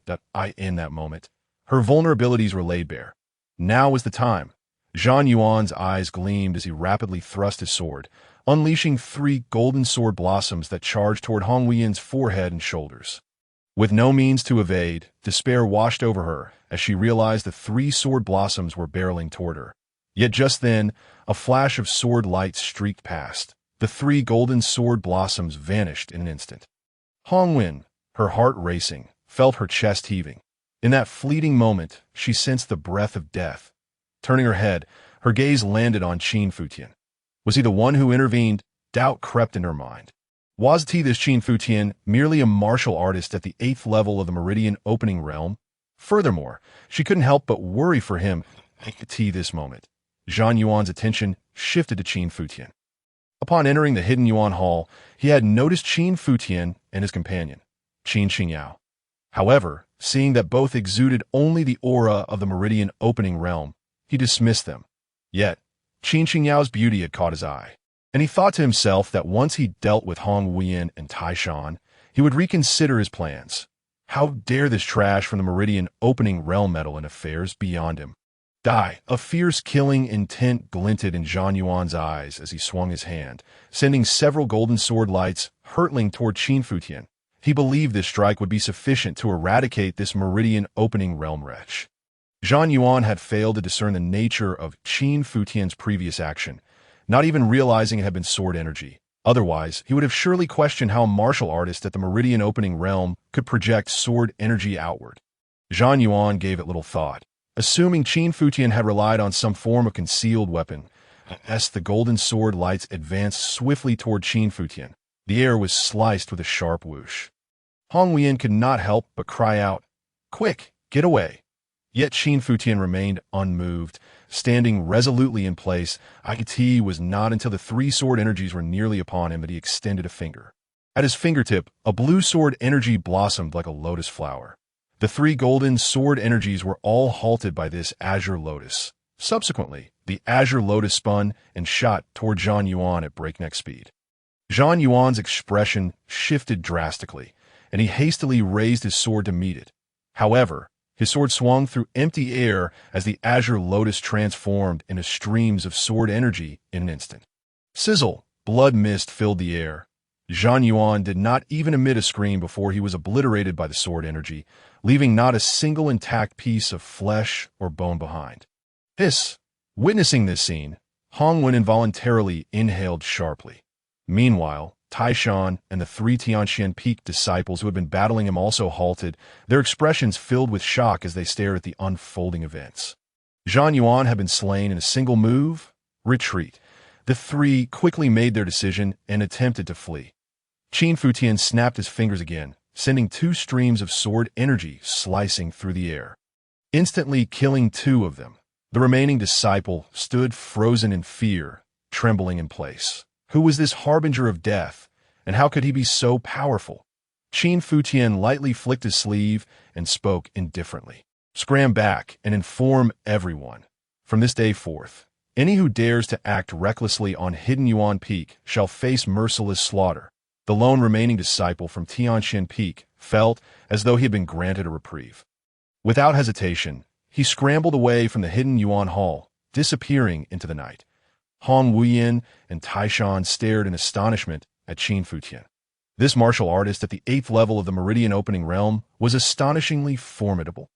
S1: In that moment, her vulnerabilities were laid bare. Now was the time. Zhang Yuan's eyes gleamed as he rapidly thrust his sword, unleashing 3 golden sword blossoms that charged toward Hong Wuyan's forehead and shoulders. With no means to evade, despair washed over her as she realized the 3 sword blossoms were barreling toward her. Yet just then, a flash of sword light streaked past. The 3 golden sword blossoms vanished in an instant. Hong Wuyan, her heart racing, felt her chest heaving. In that fleeting moment, she sensed the breath of death. Turning her head, her gaze landed on Qin Futian. Was he the one who intervened? Doubt crept in her mind. Was this Qin Futian merely a martial artist at the 8th level of the meridian opening realm? Furthermore, she couldn't help but worry for him at this moment. Zhang Yuan's attention shifted to Qin Futian. Upon entering the hidden Yuan Hall, he had noticed Qin Futian and his companion, Qin Qingyao. However, seeing that both exuded only the aura of the meridian opening realm, he dismissed them. Yet, Qin Qingyao's beauty had caught his eye, and he thought to himself that once he dealt with Hong Wuyan and Taishan, he would reconsider his plans. How dare this trash from the meridian opening realm meddle in affairs beyond him? A fierce killing intent glinted in Zhang Yuan's eyes as he swung his hand, sending several golden sword lights hurtling toward Qin Futian. He believed this strike would be sufficient to eradicate this meridian opening realm wretch. Zhang Yuan had failed to discern the nature of Qin Futian's previous action, not even realizing it had been sword energy. Otherwise, he would have surely questioned how a martial artist at the meridian opening realm could project sword energy outward. Zhang Yuan gave it little thought, assuming Qin Futian had relied on some form of concealed weapon. As the golden sword lights advanced swiftly toward Qin Futian, the air was sliced with a sharp whoosh. Hong Wuyan could not help but cry out, "Quick, get away!" Yet Qin Futian remained unmoved, standing resolutely in place. It was not until the 3 sword energies were nearly upon him that he extended a finger. At his fingertip, a blue sword energy blossomed like a lotus flower. The 3 golden sword energies were all halted by this azure lotus. Subsequently, the azure lotus spun and shot toward Zhang Yuan at breakneck speed. Zhang Yuan's expression shifted drastically, and he hastily raised his sword to meet it. However, his sword swung through empty air as the azure lotus transformed into streams of sword energy in an instant. Sizzle, blood mist filled the air. Zhang Yuan did not even emit a scream before he was obliterated by the sword energy, leaving not a single intact piece of flesh or bone behind. Hiss! Witnessing this scene, Hong Wuyan involuntarily inhaled sharply. Meanwhile, Taishan and the 3 Tianxian Peak disciples who had been battling him also halted, their expressions filled with shock as they stared at the unfolding events. Zhang Yuan had been slain in a single move. Retreat. The 3 quickly made their decision and attempted to flee. Qin Futian snapped his fingers again, sending 2 streams of sword energy slicing through the air, instantly killing 2 of them. The remaining disciple stood frozen in fear, trembling in place. Who was this harbinger of death, and how could he be so powerful? Qin Futian lightly flicked his sleeve and spoke indifferently. Scram back and inform everyone. From this day forth, any who dares to act recklessly on Hidden Yuan Peak shall face merciless slaughter. The lone remaining disciple from Tianxian Peak felt as though he had been granted a reprieve. Without hesitation, he scrambled away from the Hidden Yuan Hall, disappearing into the night. Hong Wuyan and Taishan stared in astonishment at Qin Futian. This martial artist at the 8th level of the meridian opening realm was astonishingly formidable.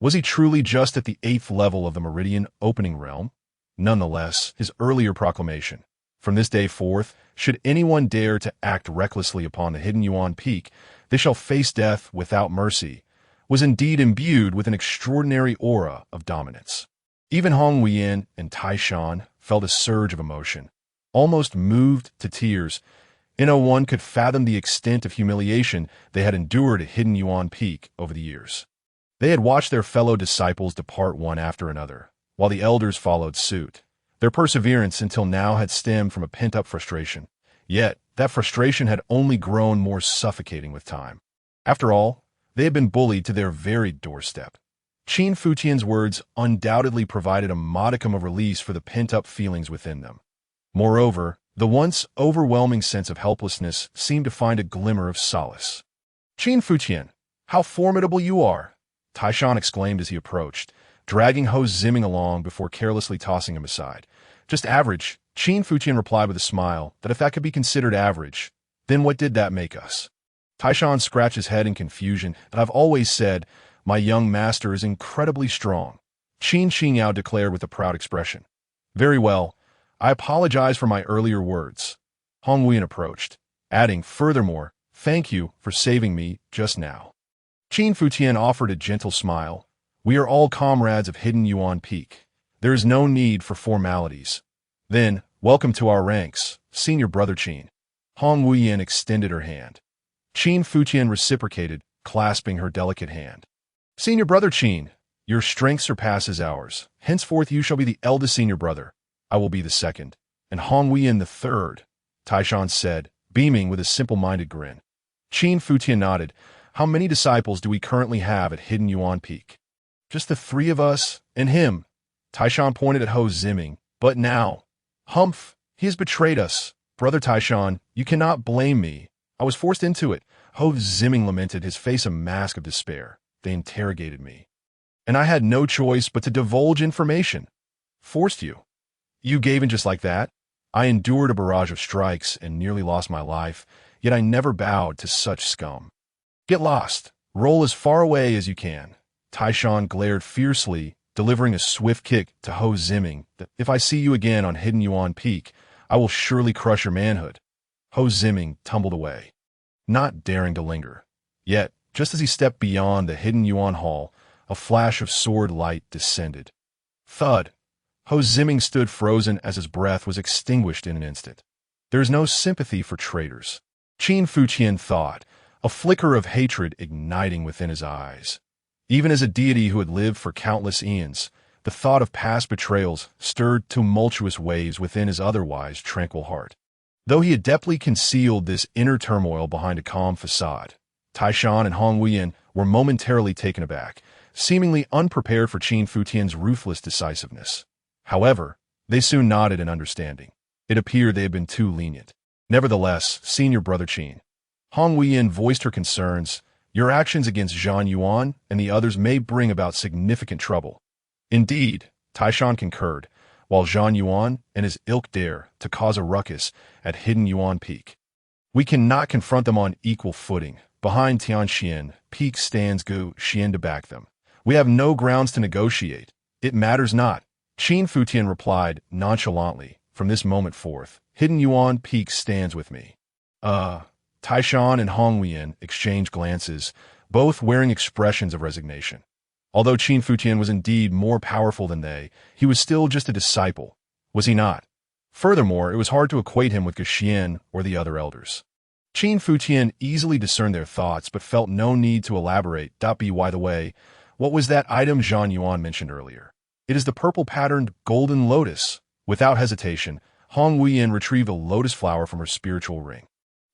S1: Was he truly just at the 8th level of the meridian opening realm? Nonetheless, his earlier proclamation, "From this day forth, should anyone dare to act recklessly upon the hidden Yuan Peak, they shall face death without mercy," was indeed imbued with an extraordinary aura of dominance. Even Hong Wuyin and Taishan felt a surge of emotion, almost moved to tears. No one could fathom the extent of humiliation they had endured at hidden Yuan Peak over the years. They had watched their fellow disciples depart one after another, while the elders followed suit. Their perseverance until now had stemmed from a pent-up frustration. Yet, that frustration had only grown more suffocating with time. After all, they had been bullied to their very doorstep. Qin Futian's words undoubtedly provided a modicum of release for the pent-up feelings within them. Moreover, the once overwhelming sense of helplessness seemed to find a glimmer of solace. "Qin Futian, how formidable you are!" Taishan exclaimed as he approached, dragging Ho Ziming along before carelessly tossing him aside. "Just average," Qin Futian replied with a smile that if that could be considered average, then what did that make us? Taishan scratched his head in confusion. "I've always said, my young master is incredibly strong," Qin Xingyao declared with a proud expression. "Very well, I apologize for my earlier words." Hong Wuyin approached, adding, "Furthermore, thank you for saving me just now." Qin Futian offered a gentle smile. "We are all comrades of hidden Yuan Peak. There is no need for formalities." "Then, welcome to our ranks, senior brother Qin." Hong Wuyin extended her hand. Qin Futian reciprocated, clasping her delicate hand. "Senior brother Qin, your strength surpasses ours. Henceforth you shall be the eldest senior brother. I will be the second, and Hong Wuyin the third," Taishan said, beaming with a simple-minded grin. Qin Futian nodded. "How many disciples do we currently have at hidden Yuan Peak?" "Just the 3 of us, and him." Taishan pointed at Ho Ziming. "But now, humph, he has betrayed us. Brother Taishan, you cannot blame me. I was forced into it." Ho Ziming lamented, his face a mask of despair. "They interrogated me, and I had no choice but to divulge information." "Forced you? You gave in just like that?" "I endured a barrage of strikes and nearly lost my life, yet I never bowed to such scum." "Get lost. Roll as far away as you can." Taishan glared fiercely, delivering a swift kick to Ho Ziming. "If I see you again on hidden Yuan Peak, I will surely crush your manhood." Ho Ziming tumbled away, not daring to linger. Yet, just as he stepped beyond the hidden Yuan Hall, a flash of sword light descended. Thud! Ho Ziming stood frozen as his breath was extinguished in an instant. "There is no sympathy for traitors," Qin Futian thought, a flicker of hatred igniting within his eyes. Even as a deity who had lived for countless eons, the thought of past betrayals stirred tumultuous waves within his otherwise tranquil heart. Though he had adeptly concealed this inner turmoil behind a calm facade, Taishan and Hong Wuyin were momentarily taken aback, seemingly unprepared for Qin Futian's ruthless decisiveness. However, they soon nodded in understanding. It appeared they had been too lenient. "Nevertheless, senior brother Qin," Hong Wuyin voiced her concerns, "your actions against Zhang Yuan and the others may bring about significant trouble." "Indeed," Taishan concurred, "while Zhang Yuan and his ilk dare to cause a ruckus at hidden Yuan Peak. We cannot confront them on equal footing. Behind Tianxian Peak stands Gu Xian to back them. We have no grounds to negotiate. It matters not." Qin Futian replied nonchalantly, "From this moment forth, hidden Yuan Peak stands with me." Taishan and Hong Wuyin exchanged glances, both wearing expressions of resignation. Although Qin Futian was indeed more powerful than they, he was still just a disciple, was he not? Furthermore, it was hard to equate him with Xian or the other elders. Qin Futian easily discerned their thoughts, but felt no need to elaborate. By the way, what was that item Zhang Yuan mentioned earlier? "It is the purple-patterned golden lotus." Without hesitation, Hong Wuyin retrieved a lotus flower from her spiritual ring.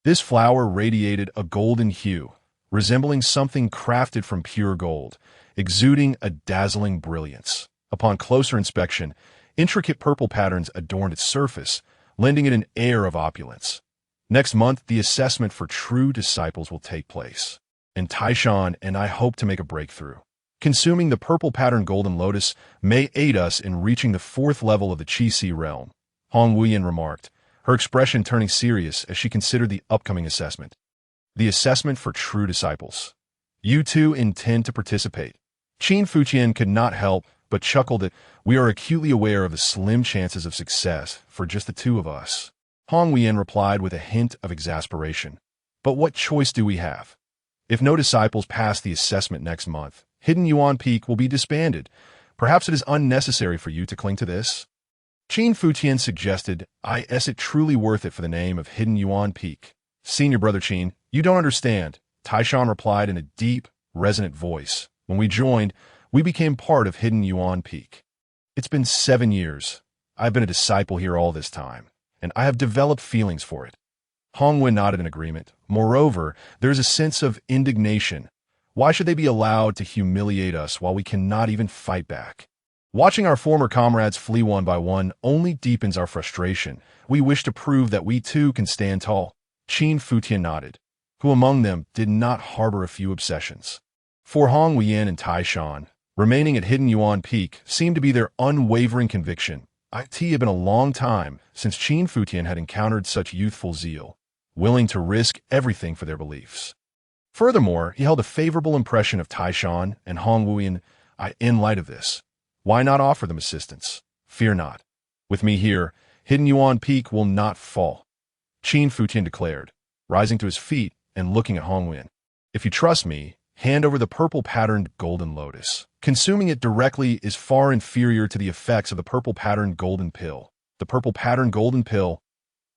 S1: This flower radiated a golden hue, resembling something crafted from pure gold, exuding a dazzling brilliance. Upon closer inspection, intricate purple patterns adorned its surface, lending it an air of opulence. Next month, the assessment for true disciples will take place, and Taishan and I hope to make a breakthrough. Consuming the purple-patterned golden lotus may aid us in reaching the 4th level of the Qi realm, Hong Wuyin remarked, her expression turning serious as she considered the upcoming assessment. "The assessment for true disciples. You too intend to participate?" Qin Futian could not help but chuckle that we are acutely aware of the slim chances of success for just the two of us. Hong Wuyin replied with a hint of exasperation. But what choice do we have? If no disciples pass the assessment next month, Hidden Yuan Peak will be disbanded. Perhaps it is unnecessary for you to cling to this? Qin Futian suggested, is it truly worth it for the name of Hidden Yuan Peak? Senior brother Qin, you don't understand, Taishan replied in a deep, resonant voice. When we joined, we became part of Hidden Yuan Peak. It's been 7 years. I've been a disciple here all this time, and I have developed feelings for it. Hong Wen nodded in agreement. Moreover, there is a sense of indignation. Why should they be allowed to humiliate us while we cannot even fight back? Watching our former comrades flee one by one only deepens our frustration. We wish to prove that we too can stand tall. Qin Futian nodded. Who among them did not harbor a few obsessions? For Hong Wuyin and Taishan, remaining at Hidden Yuan Peak seemed to be their unwavering conviction. It had been a long time since Qin Futian had encountered such youthful zeal, willing to risk everything for their beliefs. Furthermore, he held a favorable impression of Taishan and Hong Wuyin. In light of this, why not offer them assistance? Fear not. With me here, Hidden Yuan Peak will not fall. Qin Futian declared, rising to his feet and looking at Hong Wuyin. If you trust me, hand over the purple-patterned golden lotus. Consuming it directly is far inferior to the effects of the purple-patterned golden pill. The purple-patterned golden pill,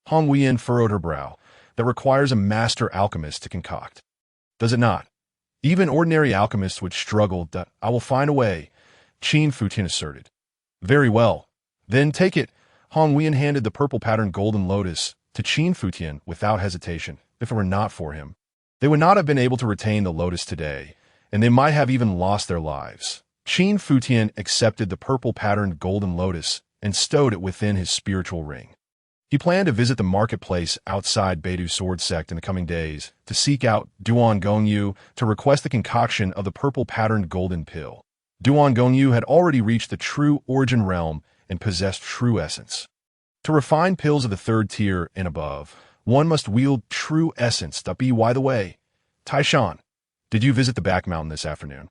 S1: Hong Wuyin furrowed her brow, that requires a master alchemist to concoct. Does it not? Even ordinary alchemists would struggle. I will find a way, Qin Futian asserted. Very well. Then take it. Hong Wuyin handed the purple-patterned golden lotus to Qin Futian without hesitation. If it were not for him, they would not have been able to retain the lotus today, and they might have even lost their lives. Qin Futian accepted the purple-patterned golden lotus and stowed it within his spiritual ring. He planned to visit the marketplace outside Beidu Sword Sect in the coming days to seek out Duan Gongyu to request the concoction of the purple-patterned golden pill. Duan Gongyu had already reached the true origin realm and possessed true essence. To refine pills of the third tier and above, one must wield true essence. By the way, Taishan, did you visit the back mountain this afternoon?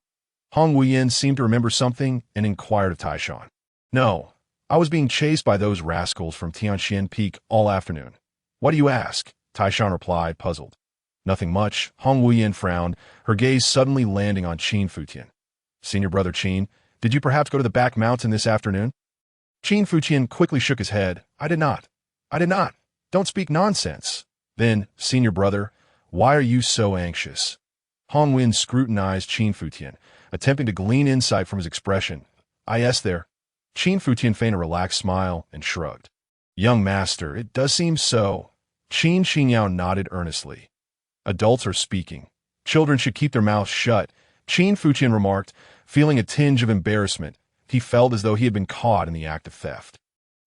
S1: Hong Wuyin seemed to remember something and inquired of Taishan. No, I was being chased by those rascals from Tianxian Peak all afternoon. Why do you ask? Taishan replied, puzzled. Nothing much. Hong Wuyin frowned, her gaze suddenly landing on Qin Futian. Senior brother Qin, did you perhaps go to the back mountain this afternoon? Qin Futian quickly shook his head. I did not. Don't speak nonsense. Then, senior brother, why are you so anxious? Hong Wuyin scrutinized Qin Futian, attempting to glean insight from his expression. There. Qin Futian feigned a relaxed smile and shrugged. Young master, it does seem so. Qin Xinyao nodded earnestly. Adults are speaking. Children should keep their mouths shut, Qin Futian remarked, feeling a tinge of embarrassment. He felt as though he had been caught in the act of theft.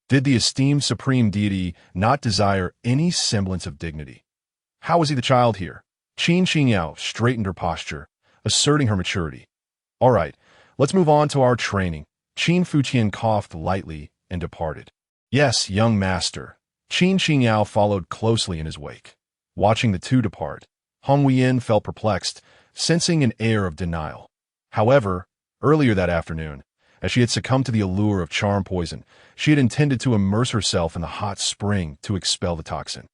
S1: Did the esteemed supreme deity not desire any semblance of dignity? How was he the child here? Qin Xinyao straightened her posture, asserting her maturity. All right, let's move on to our training. Qin Futian coughed lightly and departed. Yes, young master. Qin Xinyao followed closely in his wake. Watching the two depart, Hong Wuyin felt perplexed, sensing an air of denial. However, earlier that afternoon, as she had succumbed to the allure of charm poison, she had intended to immerse herself in the hot spring to expel the toxin.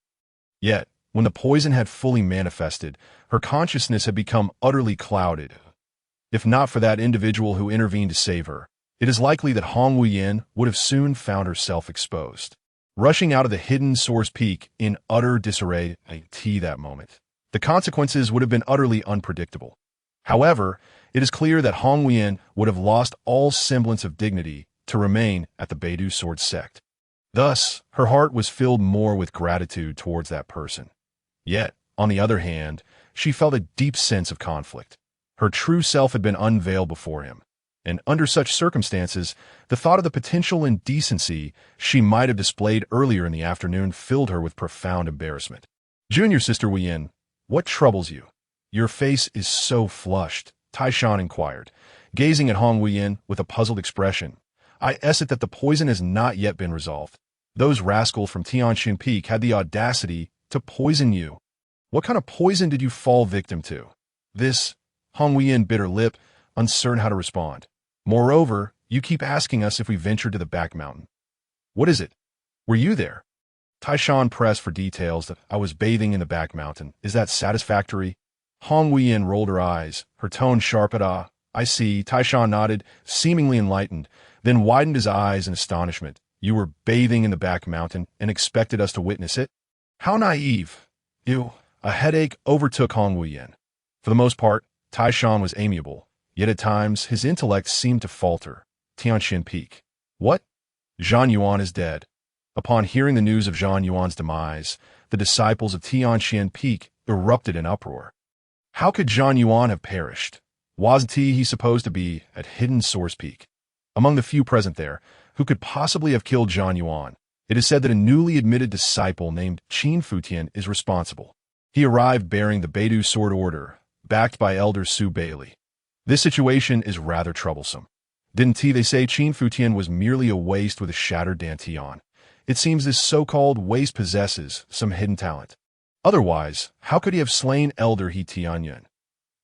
S1: Yet, when the poison had fully manifested, her consciousness had become utterly clouded. If not for that individual who intervened to save her, it is likely that Hong Wuyin would have soon found herself exposed. Rushing out of the hidden source peak in utter disarray that moment, the consequences would have been utterly unpredictable. However, it is clear that Hong Wuyin would have lost all semblance of dignity to remain at the Beidu Sword Sect. Thus, her heart was filled more with gratitude towards that person. Yet, on the other hand, she felt a deep sense of conflict. Her true self had been unveiled before him, and under such circumstances, the thought of the potential indecency she might have displayed earlier in the afternoon filled her with profound embarrassment. Junior sister Wuyin, what troubles you? Your face is so flushed, Taishan inquired, gazing at Hong Wuyin with a puzzled expression. I it that the poison has not yet been resolved. Those rascals from Tianxian Peak had the audacity to poison you. What kind of poison did you fall victim to? This, Hong Wuyin bit her lip, uncertain how to respond. Moreover, you keep asking us if we ventured to the back mountain. What is it? Were you there? Taishan pressed for details that I was bathing in the back mountain. Is that satisfactory? Hong Huiyan rolled her eyes, her tone sharp at I see. Taishan nodded, seemingly enlightened, then widened his eyes in astonishment. You were bathing in the back mountain and expected us to witness it? How naive. Ew. A headache overtook Hong Huiyan. For the most part, Taishan was amiable, yet at times his intellect seemed to falter. Tianqian Peak. What? Zhang Yuan is dead. Upon hearing the news of Zhang Yuan's demise, the disciples of Tianqian Peak erupted in uproar. How could Zhang Yuan have perished? Wasn't he supposed to be at Hidden Source Peak? Among the few present there, who could possibly have killed Zhang Yuan, it is said that a newly admitted disciple named Qin Futian is responsible. He arrived bearing the Beidou Sword Order, backed by Elder Su Bailey. This situation is rather troublesome. Didn't they say Qin Futian was merely a waste with a shattered dantian? It seems this so-called waste possesses some hidden talent. Otherwise, how could he have slain Elder He Tianyan?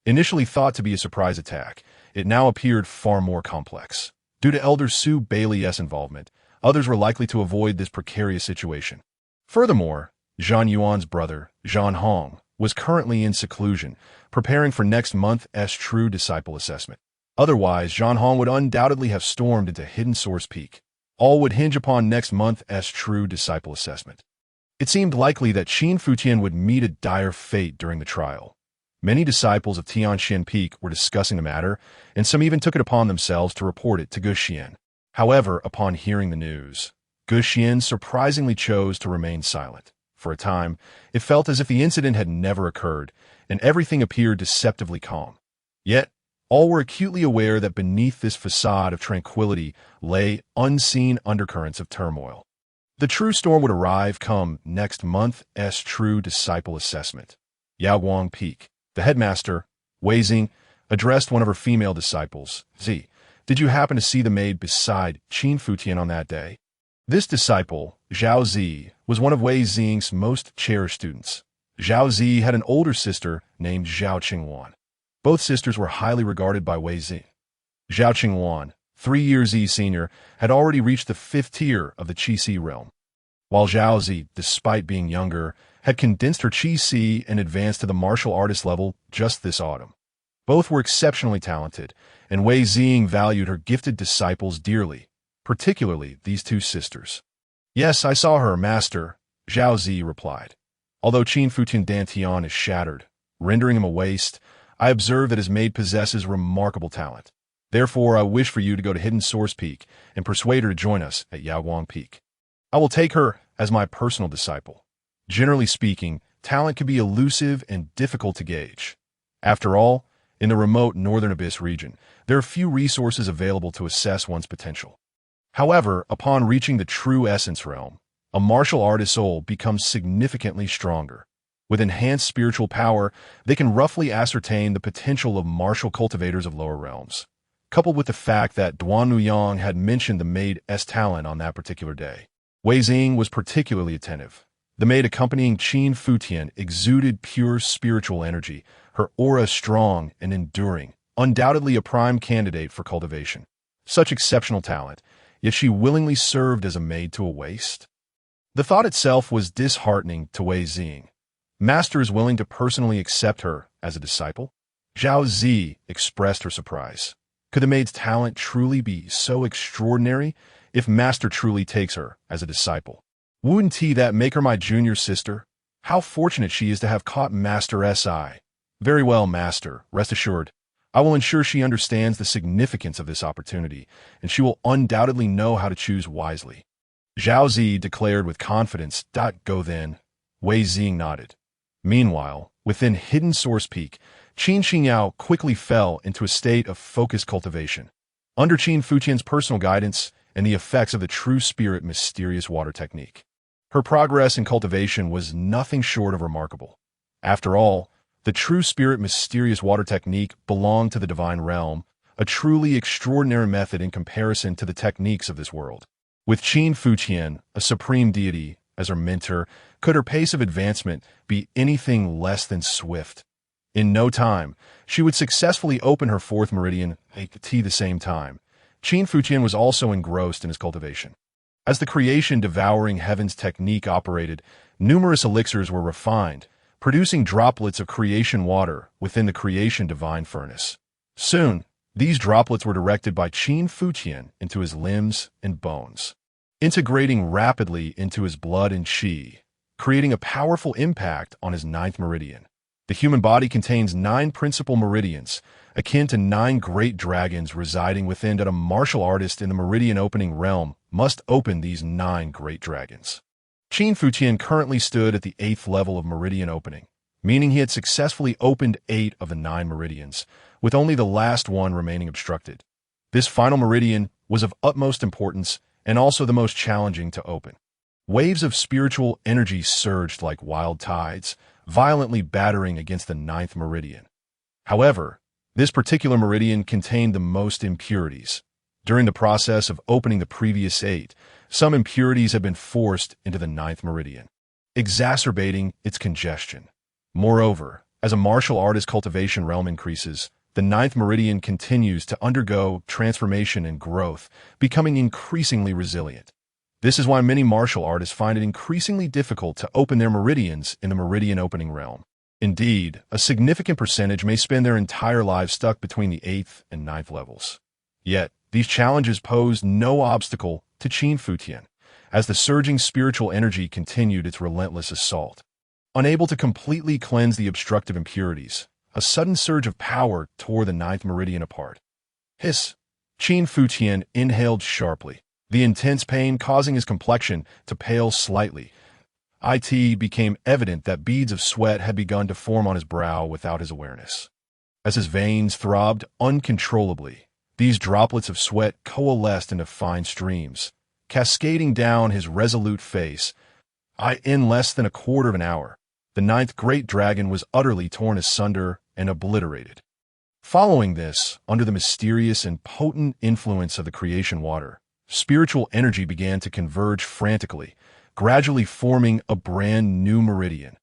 S1: Initially thought to be a surprise attack, it now appeared far more complex. Due to Elder Su Bailey's involvement, others were likely to avoid this precarious situation. Furthermore, Zhang Yuan's brother, Zhang Hong, was currently in seclusion, preparing for next month's True Disciple Assessment. Otherwise, Zhang Hong would undoubtedly have stormed into Hidden Source Peak. All would hinge upon next month's True Disciple Assessment. It seemed likely that Qin Futian would meet a dire fate during the trial. Many disciples of Tianqian Peak were discussing the matter, and some even took it upon themselves to report it to Guxian. However, upon hearing the news, Guxian surprisingly chose to remain silent. For a time, it felt as if the incident had never occurred, and everything appeared deceptively calm. Yet, all were acutely aware that beneath this facade of tranquility lay unseen undercurrents of turmoil. The true storm would arrive come next month's True Disciple Assessment. Yaoguang Peak. The headmaster, Wei Xing, addressed one of her female disciples. Z, did you happen to see the maid beside Qin Futian on that day? This disciple, Zhao Zi, was one of Wei Xing's most cherished students. Zhao Zi had an older sister named Zhao Qingwan. Both sisters were highly regarded by Wei Xing. Zhao Qingwan, 3 years Zi senior, had already reached the 5th tier of the Qi-Si realm, while Zhao Zi, despite being younger, had condensed her Qi-Si and advanced to the martial artist level just this autumn. Both were exceptionally talented, and Wei Xing valued her gifted disciples dearly, particularly these 2 sisters. Yes, I saw her, master, Zhao Zi replied. Although Qin Futian dantian is shattered, rendering him a waste, I observe that his maid possesses remarkable talent. Therefore, I wish for you to go to Hidden Source Peak and persuade her to join us at Yaoguang Peak. I will take her as my personal disciple. Generally speaking, talent can be elusive and difficult to gauge. After all, in the remote Northern Abyss region, there are few resources available to assess one's potential. However, upon reaching the true essence realm, a martial artist's soul becomes significantly stronger. With enhanced spiritual power, they can roughly ascertain the potential of martial cultivators of lower realms, coupled with the fact that Duan Nuyang had mentioned the maid's talent on that particular day. Wei Xing was particularly attentive. The maid accompanying Qin Futian exuded pure spiritual energy, her aura strong and enduring, undoubtedly a prime candidate for cultivation. Such exceptional talent, yet she willingly served as a maid to a waste? The thought itself was disheartening to Wei Xing. Master is willing to personally accept her as a disciple? Zhao Zi expressed her surprise. Could the maid's talent truly be so extraordinary if Master truly takes her as a disciple? Wouldn't that make her my junior sister? How fortunate she is to have caught Master's eye. Very well, Master, rest assured. I will ensure she understands the significance of this opportunity, and she will undoubtedly know how to choose wisely. Zhao Zi declared with confidence. Go then. Wei Xing nodded. Meanwhile, within Hidden Source Peak, Qin Xingyao quickly fell into a state of focused cultivation. Under Qin Futian's personal guidance and the effects of the True Spirit Mysterious Water Technique, her progress in cultivation was nothing short of remarkable. After all, the True Spirit Mysterious Water Technique belonged to the Divine Realm, a truly extraordinary method in comparison to the techniques of this world. With Qin Futian, a supreme deity, as her mentor, could her pace of advancement be anything less than swift? In no time, she would successfully open her fourth meridian at the same time. Qin Futian was also engrossed in his cultivation. As the creation devouring heavens technique operated, numerous elixirs were refined, producing droplets of creation water within the creation divine furnace. Soon, these droplets were directed by Qin Futian into his limbs and bones, integrating rapidly into his blood and qi, creating a powerful impact on his ninth meridian. The human body contains 9 principal meridians, akin to 9 great dragons residing within that a martial artist in the meridian opening realm must open these 9 great dragons. Qin Futian currently stood at the 8th level of meridian opening, meaning he had successfully opened 8 of the 9 meridians, with only the last one remaining obstructed. This final meridian was of utmost importance and also the most challenging to open. Waves of spiritual energy surged like wild tides, violently battering against the 9th meridian. However, this particular meridian contained the most impurities. During the process of opening the previous 8, some impurities had been forced into the 9th meridian, exacerbating its congestion. Moreover, as a martial artist cultivation realm increases, the 9th meridian continues to undergo transformation and growth, becoming increasingly resilient. This is why many martial artists find it increasingly difficult to open their meridians in the meridian opening realm. Indeed, a significant percentage may spend their entire lives stuck between the 8th and 9th levels. Yet, these challenges posed no obstacle to Qin Futian, as the surging spiritual energy continued its relentless assault. Unable to completely cleanse the obstructive impurities, a sudden surge of power tore the 9th meridian apart. Hiss! Qin Futian inhaled sharply, the intense pain causing his complexion to pale slightly. It became evident that beads of sweat had begun to form on his brow without his awareness. As his veins throbbed uncontrollably, these droplets of sweat coalesced into fine streams, cascading down his resolute face. In less than a quarter of an hour, the 9th great dragon was utterly torn asunder and obliterated. Following this, under the mysterious and potent influence of the creation water, spiritual energy began to converge frantically, gradually forming a brand new meridian.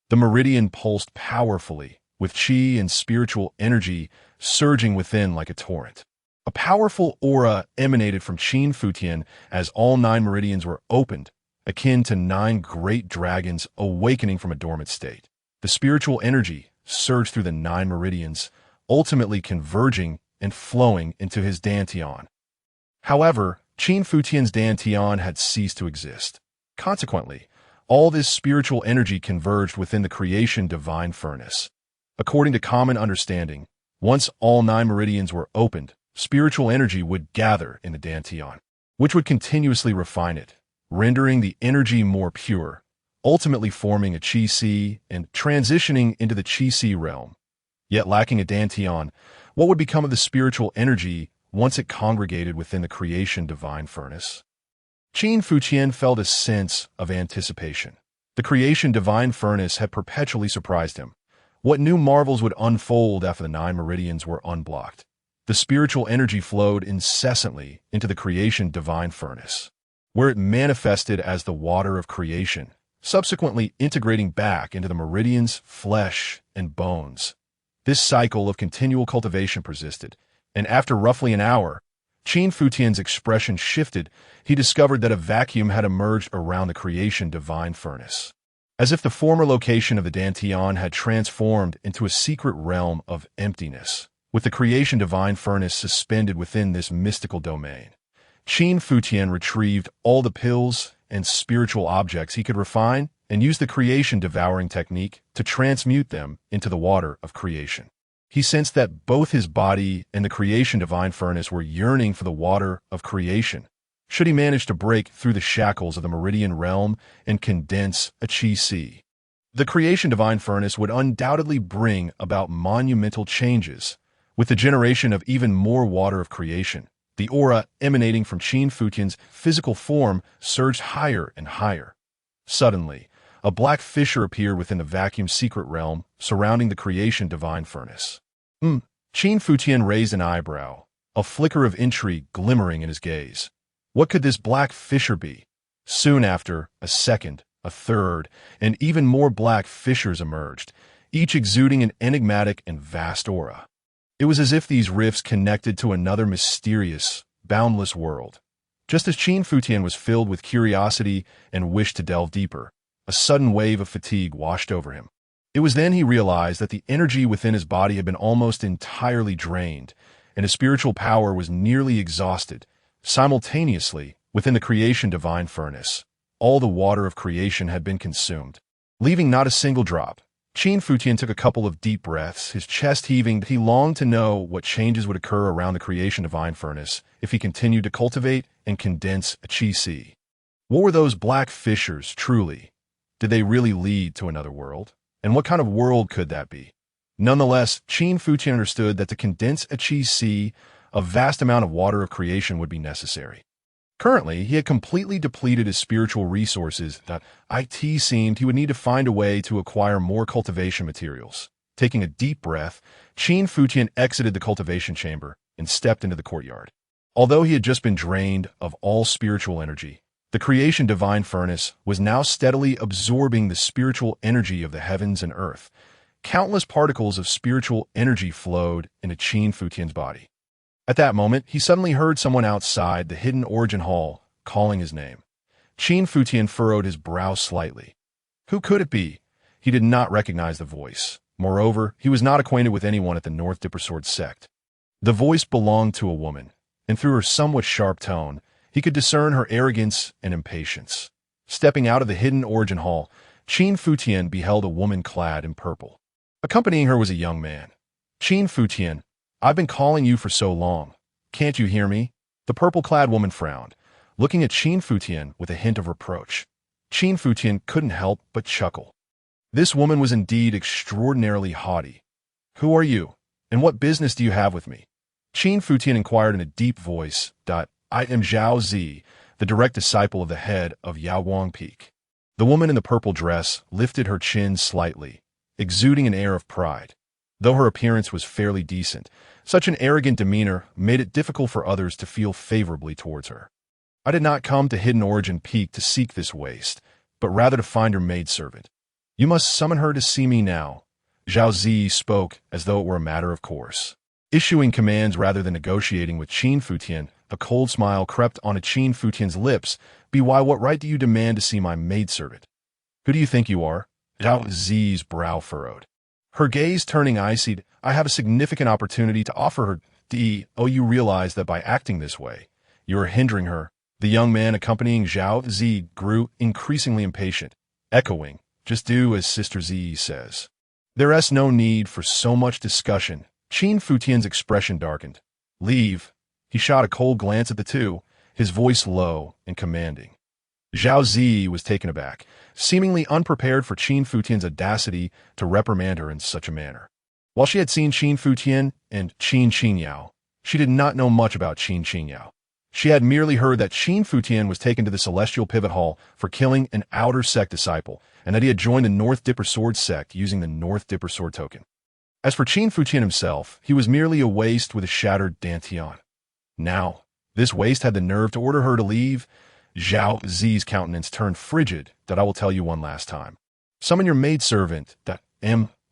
S1: The meridian pulsed powerfully, with qi and spiritual energy surging within like a torrent. A powerful aura emanated from Qin Futian as all 9 meridians were opened, akin to 9 great dragons awakening from a dormant state. The spiritual energy surged through the 9 meridians, ultimately converging and flowing into his dantian. However, Qin Futian's dantian had ceased to exist. Consequently, all this spiritual energy converged within the creation divine furnace. According to common understanding, once all 9 meridians were opened, spiritual energy would gather in the dantian, which would continuously refine it, rendering the energy more pure, ultimately forming a qi and transitioning into the qi realm. Yet lacking a dantian, what would become of the spiritual energy once it congregated within the creation divine furnace? Qin Futian felt a sense of anticipation. The creation divine furnace had perpetually surprised him. What new marvels would unfold after the 9 meridians were unblocked? The spiritual energy flowed incessantly into the creation divine furnace, where it manifested as the water of creation, subsequently integrating back into the meridians, flesh, and bones. This cycle of continual cultivation persisted, and after roughly an hour, Qin Futian's expression shifted. He discovered that a vacuum had emerged around the creation divine furnace, as if the former location of the dantian had transformed into a secret realm of emptiness, with the creation divine furnace suspended within this mystical domain. Qin Futian retrieved all the pills and spiritual objects he could refine and used the creation devouring technique to transmute them into the water of creation. He sensed that both his body and the creation divine furnace were yearning for the water of creation, should he manage to break through the shackles of the meridian realm and condense a qi. The creation divine furnace would undoubtedly bring about monumental changes. With the generation of even more water of creation, the aura emanating from Qin Futian's physical form surged higher and higher. Suddenly, a black fissure appeared within the vacuum secret realm surrounding the creation divine furnace. Qin Futian raised an eyebrow, a flicker of intrigue glimmering in his gaze. What could this black fissure be? Soon after, a second, a third, and even more black fissures emerged, each exuding an enigmatic and vast aura. It was as if these rifts connected to another mysterious, boundless world. Just as Qin Futian was filled with curiosity and wished to delve deeper, a sudden wave of fatigue washed over him. It was then he realized that the energy within his body had been almost entirely drained, and his spiritual power was nearly exhausted. Simultaneously, within the creation divine furnace, all the water of creation had been consumed, leaving not a single drop. Qin Futian took a couple of deep breaths, his chest heaving. He longed to know what changes would occur around the creation divine furnace if he continued to cultivate and condense a Qi Si. What were those black fissures, truly? Did they really lead to another world? And what kind of world could that be? Nonetheless, Qin Futian understood that to condense a Qi Si, a vast amount of water of creation would be necessary. Currently, he had completely depleted his spiritual resources. It seemed he would need to find a way to acquire more cultivation materials. Taking a deep breath, Qin Futian exited the cultivation chamber and stepped into the courtyard. Although he had just been drained of all spiritual energy, the creation divine furnace was now steadily absorbing the spiritual energy of the heavens and earth. Countless particles of spiritual energy flowed into Qin Futian's body. At that moment, he suddenly heard someone outside the hidden origin hall calling his name. Qin Futian furrowed his brow slightly. Who could it be? He did not recognize the voice. Moreover, he was not acquainted with anyone at the North Dippersword sect. The voice belonged to a woman, and through her somewhat sharp tone, he could discern her arrogance and impatience. Stepping out of the hidden origin hall, Qin Futian beheld a woman clad in purple. Accompanying her was a young man. Qin Futian, I've been calling you for so long. Can't you hear me? The purple-clad woman frowned, looking at Qin Futian with a hint of reproach. Qin Futian couldn't help but chuckle. This woman was indeed extraordinarily haughty. Who are you, and what business do you have with me? Qin Futian inquired in a deep voice. I am Zhao Zi, the direct disciple of the head of Yaowang Peak. The woman in the purple dress lifted her chin slightly, exuding an air of pride. Though her appearance was fairly decent, such an arrogant demeanor made it difficult for others to feel favorably towards her. I did not come to Hidden Origin Peak to seek this waste, but rather to find her maidservant. You must summon her to see me now. Zhao Zi spoke as though it were a matter of course. Issuing commands rather than negotiating with Qin Futian, a cold smile crept onto Qin Futian's lips. Why, what right do you demand to see my maidservant? Who do you think you are? Zhao Zi's brow furrowed. Her gaze turning icy. I have a significant opportunity to offer her. You realize that by acting this way, you are hindering her. The young man accompanying Zhao Zi grew increasingly impatient, echoing, just do as Sister Zi says. There's no need for so much discussion. Qin Futian's expression darkened. Leave. He shot a cold glance at the two, his voice low and commanding. Zhao Zi was taken aback, seemingly unprepared for Qin Futian's audacity to reprimand her in such a manner. While she had seen Qin Futian and Qin Qinyao, she did not know much about Qin Qinyao. She had merely heard that Qin Futian was taken to the Celestial Pivot Hall for killing an Outer Sect disciple, and that he had joined the North Dipper Sword sect using the North Dipper Sword token. As for Qin Futian himself, he was merely a waste with a shattered dantian. Now, this waste had the nerve to order her to leave. Zhao Zi's countenance turned frigid. That I will tell you one last time. Summon your maidservant.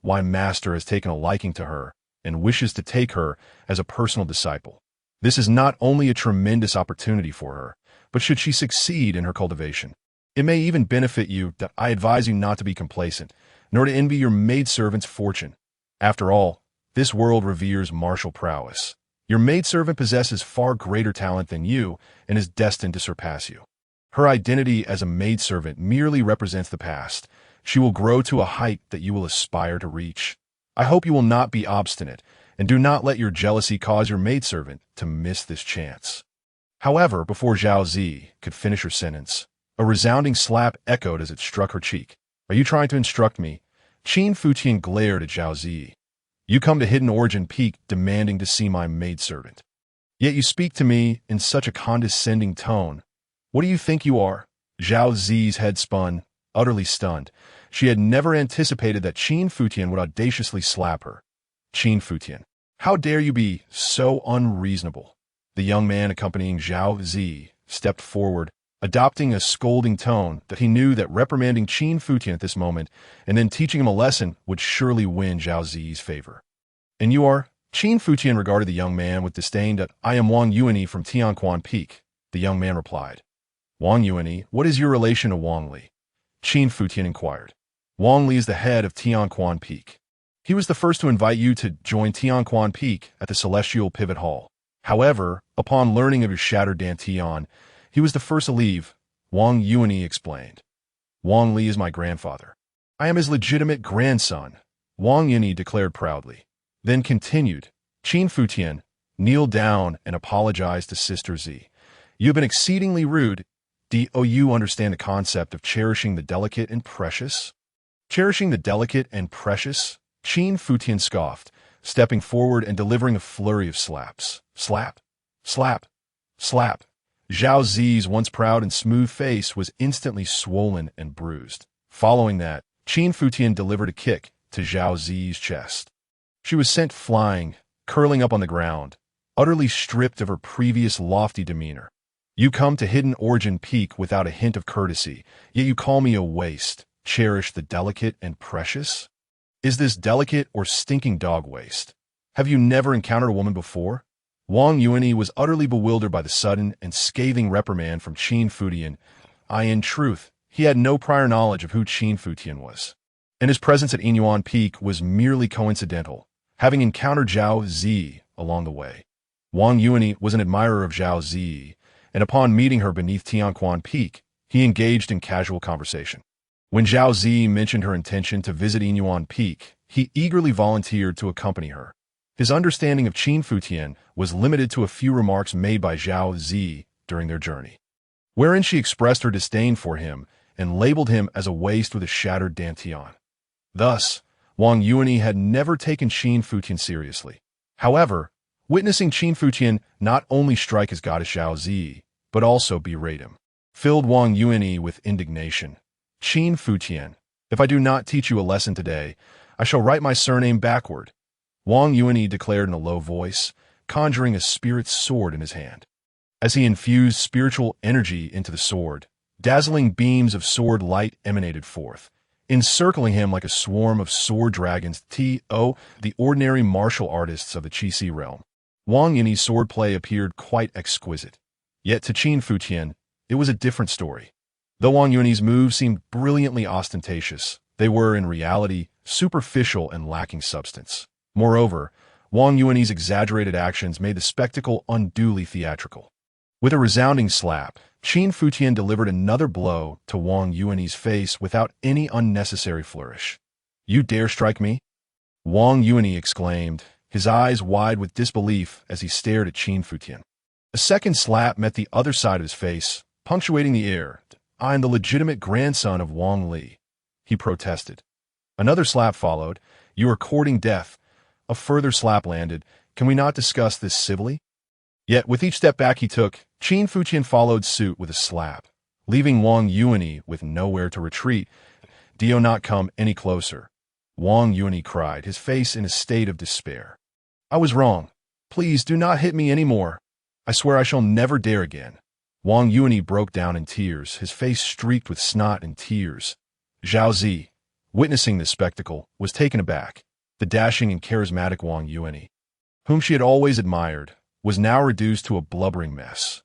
S1: My master has taken a liking to her and wishes to take her as a personal disciple. This is not only a tremendous opportunity for her, but should she succeed in her cultivation, it may even benefit you. I advise you not to be complacent, nor to envy your maidservant's fortune. After all, this world reveres martial prowess. Your maidservant possesses far greater talent than you and is destined to surpass you. Her identity as a maidservant merely represents the past. She will grow to a height that you will aspire to reach. I hope you will not be obstinate, and do not let your jealousy cause your maidservant to miss this chance. However, before Zhao Zi could finish her sentence, a resounding slap echoed as it struck her cheek. Are you trying to instruct me? Qin Futian glared at Zhao Zi. You come to Hidden Origin Peak demanding to see my maidservant. Yet you speak to me in such a condescending tone. What do you think you are? Zhao Zi's head spun, utterly stunned. She had never anticipated that Qin Futian would audaciously slap her. Qin Futian, how dare you be so unreasonable? The young man accompanying Zhao Zi stepped forward, adopting a scolding tone that he knew that reprimanding Qin Futian at this moment and then teaching him a lesson would surely win Zhao Zi's favor. "And you are?" Qin Futian regarded the young man with disdain. "I am Wang Yuani from Tianquan Peak," the young man replied. "Wang Yuani, what is your relation to Wang Li?" Qin Futian inquired. "Wang Li is the head of Tianquan Peak. He was the first to invite you to join Tianquan Peak at the Celestial Pivot Hall. However, upon learning of your shattered dantian, he was the first to leave," Wang Yuani explained. "Wang Li is my grandfather. I am his legitimate grandson," Wang Yuani declared proudly. Then continued, "Qin Futian, kneel down and apologize to Sister Z. You have been exceedingly rude. Do you understand the concept of cherishing the delicate and precious?" "Cherishing the delicate and precious?" Qin Futian scoffed, stepping forward and delivering a flurry of slaps. Slap, slap, slap. Zhao Zi's once proud and smooth face was instantly swollen and bruised. Following that, Qin Futian delivered a kick to Zhao Zi's chest. She was sent flying, curling up on the ground, utterly stripped of her previous lofty demeanor. "You come to Hidden Origin Peak without a hint of courtesy, yet you call me a waste. Cherish the delicate and precious? Is this delicate or stinking dog waste? Have you never encountered a woman before?" Wang Yuani was utterly bewildered by the sudden and scathing reprimand from Qin Futian. In truth, he had no prior knowledge of who Qin Futian was, and his presence at Inyuan Peak was merely coincidental, having encountered Zhao Zi along the way. Wang Yuani was an admirer of Zhao Zi, and upon meeting her beneath Tianquan Peak, he engaged in casual conversation. When Zhao Zi mentioned her intention to visit Inyuan Peak, he eagerly volunteered to accompany her. His understanding of Qin Futian was limited to a few remarks made by Zhao Zi during their journey, wherein she expressed her disdain for him and labeled him as a waste with a shattered dantian. Thus, Wang Yuani had never taken Qin Futian seriously. However, witnessing Qin Futian not only strike his goddess Zhao Zi, but also berate him, filled Wang Yuani with indignation. "Qin Futian, if I do not teach you a lesson today, I shall write my surname backward," Wang Yuani declared in a low voice, conjuring a spirit sword in his hand. As he infused spiritual energy into the sword, dazzling beams of sword light emanated forth, encircling him like a swarm of sword dragons. The ordinary martial artists of the Qi realm. Wang Yuani's swordplay appeared quite exquisite. Yet to Qin Futian, it was a different story. Though Wang Yuani's moves seemed brilliantly ostentatious, they were, in reality, superficial and lacking substance. Moreover, Wang Yuani's exaggerated actions made the spectacle unduly theatrical. With a resounding slap, Qin Futian delivered another blow to Wang Yuani's face without any unnecessary flourish. "You dare strike me?" Wang Yuani exclaimed, his eyes wide with disbelief as he stared at Qin Futian. A second slap met the other side of his face, punctuating the air. "I am the legitimate grandson of Wang Li," he protested. Another slap followed. "You are courting death." A further slap landed. "Can we not discuss this civilly?" Yet with each step back he took, Qin Futian followed suit with a slap, leaving Wang Yuani with nowhere to retreat. "Do not come any closer," Wang Yuani cried, his face in a state of despair. "I was wrong. Please do not hit me anymore. I swear I shall never dare again." Wang Yuani broke down in tears, his face streaked with snot and tears. Zhao Zi, witnessing this spectacle, was taken aback. The dashing and charismatic Wang Yuani, whom she had always admired, was now reduced to a blubbering mess.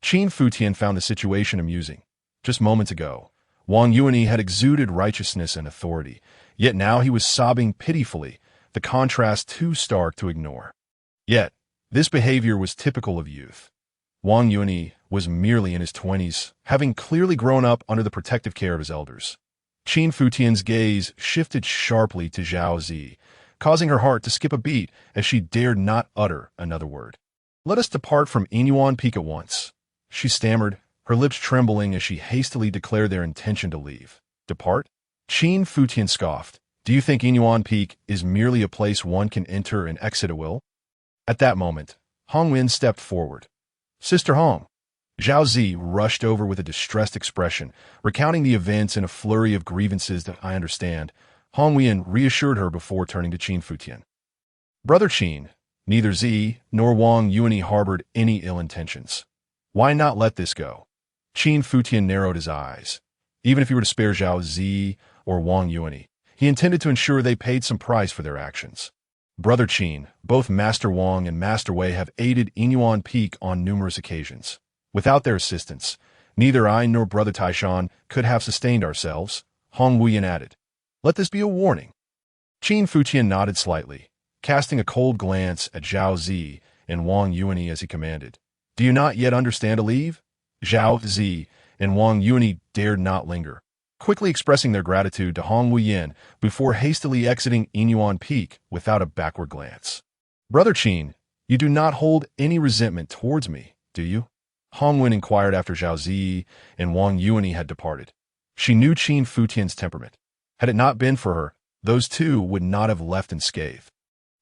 S1: Qin Futian found the situation amusing. Just moments ago, Wang Yuani had exuded righteousness and authority, yet now he was sobbing pitifully, the contrast too stark to ignore. Yet, this behavior was typical of youth. Wang Yuani was merely in his 20s, having clearly grown up under the protective care of his elders. Qin Futian's gaze shifted sharply to Zhao Zi, causing her heart to skip a beat as she dared not utter another word. "Let us depart from Inyuan Peak at once," she stammered, her lips trembling as she hastily declared their intention to leave. "Depart?" Qin Futian scoffed. "Do you think Inyuan Peak is merely a place one can enter and exit at will?" At that moment, Hong Wen stepped forward. "Sister Hong." Zhao Zi rushed over with a distressed expression, recounting the events in a flurry of grievances that I understand. Hong Wen reassured her before turning to Qin Futian. "Brother Qin, neither Zi nor Wang Yuani harbored any ill intentions. Why not let this go?" Qin Futian narrowed his eyes. Even if he were to spare Zhao Zi or Wang Yuani, he intended to ensure they paid some price for their actions. Brother Qin, both Master Wang and Master Wei have aided Inyuan Peak on numerous occasions. Without their assistance, neither I nor Brother Taishan could have sustained ourselves, Hong Wuyan added. Let this be a warning. Qin Futian nodded slightly, casting a cold glance at Zhao Zi and Wang Yuani as he commanded. Do you not yet understand a leave? Zhao Zi and Wang Yuani dared not linger, quickly expressing their gratitude to Hong Wuyan before hastily exiting Inyuan Peak without a backward glance. Brother Qin, you do not hold any resentment towards me, do you? Hong Wen inquired after Zhao Zi and Wang Yuani had departed. She knew Qin Futian's temperament. Had it not been for her, those two would not have left unscathed.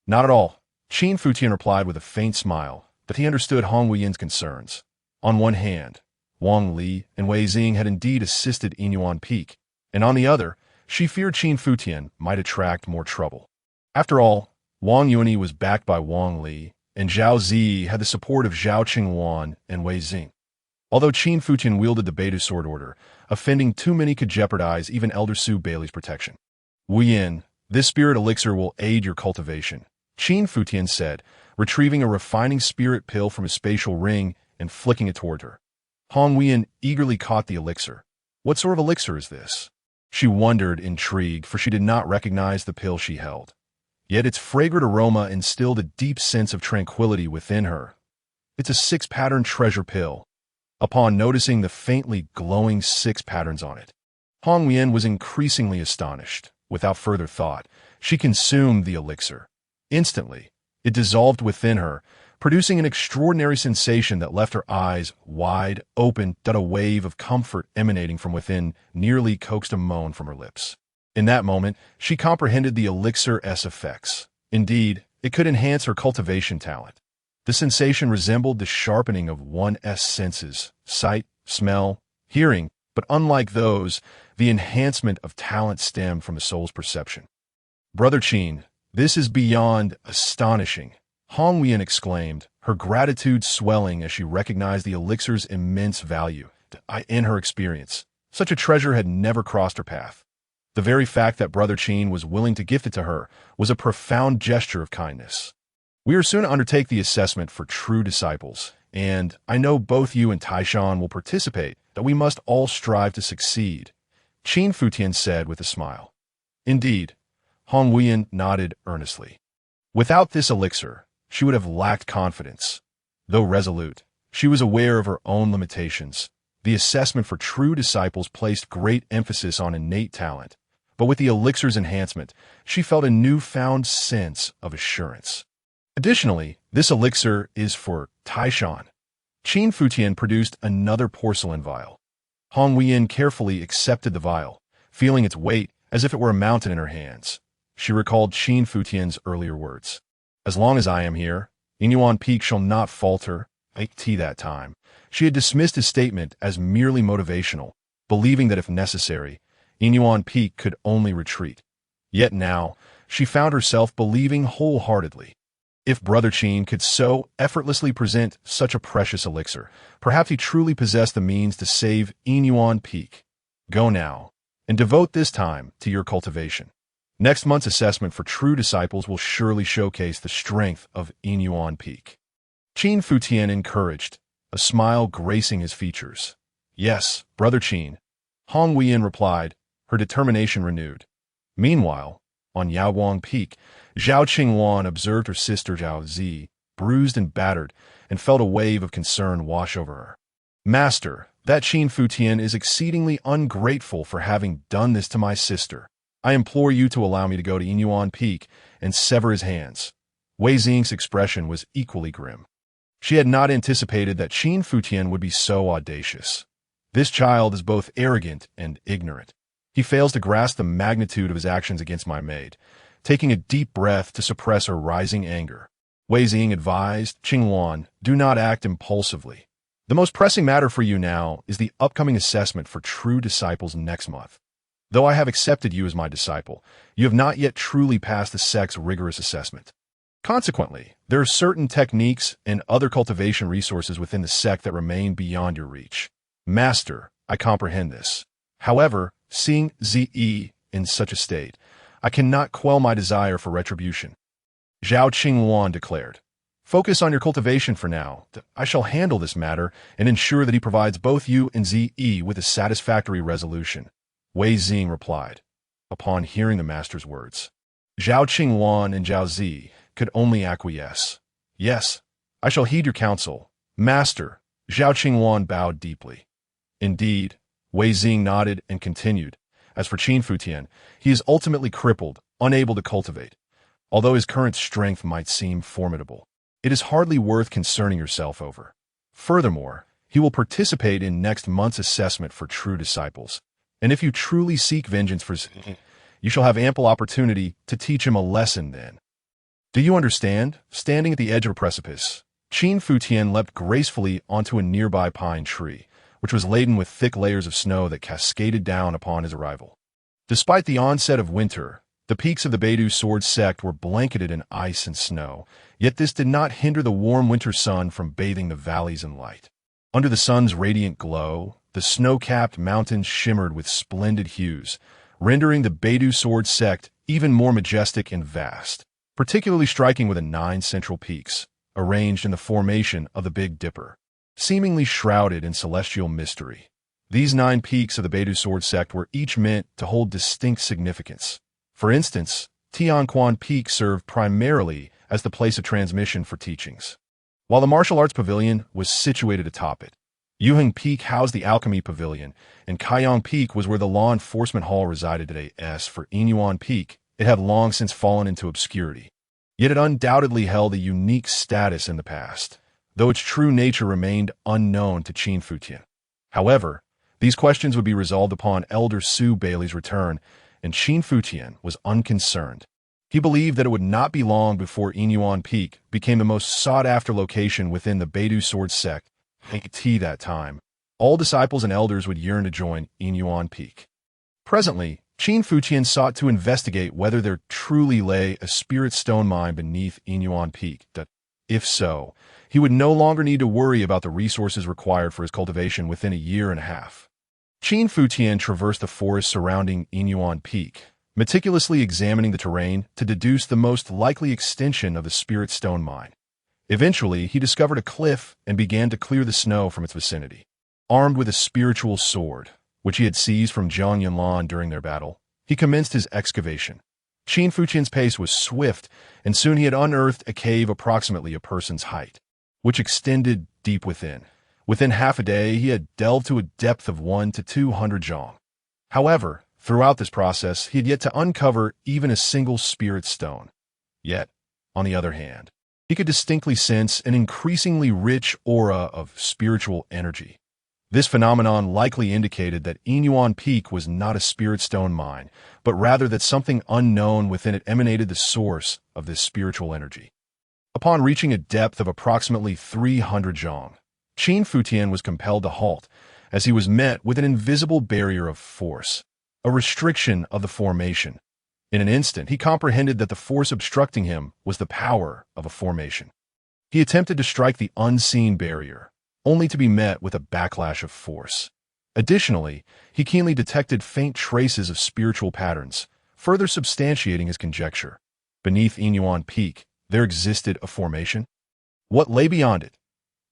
S1: Not at all, Qin Futian replied with a faint smile, but he understood Hong Wuyan's concerns. On one hand, Wang Li and Wei Xing had indeed assisted Inyuan Peak, and on the other, she feared Qin Futian might attract more trouble. After all, Wang Yuani was backed by Wang Li, and Zhao Zi had the support of Zhao Qingwan and Wei Xing. Although Qin Futian wielded the Beidu sword order, offending too many could jeopardize even Elder Su Bailey's protection. Wu Yin, this spirit elixir will aid your cultivation, Qin Futian said, retrieving a refining spirit pill from his spatial ring and flicking it toward her. Hong Wuyan eagerly caught the elixir. What sort of elixir is this? She wondered, intrigued, for she did not recognize the pill she held. Yet its fragrant aroma instilled a deep sense of tranquility within her. It's a 6-pattern treasure pill. Upon noticing the faintly glowing 6 patterns on it, Hong Wuyan was increasingly astonished. Without further thought, she consumed the elixir. Instantly, it dissolved within her, producing an extraordinary sensation that left her eyes wide open, that a wave of comfort emanating from within nearly coaxed a moan from her lips. In that moment, she comprehended the elixir's effects. Indeed, it could enhance her cultivation talent. The sensation resembled the sharpening of one's senses, sight, smell, hearing, but unlike those, the enhancement of talent stemmed from the soul's perception. Brother Qin, this is beyond astonishing, Hong Wuyan exclaimed, her gratitude swelling as she recognized the elixir's immense value. In her experience, such a treasure had never crossed her path. The very fact that Brother Qin was willing to gift it to her was a profound gesture of kindness. We are soon to undertake the assessment for true disciples, and I know both you and Taishan will participate, that we must all strive to succeed, Qin Futian said with a smile. Indeed, Hong Wuyan nodded earnestly. Without this elixir, she would have lacked confidence. Though resolute, she was aware of her own limitations. The assessment for true disciples placed great emphasis on innate talent, but with the elixir's enhancement, she felt a newfound sense of assurance. Additionally, this elixir is for Taishan. Qin Futian produced another porcelain vial. Hong Wuyan carefully accepted the vial, feeling its weight as if it were a mountain in her hands. She recalled Qin Futian's earlier words. As long as I am here, Inyuan Peak shall not falter. That time, she had dismissed his statement as merely motivational, believing that if necessary, Inyuan Peak could only retreat. Yet now, she found herself believing wholeheartedly. If Brother Qin could so effortlessly present such a precious elixir, perhaps he truly possessed the means to save Inyuan Peak. Go now, and devote this time to your cultivation. Next month's assessment for true disciples will surely showcase the strength of Inyuan Peak. Qin Futian encouraged, a smile gracing his features. Yes, Brother Qin, Hong Wuyan replied, her determination renewed. Meanwhile, on Yaoguang Peak, Zhao Qingwan observed her sister Zhao Zi, bruised and battered, and felt a wave of concern wash over her. Master, that Qin Futian is exceedingly ungrateful for having done this to my sister. I implore you to allow me to go to Inyuan Peak and sever his hands. Wei Xing's expression was equally grim. She had not anticipated that Qin Futian would be so audacious. This child is both arrogant and ignorant. He fails to grasp the magnitude of his actions against my maid, taking a deep breath to suppress her rising anger. Wei Xing advised Qingwan, do not act impulsively. The most pressing matter for you now is the upcoming assessment for true disciples next month. Though I have accepted you as my disciple, you have not yet truly passed the sect's rigorous assessment. Consequently, there are certain techniques and other cultivation resources within the sect that remain beyond your reach. Master, I comprehend this. However, seeing Ze in such a state, I cannot quell my desire for retribution. Zhao Qingwan declared. Focus on your cultivation for now. I shall handle this matter and ensure that he provides both you and Ze with a satisfactory resolution. Wei Xing replied, upon hearing the master's words. Zhao Qingwan and Zhao Zi could only acquiesce. Yes, I shall heed your counsel. Master, Zhao Qingwan bowed deeply. Indeed, Wei Xing nodded and continued. As for Qin Futian, he is ultimately crippled, unable to cultivate. Although his current strength might seem formidable, it is hardly worth concerning yourself over. Furthermore, he will participate in next month's assessment for true disciples. And if you truly seek vengeance for Ze, you shall have ample opportunity to teach him a lesson then. Do you understand? Standing at the edge of a precipice, Qin Futian leapt gracefully onto a nearby pine tree, which was laden with thick layers of snow that cascaded down upon his arrival. Despite the onset of winter, the peaks of the Beidou sword sect were blanketed in ice and snow, yet this did not hinder the warm winter sun from bathing the valleys in light. Under the sun's radiant glow, the snow-capped mountains shimmered with splendid hues, rendering the Beidou sword sect even more majestic and vast, particularly striking with the 9 central peaks, arranged in the formation of the Big Dipper, seemingly shrouded in celestial mystery. These 9 peaks of the Beidou sword sect were each meant to hold distinct significance. For instance, Tianquan Peak served primarily as the place of transmission for teachings, while the martial arts pavilion was situated atop it. Yuheng Peak housed the alchemy pavilion, and Kaiyang Peak was where the law enforcement hall resided today. As for Yinyuan Peak, it had long since fallen into obscurity. Yet it undoubtedly held a unique status in the past, though its true nature remained unknown to Qin Futian. However, these questions would be resolved upon Elder Su Bailey's return, and Qin Futian was unconcerned. He believed that it would not be long before Yinyuan Peak became the most sought-after location within the Beidou sword sect. At that time, all disciples and elders would yearn to join Yinyuan Peak. Presently, Qin Futian sought to investigate whether there truly lay a spirit stone mine beneath Yinyuan Peak. If so, he would no longer need to worry about the resources required for his cultivation within a year and a half. Qin Futian traversed the forest surrounding Yinyuan Peak, meticulously examining the terrain to deduce the most likely extension of the spirit stone mine. Eventually, he discovered a cliff and began to clear the snow from its vicinity. Armed with a spiritual sword, which he had seized from Zhang Yunlan during their battle, he commenced his excavation. Qin Futian's pace was swift, and soon he had unearthed a cave approximately a person's height, which extended deep within. Within half a day, he had delved to a depth of 1 to 200 zhong. However, throughout this process, he had yet to uncover even a single spirit stone. Yet, on the other hand, he could distinctly sense an increasingly rich aura of spiritual energy. This phenomenon likely indicated that Yinyuan Peak was not a spirit stone mine, but rather that something unknown within it emanated the source of this spiritual energy. Upon reaching a depth of approximately 300 zhong, Qin Futian was compelled to halt, as he was met with an invisible barrier of force, a restriction of the formation. In an instant, he comprehended that the force obstructing him was the power of a formation. He attempted to strike the unseen barrier, only to be met with a backlash of force. Additionally, he keenly detected faint traces of spiritual patterns, further substantiating his conjecture. Beneath Yinyuan Peak, there existed a formation. What lay beyond it?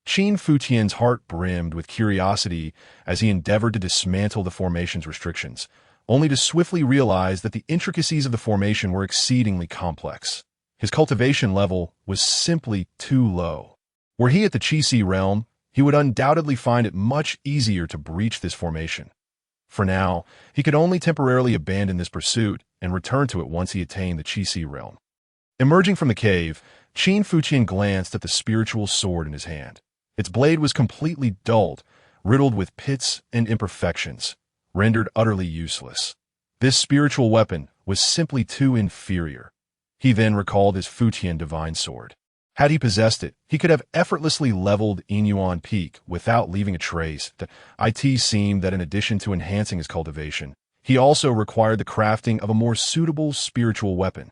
S1: Qin Futian's heart brimmed with curiosity as he endeavored to dismantle the formation's restrictions, only to swiftly realize that the intricacies of the formation were exceedingly complex. His cultivation level was simply too low. Were he at the Qi realm, he would undoubtedly find it much easier to breach this formation. For now, he could only temporarily abandon this pursuit and return to it once he attained the Qi realm. Emerging from the cave, Qin Futian glanced at the spiritual sword in his hand. Its blade was completely dulled, riddled with pits and imperfections, rendered utterly useless. This spiritual weapon was simply too inferior. He then recalled his Futian Divine Sword. Had he possessed it, he could have effortlessly leveled Yinyuan Peak without leaving a trace. It seemed that in addition to enhancing his cultivation, he also required the crafting of a more suitable spiritual weapon.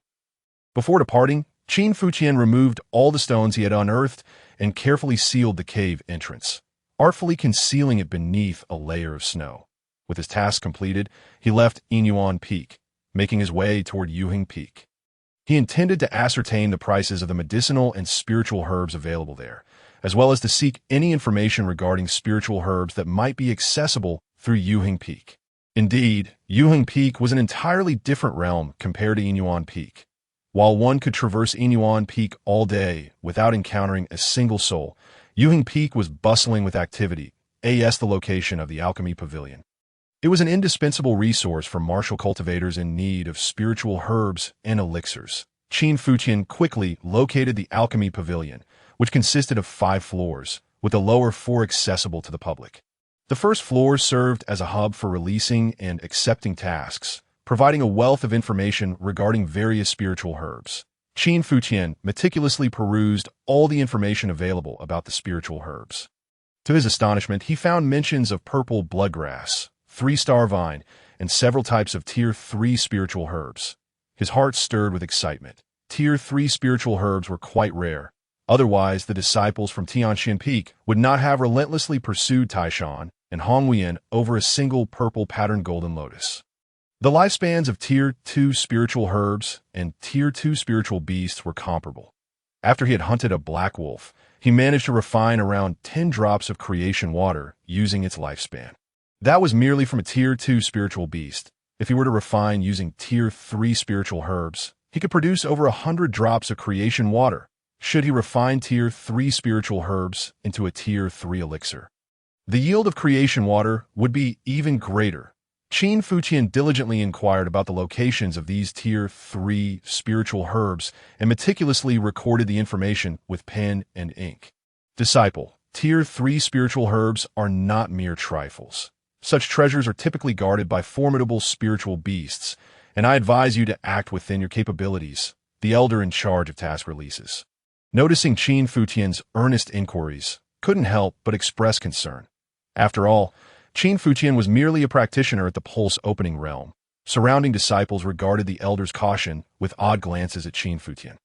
S1: Before departing, Qin Futian removed all the stones he had unearthed and carefully sealed the cave entrance. artfully concealing it beneath a layer of snow. With his task completed, he left Inyuan Peak, making his way toward Yuhing Peak. He intended to ascertain the prices of the medicinal and spiritual herbs available there, as well as to seek any information regarding spiritual herbs that might be accessible through Yuhing Peak. Indeed, Yuhing Peak was an entirely different realm compared to Inyuan Peak. While one could traverse Inyuan Peak all day without encountering a single soul, Yuhing Peak was bustling with activity, as the location of the Alchemy Pavilion. It was an indispensable resource for martial cultivators in need of spiritual herbs and elixirs. Qin Futian quickly located the Alchemy Pavilion, which consisted of 5 floors, with the lower 4 accessible to the public. The first floor served as a hub for releasing and accepting tasks, providing a wealth of information regarding various spiritual herbs. Qin Futian meticulously perused all the information available about the spiritual herbs. To his astonishment, he found mentions of purple bloodgrass, 3-star vine, and several types of Tier 3 spiritual herbs. His heart stirred with excitement. Tier 3 spiritual herbs were quite rare. Otherwise, the disciples from Tianxian Peak would not have relentlessly pursued Taishan and Hongwian over a single purple patterned golden lotus. The lifespans of Tier 2 spiritual herbs and Tier 2 spiritual beasts were comparable. After he had hunted a black wolf, he managed to refine around 10 drops of creation water using its lifespan. That was merely from a Tier 2 spiritual beast. If he were to refine using Tier 3 spiritual herbs, he could produce over 100 drops of creation water, should he refine Tier 3 spiritual herbs into a Tier 3 elixir. The yield of creation water would be even greater. Qin Futian diligently inquired about the locations of these Tier 3 spiritual herbs and meticulously recorded the information with pen and ink. Disciple, Tier 3 spiritual herbs are not mere trifles. Such treasures are typically guarded by formidable spiritual beasts, and I advise you to act within your capabilities, the elder in charge of task releases. Noticing Qin Futian's earnest inquiries, couldn't help but express concern. After all, Qin Futian was merely a practitioner at the Pulse opening realm. Surrounding disciples regarded the elder's caution with odd glances at Qin Futian.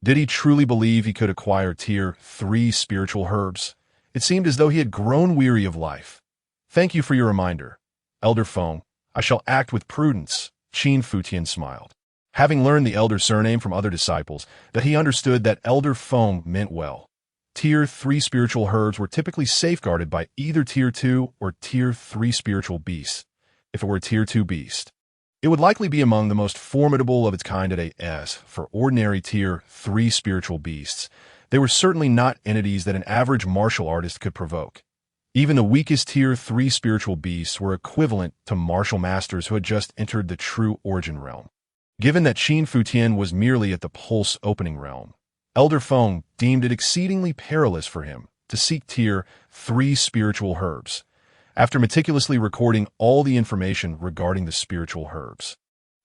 S1: Did he truly believe he could acquire Tier 3 spiritual herbs? It seemed as though he had grown weary of life. Thank you for your reminder, Elder Feng. I shall act with prudence, Qin Futian smiled. Having learned the elder's surname from other disciples, that he understood that Elder Feng meant well. Tier 3 spiritual herbs were typically safeguarded by either Tier 2 or Tier 3 spiritual beasts. If it were a Tier 2 beast, it would likely be among the most formidable of its kind at AS. For ordinary Tier 3 spiritual beasts, they were certainly not entities that an average martial artist could provoke. Even the weakest Tier 3 spiritual beasts were equivalent to martial masters who had just entered the true origin realm. Given that Qin Futian was merely at the Pulse opening realm, Elder Feng deemed it exceedingly perilous for him to seek Tier 3 spiritual herbs, after meticulously recording all the information regarding the spiritual herbs.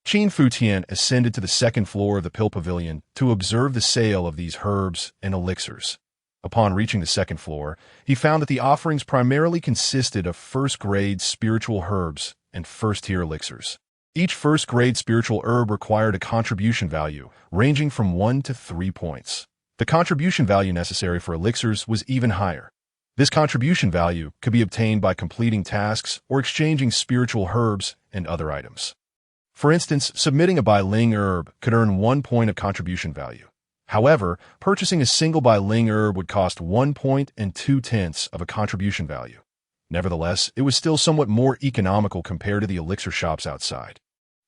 S1: Qin Futian ascended to the 2nd floor of the Pill Pavilion to observe the sale of these herbs and elixirs. Upon reaching the 2nd floor, he found that the offerings primarily consisted of 1st-grade spiritual herbs and 1st-tier elixirs. Each 1st-grade spiritual herb required a contribution value ranging from 1 to 3 points. The contribution value necessary for elixirs was even higher. This contribution value could be obtained by completing tasks or exchanging spiritual herbs and other items. For instance, submitting a Bygone herb could earn 1 point of contribution value. However, purchasing a single Bygone herb would cost 1 point and 2/10 of a contribution value. Nevertheless, it was still somewhat more economical compared to the elixir shops outside.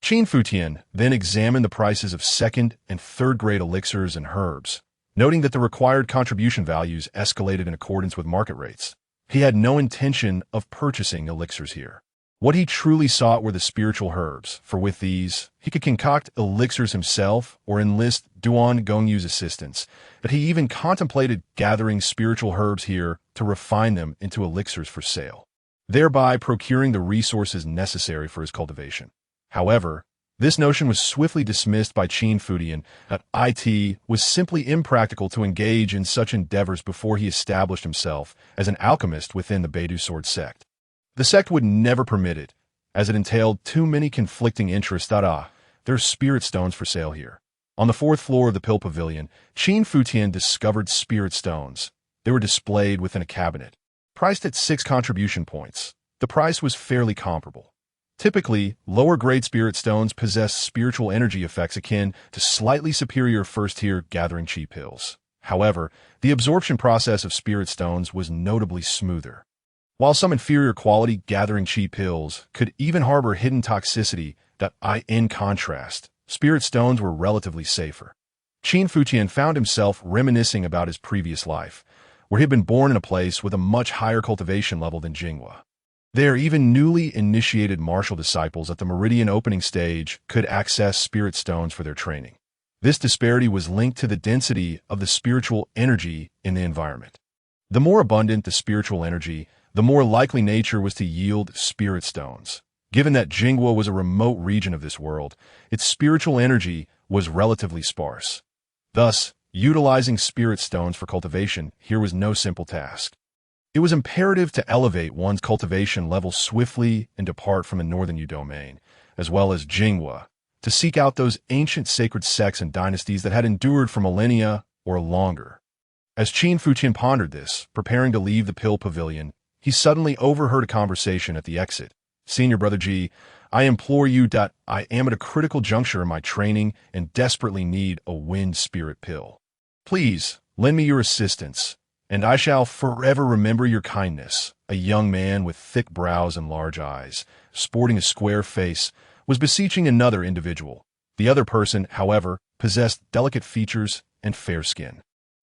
S1: Qin Futian then examined the prices of 2nd and 3rd-grade elixirs and herbs, noting that the required contribution values escalated in accordance with market rates. He had no intention of purchasing elixirs here. What he truly sought were the spiritual herbs, for with these, he could concoct elixirs himself or enlist Duan Gongyu's assistance, but he even contemplated gathering spiritual herbs here to refine them into elixirs for sale, thereby procuring the resources necessary for his cultivation. However, this notion was swiftly dismissed by Qin Futian, that it was simply impractical to engage in such endeavors before he established himself as an alchemist within the Beidou Sword sect. The sect would never permit it, as it entailed too many conflicting interests. There are spirit stones for sale here. On the 4th floor of the Pill Pavilion, Qin Futian discovered spirit stones. They were displayed within a cabinet. Priced at 6 contribution points, the price was fairly comparable. Typically, lower-grade spirit stones possess spiritual energy effects akin to slightly superior first-tier gathering chi pills. However, the absorption process of spirit stones was notably smoother. While some inferior quality gathering chi pills could even harbor hidden toxicity in contrast, spirit stones were relatively safer. Qin Futian found himself reminiscing about his previous life, where he had been born in a place with a much higher cultivation level than Jinghua. There, even newly initiated martial disciples at the meridian opening stage could access spirit stones for their training. This disparity was linked to the density of the spiritual energy in the environment. The more abundant the spiritual energy, the more likely nature was to yield spirit stones. Given that Jinghua was a remote region of this world, its spiritual energy was relatively sparse. Thus, utilizing spirit stones for cultivation here was no simple task. It was imperative to elevate one's cultivation level swiftly and depart from the northern Yu domain, as well as Jinghua, to seek out those ancient sacred sects and dynasties that had endured for millennia or longer. As Qin Futian pondered this, preparing to leave the pill pavilion, he suddenly overheard a conversation at the exit. "Senior Brother G, I implore you that I am at a critical juncture in my training and desperately need a wind spirit pill. Please, lend me your assistance, and I shall forever remember your kindness." A young man with thick brows and large eyes, sporting a square face, was beseeching another individual. The other person, however, possessed delicate features and fair skin.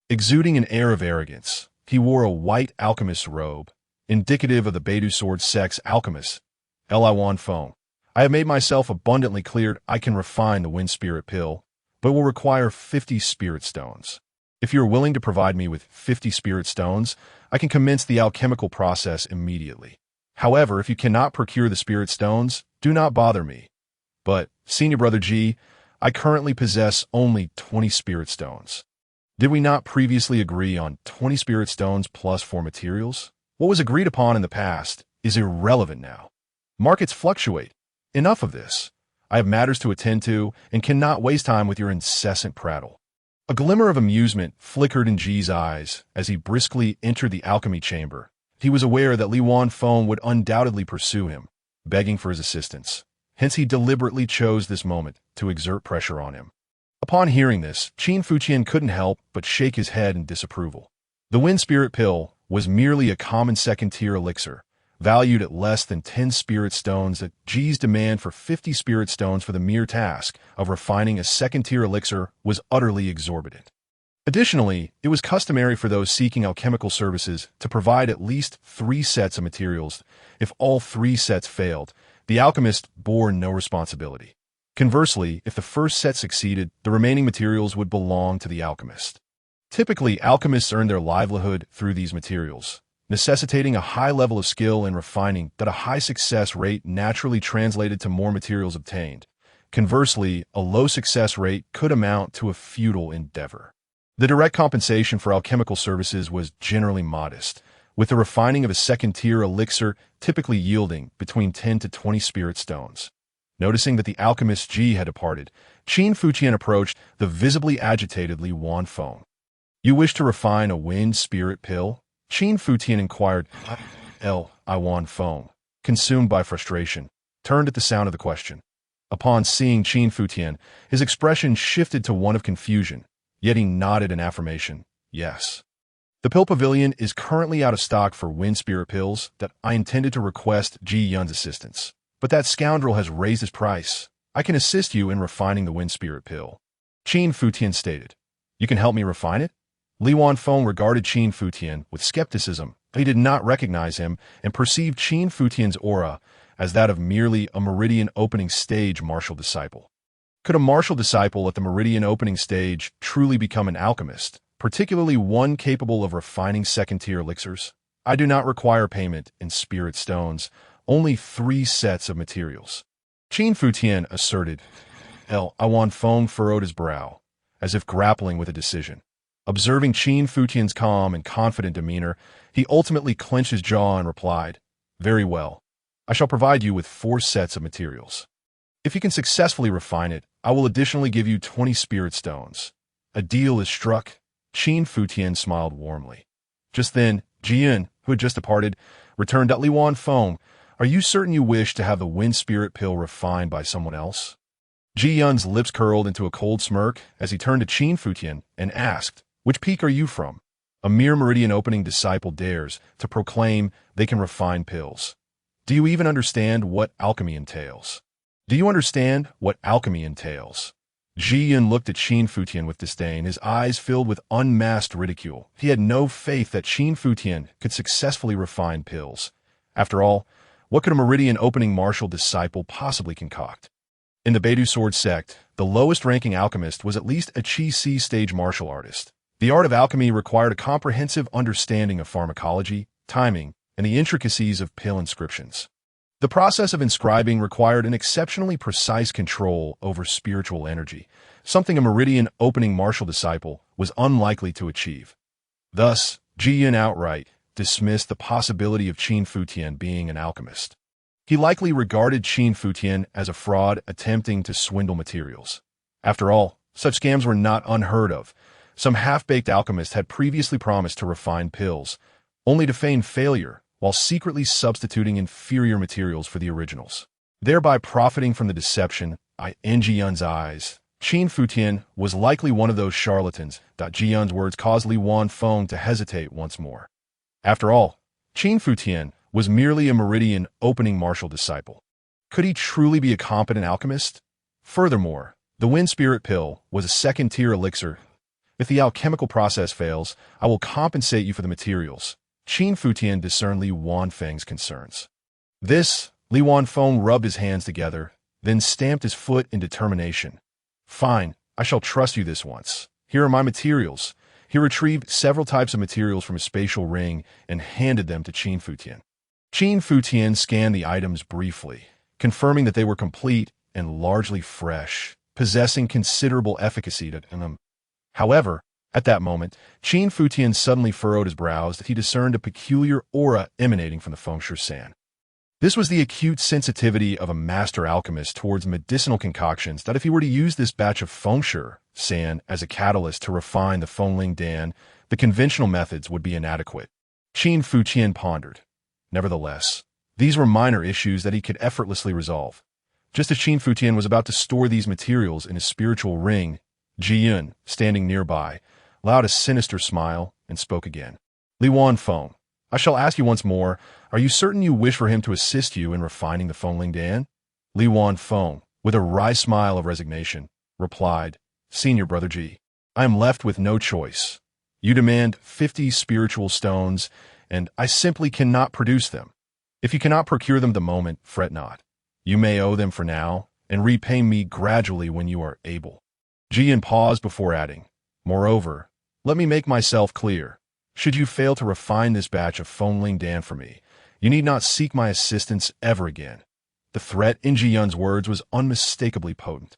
S1: Exuding an air of arrogance, he wore a white alchemist's robe, indicative of the Beidou sword sect's alchemist. Li Feng, I have made myself abundantly clear I can refine the wind spirit pill, but will require 50 spirit stones. If you are willing to provide me with 50 spirit stones, I can commence the alchemical process immediately. However, if you cannot procure the spirit stones, do not bother me. But, Senior Brother G, I currently possess only 20 spirit stones. Did we not previously agree on 20 spirit stones plus 4 materials? What was agreed upon in the past is irrelevant now. Markets fluctuate. Enough of this. I have matters to attend to and cannot waste time with your incessant prattle. A glimmer of amusement flickered in Ji's eyes as he briskly entered the alchemy chamber. He was aware that Li Feng would undoubtedly pursue him, begging for his assistance. Hence he deliberately chose this moment to exert pressure on him. Upon hearing this, Qin Futian couldn't help but shake his head in disapproval. The wind spirit pill was merely a common second-tier elixir, valued at less than 10 spirit stones. That Ji's demand for 50 spirit stones for the mere task of refining a second-tier elixir was utterly exorbitant. Additionally, it was customary for those seeking alchemical services to provide at least 3 sets of materials. If all 3 sets failed, the alchemist bore no responsibility. Conversely, if the first set succeeded, the remaining materials would belong to the alchemist. Typically, alchemists earn their livelihood through these materials, necessitating a high level of skill in refining that a high success rate naturally translated to more materials obtained. Conversely, a low success rate could amount to a futile endeavor. The direct compensation for alchemical services was generally modest, with the refining of a second-tier elixir typically yielding between 10 to 20 spirit stones. Noticing that the alchemist Ji had departed, Qin Futian approached the visibly agitated Li Feng. "You wish to refine a wind spirit pill?" Qin Futian inquired. Li Feng, consumed by frustration, turned at the sound of the question. Upon seeing Qin Futian, his expression shifted to one of confusion, yet he nodded in affirmation. "Yes. The pill pavilion is currently out of stock for wind spirit pills that I intended to request Ji Yun's assistance. But that scoundrel has raised his price. I can assist you in refining the wind spirit pill," Qin Futian stated. "You can help me refine it?" Li Feng regarded Qin Futian with skepticism. He did not recognize him and perceived Qin Futian's aura as that of merely a meridian opening stage martial disciple. Could a martial disciple at the meridian opening stage truly become an alchemist, particularly one capable of refining second-tier elixirs? "I do not require payment in spirit stones, only 3 sets of materials," Qin Futian asserted. Li Feng furrowed his brow, as if grappling with a decision. Observing Qin Futian's calm and confident demeanor, he ultimately clenched his jaw and replied, "Very well. I shall provide you with 4 sets of materials. If you can successfully refine it, I will additionally give you 20 spirit stones. A deal is struck." Qin Futian smiled warmly. Just then, Ji Yun, who had just departed, returned. Li Wanfeng, are you certain you wish to have the wind spirit pill refined by someone else? Ji Yun's lips curled into a cold smirk as he turned to Qin Futian and asked, which peak are you from? A mere meridian opening disciple dares to proclaim they can refine pills. Do you even understand what alchemy entails? Do you understand what alchemy entails? Ji Yun looked at Qin Futian with disdain, his eyes filled with unmasked ridicule. He had no faith that Qin Futian could successfully refine pills. After all, what could a meridian opening martial disciple possibly concoct? In the Beidou sword sect, the lowest-ranking alchemist was at least a Qi C stage martial artist. The art of alchemy required a comprehensive understanding of pharmacology, timing, and the intricacies of pill inscriptions. The process of inscribing required an exceptionally precise control over spiritual energy, something a meridian opening martial disciple was unlikely to achieve. Thus, Ji Yun outright dismissed the possibility of Qin Futian being an alchemist. He likely regarded Qin Futian as a fraud attempting to swindle materials. After all, such scams were not unheard of. Some half-baked alchemists had previously promised to refine pills, only to feign failure while secretly substituting inferior materials for the originals, thereby profiting from the deception. In Ji Yun's eyes, Qin Futian was likely one of those charlatans. Ji Yun's words caused Li Wanfeng to hesitate once more. After all, Qin Futian was merely a meridian opening martial disciple. Could he truly be a competent alchemist? Furthermore, the wind spirit pill was a second-tier elixir. If the alchemical process fails, I will compensate you for the materials. Qin Futian discerned Li Wanfeng's concerns. Li Wanfeng rubbed his hands together, then stamped his foot in determination. Fine, I shall trust you this once. Here are my materials. He retrieved several types of materials from his spatial ring and handed them to Qin Futian. Qin Futian scanned the items briefly, confirming that they were complete and largely fresh, possessing considerable efficacy in them. However, at that moment, Qin Futian suddenly furrowed his brows as he discerned a peculiar aura emanating from the fengshui sand. This was the acute sensitivity of a master alchemist towards medicinal concoctions that if he were to use this batch of fengshui sand as a catalyst to refine the Fengling Dan, the conventional methods would be inadequate. Qin Futian pondered. Nevertheless, these were minor issues that he could effortlessly resolve. Just as Qin Futian was about to store these materials in his spiritual ring, Ji Yun, standing nearby, allowed a sinister smile and spoke again. Li Wanfeng, I shall ask you once more, are you certain you wish for him to assist you in refining the Fengling Dan? Li Wanfeng, with a wry smile of resignation, replied, Senior Brother Ji, I am left with no choice. You demand 50 spiritual stones, and I simply cannot produce them. If you cannot procure them the moment, fret not. You may owe them for now, and repay me gradually when you are able. Ji Yun paused before adding, Moreover, let me make myself clear. Should you fail to refine this batch of Fengling Dan for me, you need not seek my assistance ever again. The threat in Ji Yun's words was unmistakably potent.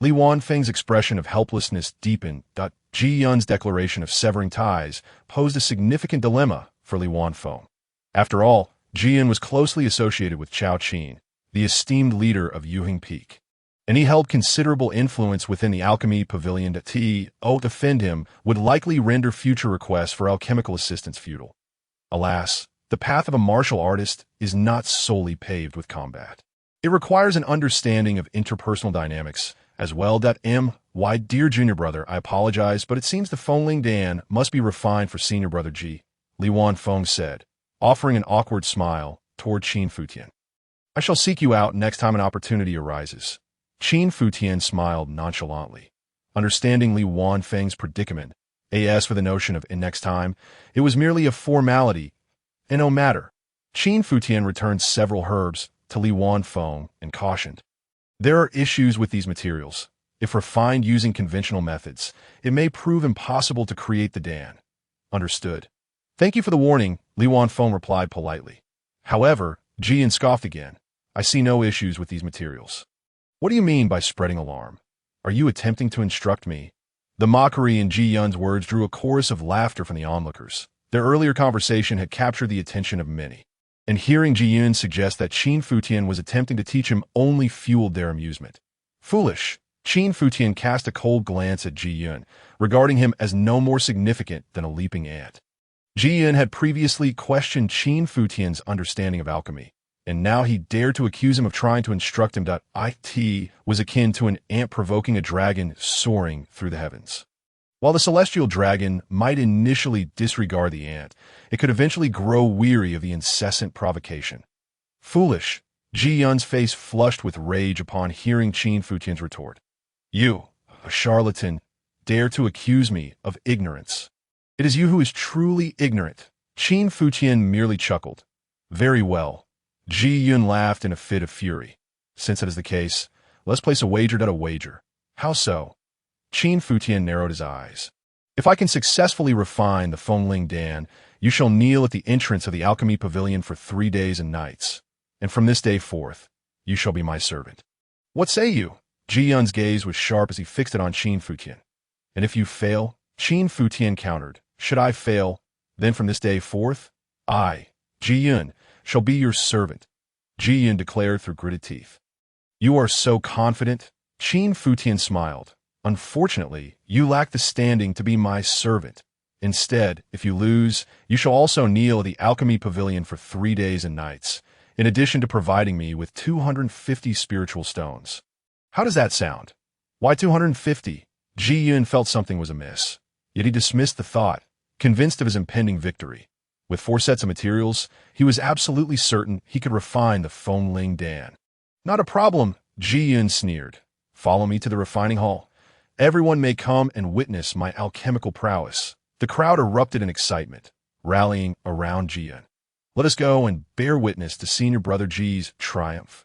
S1: Li Wanfeng's expression of helplessness deepened. Ji Yun's declaration of severing ties posed a significant dilemma for Li Wanfeng. After all, Ji Yun was closely associated with Chao Qin, the esteemed leader of Yuhing Peak, and he held considerable influence within the alchemy pavilion. To defend him would likely render future requests for alchemical assistance futile. Alas, the path of a martial artist is not solely paved with combat. It requires an understanding of interpersonal dynamics as well. My dear junior brother, I apologize, but it seems the Fengling Dan must be refined for senior brother Ji, Li Wanfeng said, offering an awkward smile toward Qin Futian. I shall seek you out next time an opportunity arises. Qin Futian smiled nonchalantly. Understanding Li Wanfeng's predicament, as for the notion of next time, it was merely a formality, and no matter. Qin Futian returned several herbs to Li Wanfeng and cautioned. There are issues with these materials. If refined using conventional methods, it may prove impossible to create the Dan. Understood. Thank you for the warning, Li Wanfeng replied politely. However, Ji Yun scoffed again. I see no issues with these materials. What do you mean by spreading alarm? Are you attempting to instruct me? The mockery in Ji Yun's words drew a chorus of laughter from the onlookers. Their earlier conversation had captured the attention of many, and hearing Ji Yun suggest that Qin Futian was attempting to teach him only fueled their amusement. Foolish! Qin Futian cast a cold glance at Ji Yun, regarding him as no more significant than a leaping ant. Ji Yun had previously questioned Qin Futian's understanding of alchemy, and now he dared to accuse him of trying to instruct him that it was akin to an ant provoking a dragon soaring through the heavens. While the celestial dragon might initially disregard the ant, it could eventually grow weary of the incessant provocation. Foolish, Ji Yun's face flushed with rage upon hearing Qin Futian's retort. You, a charlatan, dare to accuse me of ignorance. It is you who is truly ignorant. Qin Futian merely chuckled. Very well. Ji Yun laughed in a fit of fury. Since that is the case, let's place a wager. How so? Qin Futian narrowed his eyes. If I can successfully refine the Fengling Dan, you shall kneel at the entrance of the alchemy pavilion for 3 days and nights. And from this day forth, you shall be my servant. What say you? Ji Yun's gaze was sharp as he fixed it on Qin Futian. And if you fail, Qin Futian countered, should I fail, then from this day forth, I, Ji Yun, shall be your servant, Ji Yun declared through gritted teeth. You are so confident? Qin Futian smiled. Unfortunately, you lack the standing to be my servant. Instead, if you lose, you shall also kneel at the alchemy pavilion for 3 days and nights, in addition to providing me with 250 spiritual stones. How does that sound? Why 250? Ji Yun felt something was amiss, yet he dismissed the thought, convinced of his impending victory. With 4 sets of materials, he was absolutely certain he could refine the Fengling Dan. Not a problem, Ji Yun sneered. Follow me to the refining hall. Everyone may come and witness my alchemical prowess. The crowd erupted in excitement, rallying around Ji Yun. Let us go and bear witness to Senior Brother Ji's triumph.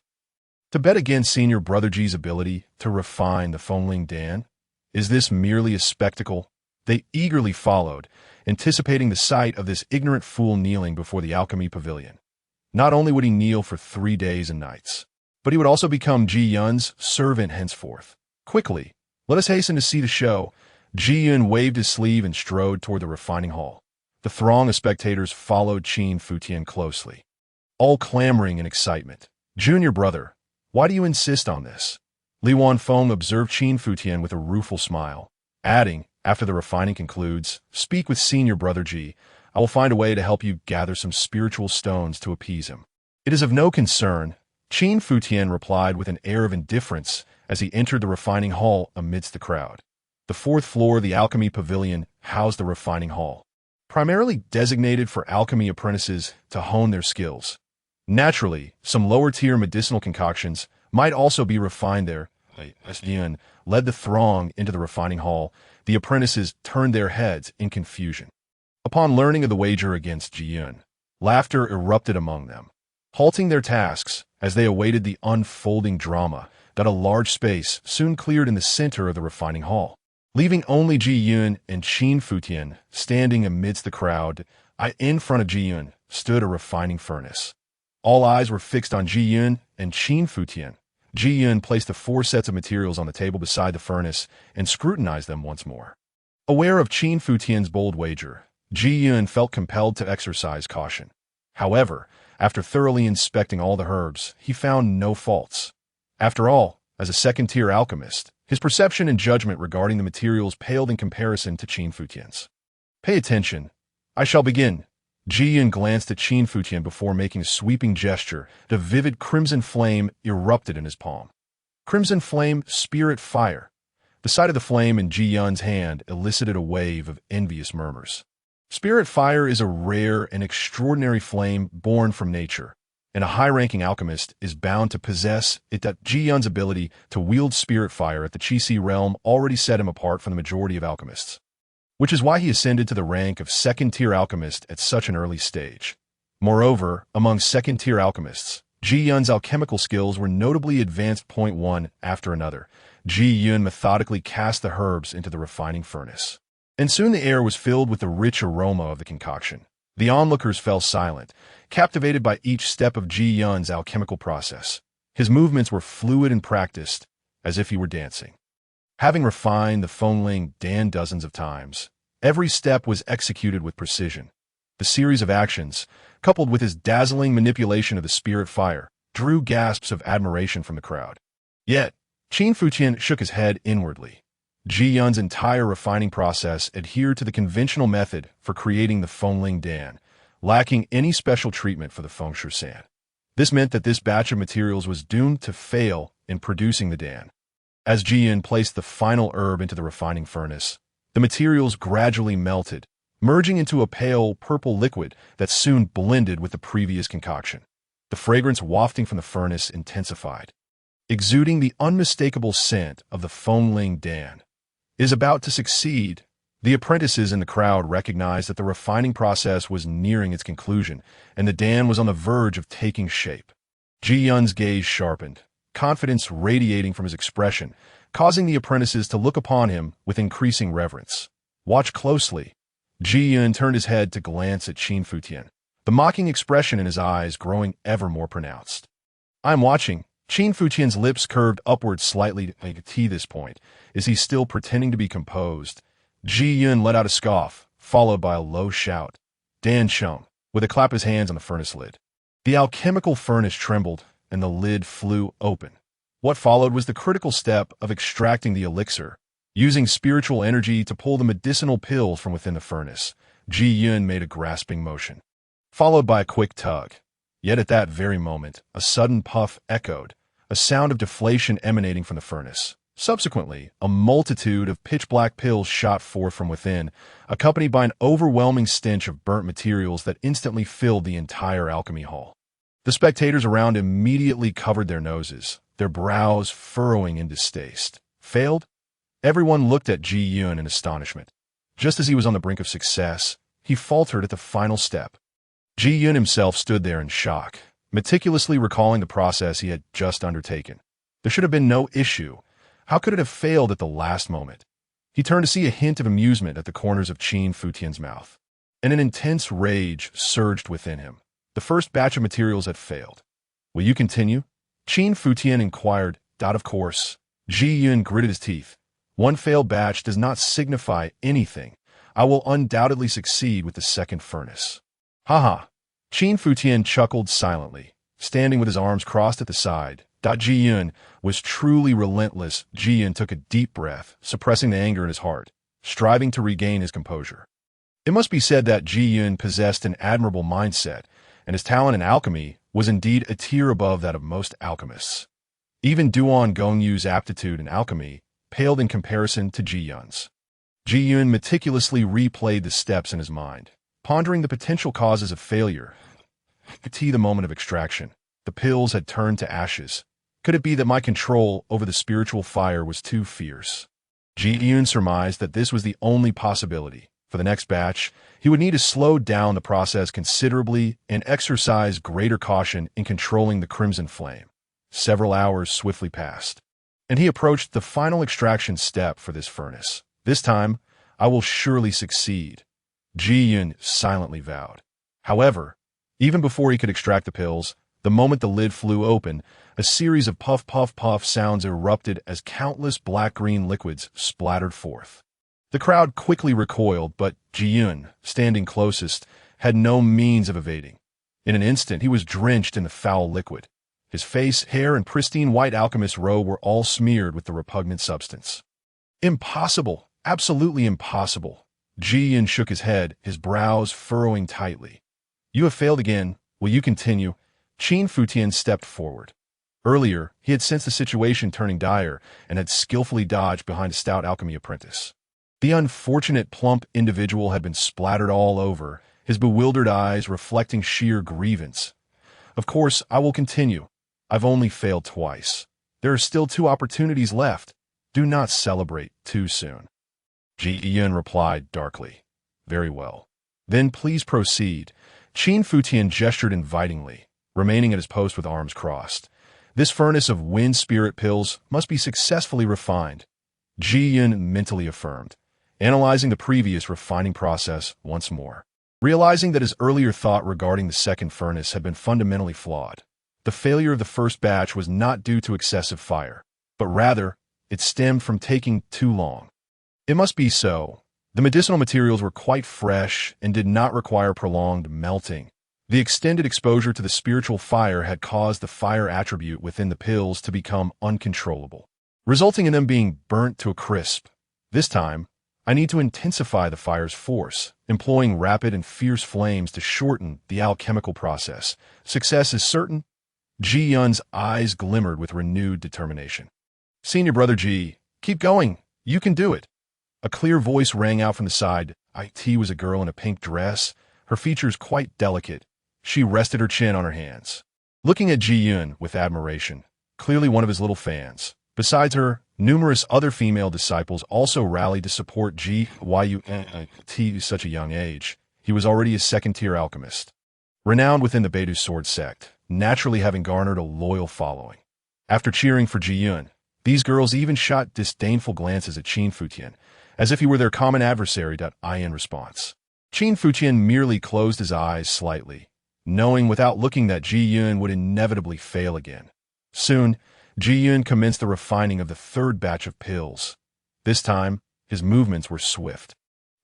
S1: To bet against Senior Brother Ji's ability to refine the Fengling Dan? Is this merely a spectacle? They eagerly followed, anticipating the sight of this ignorant fool kneeling before the alchemy pavilion. Not only would he kneel for 3 days and nights, but he would also become Ji Yun's servant henceforth. Quickly, let us hasten to see the show. Ji Yun waved his sleeve and strode toward the refining hall. The throng of spectators followed Qin Futian closely, all clamoring in excitement. Junior brother, why do you insist on this? Li Wanfeng observed Qin Futian with a rueful smile, adding, after the refining concludes, speak with Senior Brother Ji. I will find a way to help you gather some spiritual stones to appease him. It is of no concern, Qin Futian replied with an air of indifference as he entered the refining hall amidst the crowd. The 4th floor of the alchemy pavilion housed the refining hall, primarily designated for alchemy apprentices to hone their skills. Naturally, some lower-tier medicinal concoctions might also be refined there. As Ji Yun led the throng into the refining hall, the apprentices turned their heads in confusion. Upon learning of the wager against Ji Yun, laughter erupted among them, halting their tasks as they awaited the unfolding drama that a large space soon cleared in the center of the refining hall, leaving only Ji Yun and Qin Futian standing amidst the crowd. In front of Ji Yun stood a refining furnace. All eyes were fixed on Ji Yun and Qin Futian. Ji Yun placed the 4 sets of materials on the table beside the furnace and scrutinized them once more. Aware of Qin Futian's bold wager, Ji Yun felt compelled to exercise caution. However, after thoroughly inspecting all the herbs, he found no faults. After all, as a second-tier alchemist, his perception and judgment regarding the materials paled in comparison to Qin Futian's. Pay attention. I shall begin. Ji Yun glanced at Qin Futian before making a sweeping gesture. The vivid crimson flame erupted in his palm. Crimson flame, spirit fire. The sight of the flame in Ji Yun's hand elicited a wave of envious murmurs. Spirit fire is a rare and extraordinary flame born from nature, and a high-ranking alchemist is bound to possess it. That Ji Yun's ability to wield spirit fire at the Qi realm already set him apart from the majority of alchemists, which is why he ascended to the rank of second-tier alchemist at such an early stage. Moreover, among second-tier alchemists, Ji Yun's alchemical skills were notably advanced. One after another, Ji Yun methodically cast the herbs into the refining furnace, and soon the air was filled with the rich aroma of the concoction. The onlookers fell silent, captivated by each step of Ji Yun's alchemical process. His movements were fluid and practiced, as if he were dancing. Having refined the Fengling Dan dozens of times, every step was executed with precision. The series of actions, coupled with his dazzling manipulation of the spirit fire, drew gasps of admiration from the crowd. Yet, Qin Futian shook his head inwardly. Ji Yun's entire refining process adhered to the conventional method for creating the Fengling Dan, lacking any special treatment for the fengshui sand. This meant that this batch of materials was doomed to fail in producing the Dan. As Ji Yun placed the final herb into the refining furnace, the materials gradually melted, merging into a pale purple liquid that soon blended with the previous concoction. The fragrance wafting from the furnace intensified, exuding the unmistakable scent of the Fengling Dan. Is about to succeed. The apprentices in the crowd recognized that the refining process was nearing its conclusion, and the Dan was on the verge of taking shape. Ji Yun's gaze sharpened, confidence radiating from his expression, causing the apprentices to look upon him with increasing reverence. Watch closely. Ji Yun turned his head to glance at Qin Futian, the mocking expression in his eyes growing ever more pronounced. "I'm watching." Qin Futian's lips curved upward slightly to this point. Is he still pretending to be composed? Ji Yun let out a scoff, followed by a low shout. "Dantian," with a clap of his hands on the furnace lid. The alchemical furnace trembled, and the lid flew open. What followed was the critical step of extracting the elixir. Using spiritual energy to pull the medicinal pills from within the furnace, Ji Yun made a grasping motion, followed by a quick tug. Yet at that very moment, a sudden puff echoed, a sound of deflation emanating from the furnace. Subsequently, a multitude of pitch-black pills shot forth from within, accompanied by an overwhelming stench of burnt materials that instantly filled the entire alchemy hall. The spectators around immediately covered their noses, their brows furrowing in distaste. Failed? Everyone looked at Ji Yun in astonishment. Just as he was on the brink of success, he faltered at the final step. Ji Yun himself stood there in shock, meticulously recalling the process he had just undertaken. There should have been no issue. How could it have failed at the last moment? He turned to see a hint of amusement at the corners of Qin Futian's mouth, and an intense rage surged within him. The first batch of materials had failed. "Will you continue?" Qin Futian inquired. "Of course." Ji Yun gritted his teeth. "One failed batch does not signify anything. I will undoubtedly succeed with the second furnace." "Ha!" Qin Futian chuckled silently, standing with his arms crossed at the side. Ji Yun was truly relentless. Ji Yun took a deep breath, suppressing the anger in his heart, striving to regain his composure. It must be said that Ji Yun possessed an admirable mindset, and his talent in alchemy was indeed a tier above that of most alchemists. Even Duan Gongyu's aptitude in alchemy paled in comparison to Ji Yun's. Ji Yun meticulously replayed the steps in his mind, pondering the potential causes of failure. The moment of extraction. The pills had turned to ashes. Could it be that my control over the spiritual fire was too fierce? Ji Yun surmised that this was the only possibility. For the next batch, he would need to slow down the process considerably and exercise greater caution in controlling the crimson flame. Several hours swiftly passed, and he approached the final extraction step for this furnace. "This time, I will surely succeed," Ji Yun silently vowed. However, even before he could extract the pills, the moment the lid flew open, a series of puff sounds erupted as countless black-green liquids splattered forth. The crowd quickly recoiled, but Ji Yun, standing closest, had no means of evading. In an instant, he was drenched in the foul liquid. His face, hair, and pristine white alchemist's robe were all smeared with the repugnant substance. "Impossible! Absolutely impossible!" Ji Yun shook his head, his brows furrowing tightly. "You have failed again. Will you continue?" Qin Futian stepped forward. Earlier, he had sensed the situation turning dire and had skillfully dodged behind a stout alchemy apprentice. The unfortunate plump individual had been splattered all over, his bewildered eyes reflecting sheer grievance. "Of course, I will continue. I've only failed twice. There are still 2 opportunities left. Do not celebrate too soon." Ji Yun replied darkly. "Very well. Then please proceed." Qin Futian gestured invitingly, remaining at his post with arms crossed. "This furnace of wind spirit pills must be successfully refined," Ji Yun mentally affirmed, analyzing the previous refining process once more. Realizing that his earlier thought regarding the second furnace had been fundamentally flawed, the failure of the first batch was not due to excessive fire, but rather, it stemmed from taking too long. It must be so. The medicinal materials were quite fresh and did not require prolonged melting. The extended exposure to the spiritual fire had caused the fire attribute within the pills to become uncontrollable, resulting in them being burnt to a crisp. This time, I need to intensify the fire's force, employing rapid and fierce flames to shorten the alchemical process. Success is certain. Ji Yun's eyes glimmered with renewed determination. Senior brother Ji, keep going. You can do it. A clear voice rang out from the side. It was a girl in a pink dress, her features quite delicate. She rested her chin on her hands, looking at Ji Yun with admiration, clearly one of his little fans. Besides her, numerous other female disciples also rallied to support Ji Yun at such a young age. He was already a second-tier alchemist, renowned within the Beidu sword sect, naturally having garnered a loyal following. After cheering for Ji Yun, these girls even shot disdainful glances at Qin Futian, as if he were their common adversary. In response, Qin Futian merely closed his eyes slightly, knowing without looking that Ji Yun would inevitably fail again. Soon, Ji Yun commenced the refining of the third batch of pills. This time, his movements were swift,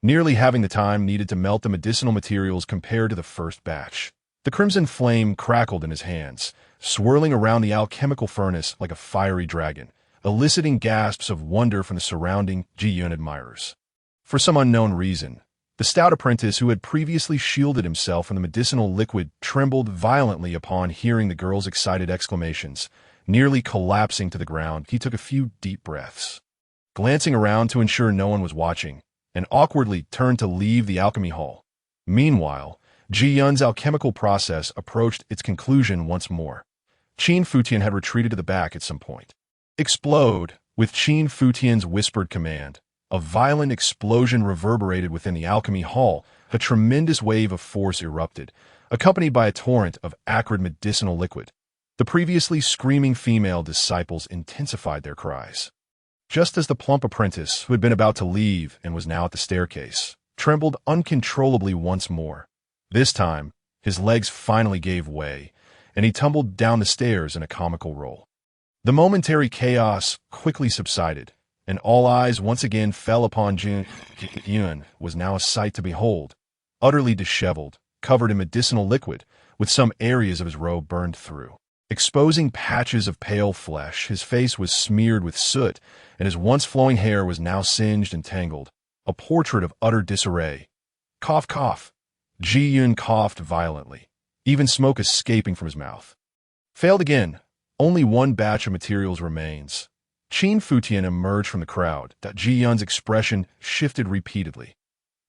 S1: nearly having the time needed to melt the medicinal materials compared to the first batch. The crimson flame crackled in his hands, swirling around the alchemical furnace like a fiery dragon, eliciting gasps of wonder from the surrounding Ji Yun admirers. For some unknown reason, the stout apprentice who had previously shielded himself from the medicinal liquid trembled violently upon hearing the girl's excited exclamations. Nearly collapsing to the ground, he took a few deep breaths, glancing around to ensure no one was watching, and awkwardly turned to leave the alchemy hall. Meanwhile, Ji Yun's alchemical process approached its conclusion once more. Qin Futian had retreated to the back at some point. Explode! With Qin Futian's whispered command, a violent explosion reverberated within the alchemy hall. A tremendous wave of force erupted, accompanied by a torrent of acrid medicinal liquid. The previously screaming female disciples intensified their cries. Just as the plump apprentice, who had been about to leave and was now at the staircase, trembled uncontrollably once more. This time, his legs finally gave way, and he tumbled down the stairs in a comical roll. The momentary chaos quickly subsided, and all eyes once again fell upon Ji Yun. Was now a sight to behold, utterly disheveled, covered in medicinal liquid, with some areas of his robe burned through, exposing patches of pale flesh. His face was smeared with soot, and his once flowing hair was now singed and tangled, a portrait of utter disarray. Cough, cough. Ji Yun coughed violently, even smoke escaping from his mouth. Failed again. Only one batch of materials remains. Qin Futian emerged from the crowd. Ji Yun's expression shifted repeatedly.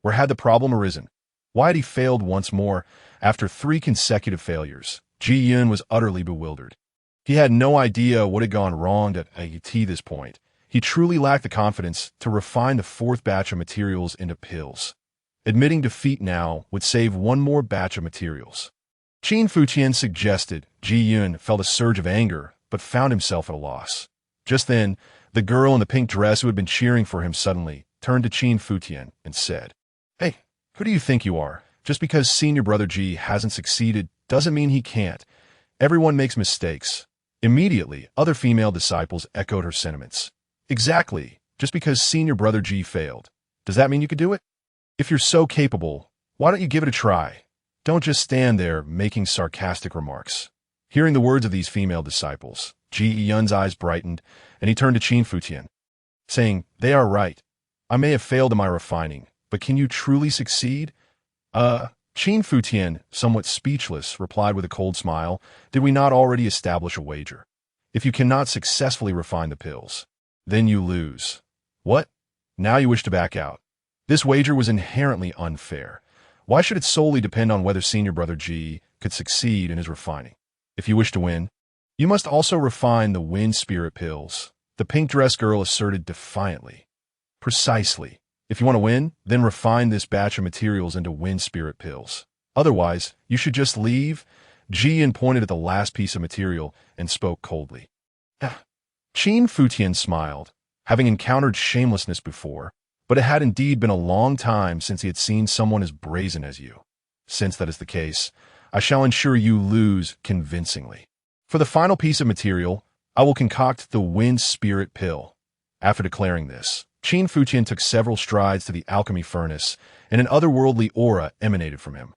S1: Where had the problem arisen? Why had he failed once more? After 3 consecutive failures, Ji Yun was utterly bewildered. He had no idea what had gone wrong at this point. He truly lacked the confidence to refine the 4th batch of materials into pills. Admitting defeat now would save one more batch of materials. Qin Futian suggested. Ji Yun felt a surge of anger, but found himself at a loss. Just then, the girl in the pink dress who had been cheering for him suddenly turned to Qin Futian and said, "Hey, who do you think you are? Just because senior brother Ji hasn't succeeded doesn't mean he can't. Everyone makes mistakes." Immediately, other female disciples echoed her sentiments. Exactly. Just because senior brother Ji failed, does that mean you could do it? If you're so capable, why don't you give it a try? Don't just stand there making sarcastic remarks. Hearing the words of these female disciples, Ji Yun's eyes brightened, and he turned to Qin Futian, saying, "They are right. I may have failed in my refining, but can you truly succeed?" Qin Futian, somewhat speechless, replied with a cold smile, "Did we not already establish a wager? If you cannot successfully refine the pills, then you lose." What? Now you wish to back out? This wager was inherently unfair. Why should it solely depend on whether senior brother Ji could succeed in his refining? If you wish to win, you must also refine the wind spirit pills, the pink dress girl asserted defiantly. Precisely. If you want to win, then refine this batch of materials into wind spirit pills. Otherwise, you should just leave. Ji Yun pointed at the last piece of material and spoke coldly. Qin Futian smiled, having encountered shamelessness before, but it had indeed been a long time since he had seen someone as brazen as you. Since that is the case, I shall ensure you lose convincingly. For the final piece of material, I will concoct the wind spirit pill. After declaring this, Qin Futian took several strides to the alchemy furnace, and an otherworldly aura emanated from him.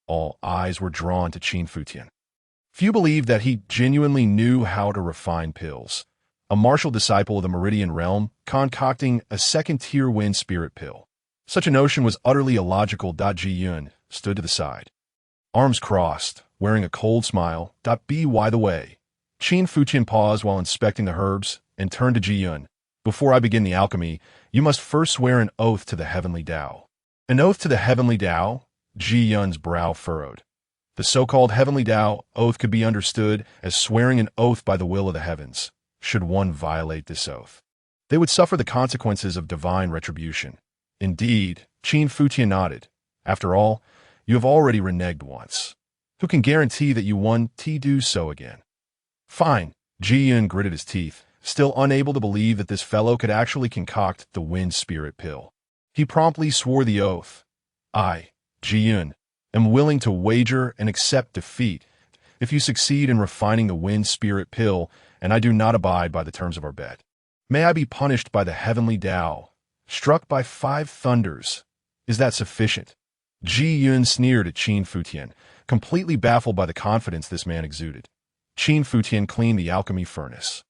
S1: All eyes were drawn to Qin Futian. Few believed that he genuinely knew how to refine pills. a martial disciple of the Meridian realm, concocting a second-tier wind spirit pill. Such a notion was utterly illogical. Ji Yun stood to the side, arms crossed, wearing a cold smile. By the way, Qin Futian paused while inspecting the herbs and turned to Ji Yun. Before I begin the alchemy, you must first swear an oath to the heavenly Tao. An oath to the heavenly Tao? Ji Yun's brow furrowed. The so-called heavenly Tao oath could be understood as swearing an oath by the will of the heavens. Should one violate this oath, they would suffer the consequences of divine retribution. Indeed, Qin Futian nodded. After all, you have already reneged once. Who can guarantee that you won't do so again? Fine. Ji Yun gritted his teeth, still unable to believe that this fellow could actually concoct the wind spirit pill. He promptly swore the oath. I, Ji Yun, am willing to wager and accept defeat if you succeed in refining the wind spirit pill, and I do not abide by the terms of our bet. May I be punished by the heavenly Tao, struck by 5 thunders. Is that sufficient? Ji Yun sneered at Qin Futian, completely baffled by the confidence this man exuded. Qin Futian cleaned the alchemy furnace,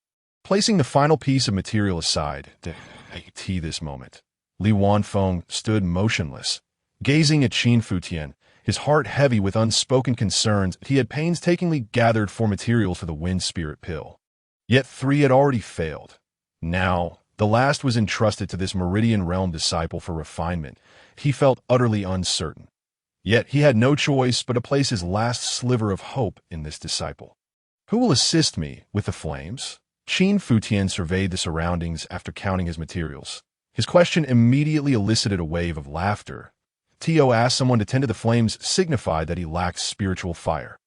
S1: placing the final piece of material aside to this moment. Li Wanfeng stood motionless, gazing at Qin Futian, his heart heavy with unspoken concerns. He had painstakingly gathered 4 materials for the wind spirit pill. Yet 3 had already failed. Now, the last was entrusted to this Meridian realm disciple for refinement. He felt utterly uncertain. Yet he had no choice but to place his last sliver of hope in this disciple. Who will assist me with the flames? Qin Futian surveyed the surroundings after counting his materials. His question immediately elicited a wave of laughter. Tio asked someone to tend to the flames signified that he lacked spiritual fire.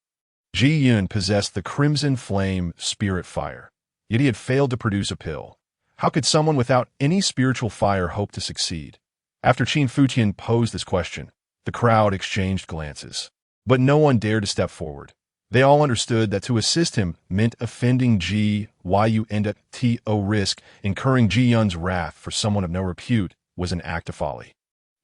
S1: Ji Yun possessed the crimson flame spirit fire, yet he had failed to produce a pill. How could someone without any spiritual fire hope to succeed? After Qin Futian posed this question, the crowd exchanged glances, but no one dared to step forward. They all understood that to assist him meant offending Ji Yun and to risk incurring Ji Yun's wrath for someone of no repute was an act of folly.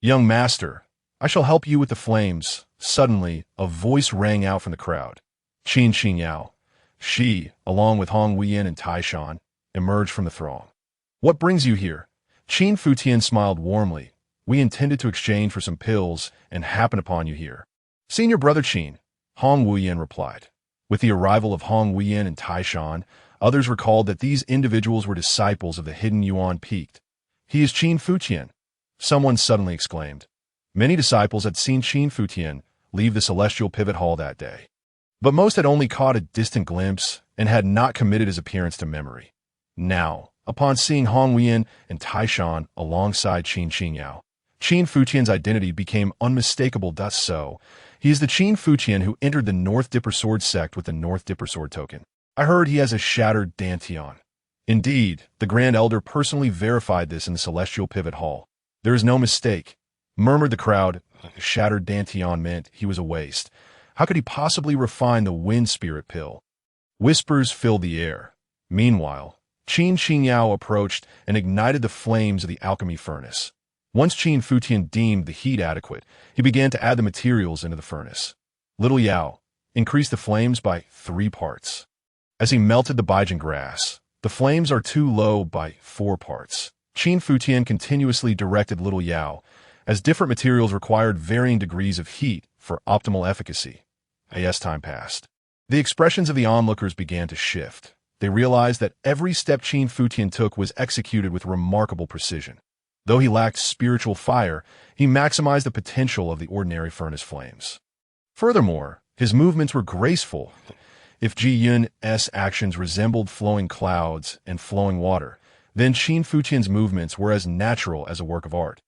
S1: Young master, I shall help you with the flames. Suddenly, a voice rang out from the crowd. Qin Xingyao, she, along with Hong Huiyan and Taishan, emerged from the throng. What brings you here? Qin Futian smiled warmly. We intended to exchange for some pills and happen upon you here. Senior brother Qin, Hong Huiyan replied. With the arrival of Hong Huiyan and Taishan, others recalled that these individuals were disciples of the hidden Yuan Peaked. He is Qin Futian, someone suddenly exclaimed. Many disciples had seen Qin Futian leave the celestial pivot hall that day, but most had only caught a distant glimpse and had not committed his appearance to memory. Now, upon seeing Hong Huiyan and Taishan alongside Qin Xingyao, Qin Futian's identity became unmistakable. So, he is the Qin Futian who entered the North Dipper Sword sect with the North Dipper Sword token. I heard he has a shattered dantian. Indeed, the Grand Elder personally verified this in the celestial pivot hall. There is no mistake, murmured the crowd. Shattered dantian meant he was a waste. How could he possibly refine the wind spirit pill? Whispers filled the air. Meanwhile, Qin Xingyao approached and ignited the flames of the alchemy furnace. Once Qin Futian deemed the heat adequate, he began to add the materials into the furnace. Little Yao increased the flames by 3 parts. As he melted the bygone grass, the flames are too low by 4 parts. Qin Futian continuously directed Little Yao, as different materials required varying degrees of heat for optimal efficacy. As time passed, the expressions of the onlookers began to shift. They realized that every step Qin Futian took was executed with remarkable precision. Though he lacked spiritual fire, he maximized the potential of the ordinary furnace flames. Furthermore, his movements were graceful. If Ji Yun's actions resembled flowing clouds and flowing water, then Qin Futian's movements were as natural as a work of art,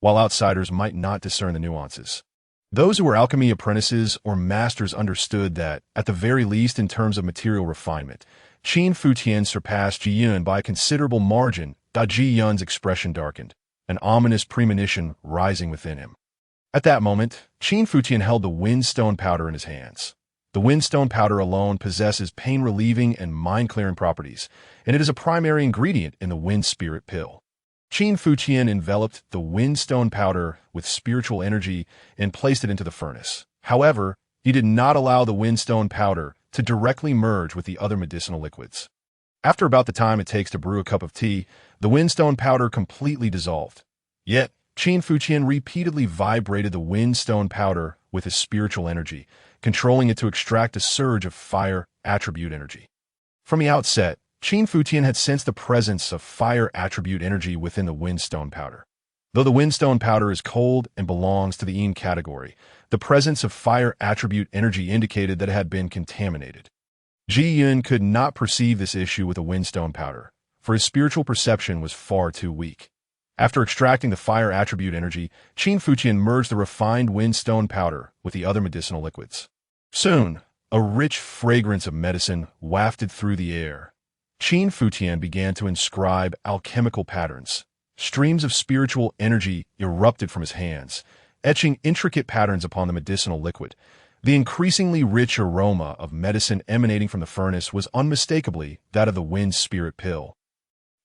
S1: while outsiders might not discern the nuances. Those who were alchemy apprentices or masters understood that, at the very least in terms of material refinement, Qin Futian surpassed Ji Yun by a considerable margin. Ji Yun's expression darkened, an ominous premonition rising within him. At that moment, Qin Futian held the windstone powder in his hands. The windstone powder alone possesses pain-relieving and mind-clearing properties, and it is a primary ingredient in the wind spirit pill. Qin Futian enveloped the windstone powder with spiritual energy and placed it into the furnace. However, he did not allow the windstone powder to directly merge with the other medicinal liquids. After about the time it takes to brew a cup of tea, the windstone powder completely dissolved. Yet, Qin Futian repeatedly vibrated the windstone powder with his spiritual energy, controlling it to extract a surge of fire attribute energy. From the outset, Qin Futian had sensed the presence of fire attribute energy within the windstone powder. Though the windstone powder is cold and belongs to the Yin category, the presence of fire attribute energy indicated that it had been contaminated. Ji Yun could not perceive this issue with the windstone powder, for his spiritual perception was far too weak. After extracting the fire attribute energy, Qin Futian merged the refined windstone powder with the other medicinal liquids. Soon, a rich fragrance of medicine wafted through the air. Qin Futian began to inscribe alchemical patterns. Streams of spiritual energy erupted from his hands, etching intricate patterns upon the medicinal liquid. The increasingly rich aroma of medicine emanating from the furnace was unmistakably that of the wind spirit pill.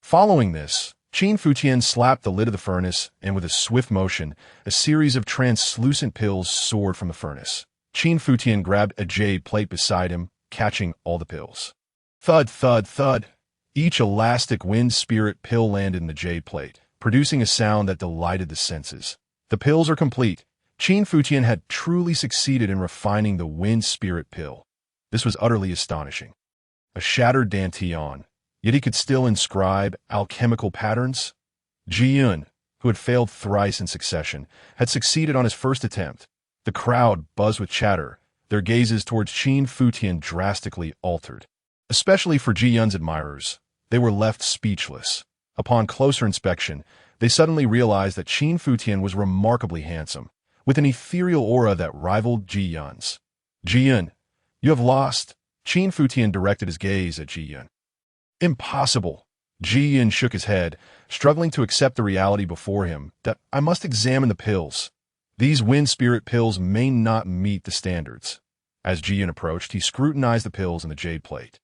S1: Following this, Qin Futian slapped the lid of the furnace, and with a swift motion, a series of translucent pills soared from the furnace. Qin Futian grabbed a jade plate beside him, catching all the pills. Thud, thud, thud. Each elastic wind spirit pill landed in the jade plate, producing a sound that delighted the senses. The pills are complete. Qin Futian had truly succeeded in refining the wind spirit pill. This was utterly astonishing. A shattered dantian, yet he could still inscribe alchemical patterns? Ji Yun, who had failed thrice in succession, had succeeded on his first attempt. The crowd buzzed with chatter, their gazes towards Qin Futian drastically altered. Especially for Ji Yun's admirers, they were left speechless. Upon closer inspection, they suddenly realized that Qin Futian was remarkably handsome, with an ethereal aura that rivaled Ji Yun's. Ji Yun, you have lost. Qin Futian directed his gaze at Ji Yun. Impossible. Ji Yun shook his head, struggling to accept the reality before him that I must examine the pills. These wind spirit pills may not meet the standards. As Ji Yun approached, he scrutinized the pills in the jade plate.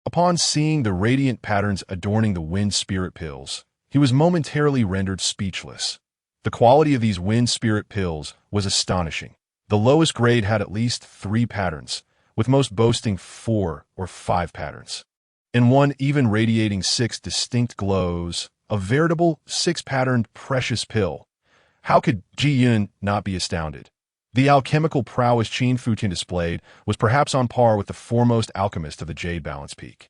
S1: Upon seeing the radiant patterns adorning the wind spirit pills, he was momentarily rendered speechless. The quality of these wind spirit pills was astonishing. The lowest grade had at least 3 patterns, with most boasting 4 or 5 patterns. In one even radiating 6 distinct glows, a veritable 6-patterned precious pill. How could Ji Yun not be astounded? The alchemical prowess Qin Futian displayed was perhaps on par with the foremost alchemist of the Jade Balance Peak.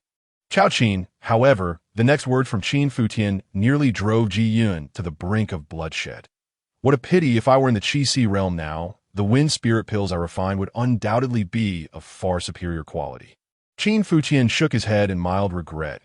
S1: Chao Qin, however, the next word from Qin Futian nearly drove Ji Yun to the brink of bloodshed. What a pity if I were in the Qi realm now, the wind spirit pills I refined would undoubtedly be of far superior quality. Qin Futian shook his head in mild regret.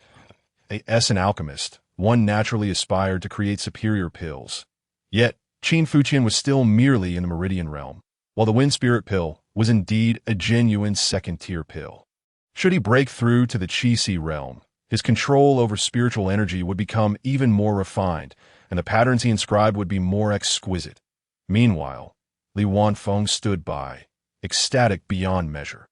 S1: As an alchemist, one naturally aspired to create superior pills. Yet, Qin Futian was still merely in the meridian realm, while the wind spirit pill was indeed a genuine second-tier pill. Should he break through to the Qi realm, his control over spiritual energy would become even more refined, and the patterns he inscribed would be more exquisite. Meanwhile, Li Wanfeng stood by, ecstatic beyond measure.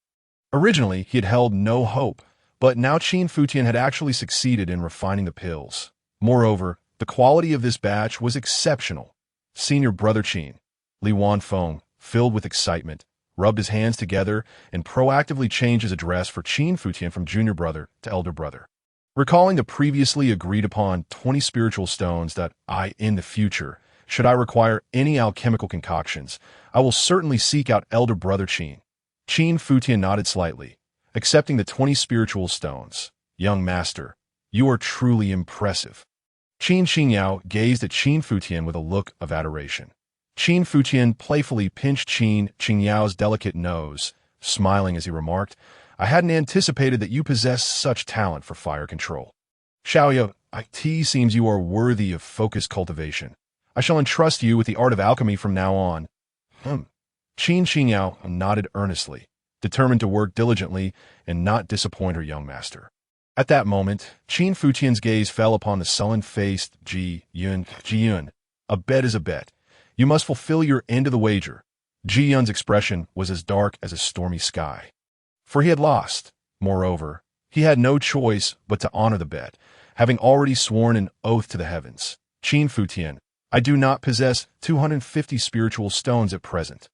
S1: Originally, he had held no hope, but now Qin Futian had actually succeeded in refining the pills. Moreover, the quality of this batch was exceptional. Senior brother Qin, Li Wanfeng, filled with excitement, rubbed his hands together and proactively changed his address for Qin Futian from junior brother to elder brother. Recalling the previously agreed-upon 20 spiritual stones that in the future, should I require any alchemical concoctions, I will certainly seek out elder brother Qin. Qin Futian nodded slightly, accepting the 20 spiritual stones. Young master, you are truly impressive. Qin Xingyao gazed at Qin Futian with a look of adoration. Qin Futian playfully pinched Qin Xingyao's delicate nose, smiling as he remarked, I hadn't anticipated that you possess such talent for fire control. Xiaoya, it seems you are worthy of focused cultivation. I shall entrust you with the art of alchemy from now on. Qin Xingyao nodded earnestly, determined to work diligently and not disappoint her young master. At that moment, Qin Futian's gaze fell upon the sullen-faced Ji Yun. Ji Yun, a bet is a bet. You must fulfill your end of the wager. Ji Yun's expression was as dark as a stormy sky. For he had lost. Moreover, he had no choice but to honor the bet, having already sworn an oath to the heavens. Qin Futian, I do not possess 250 spiritual stones at present.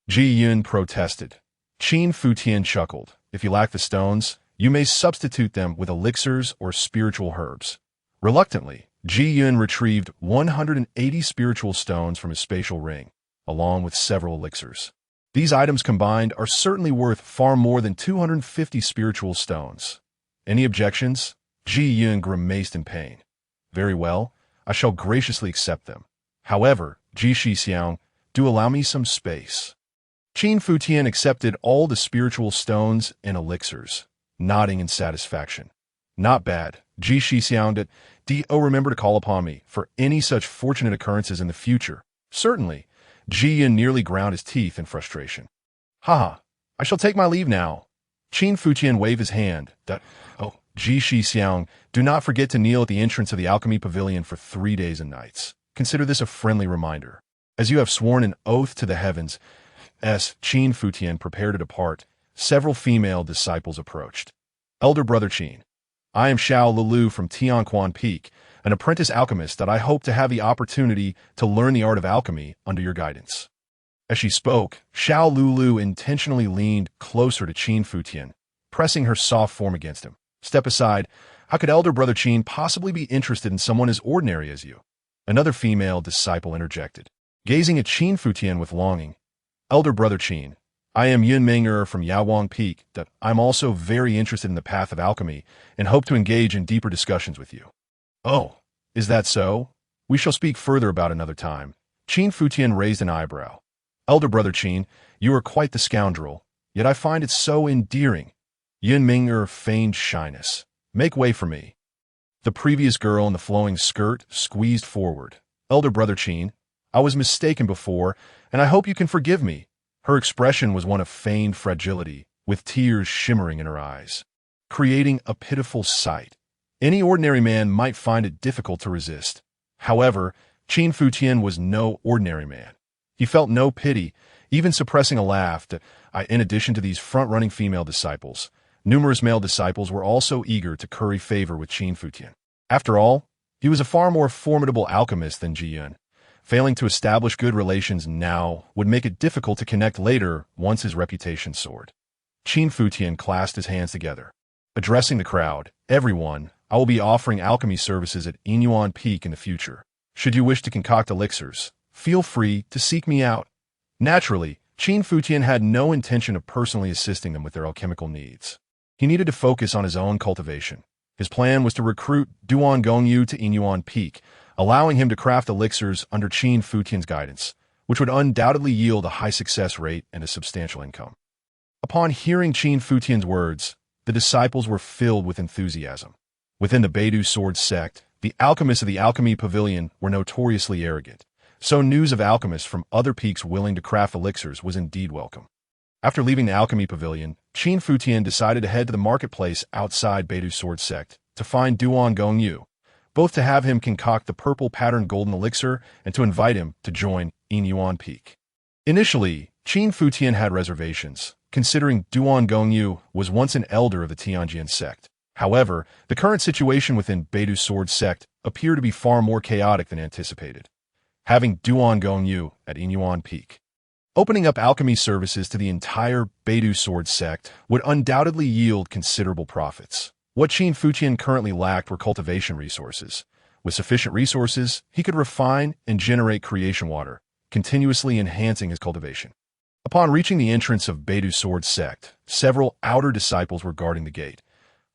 S1: Ji Yun protested. Qin Futian chuckled. If you lack the stones, You may substitute them with elixirs or spiritual herbs. Reluctantly, Ji Yun retrieved 180 spiritual stones from his spatial ring, along with several elixirs. These items combined are certainly worth far more than 250 spiritual stones. Any objections? Ji Yun grimaced in pain. Very well, I shall graciously accept them. However, Ji Shixiang, do allow me some space. Qin Futian accepted all the spiritual stones and elixirs, nodding in satisfaction. Not bad. Ji Shixiang, do remember to call upon me for any such fortunate occurrences in the future. Certainly. Ji Yun nearly ground his teeth in frustration. Haha, I shall take my leave now. Qin Futian waved his hand. Ji Shixiang, do not forget to kneel at the entrance of the alchemy pavilion for 3 days and nights. Consider this a friendly reminder. As you have sworn an oath to the heavens, as Qin Futian prepared to depart, several female disciples approached. Elder Brother Qin, I am Xiao Lulu from Tianquan Peak, an apprentice alchemist that I hope to have the opportunity to learn the art of alchemy under your guidance. As she spoke, Xiao Lulu intentionally leaned closer to Qin Futian, pressing her soft form against him. Step aside. How could Elder Brother Qin possibly be interested in someone as ordinary as you? Another female disciple interjected, gazing at Qin Futian with longing. Elder Brother Qin, I am Yun Ming'er from Yawang Peak. I'm also very interested in the path of alchemy and hope to engage in deeper discussions with you. Oh, is that so? We shall speak further about another time. Qin Futian raised an eyebrow. Elder Brother Qin, you are quite the scoundrel, yet I find it so endearing. Yun Ming'er feigned shyness. Make way for me. The previous girl in the flowing skirt squeezed forward. Elder Brother Qin, I was mistaken before, and I hope you can forgive me. Her expression was one of feigned fragility, with tears shimmering in her eyes, creating a pitiful sight. Any ordinary man might find it difficult to resist. However, Qin Futian was no ordinary man. He felt no pity, even suppressing a laugh. In addition to these front-running female disciples, numerous male disciples were also eager to curry favor with Qin Futian. After all, he was a far more formidable alchemist than Ji Yun. Failing to establish good relations now would make it difficult to connect later once his reputation soared. Qin Futian clasped his hands together. Addressing the crowd, everyone, I will be offering alchemy services at Inyuan Peak in the future. Should you wish to concoct elixirs, feel free to seek me out. Naturally, Qin Futian had no intention of personally assisting them with their alchemical needs. He needed to focus on his own cultivation. His plan was to recruit Duan Gongyu to Inyuan Peak, allowing him to craft elixirs under Qin Futian's guidance, which would undoubtedly yield a high success rate and a substantial income. Upon hearing Qin Futian's words, the disciples were filled with enthusiasm. Within the Beidou Sword sect, the alchemists of the Alchemy Pavilion were notoriously arrogant, so news of alchemists from other peaks willing to craft elixirs was indeed welcome. After leaving the Alchemy Pavilion, Qin Futian decided to head to the marketplace outside Beidou Sword sect to find Duan Gongyu, both to have him concoct the purple patterned golden elixir and to invite him to join Inyuan Peak. Initially, Qin Futian had reservations, considering Duan Gongyu was once an elder of the Tianjin sect. However, the current situation within Beidou Sword sect appeared to be far more chaotic than anticipated. Having Duan Gongyu at Inyuan Peak, opening up alchemy services to the entire Beidou Sword sect would undoubtedly yield considerable profits. What Qin Futian currently lacked were cultivation resources. With sufficient resources, he could refine and generate creation water, continuously enhancing his cultivation. Upon reaching the entrance of Beidou Sword sect, several outer disciples were guarding the gate.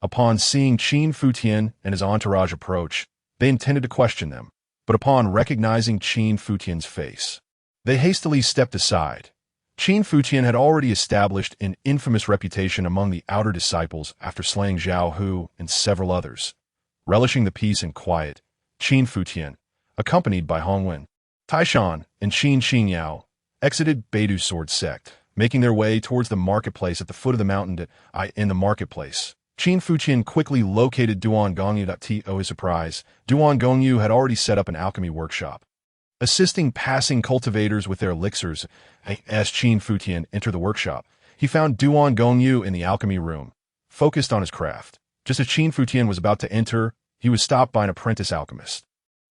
S1: Upon seeing Qin Futian and his entourage approach, they intended to question them, but upon recognizing Qin Futian's face, they hastily stepped aside. Qin Futian had already established an infamous reputation among the outer disciples after slaying Zhao Hu and several others. Relishing the peace and quiet, Qin Futian, accompanied by Hongwen, Taishan, and Qin Xinyao, exited Beidou Sword sect, making their way towards the marketplace at the foot of the mountain. In the marketplace, Qin Futian quickly located Duan Gongyu. To his surprise, Duan Gongyu had already set up an alchemy workshop, assisting passing cultivators with their elixirs. As Qin Futian entered the workshop, he found Duan Gongyu in the alchemy room, focused on his craft. Just as Qin Futian was about to enter, he was stopped by an apprentice alchemist.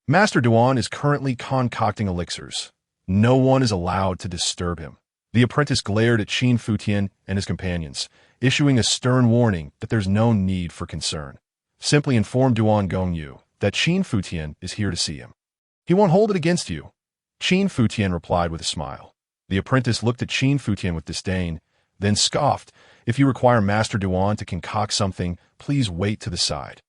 S1: Master Duan is currently concocting elixirs. No one is allowed to disturb him. The apprentice glared at Qin Futian and his companions, issuing a stern warning that there's no need for concern. Simply inform Duan Gongyu that Qin Futian is here to see him. He won't hold it against you. Qin Futian replied with a smile. The apprentice looked at Qin Futian with disdain, then scoffed. If you require Master Duan to concoct something, please wait to the side.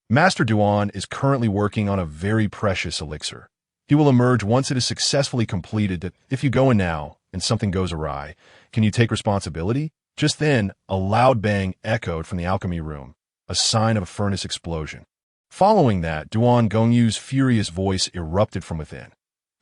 S1: Master Duan is currently working on a very precious elixir. He will emerge once it is successfully completed. If you go in now and something goes awry, can you take responsibility? Just then, a loud bang echoed from the alchemy room, a sign of a furnace explosion. Following that, Duan Gongyu's furious voice erupted from within.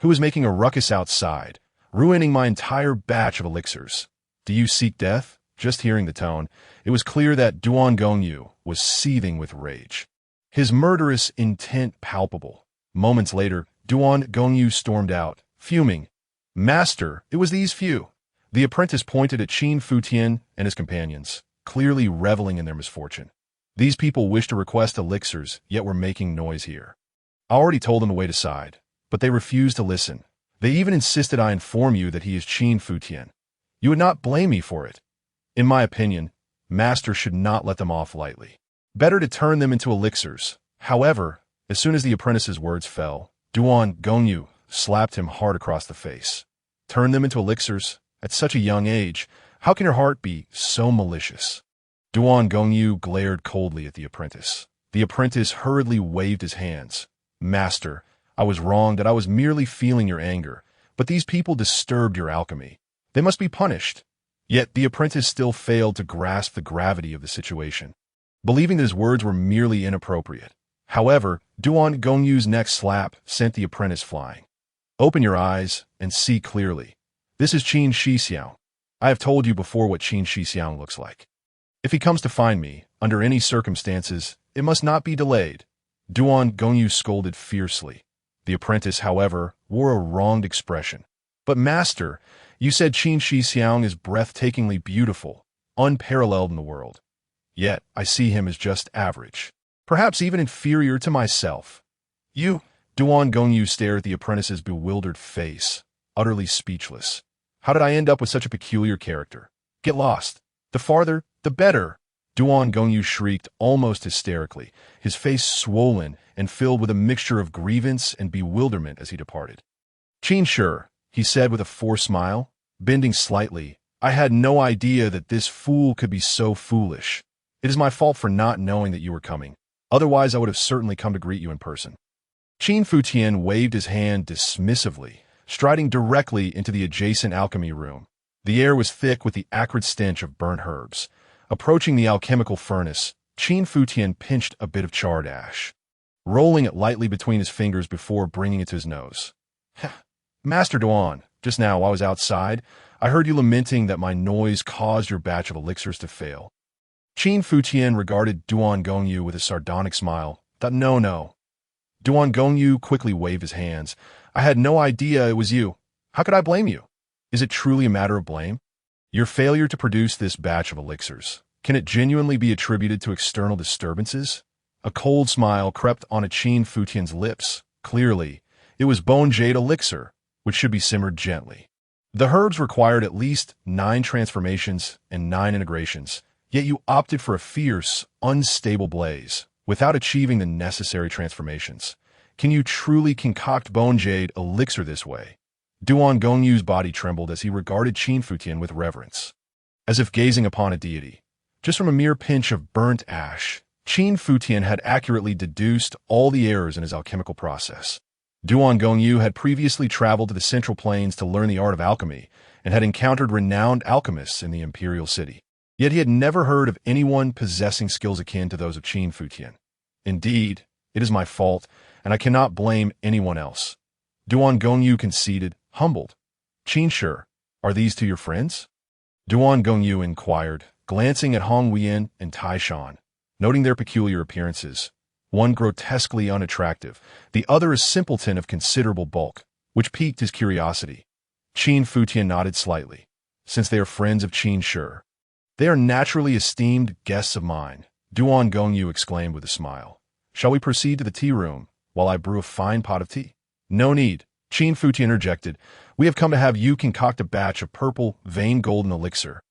S1: Who is making a ruckus outside, ruining my entire batch of elixirs? Do you seek death? Just hearing the tone, it was clear that Duan Gongyu was seething with rage. His murderous intent palpable. Moments later, Duan Gongyu stormed out, fuming. Master, it was these few. The apprentice pointed at Qin Futian and his companions, clearly reveling in their misfortune. These people wish to request elixirs, yet were making noise here. I already told them to wait aside, but they refused to listen. They even insisted I inform you that he is Qin Futian. You would not blame me for it. In my opinion, Master should not let them off lightly. Better to turn them into elixirs. However, as soon as the apprentice's words fell, Duan Gongyu slapped him hard across the face. Turn them into elixirs? At such a young age, how can your heart be so malicious? Duan Gongyu glared coldly at the apprentice. The apprentice hurriedly waved his hands. Master, I was wrong that I was merely feeling your anger, but these people disturbed your alchemy. They must be punished. Yet the apprentice still failed to grasp the gravity of the situation, believing that his words were merely inappropriate. However, Duan Gongyu's next slap sent the apprentice flying. Open your eyes and see clearly. This is Qin Shixiang. I have told you before what Qin Shixiang looks like. If he comes to find me, under any circumstances, it must not be delayed. Duan Gongyu scolded fiercely. The apprentice, however, wore a wronged expression. But master, you said Qin Shixiang is breathtakingly beautiful, unparalleled in the world. Yet, I see him as just average, perhaps even inferior to myself. You, Duan Gongyu stared at the apprentice's bewildered face, utterly speechless. How did I end up with such a peculiar character? Get lost. The farther, the better. Duan Gongyu shrieked almost hysterically, his face swollen and filled with a mixture of grievance and bewilderment as he departed. Qin Shi, he said with a forced smile, bending slightly, I had no idea that this fool could be so foolish. It is my fault for not knowing that you were coming. Otherwise, I would have certainly come to greet you in person. Qin Futian waved his hand dismissively, striding directly into the adjacent alchemy room. The air was thick with the acrid stench of burnt herbs. Approaching the alchemical furnace, Qin Futian pinched a bit of charred ash, rolling it lightly between his fingers before bringing it to his nose. Master Duan, just now while I was outside, I heard you lamenting that my noise caused your batch of elixirs to fail. Qin Futian regarded Duan Gongyu with a sardonic smile. No. Duan Gongyu quickly waved his hands. I had no idea it was you. How could I blame you? Is it truly a matter of blame? Your failure to produce this batch of elixirs, can it genuinely be attributed to external disturbances? A cold smile crept onto Qin Futian's lips. Clearly, it was bone jade elixir, which should be simmered gently. The herbs required at least 9 transformations and 9 integrations, yet you opted for a fierce, unstable blaze, without achieving the necessary transformations. Can you truly concoct bone jade elixir this way? Duan Gongyu's body trembled as he regarded Qin Futian with reverence, as if gazing upon a deity. Just from a mere pinch of burnt ash, Qin Futian had accurately deduced all the errors in his alchemical process. Duan Gongyu had previously traveled to the Central Plains to learn the art of alchemy and had encountered renowned alchemists in the imperial city. Yet he had never heard of anyone possessing skills akin to those of Qin Futian. Indeed, it is my fault, and I cannot blame anyone else. Duan Gongyu conceded, humbled. Qin Shi, are these 2 your friends? Duan Gongyu inquired, glancing at Hong Wein and Tai Shan, noting their peculiar appearances. One grotesquely unattractive, the other a simpleton of considerable bulk, which piqued his curiosity. Qin Futian nodded slightly. Since they are friends of Qin Shi, they are naturally esteemed guests of mine, Duan Gongyu exclaimed with a smile. Shall we proceed to the tea room, while I brew a fine pot of tea? No need, Qin Futian interjected, "We have come to have you concoct a batch of purple vein golden elixir."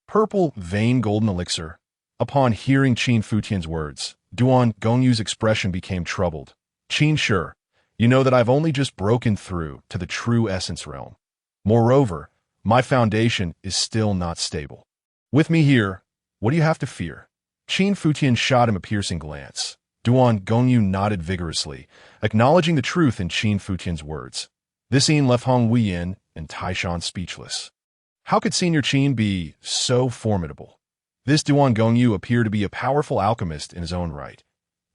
S1: Purple vein golden elixir. Upon hearing Qin Futian's words, Duan Gongyu's expression became troubled. "Qin, sure, you know that I've only just broken through to the true essence realm. Moreover, my foundation is still not stable. With me here, what do you have to fear?" Qin Futian shot him a piercing glance. Duan Gongyu nodded vigorously, acknowledging the truth in Qin Futian's words. This scene left Hong Huiyin and Taishan speechless. How could Senior Qin be so formidable? This Duan Gongyu appeared to be a powerful alchemist in his own right.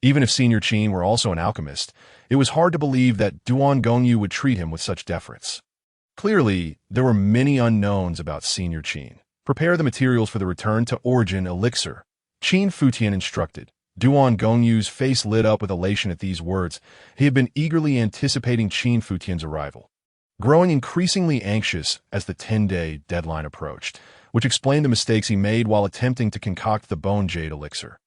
S1: Even if Senior Qin were also an alchemist, it was hard to believe that Duan Gongyu would treat him with such deference. Clearly, there were many unknowns about Senior Qin. Prepare the materials for the return to origin elixir, Qin Futian instructed. Duan Gongyu's face lit up with elation at these words. He had been eagerly anticipating Qin Futian's arrival, growing increasingly anxious as the 10-day deadline approached, which explained the mistakes he made while attempting to concoct the bone jade elixir.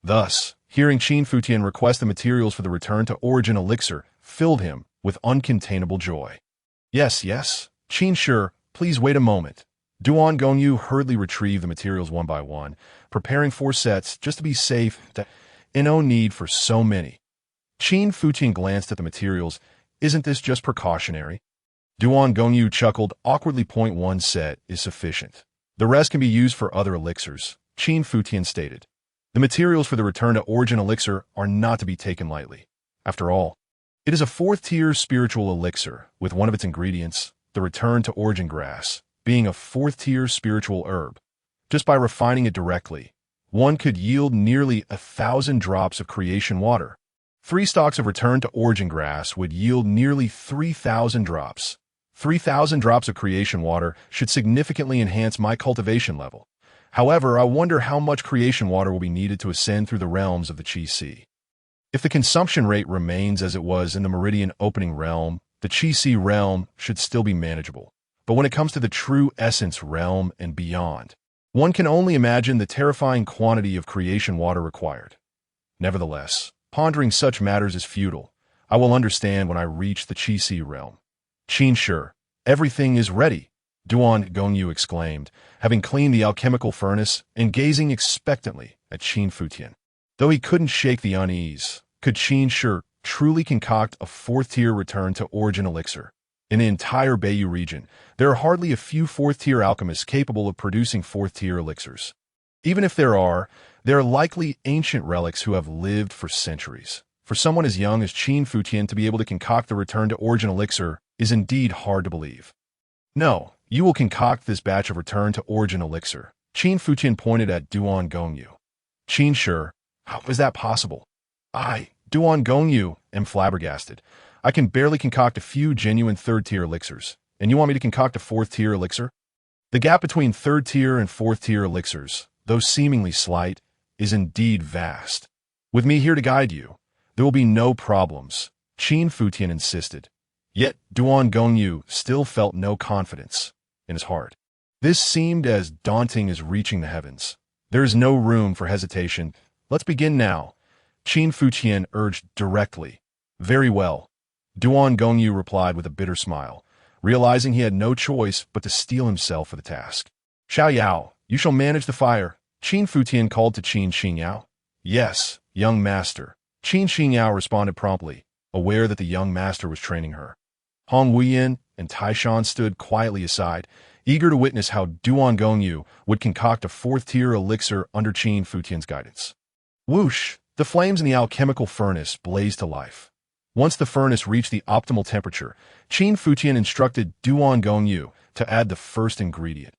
S1: Thus, hearing Qin Futian request the materials for the return to origin elixir filled him with uncontainable joy. Yes, Qin, sure, please wait a moment." Duan Gongyu hurriedly retrieved the materials one by one, preparing 4 sets just to be safe, no need for so many. Qin Futian glanced at the materials. "Isn't this just precautionary?" Duan Gongyu chuckled, awkwardly. "1 set is sufficient. The rest can be used for other elixirs," Qin Futian stated. "The materials for the return to origin elixir are not to be taken lightly. After all, it is a 4th-tier spiritual elixir, with one of its ingredients, the return to origin grass, being a 4th-tier spiritual herb. Just by refining it directly, one could yield nearly 1,000 drops of creation water. 3 stalks of return to origin grass would yield nearly 3,000 drops. 3,000 drops of creation water should significantly enhance my cultivation level. However, I wonder how much creation water will be needed to ascend through the realms of the Qi Sea. If the consumption rate remains as it was in the meridian opening realm, the Qi Sea realm should still be manageable. But when it comes to the true essence realm and beyond, one can only imagine the terrifying quantity of creation water required. Nevertheless, pondering such matters is futile. I will understand when I reach the Qi Sea realm." "Qin, sure, everything is ready," Duan Gongyu exclaimed, having cleaned the alchemical furnace and gazing expectantly at Qin Futian. Though he couldn't shake the unease, could Qin sure truly concoct a 4th-tier return to origin elixir? In the entire Beiyu region, there are hardly a few 4th-tier alchemists capable of producing 4th-tier elixirs. Even if there are likely ancient relics who have lived for centuries. For someone as young as Qin Futian to be able to concoct the return to origin elixir is indeed hard to believe. "No, you will concoct this batch of return to origin elixir." Qin Futian pointed at Duan Gongyu. "Qin, sure, how is that possible?" Duan Gongyu, am flabbergasted. "I can barely concoct a few genuine 3rd-tier elixirs, and you want me to concoct a 4th-tier elixir?" The gap between 3rd-tier and 4th-tier elixirs, though seemingly slight, is indeed vast. "With me here to guide you, there will be no problems," Qin Futian insisted. Yet Duan Gongyu still felt no confidence in his heart. This seemed as daunting as reaching the heavens. "There is no room for hesitation. Let's begin now," Qin Futian urged directly. "Very well," Duan Gongyu replied with a bitter smile, realizing he had no choice but to steel himself for the task. "Xiao Yao, you shall manage the fire," Qin Futian called to Qin Xingyao. "Yes, young master," Qin Xingyao responded promptly, aware that the young master was training her. Hong Huiyin and Taishan stood quietly aside, eager to witness how Duan Gongyu would concoct a 4th-tier elixir under Qin Futian's guidance. Whoosh! The flames in the alchemical furnace blazed to life. Once the furnace reached the optimal temperature, Qin Futian instructed Duan Gongyu to add the first ingredient,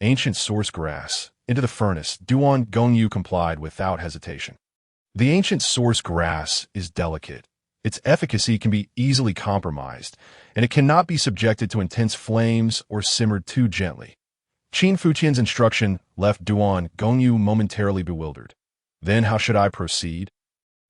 S1: ancient source grass, into the furnace. Duan Gongyu complied without hesitation. The ancient source grass is delicate. Its efficacy can be easily compromised, and it cannot be subjected to intense flames or simmered too gently. Qin Futian's instruction left Duan Gongyu momentarily bewildered. "Then how should I proceed?"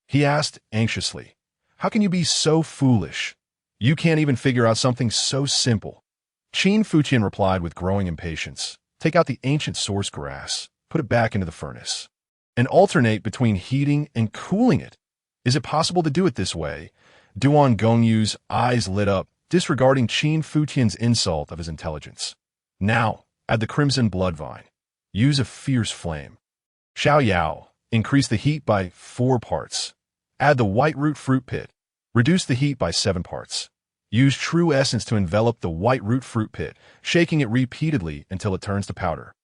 S1: he asked anxiously. "How can you be so foolish? You can't even figure out something so simple." Qin Futian replied with growing impatience. "Take out the ancient source grass, put it back into the furnace, and alternate between heating and cooling it. Is it possible to do it this way?" Duan Gongyu's eyes lit up. disregarding Qin Futian's insult of his intelligence. Now, add the crimson blood vine. Use a fierce flame. Xiao Yao, increase the heat by 4 parts. Add the white root fruit pit. Reduce the heat by 7 parts. Use true essence to envelop the white root fruit pit, shaking it repeatedly until it turns to powder.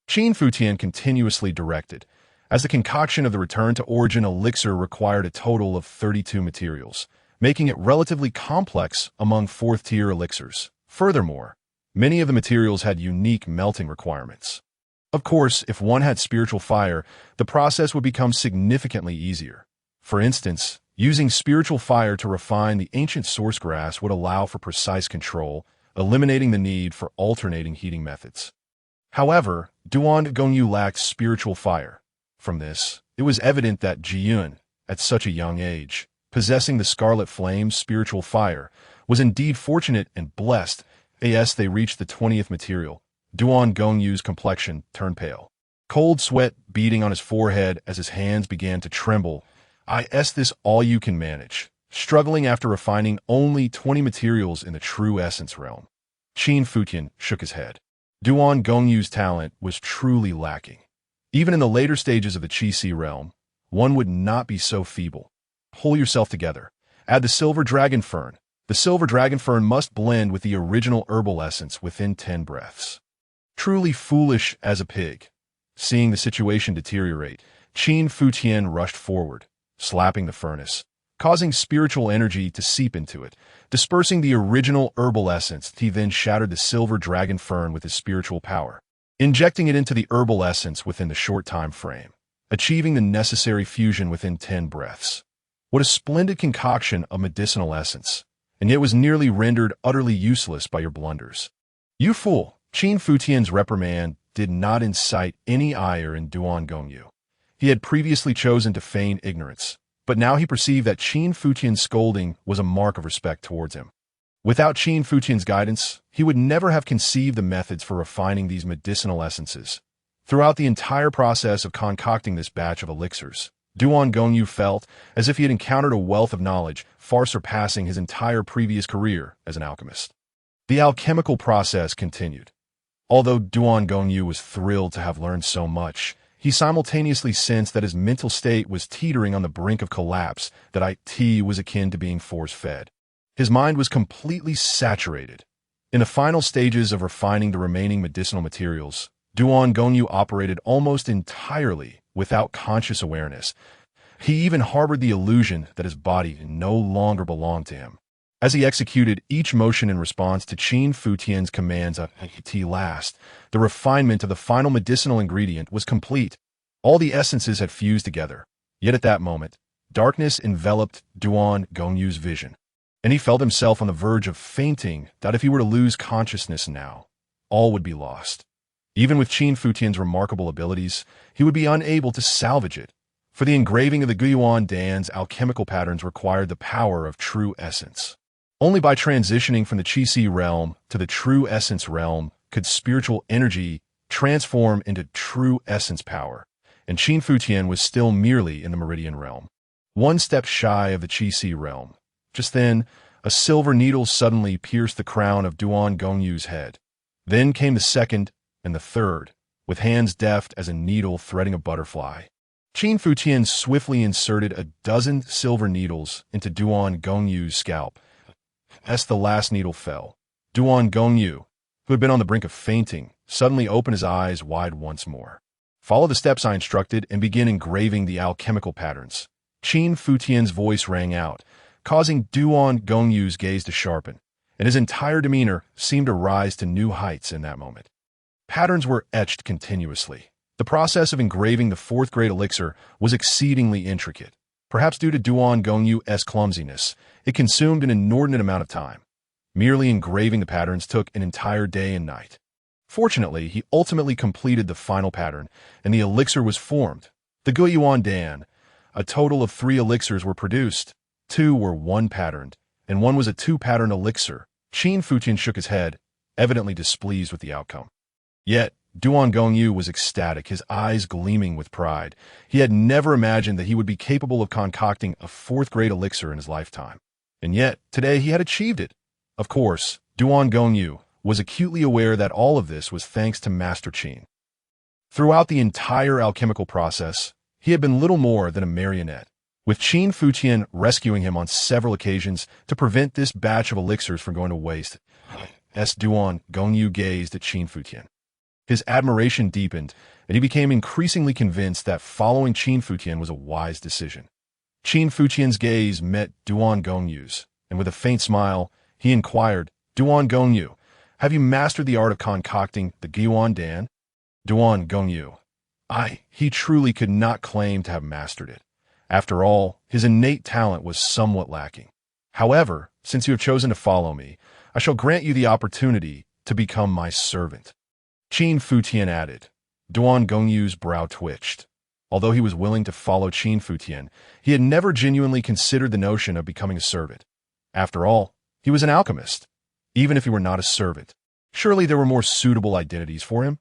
S1: Qin Futian continuously directed, as the concoction of the return to origin elixir required a total of 32 materials, making it relatively complex among 4th-tier elixirs. Furthermore, many of the materials had unique melting requirements. Of course, if one had spiritual fire, the process would become significantly easier. For instance, using spiritual fire to refine the ancient source grass would allow for precise control, eliminating the need for alternating heating methods. However, Duan Gongyu lacked spiritual fire. From this, it was evident that Jiyun, at such a young age, possessing the Scarlet Flame's spiritual fire, was indeed fortunate and blessed. As they reached the 20th material, Duan Gongyu's complexion turned pale. Cold sweat beading on his forehead as his hands began to tremble. Is this all you can manage? Struggling after refining only 20 materials in the true essence realm. Qin Futian shook his head. Duan Gongyu's talent was truly lacking. Even in the later stages of the Qi realm, one would not be so feeble. Pull yourself together. Add the silver dragon fern. The silver dragon fern must blend with the original herbal essence within 10 breaths. Truly foolish as a pig. Seeing the situation deteriorate, Qin Futian rushed forward, slapping the furnace, causing spiritual energy to seep into it. Dispersing the original herbal essence, he then shattered the silver dragon fern with his spiritual power, injecting it into the herbal essence within the short time frame, achieving the necessary fusion within 10 breaths. What a splendid concoction of medicinal essence, and yet was nearly rendered utterly useless by your blunders. You fool! Qin Futian's reprimand did not incite any ire in Duan Gongyu. He had previously chosen to feign ignorance, but now he perceived that Qin Futian's scolding was a mark of respect towards him. Without Qin Futian's guidance, he would never have conceived the methods for refining these medicinal essences. Throughout the entire process of concocting this batch of elixirs, Duan Gongyu felt as if he had encountered a wealth of knowledge far surpassing his entire previous career as an alchemist. The alchemical process continued. Although Duan Gongyu was thrilled to have learned so much, he simultaneously sensed that his mental state was teetering on the brink of collapse, that it was akin to being force-fed. His mind was completely saturated. In the final stages of refining the remaining medicinal materials, Duan Gongyu operated almost entirely without conscious awareness. He even harbored the illusion that his body no longer belonged to him. As he executed each motion in response to Qin Futian's commands at last, the refinement of the final medicinal ingredient was complete. All the essences had fused together. Yet at that moment, darkness enveloped Duan Gongyu's vision, and he felt himself on the verge of fainting, that if he were to lose consciousness now, all would be lost. Even with Qin Futian's remarkable abilities, he would be unable to salvage it, for the engraving of the Guiyuan Dan's alchemical patterns required the power of true essence. Only by transitioning from the Qi realm to the true essence realm could spiritual energy transform into true essence power, and Qin Futian was still merely in the meridian realm, one step shy of the Qi realm. Just then, a silver needle suddenly pierced the crown of Duan Gongyu's head. Then came the second and the third, with hands deft as a needle threading a butterfly. Qin Futian swiftly inserted a dozen silver needles into Duan Gongyu's scalp. As the last needle fell, Duan Gongyu, who had been on the brink of fainting, suddenly opened his eyes wide once more. Follow the steps I instructed and begin engraving the alchemical patterns. Qin Futian's voice rang out, causing Duan Gongyu's gaze to sharpen, and his entire demeanor seemed to rise to new heights in that moment. Patterns were etched continuously. The process of engraving the 4th-grade elixir was exceedingly intricate. Perhaps due to Duan Gongyu's clumsiness, it consumed an inordinate amount of time. Merely engraving the patterns took an entire day and night. Fortunately, he ultimately completed the final pattern, and the elixir was formed. The Guiyuan Dan. A total of 3 elixirs were produced. 2 were 1-patterned, and 1 was a 2-pattern elixir. Qin Futian shook his head, evidently displeased with the outcome. Yet, Duan Gongyu was ecstatic, his eyes gleaming with pride. He had never imagined that he would be capable of concocting a 4th-grade elixir in his lifetime. And yet, today he had achieved it. Of course, Duan Gongyu was acutely aware that all of this was thanks to Master Qin. Throughout the entire alchemical process, he had been little more than a marionette, with Qin Futian rescuing him on several occasions to prevent this batch of elixirs from going to waste. As Duan Gongyu gazed at Qin Futian, his admiration deepened, and he became increasingly convinced that following Qin Futian was a wise decision. Qin Futian's gaze met Duan Gongyu's, and with a faint smile, he inquired, "Duan Gongyu, have you mastered the art of concocting the Guiyuan Dan?" Duan Gongyu. He truly could not claim to have mastered it. After all, his innate talent was somewhat lacking. However, since you have chosen to follow me, I shall grant you the opportunity to become my servant. Qin Futian added. Duan Gongyu's brow twitched. Although he was willing to follow Qin Futian, he had never genuinely considered the notion of becoming a servant. After all, he was an alchemist. Even if he were not a servant, surely there were more suitable identities for him?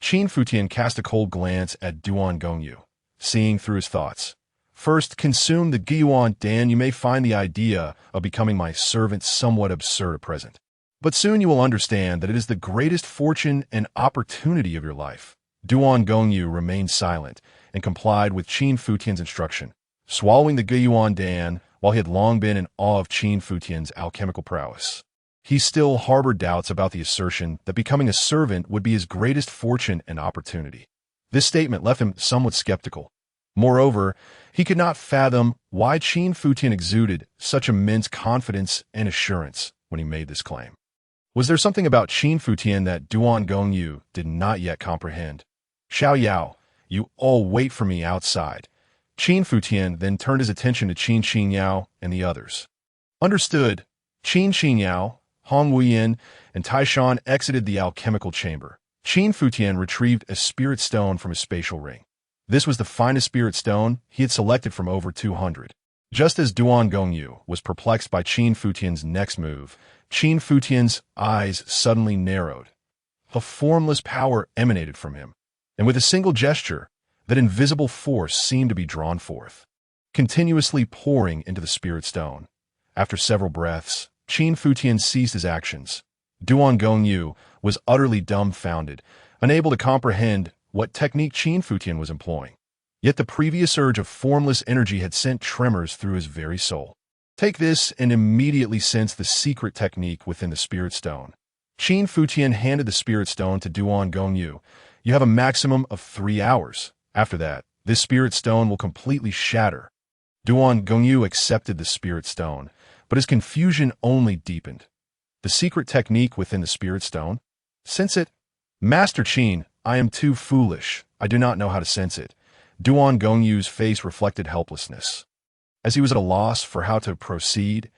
S1: Qin Futian cast a cold glance at Duan Gongyu, seeing through his thoughts. First, consume the Guiyuan Dan. You may find the idea of becoming my servant somewhat absurd at present. But soon you will understand that it is the greatest fortune and opportunity of your life. Duan Gongyu remained silent and complied with Qin Futian's instruction, swallowing the Guiyuan Dan while he had long been in awe of Qin Futian's alchemical prowess. He still harbored doubts about the assertion that becoming a servant would be his greatest fortune and opportunity. This statement left him somewhat skeptical. Moreover, he could not fathom why Qin Futian exuded such immense confidence and assurance when he made this claim. Was there something about Qin Futian that Duan Gongyu did not yet comprehend? "Xiao Yao, you all wait for me outside." Qin Futian then turned his attention to Qin Xinyao and the others. Understood. Qin Xinyao, Hong Wuyin, and Taishan exited the alchemical chamber. Qin Futian retrieved a spirit stone from his spatial ring. This was the finest spirit stone he had selected from over 200. Just as Duan Gongyu was perplexed by Qin Futian's next move, Qin Futian's eyes suddenly narrowed. A formless power emanated from him, and with a single gesture, that invisible force seemed to be drawn forth, continuously pouring into the spirit stone. After several breaths, Qin Futian ceased his actions. Duan Gongyu was utterly dumbfounded, unable to comprehend what technique Qin Futian was employing. Yet the previous surge of formless energy had sent tremors through his very soul. Take this and immediately sense the secret technique within the spirit stone. Qin Futian handed the spirit stone to Duan Gongyu. You have a maximum of 3 hours. After that, this spirit stone will completely shatter. Duan Gongyu accepted the spirit stone, but his confusion only deepened. The secret technique within the spirit stone? Sense it? Master Qin, I am too foolish. I do not know how to sense it. Duan Gongyu's face reflected helplessness. As he was at a loss for how to proceed,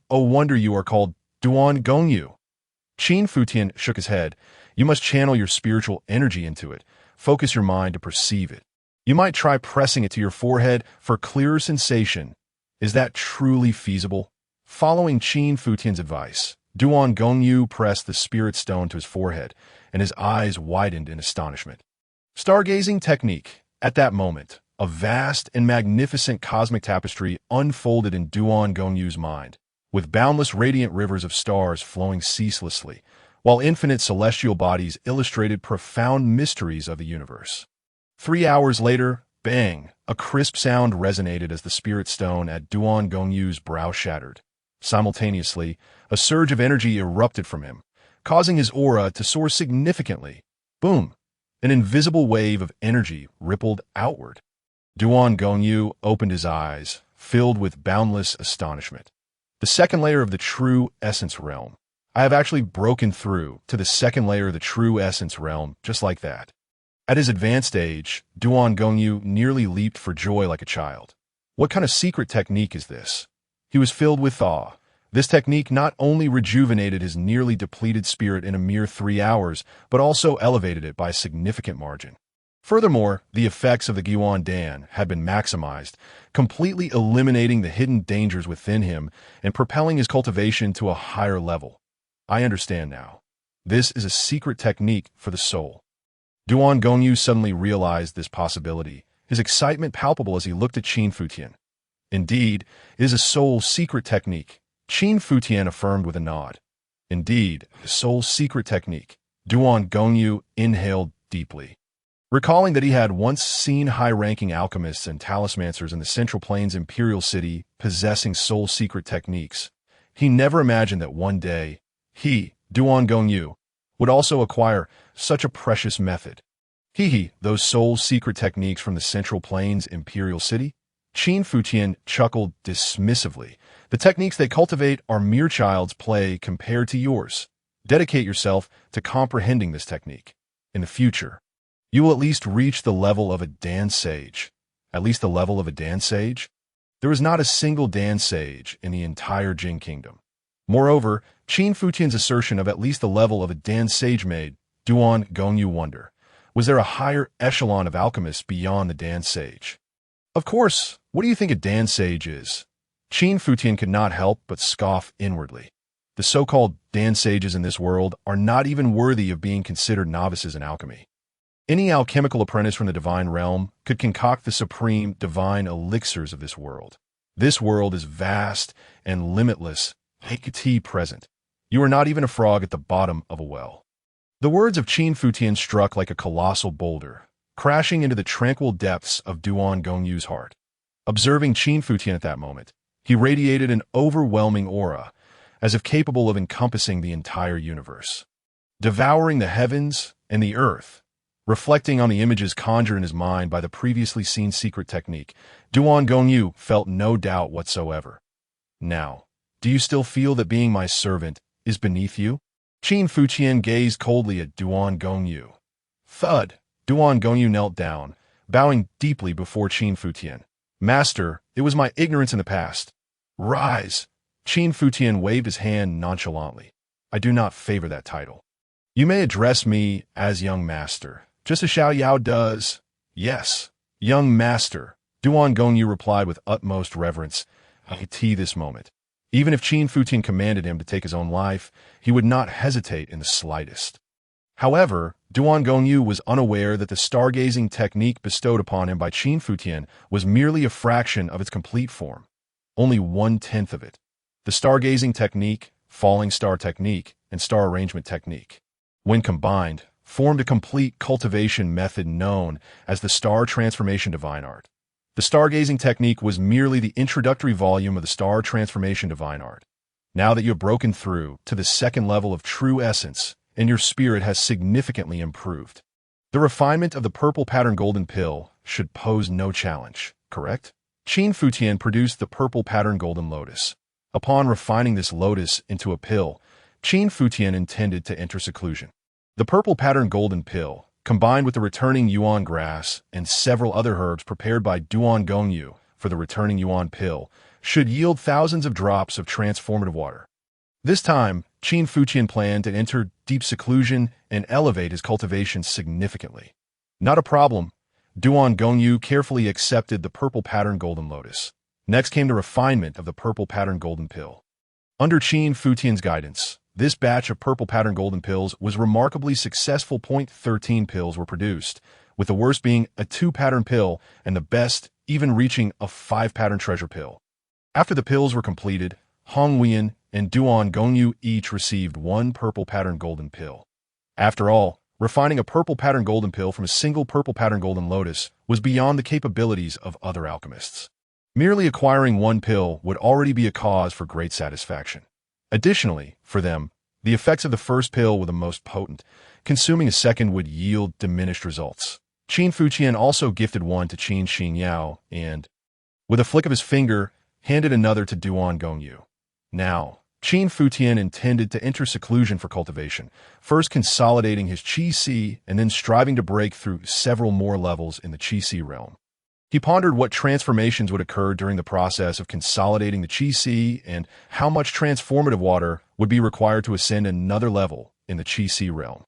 S1: "Oh wonder you are called Duan Gongyu." Qin Futian shook his head. "You must channel your spiritual energy into it. Focus your mind to perceive it. You might try pressing it to your forehead for clearer sensation. Is that truly feasible?" Following Qin Futian's advice, Duan Gongyu pressed the spirit stone to his forehead, and his eyes widened in astonishment. Stargazing technique. At that moment, a vast and magnificent cosmic tapestry unfolded in Duan Gongyu's mind, with boundless radiant rivers of stars flowing ceaselessly, while infinite celestial bodies illustrated profound mysteries of the universe. 3 hours later, bang, a crisp sound resonated as the spirit stone at Duan Gongyu's brow shattered. Simultaneously, a surge of energy erupted from him, causing his aura to soar significantly. Boom! An invisible wave of energy rippled outward. Duan Gongyu opened his eyes, filled with boundless astonishment. The second layer of the true essence realm. I have actually broken through to the second layer of the true essence realm, just like that. At his advanced age, Duan Gongyu nearly leaped for joy like a child. What kind of secret technique is this? He was filled with awe. This technique not only rejuvenated his nearly depleted spirit in a mere 3 hours, but also elevated it by a significant margin. Furthermore, the effects of the Guiyuan Dan had been maximized, completely eliminating the hidden dangers within him and propelling his cultivation to a higher level. I understand now. This is a secret technique for the soul. Duan Gongyu suddenly realized this possibility, his excitement palpable as he looked at Qin Futian. Indeed, it is a soul's secret technique. Qin Futian affirmed with a nod. Indeed, the soul's secret technique. Duan Gongyu inhaled deeply. Recalling that he had once seen high-ranking alchemists and talismancers in the Central Plains Imperial City possessing soul secret techniques, he never imagined that one day, he, Duan Gongyu, would also acquire such a precious method. Those soul secret techniques from the Central Plains Imperial City? Qin Futian chuckled dismissively. The techniques they cultivate are mere child's play compared to yours. Dedicate yourself to comprehending this technique. In the future, you will at least reach the level of a Dan sage. At least the level of a Dan sage? There is not a single Dan sage in the entire Jin kingdom. Moreover, Qin Futian's assertion of at least the level of a Dan sage made Duan Gongyu wonder. Was there a higher echelon of alchemists beyond the Dan sage? Of course, what do you think a Dan sage is? Qin Futian could not help but scoff inwardly. The so-called Dan sages in this world are not even worthy of being considered novices in alchemy. Any alchemical apprentice from the divine realm could concoct the supreme divine elixirs of this world. This world is vast and limitless, present. You are not even a frog at the bottom of a well. The words of Qin Futian struck like a colossal boulder, crashing into the tranquil depths of Duan Gongyu's heart. Observing Qin Futian at that moment, he radiated an overwhelming aura, as if capable of encompassing the entire universe. Devouring the heavens and the earth, reflecting on the images conjured in his mind by the previously seen secret technique, Duan Gongyu felt no doubt whatsoever. Now, do you still feel that being my servant is beneath you? Qin Futian gazed coldly at Duan Gongyu. Thud! Duan Gongyu knelt down, bowing deeply before Qin Futian. Master, it was my ignorance in the past. Rise! Qin Futian waved his hand nonchalantly. I do not favor that title. You may address me as young master, just as Xiao Yao does. Yes, young master, Duan Gongyu replied with utmost reverence. I could see this moment. Even if Qin Futian commanded him to take his own life, he would not hesitate in the slightest. However, Duan Gongyu was unaware that the stargazing technique bestowed upon him by Qin Futian was merely a fraction of its complete form. Only 1/10 of it. The stargazing technique, falling star technique, and star arrangement technique, when combined, formed a complete cultivation method known as the Star Transformation Divine Art. The stargazing technique was merely the introductory volume of the Star Transformation Divine Art. Now that you have broken through to the second level of true essence, and your spirit has significantly improved, the refinement of the purple pattern golden pill should pose no challenge, correct? Qin Futian produced the purple pattern golden lotus. Upon refining this lotus into a pill, Qin Futian intended to enter seclusion. The purple pattern golden pill, combined with the returning yuan grass and several other herbs prepared by Duan Gongyu for the returning yuan pill, should yield thousands of drops of transformative water. This time, Qin Futian planned to enter deep seclusion and elevate his cultivation significantly. Not a problem. Duan Gongyu carefully accepted the purple pattern golden lotus. Next came the refinement of the purple pattern golden pill. Under Qin Futian's guidance, this batch of purple pattern golden pills was remarkably successful. 13 pills were produced, with the worst being a 2-pattern pill and the best even reaching a 5-pattern treasure pill. After the pills were completed, Hong Wian and Duan Gongyu each received 1 purple pattern golden pill. After all, refining a purple pattern golden pill from a single purple pattern golden lotus was beyond the capabilities of other alchemists. Merely acquiring 1 pill would already be a cause for great satisfaction. Additionally, for them, the effects of the first pill were the most potent. Consuming a second would yield diminished results. Qin Futian also gifted 1 to Qin Xingyao and, with a flick of his finger, handed another to Duan Gongyu. Now, Qin Futian intended to enter seclusion for cultivation, first consolidating his Qi-Si and then striving to break through several more levels in the Qi-Si realm. He pondered what transformations would occur during the process of consolidating the Qi-Si and how much transformative water would be required to ascend another level in the Qi-Si realm.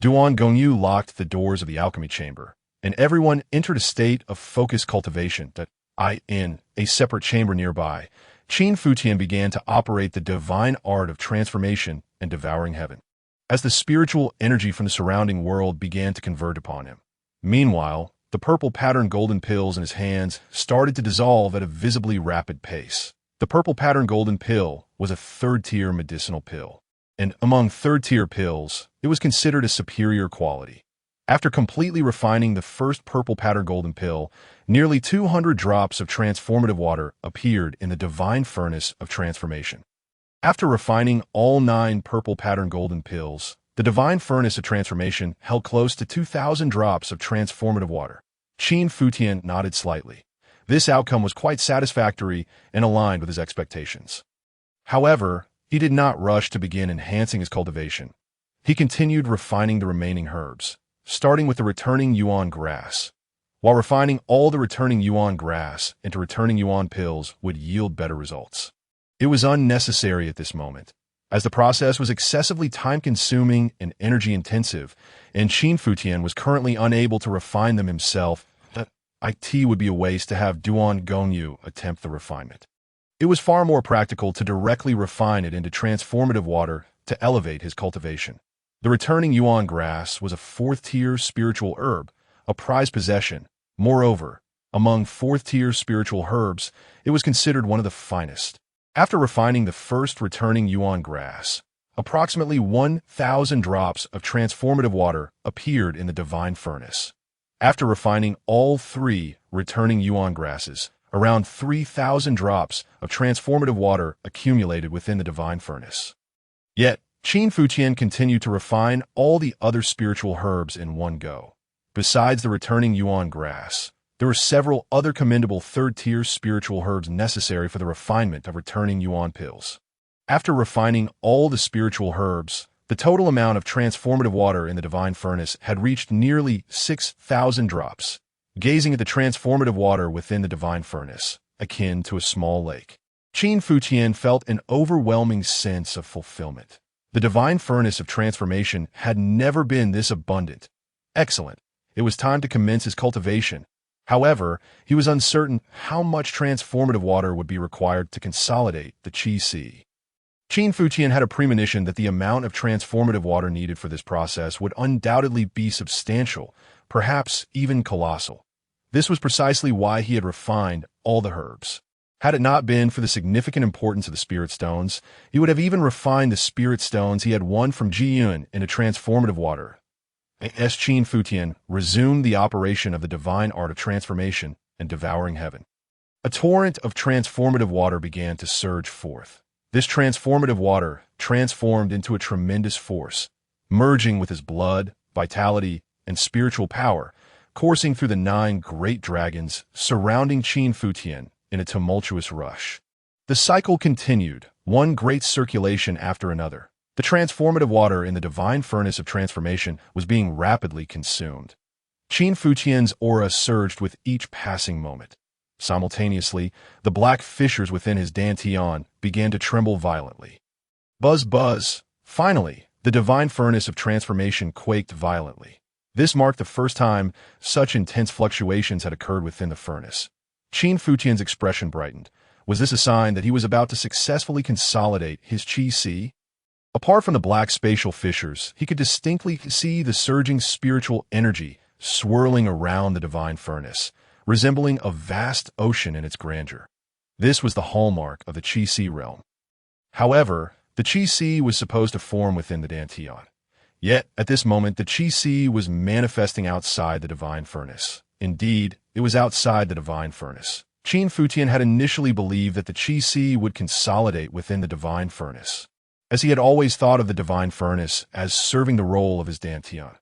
S1: Duan Gongyu locked the doors of the alchemy chamber, and everyone entered a state of focused cultivation in a separate chamber nearby. Qin Futian began to operate the divine art of transformation and devouring heaven, as the spiritual energy from the surrounding world began to convert upon him. Meanwhile, the purple pattern golden pills in his hands started to dissolve at a visibly rapid pace. The purple pattern golden pill was a third-tier medicinal pill, and among third-tier pills, it was considered a superior quality. After completely refining the first purple pattern golden pill, nearly 200 drops of transformative water appeared in the divine furnace of transformation. After refining all 9 purple pattern golden pills, the divine furnace of transformation held close to 2,000 drops of transformative water. Qin Futian nodded slightly. This outcome was quite satisfactory and aligned with his expectations. However, he did not rush to begin enhancing his cultivation. He continued refining the remaining herbs, starting with the returning yuan grass. While refining all the returning yuan grass into returning yuan pills would yield better results. It was unnecessary at this moment, as the process was excessively time-consuming and energy-intensive, and Qin Futian was currently unable to refine them himself. That it would be a waste to have Duan Gongyu attempt the refinement. It was far more practical to directly refine it into transformative water to elevate his cultivation. The returning yuan grass was a 4th-tier spiritual herb, a prized possession. Moreover, among 4th-tier spiritual herbs, it was considered one of the finest. After refining the first returning yuan grass, approximately 1,000 drops of transformative water appeared in the divine furnace. After refining all 3 returning yuan grasses, around 3,000 drops of transformative water accumulated within the divine furnace. Yet, Qin Futian continued to refine all the other spiritual herbs in one go. Besides the returning yuan grass, there were several other commendable third-tier spiritual herbs necessary for the refinement of returning yuan pills. After refining all the spiritual herbs, the total amount of transformative water in the divine furnace had reached nearly 6,000 drops. Gazing at the transformative water within the divine furnace, akin to a small lake, Qin Futian felt an overwhelming sense of fulfillment. The divine furnace of transformation had never been this abundant. Excellent. It was time to commence his cultivation. However, he was uncertain how much transformative water would be required to consolidate the Qi. Qin Futian had a premonition that the amount of transformative water needed for this process would undoubtedly be substantial, perhaps even colossal. This was precisely why he had refined all the herbs. Had it not been for the significant importance of the spirit stones, he would have even refined the spirit stones he had won from Jiyun into transformative water. As Qin Futian resumed the operation of the divine art of transformation and devouring heaven. A torrent of transformative water began to surge forth. This transformative water transformed into a tremendous force, merging with his blood, vitality, and spiritual power, coursing through the 9 great dragons surrounding Qin Futian in a tumultuous rush. The cycle continued, one great circulation after another. The transformative water in the divine furnace of transformation was being rapidly consumed. Qin Futian's aura surged with each passing moment. Simultaneously, the black fissures within his dantian began to tremble violently. Buzz, buzz. Finally, the divine furnace of transformation quaked violently. This marked the first time such intense fluctuations had occurred within the furnace. Qin Futian's expression brightened. Was this a sign that he was about to successfully consolidate his Qi? Apart from the black spatial fissures, he could distinctly see the surging spiritual energy swirling around the divine furnace, resembling a vast ocean in its grandeur. This was the hallmark of the Qi realm. However, the Qi was supposed to form within the dantian. Yet, at this moment, the Qi was manifesting outside the divine furnace. Indeed, it was outside the divine furnace. Qin Futian had initially believed that the Qi would consolidate within the divine furnace, as he had always thought of the divine furnace as serving the role of his dantian.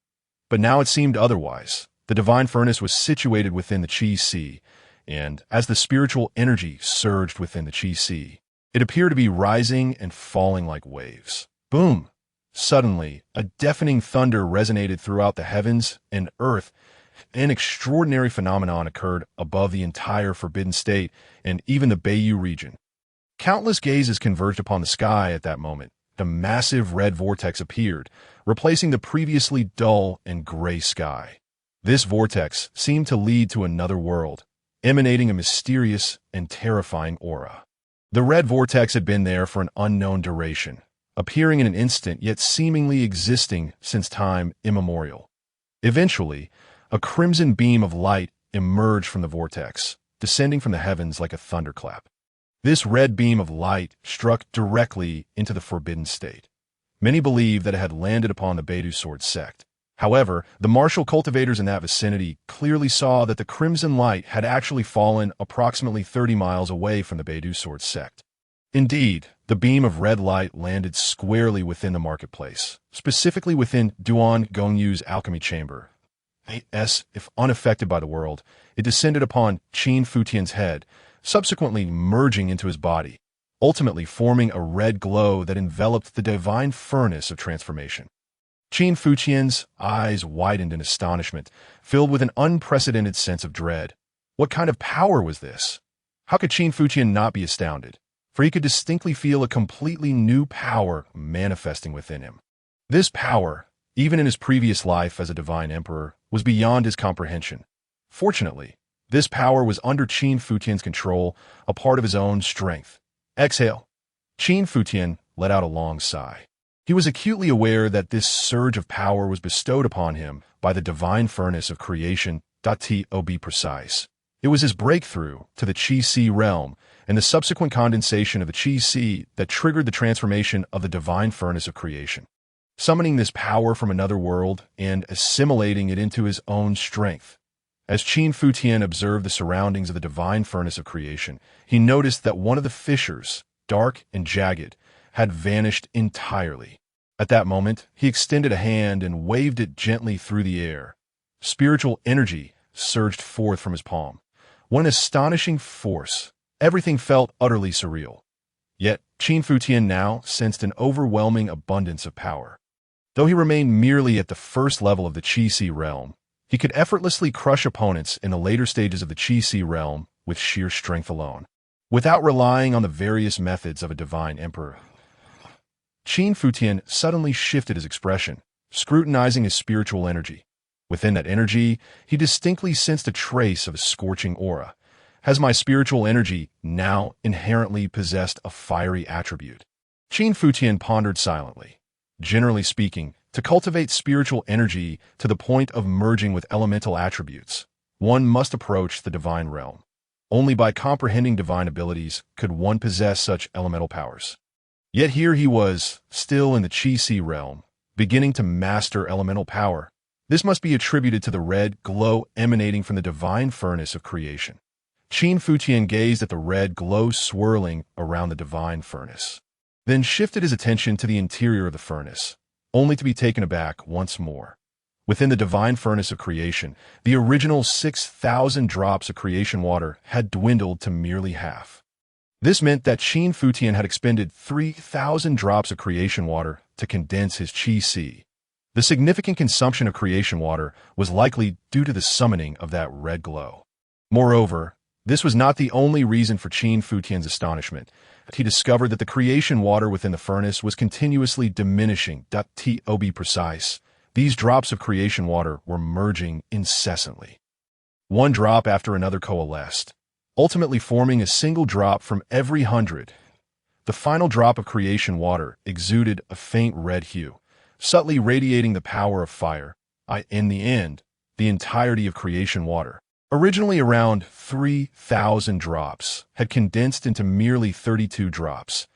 S1: But now it seemed otherwise. The divine furnace was situated within the Qi, and as the spiritual energy surged within the Qi, it appeared to be rising and falling like waves. Boom! Suddenly, a deafening thunder resonated throughout the heavens and earth. An extraordinary phenomenon occurred above the entire Forbidden State and even the Beiyu region. Countless gazes converged upon the sky at that moment. The massive red vortex appeared, replacing the previously dull and gray sky. This vortex seemed to lead to another world, emanating a mysterious and terrifying aura. The red vortex had been there for an unknown duration, appearing in an instant yet seemingly existing since time immemorial. Eventually, a crimson beam of light emerged from the vortex, descending from the heavens like a thunderclap. This red beam of light struck directly into the forbidden state. Many believe that it had landed upon the Beidou sword sect. However, the martial cultivators in that vicinity clearly saw that the crimson light had actually fallen approximately 30 miles away from the Beidou sword sect. Indeed, the beam of red light landed squarely within the marketplace, specifically within Duan Gongyu's alchemy chamber. If unaffected by the world, it descended upon Qin Futian's head, subsequently merging into his body, ultimately forming a red glow that enveloped the divine furnace of transformation. Qin Futian's eyes widened in astonishment, filled with an unprecedented sense of dread. What kind of power was this? How could Qin Futian not be astounded? For he could distinctly feel a completely new power manifesting within him. This power, even in his previous life as a divine emperor, was beyond his comprehension. Fortunately, this power was under Qin Futian's control, a part of his own strength. Exhale. Qin Futian let out a long sigh. He was acutely aware that this surge of power was bestowed upon him by the divine furnace of creation. To be precise, it was his breakthrough to the Qi realm and the subsequent condensation of the Qi that triggered the transformation of the divine furnace of creation. Summoning this power from another world and assimilating it into his own strength. As Qin Futian observed the surroundings of the divine furnace of creation, he noticed that one of the fissures, dark and jagged, had vanished entirely. At that moment, he extended a hand and waved it gently through the air. Spiritual energy surged forth from his palm. What an astonishing force! Everything felt utterly surreal. Yet, Qin Futian now sensed an overwhelming abundance of power. Though he remained merely at the first level of the Qi realm, he could effortlessly crush opponents in the later stages of the Qi realm with sheer strength alone, without relying on the various methods of a divine emperor. Qin Futian suddenly shifted his expression, scrutinizing his spiritual energy. Within that energy, he distinctly sensed a trace of a scorching aura. Has my spiritual energy now inherently possessed a fiery attribute? Qin Futian pondered silently. Generally speaking, to cultivate spiritual energy to the point of merging with elemental attributes, one must approach the divine realm. Only by comprehending divine abilities could one possess such elemental powers. Yet here he was, still in the Qi realm, beginning to master elemental power. This must be attributed to the red glow emanating from the divine furnace of creation. Qin Futian gazed at the red glow swirling around the divine furnace, then shifted his attention to the interior of the furnace, only to be taken aback once more. Within the divine furnace of creation, the original 6,000 drops of creation water had dwindled to merely half. This meant that Qin Futian had expended 3,000 drops of creation water to condense his Qi. The significant consumption of creation water was likely due to the summoning of that red glow. Moreover, this was not the only reason for Qin Futian's astonishment. He discovered that the creation water within the furnace was continuously diminishing. To be precise, these drops of creation water were merging incessantly. One drop after another coalesced, ultimately forming a single drop from every 100. The final drop of creation water exuded a faint red hue, subtly radiating the power of fire. In the end, the entirety of creation water, originally around 3,000 drops, had condensed into merely 32 drops.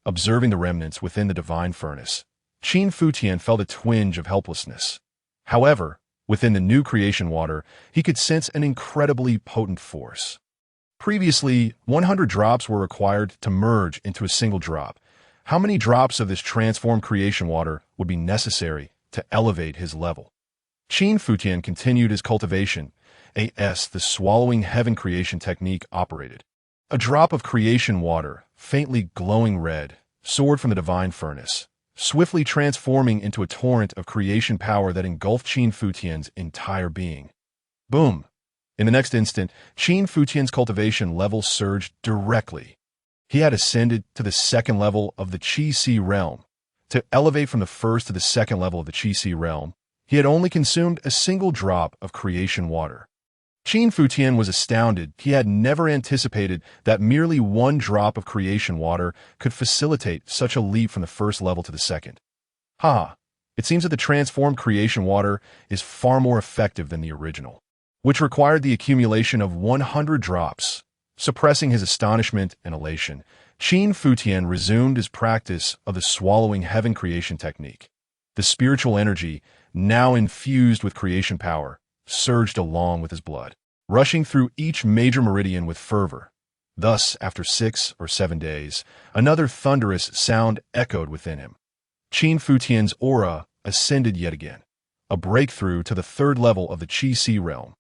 S1: Observing the remnants within the divine furnace, Qin Futian felt a twinge of helplessness. However, within the new creation water, he could sense an incredibly potent force. Previously, 100 drops were required to merge into a single drop. How many drops of this transformed creation water would be necessary to elevate his level? Qin Futian continued his cultivation. The swallowing heaven creation technique operated. A drop of creation water, faintly glowing red, soared from the divine furnace, swiftly transforming into a torrent of creation power that engulfed Qin Futian's entire being. Boom! In the next instant, Qin Futian's cultivation level surged directly. He had ascended to the second level of the Qi realm. To elevate from the first to the second level of the Qi realm, he had only consumed a single drop of creation water. Qin Futian was astounded. He had never anticipated that merely one drop of creation water could facilitate such a leap from the first level to the second. It seems that the transformed creation water is far more effective than the original, which required the accumulation of 100 drops. Suppressing his astonishment and elation, Qin Futian resumed his practice of the swallowing heaven creation technique. The spiritual energy, now infused with creation power, surged along with his blood, rushing through each major meridian with fervor. Thus, after 6 or 7 days, another thunderous sound echoed within him. Qin Futian's aura ascended yet again, a breakthrough to the 3rd level of the Qi realm.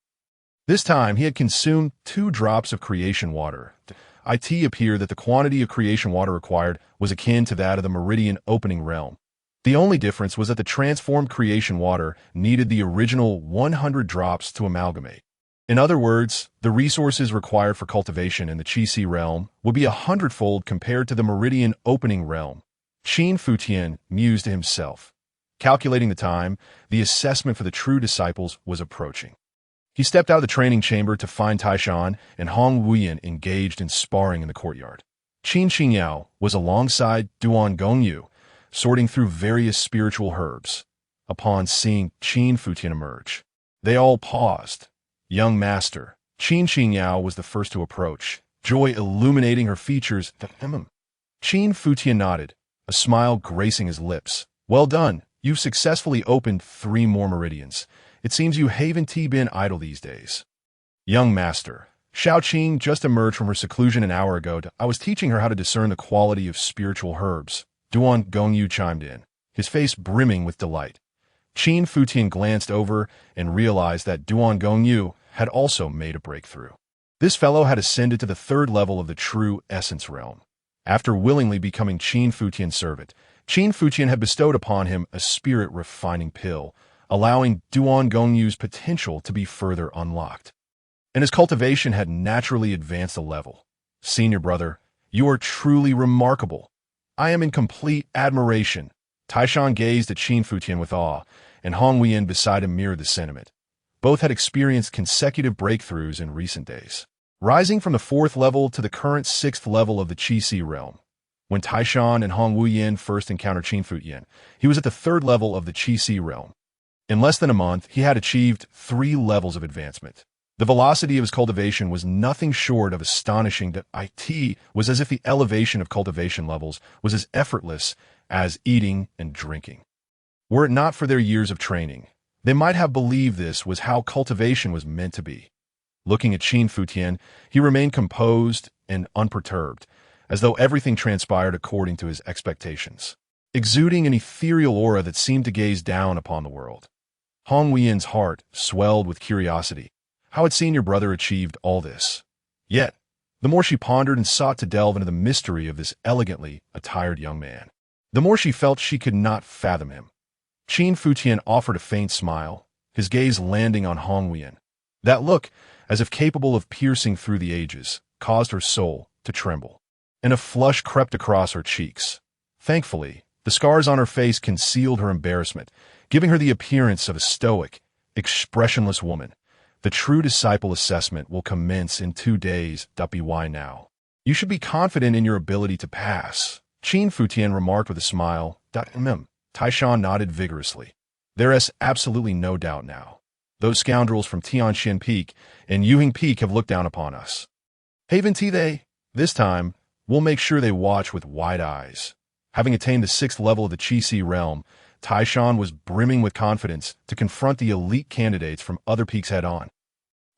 S1: This time, he had consumed 2 drops of creation water. It appeared that the quantity of creation water required was akin to that of the meridian opening realm. The only difference was that the transformed creation water needed the original 100 drops to amalgamate. In other words, the resources required for cultivation in the Qi realm would be 100-fold compared to the meridian opening realm. Qin Futian mused to himself. Calculating the time, the assessment for the true disciples was approaching. He stepped out of the training chamber to find Taishan and Hong Wuyan engaged in sparring in the courtyard. Qin Xingyao was alongside Duan Gongyu, sorting through various spiritual herbs. Upon seeing Qin Futian emerge, they all paused. Young master, Qin Xingyao was the first to approach, joy illuminating her features. Qin Futian nodded, a smile gracing his lips. Well done, you've successfully opened 3 more meridians. It seems you haven't been idle these days. Young master, Xiao Qing just emerged from her seclusion an hour ago. I was teaching her how to discern the quality of spiritual herbs. Duan Gongyu chimed in, his face brimming with delight. Qin Futian glanced over and realized that Duan Gongyu had also made a breakthrough. This fellow had ascended to the 3rd level of the true essence realm. After willingly becoming Qin Futian's servant, Qin Futian had bestowed upon him a spirit-refining pill, allowing Duan Gongyu's potential to be further unlocked. And his cultivation had naturally advanced a level. Senior brother, you are truly remarkable. I am in complete admiration. Taishan gazed at Qin Futian with awe, and Hong Wuyan beside him mirrored the sentiment. Both had experienced consecutive breakthroughs in recent days, rising from the 4th level to the current 6th level of the Qi realm. When Taishan and Hong Wuyan first encountered Qin Futian, he was at the 3rd level of the Qi realm. In less than a month, he had achieved 3 levels of advancement. The velocity of his cultivation was nothing short of astonishing. It was as if the elevation of cultivation levels was as effortless as eating and drinking. Were it not for their years of training, they might have believed this was how cultivation was meant to be. Looking at Qin Futian, he remained composed and unperturbed, as though everything transpired according to his expectations, exuding an ethereal aura that seemed to gaze down upon the world. Hong Wuyan's heart swelled with curiosity. How had senior brother achieved all this? Yet, the more she pondered and sought to delve into the mystery of this elegantly attired young man, the more she felt she could not fathom him. Qin Futian offered a faint smile, his gaze landing on Hong Wuyan. That look, as if capable of piercing through the ages, caused her soul to tremble, and a flush crept across her cheeks. Thankfully, the scars on her face concealed her embarrassment, giving her the appearance of a stoic, expressionless woman. The true disciple assessment will commence in 2 days. Why now? You should be confident in your ability to pass, Qin Futian remarked with a smile. Taishan nodded vigorously. There is absolutely no doubt now. Those scoundrels from Tianxian Peak and Yuhing Peak have looked down upon us. Haven't they? This time, we'll make sure they watch with wide eyes. Having attained the 6th level of the Qi realm, Taishan was brimming with confidence to confront the elite candidates from other peaks head-on.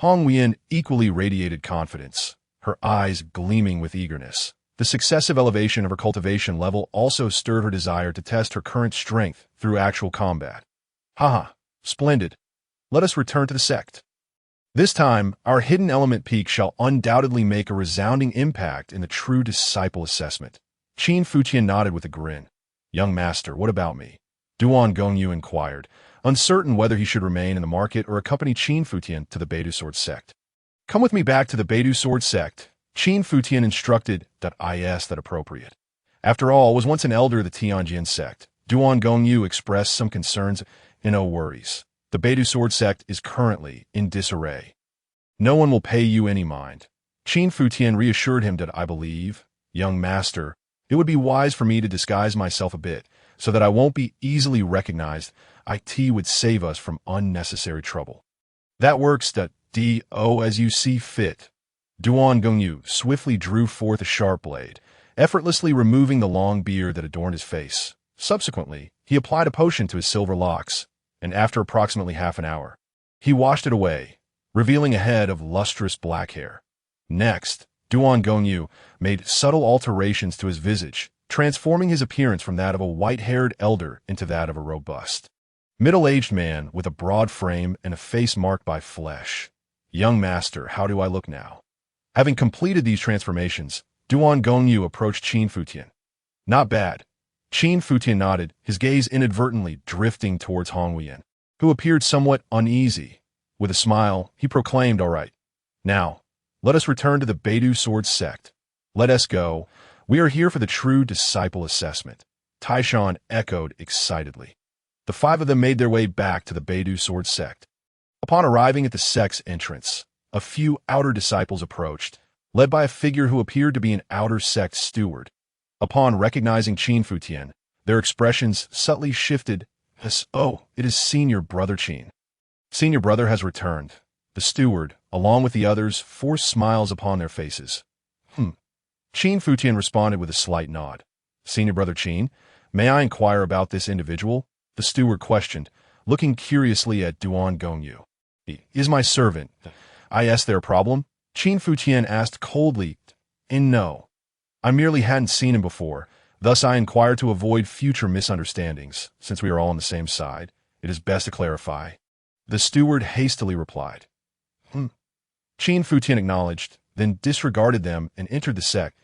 S1: Hong Wuyan equally radiated confidence, her eyes gleaming with eagerness. The successive elevation of her cultivation level also stirred her desire to test her current strength through actual combat. Haha, splendid. Let us return to the sect. This time, our hidden element peak shall undoubtedly make a resounding impact in the true disciple assessment. Qin Futian nodded with a grin. Young master, what about me? Duan Gongyu inquired, uncertain whether he should remain in the market or accompany Qin Futian to the Beidou Sword sect. Come with me back to the Beidou Sword sect, Qin Futian instructed. That appropriate. After all, was once an elder of the Tianjin sect. Duan Gongyu expressed some concerns. No worries. The Beidou Sword sect is currently in disarray. No one will pay you any mind. Qin Futian reassured him. I believe, young master, it would be wise for me to disguise myself a bit, so that I won't be easily recognized. It would save us from unnecessary trouble. That works. Do as you see fit. Duan Gongyu swiftly drew forth a sharp blade, effortlessly removing the long beard that adorned his face. Subsequently, he applied a potion to his silver locks, and after approximately half an hour, he washed it away, revealing a head of lustrous black hair. Next, Duan Gongyu made subtle alterations to his visage, transforming his appearance from that of a white-haired elder into that of a robust, middle-aged man with a broad frame and a face marked by flesh. Young master, how do I look now? Having completed these transformations, Duan Gongyu approached Qin Futian. Not bad. Qin Futian nodded, his gaze inadvertently drifting towards Hong Huiyan, who appeared somewhat uneasy. With a smile, he proclaimed, "All right. Now, let us return to the Beidou Sword Sect. Let us go. We are here for the true disciple assessment." Taishan echoed excitedly. The five of them made their way back to the Beidou Sword Sect. Upon arriving at the sect's entrance, a few outer disciples approached, led by a figure who appeared to be an outer sect steward. Upon recognizing Qin Futian, their expressions subtly shifted as, "Oh, it is Senior Brother Qin. Senior Brother has returned." The steward, along with the others, forced smiles upon their faces. Qin Futian responded with a slight nod. "Senior Brother Qin, may I inquire about this individual?" The steward questioned, looking curiously at Duan Gongyu. "He is my servant. I asked their problem?" Qin Futian asked coldly, "And no. I merely hadn't seen him before, thus I inquired to avoid future misunderstandings. Since we are all on the same side, it is best to clarify." The steward hastily replied. Qin Futian acknowledged, then disregarded them and entered the sect.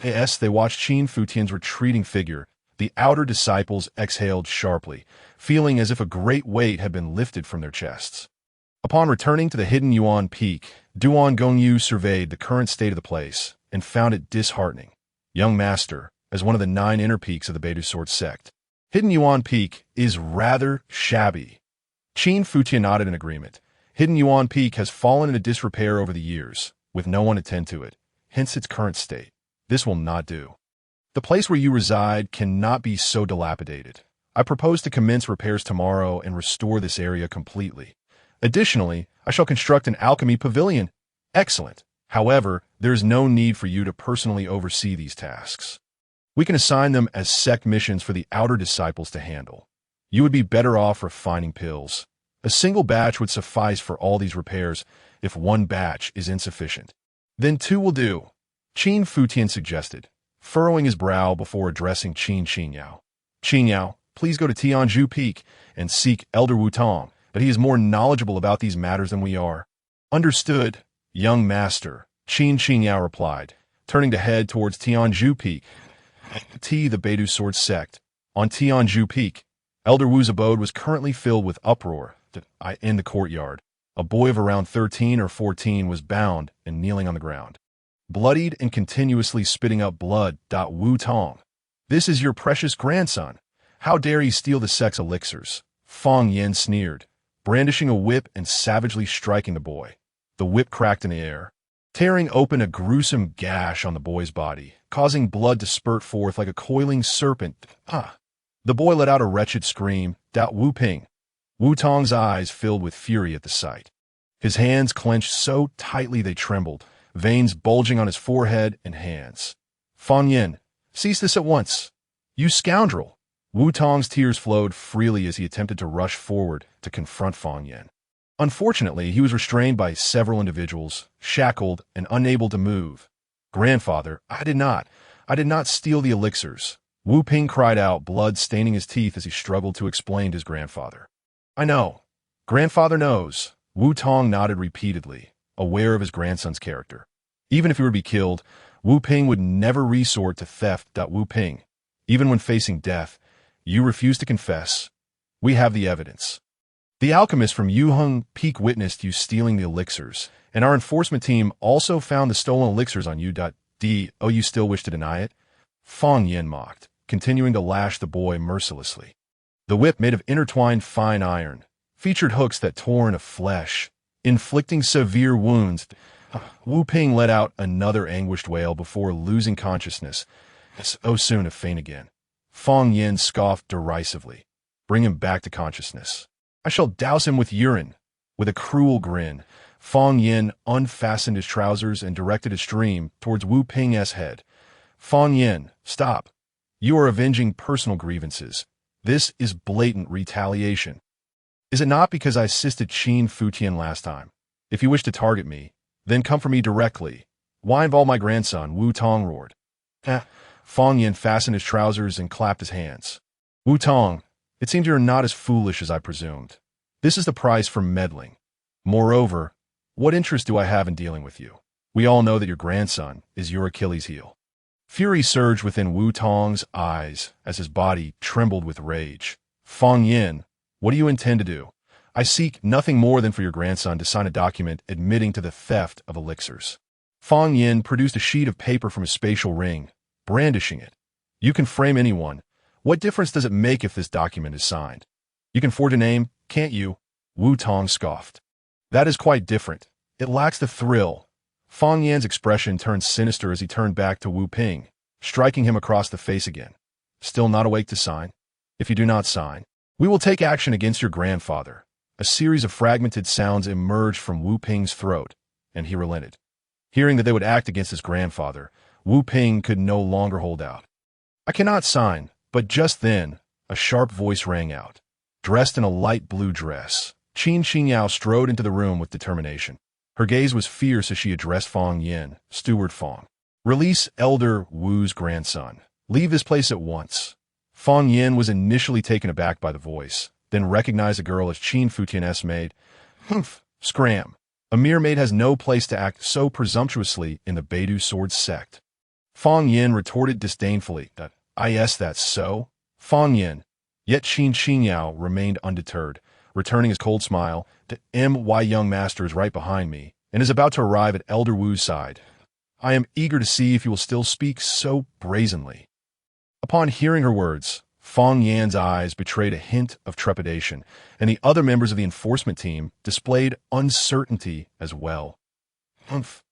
S1: As they watched Qin Futian's retreating figure, the outer disciples exhaled sharply, feeling as if a great weight had been lifted from their chests. Upon returning to the hidden Yuan Peak, Duan Gongyu surveyed the current state of the place and found it disheartening. "Young master, as one of the 9 inner peaks of the Beidou Sword Sect, Hidden Yuan Peak is rather shabby." Qin Futian nodded in agreement. Hidden Yuan Peak has fallen into disrepair over the years, with no one to tend to it, hence its current state. This will not do. The place where you reside cannot be so dilapidated. I propose to commence repairs tomorrow and restore this area completely. Additionally, I shall construct an alchemy pavilion. Excellent. However, there is no need for you to personally oversee these tasks. We can assign them as sect missions for the outer disciples to handle. You would be better off refining pills. A single batch would suffice for all these repairs. If one batch is insufficient, then 2 will do, Qin Futian suggested, furrowing his brow before addressing Qin Qinyao. "Qinyao, please go to Tianzhu Peak and seek Elder Wu Tong, but he is more knowledgeable about these matters than we are." "Understood, young master," Qin Qinyao replied, turning to head towards Tianzhu Peak. The Beidou Sword Sect. On Tianzhu Peak, Elder Wu's abode was currently filled with uproar. In the courtyard, a boy of around 13 or 14 was bound and kneeling on the ground, bloodied and continuously spitting up blood. "Wu Tong, this is your precious grandson. How dare he steal the sect's elixirs?" Fang Yen sneered, brandishing a whip and savagely striking the boy. The whip cracked in the air, tearing open a gruesome gash on the boy's body, causing blood to spurt forth like a coiling serpent. The boy let out a wretched scream. Wu Ping. Wu Tong's eyes filled with fury at the sight. His hands clenched so tightly they trembled, veins bulging on his forehead and hands. "Fang Yen, cease this at once. You scoundrel!" Wu Tong's tears flowed freely as he attempted to rush forward to confront Fang Yen. Unfortunately, he was restrained by several individuals, shackled and unable to move. "Grandfather, I did not steal the elixirs." Wu Ping cried out, blood staining his teeth as he struggled to explain to his grandfather. "I know. Grandfather knows." Wu Tong nodded repeatedly, aware of his grandson's character. Even if he were to be killed, Wu Ping would never resort to theft. "Wu Ping, even when facing death, you refuse to confess. We have the evidence. The alchemist from Yuheng Peak witnessed you stealing the elixirs, and our enforcement team also found the stolen elixirs on you. Oh, you still wish to deny it?" Fang Yen mocked, continuing to lash the boy mercilessly. The whip, made of intertwined fine iron, featured hooks that tore into flesh, inflicting severe wounds. Wu Ping let out another anguished wail before losing consciousness, so soon to faint again. Fang Yen scoffed derisively. "Bring him back to consciousness. I shall douse him with urine." With a cruel grin, Fang Yin unfastened his trousers and directed his stream towards Wu Ping's head. Fang Yin, stop. You are avenging personal grievances. This is blatant retaliation. Is it not because I assisted Qin Futian last time? If you wish to target me, then come for me directly. Why involve my grandson? Wu Tong roared. Fang Yin fastened his trousers and clapped his hands. Wu Tong, it seems you are not as foolish as I presumed. This is the price for meddling. Moreover, what interest do I have in dealing with you? We all know that your grandson is your Achilles heel. Fury surged within Wu Tong's eyes as his body trembled with rage. Fang Yin, what do you intend to do? I seek nothing more than for your grandson to sign a document admitting to the theft of elixirs. Fang Yin produced a sheet of paper from his spatial ring, brandishing it. You can frame anyone. What difference does it make if this document is signed? You can forge a name, can't you? Wu Tong scoffed. That is quite different. It lacks the thrill. Fang Yin's expression turned sinister as he turned back to Wu Ping, striking him across the face again. Still not awake to sign? If you do not sign, we will take action against your grandfather. A series of fragmented sounds emerged from Wu Ping's throat, and he relented. Hearing that they would act against his grandfather, Wu Ping could no longer hold out. I cannot sign, but just then, a sharp voice rang out. Dressed in a light blue dress, Qin Xinyao strode into the room with determination. Her gaze was fierce as she addressed Fang Yin, Steward Fang. Release Elder Wu's grandson. Leave this place at once. Fang Yin was initially taken aback by the voice, then recognized the girl as Qin Futian's maid. Humph, scram. A mere maid has no place to act so presumptuously in the Beidou sword sect. Fang Yin retorted disdainfully that, yes, that's so. Fang Yin. Yet Qin Xinyao remained undeterred, returning his cold smile. The my young master is right behind me and is about to arrive at Elder Wu's side. I am eager to see if you will still speak so brazenly. Upon hearing her words, Fang Yin's eyes betrayed a hint of trepidation, and the other members of the enforcement team displayed uncertainty as well. Humph.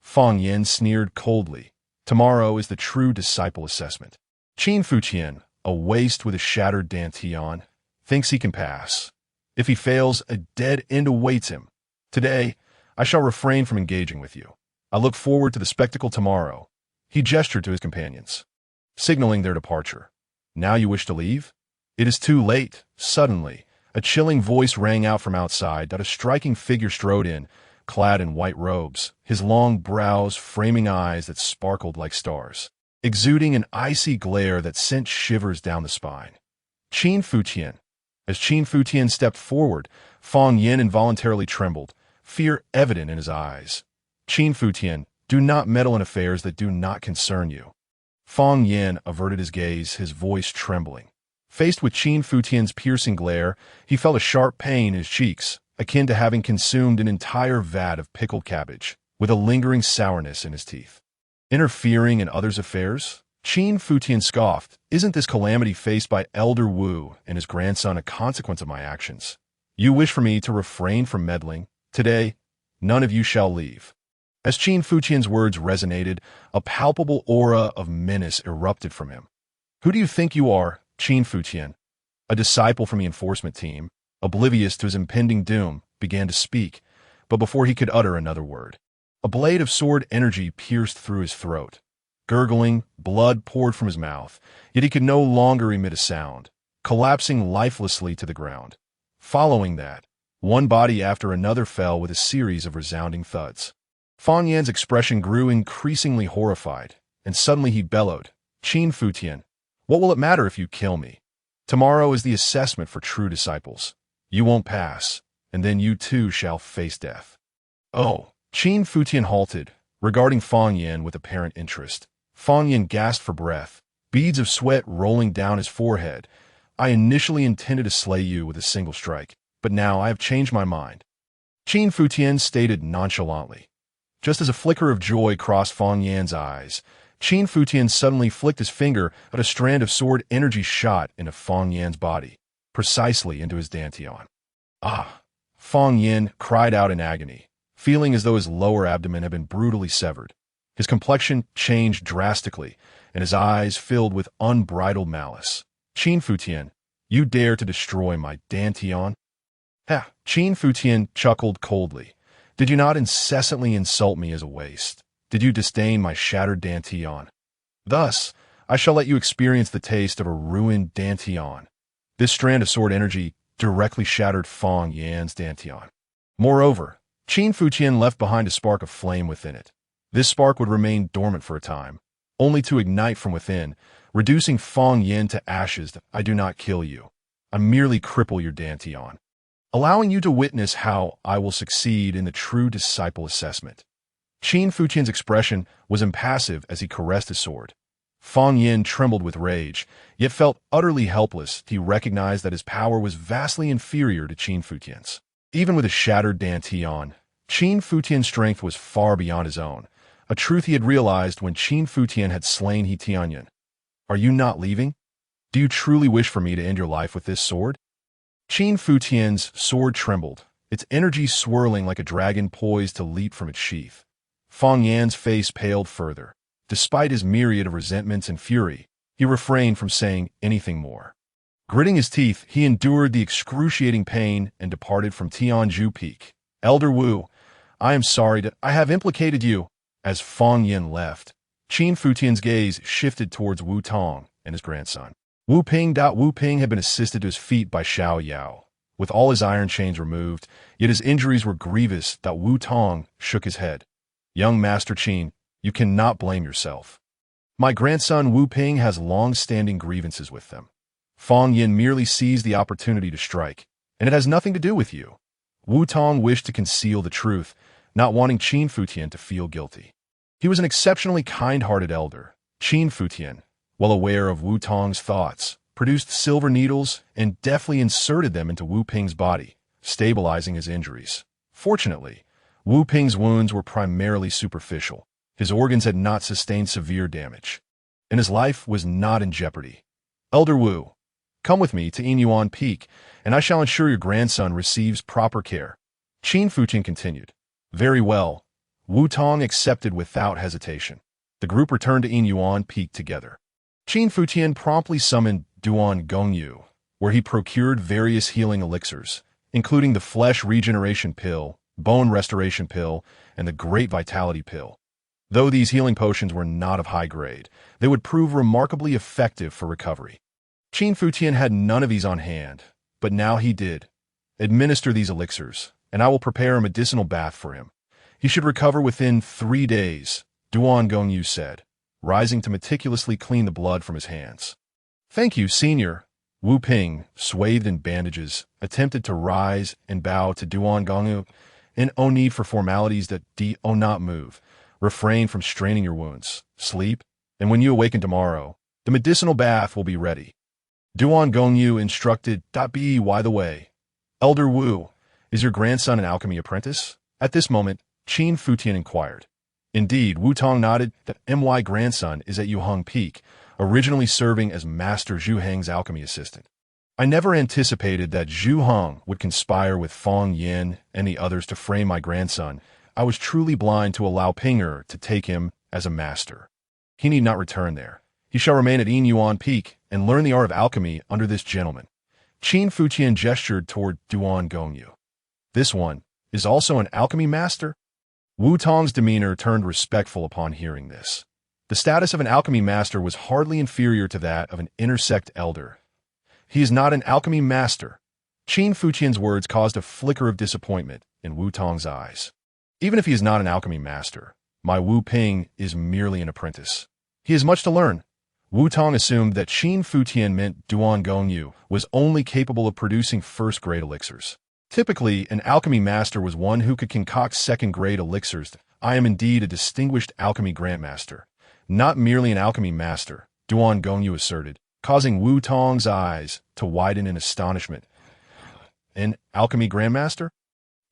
S1: Fang Yin sneered coldly. Tomorrow is the true disciple assessment. Qin Futian, a waste with a shattered dantian, thinks he can pass. If he fails, a dead end awaits him. Today, I shall refrain from engaging with you. I look forward to the spectacle tomorrow. He gestured to his companions, signaling their departure. Now you wish to leave? It is too late. Suddenly, a chilling voice rang out from outside that a striking figure strode in, clad in white robes, his long brows framing eyes that sparkled like stars, exuding an icy glare that sent shivers down the spine. Qin Futian. As Qin Futian stepped forward, Fang Yin involuntarily trembled, fear evident in his eyes. Qin Futian, do not meddle in affairs that do not concern you. Fang Yin averted his gaze, his voice trembling. Faced with Qin Futian's piercing glare, he felt a sharp pain in his cheeks, akin to having consumed an entire vat of pickled cabbage, with a lingering sourness in his teeth. Interfering in others' affairs? Qin Futian scoffed. Isn't this calamity faced by Elder Wu and his grandson a consequence of my actions? You wish for me to refrain from meddling? Today, none of you shall leave. As Qin Futian's words resonated, a palpable aura of menace erupted from him. Who do you think you are, Qin Futian? A disciple from the enforcement team, oblivious to his impending doom, began to speak, but before he could utter another word, a blade of sword energy pierced through his throat. Gurgling, blood poured from his mouth, yet he could no longer emit a sound, collapsing lifelessly to the ground. Following that, one body after another fell with a series of resounding thuds. Fang Yin's expression grew increasingly horrified, and suddenly he bellowed, Qin Futian, what will it matter if you kill me? Tomorrow is the assessment for true disciples. You won't pass, and then you too shall face death. Oh, Qin Futian halted, regarding Fang Yin with apparent interest. Fang Yin gasped for breath, beads of sweat rolling down his forehead. I initially intended to slay you with a single strike, but now I have changed my mind. Qin Futian stated nonchalantly. Just as a flicker of joy crossed Fang Yin's eyes, Qin Futian suddenly flicked his finger at a strand of sword energy shot into Fang Yin's body, precisely into his dantian. Ah! Fang Yin cried out in agony, feeling as though his lower abdomen had been brutally severed. His complexion changed drastically, and his eyes filled with unbridled malice. Qin Futian, you dare to destroy my dantian? Ha! Qin Futian chuckled coldly. Did you not incessantly insult me as a waste? Did you disdain my shattered dantian? Thus, I shall let you experience the taste of a ruined dantian. This strand of sword energy directly shattered Fang Yan's dantian. Moreover, Qin Futian left behind a spark of flame within it. This spark would remain dormant for a time, only to ignite from within, reducing Fang Yan to ashes. I do not kill you. I merely cripple your dantian, allowing you to witness how I will succeed in the true disciple assessment. Qin Futian's expression was impassive as he caressed his sword. Fang Yan trembled with rage, yet felt utterly helpless. He recognized that his power was vastly inferior to Qin Futian's. Even with a shattered dantian, Qin Futian's strength was far beyond his own, a truth he had realized when Qin Futian had slain He Tianyan. Are you not leaving? Do you truly wish for me to end your life with this sword? Qin Futian's sword trembled, its energy swirling like a dragon poised to leap from its sheath. Fang Yan's face paled further. Despite his myriad of resentments and fury, he refrained from saying anything more. Gritting his teeth, he endured the excruciating pain and departed from Tianzhu Peak. Elder Wu, I am sorry that I have implicated you. As Fang Yan left, Qin Futian's gaze shifted towards Wu Tong and his grandson. Wu Ping had been assisted to his feet by Xiao Yao. With all his iron chains removed, yet his injuries were grievous. Wu Tong shook his head. Young Master Qin, you cannot blame yourself. My grandson Wu Ping has long-standing grievances with them. Fang Yan merely seized the opportunity to strike, and it has nothing to do with you. Wu Tong wished to conceal the truth, not wanting Qin Futian to feel guilty. He was an exceptionally kind-hearted elder. Qin Futian, well aware of Wu Tong's thoughts, produced silver needles and deftly inserted them into Wu Ping's body, stabilizing his injuries. Fortunately, Wu Ping's wounds were primarily superficial. His organs had not sustained severe damage, and his life was not in jeopardy. Elder Wu, come with me to Yinyuan Peak, and I shall ensure your grandson receives proper care. Qin Futian continued. Very well. Wu Tong accepted without hesitation. The group returned to Yinyuan Peak together. Qin Futian promptly summoned Duan Gongyu, where he procured various healing elixirs, including the Flesh Regeneration Pill, Bone Restoration Pill, and the Great Vitality Pill. Though these healing potions were not of high grade, they would prove remarkably effective for recovery. Qin Futian had none of these on hand, but now he did. Administer these elixirs, and I will prepare a medicinal bath for him. He should recover within 3 days, Duan Gongyu said, rising to meticulously clean the blood from his hands. Thank you, Senior. Wu Ping, swathed in bandages, attempted to rise and bow to Duan Gongyu. No need for formalities. Not move. Refrain from straining your wounds. Sleep, and when you awaken tomorrow, the medicinal bath will be ready. Duan Gongyu instructed. By the way, Elder Wu, is your grandson an alchemy apprentice? At this moment, Qin Futian inquired. Indeed, Wu Tong nodded. My grandson is at Yuheng Peak, originally serving as Master Zhu Heng's alchemy assistant. I never anticipated that Zhu Heng would conspire with Fang Yan and the others to frame my grandson. I was truly blind to allow Pinger to take him as a master. He need not return there. He shall remain at Yinyuan Peak and learn the art of alchemy under this gentleman. Qin Futian gestured toward Duan Gongyu. This one is also an alchemy master? Wu Tong's demeanor turned respectful upon hearing this. The status of an alchemy master was hardly inferior to that of an intersect elder. He is not an alchemy master. Qin Futian's words caused a flicker of disappointment in Wu Tong's eyes. Even if he is not an alchemy master, my Wu Ping is merely an apprentice. He has much to learn. Wu Tong assumed that Qin Futian meant Duan Gongyu was only capable of producing first-grade elixirs. Typically, an alchemy master was one who could concoct second-grade elixirs. I am indeed a distinguished alchemy grandmaster, not merely an alchemy master, Duan Gongyu asserted, causing Wu Tong's eyes to widen in astonishment. An alchemy grandmaster?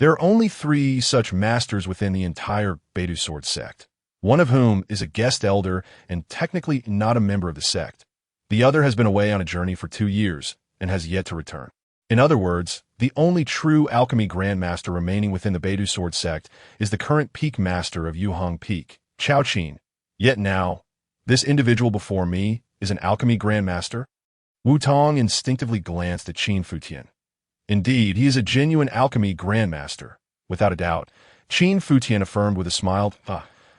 S1: There are only 3 such masters within the entire Beidou Sword sect, one of whom is a guest elder and technically not a member of the sect. The other has been away on a journey for 2 years and has yet to return. In other words, the only true alchemy grandmaster remaining within the Beidou Sword sect is the current peak master of Yuheng Peak, Chao Qin. Yet now, this individual before me is an alchemy grandmaster? Wu Tong instinctively glanced at Qin Futian. Indeed, he is a genuine alchemy grandmaster. Without a doubt, Qin Futian affirmed with a smile.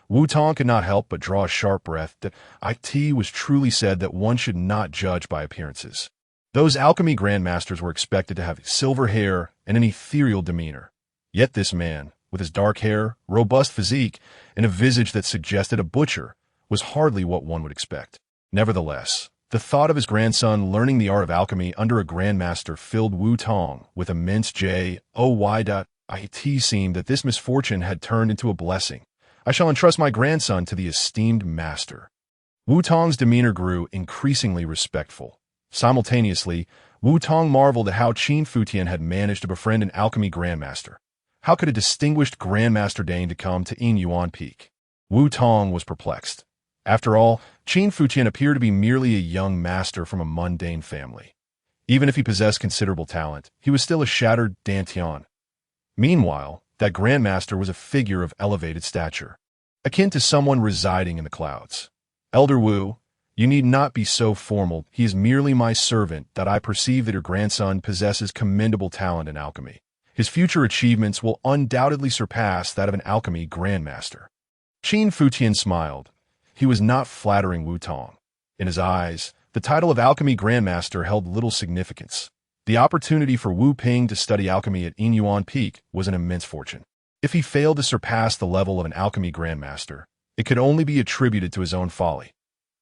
S1: Wu Tong could not help but draw a sharp breath. That it was truly said that one should not judge by appearances. Those alchemy grandmasters were expected to have silver hair and an ethereal demeanor. Yet this man, with his dark hair, robust physique, and a visage that suggested a butcher, was hardly what one would expect. Nevertheless, the thought of his grandson learning the art of alchemy under a grandmaster filled Wu Tong with immense joy. It seemed that this misfortune had turned into a blessing. I shall entrust my grandson to the esteemed master. Wu Tong's demeanor grew increasingly respectful. Simultaneously, Wu Tong marveled at how Qin Futian had managed to befriend an alchemy grandmaster. How could a distinguished grandmaster deign to come to Yuan Peak? Wu Tong was perplexed. After all, Qin Futian appeared to be merely a young master from a mundane family. Even if he possessed considerable talent, he was still a shattered dantian. Meanwhile, that grandmaster was a figure of elevated stature, akin to someone residing in the clouds. Elder Wu, you need not be so formal. He is merely my servant. That I perceive that your grandson possesses commendable talent in alchemy. His future achievements will undoubtedly surpass that of an alchemy grandmaster. Qin Futian smiled. He was not flattering Wu Tong. In his eyes, the title of alchemy grandmaster held little significance. The opportunity for Wu Ping to study alchemy at Yuan Peak was an immense fortune. If he failed to surpass the level of an alchemy grandmaster, it could only be attributed to his own folly.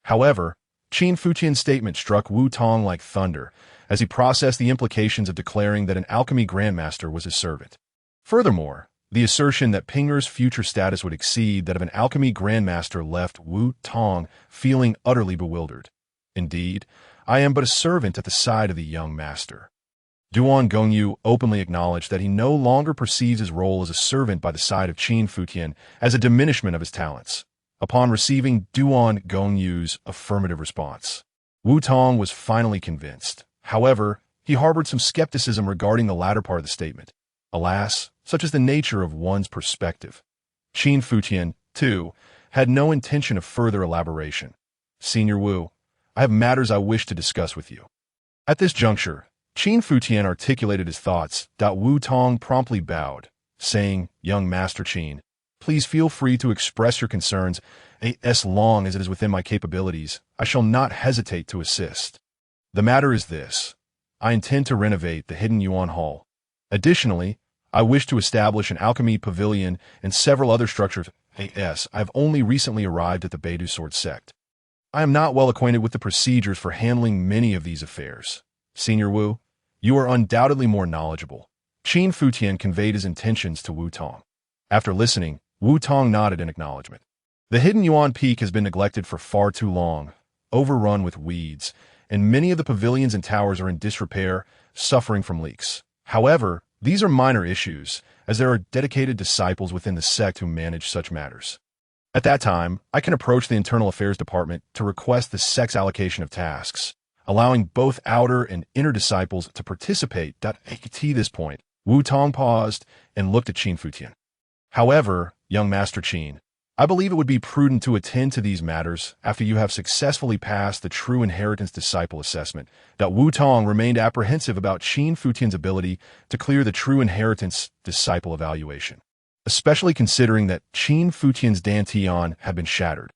S1: However, Qin Futian's statement struck Wu Tong like thunder as he processed the implications of declaring that an alchemy grandmaster was his servant. Furthermore, the assertion that Pinger's future status would exceed that of an alchemy grandmaster left Wu Tong feeling utterly bewildered. Indeed, I am but a servant at the side of the young master. Duan Gongyu openly acknowledged that he no longer perceives his role as a servant by the side of Qin Futian as a diminishment of his talents. Upon receiving Duan Gongyu's affirmative response, Wu Tong was finally convinced. However, he harbored some skepticism regarding the latter part of the statement. Alas, such is the nature of one's perspective. Qin Futian, too, had no intention of further elaboration. Senior Wu, I have matters I wish to discuss with you. At this juncture, Qin Futian articulated his thoughts. Wu Tong promptly bowed, saying, Young Master Qin, please feel free to express your concerns. As long as it is within my capabilities, I shall not hesitate to assist. The matter is this. I intend to renovate the Hidden Yuan Hall. Additionally, I wish to establish an alchemy pavilion and several other structures. I have only recently arrived at the Beidou Sword sect. I am not well acquainted with the procedures for handling many of these affairs. Senior Wu, you are undoubtedly more knowledgeable. Qin Futian conveyed his intentions to Wu Tong. After listening, Wu Tong nodded in acknowledgement. The Hidden Yuan Peak has been neglected for far too long, overrun with weeds, and many of the pavilions and towers are in disrepair, suffering from leaks. However, these are minor issues, as there are dedicated disciples within the sect who manage such matters. At that time, I can approach the Internal Affairs Department to request the sect's allocation of tasks, allowing both outer and inner disciples to participate. At this point, Wu Tong paused and looked at Qin Futian. However, young Master Qin, I believe it would be prudent to attend to these matters after you have successfully passed the True Inheritance Disciple assessment. Wu Tong remained apprehensive about Qin Futian's ability to clear the True Inheritance Disciple evaluation, especially considering that Qin Futian's dantian had been shattered.